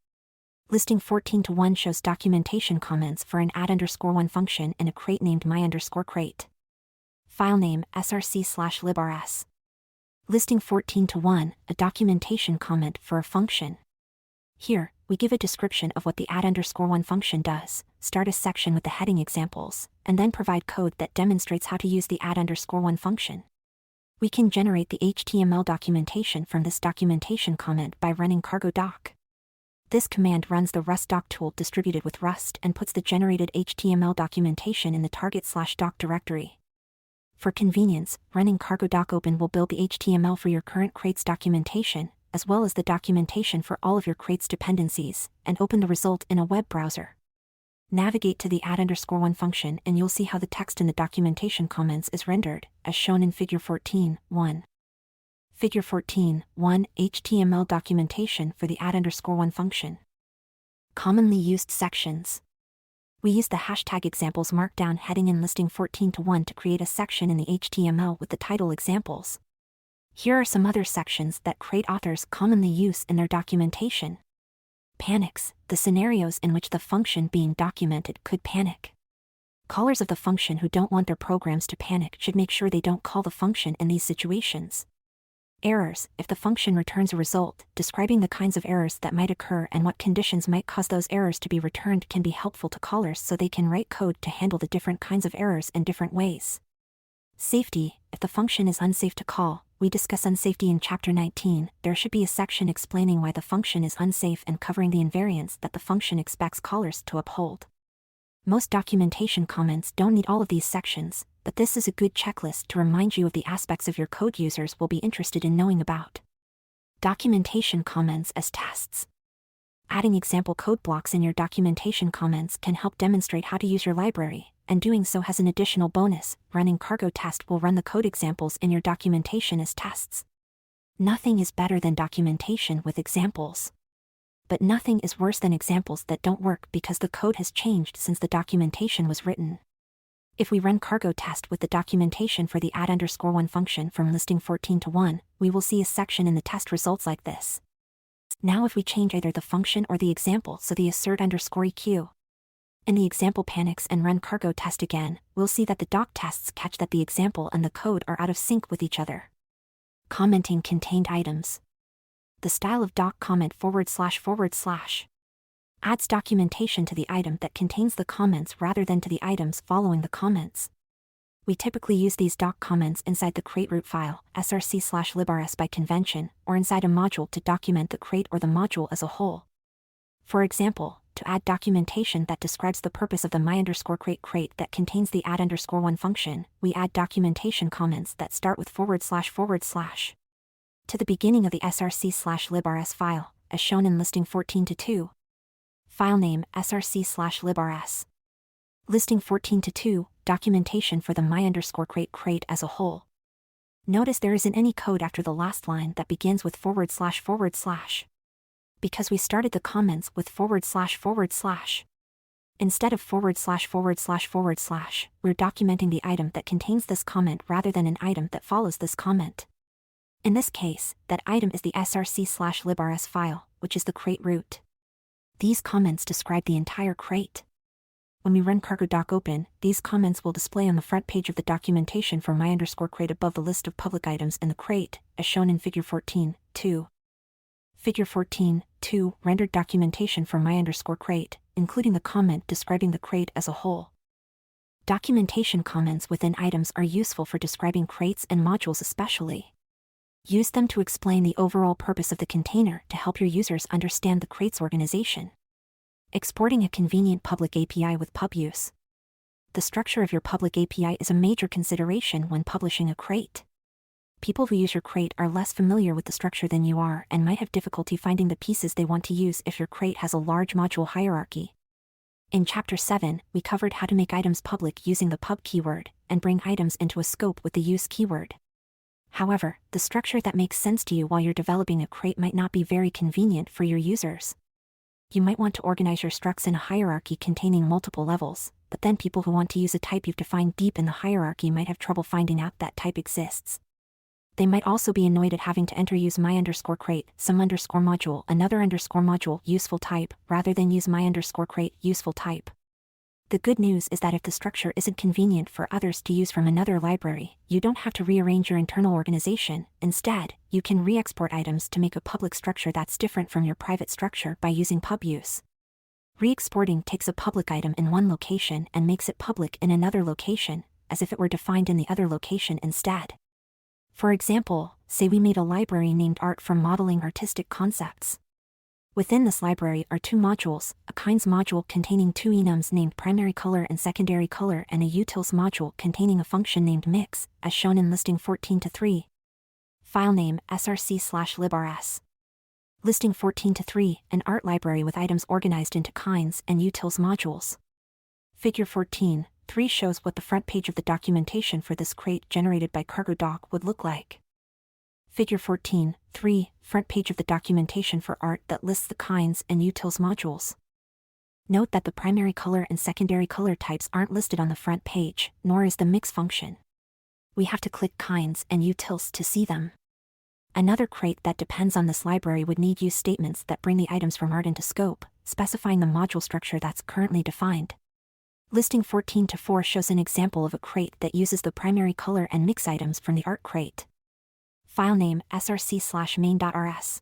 Listing 14:1 shows documentation comments for an add_1 function in a crate named my_crate. File name src/librs. Listing 14:1, a documentation comment for a function. Here, we give a description of what the add_1 function does, start a section with the heading examples, and then provide code that demonstrates how to use the add_1 function. We can generate the HTML documentation from this documentation comment by running cargo doc. This command runs the Rust doc tool distributed with Rust and puts the generated HTML documentation in the target/doc directory. For convenience, running cargo doc open will build the HTML for your current crate's documentation, as well as the documentation for all of your crate's dependencies, and open the result in a web browser. Navigate to the add_1 function and you'll see how the text in the documentation comments is rendered, as shown in Figure 14.1. Figure 14.1 HTML documentation for the add_1 function. Commonly used sections. We use the hashtag examples markdown heading in listing 14:1 to create a section in the HTML with the title examples. Here are some other sections that crate authors commonly use in their documentation. Panics, the scenarios in which the function being documented could panic. Callers of the function who don't want their programs to panic should make sure they don't call the function in these situations. Errors, if the function returns a result, describing the kinds of errors that might occur and what conditions might cause those errors to be returned can be helpful to callers so they can write code to handle the different kinds of errors in different ways. Safety, if the function is unsafe to call, we discuss unsafety in Chapter 19, there should be a section explaining why the function is unsafe and covering the invariants that the function expects callers to uphold. Most documentation comments don't need all of these sections, but this is a good checklist to remind you of the aspects of your code users will be interested in knowing about. Documentation comments as tests. Adding example code blocks in your documentation comments can help demonstrate how to use your library, and doing so has an additional bonus. Running cargo test will run the code examples in your documentation as tests. Nothing is better than documentation with examples. But nothing is worse than examples that don't work because the code has changed since the documentation was written. If we run cargo test with the documentation for the add_1 function from listing 14:1, we will see a section in the test results like this. Now if we change either the function or the example so the assert_eq. In the example panics and run cargo test again, we'll see that the doc tests catch that the example and the code are out of sync with each other. Commenting contained items. The style of doc comment // adds documentation to the item that contains the comments rather than to the items following the comments. We typically use these doc comments inside the crate root file, src/librs by convention, or inside a module to document the crate or the module as a whole. For example, to add documentation that describes the purpose of the my_crate crate that contains the add_1 function, we add documentation comments that start with // to the beginning of the src/librs file, as shown in listing 14:2. File name src/librs. Listing 14:2, documentation for the my_crate crate as a whole. Notice there isn't any code after the last line that begins with //. Because we started the comments with //. Instead of ///, we're documenting the item that contains this comment rather than an item that follows this comment. In this case, that item is the src/librs file, which is the crate root. These comments describe the entire crate. When we run cargo doc open, these comments will display on the front page of the documentation for my_crate above the list of public items in the crate, as shown in Figure 14.2. Figure 14.2 rendered documentation for my_crate, including the comment describing the crate as a whole. Documentation comments within items are useful for describing crates and modules especially. Use them to explain the overall purpose of the container to help your users understand the crate's organization. Exporting a convenient public API with pub use. The structure of your public API is a major consideration when publishing a crate. People who use your crate are less familiar with the structure than you are and might have difficulty finding the pieces they want to use if your crate has a large module hierarchy. In Chapter 7, we covered how to make items public using the pub keyword, and bring items into a scope with the use keyword. However, the structure that makes sense to you while you're developing a crate might not be very convenient for your users. You might want to organize your structs in a hierarchy containing multiple levels, but then people who want to use a type you've defined deep in the hierarchy might have trouble finding out that type exists. They might also be annoyed at having to enter use my_crate, some_module, another_module, useful type, rather than use my_crate, useful type. The good news is that if the structure isn't convenient for others to use from another library, you don't have to rearrange your internal organization. Instead, you can re-export items to make a public structure that's different from your private structure by using pubuse. Re-exporting takes a public item in one location and makes it public in another location, as if it were defined in the other location instead. For example, say we made a library named Art for modeling artistic concepts. Within this library are two modules, a kinds module containing two enums named primary color and secondary color, and a utils module containing a function named mix, as shown in listing 14-3. File name src/librs. Listing 14-3, an art library with items organized into kinds and utils modules. Figure 14.3 shows what the front page of the documentation for this crate generated by CargoDoc would look like. Figure 14.3, front page of the documentation for art that lists the kinds and utils modules. Note that the primary color and secondary color types aren't listed on the front page, nor is the mix function. We have to click kinds and utils to see them. Another crate that depends on this library would need use statements that bring the items from art into scope, specifying the module structure that's currently defined. Listing 14-4 shows an example of a crate that uses the primary color and mix items from the art crate. File name src/main.rs.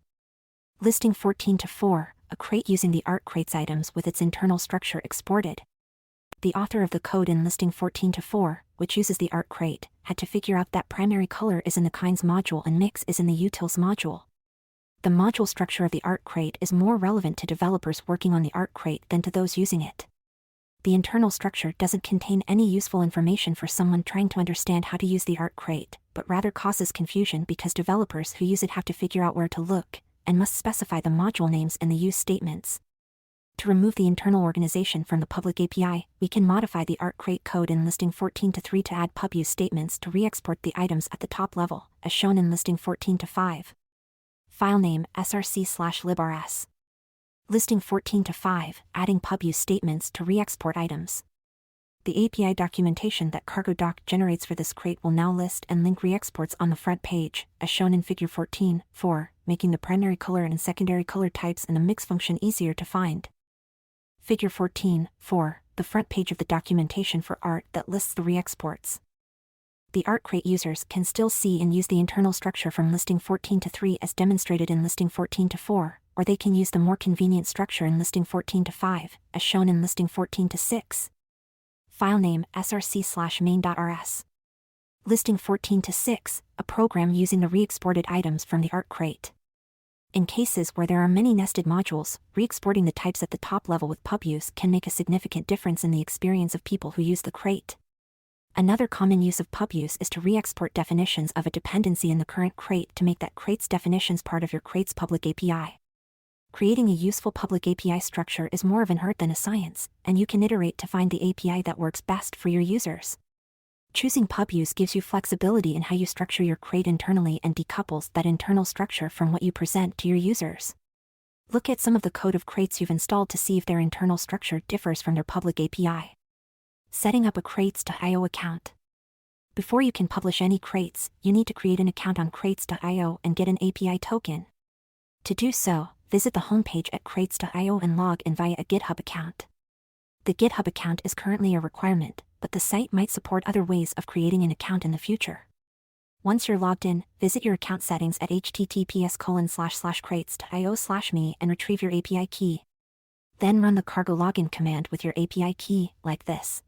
Listing 14-4, a crate using the art crate's items with its internal structure exported. The author of the code in listing 14-4, which uses the art crate, had to figure out that primary color is in the kinds module and mix is in the utils module. The module structure of the art crate is more relevant to developers working on the art crate than to those using it. The internal structure doesn't contain any useful information for someone trying to understand how to use the art crate, but rather causes confusion because developers who use it have to figure out where to look, and must specify the module names and the use statements. To remove the internal organization from the public API, we can modify the art crate code in listing 14-3 to add pub use statements to re-export the items at the top level, as shown in listing 14-5. File name src/librs. Listing 14-5, adding pub use statements to re-export items. The API documentation that CargoDoc generates for this crate will now list and link re-exports on the front page, as shown in figure 14-4, making the primary color and secondary color types and the mix function easier to find. Figure 14-4, the front page of the documentation for art that lists the re-exports. The art crate users can still see and use the internal structure from listing 14-3 as demonstrated in listing 14-4, or they can use the more convenient structure in listing 14-5, as shown in listing 14-6. File name src/main.rs. Listing 14-6, a program using the re-exported items from the art crate. In cases where there are many nested modules, re-exporting the types at the top level with pub use can make a significant difference in the experience of people who use the crate. Another common use of pub use is to re-export definitions of a dependency in the current crate to make that crate's definitions part of your crate's public API. Creating a useful public API structure is more of an art than a science, and you can iterate to find the API that works best for your users. Choosing pub use gives you flexibility in how you structure your crate internally and decouples that internal structure from what you present to your users. Look at some of the code of crates you've installed to see if their internal structure differs from their public API. Setting up a crates.io account. Before you can publish any crates, you need to create an account on crates.io and get an API token. To do so, visit the homepage at crates.io and log in via a GitHub account. The GitHub account is currently a requirement, but the site might support other ways of creating an account in the future. Once you're logged in, visit your account settings at https://crates.io/me and retrieve your API key. Then run the cargo login command with your API key, like this.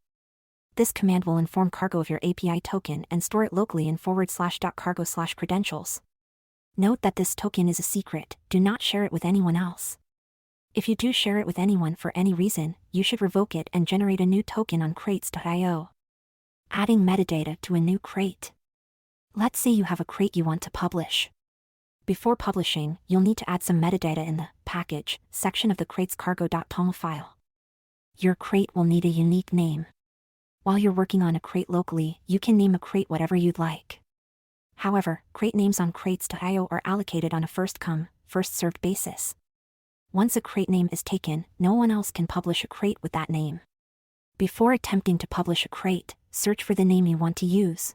This command will inform Cargo of your API token and store it locally in /cargo/credentials. Note that this token is a secret, do not share it with anyone else. If you do share it with anyone for any reason, you should revoke it and generate a new token on crates.io. Adding metadata to a new crate. Let's say you have a crate you want to publish. Before publishing, you'll need to add some metadata in the package section of the crate's cargo.toml file. Your crate will need a unique name. While you're working on a crate locally, you can name a crate whatever you'd like. However, crate names on crates.io are allocated on a first-come, first-served basis. Once a crate name is taken, no one else can publish a crate with that name. Before attempting to publish a crate, search for the name you want to use.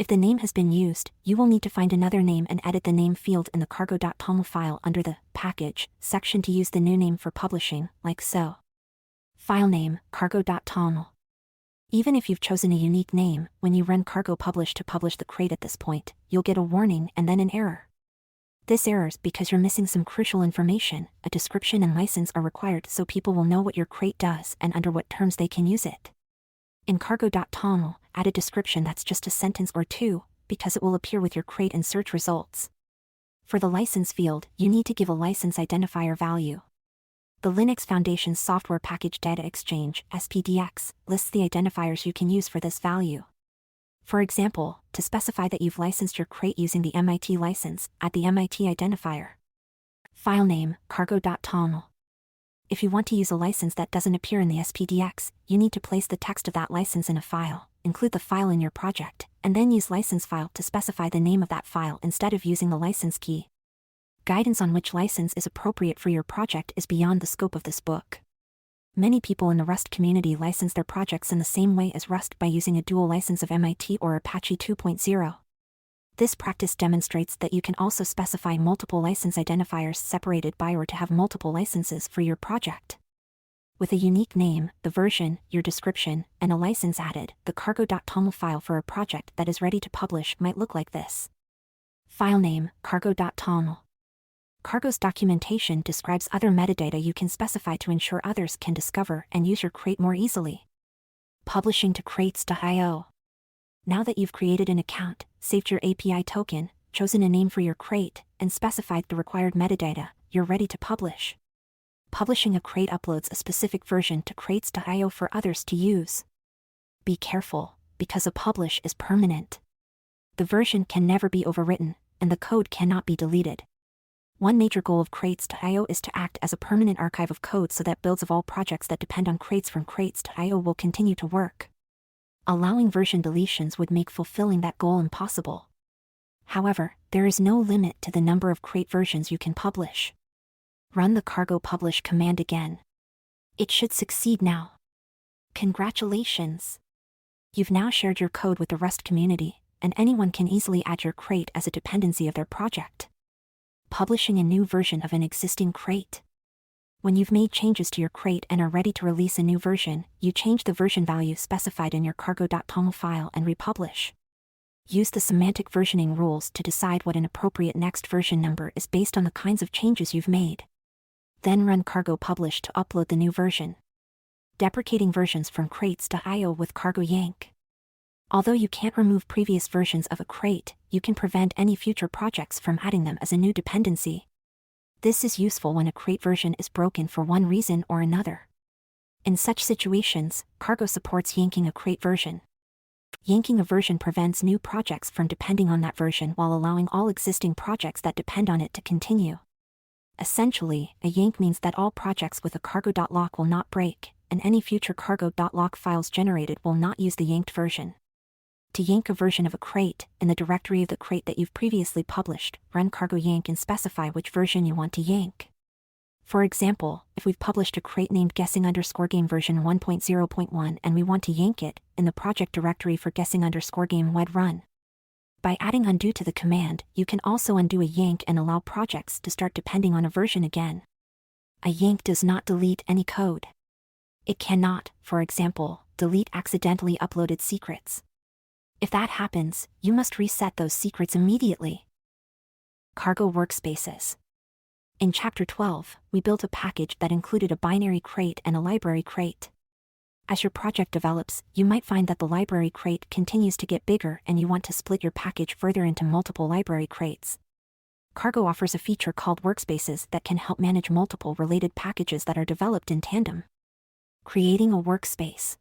If the name has been used, you will need to find another name and edit the name field in the cargo.toml file under the Package section to use the new name for publishing, like so. File name, cargo.toml. Even if you've chosen a unique name, when you run cargo publish to publish the crate at this point, you'll get a warning and then an error. This error's because you're missing some crucial information. A description and license are required so people will know what your crate does and under what terms they can use it. In cargo.toml, add a description that's just a sentence or two, because it will appear with your crate in search results. For the license field, you need to give a license identifier value. The Linux Foundation's Software Package Data Exchange, SPDX, lists the identifiers you can use for this value. For example, to specify that you've licensed your crate using the MIT license, add the MIT identifier. File name, cargo.toml. If you want to use a license that doesn't appear in the SPDX, you need to place the text of that license in a file, include the file in your project, and then use license file to specify the name of that file instead of using the license key. Guidance on which license is appropriate for your project is beyond the scope of this book. Many people in the Rust community license their projects in the same way as Rust by using a dual license of MIT or Apache 2.0. This practice demonstrates that you can also specify multiple license identifiers separated by or to have multiple licenses for your project. With a unique name, the version, your description, and a license added, the cargo.toml file for a project that is ready to publish might look like this. File name, cargo.toml. Cargo's documentation describes other metadata you can specify to ensure others can discover and use your crate more easily. Publishing to crates.io. Now that you've created an account, saved your API token, chosen a name for your crate, and specified the required metadata, you're ready to publish. Publishing a crate uploads a specific version to crates.io for others to use. Be careful, because a publish is permanent. The version can never be overwritten, and the code cannot be deleted. One major goal of crates.io is to act as a permanent archive of code so that builds of all projects that depend on crates from crates.io will continue to work. Allowing version deletions would make fulfilling that goal impossible. However, there is no limit to the number of crate versions you can publish. Run the cargo publish command again. It should succeed now. Congratulations! You've now shared your code with the Rust community, and anyone can easily add your crate as a dependency of their project. Publishing a new version of an existing crate. When you've made changes to your crate and are ready to release a new version, you change the version value specified in your cargo.toml file and republish. Use the semantic versioning rules to decide what an appropriate next version number is based on the kinds of changes you've made. Then run cargo publish to upload the new version. Deprecating versions from crates.io with cargo yank. Although you can't remove previous versions of a crate, you can prevent any future projects from adding them as a new dependency. This is useful when a crate version is broken for one reason or another. In such situations, cargo supports yanking a crate version. Yanking a version prevents new projects from depending on that version while allowing all existing projects that depend on it to continue. Essentially, a yank means that all projects with a cargo.lock will not break, and any future cargo.lock files generated will not use the yanked version. To yank a version of a crate, in the directory of the crate that you've previously published, run cargo yank and specify which version you want to yank. For example, if we've published a crate named guessing_game version 1.0.1 and we want to yank it, in the project directory for guessing_game wed run. By adding undo to the command, you can also undo a yank and allow projects to start depending on a version again. A yank does not delete any code. It cannot, for example, delete accidentally uploaded secrets. If that happens, you must reset those secrets immediately. Cargo Workspaces. In Chapter 12, we built a package that included a binary crate and a library crate. As your project develops, you might find that the library crate continues to get bigger and you want to split your package further into multiple library crates. Cargo offers a feature called Workspaces that can help manage multiple related packages that are developed in tandem. Creating a workspace.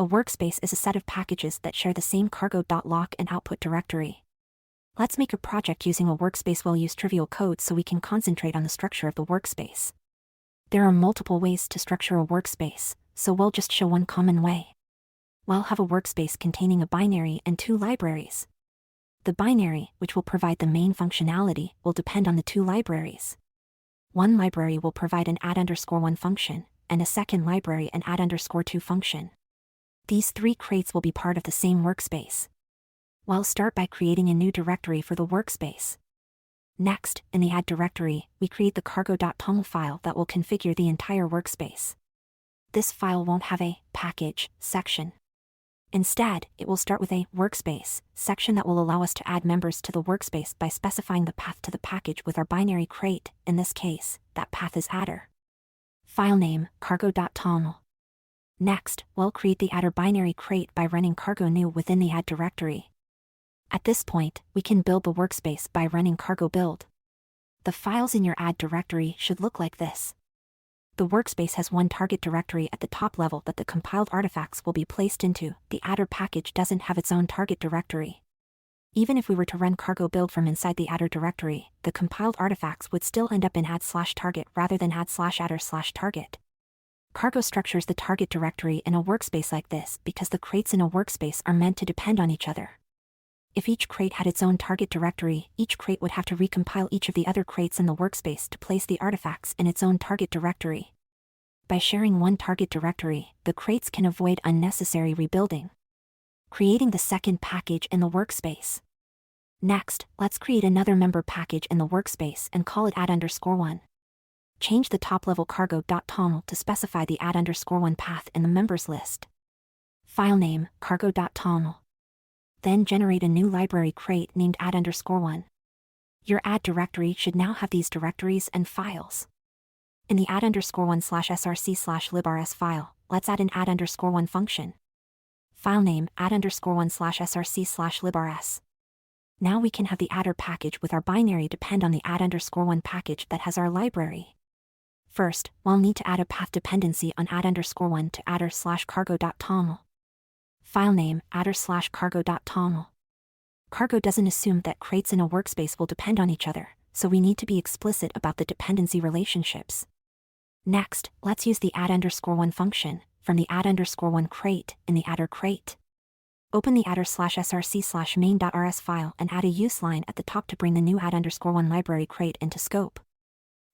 A workspace is a set of packages that share the same cargo.lock and output directory. Let's make a project using a workspace. We'll use trivial code so we can concentrate on the structure of the workspace. There are multiple ways to structure a workspace, so we'll just show one common way. We'll have a workspace containing a binary and two libraries. The binary, which will provide the main functionality, will depend on the two libraries. One library will provide an add_1 function, and a second library an add_2 function. These three crates will be part of the same workspace. We'll start by creating a new directory for the workspace. Next, in the add directory, we create the cargo.toml file that will configure the entire workspace. This file won't have a package section. Instead, it will start with a workspace section that will allow us to add members to the workspace by specifying the path to the package with our binary crate. In this case, that path is adder. File name, cargo.toml. Next, we'll create the adder binary crate by running cargo new within the add directory. At this point, we can build the workspace by running cargo build. The files in your add directory should look like this. The workspace has one target directory at the top level that the compiled artifacts will be placed into. The adder package doesn't have its own target directory. Even if we were to run cargo build from inside the adder directory, the compiled artifacts would still end up in add/target rather than add/adder/target. Cargo structures the target directory in a workspace like this because the crates in a workspace are meant to depend on each other. If each crate had its own target directory, each crate would have to recompile each of the other crates in the workspace to place the artifacts in its own target directory. By sharing one target directory, the crates can avoid unnecessary rebuilding. Creating the second package in the workspace. Next, let's create another member package in the workspace and call it add_1. Change the top-level cargo.toml to specify the add_1 path in the members list. File name, cargo.toml. Then generate a new library crate named add_1. Your add directory should now have these directories and files. In the add_1/src/librs file, let's add an add_1 function. File name, add_1/src/librs. Now we can have the adder package with our binary depend on the add_1 package that has our library. First, we'll need to add a path dependency on add_1 to adder/cargo.toml. File name, adder/cargo.toml. Cargo doesn't assume that crates in a workspace will depend on each other, so we need to be explicit about the dependency relationships. Next, let's use the add_1 function from the add_1 crate in the adder crate. Open the adder/src/main.rs file and add a use line at the top to bring the new add_1 library crate into scope.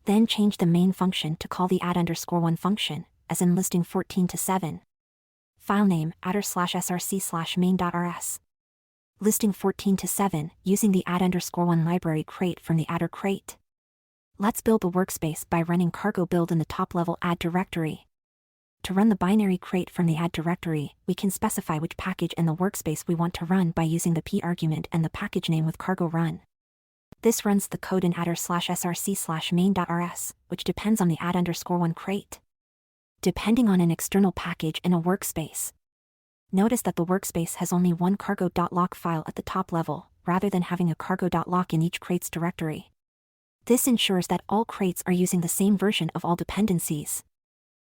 Then change the main function to call the add_1 function, as in listing 14 to 7. File name, adder/src/main.rs. Listing 14 to 7, using the add_1 library crate from the adder crate. Let's build the workspace by running cargo build in the top-level add directory. To run the binary crate from the add directory, we can specify which package in the workspace we want to run by using the p argument and the package name with cargo run. This runs the code in adder/src/main.rs, which depends on the add_1 crate. Depending on an external package in a workspace. Notice that the workspace has only one cargo.lock file at the top level, rather than having a cargo.lock in each crate's directory. This ensures that all crates are using the same version of all dependencies.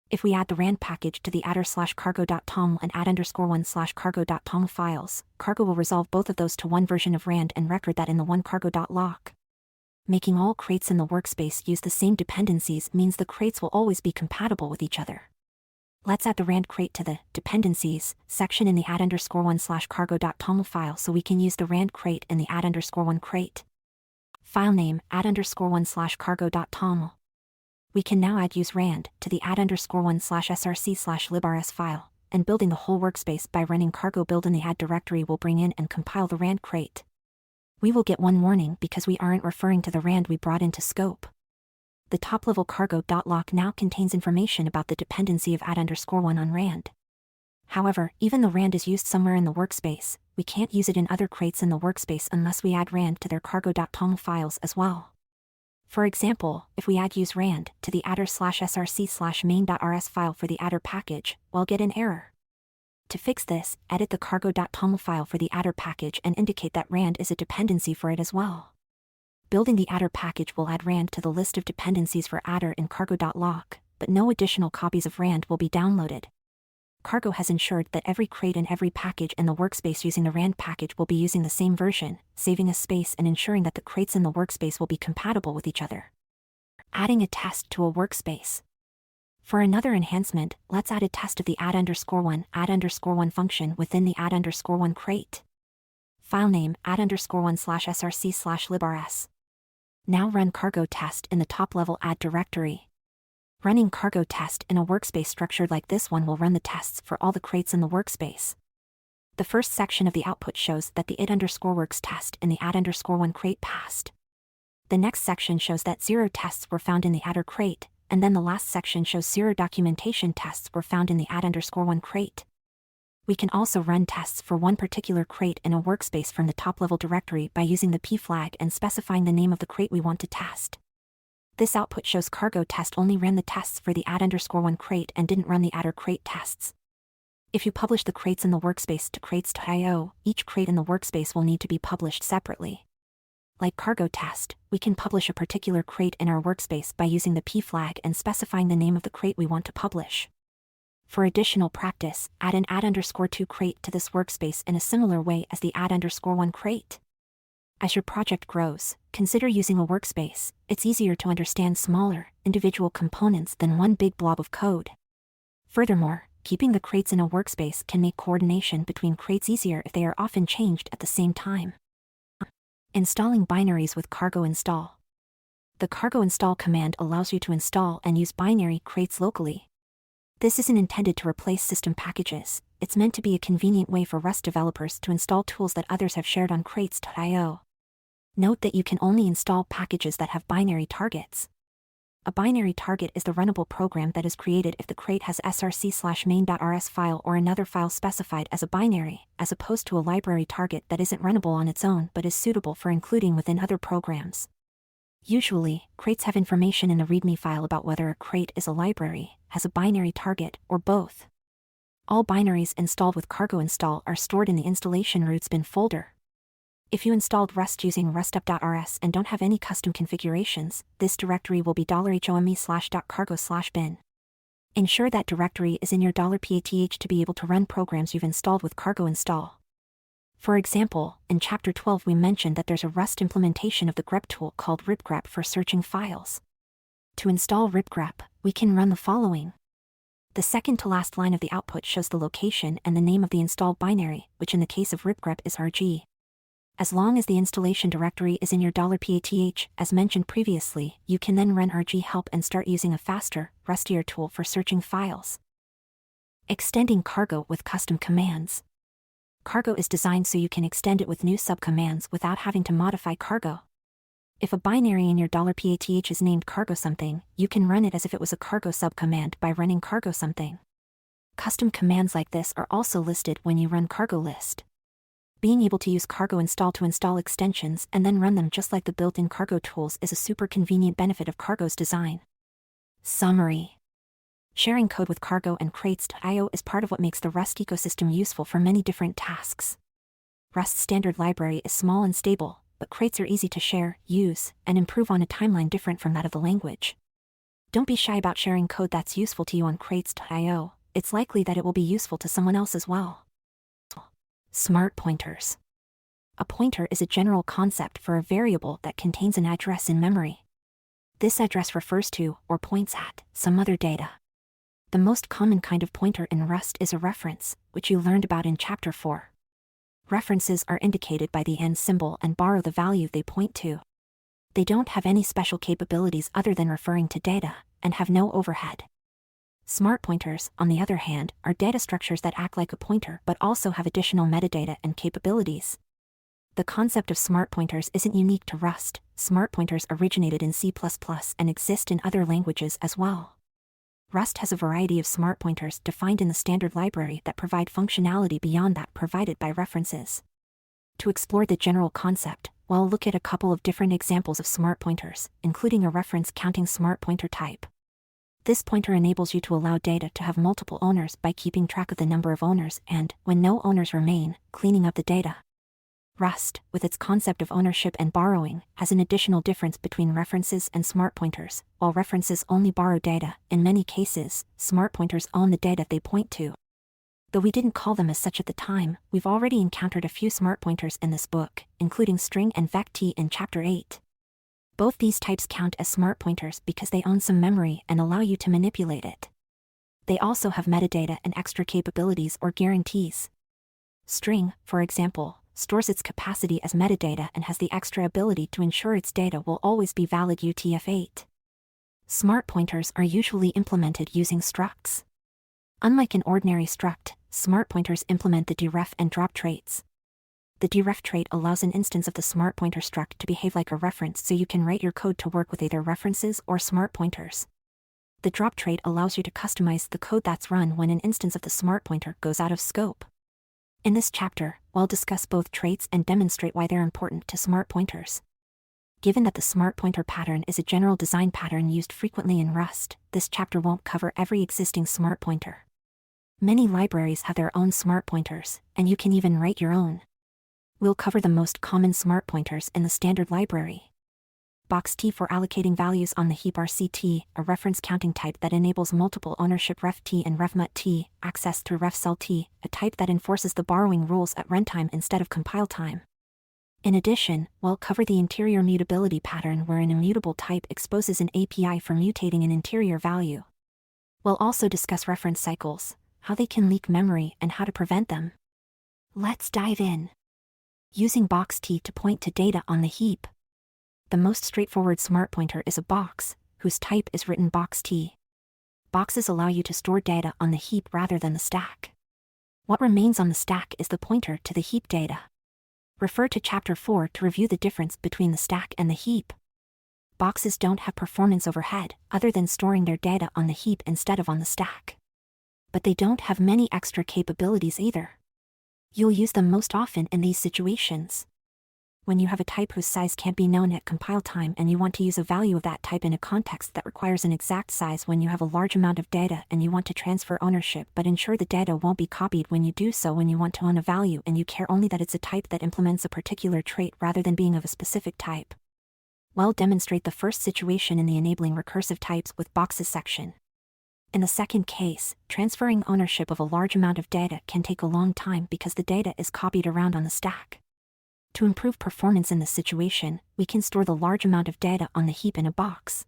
If we add the rand package to the adder/cargo.toml and add_1/cargo.toml files, cargo will resolve both of those to one version of rand and record that in the one cargo.lock. Making all crates in the workspace use the same dependencies means the crates will always be compatible with each other. Let's add the rand crate to the dependencies section in the add_1/cargo.toml file so we can use the rand crate in the add_1 crate. File name, add_1/cargo.toml. We can now add use rand to the add_1/src/librs file, and building the whole workspace by running cargo build in the add directory will bring in and compile the rand crate. We will get one warning because we aren't referring to the rand we brought into scope. The top-level cargo.lock now contains information about the dependency of add_1 on rand. However, even though rand is used somewhere in the workspace, we can't use it in other crates in the workspace unless we add rand to their cargo.toml files as well. For example, if we add use rand to the adder/src/main.rs file for the adder package, we'll get an error. To fix this, edit the cargo.toml file for the adder package and indicate that rand is a dependency for it as well. Building the adder package will add rand to the list of dependencies for adder in cargo.lock, but no additional copies of rand will be downloaded. Cargo has ensured that every crate and every package in the workspace using the rand package will be using the same version, saving us space and ensuring that the crates in the workspace will be compatible with each other. Adding a test to a workspace. For another enhancement, let's add a test of the add_1 function within the add_1 crate. Filename add_1/src/librs. Now run cargo test in the top-level add directory. Running cargo test in a workspace structured like this one will run the tests for all the crates in the workspace. The first section of the output shows that the it_works test in the add_1 crate passed. The next section shows that 0 tests were found in the adder crate, and then the last section shows 0 documentation tests were found in the add_1 crate. We can also run tests for one particular crate in a workspace from the top-level directory by using the p flag and specifying the name of the crate we want to test. This output shows cargo test only ran the tests for the add_1 crate and didn't run the adder crate tests. If you publish the crates in the workspace to crates.io, each crate in the workspace will need to be published separately. Like cargo test, we can publish a particular crate in our workspace by using the p flag and specifying the name of the crate we want to publish. For additional practice, add an add_2 crate to this workspace in a similar way as the add_1 crate. As your project grows, consider using a workspace. It's easier to understand smaller, individual components than one big blob of code. Furthermore, keeping the crates in a workspace can make coordination between crates easier if they are often changed at the same time. Installing binaries with cargo install. The cargo install command allows you to install and use binary crates locally. This isn't intended to replace system packages, it's meant to be a convenient way for Rust developers to install tools that others have shared on crates.io. Note that you can only install packages that have binary targets. A binary target is the runnable program that is created if the crate has src/main.rs file or another file specified as a binary, as opposed to a library target that isn't runnable on its own but is suitable for including within other programs. Usually, crates have information in the README file about whether a crate is a library, has a binary target, or both. All binaries installed with cargo install are stored in the installation roots bin folder. If you installed Rust using rustup.rs and don't have any custom configurations, this directory will be $home/.cargo/bin. Ensure that directory is in your $path to be able to run programs you've installed with cargo install. For example, in Chapter 12 we mentioned that there's a Rust implementation of the grep tool called ripgrep for searching files. To install ripgrep, we can run the following. The second to last line of the output shows the location and the name of the installed binary, which in the case of ripgrep is rg. As long as the installation directory is in your $path, as mentioned previously, you can then run rg help and start using a faster, rustier tool for searching files. Extending cargo with custom commands. Cargo is designed so you can extend it with new subcommands without having to modify cargo. If a binary in your $path is named cargo something, you can run it as if it was a cargo subcommand by running cargo something. Custom commands like this are also listed when you run cargo list. Being able to use cargo install to install extensions and then run them just like the built-in cargo tools is a super convenient benefit of cargo's design. Summary. Sharing code with cargo and crates.io is part of what makes the Rust ecosystem useful for many different tasks. Rust's standard library is small and stable, but crates are easy to share, use, and improve on a timeline different from that of the language. Don't be shy about sharing code that's useful to you on crates.io, it's likely that it will be useful to someone else as well. Smart pointers. A pointer is a general concept for a variable that contains an address in memory. This address refers to, or points at, some other data. The most common kind of pointer in Rust is a reference, which you learned about in Chapter 4. References are indicated by the and symbol and borrow the value they point to. They don't have any special capabilities other than referring to data, and have no overhead. Smart pointers, on the other hand, are data structures that act like a pointer but also have additional metadata and capabilities. The concept of smart pointers isn't unique to Rust. Smart pointers originated in C++ and exist in other languages as well. Rust has a variety of smart pointers defined in the standard library that provide functionality beyond that provided by references. To explore the general concept, we'll look at a couple of different examples of smart pointers, including a reference counting smart pointer type. This pointer enables you to allow data to have multiple owners by keeping track of the number of owners and, when no owners remain, cleaning up the data. Rust, with its concept of ownership and borrowing, has an additional difference between references and smart pointers. While references only borrow data, in many cases, smart pointers own the data they point to. Though we didn't call them as such at the time, we've already encountered a few smart pointers in this book, including string and vect in Chapter 8. Both these types count as smart pointers because they own some memory and allow you to manipulate it. They also have metadata and extra capabilities or guarantees. String, for example, stores its capacity as metadata and has the extra ability to ensure its data will always be valid UTF-8. Smart pointers are usually implemented using structs. Unlike an ordinary struct, smart pointers implement the deref and drop traits. The deref trait allows an instance of the smart pointer struct to behave like a reference, so you can write your code to work with either references or smart pointers. The drop trait allows you to customize the code that's run when an instance of the smart pointer goes out of scope. In this chapter, we'll discuss both traits and demonstrate why they're important to smart pointers. Given that the smart pointer pattern is a general design pattern used frequently in Rust, this chapter won't cover every existing smart pointer. Many libraries have their own smart pointers, and you can even write your own. We'll cover the most common smart pointers in the standard library. BoxT for allocating values on the heap. RCT, a reference counting type that enables multiple ownership RefT and RefMut access through RefCell, a type that enforces the borrowing rules at runtime instead of compile time. In addition, we'll cover the interior mutability pattern, where an immutable type exposes an API for mutating an interior value. We'll also discuss reference cycles, how they can leak memory and how to prevent them. Let's dive in. Using BoxT to point to data on the heap. The most straightforward smart pointer is a box, whose type is written BoxT. Boxes allow you to store data on the heap rather than the stack. What remains on the stack is the pointer to the heap data. Refer to Chapter 4 to review the difference between the stack and the heap. Boxes don't have performance overhead, other than storing their data on the heap instead of on the stack. But they don't have many extra capabilities either. You'll use them most often in these situations. When you have a type whose size can't be known at compile time and you want to use a value of that type in a context that requires an exact size when you have a large amount of data and you want to transfer ownership but ensure the data won't be copied when you do so, when you want to own a value and you care only that it's a type that implements a particular trait rather than being of a specific type. We'll demonstrate the first situation in the enabling recursive types with boxes section. In the second case, transferring ownership of a large amount of data can take a long time because the data is copied around on the stack. To improve performance in this situation, we can store the large amount of data on the heap in a box.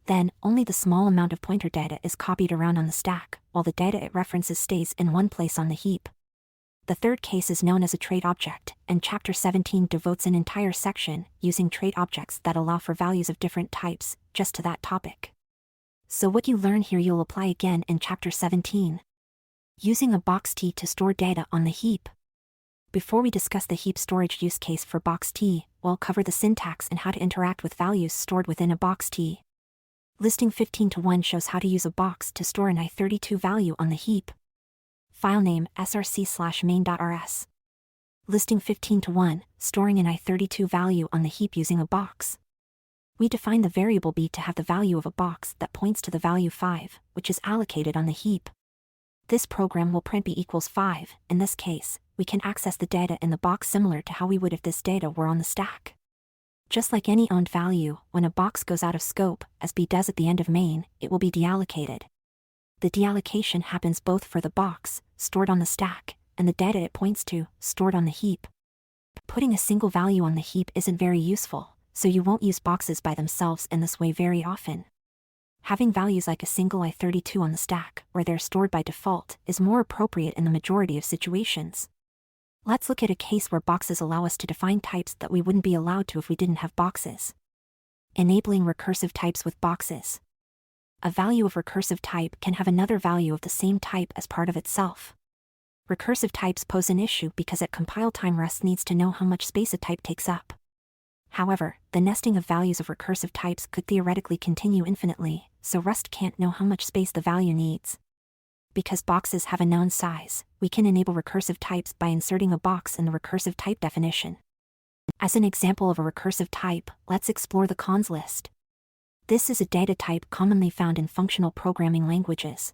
Then, only the small amount of pointer data is copied around on the stack, while the data it references stays in one place on the heap. The third case is known as a trait object, and Chapter 17 devotes an entire section using trait objects that allow for values of different types, just to that topic. So what you learn here you'll apply again in Chapter 17. Using a BoxT to store data on the heap. Before we discuss the heap storage use case for BoxT, we'll cover the syntax and how to interact with values stored within a BoxT. Listing 15:1 shows how to use a box to store an i32 value on the heap. Filename src/main.rs. Listing 15:1, storing an i32 value on the heap using a box. We define the variable b to have the value of a box that points to the value 5, which is allocated on the heap. This program will print b equals 5. In this case, we can access the data in the box similar to how we would if this data were on the stack. Just like any owned value, when a box goes out of scope, as b does at the end of main, it will be deallocated. The deallocation happens both for the box, stored on the stack, and the data it points to, stored on the heap. Putting a single value on the heap isn't very useful, so you won't use boxes by themselves in this way very often. Having values like a single i32 on the stack, where they're stored by default, is more appropriate in the majority of situations. Let's look at a case where boxes allow us to define types that we wouldn't be allowed to if we didn't have boxes. Enabling recursive types with boxes. A value of recursive type can have another value of the same type as part of itself. Recursive types pose an issue because at compile time Rust needs to know how much space a type takes up. However, the nesting of values of recursive types could theoretically continue infinitely, so Rust can't know how much space the value needs. Because boxes have a known size, we can enable recursive types by inserting a box in the recursive type definition. As an example of a recursive type, let's explore the cons list. This is a data type commonly found in functional programming languages.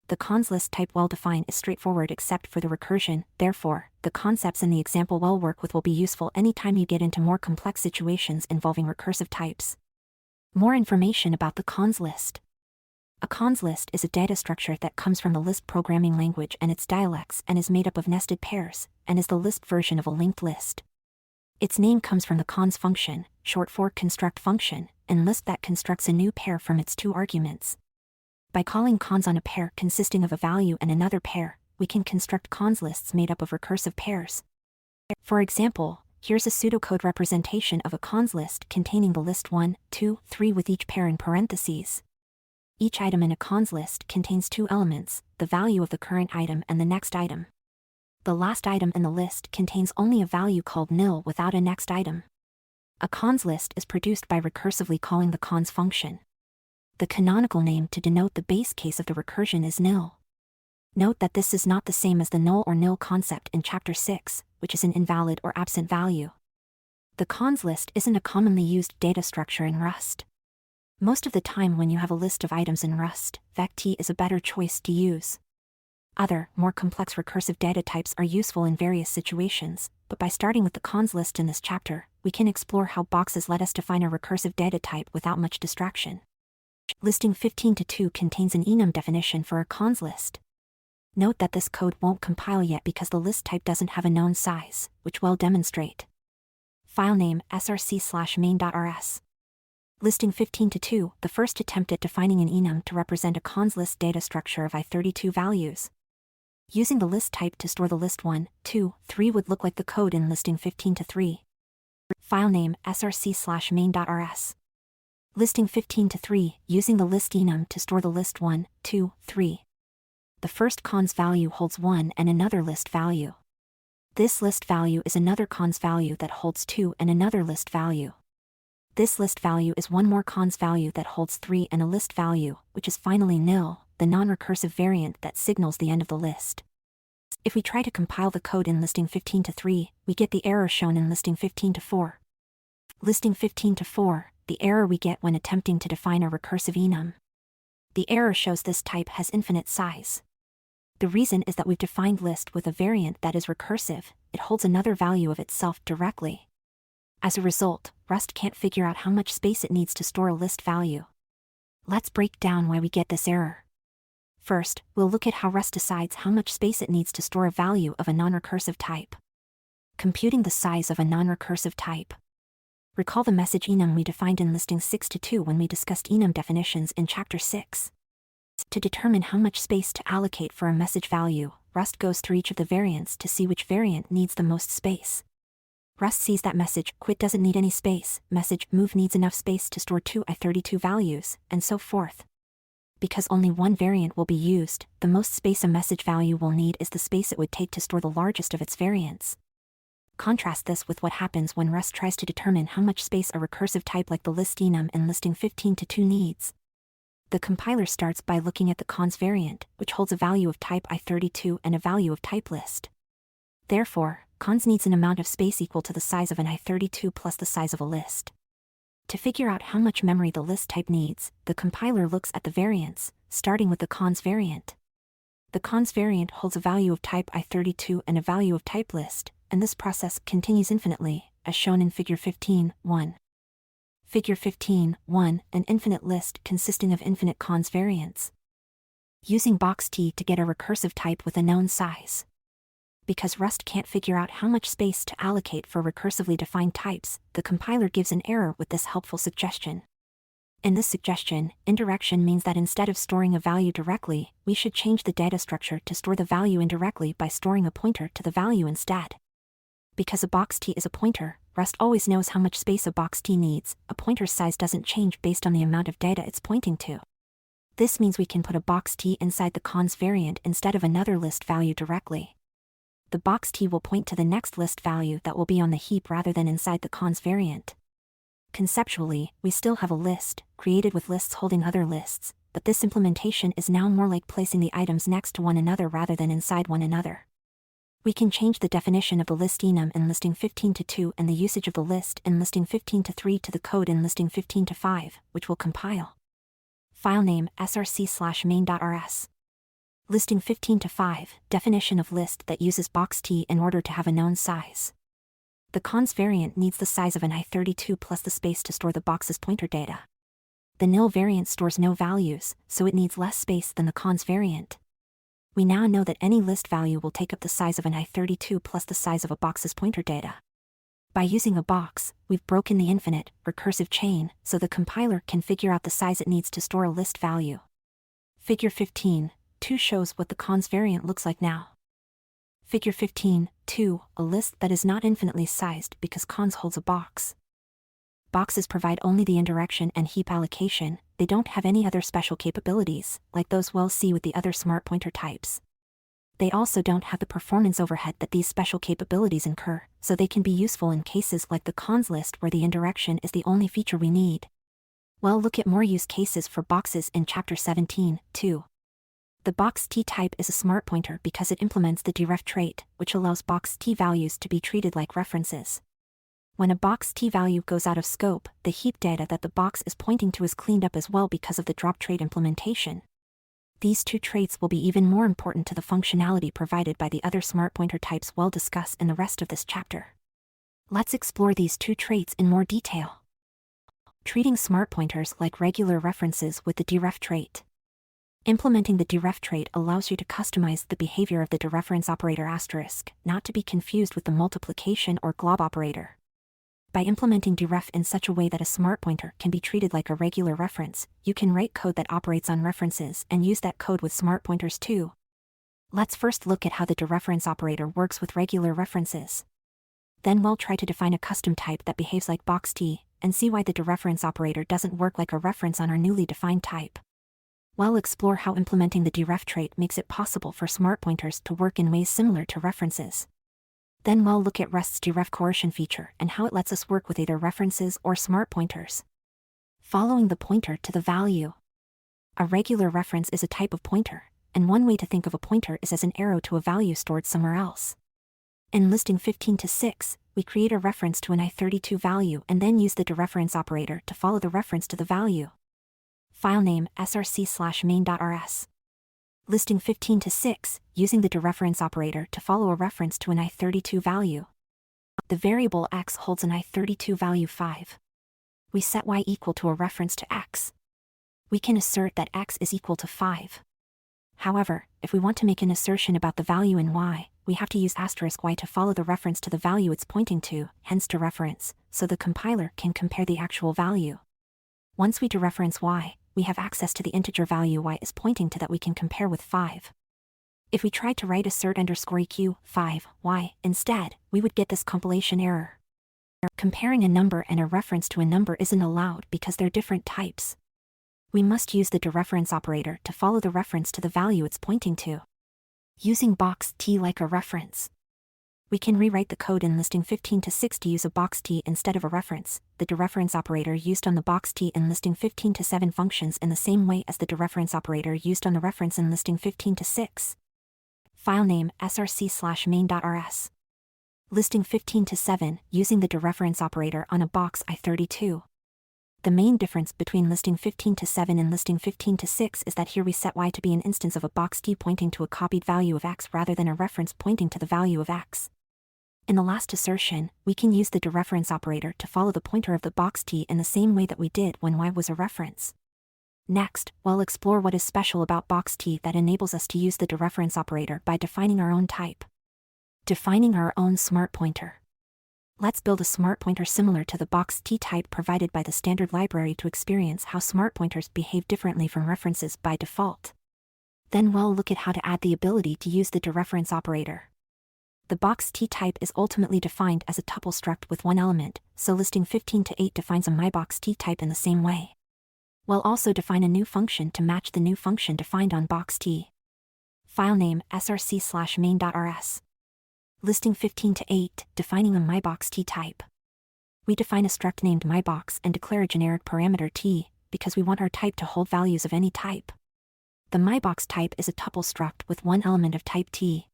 The cons list type well-defined is straightforward except for the recursion, therefore, the concepts in the example we'll work with will be useful anytime you get into more complex situations involving recursive types. More information about the cons list. A cons list is a data structure that comes from the Lisp programming language and its dialects and is made up of nested pairs, and is the Lisp version of a linked list. Its name comes from the cons function, short for construct function, in Lisp that constructs a new pair from its two arguments. By calling cons on a pair consisting of a value and another pair, we can construct cons lists made up of recursive pairs. For example, here's a pseudocode representation of a cons list containing the list 1, 2, 3 with each pair in parentheses. Each item in a cons list contains two elements, the value of the current item and the next item. The last item in the list contains only a value called nil without a next item. A cons list is produced by recursively calling the cons function. The canonical name to denote the base case of the recursion is nil. Note that this is not the same as the null or nil concept in Chapter 6, which is an invalid or absent value. The cons list isn't a commonly used data structure in Rust. Most of the time when you have a list of items in Rust, vect is a better choice to use. Other, more complex recursive data types are useful in various situations, but by starting with the cons list in this chapter, we can explore how boxes let us define a recursive data type without much distraction. Listing 15-2 contains an enum definition for a cons list. Note that this code won't compile yet because the list type doesn't have a known size, which we'll demonstrate. File name src/main.rs. Listing 15-2, the first attempt at defining an enum to represent a cons list data structure of i32 values. Using the list type to store the list 1, 2, 3 would look like the code in listing 15-3. File name src/main.rs. Listing 15-3, using the list enum to store the list 1, 2, 3. The first cons value holds 1 and another list value. This list value is another cons value that holds 2 and another list value. This list value is one more cons value that holds 3 and a list value, which is finally nil, the non-recursive variant that signals the end of the list. If we try to compile the code in listing 15-3, we get the error shown in listing 15-4. Listing 15-4, the error we get when attempting to define a recursive enum. The error shows this type has infinite size. The reason is that we've defined list with a variant that is recursive, it holds another value of itself directly. As a result, Rust can't figure out how much space it needs to store a list value. Let's break down why we get this error. First, we'll look at how Rust decides how much space it needs to store a value of a non-recursive type. Computing the size of a non-recursive type. Recall the message enum we defined in listing 6-2 when we discussed enum definitions in Chapter 6. To determine how much space to allocate for a message value, Rust goes through each of the variants to see which variant needs the most space. Rust sees that message quit doesn't need any space, message move needs enough space to store two i32 values, and so forth. Because only one variant will be used, the most space a message value will need is the space it would take to store the largest of its variants. Contrast this with what happens when Rust tries to determine how much space a recursive type like the list enum in listing 15-2 needs. The compiler starts by looking at the cons variant, which holds a value of type i32 and a value of type list. Therefore, cons needs an amount of space equal to the size of an i32 plus the size of a list. To figure out how much memory the list type needs, the compiler looks at the variants, starting with the cons variant. The cons variant holds a value of type i32 and a value of type list, and this process continues infinitely, as shown in Figure 15.1. Figure 15.1, an infinite list consisting of infinite cons variants. Using box T to get a recursive type with a known size. Because Rust can't figure out how much space to allocate for recursively defined types, the compiler gives an error with this helpful suggestion. In this suggestion, indirection means that instead of storing a value directly, we should change the data structure to store the value indirectly by storing a pointer to the value instead. Because a box T is a pointer, Rust always knows how much space a box T needs. A pointer's size doesn't change based on the amount of data it's pointing to. This means we can put a box T inside the cons variant instead of another list value directly. The box T will point to the next list value that will be on the heap rather than inside the cons variant. Conceptually, we still have a list, created with lists holding other lists, but this implementation is now more like placing the items next to one another rather than inside one another. We can change the definition of the list enum in listing 15-2 and the usage of the list in listing 15-3 to the code in listing 15-5, which will compile. File name src/main.rs. Listing 15-5, definition of list that uses box T in order to have a known size. The cons variant needs the size of an i32 plus the space to store the box's pointer data. The nil variant stores no values, so it needs less space than the cons variant. We now know that any list value will take up the size of an i32 plus the size of a box's pointer data. By using a box, we've broken the infinite, recursive chain, so the compiler can figure out the size it needs to store a list value. Figure 15.2 shows what the cons variant looks like now. Figure 15.2, a list that is not infinitely sized because cons holds a box. Boxes provide only the indirection and heap allocation, they don't have any other special capabilities, like those we'll see with the other smart pointer types. They also don't have the performance overhead that these special capabilities incur, so they can be useful in cases like the cons list where the indirection is the only feature we need. We'll look at more use cases for boxes in Chapter 17.2. The box T type is a smart pointer because it implements the Deref trait, which allows box T values to be treated like references. When a box T value goes out of scope, the heap data that the box is pointing to is cleaned up as well because of the drop trait implementation. These two traits will be even more important to the functionality provided by the other smart pointer types we'll discuss in the rest of this chapter. Let's explore these two traits in more detail. Treating smart pointers like regular references with the Deref trait. Implementing the Deref trait allows you to customize the behavior of the dereference operator asterisk, not to be confused with the multiplication or glob operator. By implementing Deref in such a way that a smart pointer can be treated like a regular reference, you can write code that operates on references and use that code with smart pointers too. Let's first look at how the dereference operator works with regular references. Then we'll try to define a custom type that behaves like box T, and see why the dereference operator doesn't work like a reference on our newly defined type. We'll explore how implementing the Deref trait makes it possible for smart pointers to work in ways similar to references. Then we'll look at Rust's Deref coercion feature and how it lets us work with either references or smart pointers. Following the pointer to the value. A regular reference is a type of pointer, and one way to think of a pointer is as an arrow to a value stored somewhere else. In listing 15-6, we create a reference to an I32 value and then use the dereference operator to follow the reference to the value. Filename src/main.rs. Listing 15-6, using the dereference operator to follow a reference to an I32 value. The variable x holds an I32 value 5. We set y equal to a reference to x. We can assert that x is equal to 5. However, if we want to make an assertion about the value in y, we have to use *y to follow the reference to the value it's pointing to, hence dereference, so the compiler can compare the actual value. Once we dereference y, we have access to the integer value y is pointing to that we can compare with 5. If we tried to write assert_eq 5 y instead, we would get this compilation error. Comparing a number and a reference to a number isn't allowed because they're different types. We must use the dereference operator to follow the reference to the value it's pointing to. Using box T like a reference. We can rewrite the code in listing 15-6 to use a box T instead of a reference. The dereference operator used on the box T in listing 15-7 functions in the same way as the dereference operator used on the reference in listing 15-6. Filename src/main.rs. Listing 15-7, using the dereference operator on a box I32. The main difference between listing 15-7 and listing 15-6 is that here we set y to be an instance of a box T pointing to a copied value of x rather than a reference pointing to the value of x. In the last assertion, we can use the dereference operator to follow the pointer of the box T in the same way that we did when y was a reference. Next, we'll explore what is special about box T that enables us to use the dereference operator by defining our own type. Defining our own smart pointer. Let's build a smart pointer similar to the box T type provided by the standard library to experience how smart pointers behave differently from references by default. Then we'll look at how to add the ability to use the dereference operator. The box T type is ultimately defined as a tuple struct with one element, so listing 15-8 defines a myBoxT type in the same way. We'll also define a new function to match the new function defined on box T. Filename src/main.rs. Listing 15-8, defining a myBoxT type. We define a struct named myBox and declare a generic parameter t, because we want our type to hold values of any type. The myBox type is a tuple struct with one element of type t.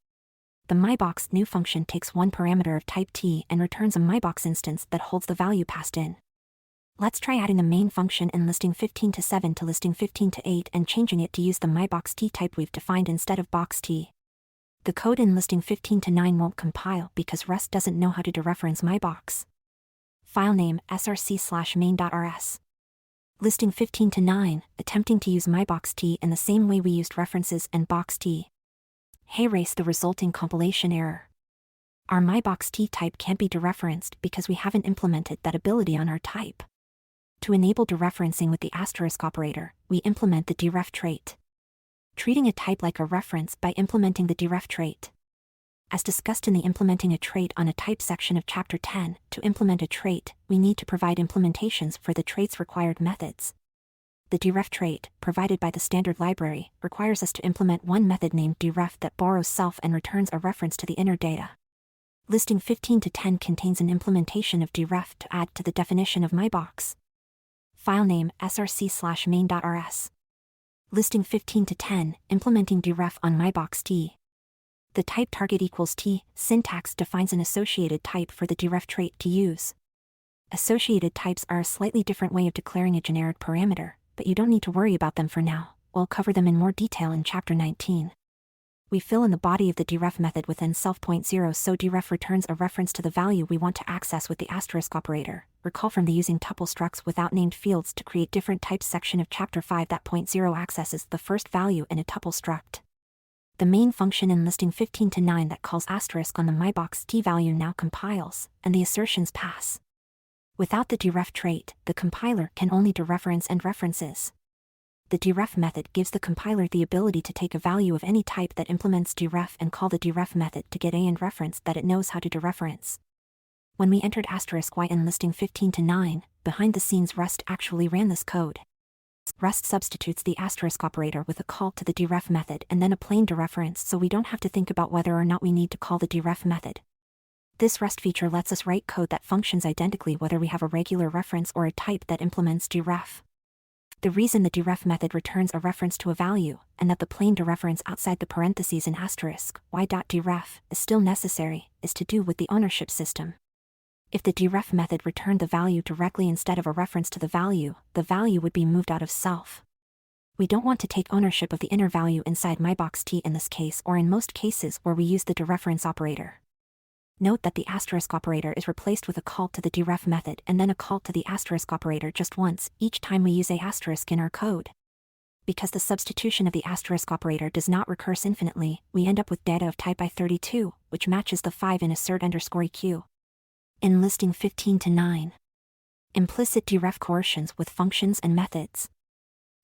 The myBox new function takes one parameter of type t and returns a myBox instance that holds the value passed in. Let's try adding the main function in listing 15-7 to listing 15-8 and changing it to use the myBoxT type we've defined instead of box T. The code in listing 15-9 won't compile because Rust doesn't know how to dereference myBox. Filename src/main.rs. Listing 15-9, attempting to use myBoxT in the same way we used references and box T. Erase the resulting compilation error. Our myBoxT type can't be dereferenced because we haven't implemented that ability on our type. To enable dereferencing with the asterisk operator, we implement the Deref trait. Treating a type like a reference by implementing the Deref trait. As discussed in the Implementing a Trait on a Type section of Chapter 10, to implement a trait, we need to provide implementations for the trait's required methods. The Deref trait, provided by the standard library, requires us to implement one method named Deref that borrows self and returns a reference to the inner data. Listing 15 to 10 contains an implementation of Deref to add to the definition of mybox. File name src/main.rs. Listing 15 to 10, implementing Deref on mybox t. The type target equals t, syntax defines an associated type for the Deref trait to use. Associated types are a slightly different way of declaring a generic parameter, but you don't need to worry about them for now. We'll cover them in more detail in Chapter 19. We fill in the body of the Deref method with n_0, so Deref returns a reference to the value we want to access with the asterisk operator. Recall from the using tuple structs without named fields to create different types section of Chapter 5 that .0 accesses the first value in a tuple struct. The main function in listing 15 to 9 that calls asterisk on the mybox t value now compiles, and the assertions pass. Without the Deref trait, the compiler can only dereference and references. The Deref method gives the compiler the ability to take a value of any type that implements Deref and call the Deref method to get a and reference that it knows how to dereference. When we entered *y in listing 15 to 9, behind the scenes Rust actually ran this code. Rust substitutes the asterisk operator with a call to the Deref method and then a plain dereference, so we don't have to think about whether or not we need to call the Deref method. This Rust feature lets us write code that functions identically whether we have a regular reference or a type that implements Deref. The reason the Deref method returns a reference to a value, and that the plain dereference outside the parentheses in asterisk y.deref is still necessary, is to do with the ownership system. If the Deref method returned the value directly instead of a reference to the value would be moved out of self. We don't want to take ownership of the inner value inside mybox t in this case or in most cases where we use the dereference operator. Note that the asterisk operator is replaced with a call to the Deref method and then a call to the asterisk operator just once each time we use a asterisk in our code. Because the substitution of the asterisk operator does not recurse infinitely, we end up with data of type i32, which matches the 5 in assert_eq. In listing 15 to 9. Implicit Deref coercions with functions and methods.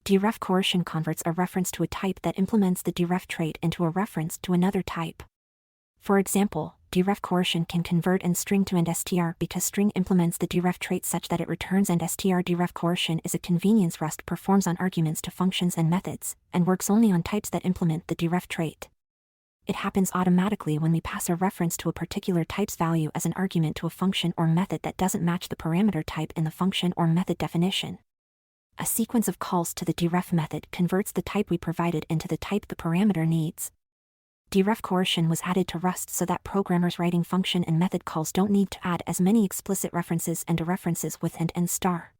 Deref coercion converts a reference to a type that implements the Deref trait into a reference to another type. For example, Deref coercion can convert an string to and str because string implements the Deref trait such that it returns and str. Deref coercion is a convenience Rust performs on arguments to functions and methods, and works only on types that implement the Deref trait. It happens automatically when we pass a reference to a particular type's value as an argument to a function or method that doesn't match the parameter type in the function or method definition. A sequence of calls to the Deref method converts the type we provided into the type the parameter needs. Deref coercion was added to Rust so that programmers writing function and method calls don't need to add as many explicit references and dereferences with and star.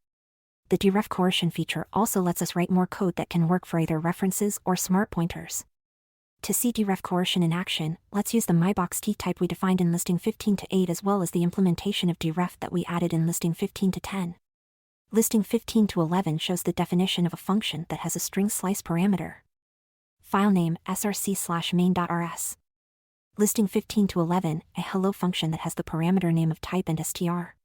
The Deref coercion feature also lets us write more code that can work for either references or smart pointers. To see Deref coercion in action, let's use the mybox t type we defined in listing 15 to 8 as well as the implementation of Deref that we added in listing 15 to 10. Listing 15 to 11 shows the definition of a function that has a string slice parameter. File name src/main.rs. Listing 15 to 11, a hello function that has the parameter name of type and str.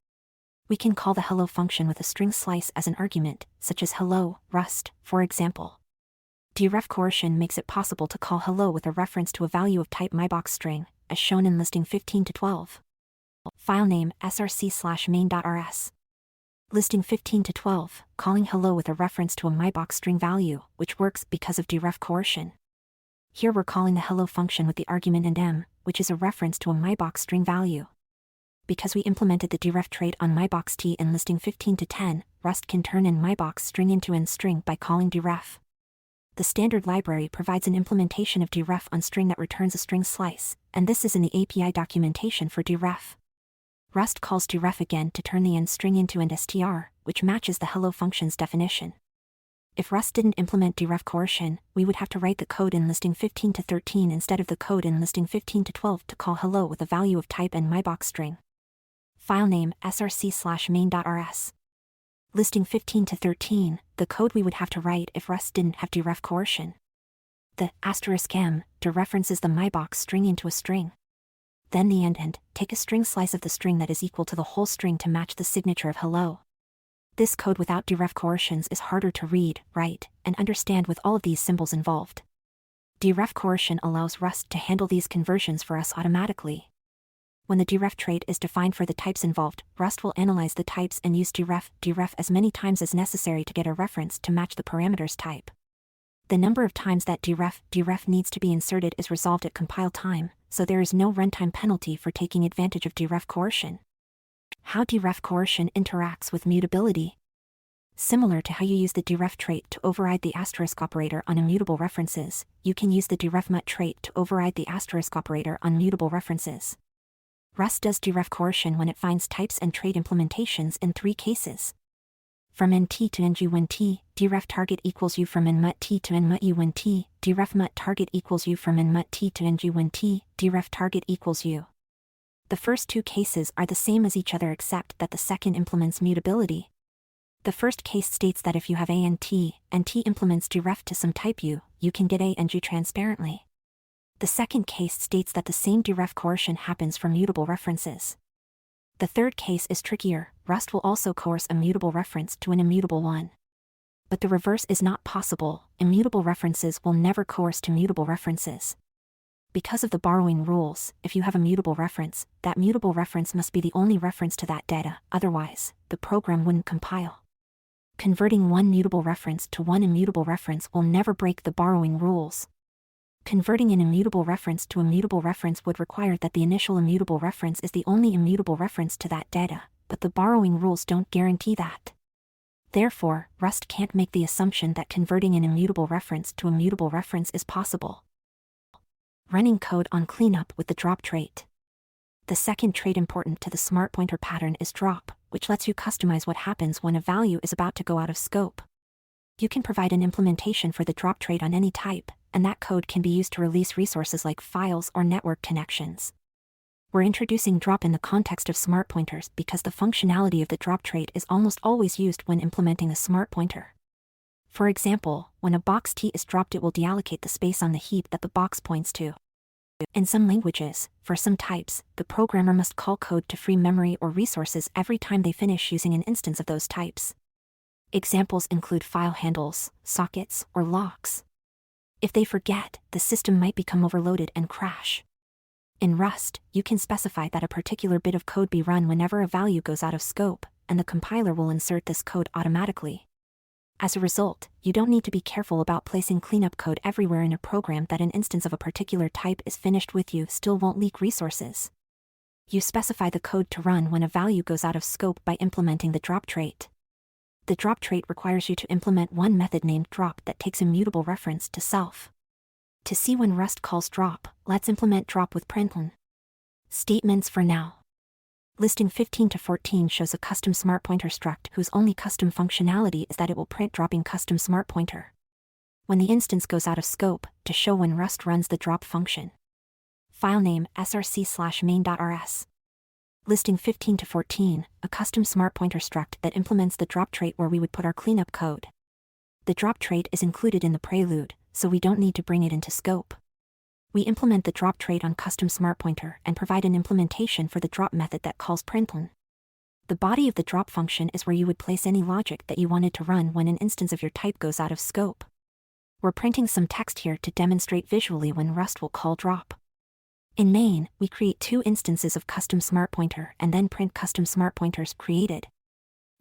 We can call the hello function with a string slice as an argument, such as hello, Rust, for example. Deref coercion makes it possible to call hello with a reference to a value of type mybox string, as shown in listing 15 to 12. File name src/main.rs. Listing 15 to 12, calling hello with a reference to a mybox string value, which works because of Deref coercion. Here we're calling the hello function with the argument and which is a reference to a mybox string value. Because we implemented the Deref trait on mybox t in listing 15 to 10, Rust can turn in mybox string into an string by calling Deref. The standard library provides an implementation of Deref on string that returns a string slice, and this is in the API documentation for Deref. Rust calls Deref again to turn the end string into and str, which matches the hello function's definition. If Rust didn't implement Deref coercion, we would have to write the code in listing 15 to 13 instead of the code in listing 15 to 12 to call hello with a value of type and mybox string. File name src/main.rs. Listing 15 to 13, the code we would have to write if Rust didn't have Deref coercion. The *m dereferences the mybox string into a string. Then the and take a string slice of the string that is equal to the whole string to match the signature of hello. This code without Deref coercions is harder to read, write, and understand with all of these symbols involved. Deref coercion allows Rust to handle these conversions for us automatically. When the deref trait is defined for the types involved, Rust will analyze the types and use deref as many times as necessary to get a reference to match the parameter's type. The number of times that deref needs to be inserted is resolved at compile time, so there is no runtime penalty for taking advantage of deref coercion. How deref coercion interacts with mutability. Similar to how you use the deref trait to override the asterisk operator on immutable references, you can use the deref trait to override the asterisk operator on mutable references. Rust does deref coercion when it finds types and trait implementations in 3 cases. From nt to ng when t, deref target equals u from nmut t to nmut u when t, deref mut target equals u from nmut t to ng when t, deref target equals u. The first 2 cases are the same as each other except that the second implements mutability. The first case states that if you have a and t implements deref to some type u, you can get a and u transparently. The second case states that the same deref coercion happens for mutable references. The third case is trickier. Rust will also coerce a mutable reference to an immutable one. But the reverse is not possible. Immutable references will never coerce to mutable references. Because of the borrowing rules, if you have a mutable reference, that mutable reference must be the only reference to that data, otherwise, the program wouldn't compile. Converting one mutable reference to one immutable reference will never break the borrowing rules. Converting an immutable reference to a mutable reference would require that the initial immutable reference is the only immutable reference to that data, but the borrowing rules don't guarantee that. Therefore, Rust can't make the assumption that converting an immutable reference to a mutable reference is possible. Running code on cleanup with the drop trait. The second trait important to the smart pointer pattern is drop, which lets you customize what happens when a value is about to go out of scope. You can provide an implementation for the drop trait on any type, and that code can be used to release resources like files or network connections. We're introducing drop in the context of smart pointers because the functionality of the drop trait is almost always used when implementing a smart pointer. For example, when a box T is dropped, it will deallocate the space on the heap that the box points to. In some languages, for some types, the programmer must call code to free memory or resources every time they finish using an instance of those types. Examples include file handles, sockets, or locks. If they forget, the system might become overloaded and crash. In Rust, you can specify that a particular bit of code be run whenever a value goes out of scope, and the compiler will insert this code automatically. As a result, you don't need to be careful about placing cleanup code everywhere in a program that an instance of a particular type is finished with. You still won't leak resources. You specify the code to run when a value goes out of scope by implementing the drop trait. The drop trait requires you to implement one method named drop that takes a mutable reference to self. To see when Rust calls drop, let's implement drop with println. Statements for now. Listing 15 to 14 shows a custom smart pointer struct whose only custom functionality is that it will print dropping custom smart pointer when the instance goes out of scope, to show when Rust runs the drop function. File name src/main.rs. Listing 15 to 14, a custom smart pointer struct that implements the drop trait where we would put our cleanup code. The drop trait is included in the prelude, so we don't need to bring it into scope. We implement the drop trait on custom smart pointer and provide an implementation for the drop method that calls println. The body of the drop function is where you would place any logic that you wanted to run when an instance of your type goes out of scope. We're printing some text here to demonstrate visually when Rust will call drop. In main, we create 2 instances of custom smart pointer and then print custom smart pointers created.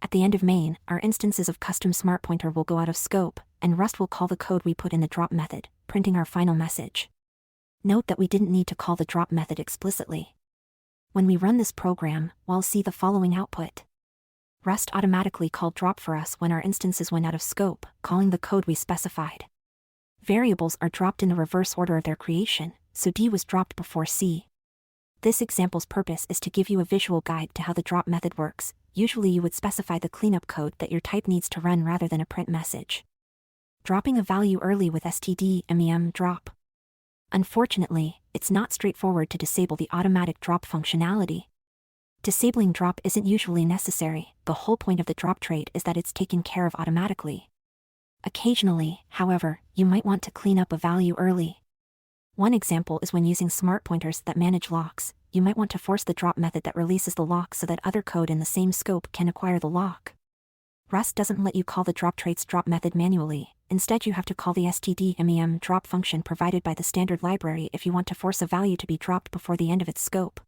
At the end of main, our instances of custom smart pointer will go out of scope, and Rust will call the code we put in the drop method, printing our final message. Note that we didn't need to call the drop method explicitly. When we run this program, we'll see the following output. Rust automatically called drop for us when our instances went out of scope, calling the code we specified. Variables are dropped in the reverse order of their creation, so D was dropped before C. This example's purpose is to give you a visual guide to how the drop method works. Usually you would specify the cleanup code that your type needs to run rather than a print message. Dropping a value early with std_mem drop. Unfortunately, it's not straightforward to disable the automatic drop functionality. Disabling drop isn't usually necessary. The whole point of the drop trait is that it's taken care of automatically. Occasionally, however, you might want to clean up a value early. One example is when using smart pointers that manage locks. You might want to force the drop method that releases the lock so that other code in the same scope can acquire the lock. Rust doesn't let you call the drop trait's drop method manually, Instead you have to call the std-mem drop function provided by the standard library if you want to force a value to be dropped before the end of its scope.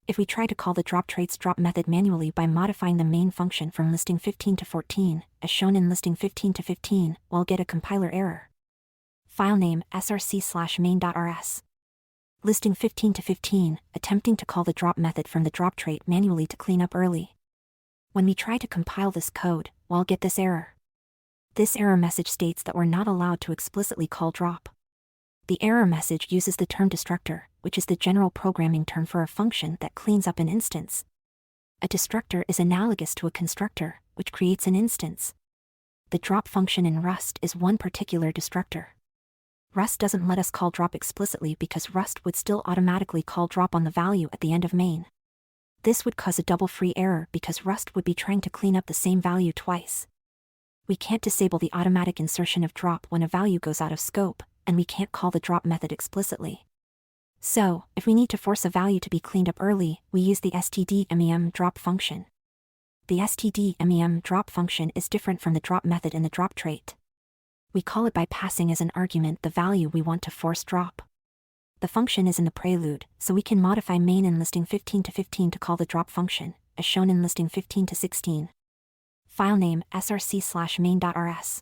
If we try to call the drop_traits drop method manually by modifying the main function from listing 15 to 14, as shown in listing 15 to 15, we'll get a compiler error. Filename src/main.rs. Listing 15 to 15, attempting to call the drop method from the drop trait manually to clean up early. When we try to compile this code, we'll get this error. This error message states that we're not allowed to explicitly call drop. The error message uses the term destructor, which is the general programming term for a function that cleans up an instance. A destructor is analogous to a constructor, which creates an instance. The drop function in Rust is one particular destructor. Rust doesn't let us call drop explicitly because Rust would still automatically call drop on the value at the end of main. This would cause a double free error because Rust would be trying to clean up the same value twice. We can't disable the automatic insertion of drop when a value goes out of scope, and we can't call the drop method explicitly. So, if we need to force a value to be cleaned up early, we use the std-mem drop function. The std-mem drop function is different from the drop method in the drop trait. We call it by passing as an argument the value we want to force drop. The function is in the prelude, so we can modify main in listing 15 to 15 to call the drop function, as shown in listing 15 to 16. Filename src/main.rs.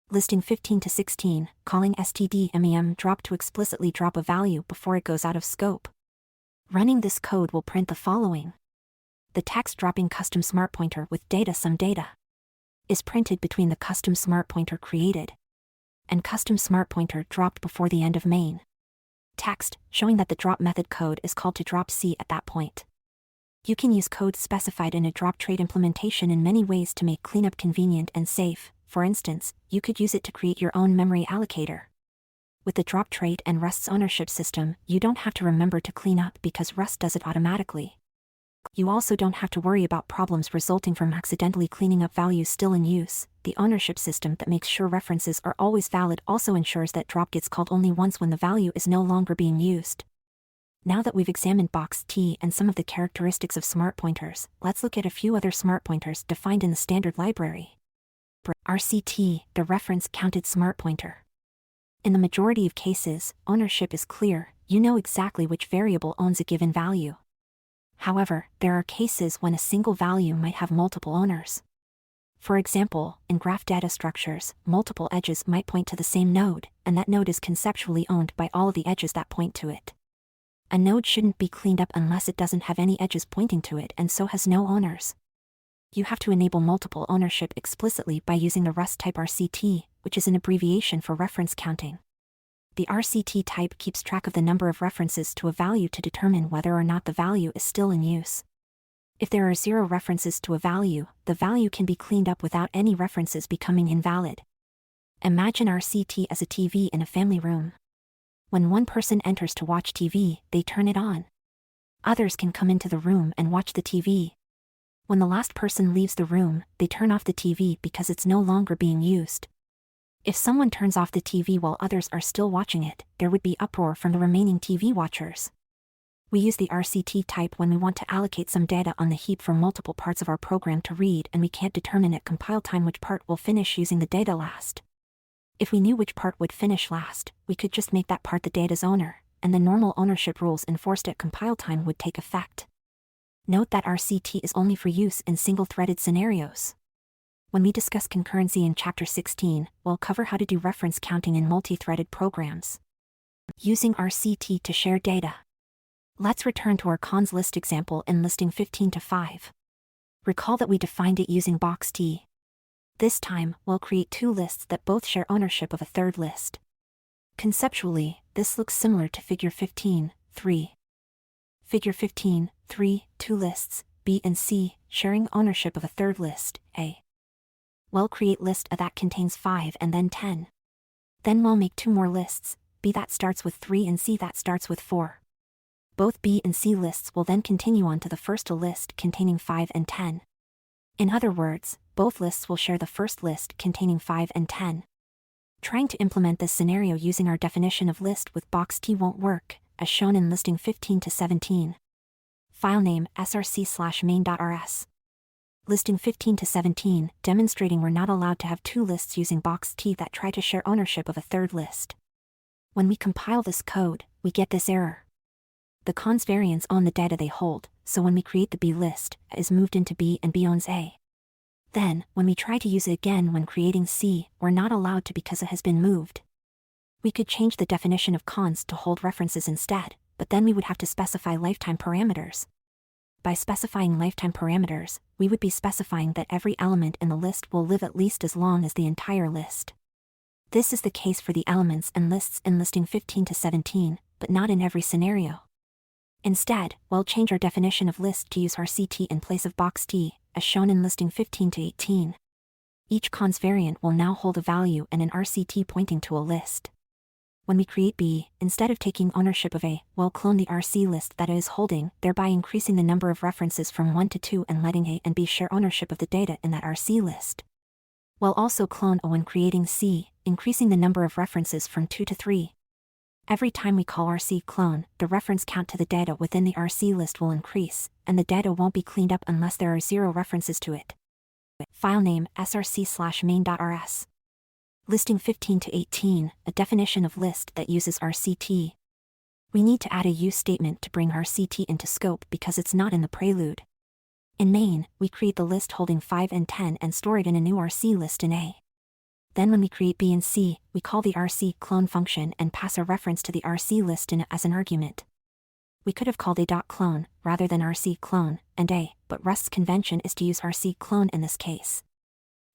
Listing 15 to 16, calling std-mem drop to explicitly drop a value before it goes out of scope. Running this code will print the following. The text dropping custom smart pointer with data some data is printed between the custom smart pointer created and custom smart pointer dropped before the end of main. Text, showing that the drop method code is called to drop C at that point. You can use code specified in a drop trait implementation in many ways to make cleanup convenient and safe. For instance, you could use it to create your own memory allocator. With the drop trait and Rust's ownership system, you don't have to remember to clean up because Rust does it automatically. You also don't have to worry about problems resulting from accidentally cleaning up values still in use. The ownership system that makes sure references are always valid also ensures that drop gets called only once when the value is no longer being used. Now that we've examined box T and some of the characteristics of smart pointers, let's look at a few other smart pointers defined in the standard library. RCT, the reference counted smart pointer. In the majority of cases, ownership is clear, you know exactly which variable owns a given value. However, there are cases when a single value might have multiple owners. For example, in graph data structures, multiple edges might point to the same node, and that node is conceptually owned by all of the edges that point to it. A node shouldn't be cleaned up unless it doesn't have any edges pointing to it and so has no owners. You have to enable multiple ownership explicitly by using the Rust type RCT, which is an abbreviation for reference counting. The RCT type keeps track of the number of references to a value to determine whether or not the value is still in use. If there are 0 references to a value, the value can be cleaned up without any references becoming invalid. Imagine RCT as a TV in a family room. When one person enters to watch TV, they turn it on. Others can come into the room and watch the TV. When the last person leaves the room, they turn off the TV because it's no longer being used. If someone turns off the TV while others are still watching it, there would be uproar from the remaining TV watchers. We use the RCT type when we want to allocate some data on the heap for multiple parts of our program to read and we can't determine at compile time which part will finish using the data last. If we knew which part would finish last, we could just make that part the data's owner, and the normal ownership rules enforced at compile time would take effect. Note that RCT is only for use in single-threaded scenarios. When we discuss concurrency in Chapter 16, we'll cover how to do reference counting in multi-threaded programs. Using RCT to share data. Let's return to our cons list example in listing 15 to 5. Recall that we defined it using box T. This time, we'll create 2 lists that both share ownership of a third list. Conceptually, this looks similar to Figure 15.3. Figure 15.3, 2 lists, B and C, sharing ownership of a third list, A. We'll create list A that contains 5 and then 10. Then we'll make 2 more lists, B that starts with 3 and C that starts with 4. Both B and C lists will then continue on to the first A list containing 5 and 10. In other words, both lists will share the first list containing 5 and 10. Trying to implement this scenario using our definition of list with box T won't work, as shown in listing 15 to 17. Filename src/main.rs. Listing 15 to 17, demonstrating we're not allowed to have two lists using box T that try to share ownership of a third list. When we compile this code, we get this error. The cons variants own the data they hold, so when we create the B list, A is moved into B and B owns A. Then, when we try to use it again when creating C, we're not allowed to because it has been moved. We could change the definition of cons to hold references instead, but then we would have to specify lifetime parameters. By specifying lifetime parameters, we would be specifying that every element in the list will live at least as long as the entire list. This is the case for the elements and lists in listing 15 to 17, but not in every scenario. Instead, we'll change our definition of list to use RCT in place of box T, as shown in listing 15 to 18. Each cons variant will now hold a value and an RCT pointing to a list. When we create B, instead of taking ownership of A, we'll clone the RC list that A is holding, thereby increasing the number of references from 1 to 2 and letting A and B share ownership of the data in that RC list. We'll also clone A when creating C, increasing the number of references from 2 to 3. Every time we call RC clone, the reference count to the data within the RC list will increase, and the data won't be cleaned up unless there are 0 references to it. File name src/main.rs. Listing 15 to 18, a definition of list that uses RCT. We need to add a use statement to bring RCT into scope because it's not in the prelude. In main, we create the list holding 5 and 10 and store it in a new RC list in A. Then when we create B and C, we call the RC clone function and pass a reference to the RC list in A as an argument. We could have called A.clone, rather than RC clone, and A, but Rust's convention is to use RC clone in this case.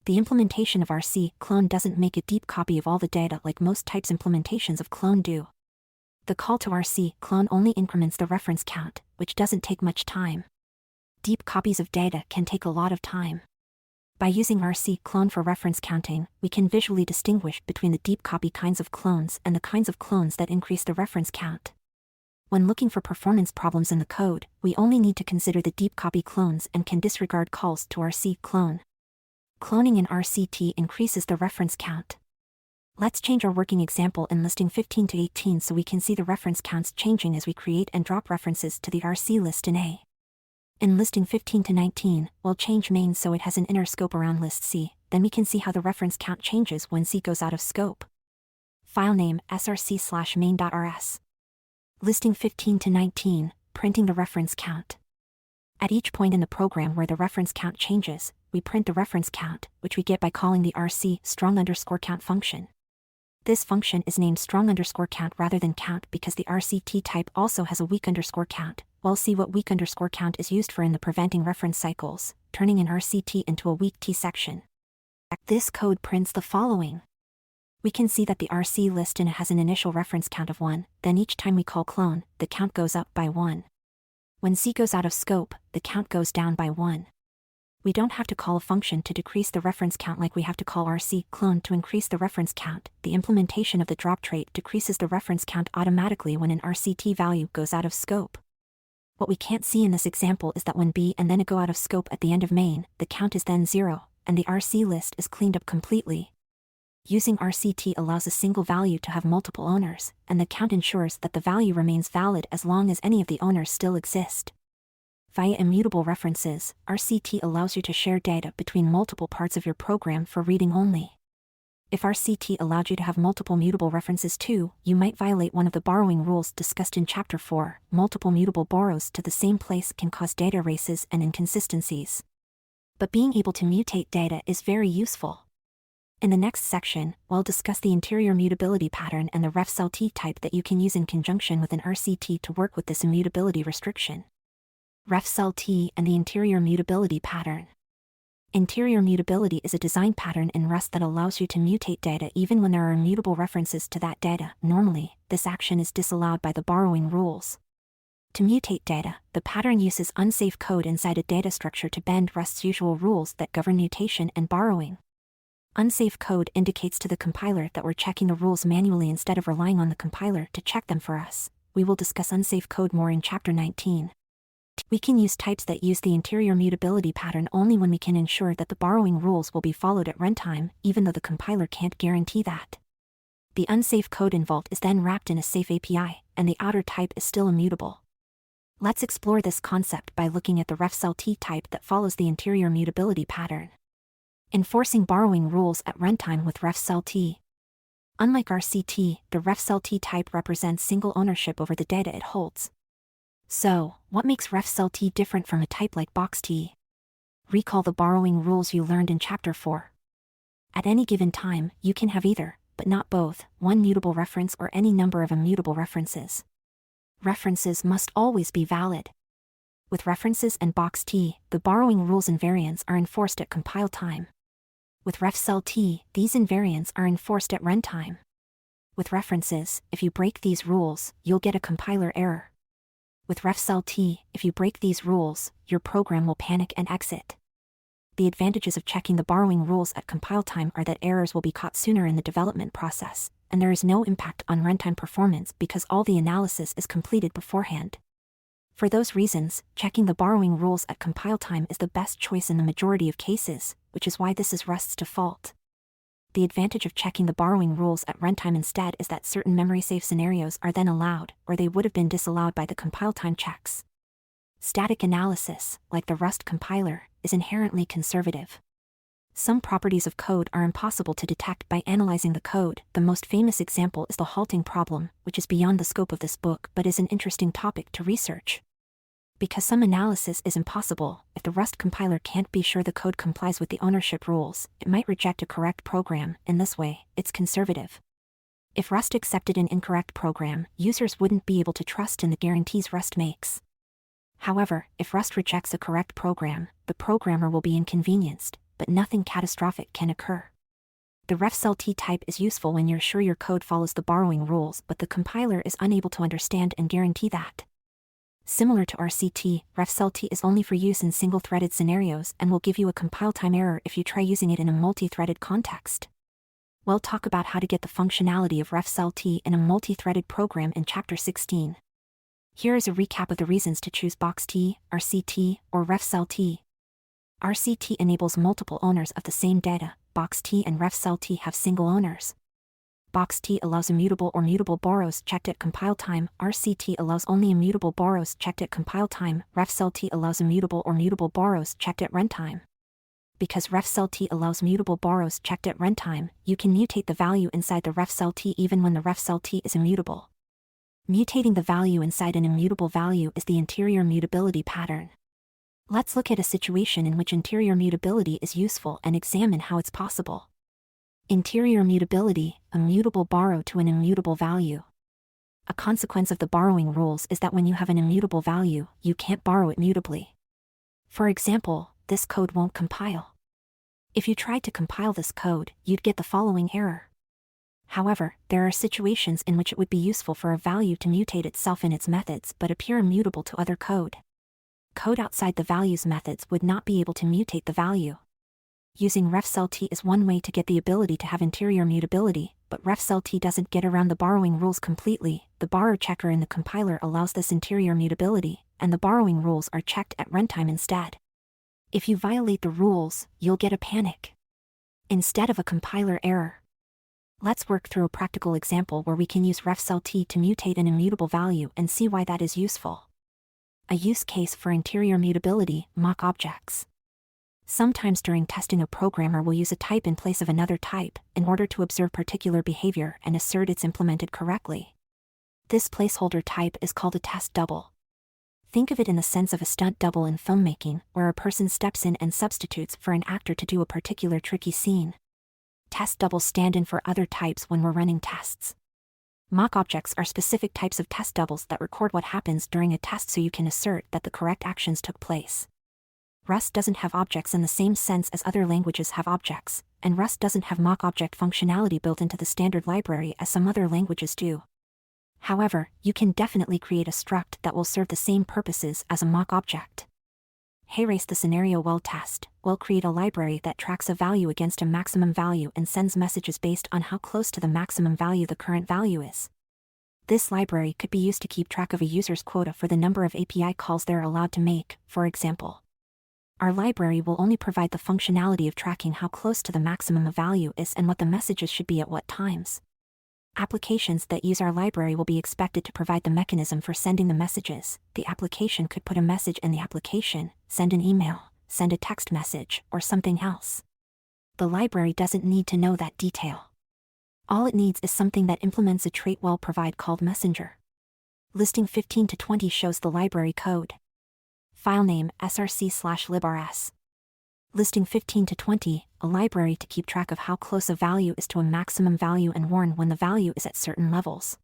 The implementation of RC clone doesn't make a deep copy of all the data like most types implementations of clone do. The call to RC clone only increments the reference count, which doesn't take much time. Deep copies of data can take a lot of time. By using RC clone for reference counting, we can visually distinguish between the deep copy kinds of clones and the kinds of clones that increase the reference count. When looking for performance problems in the code, we only need to consider the deep copy clones and can disregard calls to RC clone. Cloning in RCT increases the reference count. Let's change our working example in listing 15 to 18 so we can see the reference counts changing as we create and drop references to the RC list in A. In listing 15 to 19, we'll change main so it has an inner scope around list C, then we can see how the reference count changes when C goes out of scope. File name src/main.rs. Listing 15 to 19, printing the reference count. At each point in the program where the reference count changes, we print the reference count, which we get by calling the RC strong_count function. This function is named strong_count rather than count because the RCT type also has a weak_count. We'll see what weak_count is used for in the preventing reference cycles, turning an RCT into a weak T section. This code prints the following. We can see that the RC list in it has an initial reference count of 1, then each time we call clone, the count goes up by 1. When C goes out of scope, the count goes down by 1. We don't have to call a function to decrease the reference count like we have to call RC clone to increase the reference count. The implementation of the drop trait decreases the reference count automatically when an RCT value goes out of scope. What we can't see in this example is that when B and then A go out of scope at the end of main, the count is then 0, and the RC list is cleaned up completely. Using RCT allows a single value to have multiple owners, and the count ensures that the value remains valid as long as any of the owners still exist. Via immutable references, RCT allows you to share data between multiple parts of your program for reading only. If RCT allowed you to have multiple mutable references too, you might violate one of the borrowing rules discussed in Chapter 4. Multiple mutable borrows to the same place can cause data races and inconsistencies. But being able to mutate data is very useful. In the next section, we'll discuss the interior mutability pattern and the RefCell T type that you can use in conjunction with an RCT to work with this immutability restriction. RefCell T and the interior mutability pattern. Interior mutability is a design pattern in Rust that allows you to mutate data even when there are immutable references to that data. Normally, this action is disallowed by the borrowing rules. To mutate data, the pattern uses unsafe code inside a data structure to bend Rust's usual rules that govern mutation and borrowing. Unsafe code indicates to the compiler that we're checking the rules manually instead of relying on the compiler to check them for us. We will discuss unsafe code more in Chapter 19. We can use types that use the interior mutability pattern only when we can ensure that the borrowing rules will be followed at runtime, even though the compiler can't guarantee that. The unsafe code involved is then wrapped in a safe API, and the outer type is still immutable. Let's explore this concept by looking at the RefCell T type that follows the interior mutability pattern. Enforcing borrowing rules at runtime with RefCell T. Unlike RCT, the RefCell T type represents single ownership over the data it holds. So, what makes RefCell T different from a type like Box T? Recall the borrowing rules you learned in Chapter 4. At any given time, you can have either, but not both, one mutable reference or any number of immutable references. References must always be valid. With references and Box T, the borrowing rules invariants are enforced at compile time. With RefCell T, these invariants are enforced at runtime. With references, if you break these rules, you'll get a compiler error. With RefCell T, if you break these rules, your program will panic and exit. The advantages of checking the borrowing rules at compile time are that errors will be caught sooner in the development process, and there is no impact on runtime performance because all the analysis is completed beforehand. For those reasons, checking the borrowing rules at compile time is the best choice in the majority of cases, which is why this is Rust's default. The advantage of checking the borrowing rules at runtime instead is that certain memory-safe scenarios are then allowed, or they would have been disallowed by the compile time checks. Static analysis, like the Rust compiler, is inherently conservative. Some properties of code are impossible to detect by analyzing the code. The most famous example is the halting problem, which is beyond the scope of this book but is an interesting topic to research. Because some analysis is impossible, if the Rust compiler can't be sure the code complies with the ownership rules, it might reject a correct program. In this way, it's conservative. If Rust accepted an incorrect program, users wouldn't be able to trust in the guarantees Rust makes. However, if Rust rejects a correct program, the programmer will be inconvenienced, but nothing catastrophic can occur. The RefCell T type is useful when you're sure your code follows the borrowing rules but the compiler is unable to understand and guarantee that. Similar to RCT, RefCell T is only for use in single-threaded scenarios and will give you a compile time error if you try using it in a multi-threaded context. We'll talk about how to get the functionality of RefCell T in a multi-threaded program in Chapter 16. Here is a recap of the reasons to choose Box T, RCT, or RefCell T. RCT enables multiple owners of the same data. Box T and RefCell T have single owners. Box T allows immutable or mutable borrows checked at compile time. RCT allows only immutable borrows checked at compile time. RefCell T allows immutable or mutable borrows checked at runtime. Because RefCell T allows mutable borrows checked at runtime, you can mutate the value inside the RefCell T even when the RefCell T is immutable. Mutating the value inside an immutable value is the interior mutability pattern. Let's look at a situation in which interior mutability is useful and examine how it's possible. Interior mutability, a mutable borrow to an immutable value. A consequence of the borrowing rules is that when you have an immutable value, you can't borrow it mutably. For example, this code won't compile. If you tried to compile this code, you'd get the following error. However, there are situations in which it would be useful for a value to mutate itself in its methods but appear immutable to other code. Code outside the values methods would not be able to mutate the value. Using RefCell T is one way to get the ability to have interior mutability, but RefCell T doesn't get around the borrowing rules completely. The borrow checker in the compiler allows this interior mutability, and the borrowing rules are checked at runtime instead. If you violate the rules, you'll get a panic instead of a compiler error. Let's work through a practical example where we can use RefCell T to mutate an immutable value and see why that is useful. A use case for interior mutability: mock objects. Sometimes during testing a programmer will use a type in place of another type in order to observe particular behavior and assert it's implemented correctly. This placeholder type is called a test double. Think of it in the sense of a stunt double in filmmaking, where a person steps in and substitutes for an actor to do a particular tricky scene. Test doubles stand in for other types when we're running tests. Mock objects are specific types of test doubles that record what happens during a test so you can assert that the correct actions took place. Rust doesn't have objects in the same sense as other languages have objects, and Rust doesn't have mock object functionality built into the standard library as some other languages do. However, you can definitely create a struct that will serve the same purposes as a mock object. Race the scenario well test will create a library that tracks a value against a maximum value and sends messages based on how close to the maximum value the current value is. This library could be used to keep track of a user's quota for the number of API calls they're allowed to make, for example. Our library will only provide the functionality of tracking how close to the maximum a value is and what the messages should be at what times. Applications that use our library will be expected to provide the mechanism for sending the messages. The application could put a message in the application, send an email, send a text message, or something else. The library doesn't need to know that detail. All it needs is something that implements a trait well provide called messenger. Listing 15 to 20 shows the library code. File name src/librs. Listing 15 to 20, a library to keep track of how close a value is to a maximum value and warn when the value is at certain levels.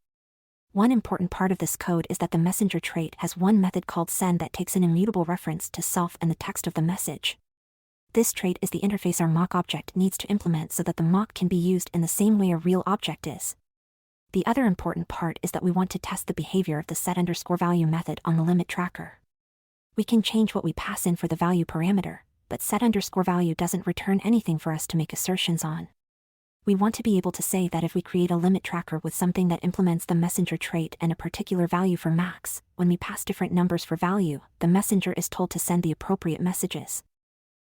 One important part of this code is that the messenger trait has one method called send that takes an immutable reference to self and the text of the message. This trait is the interface our mock object needs to implement so that the mock can be used in the same way a real object is. The other important part is that we want to test the behavior of the set_value method on the limit tracker. We can change what we pass in for the value parameter, but set_value doesn't return anything for us to make assertions on. We want to be able to say that if we create a limit tracker with something that implements the messenger trait and a particular value for max, when we pass different numbers for value, the messenger is told to send the appropriate messages.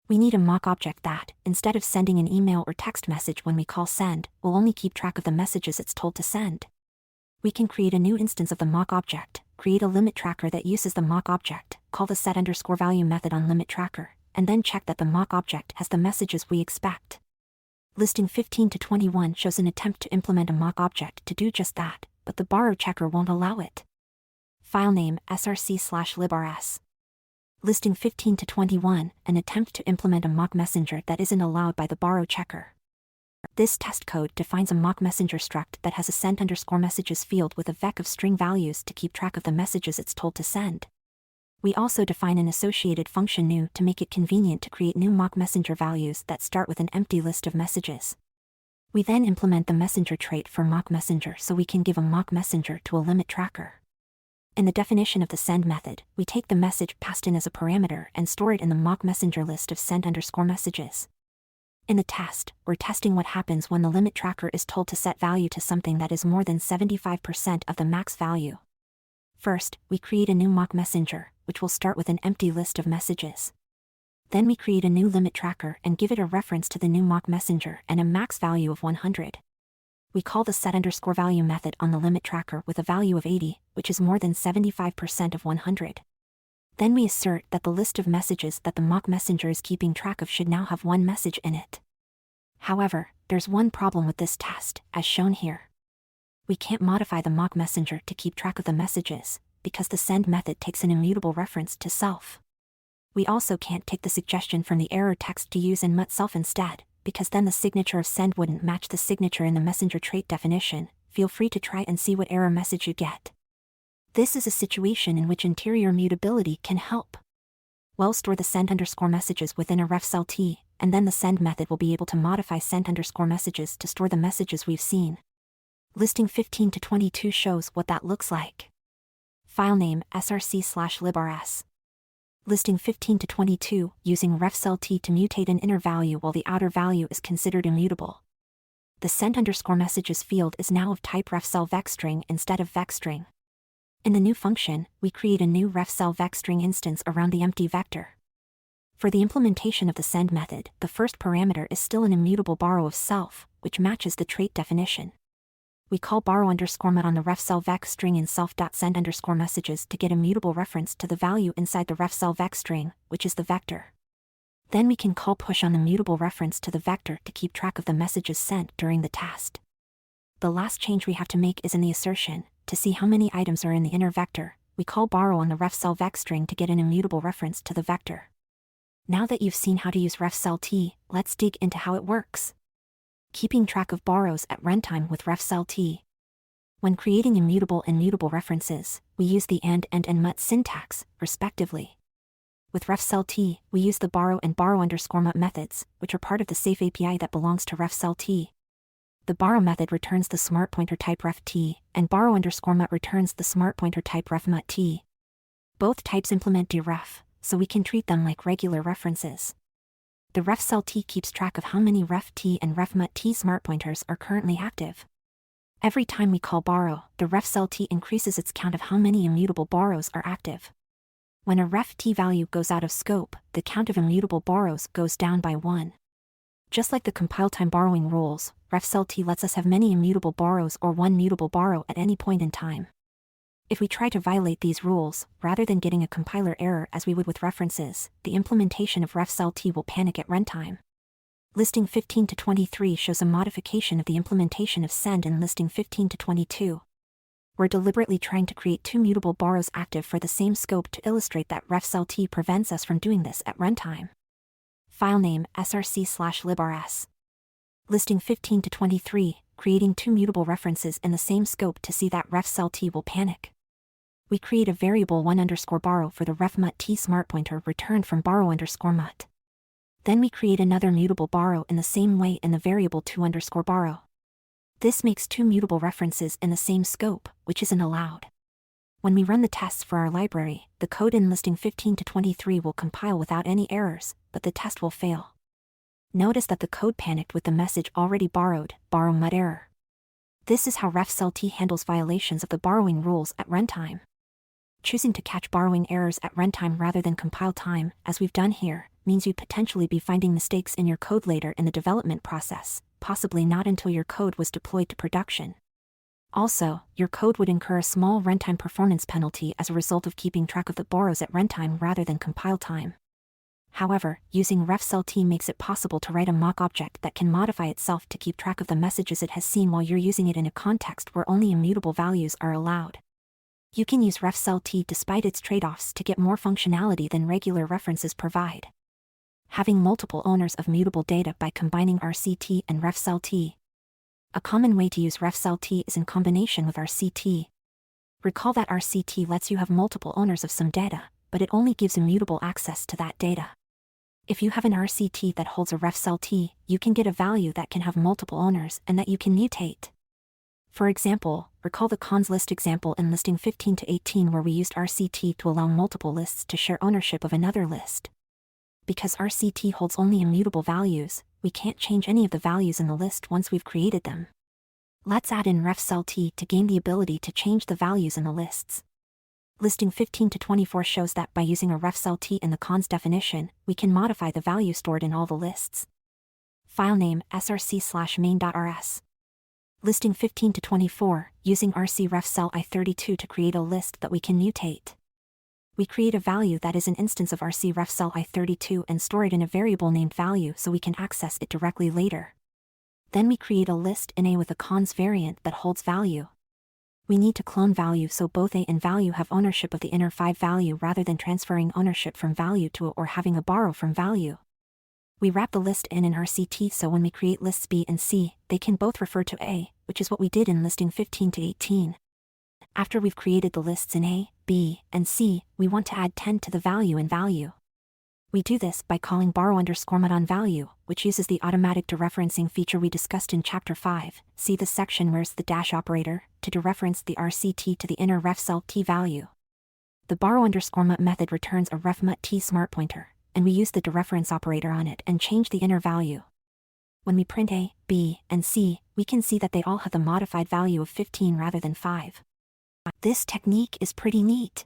We need a mock object that, instead of sending an email or text message when we call send, will only keep track of the messages it's told to send. We can create a new instance of the mock object, create a limit tracker that uses the mock object, call the set_value method on limit tracker, and then check that the mock object has the messages we expect. Listing 15 to 21 shows an attempt to implement a mock object to do just that, but the borrow checker won't allow it. File name src/librs. Listing 15 to 21, an attempt to implement a mock messenger that isn't allowed by the borrow checker. This test code defines a mock messenger struct that has a send_messages field with a vec of string values to keep track of the messages it's told to send. We also define an associated function new to make it convenient to create new mock messenger values that start with an empty list of messages. We then implement the messenger trait for mock messenger so we can give a mock messenger to a limit tracker. In the definition of the send method, we take the message passed in as a parameter and store it in the mock messenger list of send_messages. In the test, we're testing what happens when the limit tracker is told to set value to something that is more than 75% of the max value. First, we create a new mock messenger, which will start with an empty list of messages. Then we create a new limit tracker and give it a reference to the new mock messenger and a max value of 100. We call the set_value method on the limit tracker with a value of 80, which is more than 75% of 100. Then we assert that the list of messages that the mock messenger is keeping track of should now have one message in it. However, there's one problem with this test, as shown here. We can't modify the mock messenger to keep track of the messages, because the send method takes an immutable reference to self. We also can't take the suggestion from the error text to use in mut_self instead, because then the signature of send wouldn't match the signature in the messenger trait definition. Feel free to try and see what error message you get. This is a situation in which interior mutability can help. We'll store the send_messages within a RefCell T, and then the send method will be able to modify send_messages to store the messages we've seen. Listing 15 to 22 shows what that looks like. File name src/librs. Listing 15 to 22, using RefCell T to mutate an inner value while the outer value is considered immutable. The send_messages field is now of type RefCell vecstring instead of vecstring. In the new function, we create a new RefCell vecstring instance around the empty vector. For the implementation of the send method, the first parameter is still an immutable borrow of self, which matches the trait definition. We call borrow_mut on the RefCell vecstring in self.send_messages to get a mutable reference to the value inside the RefCell vecstring, which is the vector. Then we can call push on the mutable reference to the vector to keep track of the messages sent during the test. The last change we have to make is in the assertion. To see how many items are in the inner vector, we call borrow on the RefCell vecstring to get an immutable reference to the vector. Now that you've seen how to use RefCell T, let's dig into how it works. Keeping track of borrows at runtime with RefCell T. When creating immutable and mutable references, we use the and mut syntax, respectively. With RefCell T, we use the borrow and borrow_mut methods, which are part of the safe API that belongs to RefCell T. The borrow method returns the smart pointer type reft, and borrow_mut returns the smart pointer type refmut. Both types implement deref, so we can treat them like regular references. The RefCell T keeps track of how many reft and refmut smart pointers are currently active. Every time we call borrow, the RefCell T increases its count of how many immutable borrows are active. When a reft value goes out of scope, the count of immutable borrows goes down by 1. Just like the compile time borrowing rules, RefCell T lets us have many immutable borrows or one mutable borrow at any point in time. If we try to violate these rules, rather than getting a compiler error as we would with references, the implementation of RefCell T will panic at runtime. Listing 15 to 23 shows a modification of the implementation of send in listing 15 to 22. We're deliberately trying to create two mutable borrows active for the same scope to illustrate that RefCell T prevents us from doing this at runtime. Filename src/librs. Listing 15 to 23, creating two mutable references in the same scope to see that RefCell T will panic. We create a variable 1_borrow for the refmut t smart pointer returned from borrow_mut. Then we create another mutable borrow in the same way in the variable 2_borrow. This makes two mutable references in the same scope, which isn't allowed. When we run the tests for our library, the code in listing 15 to 23 will compile without any errors, but the test will fail. Notice that the code panicked with the message already borrowed, borrow mut error. This is how RefCell T handles violations of the borrowing rules at runtime. Choosing to catch borrowing errors at runtime rather than compile time, as we've done here, means you'd potentially be finding mistakes in your code later in the development process, possibly not until your code was deployed to production. Also, your code would incur a small runtime performance penalty as a result of keeping track of the borrows at runtime rather than compile time. However, using RefCell T makes it possible to write a mock object that can modify itself to keep track of the messages it has seen while you're using it in a context where only immutable values are allowed. You can use RefCell T despite its trade-offs to get more functionality than regular references provide. Having multiple owners of mutable data by combining RCT and RefCell T. A common way to use RefCell T is in combination with RCT. Recall that RCT lets you have multiple owners of some data, but it only gives immutable access to that data. If you have an RCT that holds a RefCell T, you can get a value that can have multiple owners and that you can mutate. For example, recall the cons list example in listing 15 to 18 where we used RCT to allow multiple lists to share ownership of another list. Because RCT holds only immutable values, we can't change any of the values in the list once we've created them. Let's add in RefCell T to gain the ability to change the values in the lists. Listing 15 to 24 shows that by using a RefCell T in the cons definition, we can modify the value stored in all the lists. Filename src/main.rs. Listing 15 to 24, using rc refcell i32 to create a list that we can mutate. We create a value that is an instance of rc refcell i32 and store it in a variable named value so we can access it directly later. Then we create a list in A with a cons variant that holds value. We need to clone value so both A and value have ownership of the inner 5 value rather than transferring ownership from value to A or having a borrow from value. We wrap the list in RCT so when we create lists B and C, they can both refer to A, which is what we did in listing 15 to 18. After we've created the lists in A, B, and C, we want to add 10 to the value in value. We do this by calling borrow_mut on value, which uses the automatic dereferencing feature we discussed in Chapter 5, see the section where's the dash operator, to dereference the RCT to the inner RefCell T value. The borrow_mut method returns a refmut T smart pointer, and we use the dereference operator on it and change the inner value. When we print A, B, and C, we can see that they all have the modified value of 15 rather than 5. This technique is pretty neat.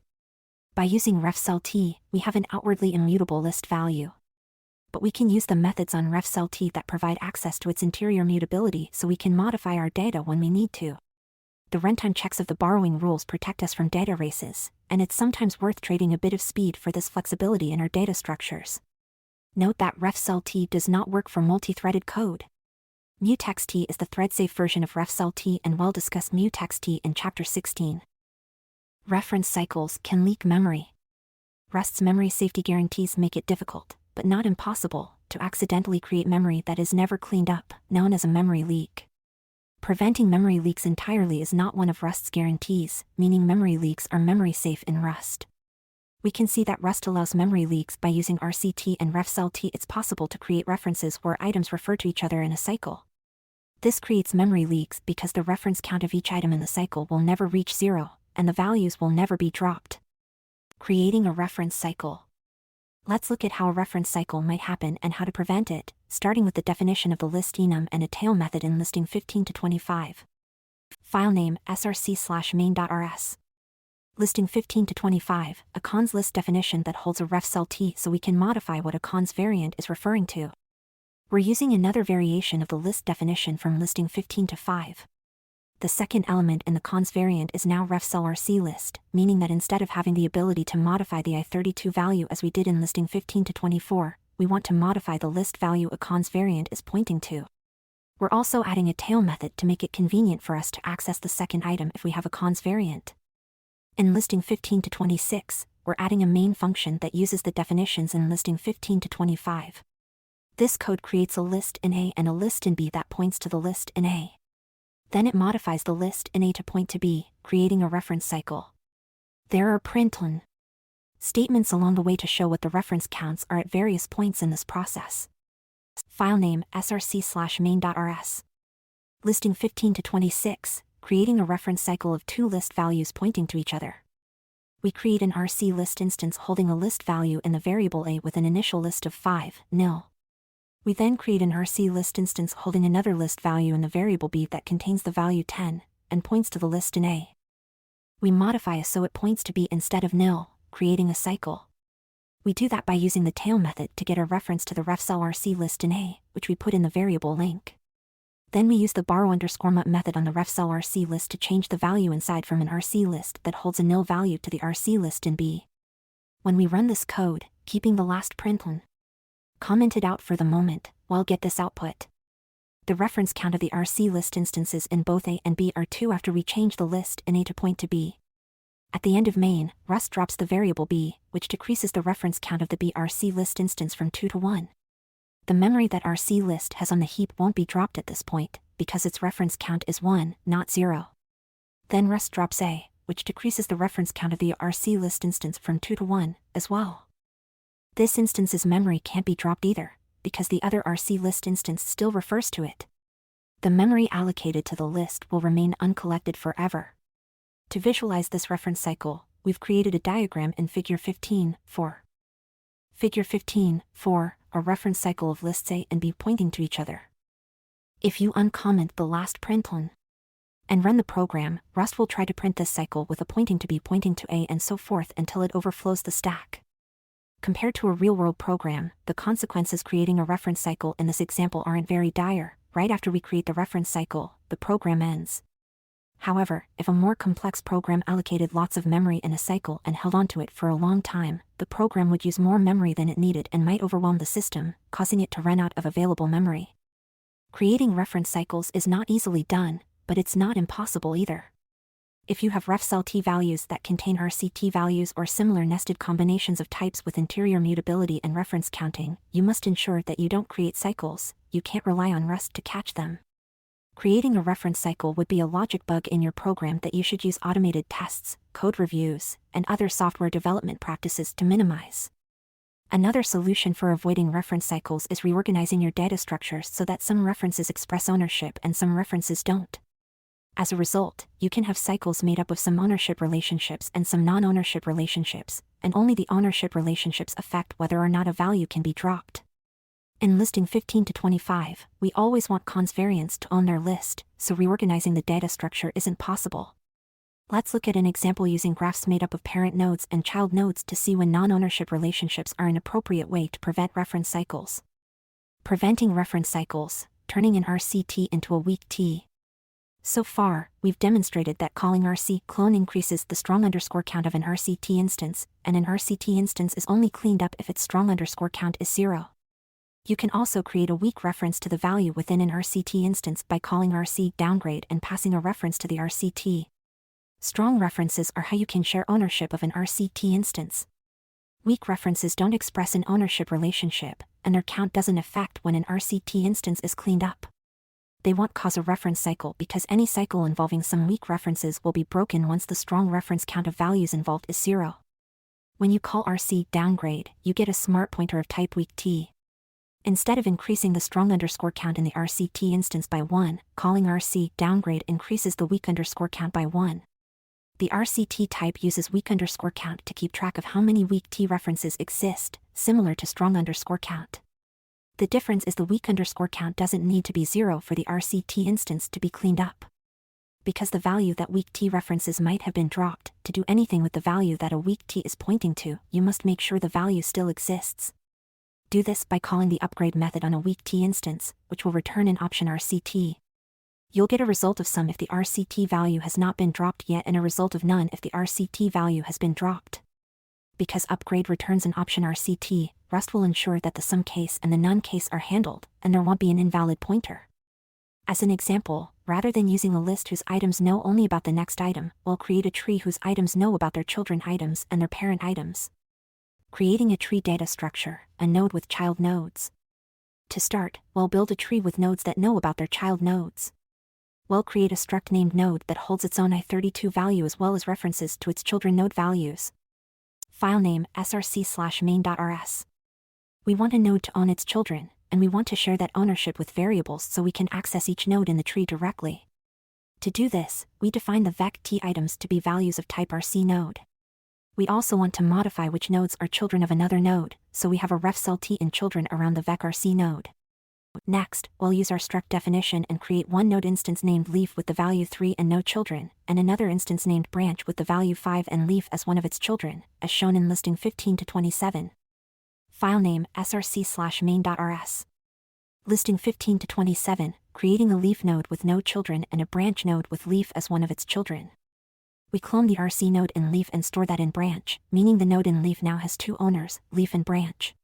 By using RefCell T, we have an outwardly immutable list value. But we can use the methods on RefCell T that provide access to its interior mutability so we can modify our data when we need to. The runtime checks of the borrowing rules protect us from data races, and it's sometimes worth trading a bit of speed for this flexibility in our data structures. Note that RefCell T does not work for multi-threaded code. MutexT is the thread-safe version of RefCell T and we'll discuss MutexT in Chapter 16. Reference cycles can leak memory. Rust's memory safety guarantees make it difficult, but not impossible, to accidentally create memory that is never cleaned up, known as a memory leak. Preventing memory leaks entirely is not one of Rust's guarantees, meaning memory leaks are memory safe in Rust. We can see that Rust allows memory leaks by using RCT and RefCell T. It's possible to create references where items refer to each other in a cycle. This creates memory leaks because the reference count of each item in the cycle will never reach 0, and the values will never be dropped. Creating a reference cycle. Let's look at how a reference cycle might happen and how to prevent it, starting with the definition of the list enum and a tail method in listing 15 to 25. Filename src/main.rs. Listing 15 to 25, a cons list definition that holds a RefCell T so we can modify what a cons variant is referring to. We're using another variation of the list definition from listing 15 to 5. The second element in the cons variant is now RefCell RC list, meaning that instead of having the ability to modify the I32 value as we did in listing 15 to 24, we want to modify the list value a cons variant is pointing to. We're also adding a tail method to make it convenient for us to access the second item if we have a cons variant. In listing 15 to 26, we're adding a main function that uses the definitions in listing 15 to 25. This code creates a list in A and a list in B that points to the list in A. Then it modifies the list in A to point to B, creating a reference cycle. There are println statements along the way to show what the reference counts are at various points in this process. File name src/main.rs. Listing 15 to 26, creating a reference cycle of two list values pointing to each other. We create an RC list instance holding a list value in the variable A with an initial list of 5, nil. We then create an RC list instance holding another list value in the variable B that contains the value 10, and points to the list in A. We modify it so it points to B instead of nil, creating a cycle. We do that by using the tail method to get a reference to the RefCell RC list in A, which we put in the variable link. Then we use the borrow_mut method on the RefCell RC list to change the value inside from an RC list that holds a nil value to the RC list in B. When we run this code, keeping the last println commented out for the moment, we'll get this output. The reference count of the RC list instances in both A and B are 2 after we change the list in A to point to B. At the end of main, Rust drops the variable B, which decreases the reference count of the B RC list instance from 2 to 1. The memory that RC list has on the heap won't be dropped at this point, because its reference count is 1, not 0. Then Rust drops A, which decreases the reference count of the RC list instance from 2 to 1, as well. This instance's memory can't be dropped either, because the other RC list instance still refers to it. The memory allocated to the list will remain uncollected forever. To visualize this reference cycle, we've created a diagram in Figure 15.4. Figure 15.4, a reference cycle of lists A and B pointing to each other. If you uncomment the last println and run the program, Rust will try to print this cycle with a pointing to B pointing to A and so forth until it overflows the stack. Compared to a real-world program, the consequences creating a reference cycle in this example aren't very dire. Right after we create the reference cycle, the program ends. However, if a more complex program allocated lots of memory in a cycle and held onto it for a long time, the program would use more memory than it needed and might overwhelm the system, causing it to run out of available memory. Creating reference cycles is not easily done, but it's not impossible either. If you have RefCell T values that contain RCT values or similar nested combinations of types with interior mutability and reference counting, you must ensure that you don't create cycles. You can't rely on Rust to catch them. Creating a reference cycle would be a logic bug in your program that you should use automated tests, code reviews, and other software development practices to minimize. Another solution for avoiding reference cycles is reorganizing your data structures so that some references express ownership and some references don't. As a result, you can have cycles made up of some ownership relationships and some non-ownership relationships, and only the ownership relationships affect whether or not a value can be dropped. In listing 15 to 25, we always want cons variants to own their list, so reorganizing the data structure isn't possible. Let's look at an example using graphs made up of parent nodes and child nodes to see when non-ownership relationships are an appropriate way to prevent reference cycles. Preventing reference cycles, turning an RCT into a weak T. So far, we've demonstrated that calling RC clone increases the strong underscore count of an RCT instance, and an RCT instance is only cleaned up if its strong underscore count is 0. You can also create a weak reference to the value within an RCT instance by calling RC downgrade and passing a reference to the RCT. Strong references are how you can share ownership of an RCT instance. Weak references don't express an ownership relationship, and their count doesn't affect when an RCT instance is cleaned up. They won't cause a reference cycle because any cycle involving some weak references will be broken once the strong reference count of values involved is 0. When you call RC downgrade, you get a smart pointer of type weak T. Instead of increasing the strong underscore count in the RCT instance by 1, calling RC downgrade increases the weak underscore count by 1. The RCT type uses weak underscore count to keep track of how many weak T references exist, similar to strong underscore count. The difference is the weak underscore count doesn't need to be 0 for the RCT instance to be cleaned up. Because the value that weak T references might have been dropped, to do anything with the value that a weak T is pointing to, you must make sure the value still exists. Do this by calling the upgrade method on a weak t instance, which will return an option RCT. You'll get a result of some if the RCT value has not been dropped yet and a result of none if the RCT value has been dropped. Because upgrade returns an option RCT, Rust will ensure that the some case and the none case are handled, and there won't be an invalid pointer. As an example, rather than using a list whose items know only about the next item, we'll create a tree whose items know about their children items and their parent items. Creating a tree data structure, a node with child nodes. To start, we'll build a tree with nodes that know about their child nodes. We'll create a struct named node that holds its own i32 value as well as references to its children node values. File name src/main.rs. We want a node to own its children, and we want to share that ownership with variables so we can access each node in the tree directly. To do this, we define the vec t items to be values of type RC node. We also want to modify which nodes are children of another node, so we have a refcell t in children around the vec RC node. Next, we'll use our struct definition and create one node instance named leaf with the value 3 and no children, and another instance named branch with the value 5 and leaf as one of its children, as shown in listing 15 to 27. File name src/main.rs. Listing 15 to 27, creating a leaf node with no children and a branch node with leaf as one of its children. We clone the RC node in leaf and store that in branch, meaning the node in leaf now has two owners, leaf and branch.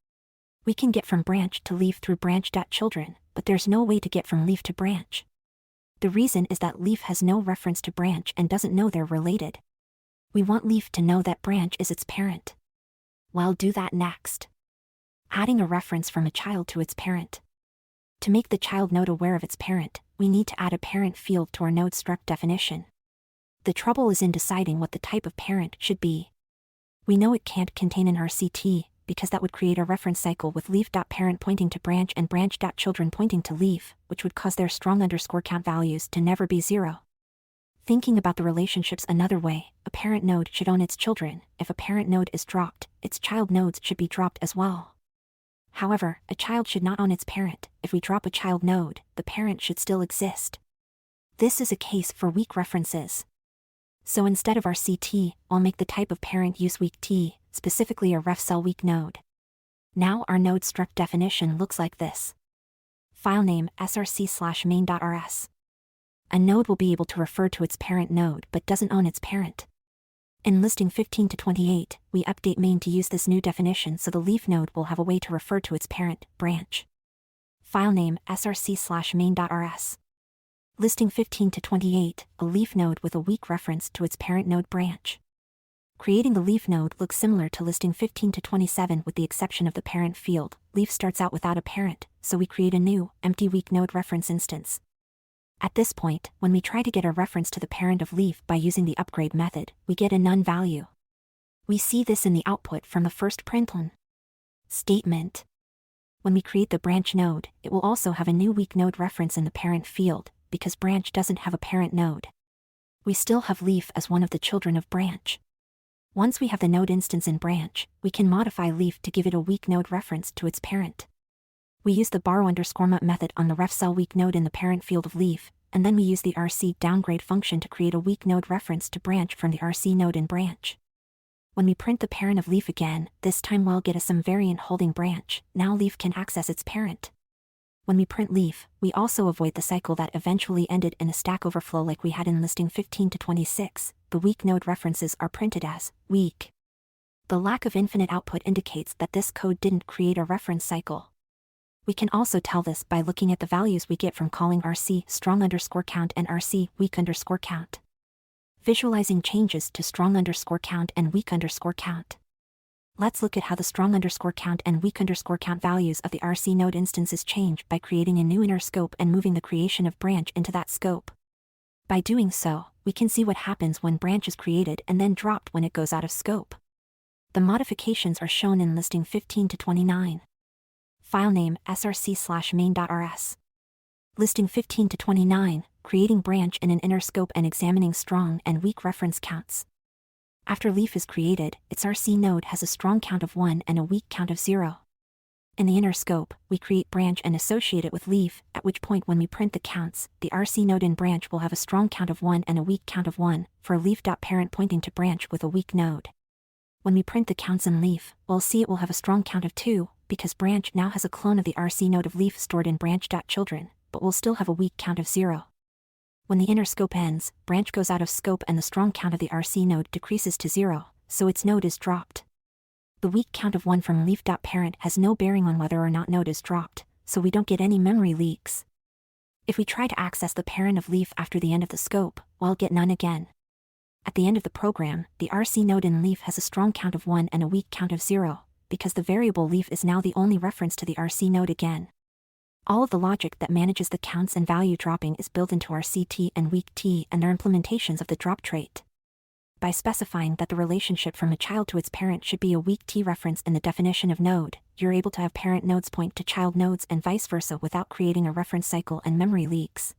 We can get from branch to leaf through branch.children, but there's no way to get from leaf to branch. The reason is that leaf has no reference to branch and doesn't know they're related. We want leaf to know that branch is its parent. We'll do that next. Adding a reference from a child to its parent. To make the child node aware of its parent, we need to add a parent field to our node struct definition. The trouble is in deciding what the type of parent should be. We know it can't contain an RCT, because that would create a reference cycle with leaf.parent pointing to branch and branch.children pointing to leaf, which would cause their strong_count values to never be 0. Thinking about the relationships another way, a parent node should own its children. If a parent node is dropped, its child nodes should be dropped as well. However, a child should not own its parent. If we drop a child node, the parent should still exist. This is a case for weak references. So instead of RCT, I'll make the type of parent use weak t, specifically a refcell weak node. Now our node struct definition looks like this. File name src/main.rs. A node will be able to refer to its parent node but doesn't own its parent. In listing 15 to 28, we update main to use this new definition so the leaf node will have a way to refer to its parent, branch. File name src/main.rs. Listing 15 to 28, a leaf node with a weak reference to its parent node branch. Creating the leaf node looks similar to listing 15 to 27 with the exception of the parent field. Leaf starts out without a parent, so we create a new, empty weak node reference instance. At this point, when we try to get a reference to the parent of leaf by using the upgrade method, we get a none value. We see this in the output from the first println statement. When we create the branch node, it will also have a new weak node reference in the parent field, because branch doesn't have a parent node. We still have leaf as one of the children of branch. Once we have the node instance in branch, we can modify leaf to give it a weak node reference to its parent. We use the borrow_mut method on the refcell weak node in the parent field of leaf, and then we use the RC downgrade function to create a weak node reference to branch from the RC node in branch. When we print the parent of leaf again, this time we'll get a some variant holding branch. Now leaf can access its parent. When we print leaf, we also avoid the cycle that eventually ended in a Stack Overflow like we had in listing 15 to 26. The weak node references are printed as weak. The lack of infinite output indicates that this code didn't create a reference cycle. We can also tell this by looking at the values we get from calling RC strong_count and RC weak_count. Visualizing changes to strong_count and weak_count. Let's look at how the strong_count and weak_count values of the RC node instances change by creating a new inner scope and moving the creation of branch into that scope. By doing so, we can see what happens when branch is created and then dropped when it goes out of scope. The modifications are shown in listing 15 to 29. File name src/main.rs. Listing 15 to 29, creating branch in an inner scope and examining strong and weak reference counts. After leaf is created, its RC node has a strong count of 1 and a weak count of 0. In the inner scope, we create branch and associate it with leaf, at which point when we print the counts, the RC node in branch will have a strong count of 1 and a weak count of 1, for leaf.parent pointing to branch with a weak node. When we print the counts in leaf, we'll see it will have a strong count of 2, because branch now has a clone of the RC node of leaf stored in branch.children, but will still have a weak count of 0. When the inner scope ends, branch goes out of scope and the strong count of the RC node decreases to 0, so its node is dropped. The weak count of 1 from leaf.parent has no bearing on whether or not node is dropped, so we don't get any memory leaks. If we try to access the parent of leaf after the end of the scope, we'll get none again. At the end of the program, the RC node in leaf has a strong count of 1 and a weak count of 0, because the variable leaf is now the only reference to the RC node again. All of the logic that manages the counts and value dropping is built into RCT and weak T and their implementations of the drop trait. By specifying that the relationship from a child to its parent should be a weak T reference in the definition of node, you're able to have parent nodes point to child nodes and vice versa without creating a reference cycle and memory leaks.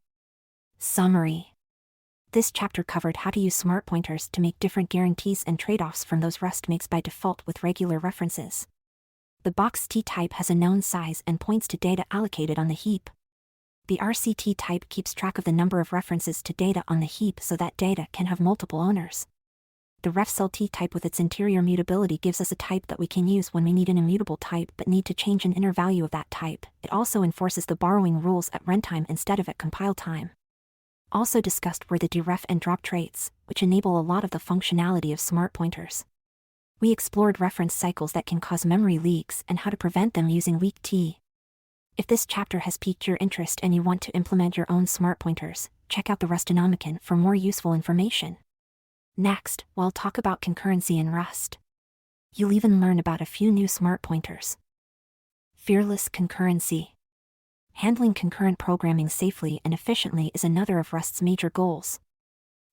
Summary. This chapter covered how to use smart pointers to make different guarantees and trade-offs from those Rust makes by default with regular references. The box T type has a known size and points to data allocated on the heap. The RCT type keeps track of the number of references to data on the heap so that data can have multiple owners. The RefCell T type with its interior mutability gives us a type that we can use when we need an immutable type but need to change an inner value of that type. It also enforces the borrowing rules at runtime instead of at compile time. Also discussed were the deref and drop traits, which enable a lot of the functionality of smart pointers. We explored reference cycles that can cause memory leaks and how to prevent them using weak T. If this chapter has piqued your interest and you want to implement your own smart pointers, check out the Rustonomicon for more useful information. Next, we'll talk about concurrency in Rust. You'll even learn about a few new smart pointers. Fearless concurrency. Handling concurrent programming safely and efficiently is another of Rust's major goals.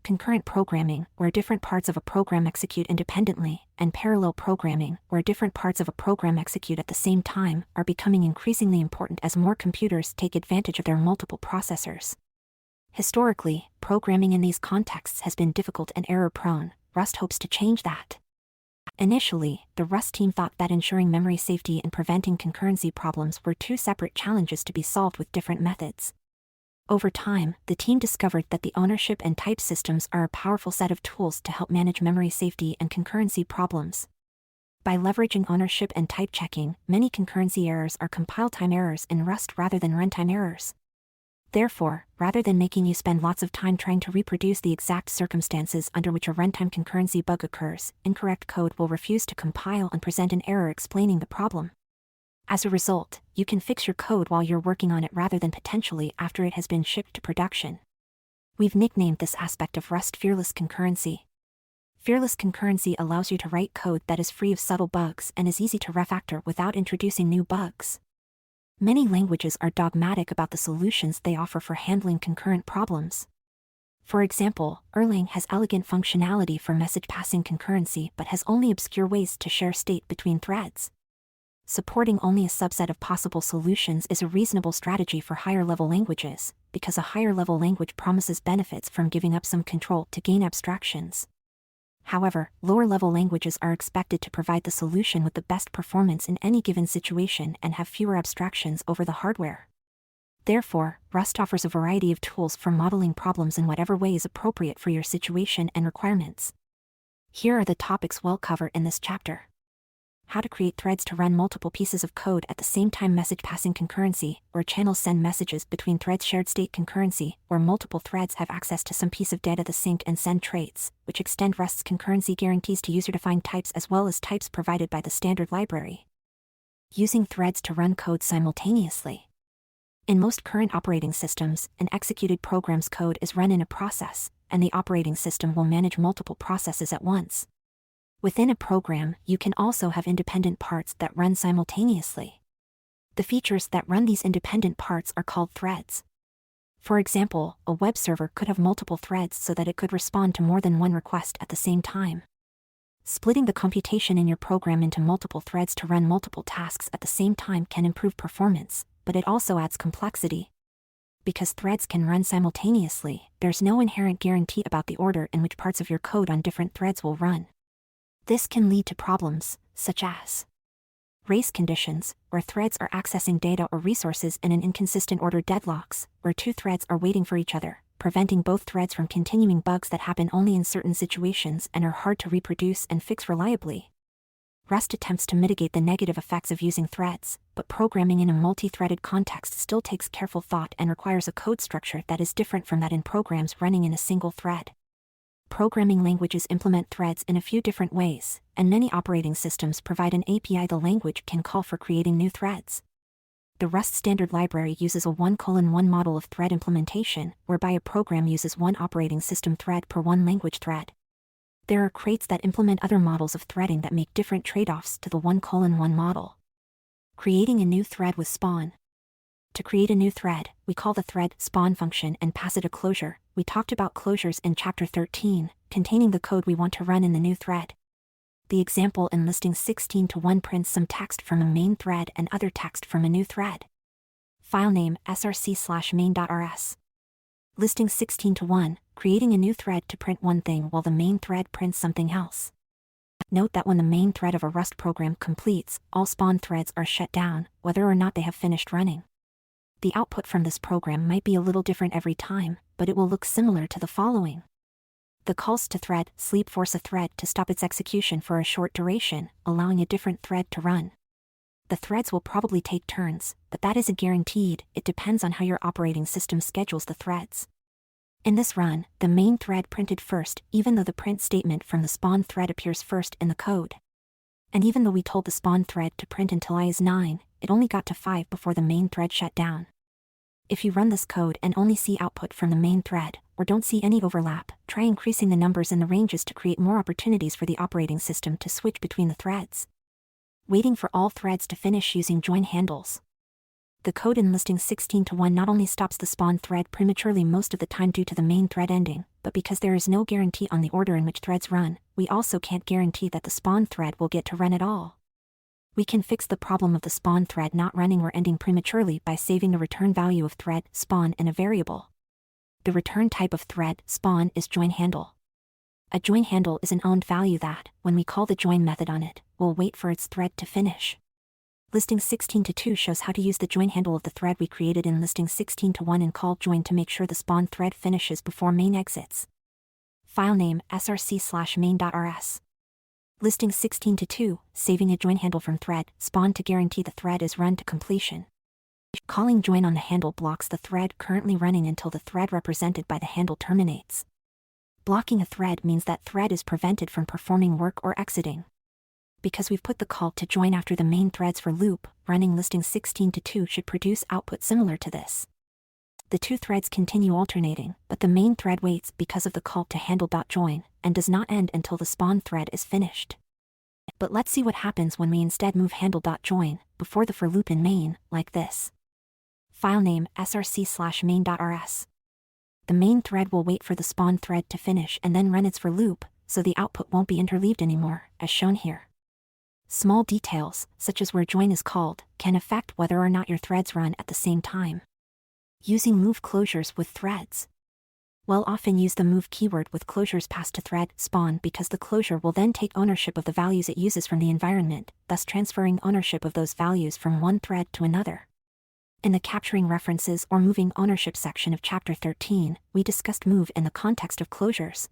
Concurrent programming, where different parts of a program execute independently, and parallel programming, where different parts of a program execute at the same time, are becoming increasingly important as more computers take advantage of their multiple processors. Historically, programming in these contexts has been difficult and error-prone. Rust hopes to change that. Initially, the Rust team thought that ensuring memory safety and preventing concurrency problems were two separate challenges to be solved with different methods. Over time, the team discovered that the ownership and type systems are a powerful set of tools to help manage memory safety and concurrency problems. By leveraging ownership and type checking, many concurrency errors are compile-time errors in Rust rather than runtime errors. Therefore, rather than making you spend lots of time trying to reproduce the exact circumstances under which a runtime concurrency bug occurs, incorrect code will refuse to compile and present an error explaining the problem. As a result, you can fix your code while you're working on it rather than potentially after it has been shipped to production. We've nicknamed this aspect of Rust Fearless Concurrency. Fearless concurrency allows you to write code that is free of subtle bugs and is easy to refactor without introducing new bugs. Many languages are dogmatic about the solutions they offer for handling concurrent problems. For example, Erlang has elegant functionality for message passing concurrency but has only obscure ways to share state between threads. Supporting only a subset of possible solutions is a reasonable strategy for higher-level languages, because a higher-level language promises benefits from giving up some control to gain abstractions. However, lower-level languages are expected to provide the solution with the best performance in any given situation and have fewer abstractions over the hardware. Therefore, Rust offers a variety of tools for modeling problems in whatever way is appropriate for your situation and requirements. Here are the topics we'll cover in this chapter. How to create threads to run multiple pieces of code at the same time, message passing concurrency, where channels send messages between threads, shared state concurrency, where multiple threads have access to some piece of data, the sync and send traits, which extend Rust's concurrency guarantees to user-defined types as well as types provided by the standard library. Using threads to run code simultaneously. In most current operating systems, an executed program's code is run in a process, and the operating system will manage multiple processes at once. Within a program, you can also have independent parts that run simultaneously. The features that run these independent parts are called threads. For example, a web server could have multiple threads so that it could respond to more than one request at the same time. Splitting the computation in your program into multiple threads to run multiple tasks at the same time can improve performance, but it also adds complexity. Because threads can run simultaneously, there's no inherent guarantee about the order in which parts of your code on different threads will run. This can lead to problems, such as race conditions, where threads are accessing data or resources in an inconsistent order, deadlocks, where two threads are waiting for each other, preventing both threads from continuing, bugs that happen only in certain situations and are hard to reproduce and fix reliably. Rust attempts to mitigate the negative effects of using threads, but programming in a multi-threaded context still takes careful thought and requires a code structure that is different from that in programs running in a single thread. Programming languages implement threads in a few different ways, and many operating systems provide an API the language can call for creating new threads. The Rust standard library uses a 1:1 model of thread implementation, whereby a program uses one operating system thread per one language thread. There are crates that implement other models of threading that make different trade-offs to the 1:1 model. Creating a new thread with spawn. To create a new thread, we call the thread spawn function and pass it a closure. We talked about closures in chapter 13, containing the code we want to run in the new thread. The example in listing 16:1 prints some text from a main thread and other text from a new thread. File name src/main.rs. Listing 16:1, creating a new thread to print one thing while the main thread prints something else. Note that when the main thread of a Rust program completes, all spawn threads are shut down, whether or not they have finished running. The output from this program might be a little different every time, but it will look similar to the following. The calls to thread sleep force a thread to stop its execution for a short duration, allowing a different thread to run. The threads will probably take turns, but that isn't guaranteed. It depends on how your operating system schedules the threads. In this run, the main thread printed first, even though the print statement from the spawn thread appears first in the code. And even though we told the spawn thread to print until I is 9, it only got to 5 before the main thread shut down. If you run this code and only see output from the main thread, or don't see any overlap, try increasing the numbers in the ranges to create more opportunities for the operating system to switch between the threads. Waiting for all threads to finish using join handles. The code in listing 16:1 not only stops the spawn thread prematurely most of the time due to the main thread ending, but because there is no guarantee on the order in which threads run, we also can't guarantee that the spawn thread will get to run at all. We can fix the problem of the spawn thread not running or ending prematurely by saving the return value of thread spawn in a variable. The return type of thread spawn is join handle. A join handle is an owned value that, when we call the join method on it, will wait for its thread to finish. Listing 16:2 shows how to use the join handle of the thread we created in listing 16:1 and call join to make sure the spawn thread finishes before main exits. File name src/main.rs. Listing 16:2, saving a join handle from thread spawn to guarantee the thread is run to completion. Calling join on the handle blocks the thread currently running until the thread represented by the handle terminates. Blocking a thread means that thread is prevented from performing work or exiting. Because we've put the call to join after the main threads for loop, running listing 16:2 should produce output similar to this. The two threads continue alternating, but the main thread waits because of the call to handle.join, and does not end until the spawn thread is finished. But let's see what happens when we instead move handle.join before the for loop in main, like this. File name src/main.rs. The main thread will wait for the spawn thread to finish and then run its for loop, so the output won't be interleaved anymore, as shown here. Small details, such as where join is called, can affect whether or not your threads run at the same time. Using move closures with threads. We'll often use the move keyword with closures passed to thread spawn because the closure will then take ownership of the values it uses from the environment, thus transferring ownership of those values from one thread to another. In the capturing references or moving ownership section of chapter 13, we discussed move in the context of closures.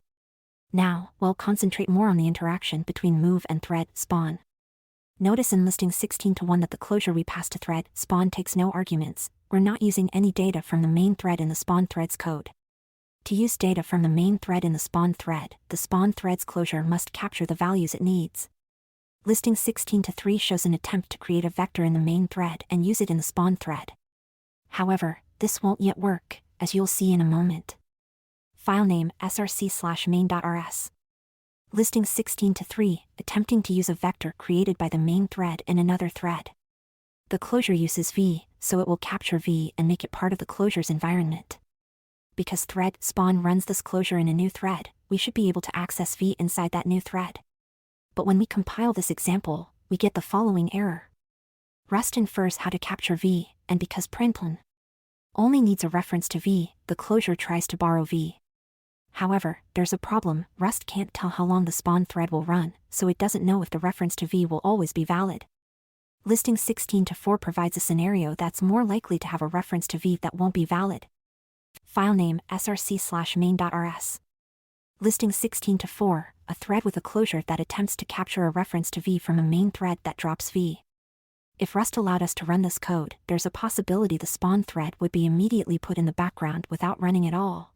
Now, we'll concentrate more on the interaction between move and thread spawn. Notice in listing 16:1 that the closure we pass to thread spawn takes no arguments. We're not using any data from the main thread in the spawn thread's code. To use data from the main thread in the spawn thread's closure must capture the values it needs. Listing 16:3 shows an attempt to create a vector in the main thread and use it in the spawn thread. However, this won't yet work, as you'll see in a moment. File name src/main.rs. Listing 16:3, attempting to use a vector created by the main thread in another thread. The closure uses v, so it will capture v and make it part of the closure's environment. Because thread spawn runs this closure in a new thread, we should be able to access v inside that new thread. But when we compile this example, we get the following error. Rust infers how to capture v, and because println only needs a reference to v, the closure tries to borrow v. However, there's a problem. Rust can't tell how long the spawn thread will run, so it doesn't know if the reference to v will always be valid. Listing 16:4 provides a scenario that's more likely to have a reference to v that won't be valid. File name src/main.rs. Listing 16-4, a thread with a closure that attempts to capture a reference to v from a main thread that drops v. If Rust allowed us to run this code, there's a possibility the spawn thread would be immediately put in the background without running at all.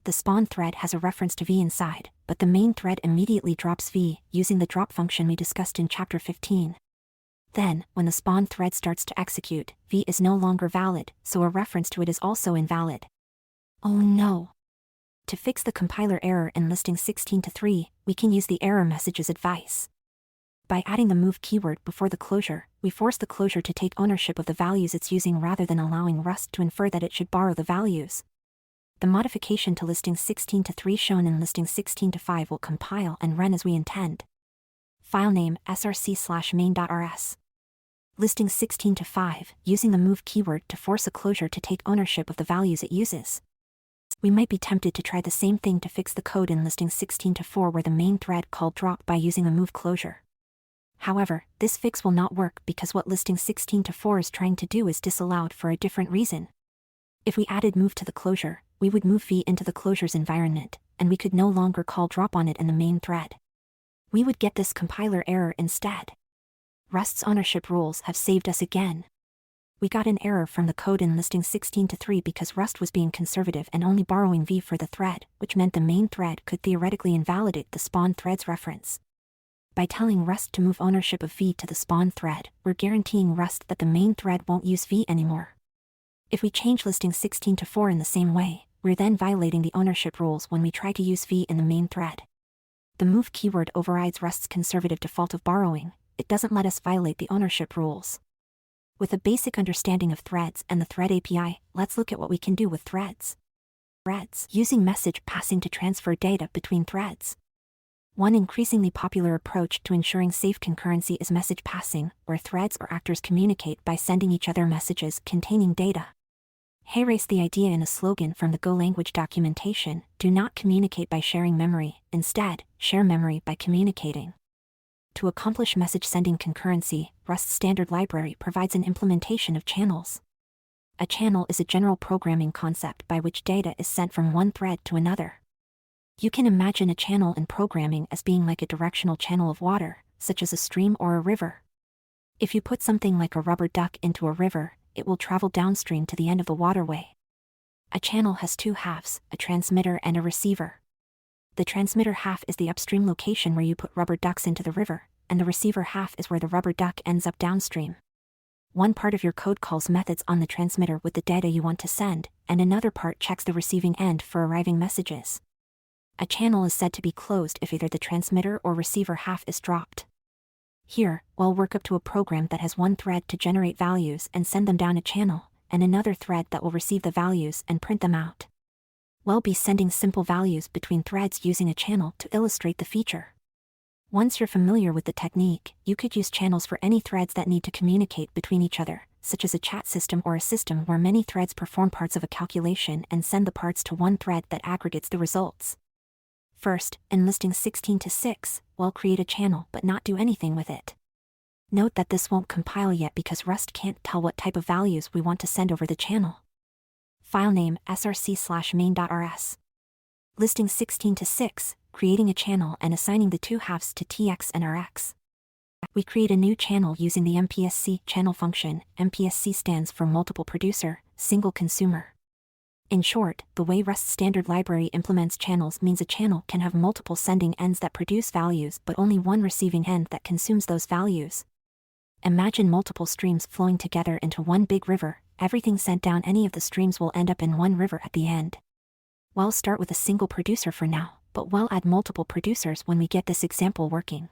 The spawn thread has a reference to v inside, but the main thread immediately drops v, using the drop function we discussed in Chapter 15. Then, when the spawn thread starts to execute, v is no longer valid, so a reference to it is also invalid. Oh no! To fix the compiler error in listing 16-3, we can use the error message's advice. By adding the move keyword before the closure, we force the closure to take ownership of the values it's using rather than allowing Rust to infer that it should borrow the values. The modification to listing 16-3 shown in listing 16-5 will compile and run as we intend. File name src/main.rs. Listing 16-5, using the move keyword to force a closure to take ownership of the values it uses. We might be tempted to try the same thing to fix the code in listing 16-4 where the main thread called drop by using a move closure. However, this fix will not work because what listing 16-4 is trying to do is disallowed for a different reason. If we added move to the closure, we would move v into the closure's environment, and we could no longer call drop on it in the main thread. We would get this compiler error instead. Rust's ownership rules have saved us again. We got an error from the code in listing 16-3 because Rust was being conservative and only borrowing v for the thread, which meant the main thread could theoretically invalidate the spawn thread's reference. By telling Rust to move ownership of v to the spawn thread, we're guaranteeing Rust that the main thread won't use v anymore. If we change listing 16-4 in the same way, we're then violating the ownership rules when we try to use v in the main thread. The move keyword overrides Rust's conservative default of borrowing. It doesn't let us violate the ownership rules. With a basic understanding of threads and the thread API, let's look at what we can do with threads. Threads, using message passing to transfer data between threads. One increasingly popular approach to ensuring safe concurrency is message passing, where threads or actors communicate by sending each other messages containing data. Erase the idea in a slogan from the Go language documentation: do not communicate by sharing memory, instead, share memory by communicating. To accomplish message-sending concurrency, Rust's standard library provides an implementation of channels. A channel is a general programming concept by which data is sent from one thread to another. You can imagine a channel in programming as being like a directional channel of water, such as a stream or a river. If you put something like a rubber duck into a river, it will travel downstream to the end of the waterway. A channel has two halves, a transmitter and a receiver. The transmitter half is the upstream location where you put rubber ducks into the river, and the receiver half is where the rubber duck ends up downstream. One part of your code calls methods on the transmitter with the data you want to send, and another part checks the receiving end for arriving messages. A channel is said to be closed if either the transmitter or receiver half is dropped. Here, we'll work up to a program that has one thread to generate values and send them down a channel, and another thread that will receive the values and print them out. We'll be sending simple values between threads using a channel to illustrate the feature. Once you're familiar with the technique, you could use channels for any threads that need to communicate between each other, such as a chat system or a system where many threads perform parts of a calculation and send the parts to one thread that aggregates the results. First, in listing 16-6, we'll create a channel but not do anything with it. Note that this won't compile yet because Rust can't tell what type of values we want to send over the channel. File name src/main.rs. Listing 16-6, creating a channel and assigning the two halves to TX and RX. We create a new channel using the MPSC channel function. MPSC stands for multiple producer, single consumer. In short, the way Rust's standard library implements channels means a channel can have multiple sending ends that produce values but only one receiving end that consumes those values. Imagine multiple streams flowing together into one big river. Everything sent down any of the streams will end up in one river at the end. We'll start with a single producer for now, but we'll add multiple producers when we get this example working.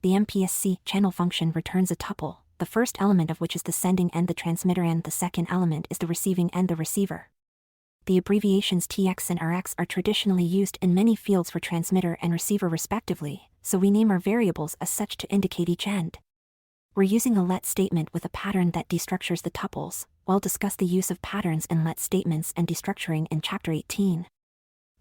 The MPSC channel function returns a tuple, the first element of which is the sending end, the transmitter end, the second element is the receiving end, the receiver. The abbreviations TX and RX are traditionally used in many fields for transmitter and receiver respectively, so we name our variables as such to indicate each end. We're using a let statement with a pattern that destructures the tuples. We'll discuss the use of patterns in let statements and destructuring in Chapter 18.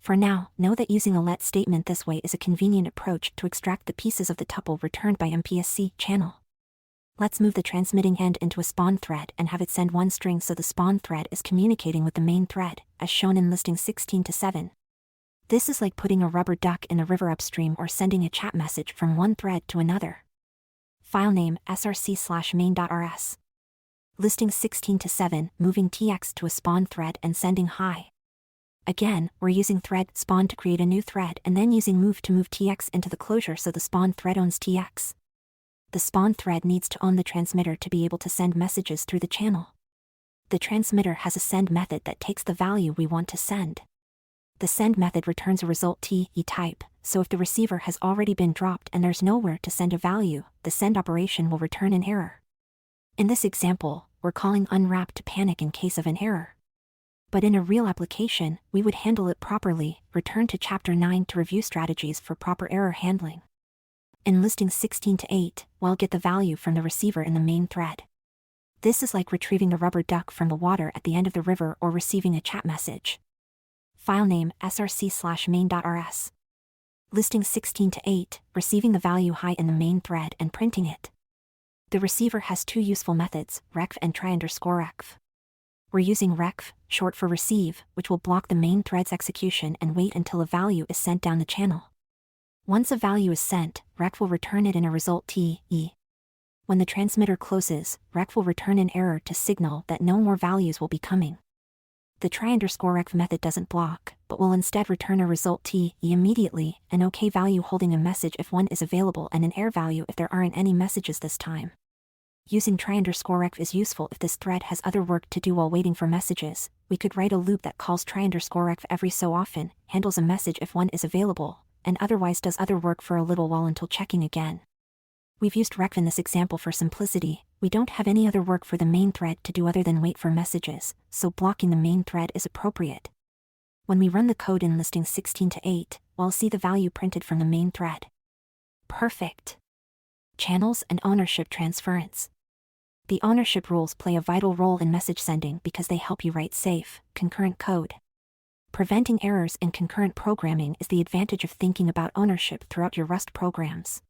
For now, know that using a let statement this way is a convenient approach to extract the pieces of the tuple returned by MPSC channel. Let's move the transmitting end into a spawn thread and have it send one string so the spawn thread is communicating with the main thread, as shown in listing 16-7. This is like putting a rubber duck in the river upstream or sending a chat message from one thread to another. File name src/main.rs. Listing 16 to 7, moving tx to a spawn thread and sending hi. Again, we're using thread spawn to create a new thread and then using move to move tx into the closure so the spawn thread owns tx. The spawn thread needs to own the transmitter to be able to send messages through the channel. The transmitter has a send method that takes the value we want to send. The send method returns a result t e type, so if the receiver has already been dropped and there's nowhere to send a value, the send operation will return an error. In this example, we're calling unwrap to panic in case of an error. But in a real application, we would handle it properly, return to Chapter 9 to review strategies for proper error handling. In listing 16 to 8, we'll get the value from the receiver in the main thread. This is like retrieving the rubber duck from the water at the end of the river or receiving a chat message. File name src/main.rs. Listing 16 to 8, receiving the value hi in the main thread and printing it. The receiver has two useful methods, rec and try_rec. We're using rec, short for receive, which will block the main thread's execution and wait until a value is sent down the channel. Once a value is sent, rec will return it in a result t, e. When the transmitter closes, rec will return an error to signal that no more values will be coming. The try_rec method doesn't block, but will instead return a result t, e immediately, an OK value holding a message if one is available and an error value if there aren't any messages this time. Using try_rec is useful if this thread has other work to do while waiting for messages. We could write a loop that calls try_rec every so often, handles a message if one is available, and otherwise does other work for a little while until checking again. We've used rec in this example for simplicity. We don't have any other work for the main thread to do other than wait for messages, so blocking the main thread is appropriate. When we run the code in listing 16 to 8, we'll see the value printed from the main thread. Perfect. Channels and ownership transference. The ownership rules play a vital role in message sending because they help you write safe, concurrent code. Preventing errors in concurrent programming is the advantage of thinking about ownership throughout your Rust programs.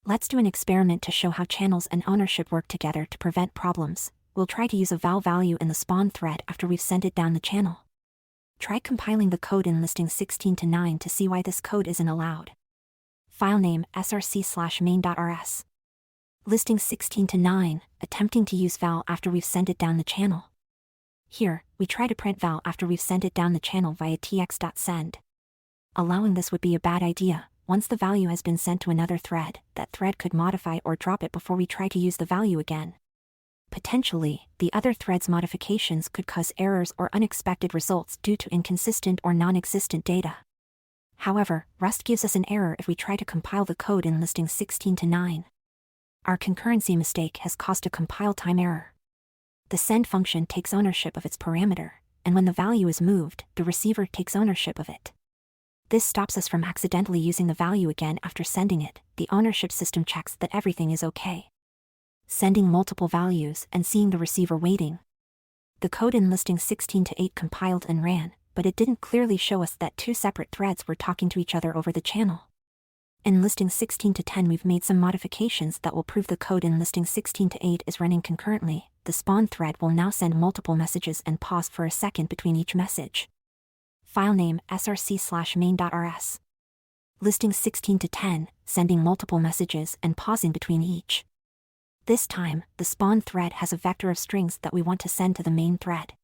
Let's do an experiment to show how channels and ownership work together to prevent problems. We'll try to use a val value in the spawn thread after we've sent it down the channel. Try compiling the code in listing 16 to 9 to see why this code isn't allowed. File name src/main.rs. Listing 16 to 9, attempting to use val after we've sent it down the channel. Here, we try to print val after we've sent it down the channel via tx.send. Allowing this would be a bad idea. Once the value has been sent to another thread, that thread could modify or drop it before we try to use the value again. Potentially, the other thread's modifications could cause errors or unexpected results due to inconsistent or non-existent data. However, Rust gives us an error if we try to compile the code in listing 16 to 9. Our concurrency mistake has caused a compile time error. The send function takes ownership of its parameter, and when the value is moved, the receiver takes ownership of it. This stops us from accidentally using the value again after sending it. The ownership system checks that everything is okay. Sending multiple values and seeing the receiver waiting. The code in listing 16 to 8 compiled and ran, but it didn't clearly show us that two separate threads were talking to each other over the channel. In listing 16 to 10 we've made some modifications that will prove the code in listing 16 to 8 is running concurrently. The spawn thread will now send multiple messages and pause for a second between each message. File name src/main.rs. Listing 16 to 10, sending multiple messages and pausing between each. This time, the spawn thread has a vector of strings that we want to send to the main thread.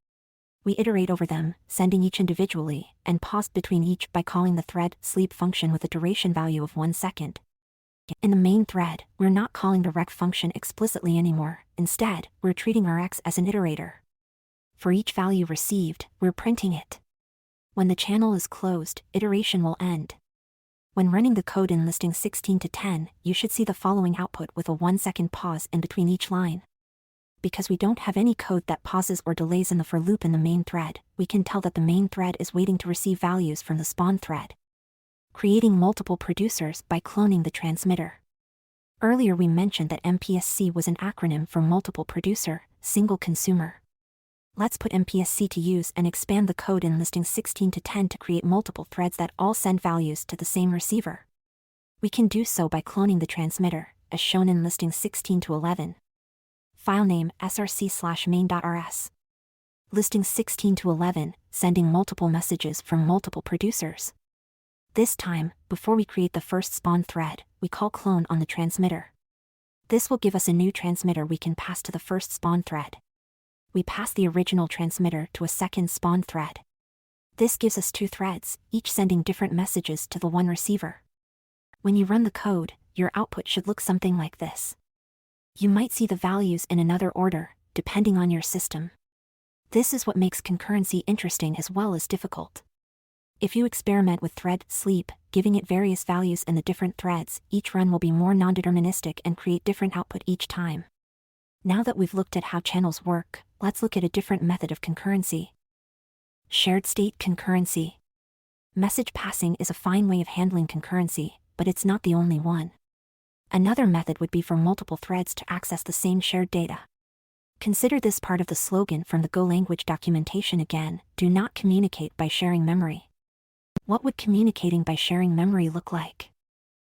We iterate over them, sending each individually, and pause between each by calling the thread sleep function with a duration value of 1 second. In the main thread, we're not calling the rec function explicitly anymore. Instead, we're treating our x as an iterator. For each value received, we're printing it. When the channel is closed, iteration will end. When running the code in listing 16 to 10, you should see the following output with a 1-second pause in between each line. Because we don't have any code that pauses or delays in the for loop in the main thread, we can tell that the main thread is waiting to receive values from the spawn thread. Creating multiple producers by cloning the transmitter. Earlier we mentioned that MPSC was an acronym for multiple producer, single consumer. Let's put MPSC to use and expand the code in listing 16 to 10 to create multiple threads that all send values to the same receiver. We can do so by cloning the transmitter, as shown in listing 16 to 11. File name src/main.rs. Listing 16 to 11, sending multiple messages from multiple producers. This time, before we create the first spawn thread, we call clone on the transmitter. This will give us a new transmitter we can pass to the first spawn thread. We pass the original transmitter to a second spawn thread. This gives us 2 threads, each sending different messages to the one receiver. When you run the code, your output should look something like this. You might see the values in another order, depending on your system. This is what makes concurrency interesting as well as difficult. If you experiment with thread sleep, giving it various values in the different threads, each run will be more non-deterministic and create different output each time. Now that we've looked at how channels work, let's look at a different method of concurrency. Shared state concurrency. Message passing is a fine way of handling concurrency, but it's not the only one. Another method would be for multiple threads to access the same shared data. Consider this part of the slogan from the Go language documentation again: do not communicate by sharing memory. What would communicating by sharing memory look like?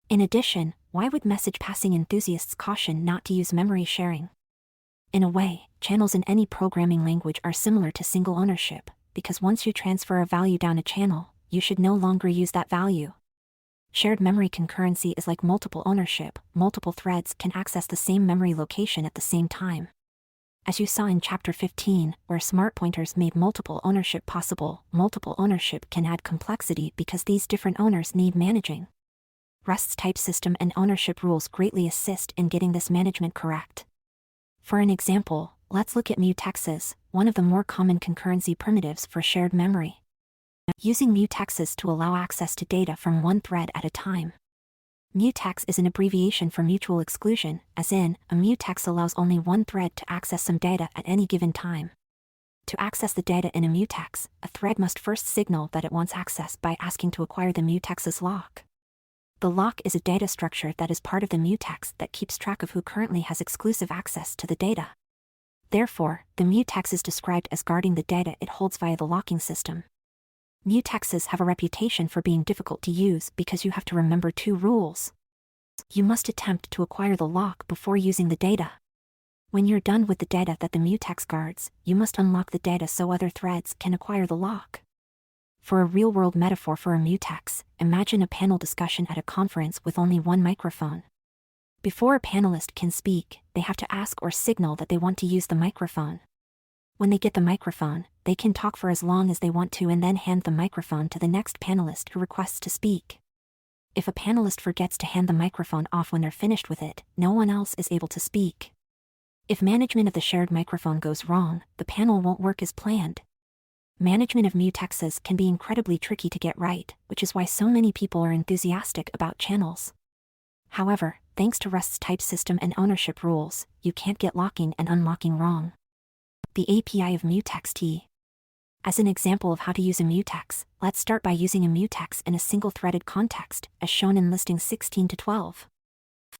In addition, why would message passing enthusiasts caution not to use memory sharing? In a way, channels in any programming language are similar to single ownership, because once you transfer a value down a channel, you should no longer use that value. Shared memory concurrency is like multiple ownership. Multiple threads can access the same memory location at the same time. As you saw in Chapter 15, where smart pointers made multiple ownership possible, multiple ownership can add complexity because these different owners need managing. Rust's type system and ownership rules greatly assist in getting this management correct. For an example, let's look at mutexes, one of the more common concurrency primitives for shared memory. Using mutexes to allow access to data from one thread at a time. Mutex is an abbreviation for mutual exclusion, as in, a mutex allows only one thread to access some data at any given time. To access the data in a mutex, a thread must first signal that it wants access by asking to acquire the mutex's lock. The lock is a data structure that is part of the mutex that keeps track of who currently has exclusive access to the data. Therefore, the mutex is described as guarding the data it holds via the locking system. Mutexes have a reputation for being difficult to use because you have to remember 2 rules. You must attempt to acquire the lock before using the data. When you're done with the data that the mutex guards, you must unlock the data so other threads can acquire the lock. For a real-world metaphor for a mutex, imagine a panel discussion at a conference with only one microphone. Before a panelist can speak, they have to ask or signal that they want to use the microphone. When they get the microphone, they can talk for as long as they want to and then hand the microphone to the next panelist who requests to speak. If a panelist forgets to hand the microphone off when they're finished with it, no one else is able to speak. If management of the shared microphone goes wrong, the panel won't work as planned. Management of mutexes can be incredibly tricky to get right, which is why so many people are enthusiastic about channels. However, thanks to Rust's type system and ownership rules, you can't get locking and unlocking wrong. The API of mutex. As an example of how to use a mutex, let's start by using a mutex in a single-threaded context, as shown in listing 16 to 12.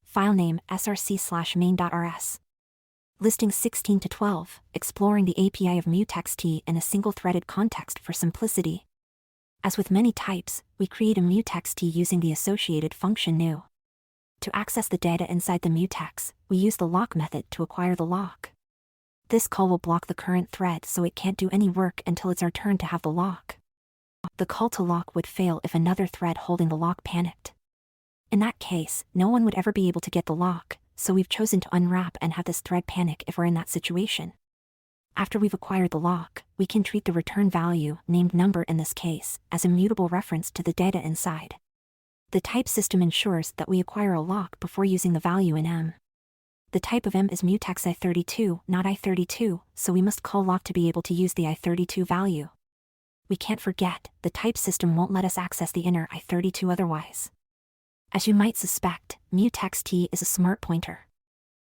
File name src/main.rs. Listing 16 to 12, exploring the API of mutex in a single-threaded context for simplicity. As with many types, we create a mutex using the associated function new. To access the data inside the mutex, we use the lock method to acquire the lock. This call will block the current thread so it can't do any work until it's our turn to have the lock. The call to lock would fail if another thread holding the lock panicked. In that case, no one would ever be able to get the lock, so we've chosen to unwrap and have this thread panic if we're in that situation. After we've acquired the lock, we can treat the return value, named number in this case, as a mutable reference to the data inside. The type system ensures that we acquire a lock before using the value in M. The type of M is mutex I32, not I32, so we must call lock to be able to use the I32 value. We can't forget, the type system won't let us access the inner I32 otherwise. As you might suspect, mutex is a smart pointer.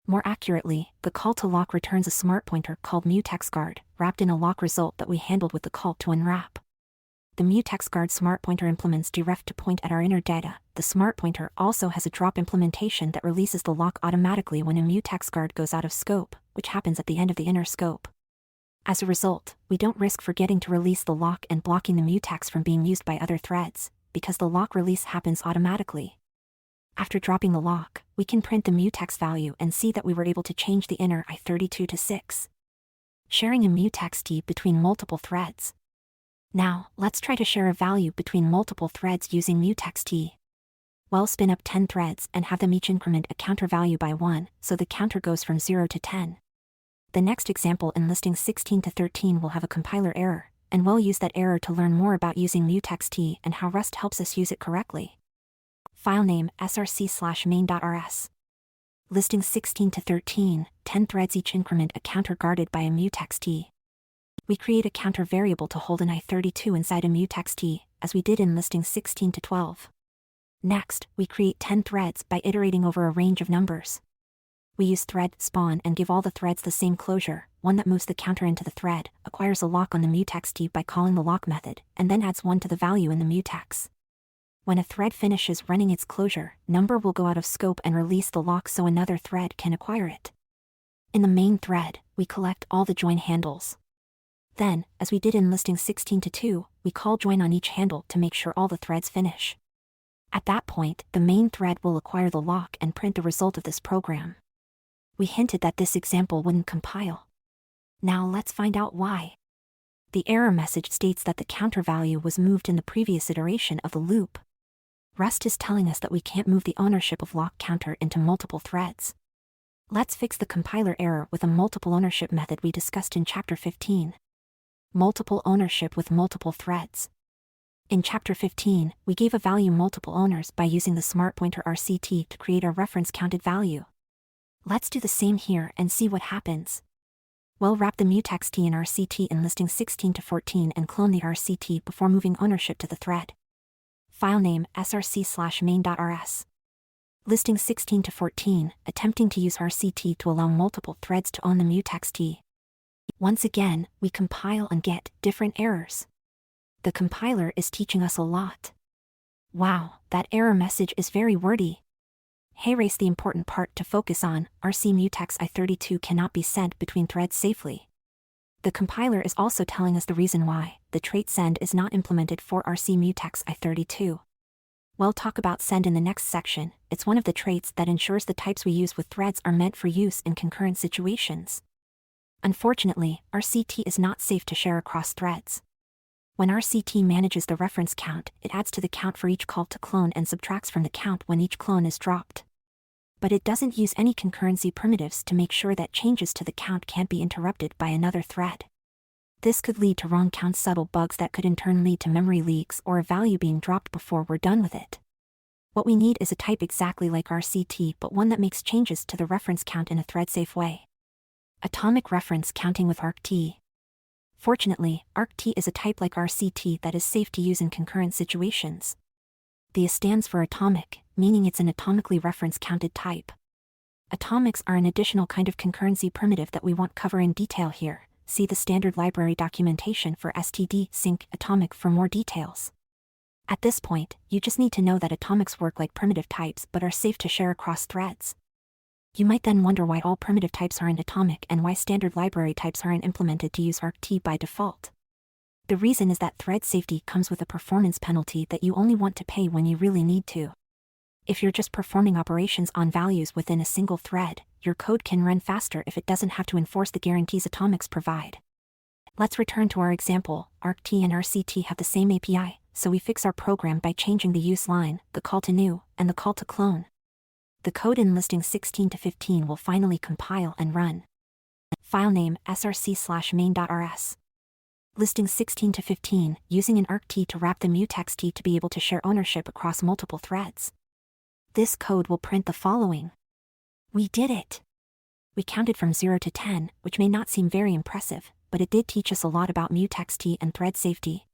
More accurately, the call to lock returns a smart pointer called mutexGuard, wrapped in a lock result that we handled with the call to unwrap. The mutexGuard smart pointer implements Deref to point at our inner data. The smart pointer also has a drop implementation that releases the lock automatically when a mutexGuard goes out of scope, which happens at the end of the inner scope. As a result, we don't risk forgetting to release the lock and blocking the mutex from being used by other threads, because the lock release happens automatically. After dropping the lock, we can print the mutex value and see that we were able to change the inner I32 to 6. Sharing a mutex between multiple threads. Now, let's try to share a value between multiple threads using mutxt. Well, spin up 10 threads and have them each increment a counter value by 1, so the counter goes from 0 to 10. The next example in listings 16 to 13 will have a compiler error, and we'll use that error to learn more about using mutxt and how Rust helps us use it correctly. File name src/main.rs. Listings 16 to 13, 10 threads each increment a counter guarded by a mutxt. We create a counter variable to hold an i32 inside a mutxt, as we did in listings 16 to 12. Next, we create 10 threads by iterating over a range of numbers. We use thread spawn and give all the threads the same closure, one that moves the counter into the thread, acquires a lock on the mutxt by calling the lock method, and then adds 1 to the value in the mutex. When a thread finishes running its closure, number will go out of scope and release the lock so another thread can acquire it. In the main thread, we collect all the join handles. Then, as we did in listing 16 to 2, we call join on each handle to make sure all the threads finish. At that point, the main thread will acquire the lock and print the result of this program. We hinted that this example wouldn't compile. Now let's find out why. The error message states that the counter value was moved in the previous iteration of the loop. Rust is telling us that we can't move the ownership of lock counter into multiple threads. Let's fix the compiler error with a multiple ownership method we discussed in Chapter 15. Multiple ownership with multiple threads. In Chapter 15, we gave a value multiple owners by using the smart pointer RCT to create a reference counted value. Let's do the same here and see what happens. We'll wrap the mutxt in RCT in listing 16 to 14 and clone the RCT before moving ownership to the thread. File name src/main.rs. Listing 16 to 14, attempting to use RCT to allow multiple threads to own the mutxt. Once again, we compile and get different errors. The compiler is teaching us a lot. Wow, that error message is very wordy. Hey, erase the important part to focus on, RC mutex i32 cannot be sent between threads safely. The compiler is also telling us the reason why, the trait send is not implemented for RC mutex i32. We'll talk about send in the next section. It's one of the traits that ensures the types we use with threads are meant for use in concurrent situations. Unfortunately, RCT is not safe to share across threads. When RCT manages the reference count, it adds to the count for each call to clone and subtracts from the count when each clone is dropped. But it doesn't use any concurrency primitives to make sure that changes to the count can't be interrupted by another thread. This could lead to wrong count subtle bugs that could in turn lead to memory leaks or a value being dropped before we're done with it. What we need is a type exactly like RCT but one that makes changes to the reference count in a thread-safe way. Atomic reference counting with argt. Fortunately, argt is a type like RCT that is safe to use in concurrent situations. The A stands for atomic, meaning it's an atomically reference-counted type. Atomics are an additional kind of concurrency primitive that we won't cover in detail here. See the standard library documentation for std::sync atomic for more details. At this point, you just need to know that atomics work like primitive types but are safe to share across threads. You might then wonder why all primitive types aren't atomic and why standard library types aren't implemented to use argt by default. The reason is that thread safety comes with a performance penalty that you only want to pay when you really need to. If you're just performing operations on values within a single thread, your code can run faster if it doesn't have to enforce the guarantees atomics provide. Let's return to our example. Argt and RCT have the same API, so we fix our program by changing the use line, the call to new, and the call to clone. The code in listing 16 to 15 will finally compile and run. File name src/main.rs. Listing 16 to 15, using an argt to wrap the mutxt to be able to share ownership across multiple threads. This code will print the following. We did it! We counted from 0 to 10, which may not seem very impressive, but it did teach us a lot about mutxt and thread safety.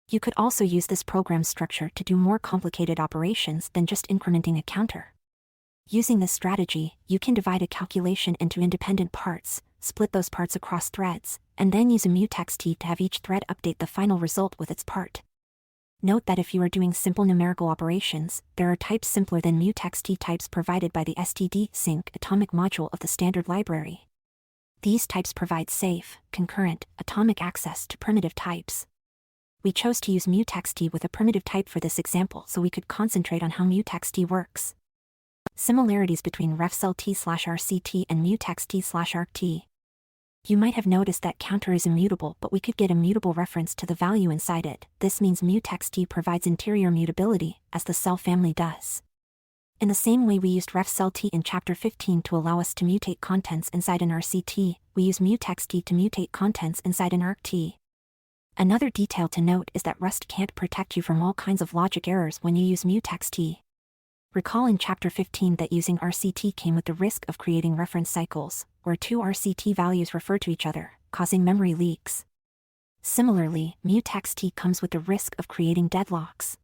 You could also use this program structure to do more complicated operations than just incrementing a counter. Using this strategy, you can divide a calculation into independent parts, split those parts across threads, and then use a mutxt to have each thread update the final result with its part. Note that if you are doing simple numerical operations, there are types simpler than mutxt types provided by the std::sync atomic module of the standard library. These types provide safe, concurrent, atomic access to primitive types. We chose to use mutxt with a primitive type for this example so we could concentrate on how mutxt works. Similarities between RefCell T/RCT and mutxt/argt. You might have noticed that counter is immutable, but we could get a mutable reference to the value inside it. This means mutext provides interior mutability, as the cell family does. In the same way we used RefCell in Chapter 15 to allow us to mutate contents inside an RCT, we use mutext to mutate contents inside an ArcT. Another detail to note is that Rust can't protect you from all kinds of logic errors when you use mutext. Recall in Chapter 15 that using RCT came with the risk of creating reference cycles, where two RCT values refer to each other, causing memory leaks. Similarly, mutext comes with the risk of creating deadlocks.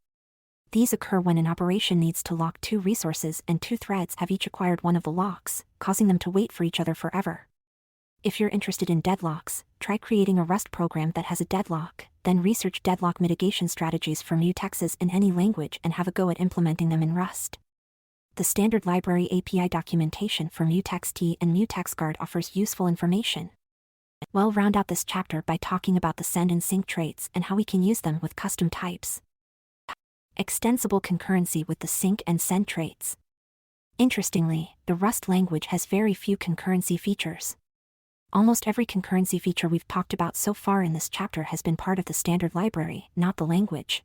These occur when an operation needs to lock two resources and two threads have each acquired one of the locks, causing them to wait for each other forever. If you're interested in deadlocks, try creating a Rust program that has a deadlock, then research deadlock mitigation strategies for mutexes in any language and have a go at implementing them in Rust. The standard library API documentation for mutext and mutexguard offers useful information. We'll round out this chapter by talking about the send and sync traits and how we can use them with custom types. Extensible concurrency with the sync and send traits. Interestingly, the Rust language has very few concurrency features. Almost every concurrency feature we've talked about so far in this chapter has been part of the standard library, not the language.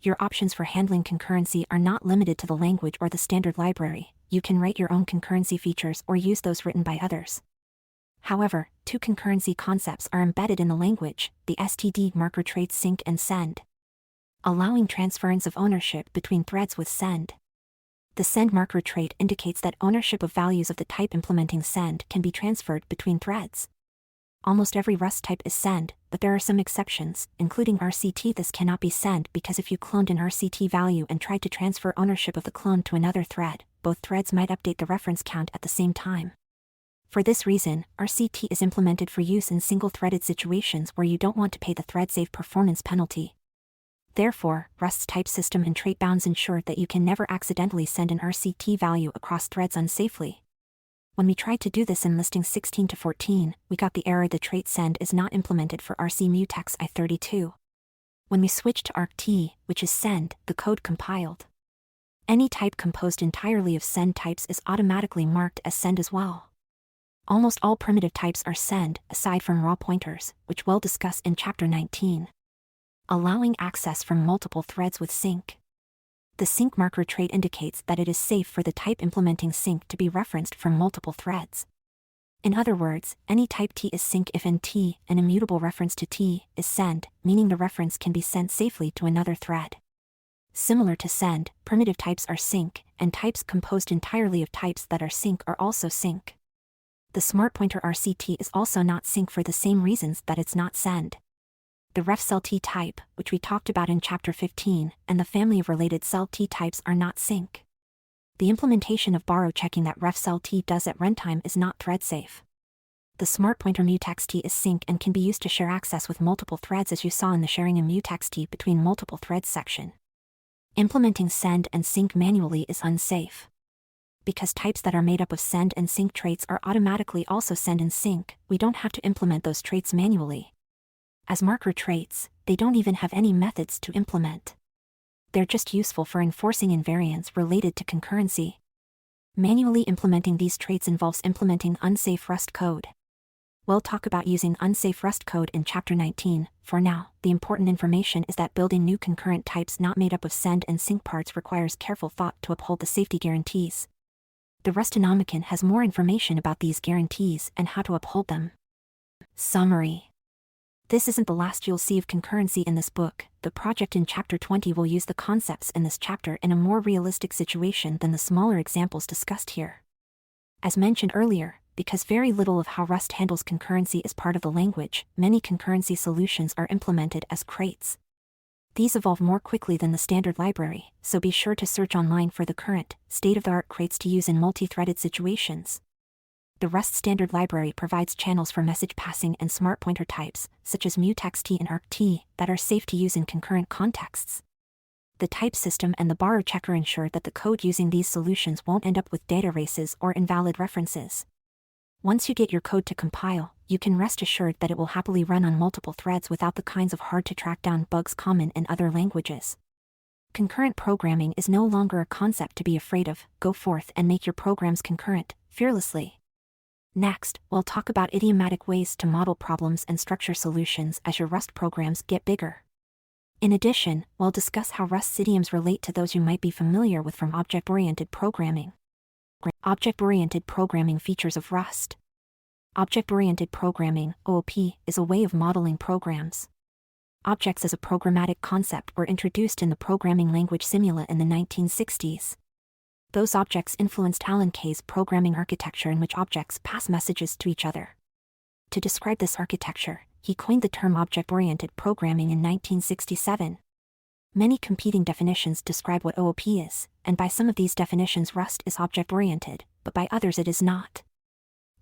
Your options for handling concurrency are not limited to the language or the standard library. You can write your own concurrency features or use those written by others. However, two concurrency concepts are embedded in the language, the STD marker traits sync and send, allowing transference of ownership between threads with send. The send marker trait indicates that ownership of values of the type implementing send can be transferred between threads. Almost every Rust type is send, but there are some exceptions, including RCT. This cannot be send because if you cloned an RCT value and tried to transfer ownership of the clone to another thread, both threads might update the reference count at the same time. For this reason, RCT is implemented for use in single-threaded situations where you don't want to pay the thread-save performance penalty. Therefore, Rust's type system and trait bounds ensure that you can never accidentally send an RCT value across threads unsafely. When we tried to do this in listings 16 to 14, we got the error the trait send is not implemented for RC mutex I32. When we switched to ArcT, which is send, the code compiled. Any type composed entirely of send types is automatically marked as send as well. Almost all primitive types are send, aside from raw pointers, which we'll discuss in Chapter 19. Allowing access from multiple threads with sync. The sync marker trait indicates that it is safe for the type implementing sync to be referenced from multiple threads. In other words, any type T is sync if and T, an immutable reference to T, is send, meaning the reference can be sent safely to another thread. Similar to send, primitive types are sync, and types composed entirely of types that are sync are also sync. The smart pointer RCT is also not sync for the same reasons that it's not send. The RefCell T type, which we talked about in Chapter 15, and the family of related cell T types are not sync. The implementation of borrow checking that RefCell T does at runtime is not thread safe. The smart pointer mutext is sync and can be used to share access with multiple threads, as you saw in the sharing a mutext between multiple threads section. Implementing send and sync manually is unsafe. Because types that are made up of send and sync traits are automatically also send and sync, we don't have to implement those traits manually. As marker traits, they don't even have any methods to implement. They're just useful for enforcing invariants related to concurrency. Manually implementing these traits involves implementing unsafe Rust code. We'll talk about using unsafe Rust code in Chapter 19. For now, the important information is that building new concurrent types not made up of send and sync parts requires careful thought to uphold the safety guarantees. The Rustonomicon has more information about these guarantees and how to uphold them. Summary. This isn't the last you'll see of concurrency in this book. The project in Chapter 20 will use the concepts in this chapter in a more realistic situation than the smaller examples discussed here. As mentioned earlier, because very little of how Rust handles concurrency is part of the language, many concurrency solutions are implemented as crates. These evolve more quickly than the standard library, so be sure to search online for the current, state-of-the-art crates to use in multi-threaded situations. The Rust standard library provides channels for message passing and smart pointer types, such as mutext and ArcT, that are safe to use in concurrent contexts. The type system and the borrow checker ensure that the code using these solutions won't end up with data races or invalid references. Once you get your code to compile, you can rest assured that it will happily run on multiple threads without the kinds of hard-to-track-down bugs common in other languages. Concurrent programming is no longer a concept to be afraid of. Go forth and make your programs concurrent, fearlessly. Next, we'll talk about idiomatic ways to model problems and structure solutions as your Rust programs get bigger. In addition, we'll discuss how Rust's idioms relate to those you might be familiar with from object-oriented programming. Object-oriented programming features of Rust. Object-oriented programming, OOP, is a way of modeling programs. Objects as a programmatic concept were introduced in the programming language Simula in the 1960s. Those objects influenced Alan Kay's programming architecture in which objects pass messages to each other. To describe this architecture, he coined the term object-oriented programming in 1967. Many competing definitions describe what OOP is, and by some of these definitions Rust is object-oriented, but by others it is not.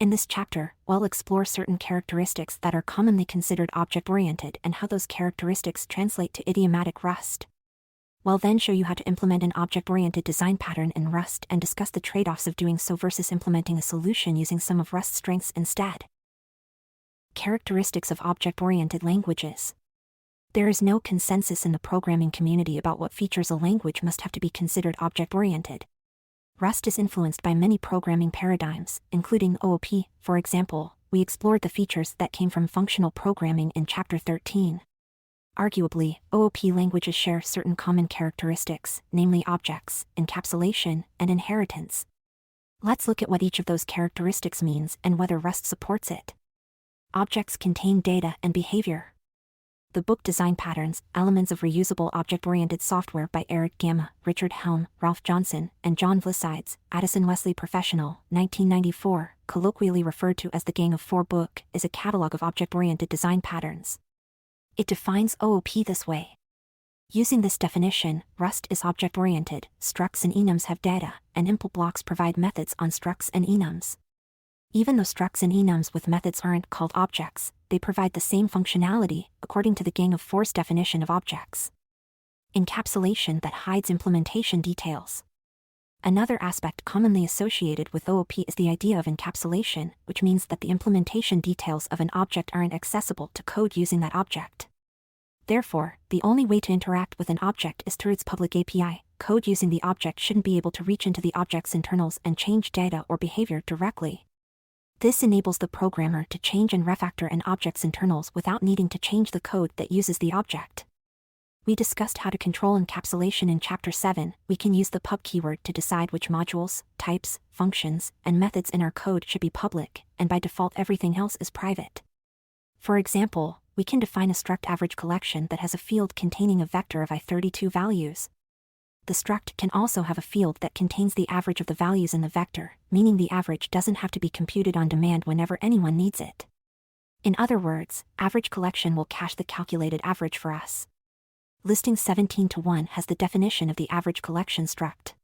In this chapter, we'll explore certain characteristics that are commonly considered object-oriented and how those characteristics translate to idiomatic Rust. We'll then show you how to implement an object-oriented design pattern in Rust and discuss the trade-offs of doing so versus implementing a solution using some of Rust's strengths instead. Characteristics of object-oriented languages. There is no consensus in the programming community about what features a language must have to be considered object-oriented. Rust is influenced by many programming paradigms, including OOP. For example, we explored the features that came from functional programming in Chapter 13. Arguably, OOP languages share certain common characteristics, namely objects, encapsulation, and inheritance. Let's look at what each of those characteristics means and whether Rust supports it. Objects contain data and behavior. The book Design Patterns, Elements of Reusable Object-Oriented Software by Eric Gamma, Richard Helm, Ralph Johnson, and John Vlisides, Addison Wesley Professional, 1994, colloquially referred to as the Gang of Four book, is a catalog of object-oriented design patterns. It defines OOP this way. Using this definition, Rust is object-oriented, structs and enums have data, and impl blocks provide methods on structs and enums. Even though structs and enums with methods aren't called objects, they provide the same functionality, according to the Gang of Four's definition of objects. Encapsulation that hides implementation details. Another aspect commonly associated with OOP is the idea of encapsulation, which means that the implementation details of an object aren't accessible to code using that object. Therefore, the only way to interact with an object is through its public API. Code using the object shouldn't be able to reach into the object's internals and change data or behavior directly. This enables the programmer to change and refactor an object's internals without needing to change the code that uses the object. We discussed how to control encapsulation in Chapter 7. We can use the pub keyword to decide which modules, types, functions, and methods in our code should be public, and by default everything else is private. For example, we can define a struct average collection that has a field containing a vector of i32 values. The struct can also have a field that contains the average of the values in the vector, meaning the average doesn't have to be computed on demand whenever anyone needs it. In other words, average collection will cache the calculated average for us. Listing 17:1 has the definition of the average collection struct.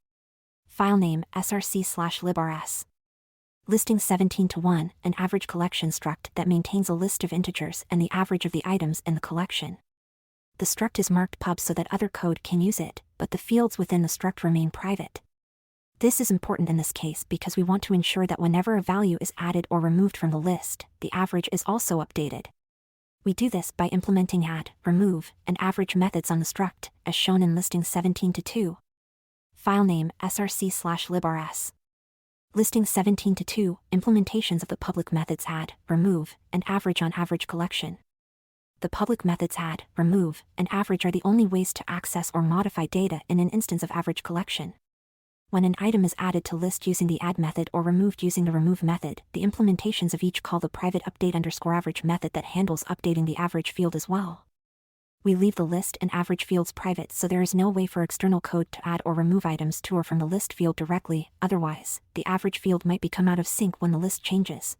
Filename src/librs. Listing 17:1, an average collection struct that maintains a list of integers and the average of the items in the collection. The struct is marked pub so that other code can use it, but the fields within the struct remain private. This is important in this case because we want to ensure that whenever a value is added or removed from the list, the average is also updated. We do this by implementing add, remove, and average methods on the struct, as shown in listing 17:2. Filename src/librs. Listing 17:2, implementations of the public methods add, remove, and average on average collection. The public methods add, remove, and average are the only ways to access or modify data in an instance of average collection. When an item is added to list using the add method or removed using the remove method, the implementations of each call the private update_average method that handles updating the average field as well. We leave the list and average fields private so there is no way for external code to add or remove items to or from the list field directly, otherwise, the average field might become out of sync when the list changes.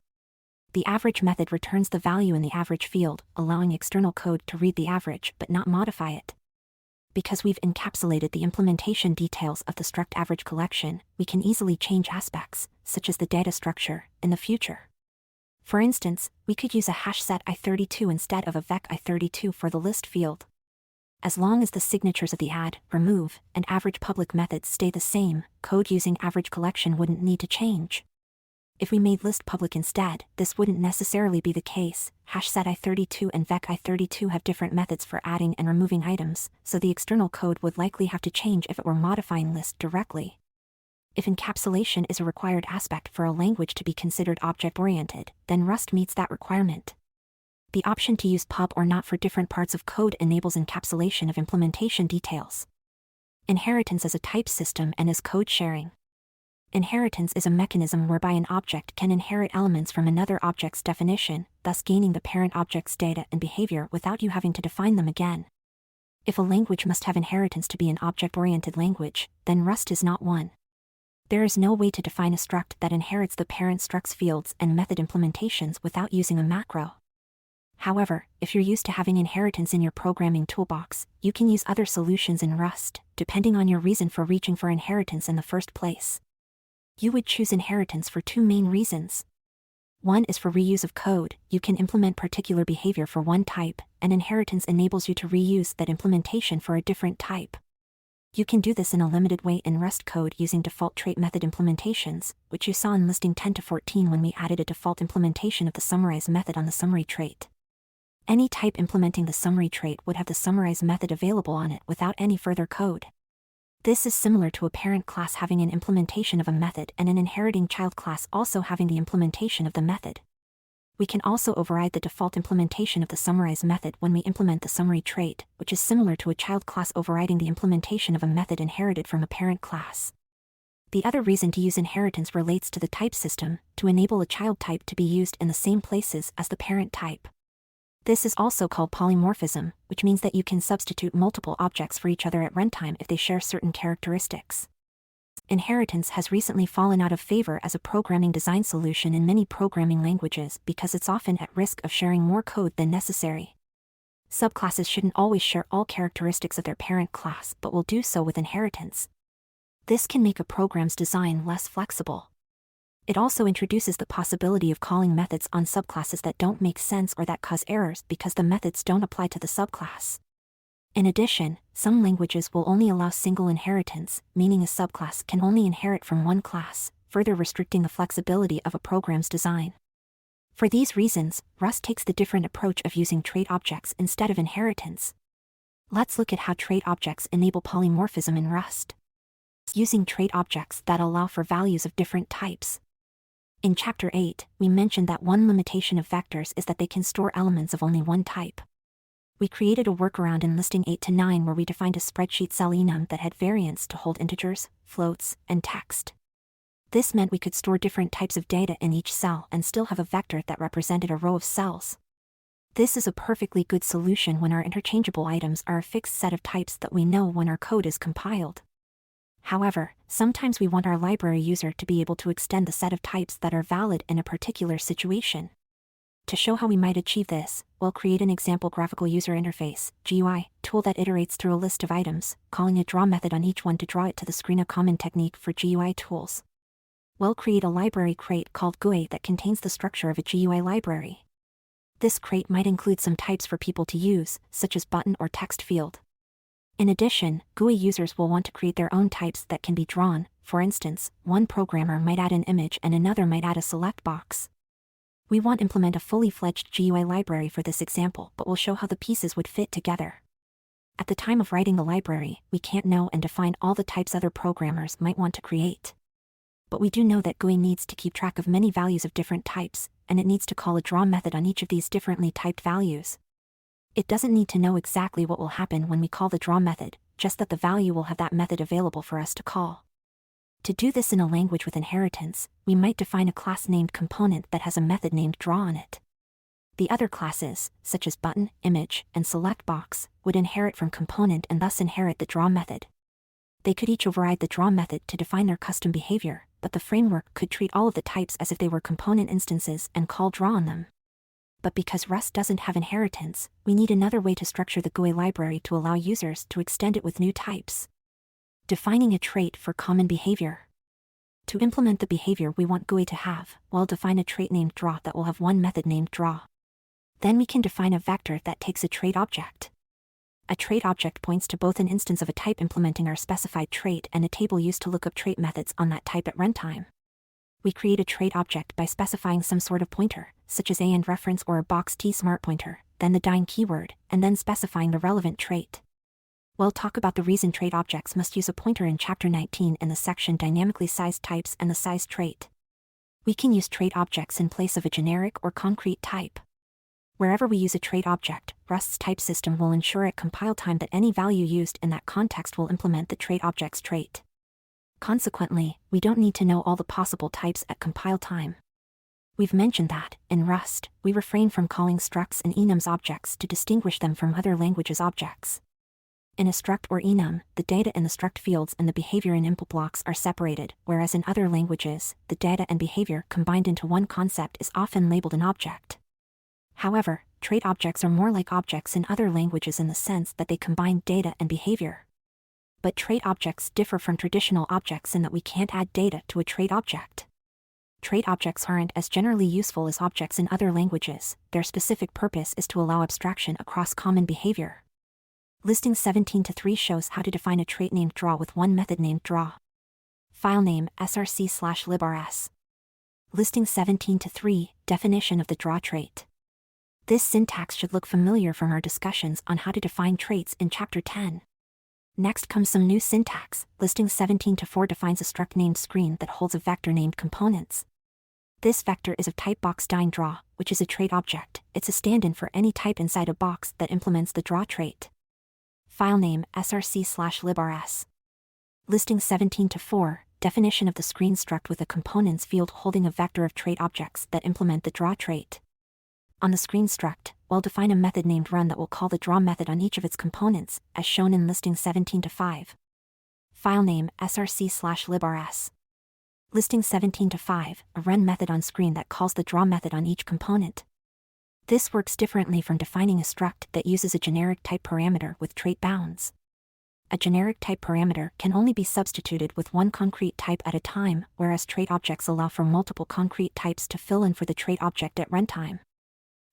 The average method returns the value in the average field, allowing external code to read the average but not modify it. Because we've encapsulated the implementation details of the struct average collection, we can easily change aspects, such as the data structure, in the future. For instance, we could use a hash set i32 instead of a vec i32 for the list field. As long as the signatures of the add, remove, and average public methods stay the same, code using average collection wouldn't need to change. If we made list public instead, this wouldn't necessarily be the case. Hash set i32 and vec i32 have different methods for adding and removing items, so the external code would likely have to change if it were modifying list directly. If encapsulation is a required aspect for a language to be considered object-oriented, then Rust meets that requirement. The option to use pub or not for different parts of code enables encapsulation of implementation details. Inheritance is a type system and is code sharing. Inheritance is a mechanism whereby an object can inherit elements from another object's definition, thus gaining the parent object's data and behavior without you having to define them again. If a language must have inheritance to be an object-oriented language, then Rust is not one. There is no way to define a struct that inherits the parent structs fields and method implementations without using a macro. However, if you're used to having inheritance in your programming toolbox, you can use other solutions in Rust, depending on your reason for reaching for inheritance in the first place. You would choose inheritance for two main reasons. One is for reuse of code. You can implement particular behavior for one type, and inheritance enables you to reuse that implementation for a different type. You can do this in a limited way in Rust code using default trait method implementations, which you saw in listing 10 to 14 when we added a default implementation of the summarize method on the summary trait. Any type implementing the summary trait would have the summarize method available on it without any further code. This is similar to a parent class having an implementation of a method and an inheriting child class also having the implementation of the method. We can also override the default implementation of the summarize method when we implement the summary trait, which is similar to a child class overriding the implementation of a method inherited from a parent class. The other reason to use inheritance relates to the type system, to enable a child type to be used in the same places as the parent type. This is also called polymorphism, which means that you can substitute multiple objects for each other at runtime if they share certain characteristics. Inheritance has recently fallen out of favor as a programming design solution in many programming languages because it's often at risk of sharing more code than necessary. Subclasses shouldn't always share all characteristics of their parent class but will do so with inheritance. This can make a program's design less flexible. It also introduces the possibility of calling methods on subclasses that don't make sense or that cause errors because the methods don't apply to the subclass. In addition, some languages will only allow single inheritance, meaning a subclass can only inherit from one class, further restricting the flexibility of a program's design. For these reasons, Rust takes the different approach of using trait objects instead of inheritance. Let's look at how trait objects enable polymorphism in Rust. Using trait objects that allow for values of different types. In Chapter 8, we mentioned that one limitation of vectors is that they can store elements of only one type. We created a workaround in listing 8 to 9 where we defined a spreadsheet cell enum that had variants to hold integers, floats, and text. This meant we could store different types of data in each cell and still have a vector that represented a row of cells. This is a perfectly good solution when our interchangeable items are a fixed set of types that we know when our code is compiled. However, sometimes we want our library user to be able to extend the set of types that are valid in a particular situation. To show how we might achieve this, we'll create an example graphical user interface (GUI) tool that iterates through a list of items, calling a draw method on each one to draw it to the screen. A common technique for GUI tools. We'll create a library crate called GUI that contains the structure of a GUI library. This crate might include some types for people to use, such as button or text field. In addition, GUI users will want to create their own types that can be drawn. For instance, one programmer might add an image and another might add a select box. We won't implement a fully fledged GUI library for this example, but we'll show how the pieces would fit together. At the time of writing the library, we can't know and define all the types other programmers might want to create. But we do know that GUI needs to keep track of many values of different types, and it needs to call a draw method on each of these differently typed values. It doesn't need to know exactly what will happen when we call the draw method, just that the value will have that method available for us to call. To do this in a language with inheritance, we might define a class named component that has a method named draw on it. The other classes, such as button, image, and select box, would inherit from component and thus inherit the draw method. They could each override the draw method to define their custom behavior, but the framework could treat all of the types as if they were component instances and call draw on them. But because Rust doesn't have inheritance, we need another way to structure the GUI library to allow users to extend it with new types. Defining a trait for common behavior. To implement the behavior we want GUI to have, we'll define a trait named draw that will have one method named draw. Then we can define a vector that takes a trait object. A trait object points to both an instance of a type implementing our specified trait and a table used to look up trait methods on that type at runtime. We create a trait object by specifying some sort of pointer, such as a and reference or a box t smart pointer, then the dine keyword, and then specifying the relevant trait. We'll talk about the reason trait objects must use a pointer in Chapter 19 in the section Dynamically Sized Types and the Size trait. We can use trait objects in place of a generic or concrete type. Wherever we use a trait object, Rust's type system will ensure at compile time that any value used in that context will implement the trait object's trait. Consequently, we don't need to know all the possible types at compile time. We've mentioned that, in Rust, we refrain from calling structs and enums objects to distinguish them from other languages' objects. In a struct or enum, the data in the struct fields and the behavior in input blocks are separated, whereas in other languages, the data and behavior combined into one concept is often labeled an object. However, trait objects are more like objects in other languages in the sense that they combine data and behavior. But trait objects differ from traditional objects in that we can't add data to a trait object. Trait objects aren't as generally useful as objects in other languages. Their specific purpose is to allow abstraction across common behavior. Listing 17-3 shows how to define a trait named draw with one method named draw. File name src/librs. Listing 17-3, definition of the draw trait. This syntax should look familiar from our discussions on how to define traits in Chapter 10. Next comes some new syntax. Listing 17-4 defines a struct named screen that holds a vector named components. This vector is of type box_draw, which is a trait object. It's a stand-in for any type inside a box that implements the draw trait. File name src/librs. Listing 17-4, definition of the screen struct with a components field holding a vector of trait objects that implement the draw trait. On the screen struct, we'll define a method named run that will call the draw method on each of its components, as shown in listing 17-5. File name src/librs. Listing 17-5, a run method on screen that calls the draw method on each component. This works differently from defining a struct that uses a generic type parameter with trait bounds. A generic type parameter can only be substituted with one concrete type at a time, whereas trait objects allow for multiple concrete types to fill in for the trait object at runtime.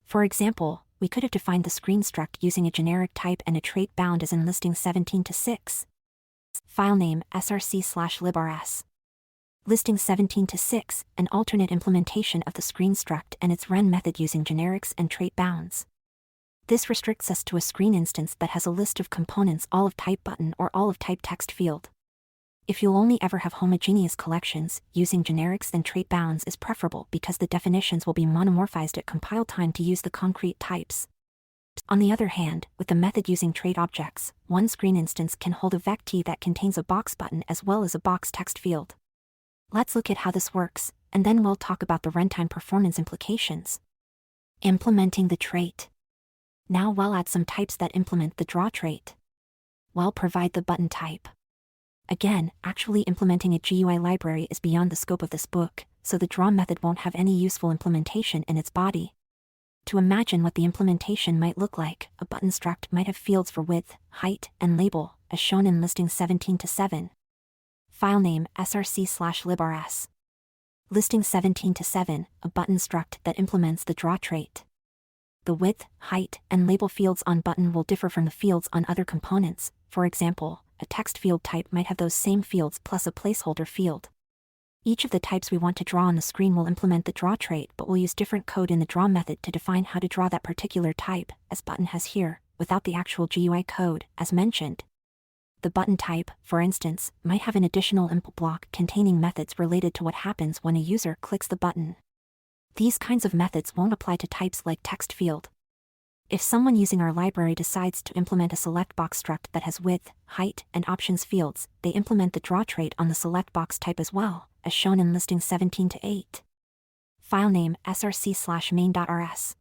For example, we could have defined the screen struct using a generic type and a trait bound as in listing 17-6. File name src/librs. Listing 17-6, an alternate implementation of the screen struct and its run method using generics and trait bounds. This restricts us to a screen instance that has a list of components all of type button or all of type text field. If you'll only ever have homogeneous collections, using generics and trait bounds is preferable because the definitions will be monomorphized at compile time to use the concrete types. On the other hand, with the method using trait objects, one screen instance can hold a vect that contains a box button as well as a box text field. Let's look at how this works, and then we'll talk about the runtime performance implications. Implementing the trait. Now we'll add some types that implement the draw trait. We'll provide the button type. Again, actually implementing a GUI library is beyond the scope of this book, so the draw method won't have any useful implementation in its body. To imagine what the implementation might look like, a button struct might have fields for width, height, and label, as shown in listing 17-7. File name src/librs. Listing 17-7, a button struct that implements the draw trait. The width, height, and label fields on button will differ from the fields on other components. For example, a text field type might have those same fields plus a placeholder field. Each of the types we want to draw on the screen will implement the draw trait, but we'll use different code in the draw method to define how to draw that particular type, as button has here, without the actual GUI code, as mentioned. The button type, for instance, might have an additional input block containing methods related to what happens when a user clicks the button. These kinds of methods won't apply to types like text field. If someone using our library decides to implement a select box struct that has width, height, and options fields, they implement the draw trait on the select box type as well, as shown in listing 17-8. File name src/main.rs.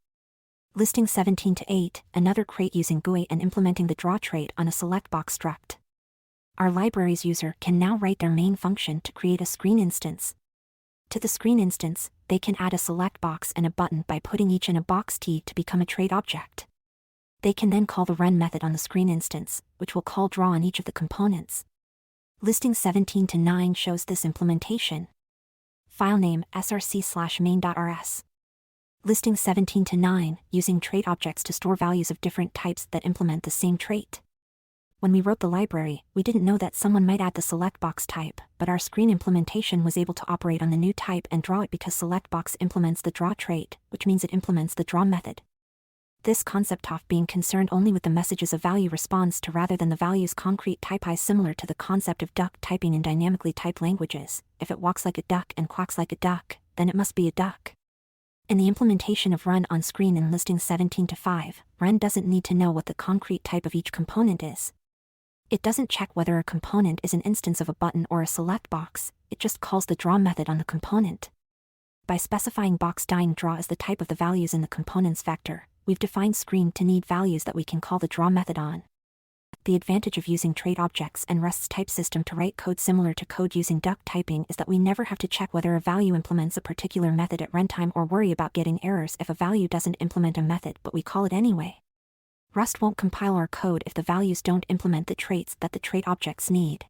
Listing 17-8, another crate using GUI and implementing the draw trait on a select box struct. Our library's user can now write their main function to create a screen instance. To the screen instance, they can add a select box and a button by putting each in a box T to become a trait object. They can then call the run method on the screen instance, which will call draw on each of the components. Listing 17-9 shows this implementation. File name src/main.rs. Listing 17-9, using trait objects to store values of different types that implement the same trait. When we wrote the library, we didn't know that someone might add the select box type, but our screen implementation was able to operate on the new type and draw it because select box implements the draw trait, which means it implements the draw method. This concept of being concerned only with the messages a value responds to rather than the value's concrete type is similar to the concept of duck typing in dynamically typed languages. If it walks like a duck and quacks like a duck, then it must be a duck. In the implementation of run on screen in listing 17-5, run doesn't need to know what the concrete type of each component is. It doesn't check whether a component is an instance of a button or a select box, it just calls the draw method on the component. By specifying box.draw as the type of the values in the component's vector, we've defined screen to need values that we can call the draw method on. The advantage of using trait objects and Rust's type system to write code similar to code using duck typing is that we never have to check whether a value implements a particular method at runtime or worry about getting errors if a value doesn't implement a method but we call it anyway. Rust won't compile our code if the values don't implement the traits that the trait objects need.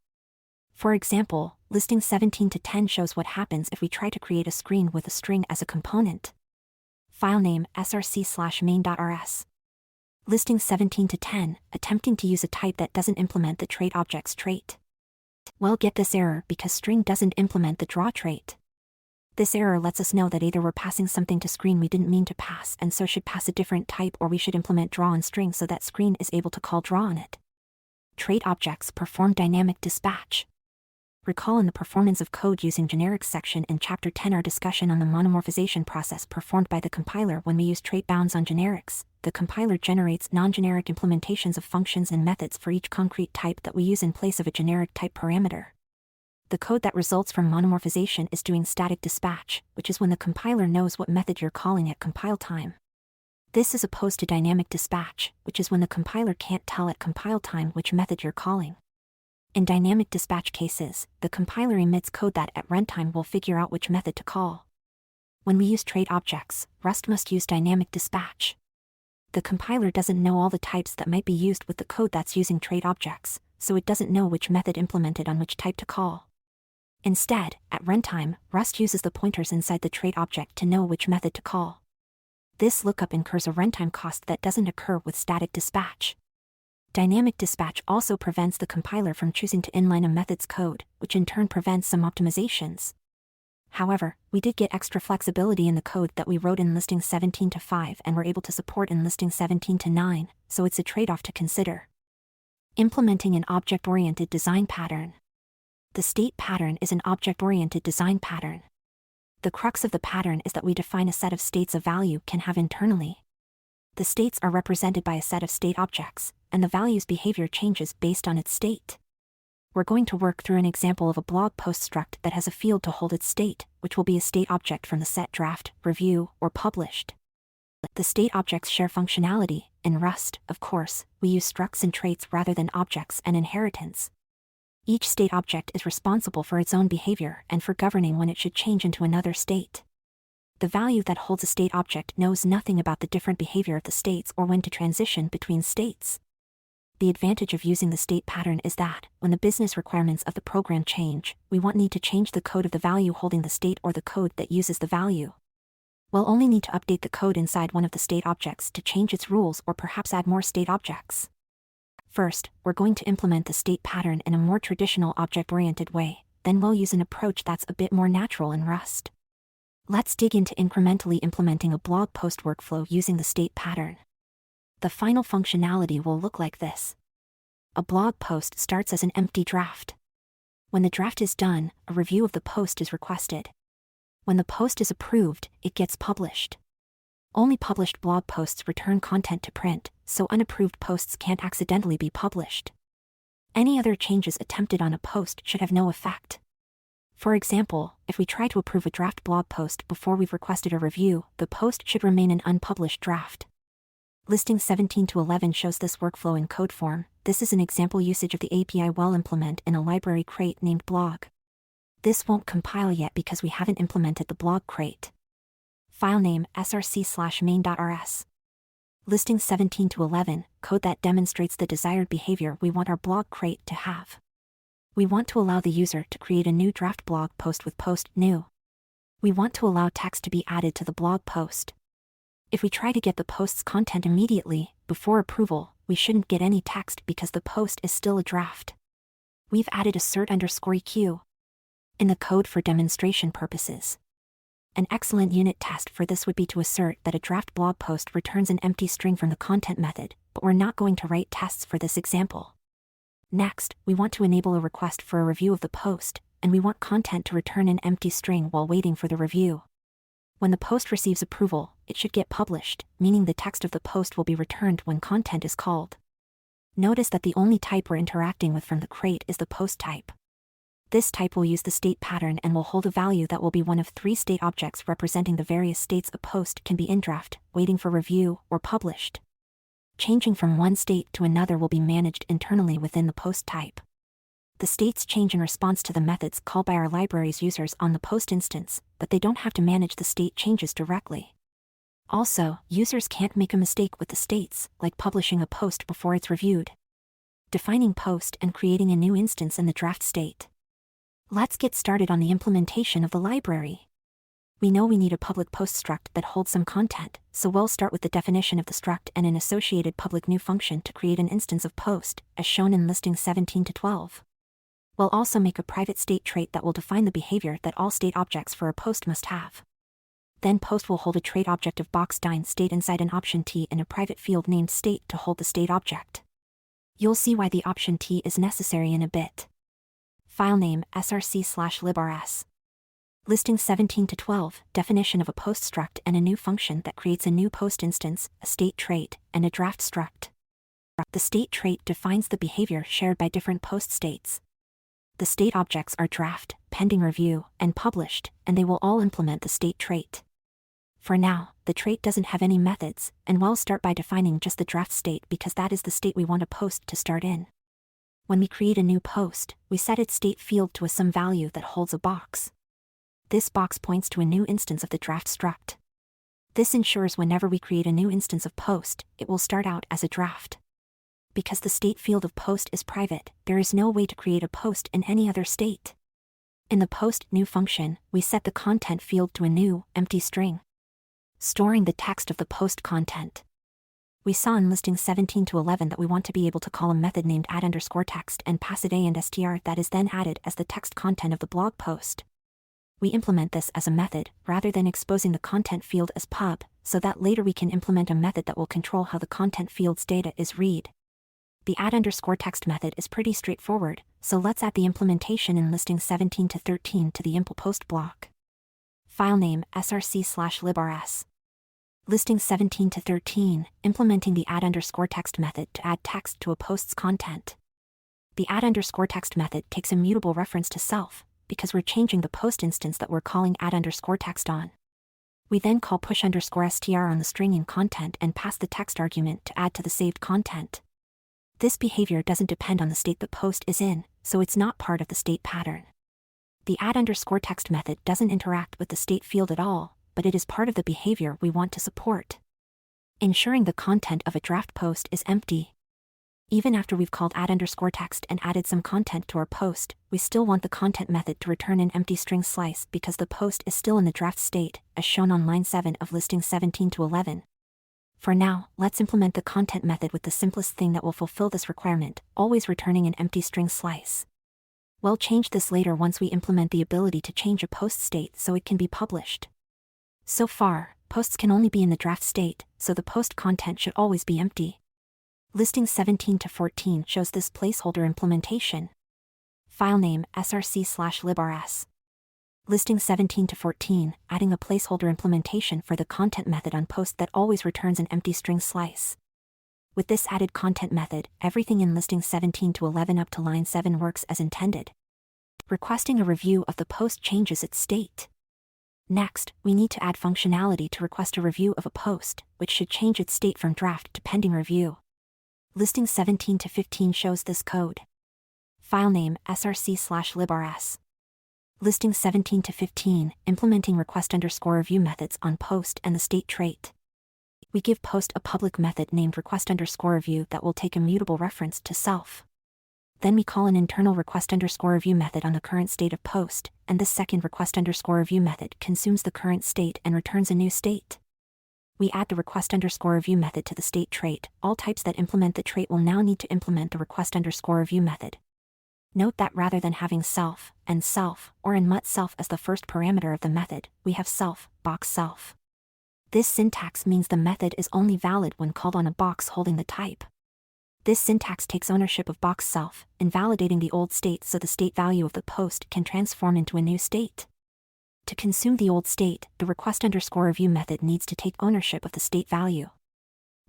For example, listing 17-10 shows what happens if we try to create a screen with a string as a component. File name src/main.rs. Listing 17-10, attempting to use a type that doesn't implement the trait object's trait. We'll get this error because string doesn't implement the draw trait. This error lets us know that either we're passing something to screen we didn't mean to pass and so should pass a different type, or we should implement draw on string so that screen is able to call draw on it. Trait objects perform dynamic dispatch. Recall in the Performance of Code Using Generics section in Chapter 10 our discussion on the monomorphization process performed by the compiler when we use trait bounds on generics. The compiler generates non-generic implementations of functions and methods for each concrete type that we use in place of a generic type parameter. The code that results from monomorphization is doing static dispatch, which is when the compiler knows what method you're calling at compile time. This is opposed to dynamic dispatch, which is when the compiler can't tell at compile time which method you're calling. In dynamic dispatch cases, the compiler emits code that at runtime will figure out which method to call. When we use trait objects, Rust must use dynamic dispatch. The compiler doesn't know all the types that might be used with the code that's using trait objects, so it doesn't know which method implemented on which type to call. Instead, at runtime, Rust uses the pointers inside the trait object to know which method to call. This lookup incurs a runtime cost that doesn't occur with static dispatch. Dynamic dispatch also prevents the compiler from choosing to inline a method's code, which in turn prevents some optimizations. However, we did get extra flexibility in the code that we wrote in listing 17-5 and were able to support in listing 17-9, so it's a trade-off to consider. Implementing an object-oriented design pattern. The state pattern is an object-oriented design pattern. The crux of the pattern is that we define a set of states a value can have internally. The states are represented by a set of state objects, and the value's behavior changes based on its state. We're going to work through an example of a blog post struct that has a field to hold its state, which will be a state object from the set draft, review, or published. The state objects share functionality. In Rust, of course, we use structs and traits rather than objects and inheritance. Each state object is responsible for its own behavior and for governing when it should change into another state. The value that holds a state object knows nothing about the different behavior of the states or when to transition between states. The advantage of using the state pattern is that, when the business requirements of the program change, we won't need to change the code of the value holding the state or the code that uses the value. We'll only need to update the code inside one of the state objects to change its rules or perhaps add more state objects. First, we're going to implement the state pattern in a more traditional object-oriented way, then we'll use an approach that's a bit more natural in Rust. Let's dig into incrementally implementing a blog post workflow using the state pattern. The final functionality will look like this. A blog post starts as an empty draft. When the draft is done, a review of the post is requested. When the post is approved, it gets published. Only published blog posts return content to print, so unapproved posts can't accidentally be published. Any other changes attempted on a post should have no effect. For example, if we try to approve a draft blog post before we've requested a review, the post should remain an unpublished draft. Listing 17-11 shows this workflow in code form. This is an example usage of the API we'll implement in a library crate named blog. This won't compile yet because we haven't implemented the blog crate. File name src/main.rs. Listing 17-11, code that demonstrates the desired behavior we want our blog crate to have. We want to allow the user to create a new draft blog post with post new. We want to allow text to be added to the blog post. If we try to get the post's content immediately, before approval, we shouldn't get any text because the post is still a draft. We've added assert_eq in the code for demonstration purposes. An excellent unit test for this would be to assert that a draft blog post returns an empty string from the content method, but we're not going to write tests for this example. Next, we want to enable a request for a review of the post, and we want content to return an empty string while waiting for the review. When the post receives approval, it should get published, meaning the text of the post will be returned when content is called. Notice that the only type we're interacting with from the crate is the post type. This type will use the state pattern and will hold a value that will be one of 3 state objects representing the various states a post can be in draft, waiting for review, or published. Changing from one state to another will be managed internally within the post type. The states change in response to the methods called by our library's users on the post instance, but they don't have to manage the state changes directly. Also, users can't make a mistake with the states, like publishing a post before it's reviewed. Defining post and creating a new instance in the draft state. Let's get started on the implementation of the library. We know we need a public post struct that holds some content, so we'll start with the definition of the struct and an associated public new function to create an instance of post, as shown in listing 17 to 12. We'll also make a private state trait that will define the behavior that all state objects for a post must have. Then post will hold a trait object of box_dyn state inside an option t in a private field named state to hold the state object. You'll see why the option t is necessary in a bit. Filename src/librs. Listing 17 to 12, definition of a post struct and a new function that creates a new post instance, a state trait, and a draft struct. The state trait defines the behavior shared by different post states. The state objects are draft, pending review, and published, and they will all implement the state trait. For now, the trait doesn't have any methods, and we'll start by defining just the draft state because that is the state we want a post to start in. When we create a new post, we set its state field to a some value that holds a box. This box points to a new instance of the draft struct. This ensures whenever we create a new instance of post, it will start out as a draft. Because the state field of post is private, there is no way to create a post in any other state. In the post new function, we set the content field to a new, empty string, storing the text of the post content. We saw in listing 17 to 11 that we want to be able to call a method named add_text and pass it a and str that is then added as the text content of the blog post. We implement this as a method, rather than exposing the content field as pub, so that later we can implement a method that will control how the content field's data is read. The add_text method is pretty straightforward, so let's add the implementation in listing 17 to 13 to the impl post block. Filename src/librs. Listing 17 to 13, implementing the add_text method to add text to a post's content. The add_text method takes a mutable reference to self, because we're changing the post instance that we're calling add_text on. We then call push_str on the string in content and pass the text argument to add to the saved content. This behavior doesn't depend on the state the post is in, so it's not part of the state pattern. The add_text method doesn't interact with the state field at all, but it is part of the behavior we want to support, ensuring the content of a draft post is empty. Even after we've called add_text and added some content to our post, we still want the content method to return an empty string slice because the post is still in the draft state, as shown on line 7 of listing 17 to 11. For now, let's implement the content method with the simplest thing that will fulfill this requirement, always returning an empty string slice. We'll change this later once we implement the ability to change a post state so it can be published. So far, posts can only be in the draft state, so the post content should always be empty. Listing 17 to 14 shows this placeholder implementation. Filename src/librs. Listing 17 to 14, adding a placeholder implementation for the content method on post that always returns an empty string slice. With this added content method, everything in listing 17 to 11 up to line 7 works as intended. Requesting a review of the post changes its state. Next, we need to add functionality to request a review of a post, which should change its state from draft to pending review. Listing 17 to 15 shows this code. Filename src/librs. Listing 17 to 15, implementing request_review methods on post and the state trait. We give post a public method named request_review that will take a mutable reference to self. Then we call an internal request_review method on the current state of post, and this second request_review method consumes the current state and returns a new state. We add the request_review method to the state trait. All types that implement the trait will now need to implement the request_review method. Note that rather than having self and self, or in mut self as the first parameter of the method, we have self, box self. This syntax means the method is only valid when called on a box holding the type. This syntax takes ownership of box self, invalidating the old state so the state value of the post can transform into a new state. To consume the old state, the request_review method needs to take ownership of the state value.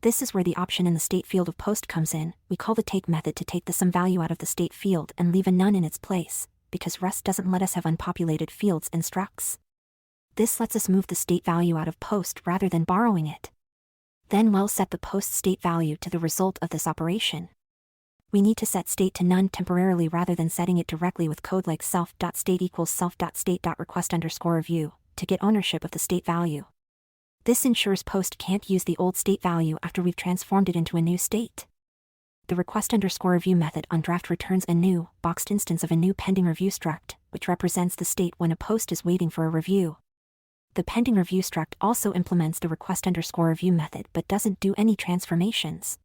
This is where the option in the state field of post comes in. We call the take method to take the some value out of the state field and leave a none in its place, because Rust doesn't let us have unpopulated fields in structs. This lets us move the state value out of post rather than borrowing it. Then we'll set the post state value to the result of this operation. We need to set state to none temporarily rather than setting it directly with code like self.state equals self.state.request_review to get ownership of the state value. This ensures post can't use the old state value after we've transformed it into a new state. The request_review method on draft returns a new, boxed instance of a new pending review struct, which represents the state when a post is waiting for a review. The pending review struct also implements the request_review method but doesn't do any transformations.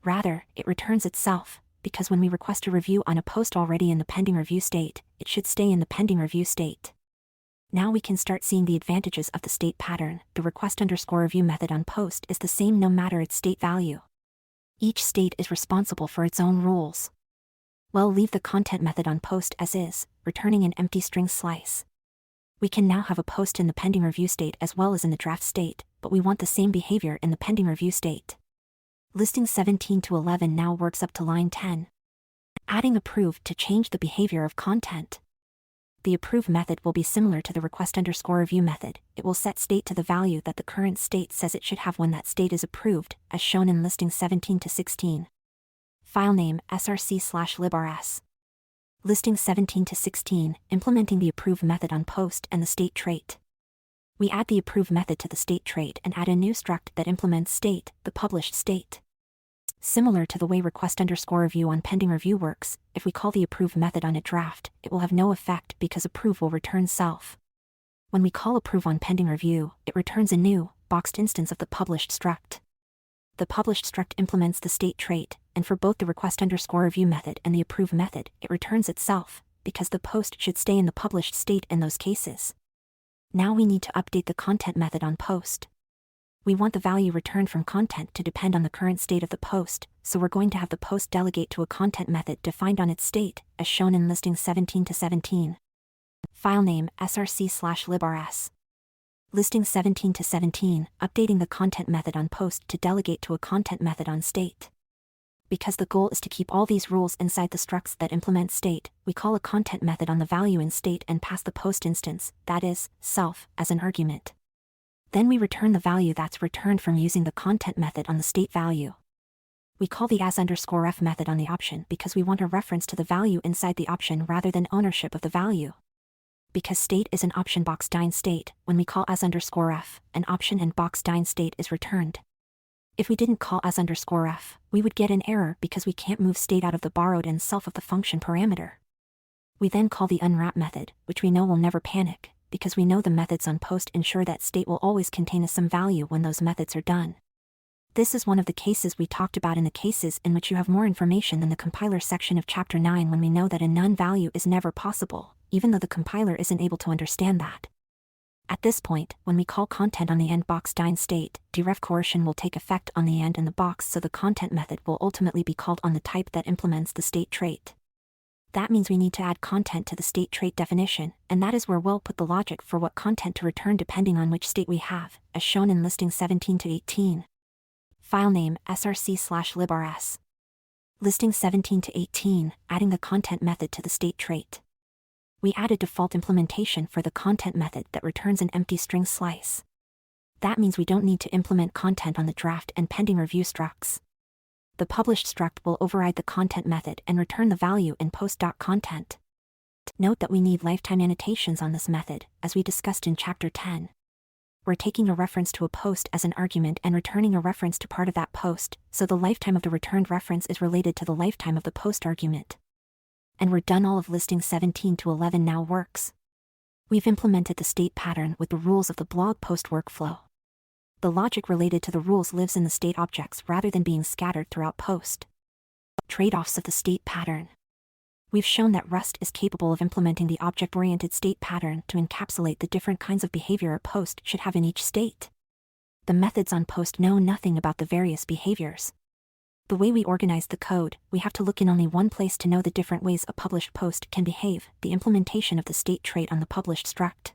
Rather, it returns itself, because when we request a review on a post already in the pending review state, it should stay in the pending review state. Now we can start seeing the advantages of the state pattern. The request_review method on post is the same no matter its state value. Each state is responsible for its own rules. We'll leave the content method on post as is, returning an empty string slice. We can now have a post in the pending review state as well as in the draft state, but we want the same behavior in the pending review state. Listing 17 to 11 now works up to line 10. Adding approve to change the behavior of content. The approve method will be similar to the request_review method. It will set state to the value that the current state says it should have when that state is approved, as shown in listing 17 to 16. File name src/librs. Listing 17 to 16, implementing the approve method on post and the state trait. We add the approve method to the state trait and add a new struct that implements state, the published state. Similar to the way request_review on pending review works, if we call the approve method on a draft, it will have no effect because approve will return self. When we call approve on pending review, it returns a new, boxed instance of the published struct. The published struct implements the state trait, and for both the request_review method and the approve method, it returns itself, because the post should stay in the published state in those cases. Now we need to update the content method on post. We want the value returned from content to depend on the current state of the post, so we're going to have the post delegate to a content method defined on its state, as shown in listing 17 to 17. File name src/librs. Listing 17 to 17, updating the content method on post to delegate to a content method on state. Because the goal is to keep all these rules inside the structs that implement state, we call a content method on the value in state and pass the post instance, that is, self, as an argument. Then we return the value that's returned from using the content method on the state value. We call the as_ref method on the option because we want a reference to the value inside the option rather than ownership of the value. Because state is an option box_dine state, when we call as_f, an option and box_dine state is returned. If we didn't call as_f, we would get an error because we can't move state out of the borrowed and self of the function parameter. We then call the unwrap method, which we know will never panic, because we know the methods on post ensure that state will always contain a some value when those methods are done. This is one of the cases we talked about in the cases in which you have more information than the compiler section of chapter 9 when we know that a none value is never possible, even though the compiler isn't able to understand that. At this point, when we call content on the end box_dine state, deref coercion will take effect on the end and the box, so the content method will ultimately be called on the type that implements the state trait. That means we need to add content to the state trait definition, and that is where we'll put the logic for what content to return depending on which state we have, as shown in listing 17 to 18. File name src/librs. Listing 17 to 18, adding the content method to the state trait. We add a default implementation for the content method that returns an empty string slice. That means we don't need to implement content on the draft and pending review structs. The published struct will override the content method and return the value in post.content. Note that we need lifetime annotations on this method, as we discussed in chapter 10. We're taking a reference to a post as an argument and returning a reference to part of that post, so the lifetime of the returned reference is related to the lifetime of the post argument. And we're done. All of listing 17 to 11 now works. We've implemented the state pattern with the rules of the blog post workflow. The logic related to the rules lives in the state objects rather than being scattered throughout post. Trade-offs of the state pattern. We've shown that Rust is capable of implementing the object-oriented state pattern to encapsulate the different kinds of behavior a post should have in each state. The methods on post know nothing about the various behaviors. The way we organize the code, we have to look in only one place to know the different ways a published post can behave, the implementation of the state trait on the published struct.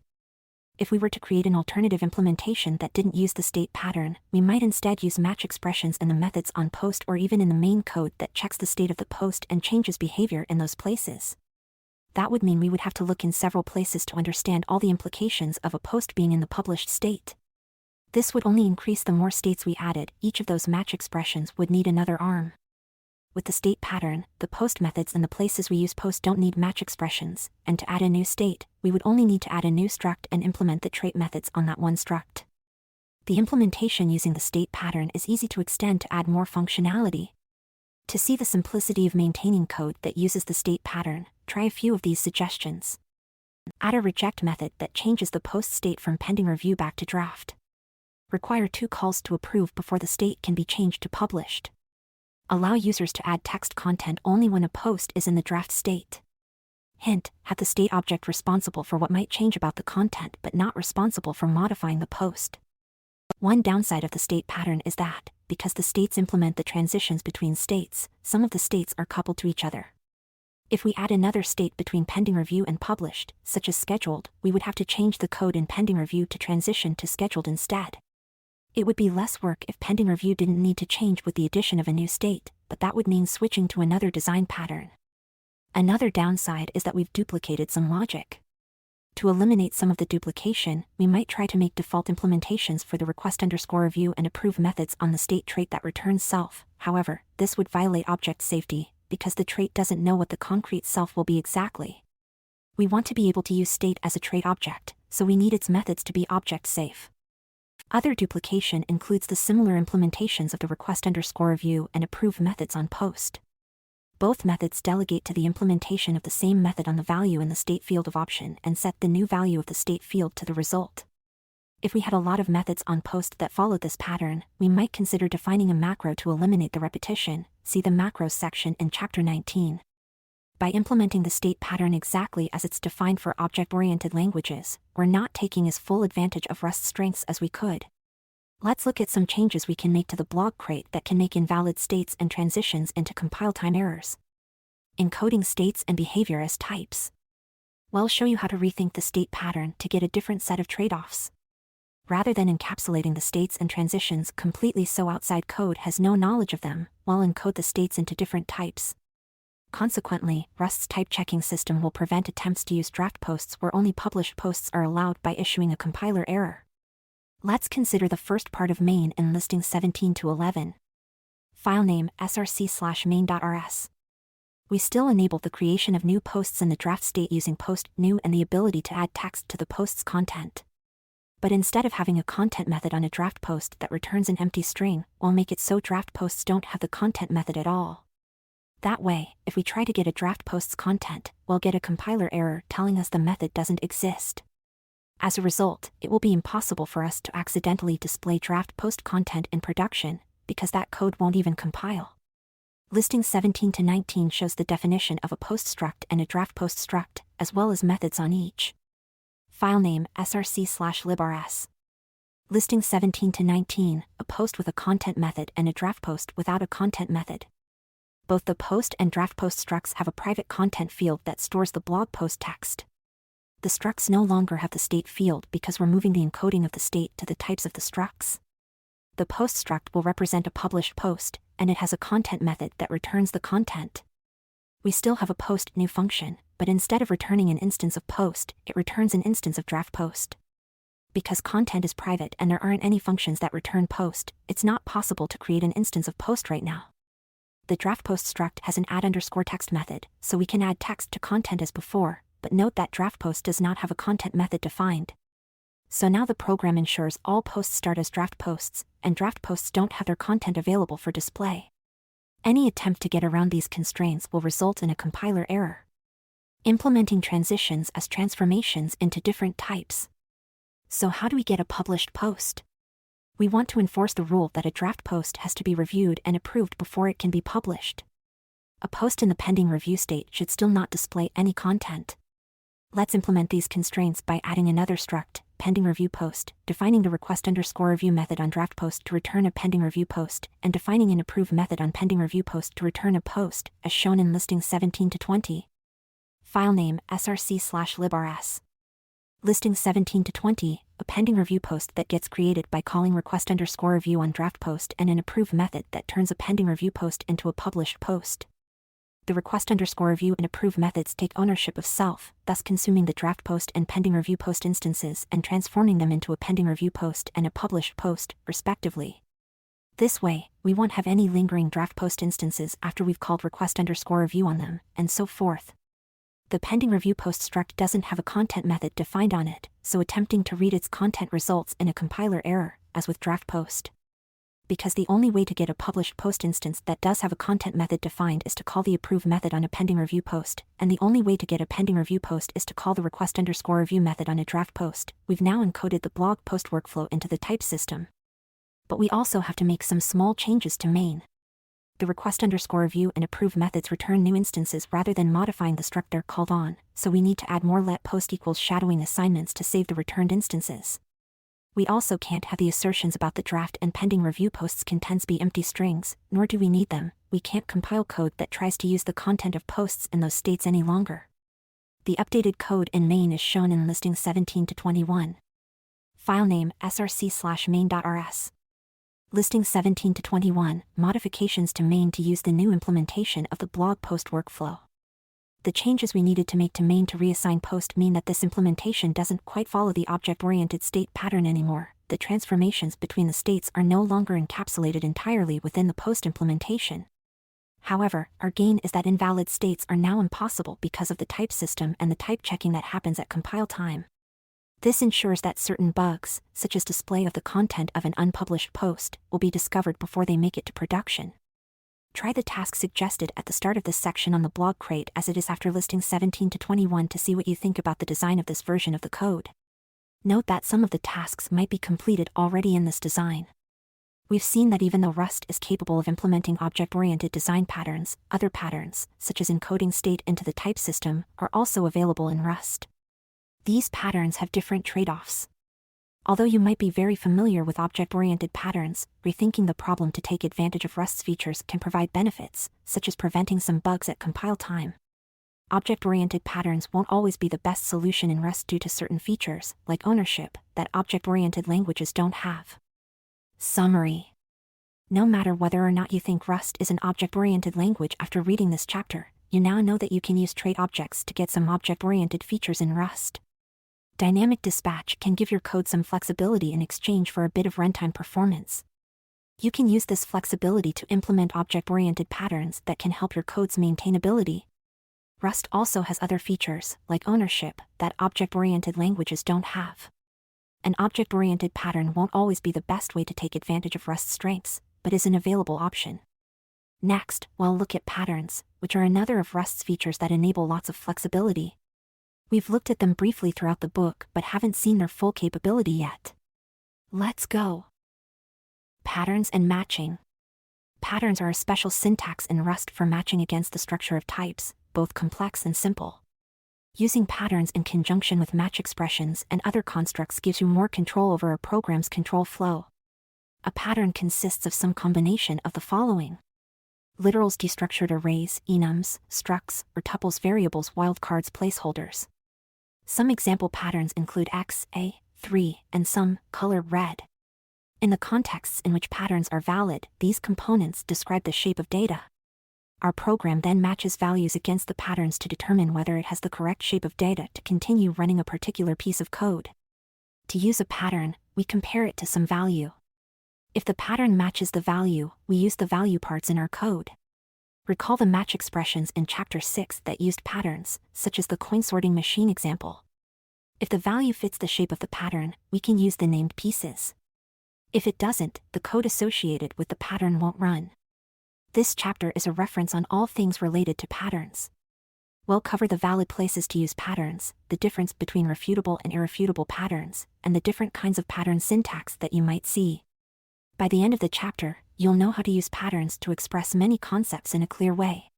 If we were to create an alternative implementation that didn't use the state pattern, we might instead use match expressions in the methods on post or even in the main code that checks the state of the post and changes behavior in those places. That would mean we would have to look in several places to understand all the implications of a post being in the published state. This would only increase the more states we added. Each of those match expressions would need another arm. With the state pattern, the post methods and the places we use post don't need match expressions, and to add a new state, we would only need to add a new struct and implement the trait methods on that one struct. The implementation using the state pattern is easy to extend to add more functionality. To see the simplicity of maintaining code that uses the state pattern, try a few of these suggestions. Add a reject method that changes the post state from pending review back to draft. Require 2 calls to approve before the state can be changed to published. Allow users to add text content only when a post is in the draft state. Hint, have the state object responsible for what might change about the content but not responsible for modifying the post. One downside of the state pattern is that, because the states implement the transitions between states, some of the states are coupled to each other. If we add another state between pending review and published, such as scheduled, we would have to change the code in pending review to transition to scheduled instead. It would be less work if pending review didn't need to change with the addition of a new state, but that would mean switching to another design pattern. Another downside is that we've duplicated some logic. To eliminate some of the duplication, we might try to make default implementations for the request_review and approve methods on the state trait that returns self. However, this would violate object safety, because the trait doesn't know what the concrete self will be exactly. We want to be able to use state as a trait object, so we need its methods to be object safe. Other duplication includes the similar implementations of the request_review and approve methods on post. Both methods delegate to the implementation of the same method on the value in the state field of option and set the new value of the state field to the result. If we had a lot of methods on post that followed this pattern, we might consider defining a macro to eliminate the repetition. See the macros section in Chapter 19. By implementing the state pattern exactly as it's defined for object-oriented languages, we're not taking as full advantage of Rust's strengths as we could. Let's look at some changes we can make to the block crate that can make invalid states and transitions into compile time errors. Encoding states and behavior as types. We'll show you how to rethink the state pattern to get a different set of trade-offs. Rather than encapsulating the states and transitions completely so outside code has no knowledge of them, we'll encode the states into different types. Consequently, Rust's type-checking system will prevent attempts to use draft posts where only published posts are allowed by issuing a compiler error. Let's consider the first part of main in listings 17 to 11. Filename src/main.rs. We still enable the creation of new posts in the draft state using post new and the ability to add text to the post's content. But instead of having a content method on a draft post that returns an empty string, we'll make it so draft posts don't have the content method at all. That way, if we try to get a draft post's content, we'll get a compiler error telling us the method doesn't exist. As a result, it will be impossible for us to accidentally display draft post content in production, because that code won't even compile. Listing 17 to 19 shows the definition of a post struct and a draft post struct, as well as methods on each. Filename src/librs. Listing 17 to 19, a post with a content method and a draft post without a content method. Both the post and draft post structs have a private content field that stores the blog post text. The structs no longer have the state field because we're moving the encoding of the state to the types of the structs. The post struct will represent a published post, and it has a content method that returns the content. We still have a post new function, but instead of returning an instance of post, it returns an instance of draft post. Because content is private and there aren't any functions that return post, it's not possible to create an instance of post right now. The draft post struct has an add_text method, so we can add text to content as before, but note that draft post does not have a content method defined. So now the program ensures all posts start as draft posts, and draft posts don't have their content available for display. Any attempt to get around these constraints will result in a compiler error. Implementing transitions as transformations into different types. So how do we get a published post? We want to enforce the rule that a draft post has to be reviewed and approved before it can be published. A post in the pending review state should still not display any content. Let's implement these constraints by adding another struct, pending review post, defining the request_review method on draft post to return a pending review post, and defining an approve method on pending review post to return a post, as shown in listings 17 to 20. File name src/librs. Listings 17 to 20, a pending review post that gets created by calling request_review on draft post and an approve method that turns a pending review post into a published post. The request_review and approve methods take ownership of self, thus consuming the draft post and pending review post instances and transforming them into a pending review post and a published post, respectively. This way, we won't have any lingering draft post instances after we've called request_review on them, and so forth. The pending review post struct doesn't have a content method defined on it, so attempting to read its content results in a compiler error, as with draft post. Because the only way to get a published post instance that does have a content method defined is to call the approve method on a pending review post, and the only way to get a pending review post is to call the request_review method on a draft post, we've now encoded the blog post workflow into the type system. But we also have to make some small changes to main. The request_review and approve methods return new instances rather than modifying the struct they're called on, so we need to add more let post equals shadowing assignments to save the returned instances. We also can't have the assertions about the draft and pending review posts contents be empty strings, nor do we need them. We can't compile code that tries to use the content of posts in those states any longer. The updated code in main is shown in listings 17 to 21. File name src/main.rs. Listings 17 to 21, modifications to main to use the new implementation of the blog post workflow. The changes we needed to make to main to reassign post mean that this implementation doesn't quite follow the object-oriented state pattern anymore. The transformations between the states are no longer encapsulated entirely within the post implementation. However, our gain is that invalid states are now impossible because of the type system and the type checking that happens at compile time. This ensures that certain bugs, such as display of the content of an unpublished post, will be discovered before they make it to production. Try the task suggested at the start of this section on the blog crate as it is after listings 17 to 21 to see what you think about the design of this version of the code. Note that some of the tasks might be completed already in this design. We've seen that even though Rust is capable of implementing object-oriented design patterns, other patterns, such as encoding state into the type system, are also available in Rust. These patterns have different trade-offs. Although you might be very familiar with object-oriented patterns, rethinking the problem to take advantage of Rust's features can provide benefits, such as preventing some bugs at compile time. Object-oriented patterns won't always be the best solution in Rust due to certain features, like ownership, that object-oriented languages don't have. Summary. No matter whether or not you think Rust is an object-oriented language after reading this chapter, you now know that you can use trait objects to get some object-oriented features in Rust. Dynamic dispatch can give your code some flexibility in exchange for a bit of runtime performance. You can use this flexibility to implement object-oriented patterns that can help your code's maintainability. Rust also has other features, like ownership, that object-oriented languages don't have. An object-oriented pattern won't always be the best way to take advantage of Rust's strengths, but is an available option. Next, we'll look at patterns, which are another of Rust's features that enable lots of flexibility. We've looked at them briefly throughout the book but haven't seen their full capability yet. Let's go. Patterns and matching. Patterns are a special syntax in Rust for matching against the structure of types, both complex and simple. Using patterns in conjunction with match expressions and other constructs gives you more control over a program's control flow. A pattern consists of some combination of the following: literals, destructured arrays, enums, structs, or tuples, variables, wildcards, placeholders. Some example patterns include x, a, 3, and some, color red. In the contexts in which patterns are valid, these components describe the shape of data. Our program then matches values against the patterns to determine whether it has the correct shape of data to continue running a particular piece of code. To use a pattern, we compare it to some value. If the pattern matches the value, we use the value parts in our code. Recall the match expressions in Chapter 6 that used patterns, such as the coin sorting machine example. If the value fits the shape of the pattern, we can use the named pieces. If it doesn't, the code associated with the pattern won't run. This chapter is a reference on all things related to patterns. We'll cover the valid places to use patterns, the difference between refutable and irrefutable patterns, and the different kinds of pattern syntax that you might see. By the end of the chapter, you'll know how to use patterns to express many concepts in a clear way.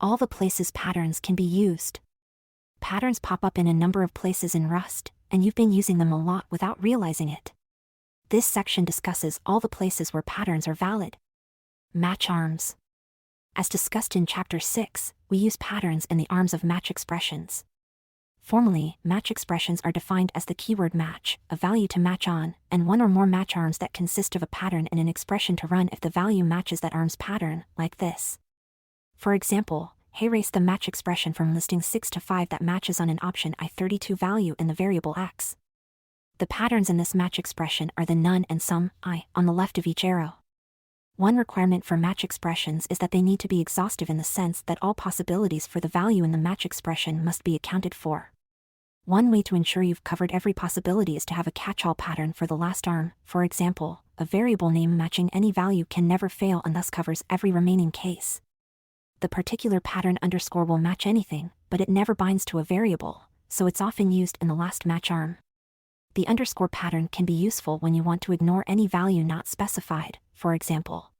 All the places patterns can be used. Patterns pop up in a number of places in Rust, and you've been using them a lot without realizing it. This section discusses all the places where patterns are valid. Match arms. As discussed in Chapter 6, we use patterns in the arms of match expressions. Formally, match expressions are defined as the keyword match, a value to match on, and one or more match arms that consist of a pattern and an expression to run if the value matches that arm's pattern, like this. For example, erase the match expression from listing 6 to 5 that matches on an option I32 value in the variable x. The patterns in this match expression are the none and some I on the left of each arrow. One requirement for match expressions is that they need to be exhaustive in the sense that all possibilities for the value in the match expression must be accounted for. One way to ensure you've covered every possibility is to have a catch-all pattern for the last arm. For example, a variable name matching any value can never fail and thus covers every remaining case. The particular pattern underscore will match anything, but it never binds to a variable, so it's often used in the last match arm. The underscore pattern can be useful when you want to ignore any value not specified, for example.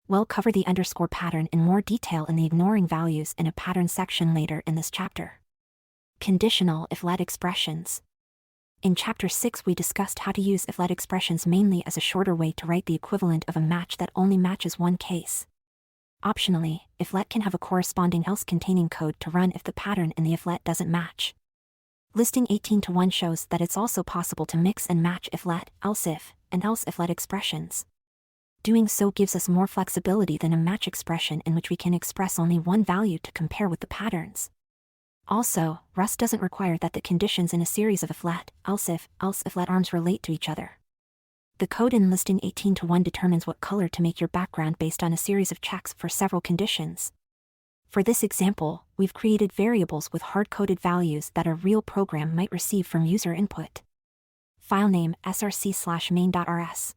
We'll cover the underscore pattern in more detail in the ignoring values in a pattern section later in this chapter. Conditional if-let expressions. In Chapter 6 we discussed how to use if-let expressions mainly as a shorter way to write the equivalent of a match that only matches one case. Optionally, if-let can have a corresponding else containing code to run if the pattern in the if-let doesn't match. Listing 18:1 shows that it's also possible to mix and match if-let, else-if, and else-if-let expressions. Doing so gives us more flexibility than a match expression in which we can express only one value to compare with the patterns. Also, Rust doesn't require that the conditions in a series of if-let, else-if, else-if-let arms relate to each other. The code in listing 18:1 determines what color to make your background based on a series of checks for several conditions. For this example, we've created variables with hard-coded values that a real program might receive from user input. File name src/main.rs.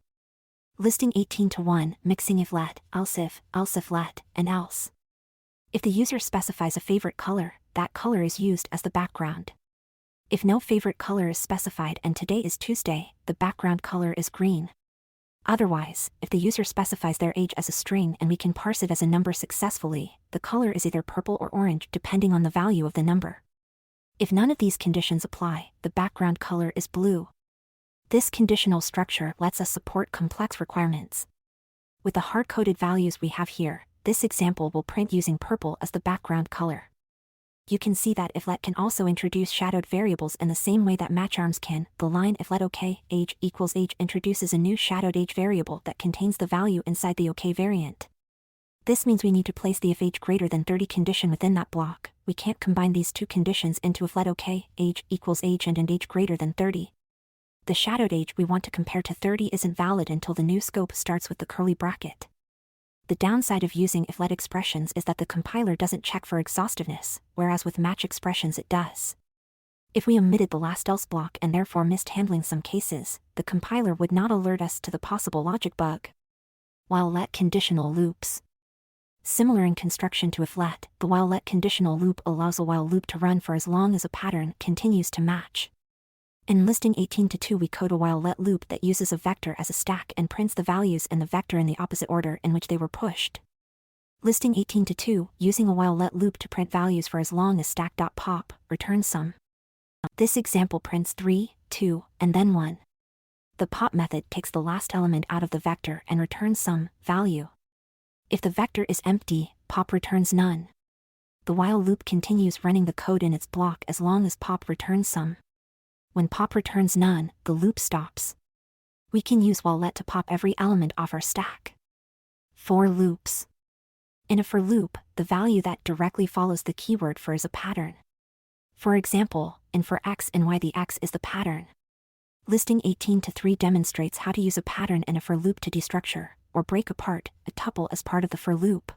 Listing 18:1, mixing if-let, else-if, else-if-let, and else. If the user specifies a favorite color, that color is used as the background. If no favorite color is specified and today is Tuesday, the background color is green. Otherwise, if the user specifies their age as a string and we can parse it as a number successfully, the color is either purple or orange depending on the value of the number. If none of these conditions apply, the background color is blue. This conditional structure lets us support complex requirements. With the hard-coded values we have here, this example will print using purple as the background color. You can see that if-let can also introduce shadowed variables in the same way that match arms can. The line if-let OK age equals age introduces a new shadowed age variable that contains the value inside the OK variant. This means we need to place the if age greater than 30 condition within that block. We can't combine these two conditions into if-let OK age equals age and age greater than 30. The shadowed age we want to compare to 30 isn't valid until the new scope starts with the curly bracket. The downside of using if-let expressions is that the compiler doesn't check for exhaustiveness, whereas with match expressions it does. If we omitted the last else block and therefore missed handling some cases, the compiler would not alert us to the possible logic bug. While-let conditional loops. Similar in construction to if-let, the while-let conditional loop allows a while loop to run for as long as a pattern continues to match. In listing 18:2 we code a while-let loop that uses a vector as a stack and prints the values in the vector in the opposite order in which they were pushed. Listing 18:2, using a while-let loop to print values for as long as stack.pop, returns some. This example prints 3, 2, and then 1. The pop method takes the last element out of the vector and returns some value. If the vector is empty, pop returns none. The while loop continues running the code in its block as long as pop returns some. When pop returns none, the loop stops. We can use while-let to pop every element off our stack. For loops. In a for loop, the value that directly follows the keyword for is a pattern. For example, in for x and y the x is the pattern. Listing 18:3 demonstrates how to use a pattern in a for loop to destructure, or break apart, a tuple as part of the for loop.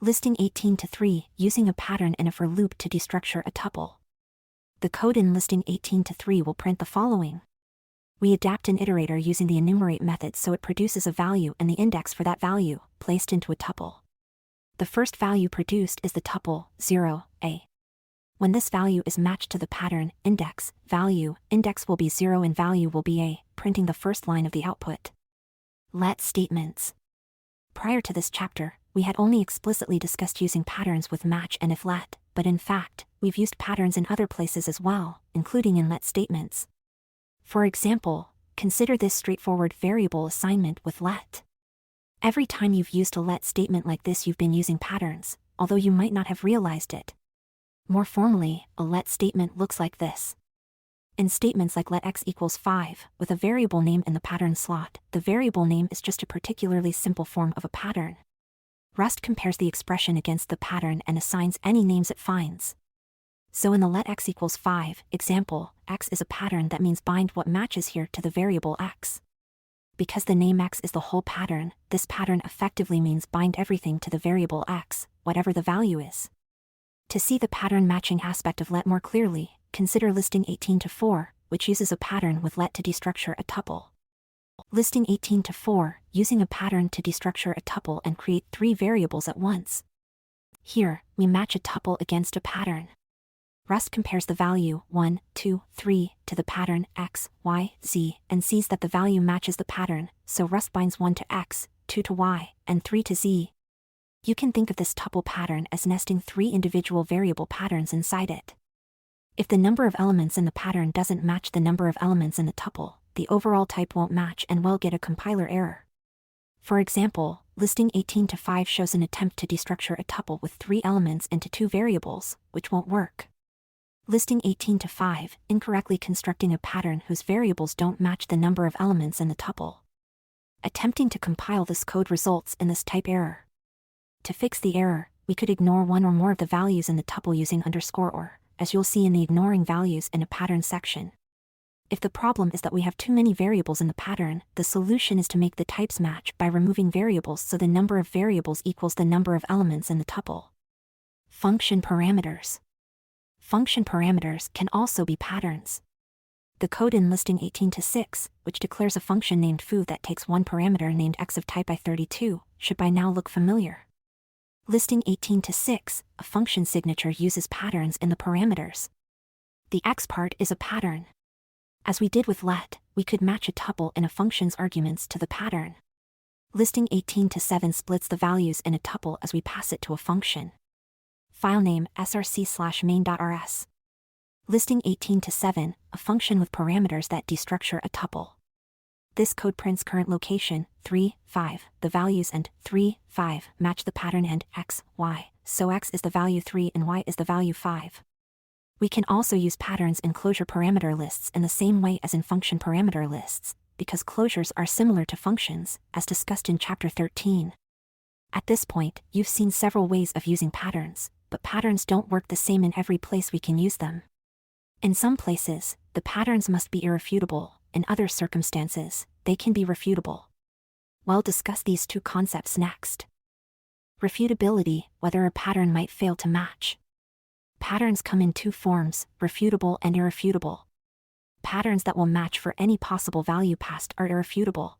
Listing 18:3, using a pattern in a for loop to destructure a tuple. The code in listing 18:3 will print the following. We adapt an iterator using the enumerate method so it produces a value and the index for that value, placed into a tuple. The first value produced is the tuple, 0, a. When this value is matched to the pattern, index, value, index will be 0 and value will be a, printing the first line of the output. Let statements. Prior to this chapter, we had only explicitly discussed using patterns with match and if let, but in fact, we've used patterns in other places as well, including in let statements. For example, consider this straightforward variable assignment with let. Every time you've used a let statement like this, you've been using patterns, although you might not have realized it. More formally, a let statement looks like this. In statements like let x equals 5, with a variable name in the pattern slot, the variable name is just a particularly simple form of a pattern. Rust compares the expression against the pattern and assigns any names it finds. So in the let x equals 5 example, x is a pattern that means bind what matches here to the variable x. Because the name x is the whole pattern, this pattern effectively means bind everything to the variable x, whatever the value is. To see the pattern matching aspect of let more clearly, consider listing 18-4, which uses a pattern with let to destructure a tuple. Listing 18-4, using a pattern to destructure a tuple and create 3 variables at once. Here, we match a tuple against a pattern. Rust compares the value 1, 2, 3 to the pattern x, y, z, and sees that the value matches the pattern, so Rust binds 1 to x, 2 to y, and 3 to z. You can think of this tuple pattern as nesting 3 individual variable patterns inside it. If the number of elements in the pattern doesn't match the number of elements in the tuple, the overall type won't match and we'll get a compiler error. For example, listing 18-5 shows an attempt to destructure a tuple with 3 elements into 2 variables, which won't work. Listing 18-5, incorrectly constructing a pattern whose variables don't match the number of elements in the tuple. Attempting to compile this code results in this type error. To fix the error, we could ignore one or more of the values in the tuple using _or, as you'll see in the ignoring values in a pattern section. If the problem is that we have too many variables in the pattern, the solution is to make the types match by removing variables so the number of variables equals the number of elements in the tuple. Function parameters. Function parameters can also be patterns. The code in listing 18-6, which declares a function named foo that takes one parameter named x of type i32, should by now look familiar. Listing 18-6, a function signature uses patterns in the parameters. The x part is a pattern. As we did with let, we could match a tuple in a function's arguments to the pattern. Listing 18-7 splits the values in a tuple as we pass it to a function. File name src/main.rs. Listing 18-7, a function with parameters that destructure a tuple. This code prints current location, 3, 5, the values and 3, 5 match the pattern and x, y, so x is the value 3 and y is the value 5. We can also use patterns in closure parameter lists in the same way as in function parameter lists, because closures are similar to functions, as discussed in Chapter 13. At this point, you've seen several ways of using patterns, but patterns don't work the same in every place we can use them. In some places, the patterns must be irrefutable. In other circumstances, they can be refutable. We'll discuss these 2 concepts next. Refutability, whether a pattern might fail to match. Patterns come in 2 forms, refutable and irrefutable. Patterns that will match for any possible value passed are irrefutable.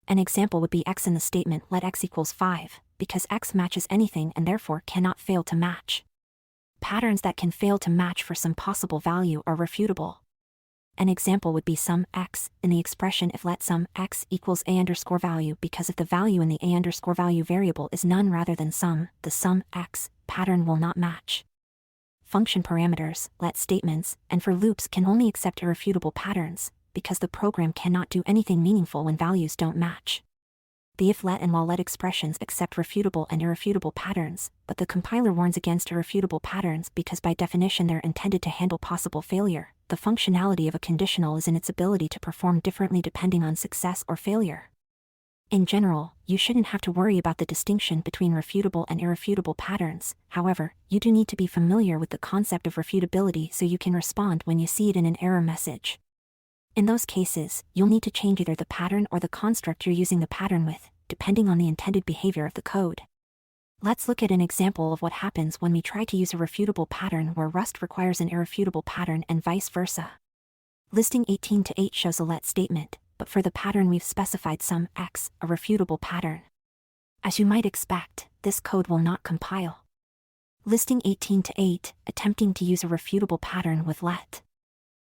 An example would be x in the statement let x equals 5, because x matches anything and therefore cannot fail to match. Patterns that can fail to match for some possible value are refutable. An example would be sum x in the expression if let sum x equals a_value, because if the value in the a_value variable is none rather than sum, the sum x pattern will not match. Function parameters, let statements, and for loops can only accept irrefutable patterns, because the program cannot do anything meaningful when values don't match. The if let and while let expressions accept refutable and irrefutable patterns, but the compiler warns against irrefutable patterns because by definition they're intended to handle possible failure. The functionality of a conditional is in its ability to perform differently depending on success or failure. In general, you shouldn't have to worry about the distinction between refutable and irrefutable patterns. However, you do need to be familiar with the concept of refutability so you can respond when you see it in an error message. In those cases, you'll need to change either the pattern or the construct you're using the pattern with, depending on the intended behavior of the code. Let's look at an example of what happens when we try to use a refutable pattern where Rust requires an irrefutable pattern and vice versa. Listing 18-8 shows a let statement, but for the pattern we've specified sum x, a refutable pattern. As you might expect, this code will not compile. Listing 18-8, attempting to use a refutable pattern with let.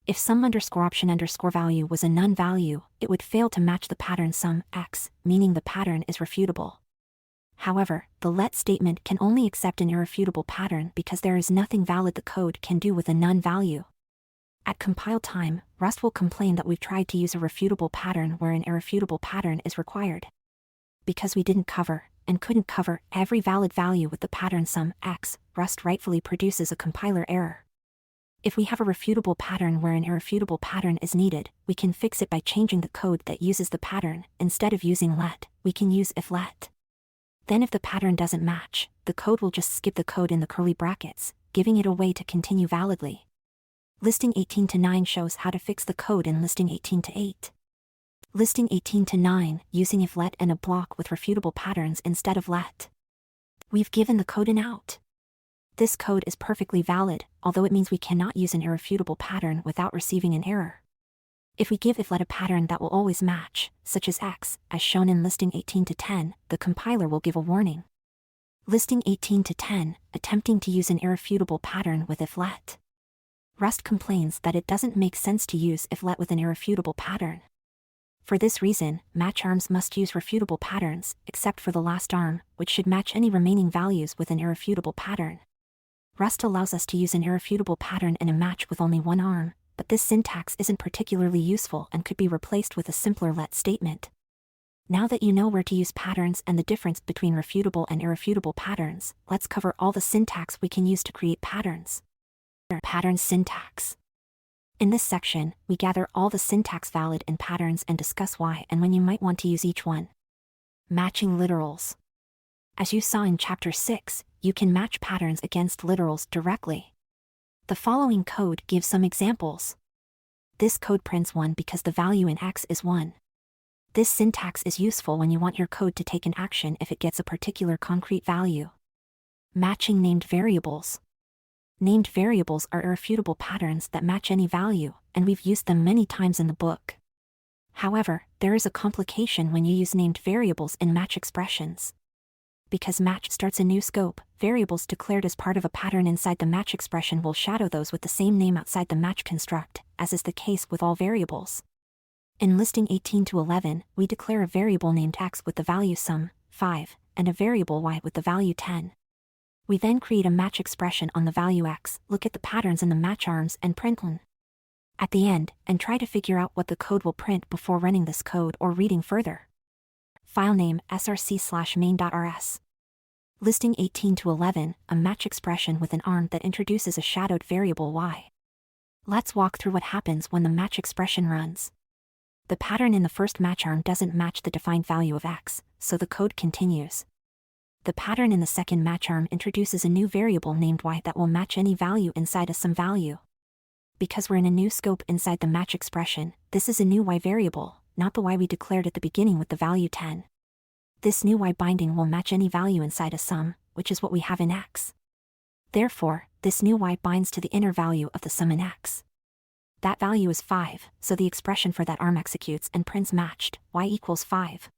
If sum_option_value was a none value, it would fail to match the pattern sum x, meaning the pattern is refutable. However, the let statement can only accept an irrefutable pattern because there is nothing valid the code can do with a none value. At compile time, Rust will complain that we've tried to use a refutable pattern where an irrefutable pattern is required. Because we didn't cover, and couldn't cover, every valid value with the pattern sum x, Rust rightfully produces a compiler error. If we have a refutable pattern where an irrefutable pattern is needed, we can fix it by changing the code that uses the pattern. Instead of using let, we can use if let. Then if the pattern doesn't match, the code will just skip the code in the curly brackets, giving it a way to continue validly. Listing 18 to 9 shows how to fix the code in listing 18 to 8. Listing 18 to 9, using if let and a block with refutable patterns instead of let. We've given the code an out. This code is perfectly valid, although it means we cannot use an irrefutable pattern without receiving an error. If we give if let a pattern that will always match, such as x, as shown in listing 18 to 10, the compiler will give a warning. Listing 18 to 10, attempting to use an irrefutable pattern with if let. Rust complains that it doesn't make sense to use if let with an irrefutable pattern. For this reason, match arms must use refutable patterns, except for the last arm, which should match any remaining values with an irrefutable pattern. Rust allows us to use an irrefutable pattern in a match with only one arm, but this syntax isn't particularly useful and could be replaced with a simpler let statement. Now that you know where to use patterns and the difference between refutable and irrefutable patterns, let's cover all the syntax we can use to create patterns. Pattern syntax. In this section, we gather all the syntax valid in patterns and discuss why and when you might want to use each one. Matching literals. As you saw in Chapter 6, you can match patterns against literals directly. The following code gives some examples. This code prints 1 because the value in x is 1. This syntax is useful when you want your code to take an action if it gets a particular concrete value. Matching named variables. Named variables are irrefutable patterns that match any value, and we've used them many times in the book. However, there is a complication when you use named variables in match expressions. Because match starts a new scope, variables declared as part of a pattern inside the match expression will shadow those with the same name outside the match construct, as is the case with all variables. In listing 18 to 11, we declare a variable named x with the value sum, 5, and a variable y with the value 10. We then create a match expression on the value x, look at the patterns in the match arms and print one at the end, and try to figure out what the code will print before running this code or reading further. File name src/main.rs. Listing 18 to 11, a match expression with an arm that introduces a shadowed variable y. Let's walk through what happens when the match expression runs. The pattern in the first match arm doesn't match the defined value of x, so the code continues. The pattern in the second match arm introduces a new variable named y that will match any value inside a sum value. Because we're in a new scope inside the match expression, this is a new y variable, not the y we declared at the beginning with the value 10. This new y binding will match any value inside a sum, which is what we have in x. Therefore, this new y binds to the inner value of the sum in x. That value is 5, so the expression for that arm executes and prints matched, y equals 5.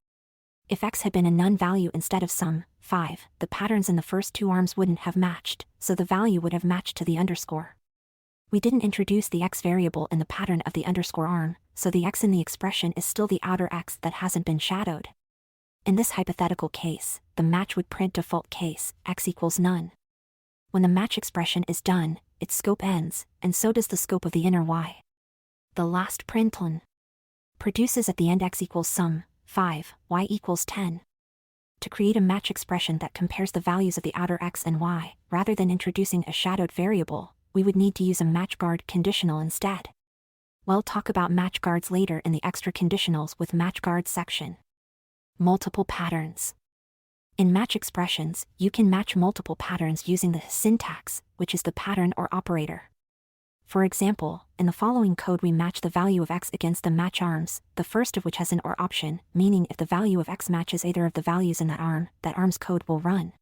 If x had been a none value instead of sum, 5, the patterns in the first two arms wouldn't have matched, so the value would have matched to the underscore. We didn't introduce the x variable in the pattern of the underscore arm, so the x in the expression is still the outer x that hasn't been shadowed. In this hypothetical case, the match would print default case, x equals none. When the match expression is done, its scope ends, and so does the scope of the inner y. The last println produces at the end x equals sum, 5, y equals 10. To create a match expression that compares the values of the outer x and y, rather than introducing a shadowed variable, we would need to use a match guard conditional instead. We'll talk about match guards later in the extra conditionals with match guards section. Multiple patterns. In match expressions, you can match multiple patterns using the syntax, which is the pattern or operator. For example, in the following code we match the value of x against the match arms, the first of which has an OR option, meaning if the value of x matches either of the values in that arm's code will run.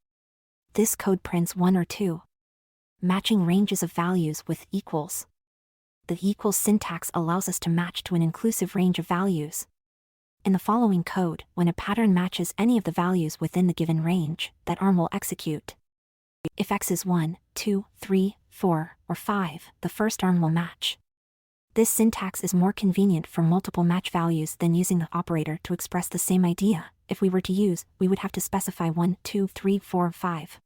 This code prints 1 or 2. Matching ranges of values with equals. The equals syntax allows us to match to an inclusive range of values. In the following code, when a pattern matches any of the values within the given range, that arm will execute. If x is 1, 2, 3, 4, or 5, the first arm will match. This syntax is more convenient for multiple match values than using the operator to express the same idea, if we were to use, we would have to specify 1, 2, 3, 4, 5.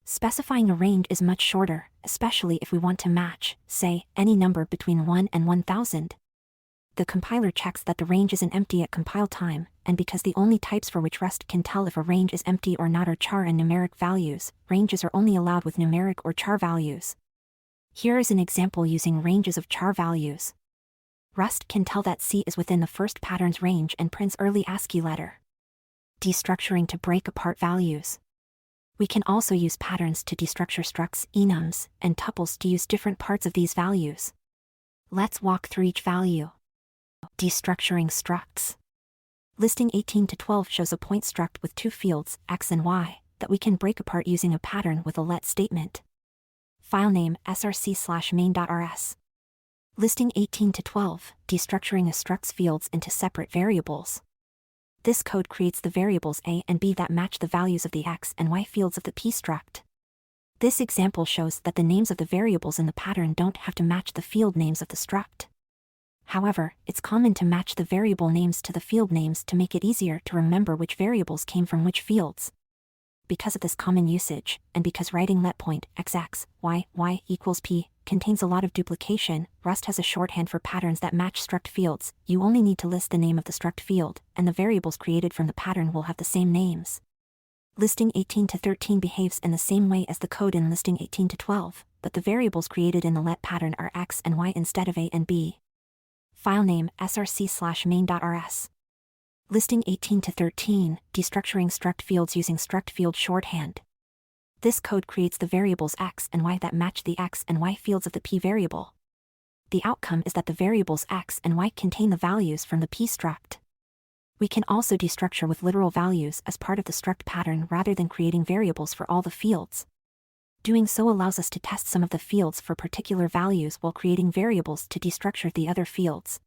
Specifying a range is much shorter, especially if we want to match, say, any number between 1 and 1000. The compiler checks that the range isn't empty at compile time, and because the only types for which Rust can tell if a range is empty or not are char and numeric values, ranges are only allowed with numeric or char values. Here is an example using ranges of char values. Rust can tell that C is within the first pattern's range and prints early ASCII letter. Destructuring to break apart values. We can also use patterns to destructure structs, enums, and tuples to use different parts of these values. Let's walk through each value. Destructuring structs. Listing 18 to 12 shows a point struct with two fields, x and y, that we can break apart using a pattern with a let statement. Filename src/main.rs. Listing 18 to 12, destructuring a struct's fields into separate variables. This code creates the variables a and b that match the values of the x and y fields of the p struct. This example shows that the names of the variables in the pattern don't have to match the field names of the struct. However, it's common to match the variable names to the field names to make it easier to remember which variables came from which fields. Because of this common usage, and because writing letPoint xx, y equals p contains a lot of duplication, Rust has a shorthand for patterns that match struct fields. You only need to list the name of the struct field, and the variables created from the pattern will have the same names. Listing 18 to 13 behaves in the same way as the code in listing 18 to 12, but the variables created in the let pattern are x and y instead of a and b. Filename src/main.rs. Listing 18 to 13, destructuring struct fields using struct field shorthand. This code creates the variables x and y that match the x and y fields of the p variable. The outcome is that the variables x and y contain the values from the p struct. We can also destructure with literal values as part of the struct pattern rather than creating variables for all the fields. Doing so allows us to test some of the fields for particular values while creating variables to destructure the other fields.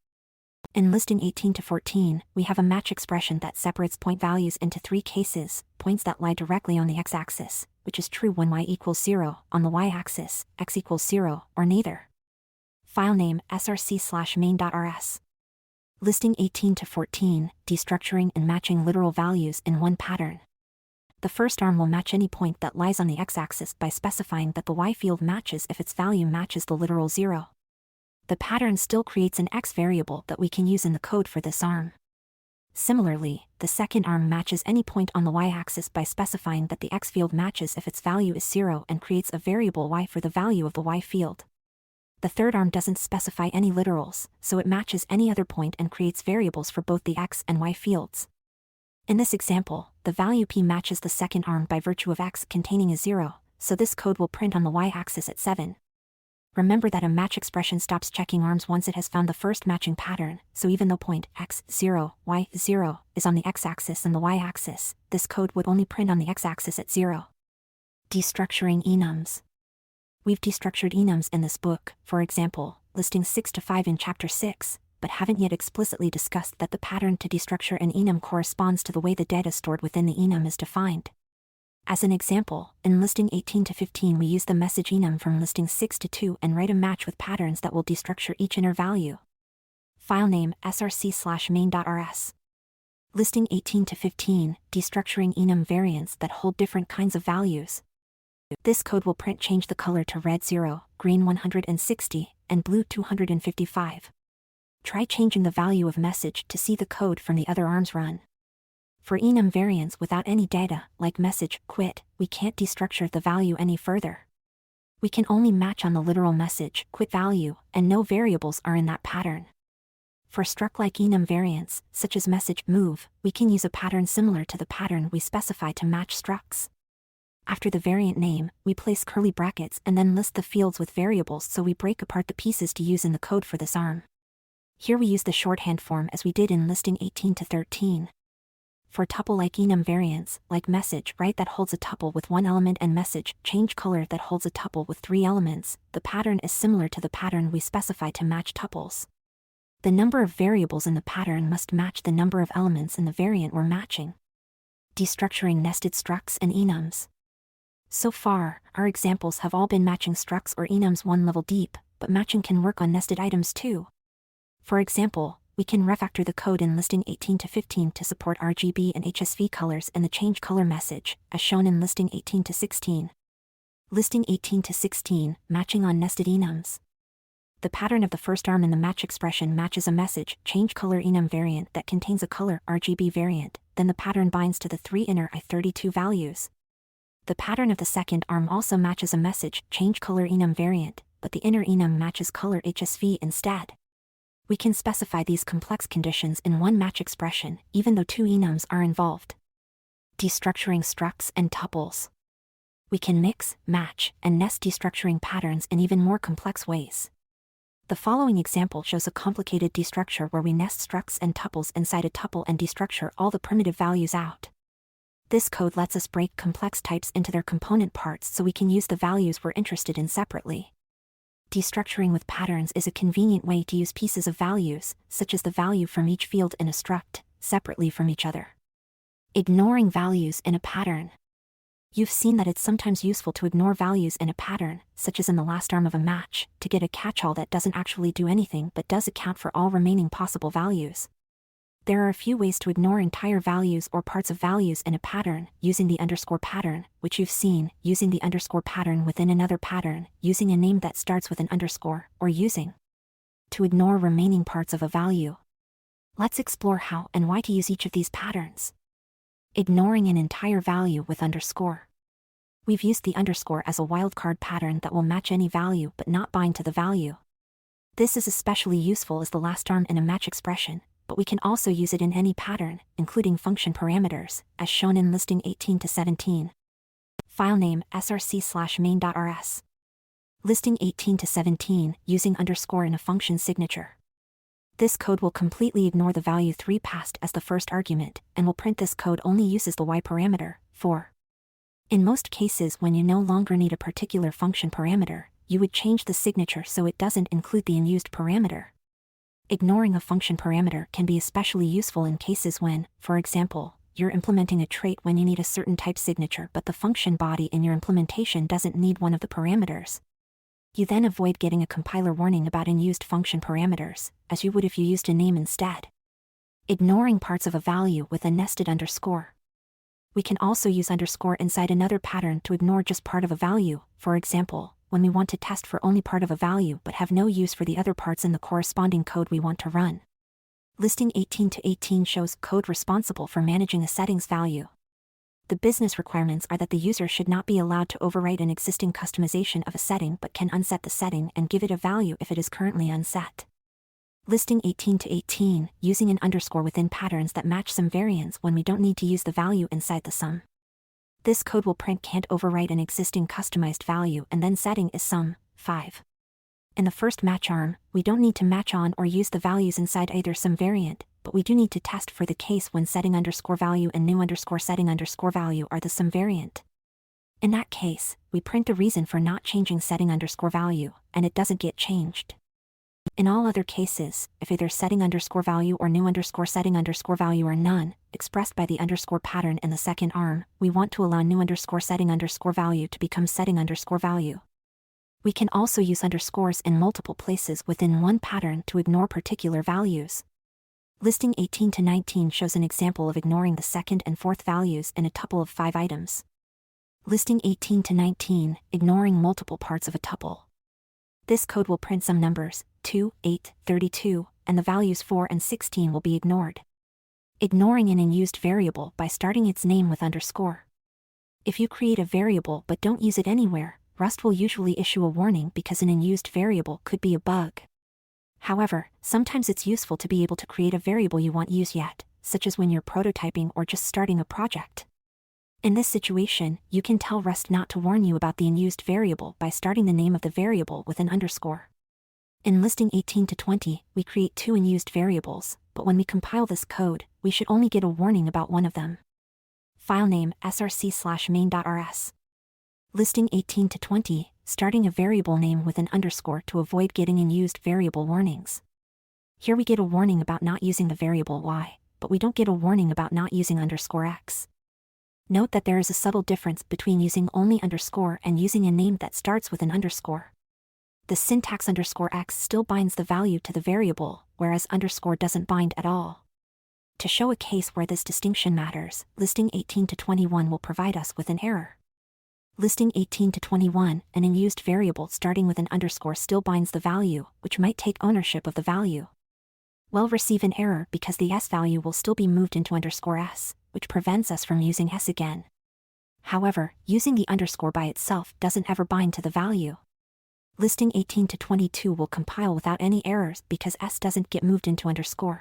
In listing 18 to 14, we have a match expression that separates point values into three cases: points that lie directly on the x-axis, which is true when y equals 0, on the y-axis, x equals 0, or neither. Filename src/main.rs. Listing 18 to 14, destructuring and matching literal values in one pattern. The first arm will match any point that lies on the x-axis by specifying that the y field matches if its value matches the literal 0. The pattern still creates an x variable that we can use in the code for this arm. Similarly, the second arm matches any point on the y-axis by specifying that the x field matches if its value is 0 and creates a variable y for the value of the y field. The third arm doesn't specify any literals, so it matches any other point and creates variables for both the x and y fields. In this example, the value p matches the second arm by virtue of x containing a 0, so this code will print on the y-axis at 7. Remember that a match expression stops checking arms once it has found the first matching pattern, so even though point x, 0, y, 0 is on the x-axis and the y-axis, this code would only print on the x-axis at 0. Destructuring enums. We've destructured enums in this book, for example, listing 6 to 5 in chapter 6, but haven't yet explicitly discussed that the pattern to destructure an enum corresponds to the way the data stored within the enum is defined. As an example, in listing 18 to 15 we use the message enum from listing 6 to 2 and write a match with patterns that will destructure each inner value. Filename src/main.rs. Listing 18 to 15, destructuring enum variants that hold different kinds of values. This code will print change the color to red 0, green 160, and blue 255. Try changing the value of message to see the code from the other arms run. For enum variants without any data, like message, quit, we can't destructure the value any further. We can only match on the literal message, quit value, and no variables are in that pattern. For struct-like enum variants, such as message, move, we can use a pattern similar to the pattern we specify to match structs. After the variant name, we place curly brackets and then list the fields with variables so we break apart the pieces to use in the code for this arm. Here we use the shorthand form as we did in listing 18 to 13. For tuple-like enum variants, like message, write that holds a tuple with one element and message, change color that holds a tuple with 3 elements, the pattern is similar to the pattern we specify to match tuples. The number of variables in the pattern must match the number of elements in the variant we're matching. Destructuring nested structs and enums. So far, our examples have all been matching structs or enums one level deep, but matching can work on nested items too. For example, we can refactor the code in listing 18 to 15 to support RGB and HSV colors in the change color message, as shown in listing 18 to 16. Listing 18 to 16, matching on nested enums. The pattern of the first arm in the match expression matches a message, change color enum variant that contains a color, RGB variant, then the pattern binds to the 3 inner I32 values. The pattern of the second arm also matches a message, change color enum variant, but the inner enum matches color HSV instead. We can specify these complex conditions in one match expression, even though 2 enums are involved. Destructuring structs and tuples. We can mix, match, and nest destructuring patterns in even more complex ways. The following example shows a complicated destructure where we nest structs and tuples inside a tuple and destructure all the primitive values out. This code lets us break complex types into their component parts so we can use the values we're interested in separately. Destructuring with patterns is a convenient way to use pieces of values, such as the value from each field in a struct, separately from each other. Ignoring values in a pattern. You've seen that it's sometimes useful to ignore values in a pattern, such as in the last arm of a match, to get a catch-all that doesn't actually do anything but does account for all remaining possible values. There are a few ways to ignore entire values or parts of values in a pattern, using the underscore pattern, which you've seen, using the underscore pattern within another pattern, using a name that starts with an underscore, or using to ignore remaining parts of a value. Let's explore how and why to use each of these patterns. Ignoring an entire value with underscore. We've used the underscore as a wildcard pattern that will match any value but not bind to the value. This is especially useful as the last arm in a match expression, but we can also use it in any pattern, including function parameters, as shown in listing 18 to 17. File name src/main.rs. Listing 18 to 17, using underscore in a function signature. This code will completely ignore the value 3 passed as the first argument, and will print this code only uses the y parameter, 4. In most cases when you no longer need a particular function parameter, you would change the signature so it doesn't include the unused parameter. Ignoring a function parameter can be especially useful in cases when, for example, you're implementing a trait when you need a certain type signature but the function body in your implementation doesn't need one of the parameters. You then avoid getting a compiler warning about unused function parameters, as you would if you used a name instead. Ignoring parts of a value with a nested underscore. We can also use underscore inside another pattern to ignore just part of a value, for example, when we want to test for only part of a value but have no use for the other parts in the corresponding code we want to run. Listing 18 to 18 shows code responsible for managing a settings value. The business requirements are that the user should not be allowed to overwrite an existing customization of a setting but can unset the setting and give it a value if it is currently unset. Listing 18 to 18, using an underscore within patterns that match some variants when we don't need to use the value inside the sum. This code will print can't overwrite an existing customized value and then setting is sum, 5. In the first match arm, we don't need to match on or use the values inside either sum variant, but we do need to test for the case when setting underscore value and new underscore setting underscore value are the sum variant. In that case, we print the reason for not changing setting underscore value, and it doesn't get changed. In all other cases, if either setting underscore value or new underscore setting underscore value are none, expressed by the underscore pattern in the second arm, we want to allow new underscore setting underscore value to become setting underscore value. We can also use underscores in multiple places within one pattern to ignore particular values. Listing 18 to 19 shows an example of ignoring the second and fourth values in a tuple of 5 items. Listing 18 to 19, ignoring multiple parts of a tuple. This code will print some numbers, 2, 8, 32, and the values 4 and 16 will be ignored. Ignoring an unused variable by starting its name with underscore. If you create a variable but don't use it anywhere, Rust will usually issue a warning because an unused variable could be a bug. However, sometimes it's useful to be able to create a variable you want used yet, such as when you're prototyping or just starting a project. In this situation, you can tell Rust not to warn you about the unused variable by starting the name of the variable with an underscore. In listing 18 to 20, we create 2 unused variables, but when we compile this code, we should only get a warning about one of them. File name src/main.rs. Listing 18 to 20, starting a variable name with an underscore to avoid getting unused variable warnings. Here we get a warning about not using the variable y, but we don't get a warning about not using underscore x. Note that there is a subtle difference between using only underscore and using a name that starts with an underscore. The syntax _x still binds the value to the variable, whereas _ doesn't bind at all. To show a case where this distinction matters, listing 18 to 21 will provide us with an error. Listing 18 to 21, an unused variable starting with an _ still binds the value, which might take ownership of the value. We'll receive an error because the s value will still be moved into _s, which prevents us from using s again. However, using the _ by itself doesn't ever bind to the value. Listing 18 to 22 will compile without any errors because s doesn't get moved into _.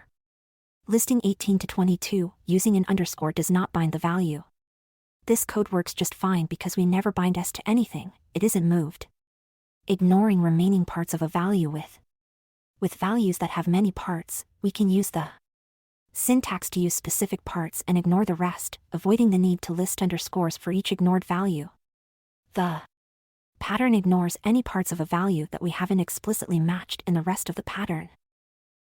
Listing 18 to 22, using an _ does not bind the value. This code works just fine because we never bind s to anything, it isn't moved. Ignoring remaining parts of a value with values that have many parts, we can use the syntax to use specific parts and ignore the rest, avoiding the need to list underscores for each ignored value. The pattern ignores any parts of a value that we haven't explicitly matched in the rest of the pattern.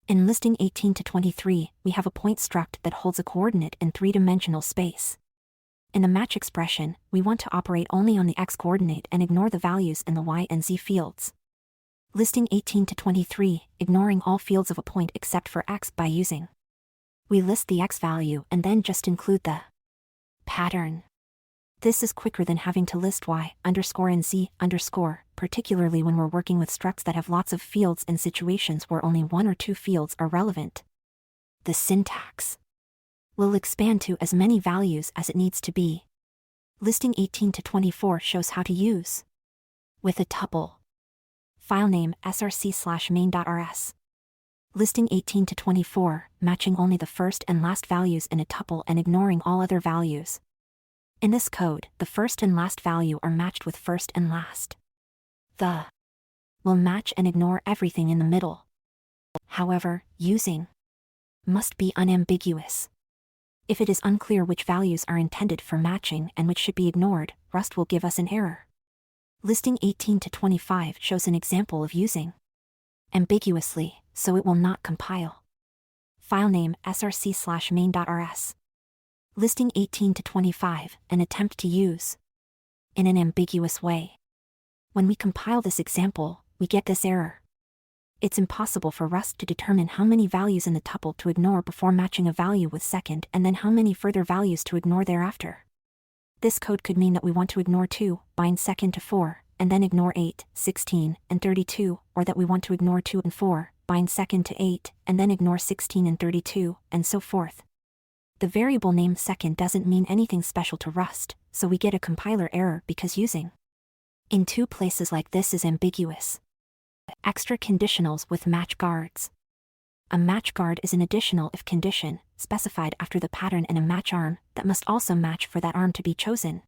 In listing 18 to 23, we have a point struct that holds a coordinate in three-dimensional space. In the match expression, we want to operate only on the x-coordinate and ignore the values in the y and z fields. Listing 18 to 23, ignoring all fields of a point except for x by using. We list the x value and then just include the pattern. This is quicker than having to list y and z particularly when we're working with structs that have lots of fields in situations where only one or two fields are relevant. The syntax will expand to as many values as it needs to be. Listing 18 to 24 shows how to use with a tuple. File name src/main.rs. Listing 18 to 24, matching only the first and last values in a tuple and ignoring all other values. In this code, the first and last value are matched with first and last. The will match and ignore everything in the middle. However, using must be unambiguous. If it is unclear which values are intended for matching and which should be ignored, Rust will give us an error. Listing 18 to 25 shows an example of using ambiguously, so it will not compile. File name src/main.rs. Listing 18 to 25, an attempt to use in an ambiguous way. When we compile this example, we get this error. It's impossible for Rust to determine how many values in the tuple to ignore before matching a value with second and then how many further values to ignore thereafter. This code could mean that we want to ignore 2, bind second to 4, and then ignore 8, 16, and 32, or that we want to ignore 2 and 4, bind second to 8, and then ignore 16 and 32, and so forth. The variable name second doesn't mean anything special to Rust, so we get a compiler error because using in two places like this is ambiguous. Extra conditionals with match guards. A match guard is an additional if condition, specified after the pattern in a match arm, that must also match for that arm to be chosen.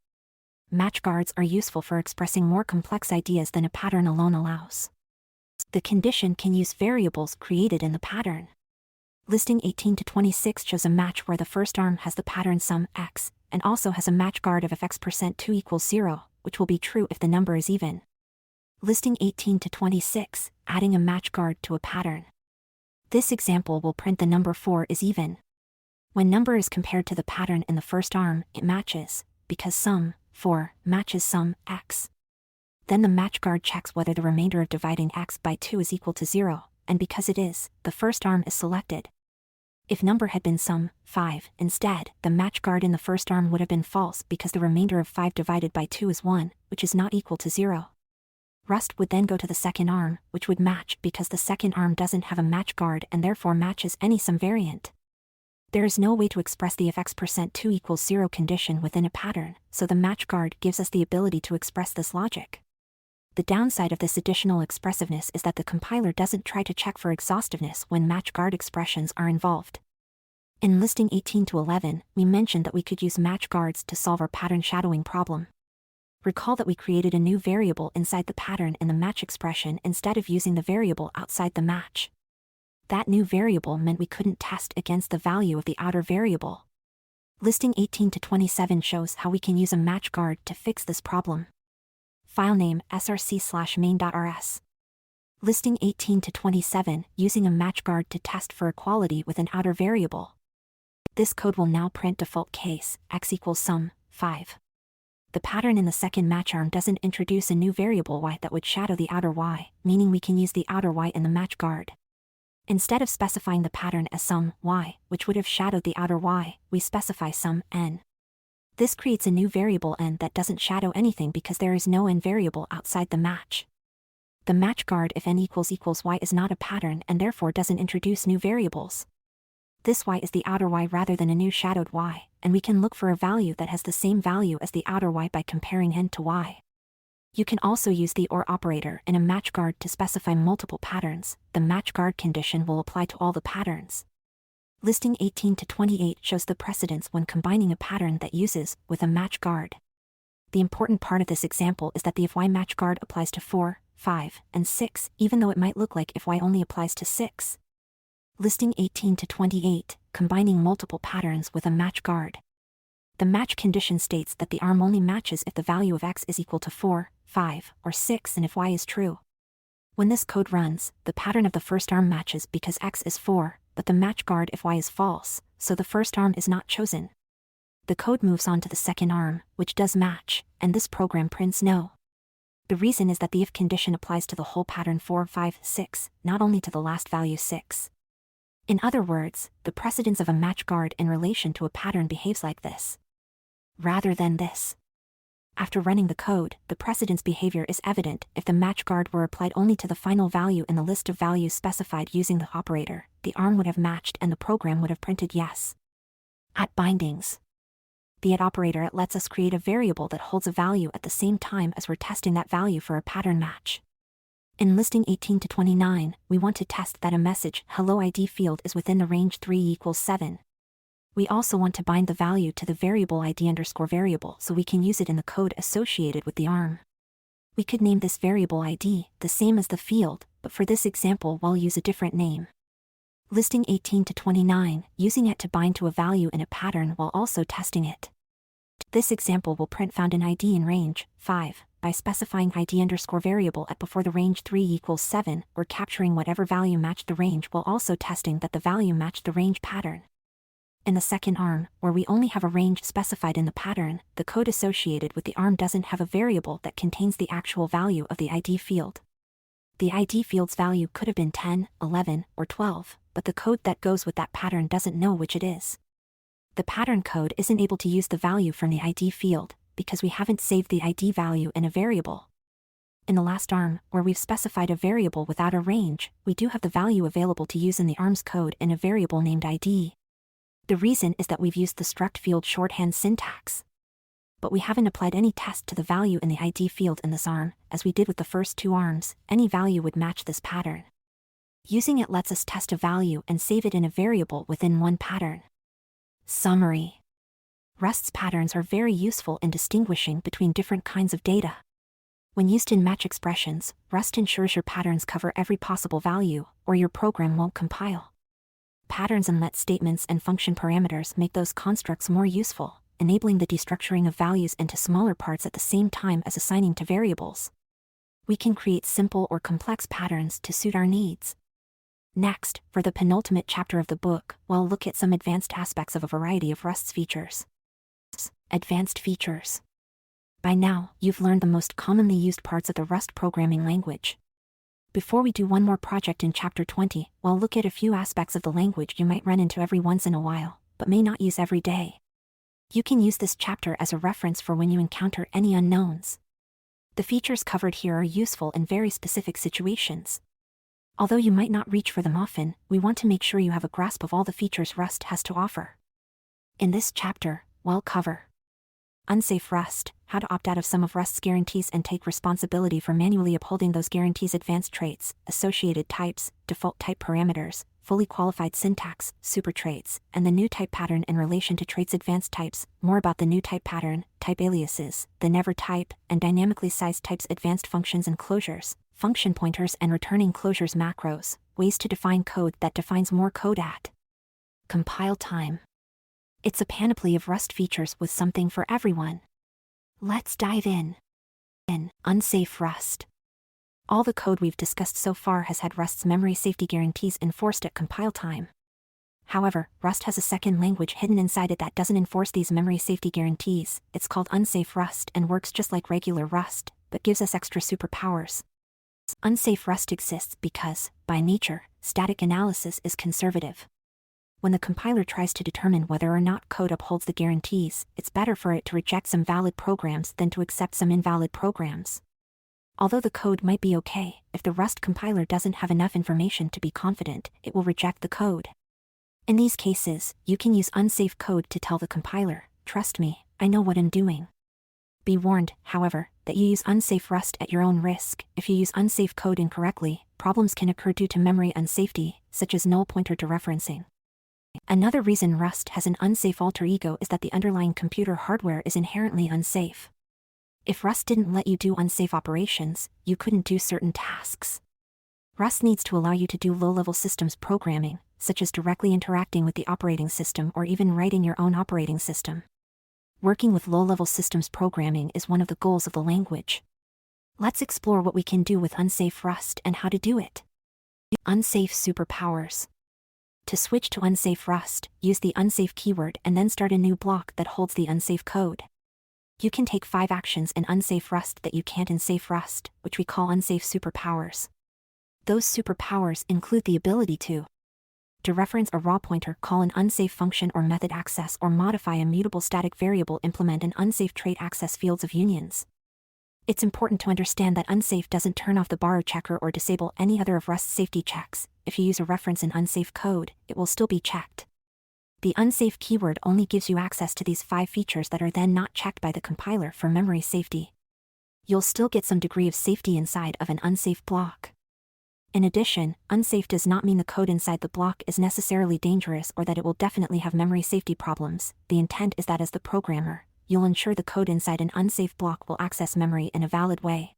Match guards are useful for expressing more complex ideas than a pattern alone allows. The condition can use variables created in the pattern. Listing 18 to 26 shows a match where the first arm has the pattern sum x, and also has a match guard of if x%2 equals 0, which will be true if the number is even. Listing 18 to 26, adding a match guard to a pattern. This example will print the number 4 is even. When number is compared to the pattern in the first arm, it matches, because sum 4 matches sum x. Then the match guard checks whether the remainder of dividing x by 2 is equal to 0, and because it is, the first arm is selected. If number had been sum 5 instead, the match guard in the first arm would have been false because the remainder of 5 divided by 2 is 1, which is not equal to 0. Rust would then go to the second arm, which would match because the second arm doesn't have a match guard and therefore matches any sum variant. There is no way to express the if x%2 equals 0 condition within a pattern, so the match guard gives us the ability to express this logic. The downside of this additional expressiveness is that the compiler doesn't try to check for exhaustiveness when match guard expressions are involved. In listing 18 to 11, we mentioned that we could use match guards to solve our pattern shadowing problem. Recall that we created a new variable inside the pattern in the match expression instead of using the variable outside the match. That new variable meant we couldn't test against the value of the outer variable. Listing 18 to 27 shows how we can use a match guard to fix this problem. File name src/main.rs. Listing 18 to 27, using a match guard to test for equality with an outer variable. This code will now print default case, x equals sum 5. The pattern in the second match arm doesn't introduce a new variable y that would shadow the outer y, meaning we can use the outer y in the match guard. Instead of specifying the pattern as some y, which would have shadowed the outer y, we specify some n. This creates a new variable n that doesn't shadow anything because there is no n variable outside the match. The match guard if n equals y is not a pattern and therefore doesn't introduce new variables. This y is the outer y rather than a new shadowed y, and we can look for a value that has the same value as the outer y by comparing n to y. You can also use the OR operator in a match guard to specify multiple patterns. The match guard condition will apply to all the patterns. Listing 18 to 28 shows the precedence when combining a pattern that uses with a match guard. The important part of this example is that the if y match guard applies to 4, 5, and 6, even though it might look like if y only applies to 6. Listing 18 to 28, combining multiple patterns with a match guard. The match condition states that the arm only matches if the value of x is equal to 4, 5, or 6 and if y is true. When this code runs, the pattern of the first arm matches because x is 4, but the match guard if y is false, so the first arm is not chosen. The code moves on to the second arm, which does match, and this program prints no. The reason is that the if condition applies to the whole pattern 4, 5, 6, not only to the last value 6. In other words, the precedence of a match guard in relation to a pattern behaves like this, rather than this. After running the code, the precedence behavior is evident if the match guard were applied only to the final value in the list of values specified using the operator, the arm would have matched and the program would have printed yes. At bindings. The at operator lets us create a variable that holds a value at the same time as we're testing that value for a pattern match. In listing 18 to 29, we want to test that a message hello ID field is within the range 3 equals 7. We also want to bind the value to the variable ID underscore variable so we can use it in the code associated with the arm. We could name this variable ID the same as the field, but for this example we'll use a different name. Listing 18 to 29, using it to bind to a value in a pattern while also testing it. This example will print found in ID in range 5. By specifying ID underscore variable at before the range 3 equals 7, we're capturing whatever value matched the range while also testing that the value matched the range pattern. In the second arm, where we only have a range specified in the pattern, the code associated with the arm doesn't have a variable that contains the actual value of the ID field. The ID field's value could have been 10, 11, or 12, but the code that goes with that pattern doesn't know which it is. The pattern code isn't able to use the value from the ID field, because we haven't saved the ID value in a variable. In the last arm, where we've specified a variable without a range, we do have the value available to use in the arm's code in a variable named ID. The reason is that we've used the struct field shorthand syntax. But we haven't applied any test to the value in the ID field in this arm, as we did with the first two arms. Any value would match this pattern. Using it lets us test a value and save it in a variable within one pattern. Summary. Rust's patterns are very useful in distinguishing between different kinds of data. When used in match expressions, Rust ensures your patterns cover every possible value, or your program won't compile. Patterns and let statements and function parameters make those constructs more useful, enabling the destructuring of values into smaller parts at the same time as assigning to variables. We can create simple or complex patterns to suit our needs. Next, for the penultimate chapter of the book, we'll look at some advanced aspects of a variety of Rust's features. Advanced features. By now, you've learned the most commonly used parts of the Rust programming language. Before we do one more project in Chapter 20, we'll look at a few aspects of the language you might run into every once in a while, but may not use every day. You can use this chapter as a reference for when you encounter any unknowns. The features covered here are useful in very specific situations. Although you might not reach for them often, we want to make sure you have a grasp of all the features Rust has to offer. In this chapter, we'll cover Unsafe Rust, how to opt out of some of Rust's guarantees and take responsibility for manually upholding those guarantees' advanced traits, associated types, default type parameters, fully qualified syntax, supertraits, and the new type pattern in relation to traits' advanced types, more about the new type pattern, type aliases, the never type, and dynamically sized types' advanced functions and closures, function pointers and returning closures macros, ways to define code that defines more code at compile time. It's a panoply of Rust features with something for everyone. Let's dive in. Unsafe Rust. All the code we've discussed so far has had Rust's memory safety guarantees enforced at compile time. However, Rust has a second language hidden inside it that doesn't enforce these memory safety guarantees. It's called Unsafe Rust and works just like regular Rust, but gives us extra superpowers. Unsafe Rust exists because, by nature, static analysis is conservative. When the compiler tries to determine whether or not code upholds the guarantees, it's better for it to reject some valid programs than to accept some invalid programs. Although the code might be okay, if the Rust compiler doesn't have enough information to be confident, it will reject the code. In these cases, you can use unsafe code to tell the compiler, "Trust me, I know what I'm doing." Be warned, however, that you use unsafe Rust at your own risk. If you use unsafe code incorrectly, problems can occur due to memory unsafety, such as null pointer dereferencing. Another reason Rust has an unsafe alter ego is that the underlying computer hardware is inherently unsafe. If Rust didn't let you do unsafe operations, you couldn't do certain tasks. Rust needs to allow you to do low-level systems programming, such as directly interacting with the operating system or even writing your own operating system. Working with low-level systems programming is one of the goals of the language. Let's explore what we can do with unsafe Rust and how to do it. Unsafe superpowers. To switch to unsafe Rust, use the unsafe keyword and then start a new block that holds the unsafe code. You can take 5 actions in unsafe Rust that you can't in safe Rust, which we call unsafe superpowers. Those superpowers include the ability to dereference a raw pointer, call an unsafe function or method access, or modify a mutable static variable, implement an unsafe trait, access fields of unions. It's important to understand that unsafe doesn't turn off the borrow checker or disable any other of Rust's safety checks. If you use a reference in unsafe code, it will still be checked. The unsafe keyword only gives you access to these 5 features that are then not checked by the compiler for memory safety. You'll still get some degree of safety inside of an unsafe block. In addition, unsafe does not mean the code inside the block is necessarily dangerous or that it will definitely have memory safety problems. The intent is that as the programmer, you'll ensure the code inside an unsafe block will access memory in a valid way.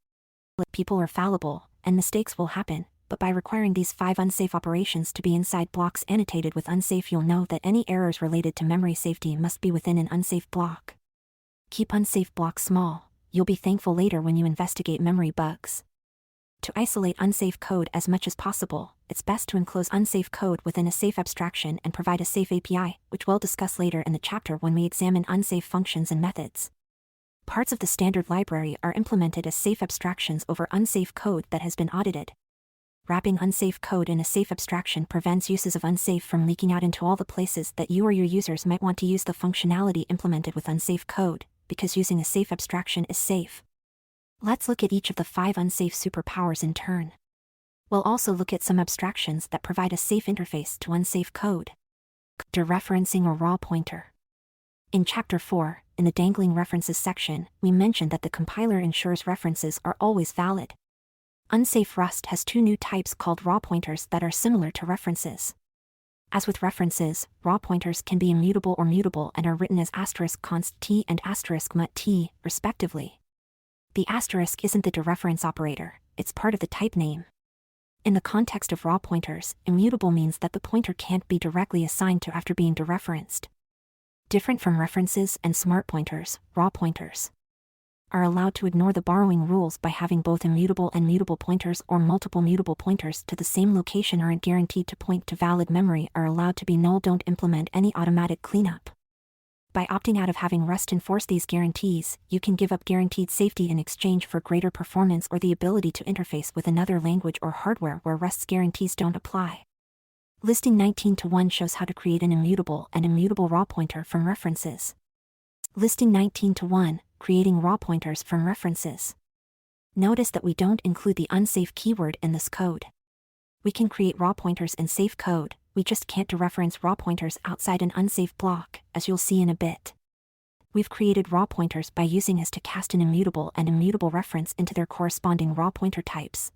People are fallible, and mistakes will happen, but by requiring these 5 unsafe operations to be inside blocks annotated with unsafe, you'll know that any errors related to memory safety must be within an unsafe block. Keep unsafe blocks small. You'll be thankful later when you investigate memory bugs. To isolate unsafe code as much as possible, it's best to enclose unsafe code within a safe abstraction and provide a safe API, which we'll discuss later in the chapter when we examine unsafe functions and methods. Parts of the standard library are implemented as safe abstractions over unsafe code that has been audited. Wrapping unsafe code in a safe abstraction prevents uses of unsafe from leaking out into all the places that you or your users might want to use the functionality implemented with unsafe code, because using a safe abstraction is safe. Let's look at each of the 5 unsafe superpowers in turn. We'll also look at some abstractions that provide a safe interface to unsafe code. Dereferencing a raw pointer. In Chapter 4, in the Dangling References section, we mentioned that the compiler ensures references are always valid. Unsafe Rust has 2 new types called raw pointers that are similar to references. As with references, raw pointers can be immutable or mutable and are written as *const t and *mut t, respectively. The asterisk isn't the dereference operator, it's part of the type name. In the context of raw pointers, immutable means that the pointer can't be directly assigned to after being dereferenced. Different from references and smart pointers, raw pointers are allowed to ignore the borrowing rules by having both immutable and mutable pointers, or multiple mutable pointers to the same location aren't guaranteed to point to valid memory, are allowed to be null, don't implement any automatic cleanup. By opting out of having Rust enforce these guarantees, you can give up guaranteed safety in exchange for greater performance or the ability to interface with another language or hardware where Rust's guarantees don't apply. Listing 19:1 shows how to create an immutable and immutable raw pointer from references. Listing 19:1, creating raw pointers from references. Notice that we don't include the unsafe keyword in this code. We can create raw pointers in safe code, we just can't dereference raw pointers outside an unsafe block, as you'll see in a bit. We've created raw pointers by using as to cast an immutable and immutable reference into their corresponding raw pointer types.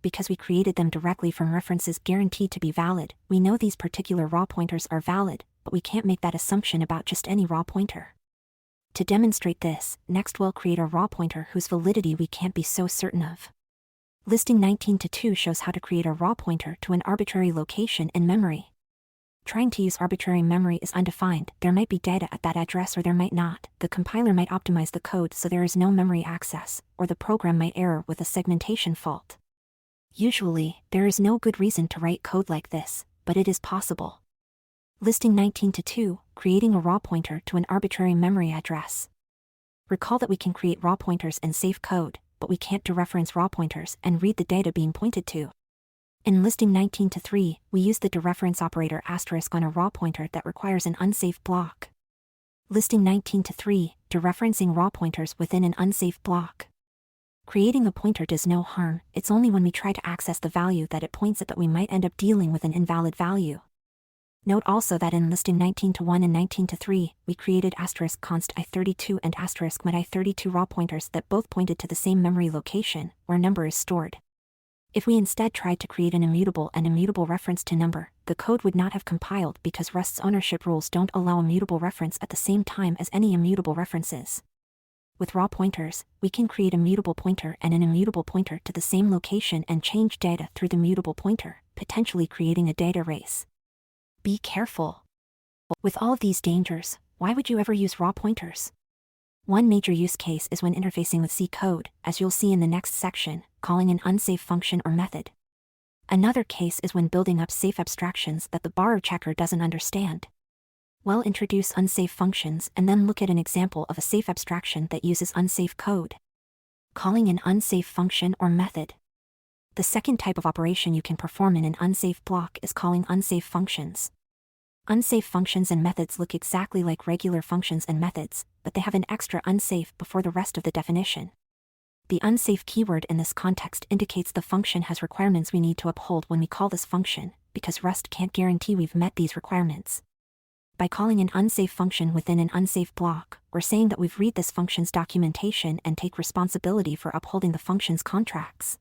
Because we created them directly from references guaranteed to be valid, we know these particular raw pointers are valid, but we can't make that assumption about just any raw pointer. To demonstrate this, next we'll create a raw pointer whose validity we can't be so certain of. Listing 19:2 shows how to create a raw pointer to an arbitrary location in memory. Trying to use arbitrary memory is undefined, there might be data at that address or there might not, the compiler might optimize the code so there is no memory access, or the program might error with a segmentation fault. Usually, there is no good reason to write code like this, but it is possible. Listing 19 to 2, creating a raw pointer to an arbitrary memory address. Recall that we can create raw pointers in safe code, but we can't dereference raw pointers and read the data being pointed to. In listing 19 to 3, we use the dereference operator asterisk on a raw pointer that requires an unsafe block. Listing 19 to 3, dereferencing raw pointers within an unsafe block. Creating a pointer does no harm, it's only when we try to access the value that it points at that we might end up dealing with an invalid value. Note also that in listing 19 to 1 and 19 to 3, we created asterisk const I32 and asterisk met I32 raw pointers that both pointed to the same memory location, where number is stored. If we instead tried to create an immutable and immutable reference to number, the code would not have compiled because Rust's ownership rules don't allow immutable reference at the same time as any immutable references. With raw pointers, we can create a mutable pointer and an immutable pointer to the same location and change data through the mutable pointer, potentially creating a data race. Be careful. With all of these dangers, why would you ever use raw pointers? One major use case is when interfacing with C code, as you'll see in the next section, calling an unsafe function or method. Another case is when building up safe abstractions that the borrow checker doesn't understand. Well, introduce unsafe functions and then look at an example of a safe abstraction that uses unsafe code. Calling an unsafe function or method. The second type of operation you can perform in an unsafe block is calling unsafe functions. Unsafe functions and methods look exactly like regular functions and methods, but they have an extra unsafe before the rest of the definition. The unsafe keyword in this context indicates the function has requirements we need to uphold when we call this function, because Rust can't guarantee we've met these requirements. By calling an unsafe function within an unsafe block, we're saying that we've read this function's documentation and take responsibility for upholding the function's contracts.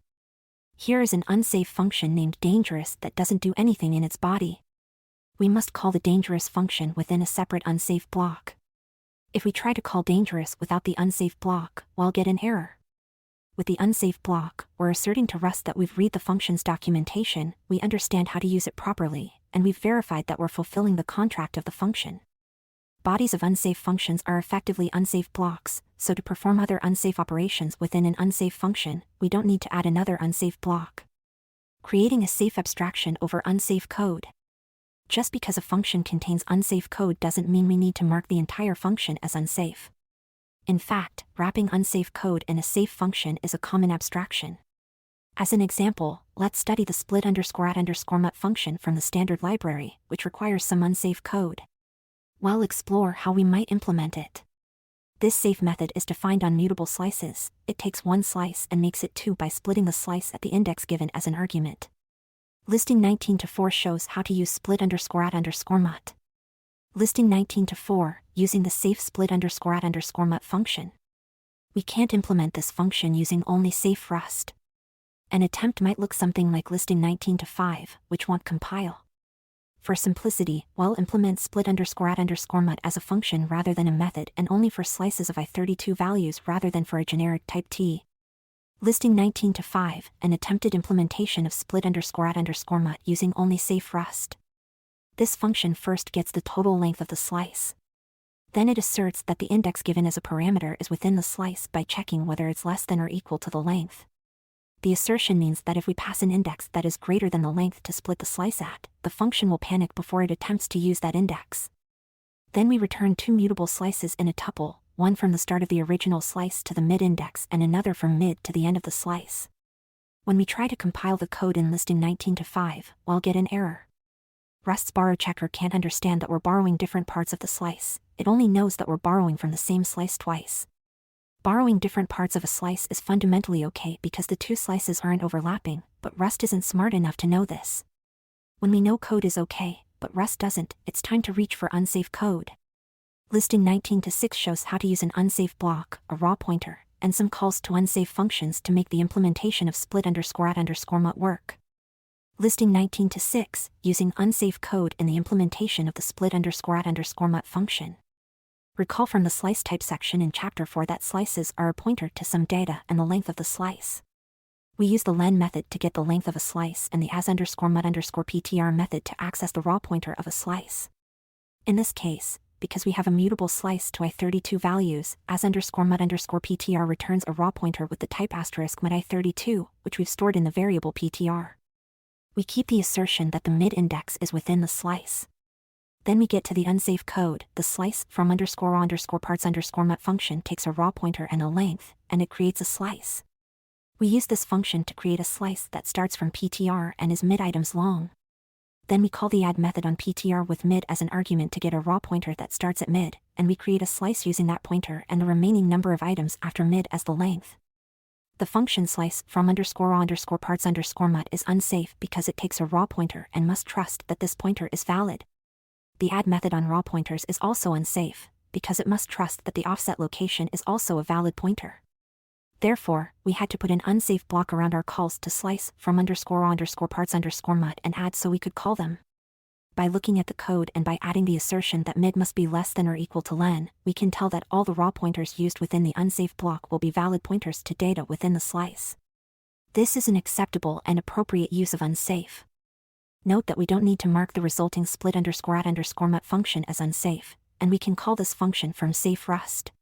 Here is an unsafe function named dangerous that doesn't do anything in its body. We must call the dangerous function within a separate unsafe block. If we try to call dangerous without the unsafe block, we'll get an error. With the unsafe block, we're asserting to Rust that we've read the function's documentation, we understand how to use it properly, and we've verified that we're fulfilling the contract of the function. Bodies of unsafe functions are effectively unsafe blocks, so to perform other unsafe operations within an unsafe function, we don't need to add another unsafe block. Creating a safe abstraction over unsafe code. Just because a function contains unsafe code doesn't mean we need to mark the entire function as unsafe. In fact, wrapping unsafe code in a safe function is a common abstraction. As an example, let's study the split_at_mut function from the standard library, which requires some unsafe code. We'll explore how we might implement it. This safe method is defined on mutable slices. It takes one slice and makes it 2 by splitting the slice at the index given as an argument. Listing 19 to 4 shows how to use split_at_mut. Listing 19 to 4, using the safe split_at_mut function. We can't implement this function using only safe Rust. An attempt might look something like listing 19 to 5, which won't compile. For simplicity, we'll implement split_at_mut as a function rather than a method and only for slices of I32 values rather than for a generic type T. Listing 19 to 5, an attempted implementation of split_at_mut using only safe Rust. This function first gets the total length of the slice. Then it asserts that the index given as a parameter is within the slice by checking whether it's less than or equal to the length. The assertion means that if we pass an index that is greater than the length to split the slice at, the function will panic before it attempts to use that index. Then we return 2 mutable slices in a tuple, one from the start of the original slice to the mid-index and another from mid to the end of the slice. When we try to compile the code in listing 19 to 5, we'll get an error. Rust's borrow checker can't understand that we're borrowing different parts of the slice, it only knows that we're borrowing from the same slice twice. Borrowing different parts of a slice is fundamentally okay because the 2 slices aren't overlapping, but Rust isn't smart enough to know this. When we know code is okay, but Rust doesn't, it's time to reach for unsafe code. Listing 19 to 6 shows how to use an unsafe block, a raw pointer, and some calls to unsafe functions to make the implementation of split_at_mut work. Listing 19 to 6, using unsafe code in the implementation of the split_at_mut function. Recall from the slice type section in chapter 4 that slices are a pointer to some data and the length of the slice. We use the len method to get the length of a slice and the as_mut_ptr method to access the raw pointer of a slice. In this case, because we have a mutable slice to I32 values, as_mut_ptr returns a raw pointer with the type *mut I32, which we've stored in the variable ptr. We keep the assertion that the mid-index is within the slice. Then we get to the unsafe code. The slice from __ parts _ mut function takes a raw pointer and a length, and it creates a slice. We use this function to create a slice that starts from ptr and is mid items long. Then we call the add method on ptr with mid as an argument to get a raw pointer that starts at mid, and we create a slice using that pointer and the remaining number of items after mid as the length. The function slice from __ parts _ mut is unsafe because it takes a raw pointer and must trust that this pointer is valid. The add method on raw pointers is also unsafe, because it must trust that the offset location is also a valid pointer. Therefore, we had to put an unsafe block around our calls to slice from __ parts _ mut and add so we could call them. By looking at the code and by adding the assertion that mid must be less than or equal to len, we can tell that all the raw pointers used within the unsafe block will be valid pointers to data within the slice. This is an acceptable and appropriate use of unsafe. Note that we don't need to mark the resulting split _@ mut function as unsafe, and we can call this function from Safe Rust.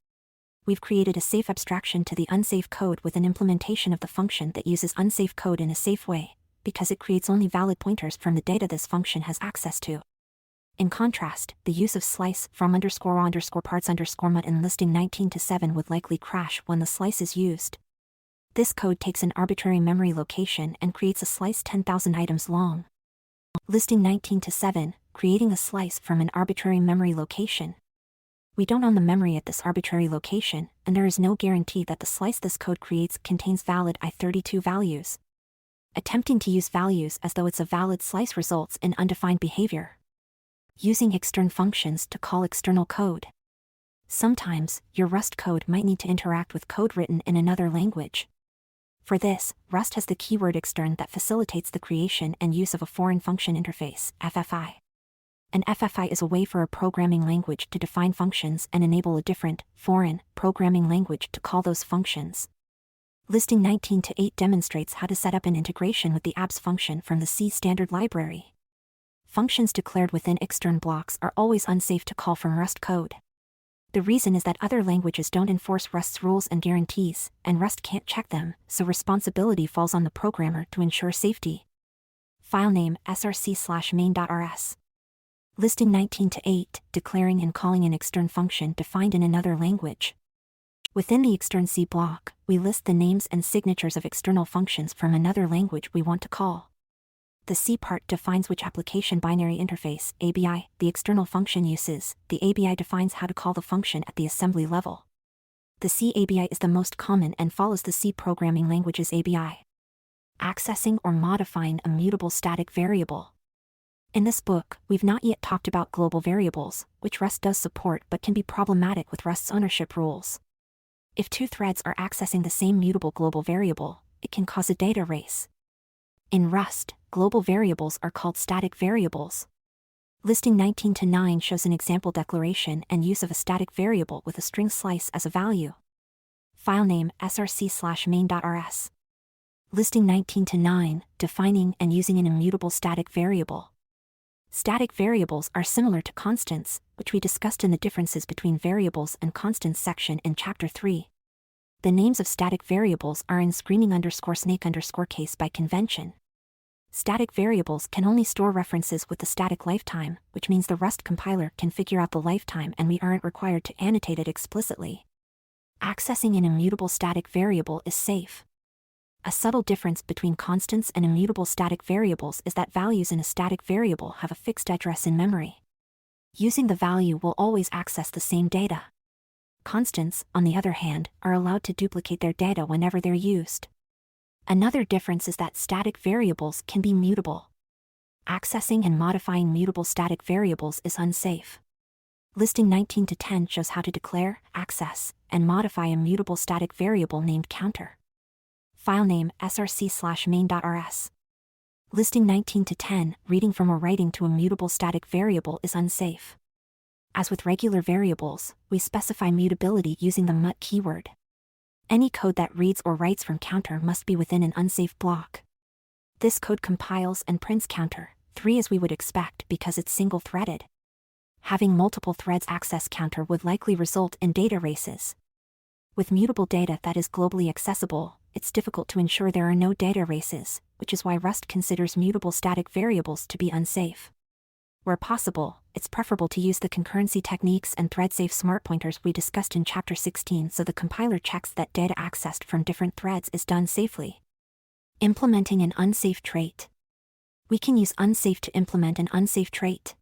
We've created a safe abstraction to the unsafe code with an implementation of the function that uses unsafe code in a safe way, because it creates only valid pointers from the data this function has access to. In contrast, the use of slice from __ parts _ mut in listing 19-7 would likely crash when the slice is used. This code takes an arbitrary memory location and creates a slice 10,000 items long. Listing 19-7, creating a slice from an arbitrary memory location. We don't own the memory at this arbitrary location, and there is no guarantee that the slice this code creates contains valid I32 values. Attempting to use values as though it's a valid slice results in undefined behavior. Using extern functions to call external code. Sometimes, your Rust code might need to interact with code written in another language. For this, Rust has the keyword extern that facilitates the creation and use of a foreign function interface, FFI. An FFI is a way for a programming language to define functions and enable a different, foreign, programming language to call those functions. Listing 19-8 demonstrates how to set up an integration with the abs function from the C standard library. Functions declared within extern blocks are always unsafe to call from Rust code. The reason is that other languages don't enforce Rust's rules and guarantees, and Rust can't check them, so responsibility falls on the programmer to ensure safety. Filename src/main.rs. Listing 19-8, declaring and calling an extern function defined in another language. Within the extern C block, we list the names and signatures of external functions from another language we want to call. The C part defines which application binary interface, ABI, the external function uses. The ABI defines how to call the function at the assembly level. The C ABI is the most common and follows the C programming language's ABI. Accessing or modifying a mutable static variable. In this book, we've not yet talked about global variables, which Rust does support but can be problematic with Rust's ownership rules. If two threads are accessing the same mutable global variable, it can cause a data race. In Rust, global variables are called static variables. Listing 19-9 shows an example declaration and use of a static variable with a string slice as a value. Filename src/main.rs. Listing 19-9, defining and using an immutable static variable. Static variables are similar to constants, which we discussed in the differences between variables and constants section in Chapter 3. The names of static variables are in _snake_case by convention. Static variables can only store references with the static lifetime, which means the Rust compiler can figure out the lifetime and we aren't required to annotate it explicitly. Accessing an immutable static variable is safe. A subtle difference between constants and immutable static variables is that values in a static variable have a fixed address in memory. Using the value will always access the same data. Constants, on the other hand, are allowed to duplicate their data whenever they're used. Another difference is that static variables can be mutable. Accessing and modifying mutable static variables is unsafe. Listing 19-10 shows how to declare, access, and modify a mutable static variable named counter. Filename src/main.rs. Listing 19-10, reading from or writing to a mutable static variable is unsafe. As with regular variables, we specify mutability using the mut keyword. Any code that reads or writes from counter must be within an unsafe block. This code compiles and prints counter, 3 as we would expect because it's single-threaded. Having multiple threads access counter would likely result in data races. With mutable data that is globally accessible, it's difficult to ensure there are no data races, which is why Rust considers mutable static variables to be unsafe. Where possible, it's preferable to use the concurrency techniques and thread-safe smart pointers we discussed in Chapter 16 so the compiler checks that data accessed from different threads is done safely. Implementing an unsafe trait. We can use unsafe to implement an unsafe trait.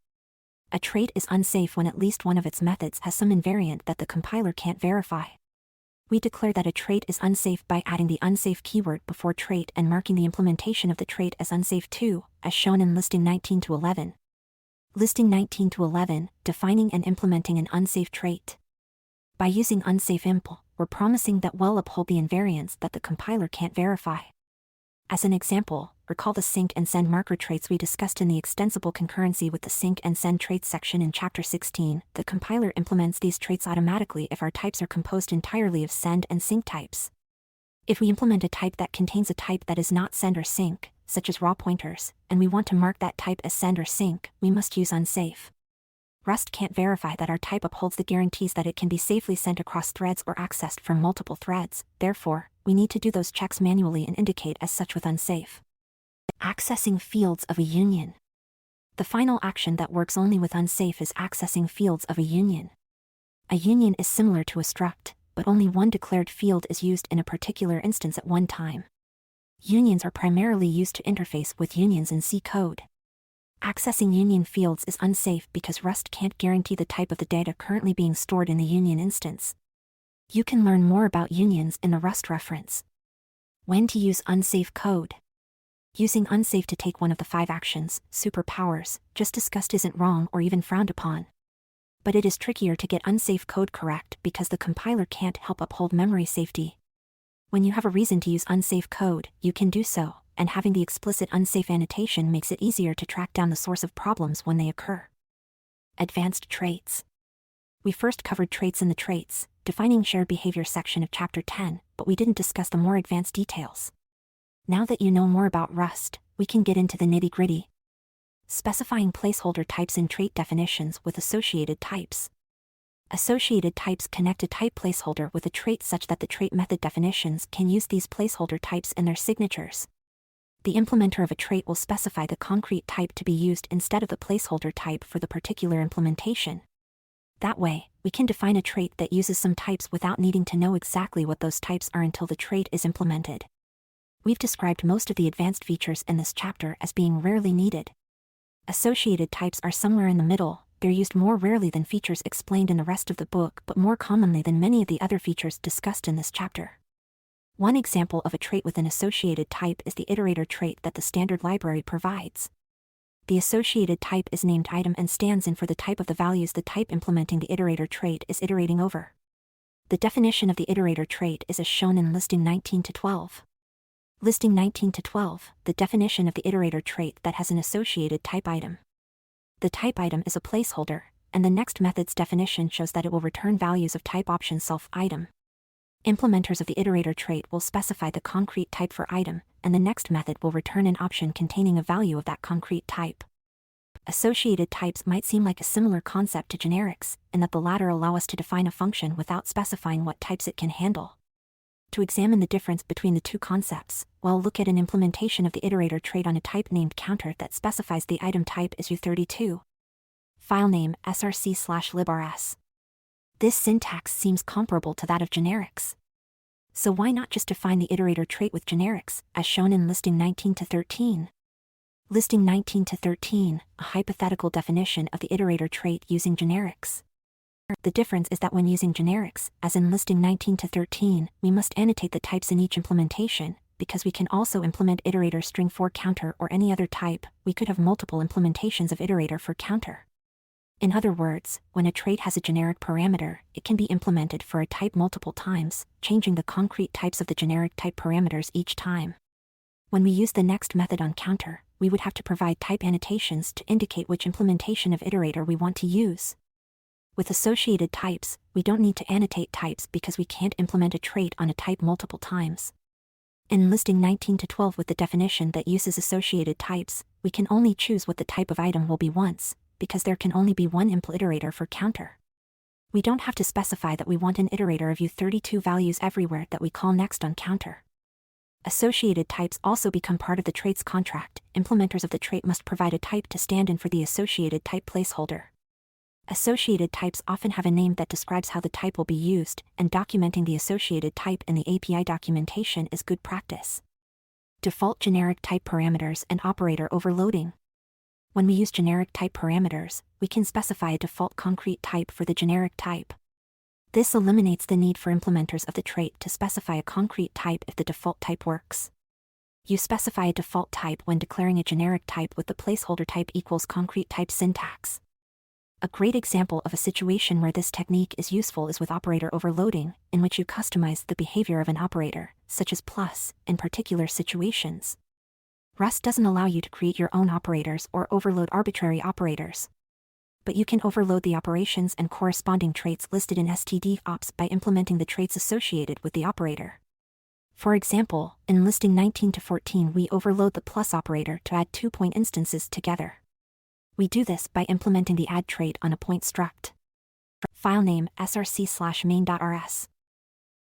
A trait is unsafe when at least one of its methods has some invariant that the compiler can't verify. We declare that a trait is unsafe by adding the unsafe keyword before trait and marking the implementation of the trait as unsafe too, as shown in listing 19 to 11. Listing 19 to 11, defining and implementing an unsafe trait. By using unsafe impl, we're promising that we'll uphold the invariants that the compiler can't verify. As an example, recall the sync and send marker traits we discussed in the extensible concurrency with the sync and send traits section in Chapter 16. The compiler implements these traits automatically if our types are composed entirely of send and sync types. If we implement a type that contains a type that is not send or sync, such as raw pointers, and we want to mark that type as send or sync, we must use unsafe. Rust can't verify that our type upholds the guarantees that it can be safely sent across threads or accessed from multiple threads, therefore, we need to do those checks manually and indicate as such with unsafe. Accessing fields of a union. The final action that works only with unsafe is accessing fields of a union. A union is similar to a struct, but only one declared field is used in a particular instance at one time. Unions are primarily used to interface with unions in C code. Accessing union fields is unsafe because Rust can't guarantee the type of the data currently being stored in the union instance. You can learn more about unions in the Rust reference. When to use unsafe code. Using unsafe to take one of the 5 actions, superpowers, just discussed isn't wrong or even frowned upon. But it is trickier to get unsafe code correct because the compiler can't help uphold memory safety. When you have a reason to use unsafe code, you can do so, and having the explicit unsafe annotation makes it easier to track down the source of problems when they occur. Advanced traits. We first covered traits in the traits, defining shared behavior section of Chapter 10, but we didn't discuss the more advanced details. Now that you know more about Rust, we can get into the nitty-gritty. Specifying placeholder types in trait definitions with associated types. Associated types connect a type placeholder with a trait such that the trait method definitions can use these placeholder types in their signatures. The implementer of a trait will specify the concrete type to be used instead of the placeholder type for the particular implementation. That way, we can define a trait that uses some types without needing to know exactly what those types are until the trait is implemented. We've described most of the advanced features in this chapter as being rarely needed. Associated types are somewhere in the middle. They're used more rarely than features explained in the rest of the book but more commonly than many of the other features discussed in this chapter. One example of a trait with an associated type is the iterator trait that the standard library provides. The associated type is named item and stands in for the type of the values the type implementing the iterator trait is iterating over. The definition of the iterator trait is as shown in listing 19 to 12. Listing 19 to 12, the definition of the iterator trait that has an associated type item. The type item is a placeholder, and the next method's definition shows that it will return values of type option self item. Implementers of the iterator trait will specify the concrete type for item, and the next method will return an option containing a value of that concrete type. Associated types might seem like a similar concept to generics, in that the latter allow us to define a function without specifying what types it can handle. To examine the difference between the two concepts, we'll look at an implementation of the iterator trait on a type named counter that specifies the item type as U32. Filename src/librs. This syntax seems comparable to that of generics. So why not just define the iterator trait with generics, as shown in listing 19 to 13? Listing 19 to 13, a hypothetical definition of the iterator trait using generics. The difference is that when using generics, as in listing 19 to 13, we must annotate the types in each implementation. Because we can also implement iterator string for counter or any other type, we could have multiple implementations of iterator for counter. In other words, when a trait has a generic parameter, it can be implemented for a type multiple times, changing the concrete types of the generic type parameters each time. When we use the next method on counter, we would have to provide type annotations to indicate which implementation of iterator we want to use. With associated types, we don't need to annotate types because we can't implement a trait on a type multiple times. In listing 19 to 12 with the definition that uses associated types, we can only choose what the type of item will be once, because there can only be one impl iterator for counter. We don't have to specify that we want an iterator of U32 values everywhere that we call next on counter. Associated types also become part of the trait's contract. Implementers of the trait must provide a type to stand in for the associated type placeholder. Associated types often have a name that describes how the type will be used, and documenting the associated type in the API documentation is good practice. Default generic type parameters and operator overloading. When we use generic type parameters, we can specify a default concrete type for the generic type. This eliminates the need for implementers of the trait to specify a concrete type if the default type works. You specify a default type when declaring a generic type with the placeholder type equals concrete type syntax. A great example of a situation where this technique is useful is with operator overloading, in which you customize the behavior of an operator, such as plus, in particular situations. Rust doesn't allow you to create your own operators or overload arbitrary operators. But you can overload the operations and corresponding traits listed in stdops by implementing the traits associated with the operator. For example, in listing 19 to 14 we overload the plus operator to add 2 point instances together. We do this by implementing the add trait on a point struct. Filename src/main.rs.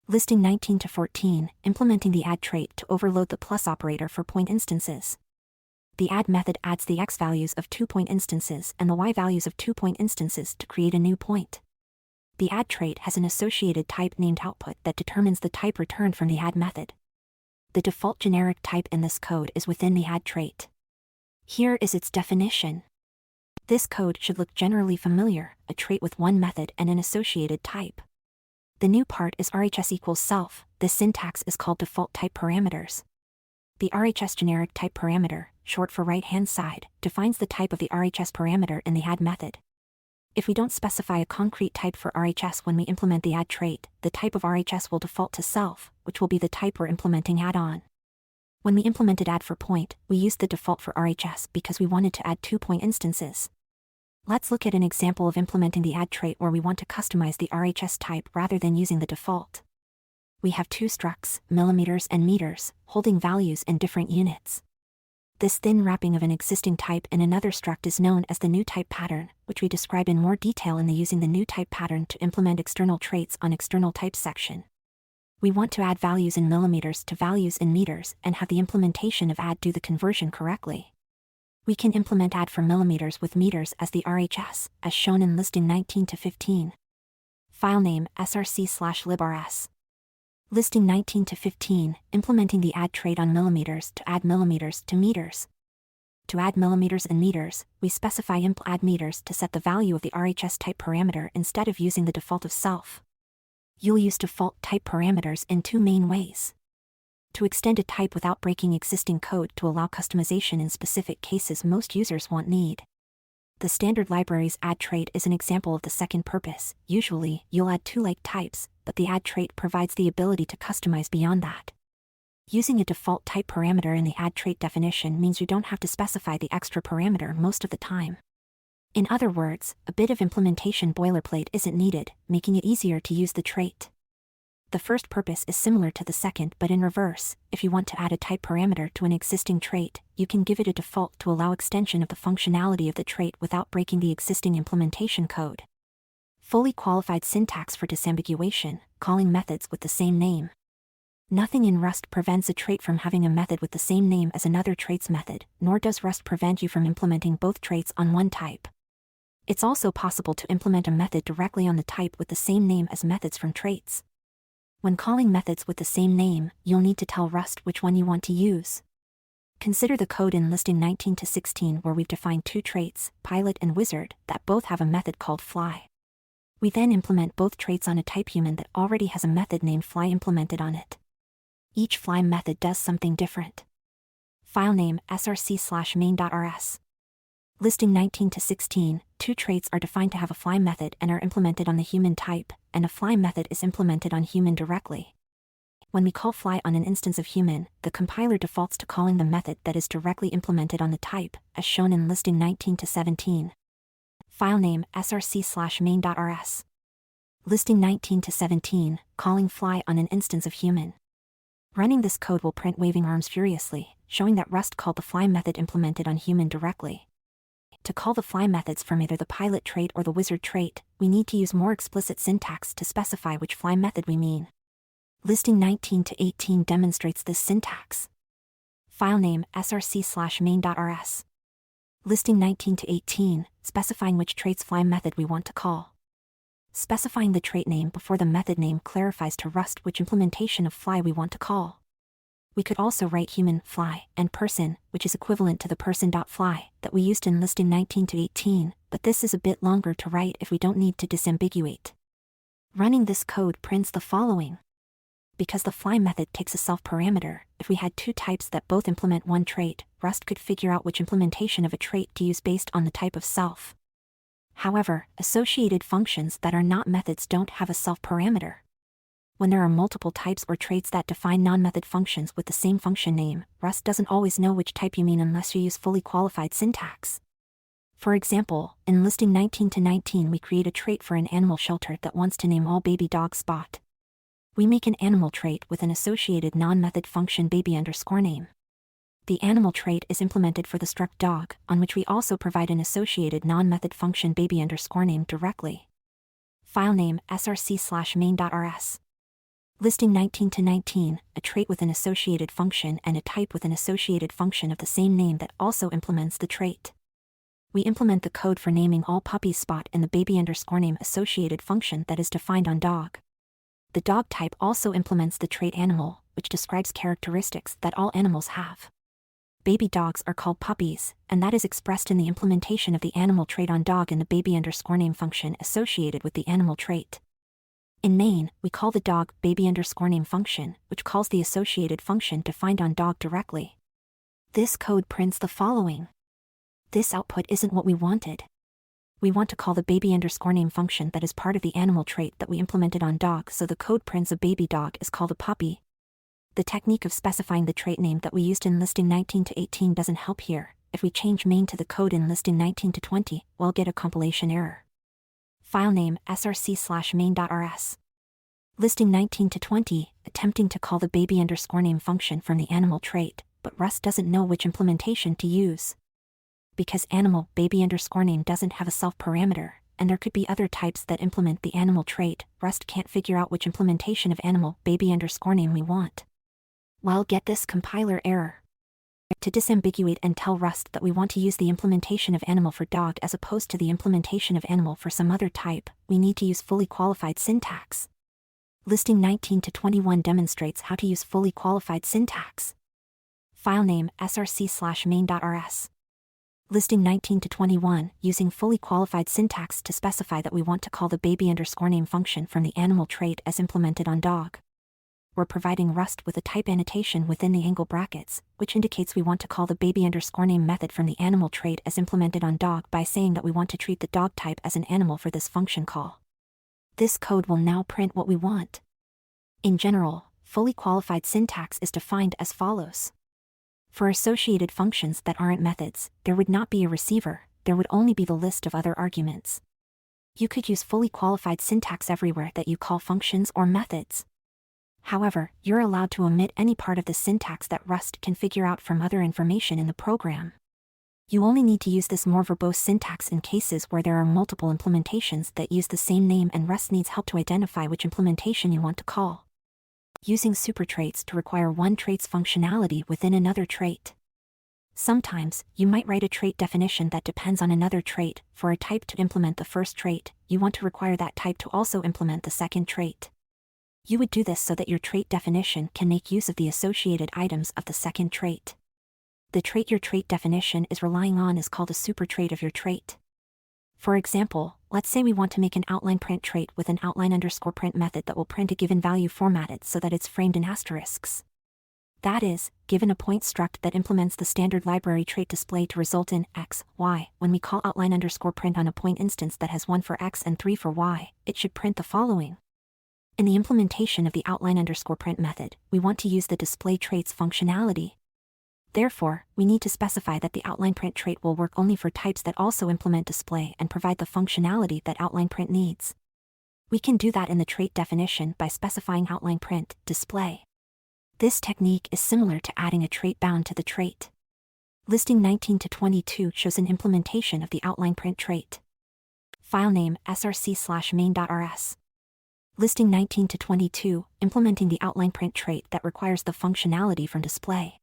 Listing 19 to 14, implementing the add trait to overload the plus operator for point instances. The add method adds the x values of 2 point instances and the y values of 2 point instances to create a new point. The add trait has an associated type named output that determines the type returned from the add method. The default generic type in this code is within the add trait. Here is its definition. This code should look generally familiar, a trait with one method and an associated type. The new part is RHS equals self. This syntax is called default type parameters. The RHS generic type parameter, short for right-hand side, defines the type of the RHS parameter in the add method. If we don't specify a concrete type for RHS when we implement the add trait, the type of RHS will default to self, which will be the type we're implementing add-on. When we implemented add for point, we used the default for RHS because we wanted to add 2 point instances. Let's look at an example of implementing the add trait where we want to customize the RHS type rather than using the default. We have 2 structs, millimeters and meters, holding values in different units. This thin wrapping of an existing type in another struct is known as the new type pattern, which we describe in more detail in the using the new type pattern to implement external traits on external types section. We want to add values in millimeters to values in meters and have the implementation of add do the conversion correctly. We can implement add for millimeters with meters as the RHS, as shown in listing 19 to 15. Filename src/librs. Listing 19 to 15, implementing the add trait on millimeters to add millimeters to meters. To add millimeters and meters, we specify impl add meters to set the value of the RHS type parameter instead of using the default of self. You'll use default type parameters in 2 main ways. To extend a type without breaking existing code to allow customization in specific cases most users won't need. The standard library's add trait is an example of the second purpose. Usually, you'll add 2 like types, but the add trait provides the ability to customize beyond that. Using a default type parameter in the add trait definition means you don't have to specify the extra parameter most of the time. In other words, a bit of implementation boilerplate isn't needed, making it easier to use the trait. The first purpose is similar to the second but in reverse. If you want to add a type parameter to an existing trait, you can give it a default to allow extension of the functionality of the trait without breaking the existing implementation code. Fully qualified syntax for disambiguation, calling methods with the same name. Nothing in Rust prevents a trait from having a method with the same name as another trait's method, nor does Rust prevent you from implementing both traits on one type. It's also possible to implement a method directly on the type with the same name as methods from traits. When calling methods with the same name, you'll need to tell Rust which one you want to use. Consider the code in listing 19 to 16 where we've defined 2 traits, pilot and wizard, that both have a method called fly. We then implement both traits on a type human that already has a method named fly implemented on it. Each fly method does something different. Filename src/main.rs. Listing 19 to 16, 2 traits are defined to have a fly method and are implemented on the human type, and a fly method is implemented on human directly. When we call fly on an instance of human, the compiler defaults to calling the method that is directly implemented on the type, as shown in listing 19 to 17. Filename src/main.rs. Listing 19 to 17, calling fly on an instance of human. Running this code will print waving arms furiously, showing that Rust called the fly method implemented on human directly. To call the fly methods from either the pilot trait or the wizard trait, we need to use more explicit syntax to specify which fly method we mean. Listing 19 to 18 demonstrates this syntax. Filename src/main.rs. Listing 19 to 18, specifying which traits fly method we want to call. Specifying the trait name before the method name clarifies to Rust which implementation of fly we want to call. We could also write human, fly, and person, which is equivalent to the person.fly, that we used in listing 19 to 18, but this is a bit longer to write if we don't need to disambiguate. Running this code prints the following. Because the fly method takes a self parameter, if we had two types that both implement one trait, Rust could figure out which implementation of a trait to use based on the type of self. However, associated functions that are not methods don't have a self parameter. When there are multiple types or traits that define non-method functions with the same function name, Rust doesn't always know which type you mean unless you use fully qualified syntax. For example, in listing 19 to 19 we create a trait for an animal shelter that wants to name all baby dogs Spot. We make an animal trait with an associated non-method function baby_name. The animal trait is implemented for the struct dog, on which we also provide an associated non-method function baby_name directly. File name src/main.rs. Listing 19 to 19, a trait with an associated function and a type with an associated function of the same name that also implements the trait. We implement the code for naming all puppies Spot in the baby_name associated function that is defined on dog. The dog type also implements the trait animal, which describes characteristics that all animals have. Baby dogs are called puppies, and that is expressed in the implementation of the animal trait on dog in the baby_name function associated with the animal trait. In main, we call the dog baby_name function, which calls the associated function defined on dog directly. This code prints the following. This output isn't what we wanted. We want to call the baby_name function that is part of the animal trait that we implemented on dog, so the code prints a baby dog is called a puppy. The technique of specifying the trait name that we used in listing 19 to 18 doesn't help here. If we change main to the code in listing 19 to 20, we'll get a compilation error. File name src/main.rs. Listing 19 to 20, attempting to call the baby_name function from the animal trait, but Rust doesn't know which implementation to use. Because animal baby_name doesn't have a self parameter, and there could be other types that implement the animal trait, Rust can't figure out which implementation of animal baby_name we want. Well, get this compiler error. To disambiguate and tell Rust that we want to use the implementation of animal for dog as opposed to the implementation of animal for some other type, we need to use fully qualified syntax. Listing 19 to 21 demonstrates how to use fully qualified syntax. File name src/main.rs. Listing 19 to 21, using fully qualified syntax to specify that we want to call the baby_name function from the animal trait as implemented on dog. We're providing Rust with a type annotation within the angle brackets, which indicates we want to call the baby_name method from the animal trait as implemented on dog by saying that we want to treat the dog type as an animal for this function call. This code will now print what we want. In general, fully qualified syntax is defined as follows. For associated functions that aren't methods, there would not be a receiver, there would only be the list of other arguments. You could use fully qualified syntax everywhere that you call functions or methods. However, you're allowed to omit any part of the syntax that Rust can figure out from other information in the program. You only need to use this more verbose syntax in cases where there are multiple implementations that use the same name and Rust needs help to identify which implementation you want to call. Using supertraits to require one trait's functionality within another trait. Sometimes, you might write a trait definition that depends on another trait. For a type to implement the first trait, you want to require that type to also implement the second trait. You would do this so that your trait definition can make use of the associated items of the second trait. The trait your trait definition is relying on is called a supertrait of your trait. For example, let's say we want to make an outline print trait with an outline_print method that will print a given value formatted so that it's framed in asterisks. That is, given a point struct that implements the standard library trait display to result in x, y, when we call outline_print on a point instance that has 1 for x and 3 for y, it should print the following. In the implementation of the outline_print method, we want to use the display trait's functionality. Therefore, we need to specify that the outline print trait will work only for types that also implement display and provide the functionality that outline print needs. We can do that in the trait definition by specifying outline print display. This technique is similar to adding a trait bound to the trait. Listing 19 to 22 shows an implementation of the outline print trait. File name src/main.rs. Listing 19 to 22, implementing the outline print trait that requires the functionality from display.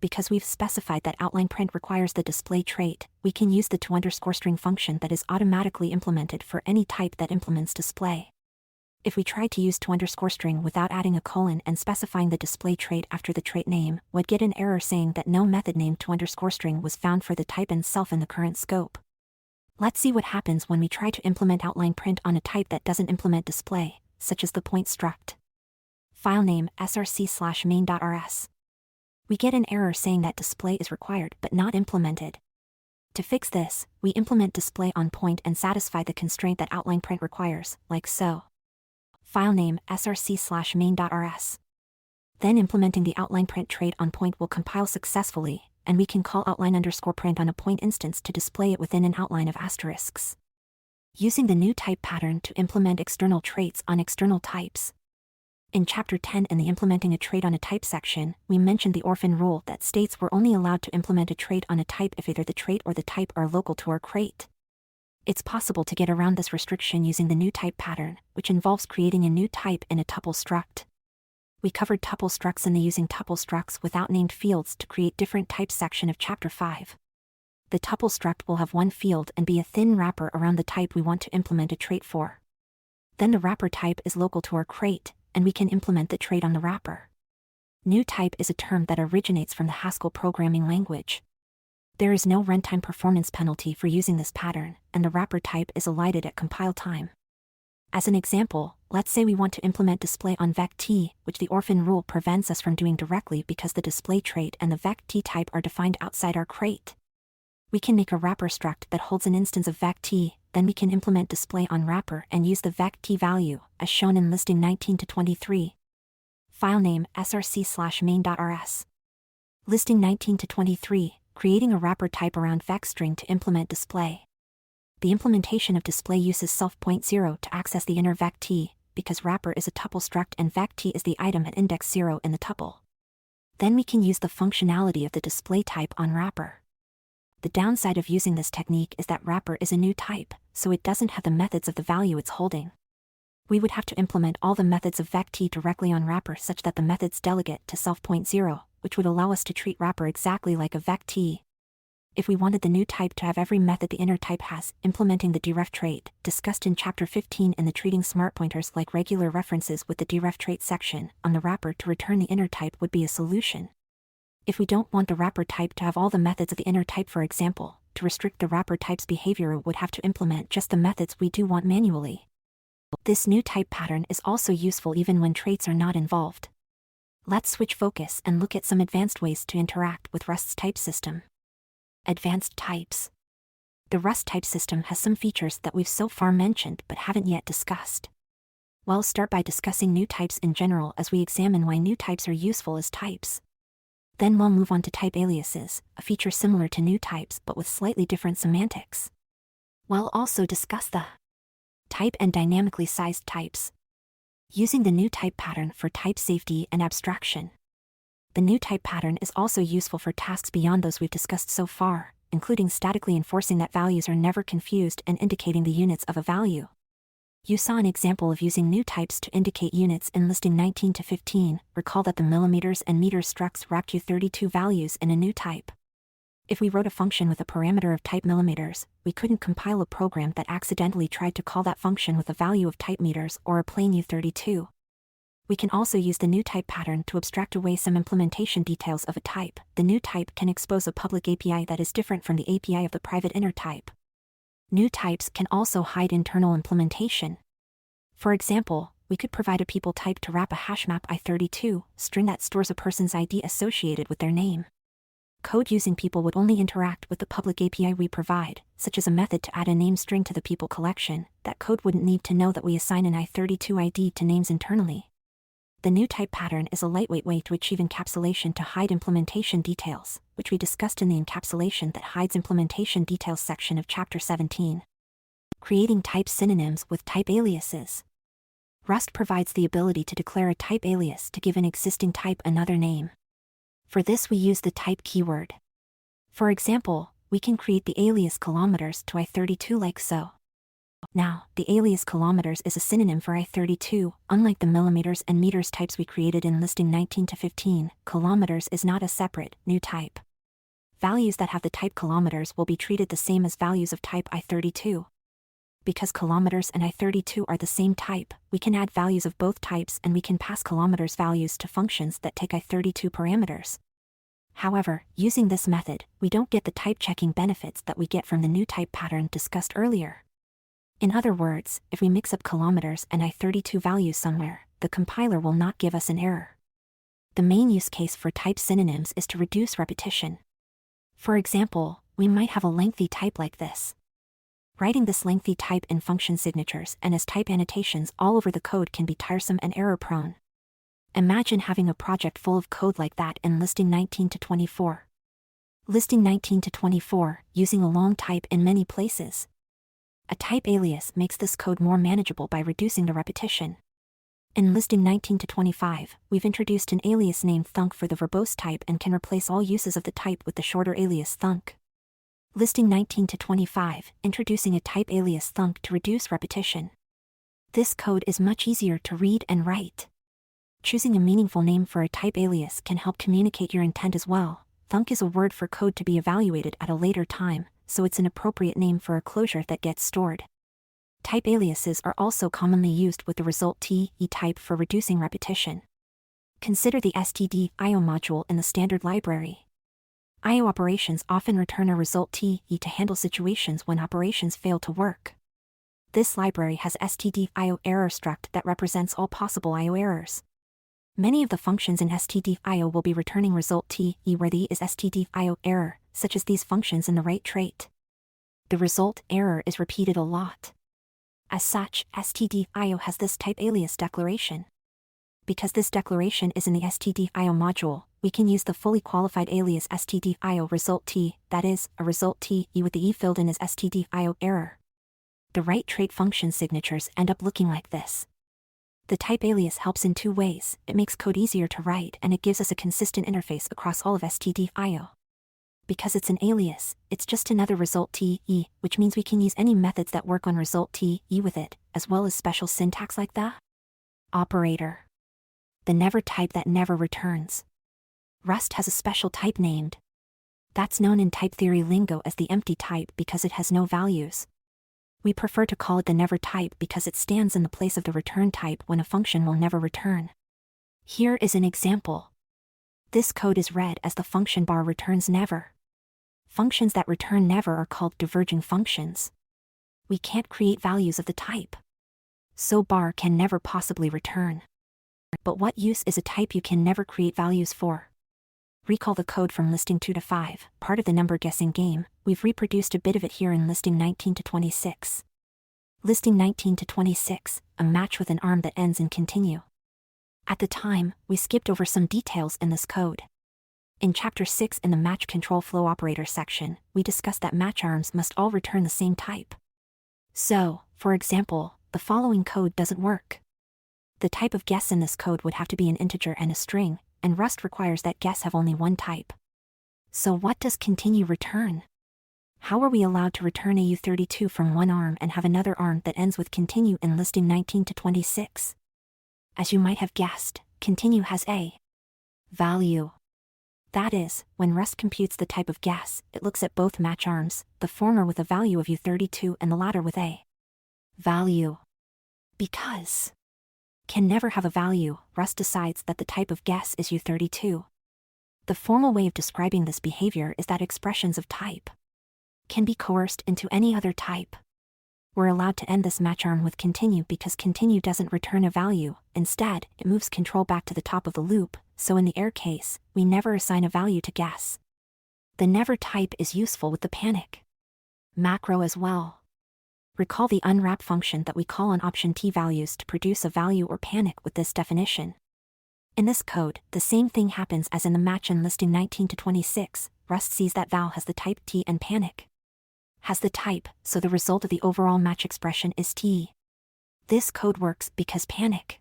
Because we've specified that outline print requires the display trait, we can use the to_string function that is automatically implemented for any type that implements display. If we try to use to_string without adding a colon and specifying the display trait after the trait name, we'd get an error saying that no method named to_string was found for the type and self in the current scope. Let's see what happens when we try to implement outline print on a type that doesn't implement display, such as the point struct. File name src/main.rs. We get an error saying that display is required but not implemented. To fix this, we implement display on point and satisfy the constraint that outline print requires, like so. File name src/main.rs. Then implementing the outline print trait on point will compile successfully, and we can call outline_print on a point instance to display it within an outline of asterisks. Using the new type pattern to implement external traits on external types. In Chapter 10 in the Implementing a Trait on a Type section, we mentioned the orphan rule that states we're only allowed to implement a trait on a type if either the trait or the type are local to our crate. It's possible to get around this restriction using the new type pattern, which involves creating a new type in a tuple struct. We covered tuple structs in the Using Tuple Structs without named fields to create different types section of Chapter 5. The tuple struct will have one field and be a thin wrapper around the type we want to implement a trait for. Then the wrapper type is local to our crate, and we can implement the trait on the wrapper. New type is a term that originates from the Haskell programming language. There is no runtime performance penalty for using this pattern, and the wrapper type is elided at compile time. As an example, let's say we want to implement display on vec_t, which the orphan rule prevents us from doing directly because the display trait and the vec_t type are defined outside our crate. We can make a wrapper struct that holds an instance of vec_t, then we can implement display on wrapper and use the vec_t value, as shown in listing 19 to 23. File name src/main.rs. Listing 19 to 23, creating a wrapper type around vec_string to implement display. The implementation of display uses self.0 to access the inner vec_t, because wrapper is a tuple struct and vec_t is the item at index 0 in the tuple. Then we can use the functionality of the display type on wrapper. The downside of using this technique is that wrapper is a new type, so it doesn't have the methods of the value it's holding. We would have to implement all the methods of vec_t directly on wrapper such that the methods delegate to self.0, which would allow us to treat wrapper exactly like a vec_t. If we wanted the new type to have every method the inner type has, implementing the deref trait, discussed in Chapter 15 in the Treating Smart Pointers like regular references with the deref trait section, on the wrapper to return the inner type would be a solution. If we don't want the wrapper type to have all the methods of the inner type, for example, to restrict the wrapper type's behavior, we would have to implement just the methods we do want manually. This new type pattern is also useful even when traits are not involved. Let's switch focus and look at some advanced ways to interact with Rust's type system. Advanced types. The Rust type system has some features that we've so far mentioned but haven't yet discussed. We'll start by discussing new types in general as we examine why new types are useful as types. Then we'll move on to type aliases, a feature similar to new types but with slightly different semantics. We'll also discuss the type and dynamically sized types. Using the new type pattern for type safety and abstraction. The new type pattern is also useful for tasks beyond those we've discussed so far, including statically enforcing that values are never confused and indicating the units of a value. You saw an example of using new types to indicate units in listing 19 to 15. Recall that the millimeters and meters structs wrapped U32 values in a new type. If we wrote a function with a parameter of type millimeters, we couldn't compile a program that accidentally tried to call that function with a value of type meters or a plain U32. We can also use the new type pattern to abstract away some implementation details of a type. The new type can expose a public API that is different from the API of the private inner type. New types can also hide internal implementation. For example, we could provide a people type to wrap a hashmap I32 string that stores a person's ID associated with their name. Code using people would only interact with the public API we provide, such as a method to add a name string to the people collection. That code wouldn't need to know that we assign an I32 ID to names internally. The new type pattern is a lightweight way to achieve encapsulation to hide implementation details, which we discussed in the encapsulation that hides implementation details section of Chapter 17. Creating type synonyms with type aliases. Rust provides the ability to declare a type alias to give an existing type another name. For this we use the type keyword. For example, we can create the alias kilometers to I32 like so. Now, the alias kilometers is a synonym for I32. Unlike the millimeters and meters types we created in listing 19 to 15, kilometers is not a separate, new type. Values that have the type kilometers will be treated the same as values of type I32. Because kilometers and I32 are the same type, we can add values of both types and we can pass kilometers values to functions that take I32 parameters. However, using this method, we don't get the type checking benefits that we get from the new type pattern discussed earlier. In other words, if we mix up kilometers and I32 values somewhere, the compiler will not give us an error. The main use case for type synonyms is to reduce repetition. For example, we might have a lengthy type like this. Writing this lengthy type in function signatures and as type annotations all over the code can be tiresome and error-prone. Imagine having a project full of code like that in listing 19 to 24. Listing 19 to 24, using a long type in many places. A type alias makes this code more manageable by reducing the repetition. In listing 19 to 25, we've introduced an alias named thunk for the verbose type and can replace all uses of the type with the shorter alias thunk. Listing 19 to 25, introducing a type alias thunk to reduce repetition. This code is much easier to read and write. Choosing a meaningful name for a type alias can help communicate your intent as well. Thunk is a word for code to be evaluated at a later time, so it's an appropriate name for a closure that gets stored. Type aliases are also commonly used with the result t e type for reducing repetition. Consider the std.io module in the standard library. I/O operations often return a result t e to handle situations when operations fail to work. This library has std.io error struct that represents all possible I/O errors. Many of the functions in std.io will be returning result t e where the is std.io error, such as these functions in the right trait. The result error is repeated a lot. As such, std.io has this type alias declaration. Because this declaration is in the std.io module, we can use the fully qualified alias std.io result t, that is, a result t e with the e filled in as std.io error. The right trait function signatures end up looking like this. The type alias helps in two ways. It makes code easier to write and it gives us a consistent interface across all of std.io. Because it's an alias, it's just another result t e, which means we can use any methods that work on result t e with it, as well as special syntax like that. Operator. The never type that never returns. Rust has a special type named. That's known in type theory lingo as the empty type because it has no values. We prefer to call it the never type because it stands in the place of the return type when a function will never return. Here is an example. This code is read as the function bar returns never. Functions that return never are called diverging functions. We can't create values of the type. So bar can never possibly return. But what use is a type you can never create values for? Recall the code from listing 2 to 5, part of the number guessing game. We've reproduced a bit of it here in listing 19 to 26. Listing 19 to 26, a match with an arm that ends in continue. At the time, we skipped over some details in this code. In Chapter 6 in the Match Control Flow Operator section, we discussed that match arms must all return the same type. So, for example, the following code doesn't work. The type of guess in this code would have to be an integer and a string, and Rust requires that guess have only one type. So what does continue return? How are we allowed to return AU32 from one arm and have another arm that ends with continue in listing 19 to 26? As you might have guessed, continue has a value. That is, when Rust computes the type of guess, it looks at both match arms, the former with a value of U32 and the latter with a value. Because can never have a value, Rust decides that the type of guess is U32. The formal way of describing this behavior is that expressions of type can be coerced into any other type. We're allowed to end this match arm with continue because continue doesn't return a value. Instead, it moves control back to the top of the loop, so in the error case, we never assign a value to guess. The never type is useful with the panic macro as well. Recall the unwrap function that we call on option t values to produce a value or panic with this definition. In this code, the same thing happens as in the match in listing 19 to 26. Rust sees that val has the type t and panic has the type, so the result of the overall match expression is t. This code works because panic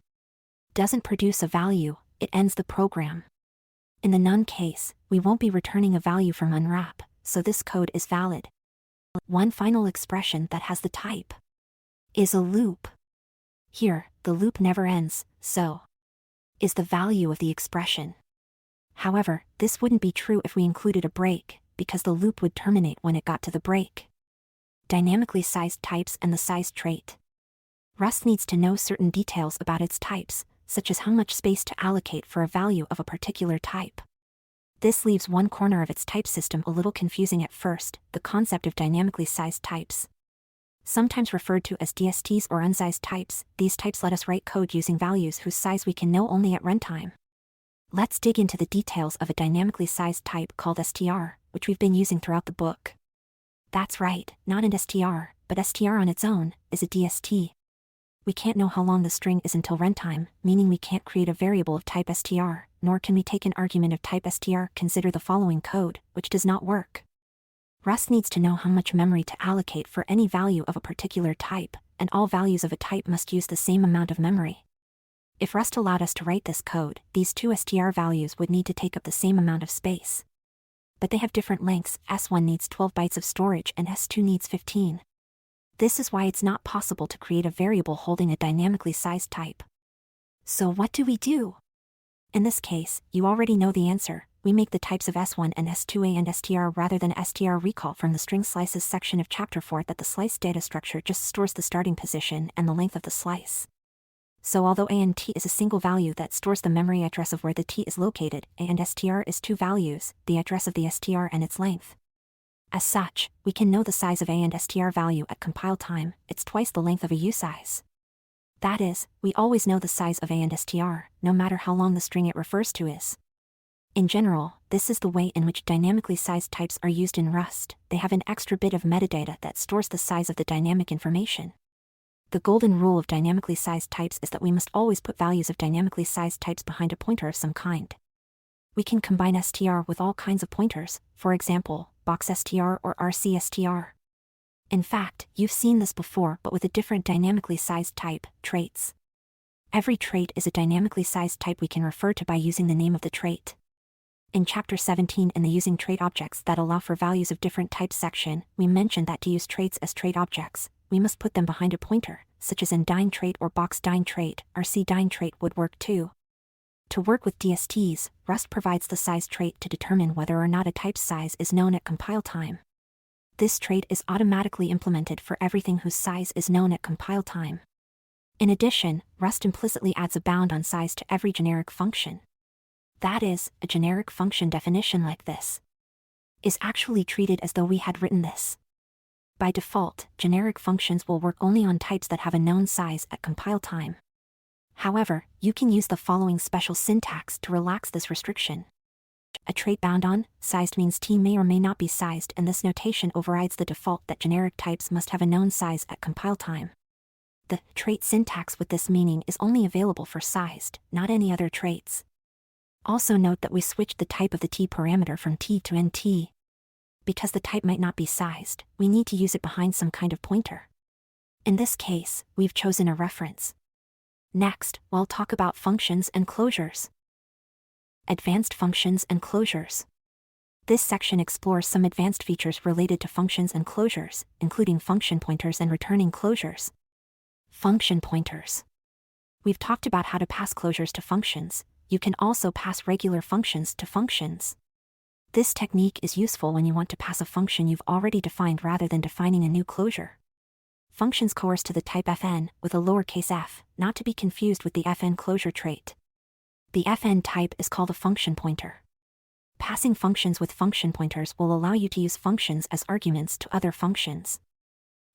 doesn't produce a value, it ends the program. In the none case, we won't be returning a value from unwrap, so this code is valid. One final expression that has the type is a loop. Here, the loop never ends, so is the value of the expression. However, this wouldn't be true if we included a break, because the loop would terminate when it got to the break. Dynamically sized types and the size trait. Rust needs to know certain details about its types, such as how much space to allocate for a value of a particular type. This leaves one corner of its type system a little confusing at first, the concept of dynamically sized types. Sometimes referred to as DSTs or unsized types, these types let us write code using values whose size we can know only at runtime. Let's dig into the details of a dynamically sized type called str, which we've been using throughout the book. That's right, not an str, but str on its own is a DST. We can't know how long the string is until runtime, meaning we can't create a variable of type str, nor can we take an argument of type str. Consider the following code, which does not work. Rust needs to know how much memory to allocate for any value of a particular type, and all values of a type must use the same amount of memory. If Rust allowed us to write this code, these two str values would need to take up the same amount of space. But they have different lengths, S1 needs 12 bytes of storage and S2 needs 15. This is why it's not possible to create a variable holding a dynamically sized type. So what do we do? In this case, you already know the answer. We make the types of S1 and S2 and str rather than str. Recall from the string slices section of chapter 4 that the slice data structure just stores the starting position and the length of the slice. So although a and t is a single value that stores the memory address of where the t is located, a and str is two values, the address of the str and its length. As such, we can know the size of a and str value at compile time, it's twice the length of a usize. That is, we always know the size of a and str, no matter how long the string it refers to is. In general, this is the way in which dynamically sized types are used in Rust. They have an extra bit of metadata that stores the size of the dynamic information. The golden rule of dynamically sized types is that we must always put values of dynamically sized types behind a pointer of some kind. We can combine str with all kinds of pointers, for example, boxstr or rcstr. In fact, you've seen this before but with a different dynamically sized type, traits. Every trait is a dynamically sized type we can refer to by using the name of the trait. In Chapter 17 in the Using Trait Objects that allow for values of different types section, we mentioned that to use traits as trait objects, we must put them behind a pointer, such as in dyn trait or box dyn trait, rc dyn trait would work too. To work with DSTs, Rust provides the size trait to determine whether or not a type's size is known at compile time. This trait is automatically implemented for everything whose size is known at compile time. In addition, Rust implicitly adds a bound on size to every generic function. That is, a generic function definition like this is actually treated as though we had written this. By default, generic functions will work only on types that have a known size at compile time. However, you can use the following special syntax to relax this restriction. A trait bound on sized means t may or may not be sized, and this notation overrides the default that generic types must have a known size at compile time. The trait syntax with this meaning is only available for sized, not any other traits. Also note that we switched the type of the t parameter from t to nt. Because the type might not be sized, we need to use it behind some kind of pointer. In this case, we've chosen a reference. Next, we'll talk about functions and closures. Advanced functions and closures. This section explores some advanced features related to functions and closures, including function pointers and returning closures. Function pointers. We've talked about how to pass closures to functions. You can also pass regular functions to functions. This technique is useful when you want to pass a function you've already defined rather than defining a new closure. Functions coerce to the type fn, with a lowercase f, not to be confused with the fn closure trait. The fn type is called a function pointer. Passing functions with function pointers will allow you to use functions as arguments to other functions.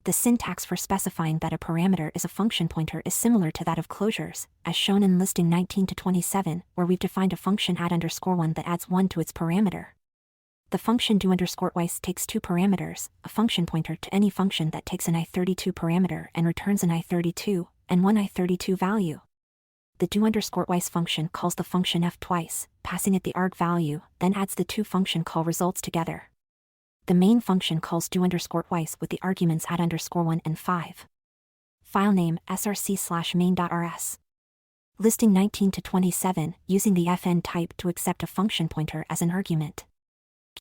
The syntax for specifying that a parameter is a function pointer is similar to that of closures, as shown in listing 19 to 27, where we've defined a function add_1 that adds 1 to its parameter. The function do_twice takes two parameters, a function pointer to any function that takes an i32 parameter and returns an i32, and one i32 value. The do_twice function calls the function f twice, passing it the arg value, then adds the two function call results together. The main function calls do_twice with the arguments add_1 and 5. File name src/main.rs. Listing 19 to 27, using the fn type to accept a function pointer as an argument.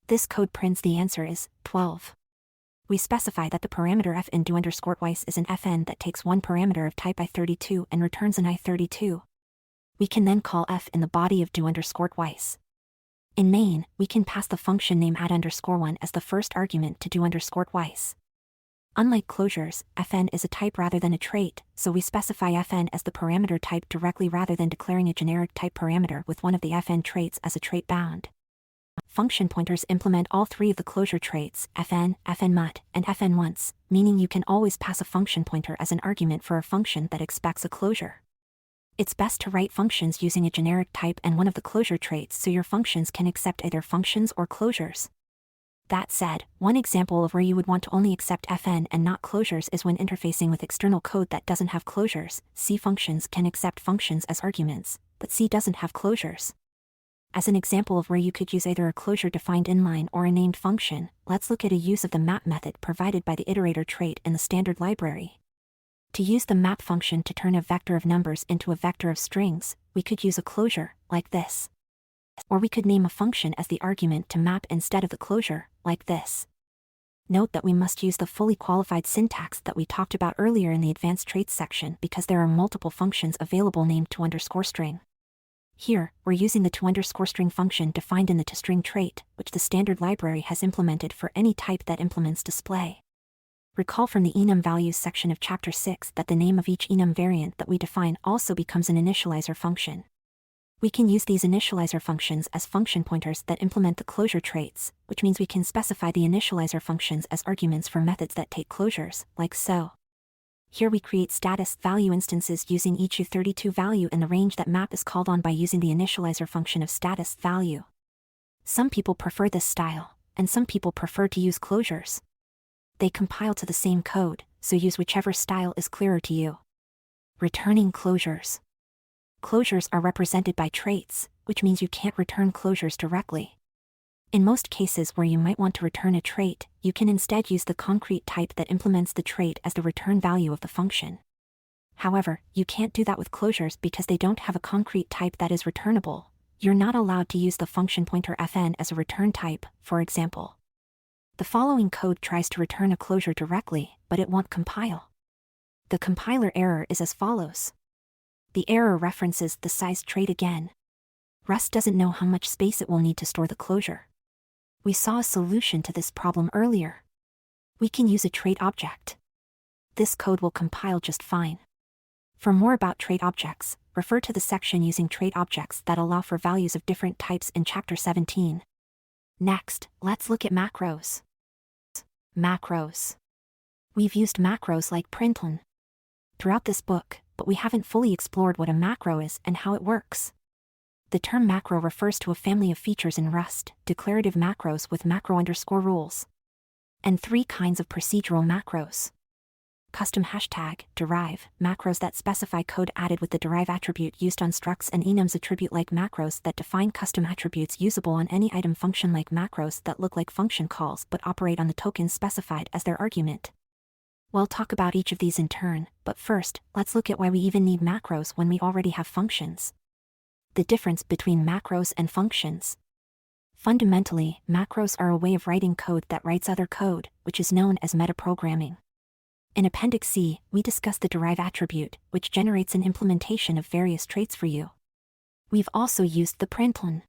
This code prints the answer is 12. We specify that the parameter f in do_twice is an fn that takes one parameter of type i32 and returns an i32. We can then call f in the body of do_twice. In main, we can pass the function name add_1 as the first argument to do_twice. Unlike closures, fn is a type rather than a trait, so we specify fn as the parameter type directly rather than declaring a generic type parameter with one of the fn traits as a trait bound. Function pointers implement all three of the closure traits, fn, fnmut, and fnonce, meaning you can always pass a function pointer as an argument for a function that expects a closure. It's best to write functions using a generic type and one of the closure traits so your functions can accept either functions or closures. That said, one example of where you would want to only accept fn and not closures is when interfacing with external code that doesn't have closures. C functions can accept functions as arguments, but C doesn't have closures. As an example of where you could use either a closure-defined inline or a named function, let's look at a use of the map method provided by the iterator trait in the standard library. To use the map function to turn a vector of numbers into a vector of strings, we could use a closure, like this. Or we could name a function as the argument to map instead of the closure, like this. Note that we must use the fully qualified syntax that we talked about earlier in the advanced traits section because there are multiple functions available named to_string. Here, we're using the to_string function defined in the toString trait, which the standard library has implemented for any type that implements display. Recall from the enum values section of chapter 6 that the name of each enum variant that we define also becomes an initializer function. We can use these initializer functions as function pointers that implement the closure traits, which means we can specify the initializer functions as arguments for methods that take closures, like so. Here we create status value instances using each u32 value in the range that map is called on by using the initializer function of status value. Some people prefer this style, and some people prefer to use closures. They compile to the same code, so use whichever style is clearer to you. Returning closures. Closures are represented by traits, which means you can't return closures directly. In most cases where you might want to return a trait, you can instead use the concrete type that implements the trait as the return value of the function. However, you can't do that with closures because they don't have a concrete type that is returnable. You're not allowed to use the function pointer fn as a return type, for example. The following code tries to return a closure directly, but it won't compile. The compiler error is as follows. The error references the size trait again. Rust doesn't know how much space it will need to store the closure. We saw a solution to this problem earlier. We can use a trait object. This code will compile just fine. For more about trait objects, refer to the section using trait objects that allow for values of different types in chapter 17. Next, let's look at macros. Macros. We've used macros like println throughout this book, but we haven't fully explored what a macro is and how it works. The term macro refers to a family of features in Rust, declarative macros with macro_rules. And three kinds of procedural macros. Custom hashtag, derive, macros that specify code added with the derive attribute used on structs and enums attribute-like macros that define custom attributes usable on any item function-like macros that look like function calls but operate on the tokens specified as their argument. We'll talk about each of these in turn, but first, let's look at why we even need macros when we already have functions. The difference between macros and functions. Fundamentally, macros are a way of writing code that writes other code, which is known as metaprogramming. In Appendix C, we discuss the derive attribute, which generates an implementation of various traits for you. We've also used the println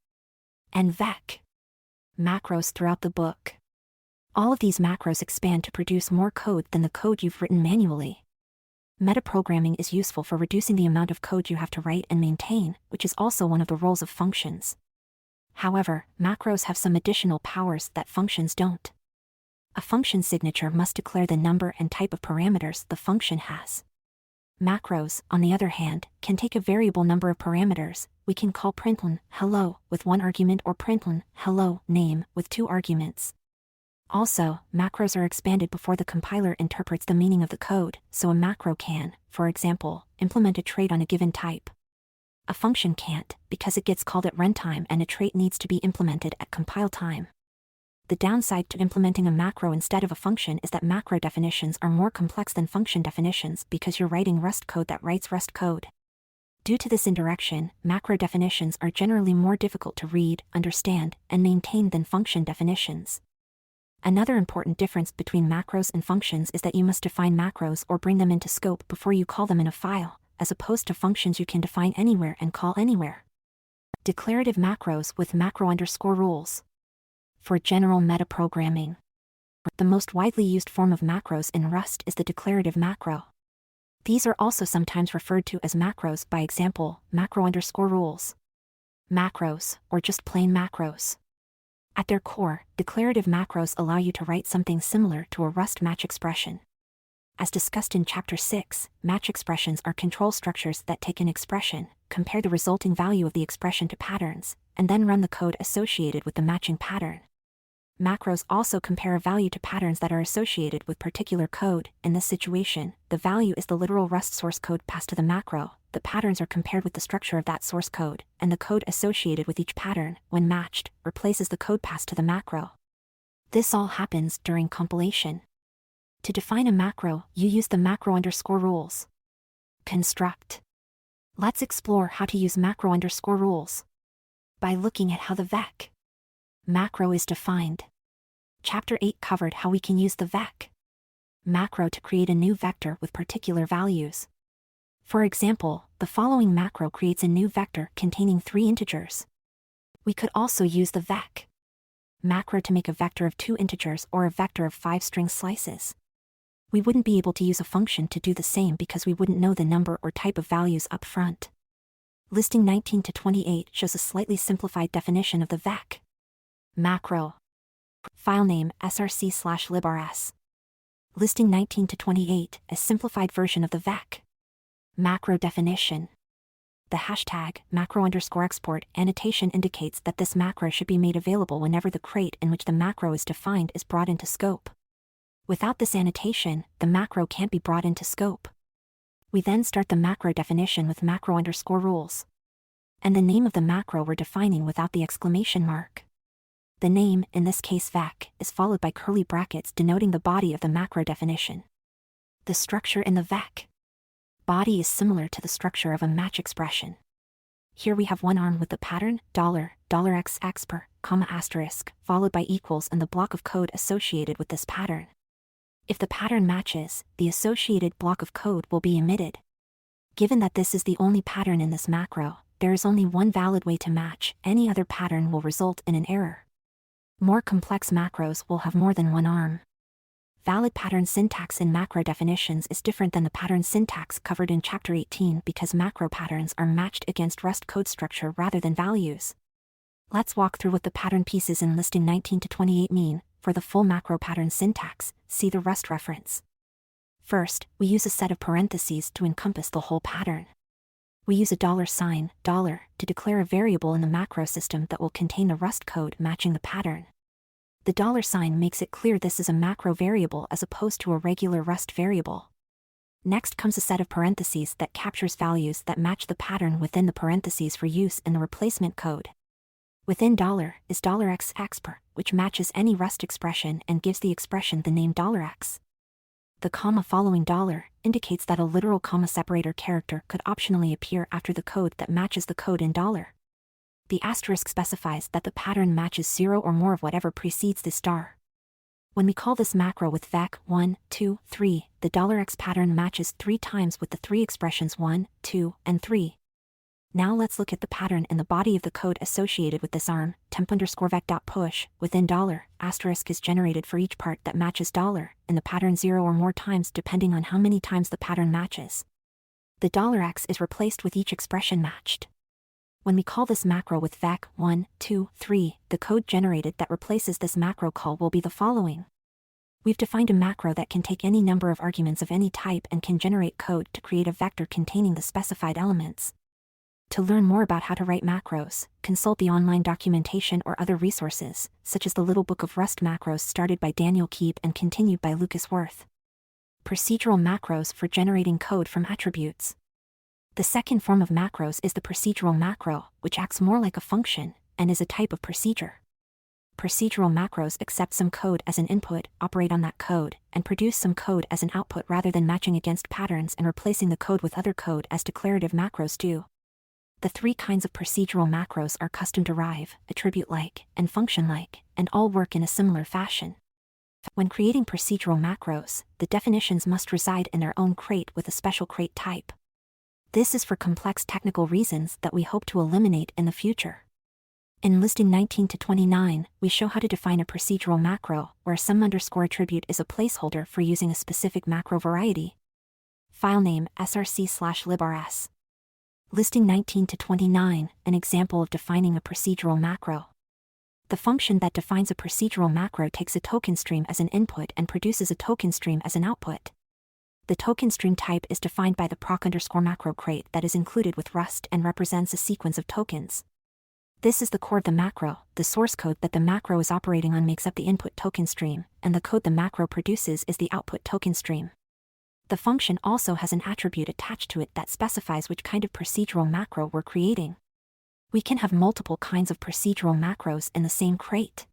and vec macros throughout the book. All of these macros expand to produce more code than the code you've written manually. Metaprogramming is useful for reducing the amount of code you have to write and maintain, which is also one of the roles of functions. However, macros have some additional powers that functions don't. A function signature must declare the number and type of parameters the function has. Macros, on the other hand, can take a variable number of parameters. We can call println hello with one argument or println hello name with two arguments. Also, macros are expanded before the compiler interprets the meaning of the code, so a macro can, for example, implement a trait on a given type. A function can't, because it gets called at runtime and a trait needs to be implemented at compile time. The downside to implementing a macro instead of a function is that macro definitions are more complex than function definitions because you're writing Rust code that writes Rust code. Due to this indirection, macro definitions are generally more difficult to read, understand, and maintain than function definitions. Another important difference between macros and functions is that you must define macros or bring them into scope before you call them in a file, as opposed to functions you can define anywhere and call anywhere. Declarative macros with macro_rules. For general metaprogramming, the most widely used form of macros in Rust is the declarative macro. These are also sometimes referred to as macros, by example, macro_rules. Macros, or just plain macros. At their core, declarative macros allow you to write something similar to a Rust match expression. As discussed in Chapter 6, match expressions are control structures that take an expression, compare the resulting value of the expression to patterns, and then run the code associated with the matching pattern. Macros also compare a value to patterns that are associated with particular code. In this situation, the value is the literal Rust source code passed to the macro, the patterns are compared with the structure of that source code, and the code associated with each pattern, when matched, replaces the code passed to the macro. This all happens during compilation. To define a macro, you use the macro_rules. Construct. Let's explore how to use macro_rules. By looking at how the vec macro is defined. Chapter 8 covered how we can use the vec macro to create a new vector with particular values. For example, the following macro creates a new vector containing 3 integers. We could also use the vec macro to make a vector of 2 integers or a vector of 5 string slices. We wouldn't be able to use a function to do the same because we wouldn't know the number or type of values up front. Listing 19 to 28 shows a slightly simplified definition of the vec macro. Filename src/librs. Listing 19 to 28, a simplified version of the vec macro definition. The hashtag macro_export annotation indicates that this macro should be made available whenever the crate in which the macro is defined is brought into scope. Without this annotation, the macro can't be brought into scope. We then start the macro definition with macro_rules. And the name of the macro we're defining without the exclamation mark. The name, in this case vec, is followed by curly brackets denoting the body of the macro definition. The structure in the vec body is similar to the structure of a match expression. Here we have one arm with the pattern $$x_per, asterisk, followed by equals and the block of code associated with this pattern. If the pattern matches, the associated block of code will be emitted. Given that this is the only pattern in this macro, there is only one valid way to match, any other pattern will result in an error. More complex macros will have more than one arm. Valid pattern syntax in macro definitions is different than the pattern syntax covered in Chapter 18 because macro patterns are matched against Rust code structure rather than values. Let's walk through what the pattern pieces in listing 19 to 28 mean. For the full macro pattern syntax, see the Rust reference. First, we use a set of parentheses to encompass the whole pattern. We use a $$ to declare a variable in the macro system that will contain the Rust code matching the pattern. The $sign makes it clear this is a macro variable as opposed to a regular Rust variable. Next comes a set of parentheses that captures values that match the pattern within the parentheses for use in the replacement code. Within is $x_per, which matches any Rust expression and gives the expression the name $x. The comma following $ indicates that a literal comma separator character could optionally appear after the code that matches the code in $. The asterisk specifies that the pattern matches 0 or more of whatever precedes the star. When we call this macro with vec 1, 2, 3, the $x pattern matches 3 times with the 3 expressions 1, 2, and 3. Now let's look at the pattern in the body of the code associated with this arm, temp_vec.push, within $, is generated for each part that matches $, in the pattern 0 or more times depending on how many times the pattern matches. The $x is replaced with each expression matched. When we call this macro with vec 1, 2, 3, the code generated that replaces this macro call will be the following. We've defined a macro that can take any number of arguments of any type and can generate code to create a vector containing the specified elements. To learn more about how to write macros, consult the online documentation or other resources, such as the Little Book of Rust Macros started by Daniel Heap and continued by Lucas Wirth. Procedural macros for generating code from attributes. The second form of macros is the procedural macro, which acts more like a function, and is a type of procedure. Procedural macros accept some code as an input, operate on that code, and produce some code as an output rather than matching against patterns and replacing the code with other code as declarative macros do. The 3 kinds of procedural macros are custom derive, attribute-like, and function-like, and all work in a similar fashion. When creating procedural macros, the definitions must reside in their own crate with a special crate type. This is for complex technical reasons that we hope to eliminate in the future. In listing 19 to 29, we show how to define a procedural macro, where some underscore attribute is a placeholder for using a specific macro variety. Filename src/librs. Listing 19 to 29, an example of defining a procedural macro. The function that defines a procedural macro takes a token stream as an input and produces a token stream as an output. The token stream type is defined by the proc_macro crate that is included with Rust and represents a sequence of tokens. This is the core of the macro. The source code that the macro is operating on makes up the input token stream, and the code the macro produces is the output token stream. The function also has an attribute attached to it that specifies which kind of procedural macro we're creating. We can have multiple kinds of procedural macros in the same crate.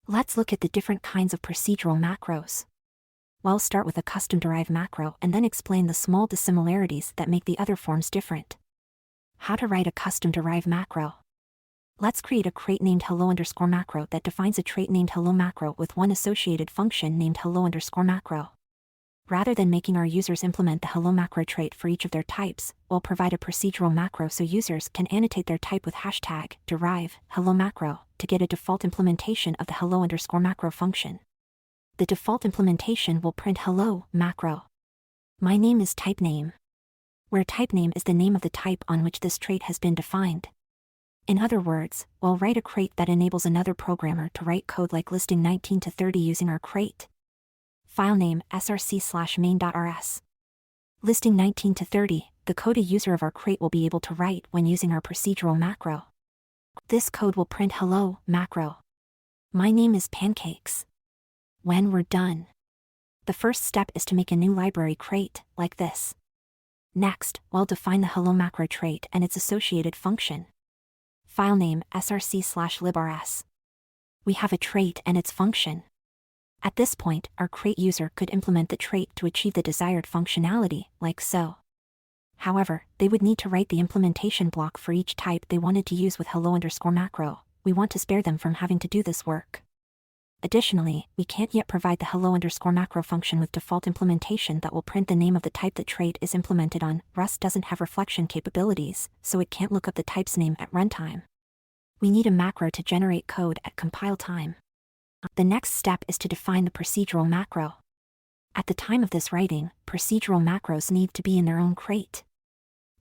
Let's look at the different kinds of procedural macros. We'll start with a custom-derived macro and then explain the small dissimilarities that make the other forms different. How to write a custom-derived macro. Let's create a crate named hello_macro that defines a trait named hello macro with one associated function named hello_macro. Rather than making our users implement the hello macro trait for each of their types, we'll provide a procedural macro so users can annotate their type with hashtag derive hello macro to get a default implementation of the hello_macro function. The default implementation will print hello macro. My name is type name, where type name is the name of the type on which this trait has been defined. In other words, we'll write a crate that enables another programmer to write code like listing 19 to 30 using our crate. Filename src/main.rs. Listing 19 to 30, the code a user of our crate will be able to write when using our procedural macro. This code will print hello macro. My name is pancakes. When we're done, the first step is to make a new library crate, like this. Next, we'll define the hello macro trait and its associated function. Filename src/librs. We have a trait and its function. At this point, our crate user could implement the trait to achieve the desired functionality, like so. However, they would need to write the implementation block for each type they wanted to use with hello_macro. We want to spare them from having to do this work. Additionally, we can't yet provide the hello_macro function with default implementation that will print the name of the type the trait is implemented on. Rust doesn't have reflection capabilities, so it can't look up the type's name at runtime. We need a macro to generate code at compile time. The next step is to define the procedural macro. At the time of this writing, procedural macros need to be in their own crate.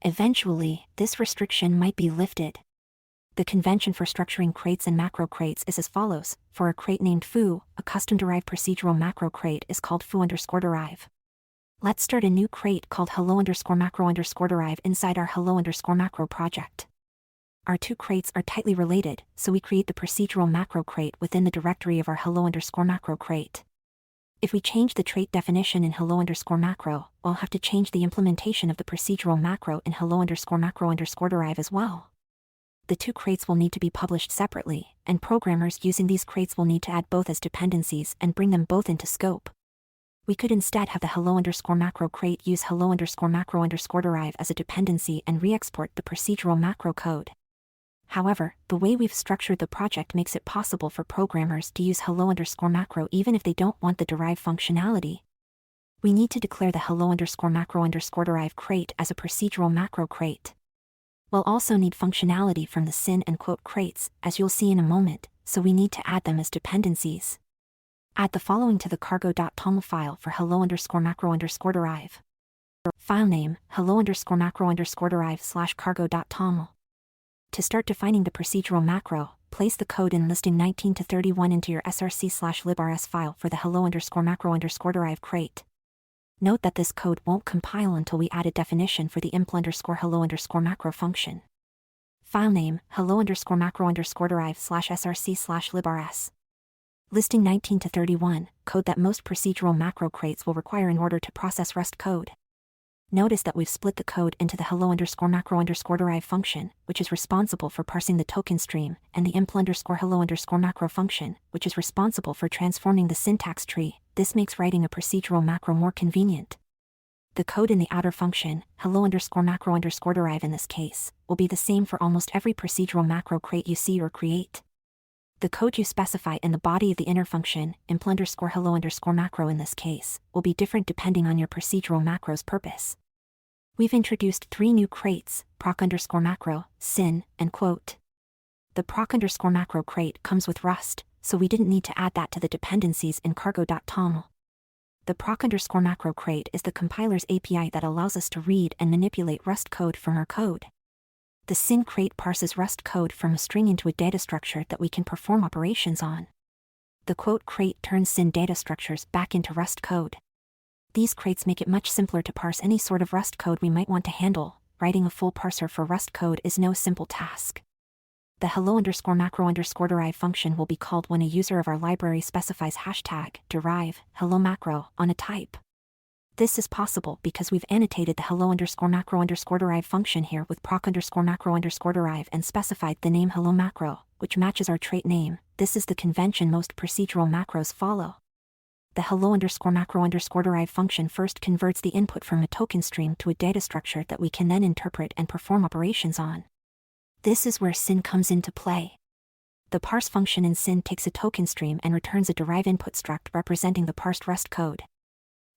Eventually, this restriction might be lifted. The convention for structuring crates and macro crates is as follows. For a crate named foo, a custom-derived procedural macro crate is called foo_derive. Let's start a new crate called hello_macro_derive inside our hello_macro project. Our two crates are tightly related, so we create the procedural macro crate within the directory of our hello_macro crate. If we change the trait definition in hello_macro, we'll have to change the implementation of the procedural macro in hello_macro_derive as well. The two crates will need to be published separately, and programmers using these crates will need to add both as dependencies and bring them both into scope. We could instead have the hello_macro crate use hello_macro_derive as a dependency and re-export the procedural macro code. However, the way we've structured the project makes it possible for programmers to use hello_macro even if they don't want the derive functionality. We need to declare the hello_macro_derive crate as a procedural macro crate. We'll also need functionality from the sin and quote crates, as you'll see in a moment, so we need to add them as dependencies. Add the following to the cargo.toml file for hello_macro_derive. Filename, hello_macro_derive/cargo.toml. To start defining the procedural macro, place the code in listing 19 to 31 into your src/librs file for the hello_macro_derive crate. Note that this code won't compile until we add a definition for the impl_hello_macro function. Filename, hello_macro_derive/src/librs. Listing 19 to 31, code that most procedural macro crates will require in order to process Rust code. Notice that we've split the code into the hello_macro_derive function, which is responsible for parsing the token stream, and the impl_hello_macro function, which is responsible for transforming the syntax tree. This makes writing a procedural macro more convenient. The code in the outer function, hello_macro_derive in this case, will be the same for almost every procedural macro crate you see or create. The code you specify in the body of the inner function, impl_hello_macro in this case, will be different depending on your procedural macro's purpose. We've introduced 3 new crates, proc_macro, sin, and quote. The proc_macro crate comes with Rust, so we didn't need to add that to the dependencies in cargo.toml. The proc_macro crate is the compiler's API that allows us to read and manipulate Rust code from our code. The sin crate parses Rust code from a string into a data structure that we can perform operations on. The quote crate turns sin data structures back into Rust code. These crates make it much simpler to parse any sort of Rust code we might want to handle. Writing a full parser for Rust code is no simple task. The hello_macro_derive function will be called when a user of our library specifies #derive hello_macro on a type. This is possible because we've annotated the hello_macro_derive function here with proc_macro_derive and specified the name hello_macro, which matches our trait name. This is the convention most procedural macros follow. The hello_macro_derive function first converts the input from a token stream to a data structure that we can then interpret and perform operations on. This is where sin comes into play. The parse function in sin takes a token stream and returns a derive input struct representing the parsed Rust code.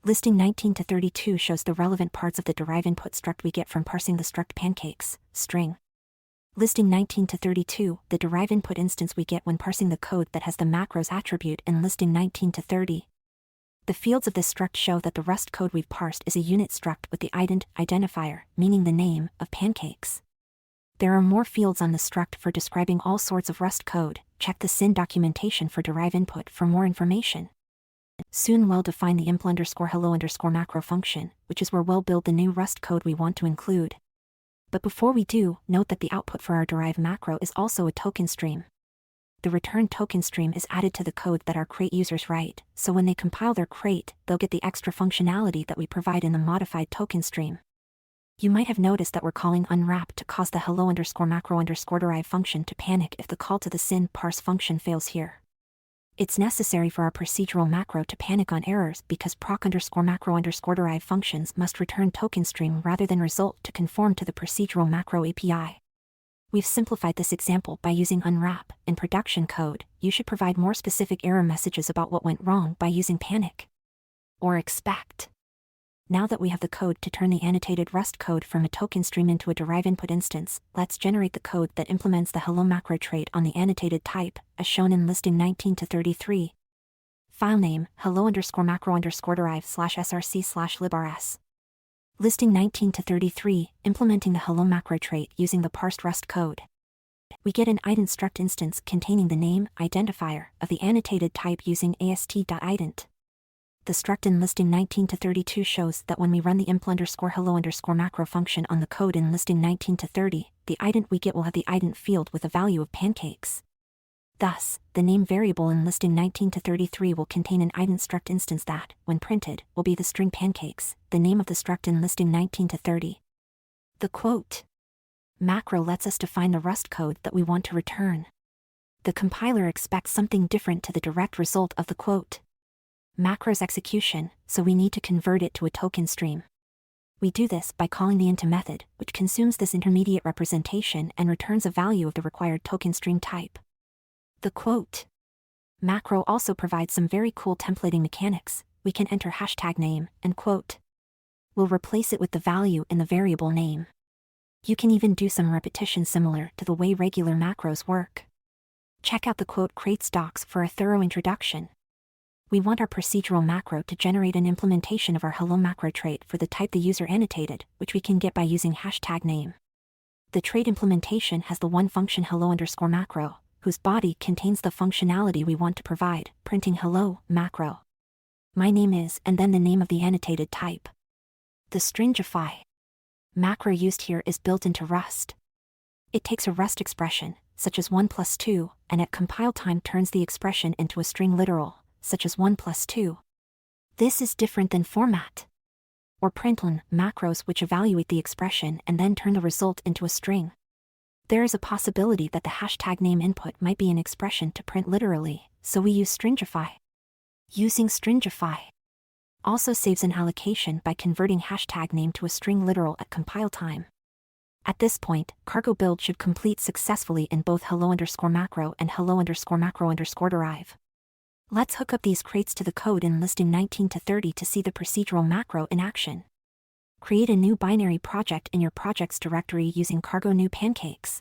Listing 19 to 32 shows the relevant parts of the derive input struct we get from parsing the struct pancakes, string. Listing 19 to 32, the derive input instance we get when parsing the code that has the macros attribute in listing 19 to 30. The fields of this struct show that the Rust code we've parsed is a unit struct with the ident identifier, meaning the name, of pancakes. There are more fields on the struct for describing all sorts of Rust code. Check the sin documentation for derive input for more information. Soon we'll define the impl_hello_macro function, which is where we'll build the new Rust code we want to include. But before we do, note that the output for our derive macro is also a token stream. The return token stream is added to the code that our crate users write, so when they compile their crate, they'll get the extra functionality that we provide in the modified token stream. You might have noticed that we're calling unwrap to cause the hello_macro_derive function to panic if the call to the sin parse function fails here. It's necessary for our procedural macro to panic on errors because proc_macro_derive functions must return token stream rather than result to conform to the procedural macro API. We've simplified this example by using unwrap. In production code, you should provide more specific error messages about what went wrong by using panic or expect. Now that we have the code to turn the annotated Rust code from a token stream into a derive input instance, let's generate the code that implements the hello macro trait on the annotated type, as shown in listing 19 to 33. File name, hello_macro_derive/src/librs. Listing 19 to 33, implementing the hello macro trait using the parsed Rust code. We get an ident struct instance containing the name, identifier, of the annotated type using ast.ident. The struct in listing 19 to 32 shows that when we run the impl_hello_macro function on the code in listing 19 to 30, the ident we get will have the ident field with a value of pancakes. Thus, the name variable in listing 19 to 33 will contain an ident struct instance that, when printed, will be the string pancakes, the name of the struct in listing 19 to 30. The quote macro lets us define the Rust code that we want to return. The compiler expects something different to the direct result of the quote macro's execution, so we need to convert it to a token stream. We do this by calling the into method, which consumes this intermediate representation and returns a value of the required token stream type. The quote macro also provides some very cool templating mechanics. We can enter #name and quote. We'll replace it with the value in the variable name. You can even do some repetition similar to the way regular macros work. Check out the quote crates docs for a thorough introduction. We want our procedural macro to generate an implementation of our hello macro trait for the type the user annotated, which we can get by using #name. The trait implementation has the one function hello_macro, whose body contains the functionality we want to provide, printing hello macro. My name is, and then the name of the annotated type. The stringify macro used here is built into Rust. It takes a Rust expression, such as 1 + 2, and at compile time turns the expression into a string literal, such as 1 + 2. This is different than format or println macros, which evaluate the expression and then turn the result into a string. There is a possibility that the #name input might be an expression to print literally, so we use stringify. Using stringify also saves an allocation by converting #name to a string literal at compile time. At this point, cargo build should complete successfully in both hello_macro and hello_macro_derive. Let's hook up these crates to the code in listing 19 to 30 to see the procedural macro in action. Create a new binary project in your projects directory using cargo new pancakes.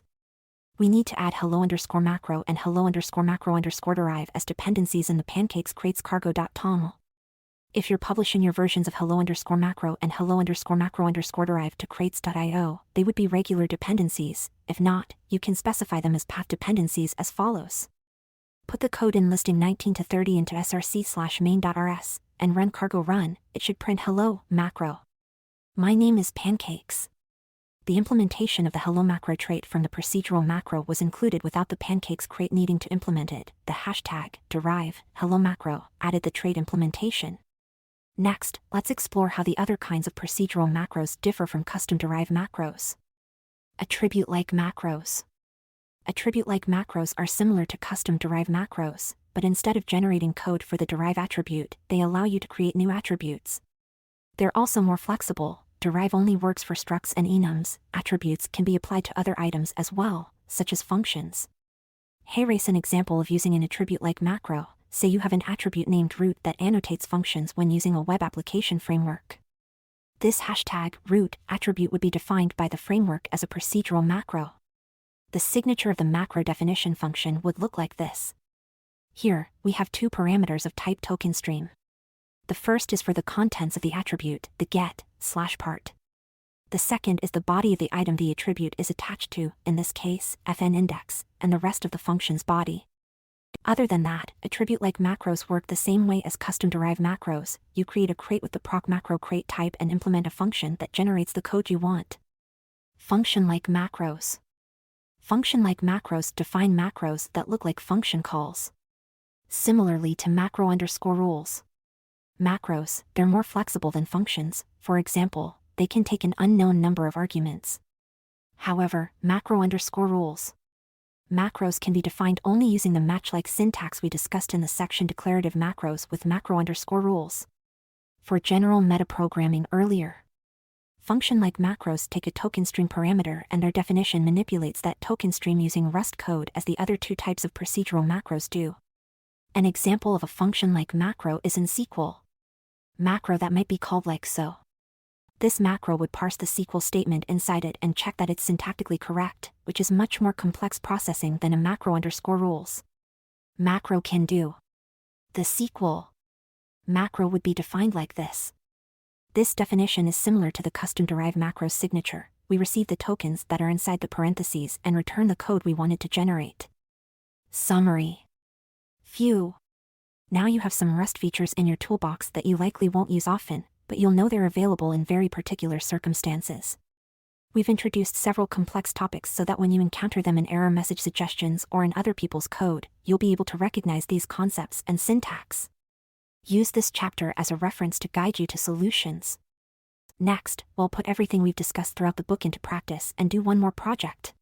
We need to add hello_macro and hello_macro_derive as dependencies in the pancakes crates cargo.toml. If you're publishing your versions of hello_macro and hello_macro_derive to crates.io, they would be regular dependencies. If not, you can specify them as path dependencies as follows. Put the code in listing 19 to 30 into src/main.rs, and run cargo run. It should print hello macro. My name is pancakes. The implementation of the hello macro trait from the procedural macro was included without the pancakes crate needing to implement it. The hashtag derive hello macro added the trait implementation. Next, let's explore how the other kinds of procedural macros differ from custom derive macros. Attribute-like macros. Attribute-like macros are similar to custom derive macros, but instead of generating code for the derive attribute, they allow you to create new attributes. They're also more flexible. Derive only works for structs and enums. Attributes can be applied to other items as well, such as functions. Here's an example of using an attribute-like macro. Say you have an attribute named root that annotates functions when using a web application framework. This hashtag root attribute would be defined by the framework as a procedural macro. The signature of the macro definition function would look like this. Here, we have two parameters of type tokenStream. The first is for the contents of the attribute, the get/part. The second is the body of the item the attribute is attached to, in this case, fn index, and the rest of the function's body. Other than that, attribute-like macros work the same way as custom derive macros. You create a crate with the proc macro crate type and implement a function that generates the code you want. Function-like macros. Function-like macros define macros that look like function calls. Similarly to macro_rules. Macros, they're more flexible than functions. For example, they can take an unknown number of arguments. However, macro_rules. Macros can be defined only using the match-like syntax we discussed in the section declarative macros with macro_rules. For general metaprogramming earlier. Function-like macros take a tokenStream parameter and their definition manipulates that tokenStream using Rust code as the other two types of procedural macros do. An example of a function-like macro is in SQL. Macro that might be called like so. This macro would parse the SQL statement inside it and check that it's syntactically correct, which is much more complex processing than a macro_rules. Macro can do. The SQL macro would be defined like this. This definition is similar to the custom derive macro signature. We receive the tokens that are inside the parentheses and return the code we wanted to generate. Summary. Phew. Now you have some Rust features in your toolbox that you likely won't use often, but you'll know they're available in very particular circumstances. We've introduced several complex topics so that when you encounter them in error message suggestions or in other people's code, you'll be able to recognize these concepts and syntax. Use this chapter as a reference to guide you to solutions. Next, we'll put everything we've discussed throughout the book into practice and do one more project.